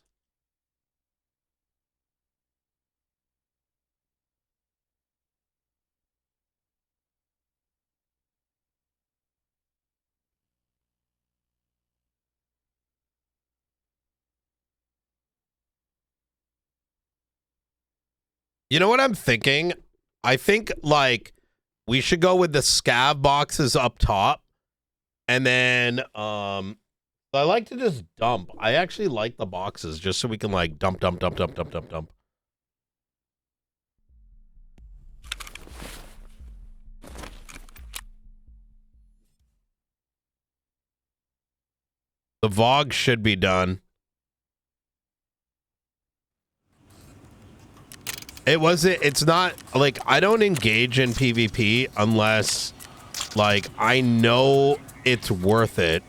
You know what I'm thinking? I think, like, we should go with the scav boxes up top. And then, I like to just dump. I actually like the boxes just so we can, like, dump. The VOD should be done. It's not, like, I don't engage in PvP unless, like, I know it's worth it.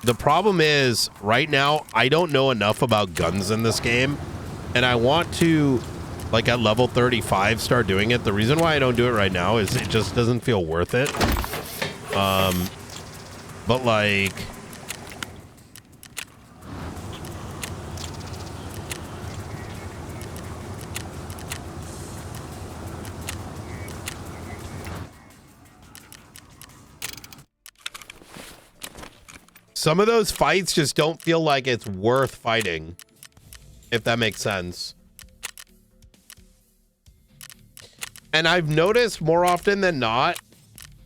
The problem is, right now, I don't know enough about guns in this game, and I want to, like, at level 35, start doing it. The reason why I don't do it right now is it just doesn't feel worth it. But, like... some of those fights just don't feel like it's worth fighting, if that makes sense. And I've noticed more often than not,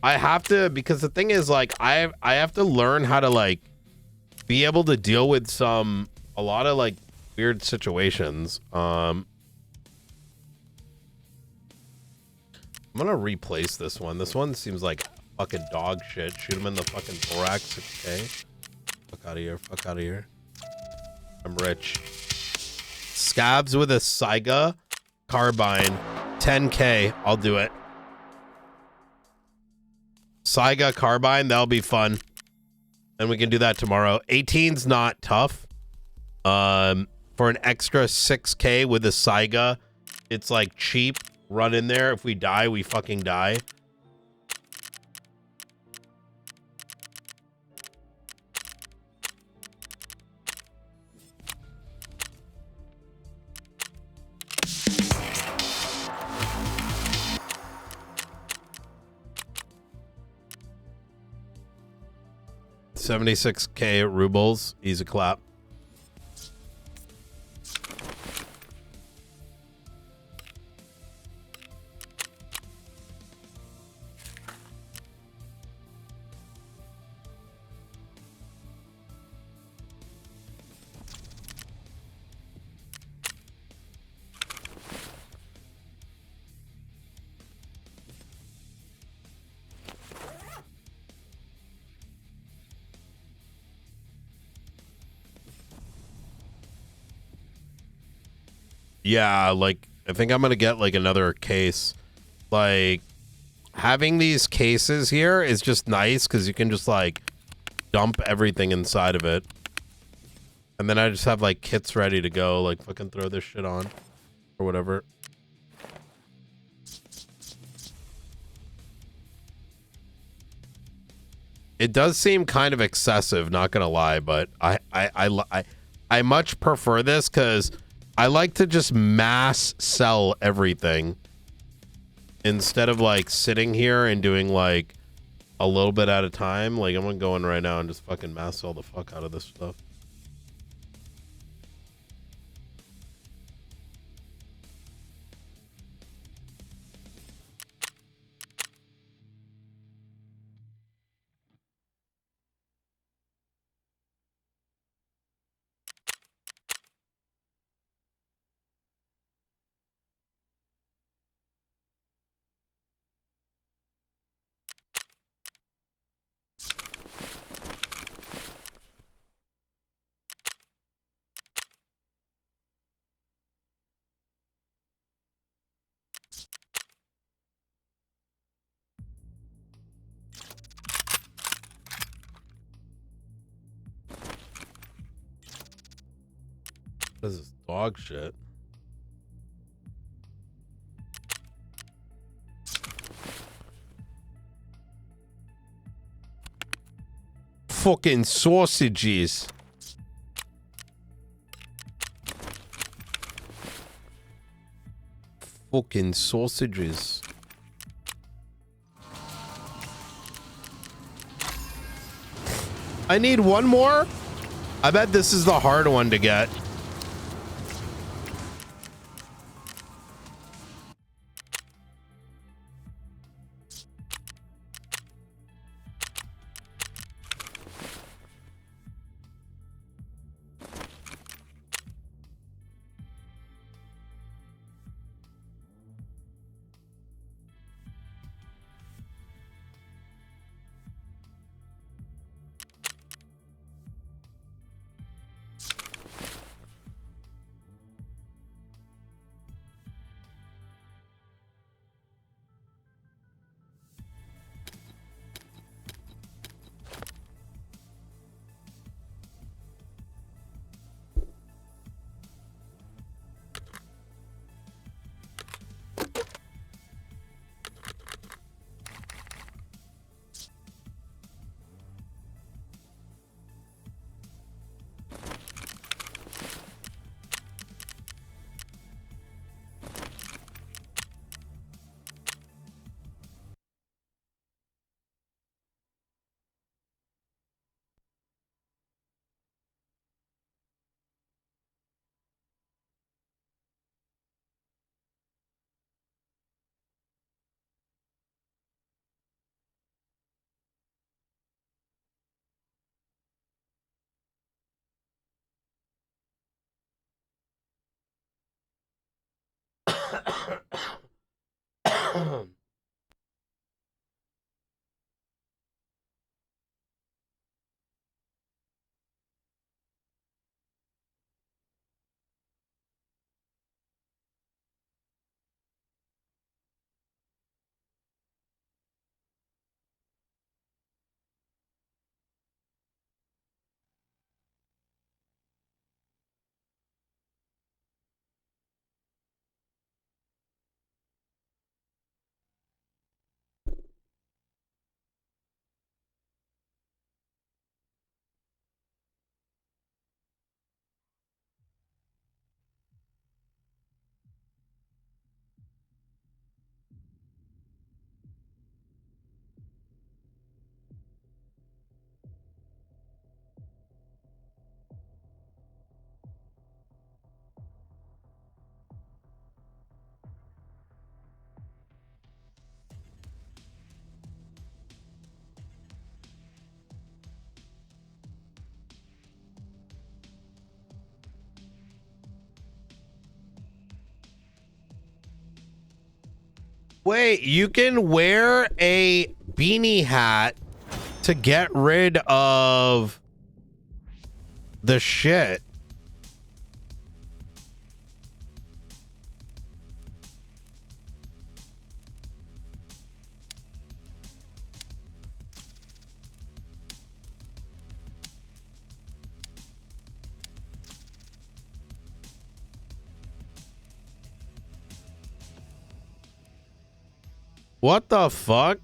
I have to, because the thing is, like, I have to learn how to, like, be able to deal with a lot of, like, weird situations. I'm gonna replace this one. This one seems like fucking dog shit. Shoot him in the fucking thorax, 6K. Fuck out of here. Fuck out of here. I'm rich. Scabs with a Saiga carbine. 10K. I'll do it. Saiga carbine. That'll be fun. And we can do that tomorrow. 18's not tough. For an extra 6K with a Saiga, it's like cheap. Run in there. If we die, we fucking die. $76K rubles. Easy clap. Yeah, like, I think I'm gonna get, like, another case. Like, having these cases here is just nice because you can just, like, dump everything inside of it. And then I just have, like, kits ready to go. Like, fucking throw this shit on. Or whatever. It does seem kind of excessive, not gonna lie, but I much prefer this because I like to just mass sell everything instead of, like, sitting here and doing, like, a little bit at a time. Like, I'm gonna go in right now and just fucking mass sell the fuck out of this stuff. This is dog shit. Fucking sausages. Fucking sausages. I need one more. I bet this is the hard one to get. Wait, you can wear a beanie hat to get rid of the shit. What the fuck?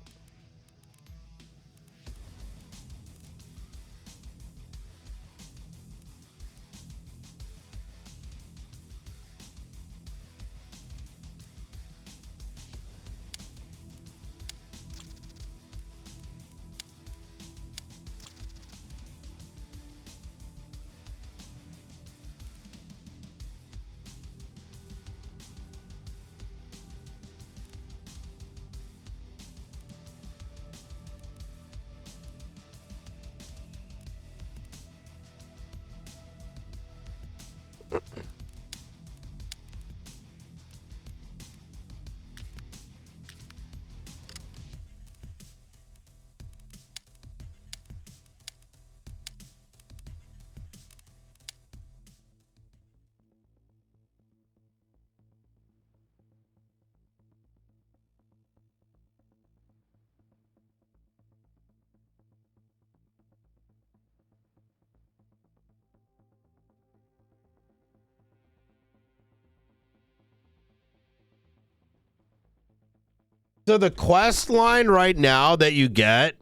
So the quest line right now that you get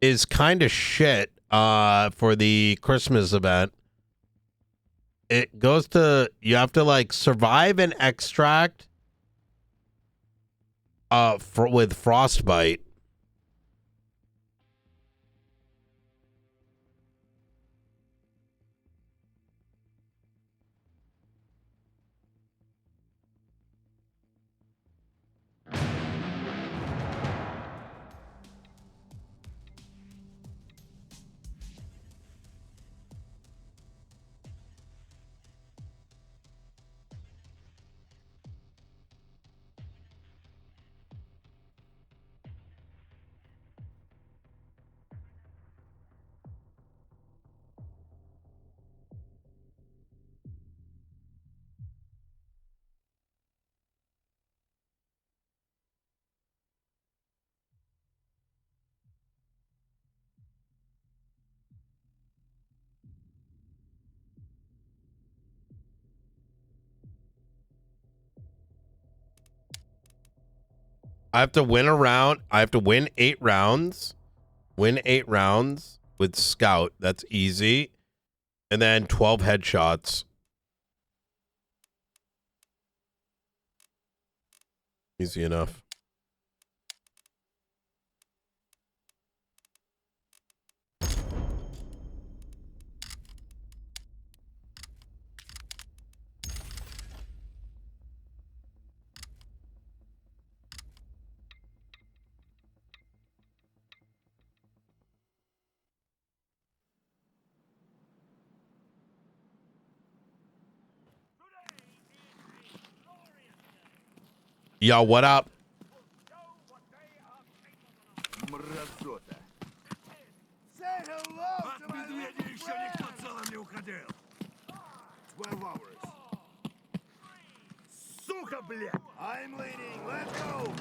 is kind of shit for the Christmas event. It goes to, you have to like survive an extract with frostbite. I have to win a round. I have to win 8 rounds. Win 8 rounds with Scout. That's easy. And then 12 headshots. Easy enough. Yo, what up? Say hello to my little friend. 12 hours. Сука, блядь! I'm leading. Let's go.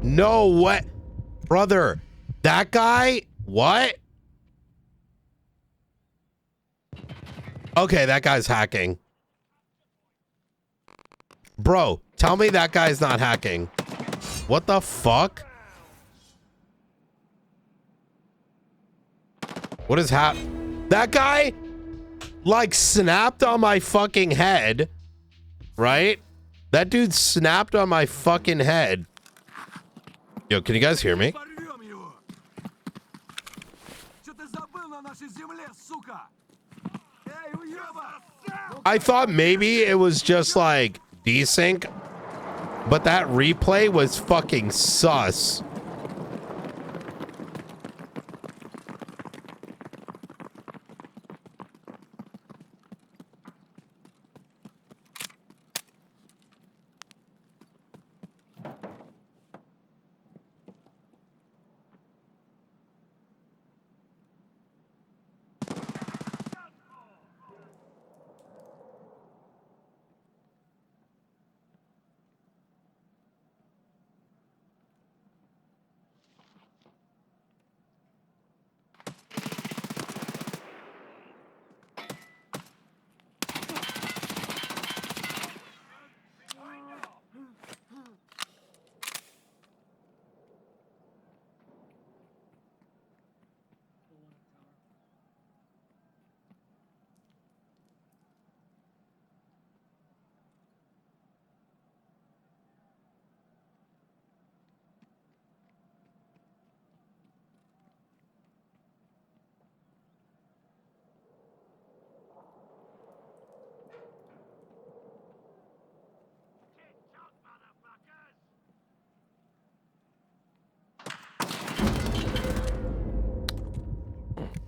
No way. Brother, that guy? What? Okay, that guy's hacking. Bro, tell me that guy's not hacking. What the fuck? What is that guy like snapped on my fucking head, right? That dude snapped on my fucking head. Yo, can you guys hear me? I thought maybe it was just like desync, but that replay was fucking sus.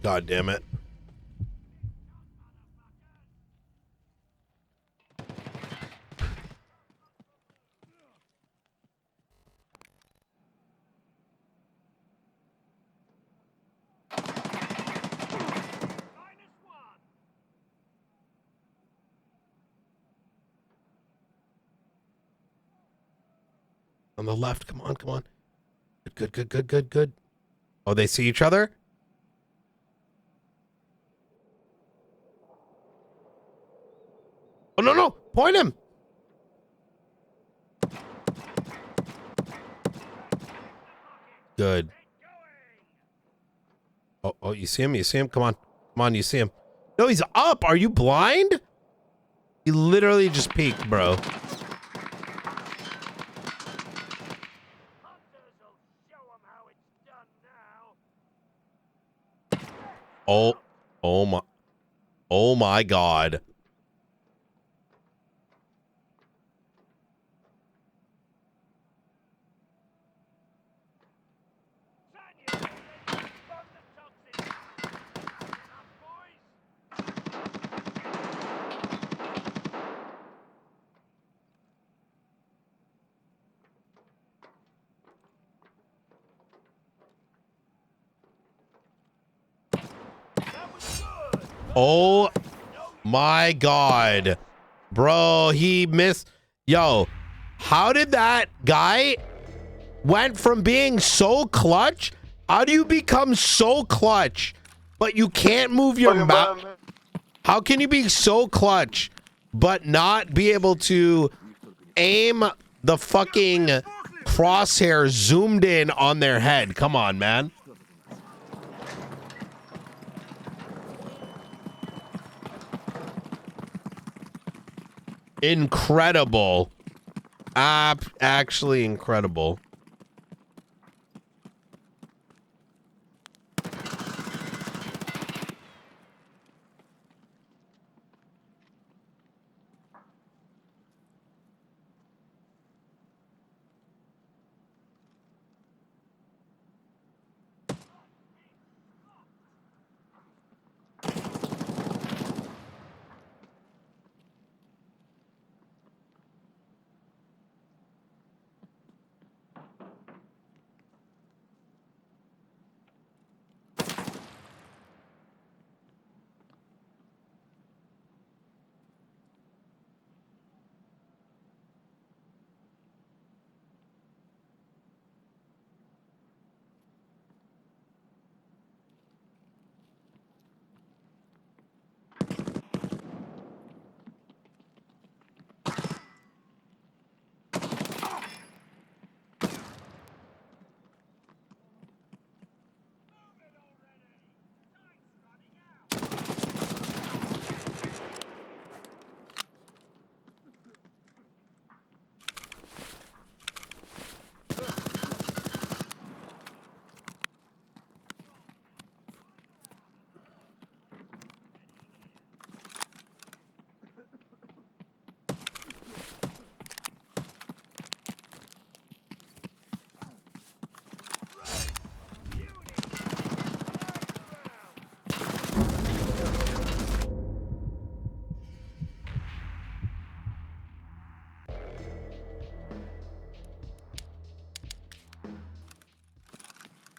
God damn it. On the left. Come on, come on. Good, good, good, good, good. Oh, they see each other? Oh, no, no. Point him. Good. Oh, you see him? You see him? Come on. Come on, you see him. No, he's up. Are you blind? He literally just peeked, bro. Oh my God. Oh my God. Bro, he missed. Yo, how did that guy went from being so clutch? How do you become so clutch, but you can't move your mouth? How can you be so clutch, but not be able to aim the fucking crosshair zoomed in on their head? Come on, man. Incredible. Actually incredible.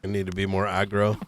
I need to be more aggro.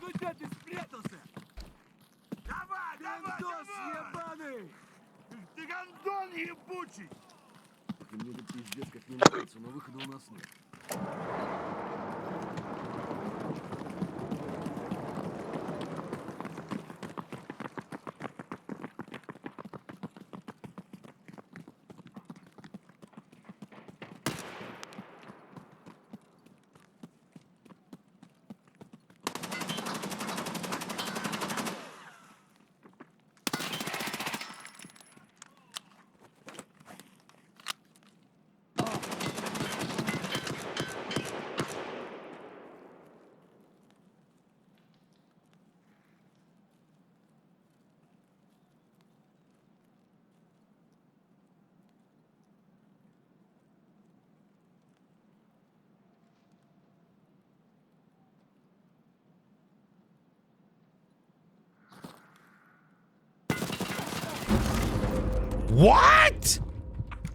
What?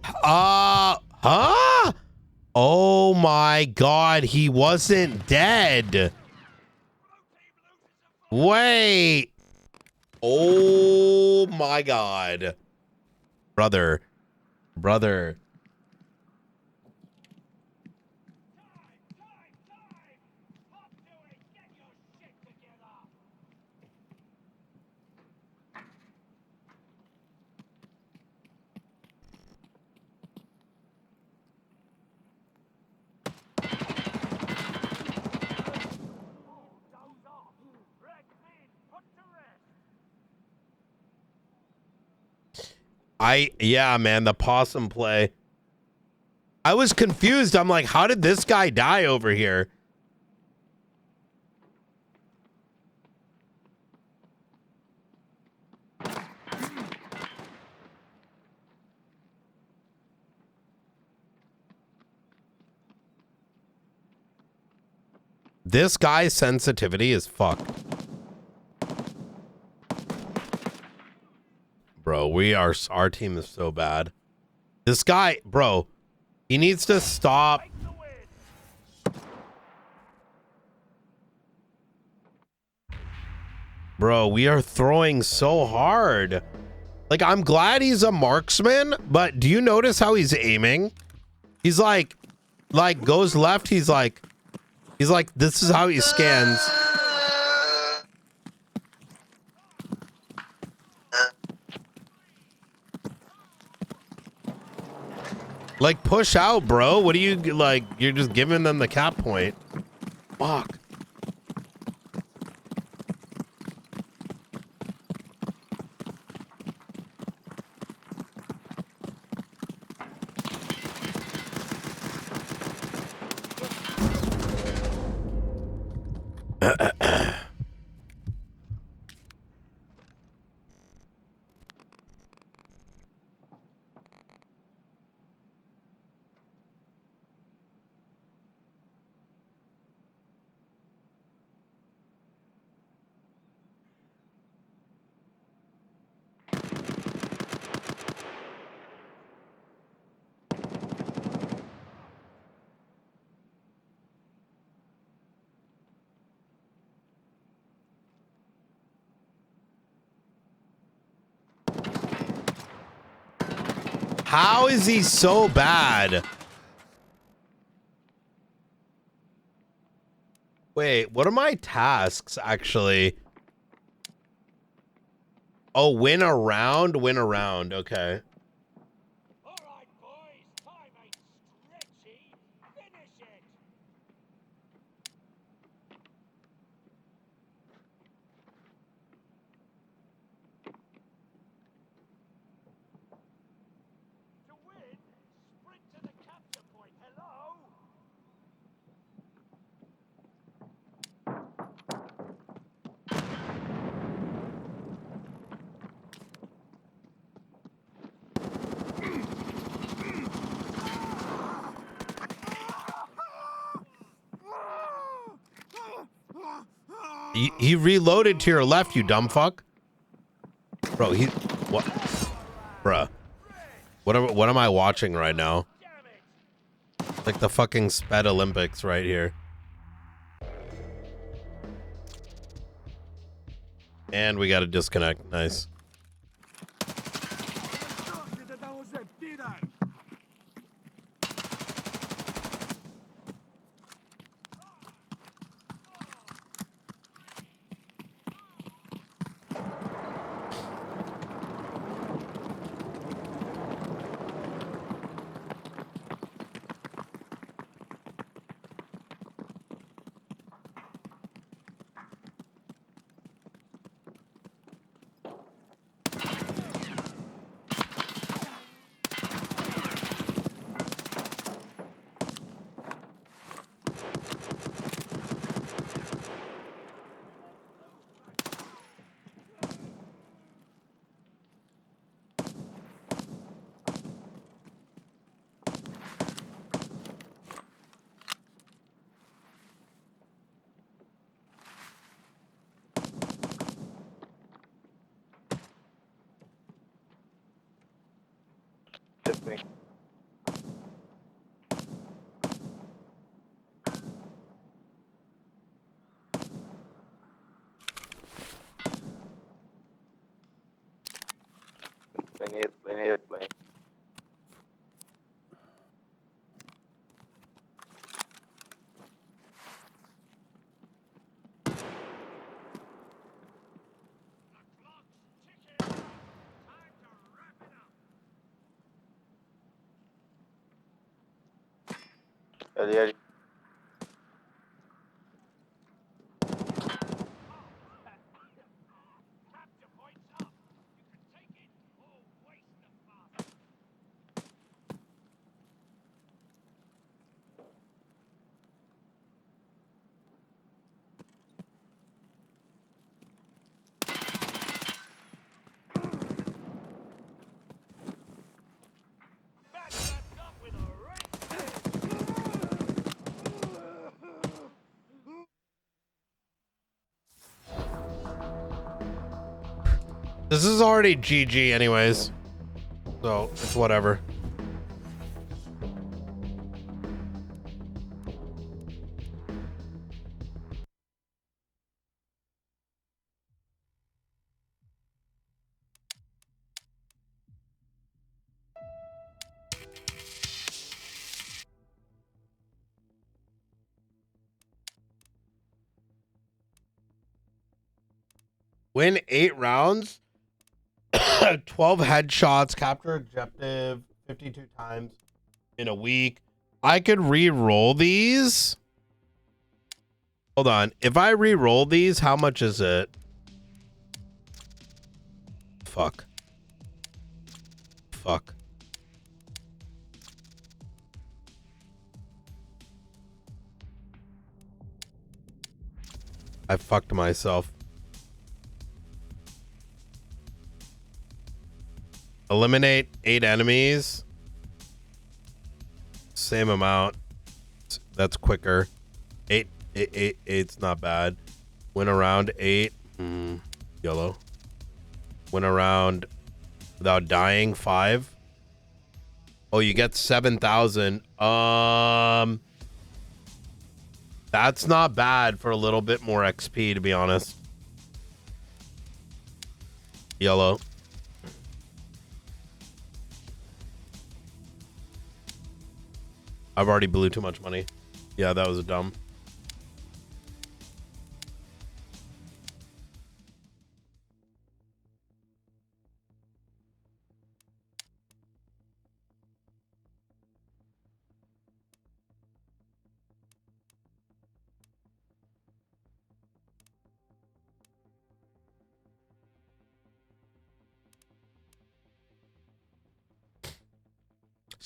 Huh? Oh my God, he wasn't dead. Wait. Oh my God. Brother. Yeah, man, the possum play. I was confused. I'm like, how did this guy die over here? This guy's sensitivity is fucked. Bro, our team is so bad. This guy, bro, he needs to stop. Bro, we are throwing so hard. Like, I'm glad he's a marksman, but do you notice how he's aiming? He's like goes left. He's like, this is how he scans. Like, push out, bro. What do you, like, you're just giving them the cap point. Fuck. How is he so bad? Wait, what are my tasks actually? Oh, win a round, okay. He reloaded to your left, you dumb fuck. Bro, what? Bruh. What am I watching right now? Like the fucking Sped Olympics right here. And we got to disconnect. Nice. Airplane. Yeah. This is already GG anyways. So it's whatever. Win 8 rounds, 12 headshots, capture objective 52 times in a week. I could re-roll these. Hold on. If I re-roll these, how much is it? Fuck. Fuck. I fucked myself. Eliminate 8 enemies. Same amount. That's quicker. 8's not bad. Win around 8. Yellow. Win around without dying 5. Oh, you get 7,000. That's not bad for a little bit more XP, to be honest. Yellow. I've already blew too much money. Yeah, that was dumb.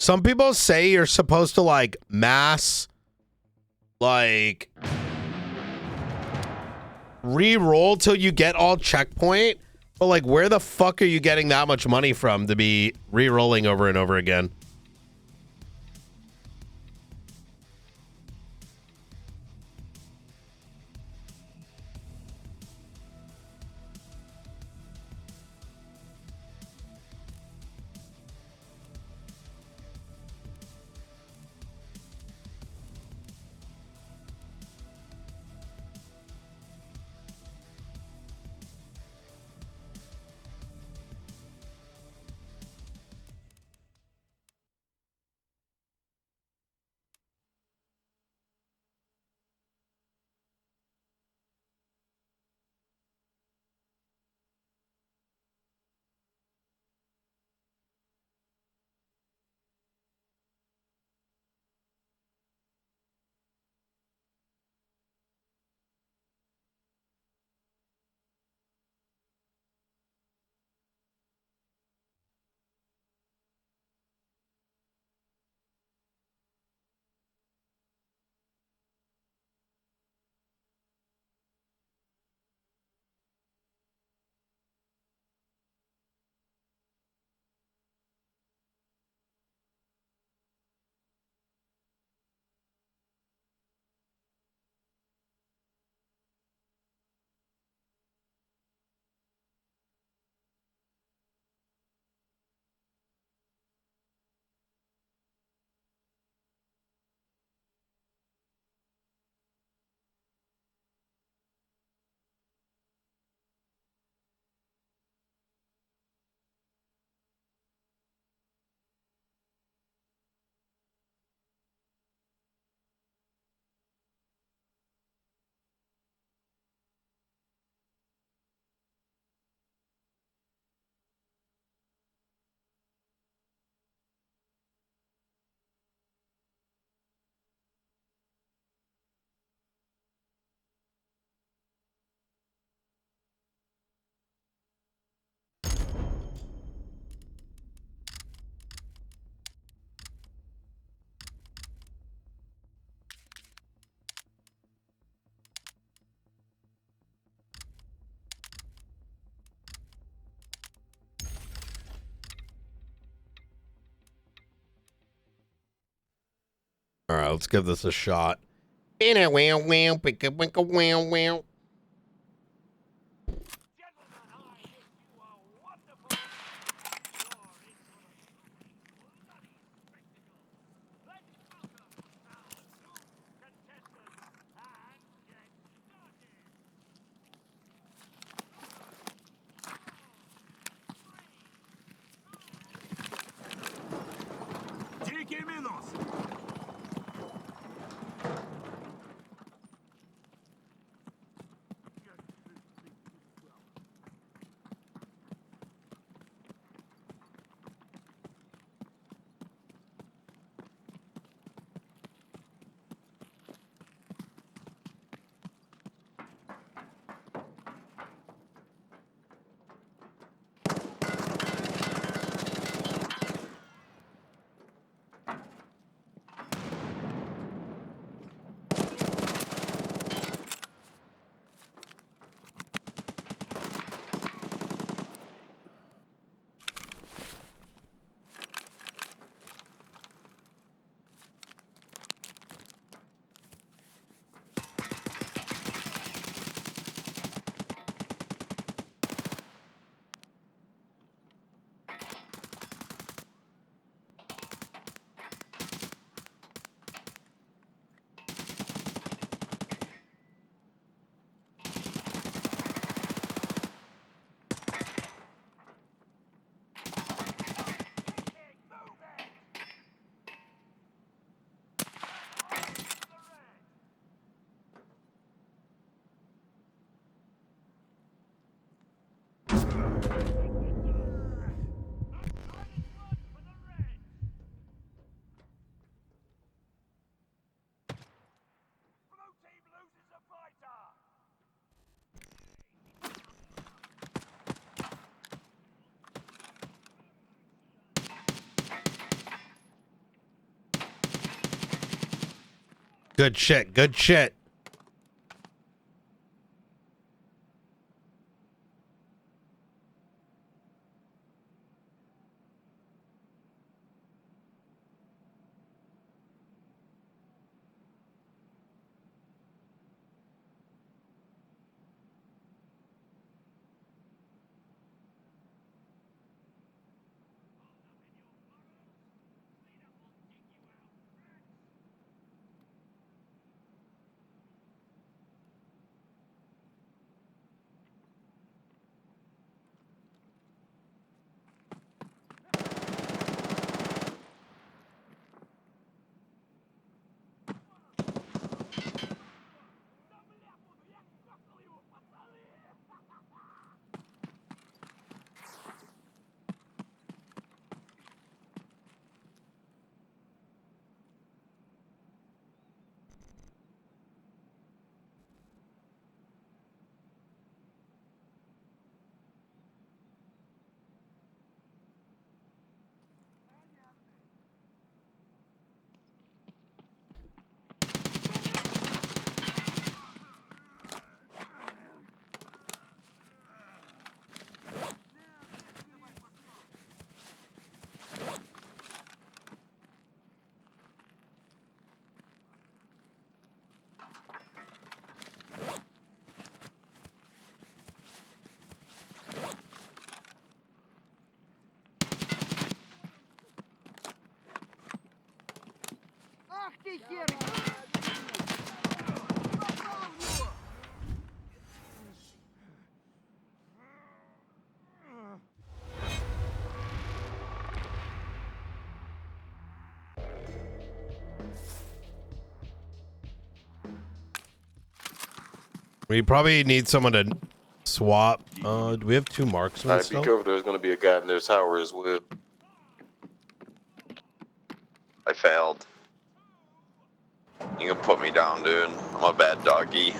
Some people say you're supposed to like mass like re-roll till you get all checkpoint, but like where the fuck are you getting that much money from to be re-rolling over and over again? right, let's give this a shot. Good shit. Good shit. We probably need someone to swap. Do we have two marksmen Alright, be still? careful. There's gonna be a guy in their tower as well. I failed. You can put me down, dude. I'm a bad doggy.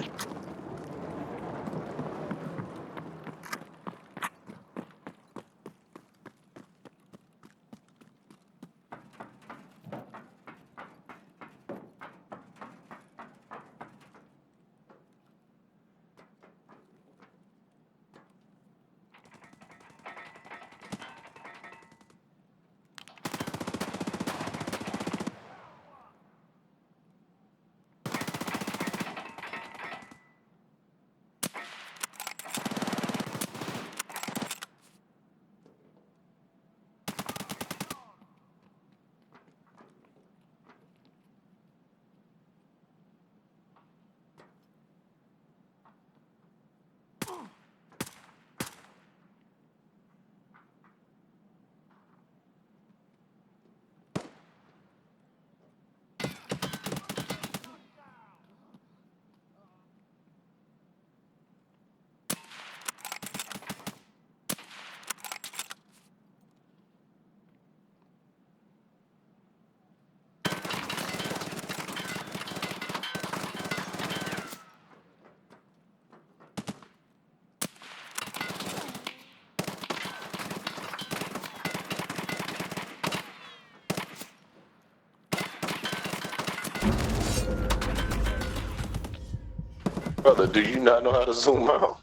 Brother, do you not know how to zoom out?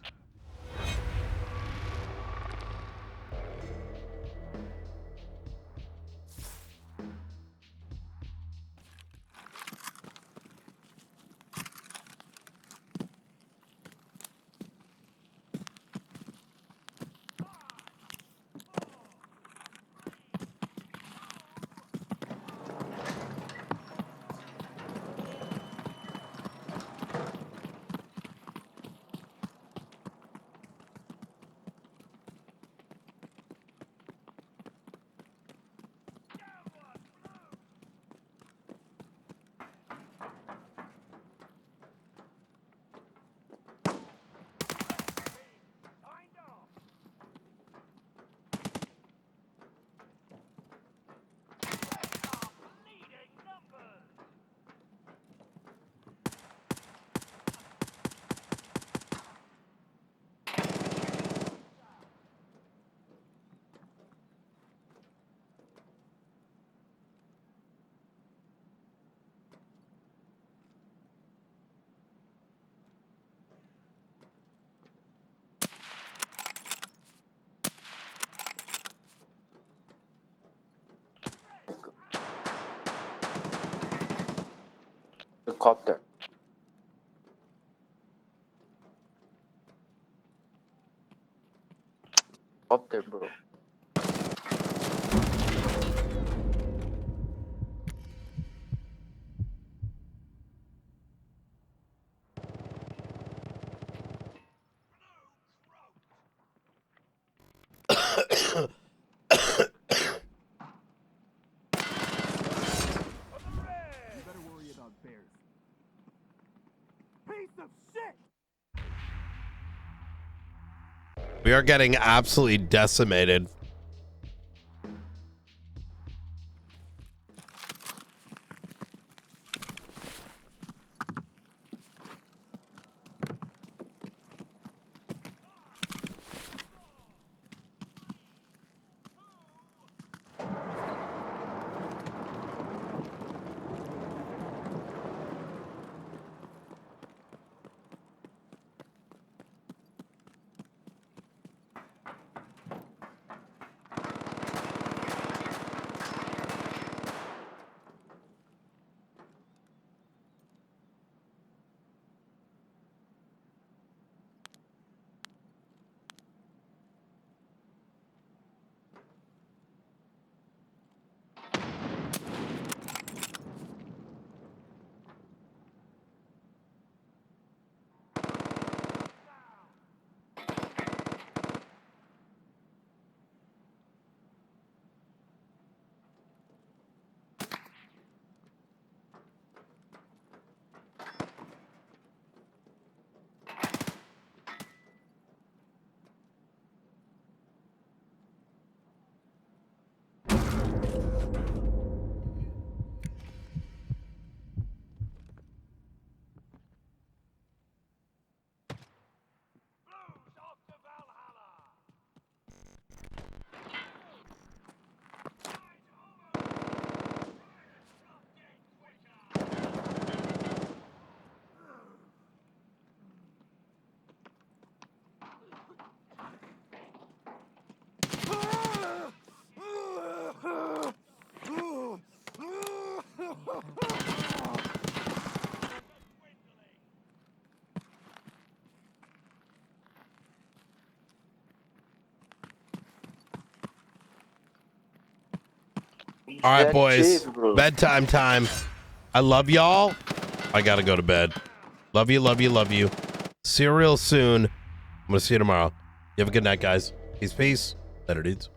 The copter. Copter, bro. We are getting absolutely decimated. All right, boys. Bedtime time. I love y'all. I gotta go to bed. Love you, love you, love you. See you real soon. I'm gonna see you tomorrow. You have a good night, guys. Peace, peace. Later, dudes.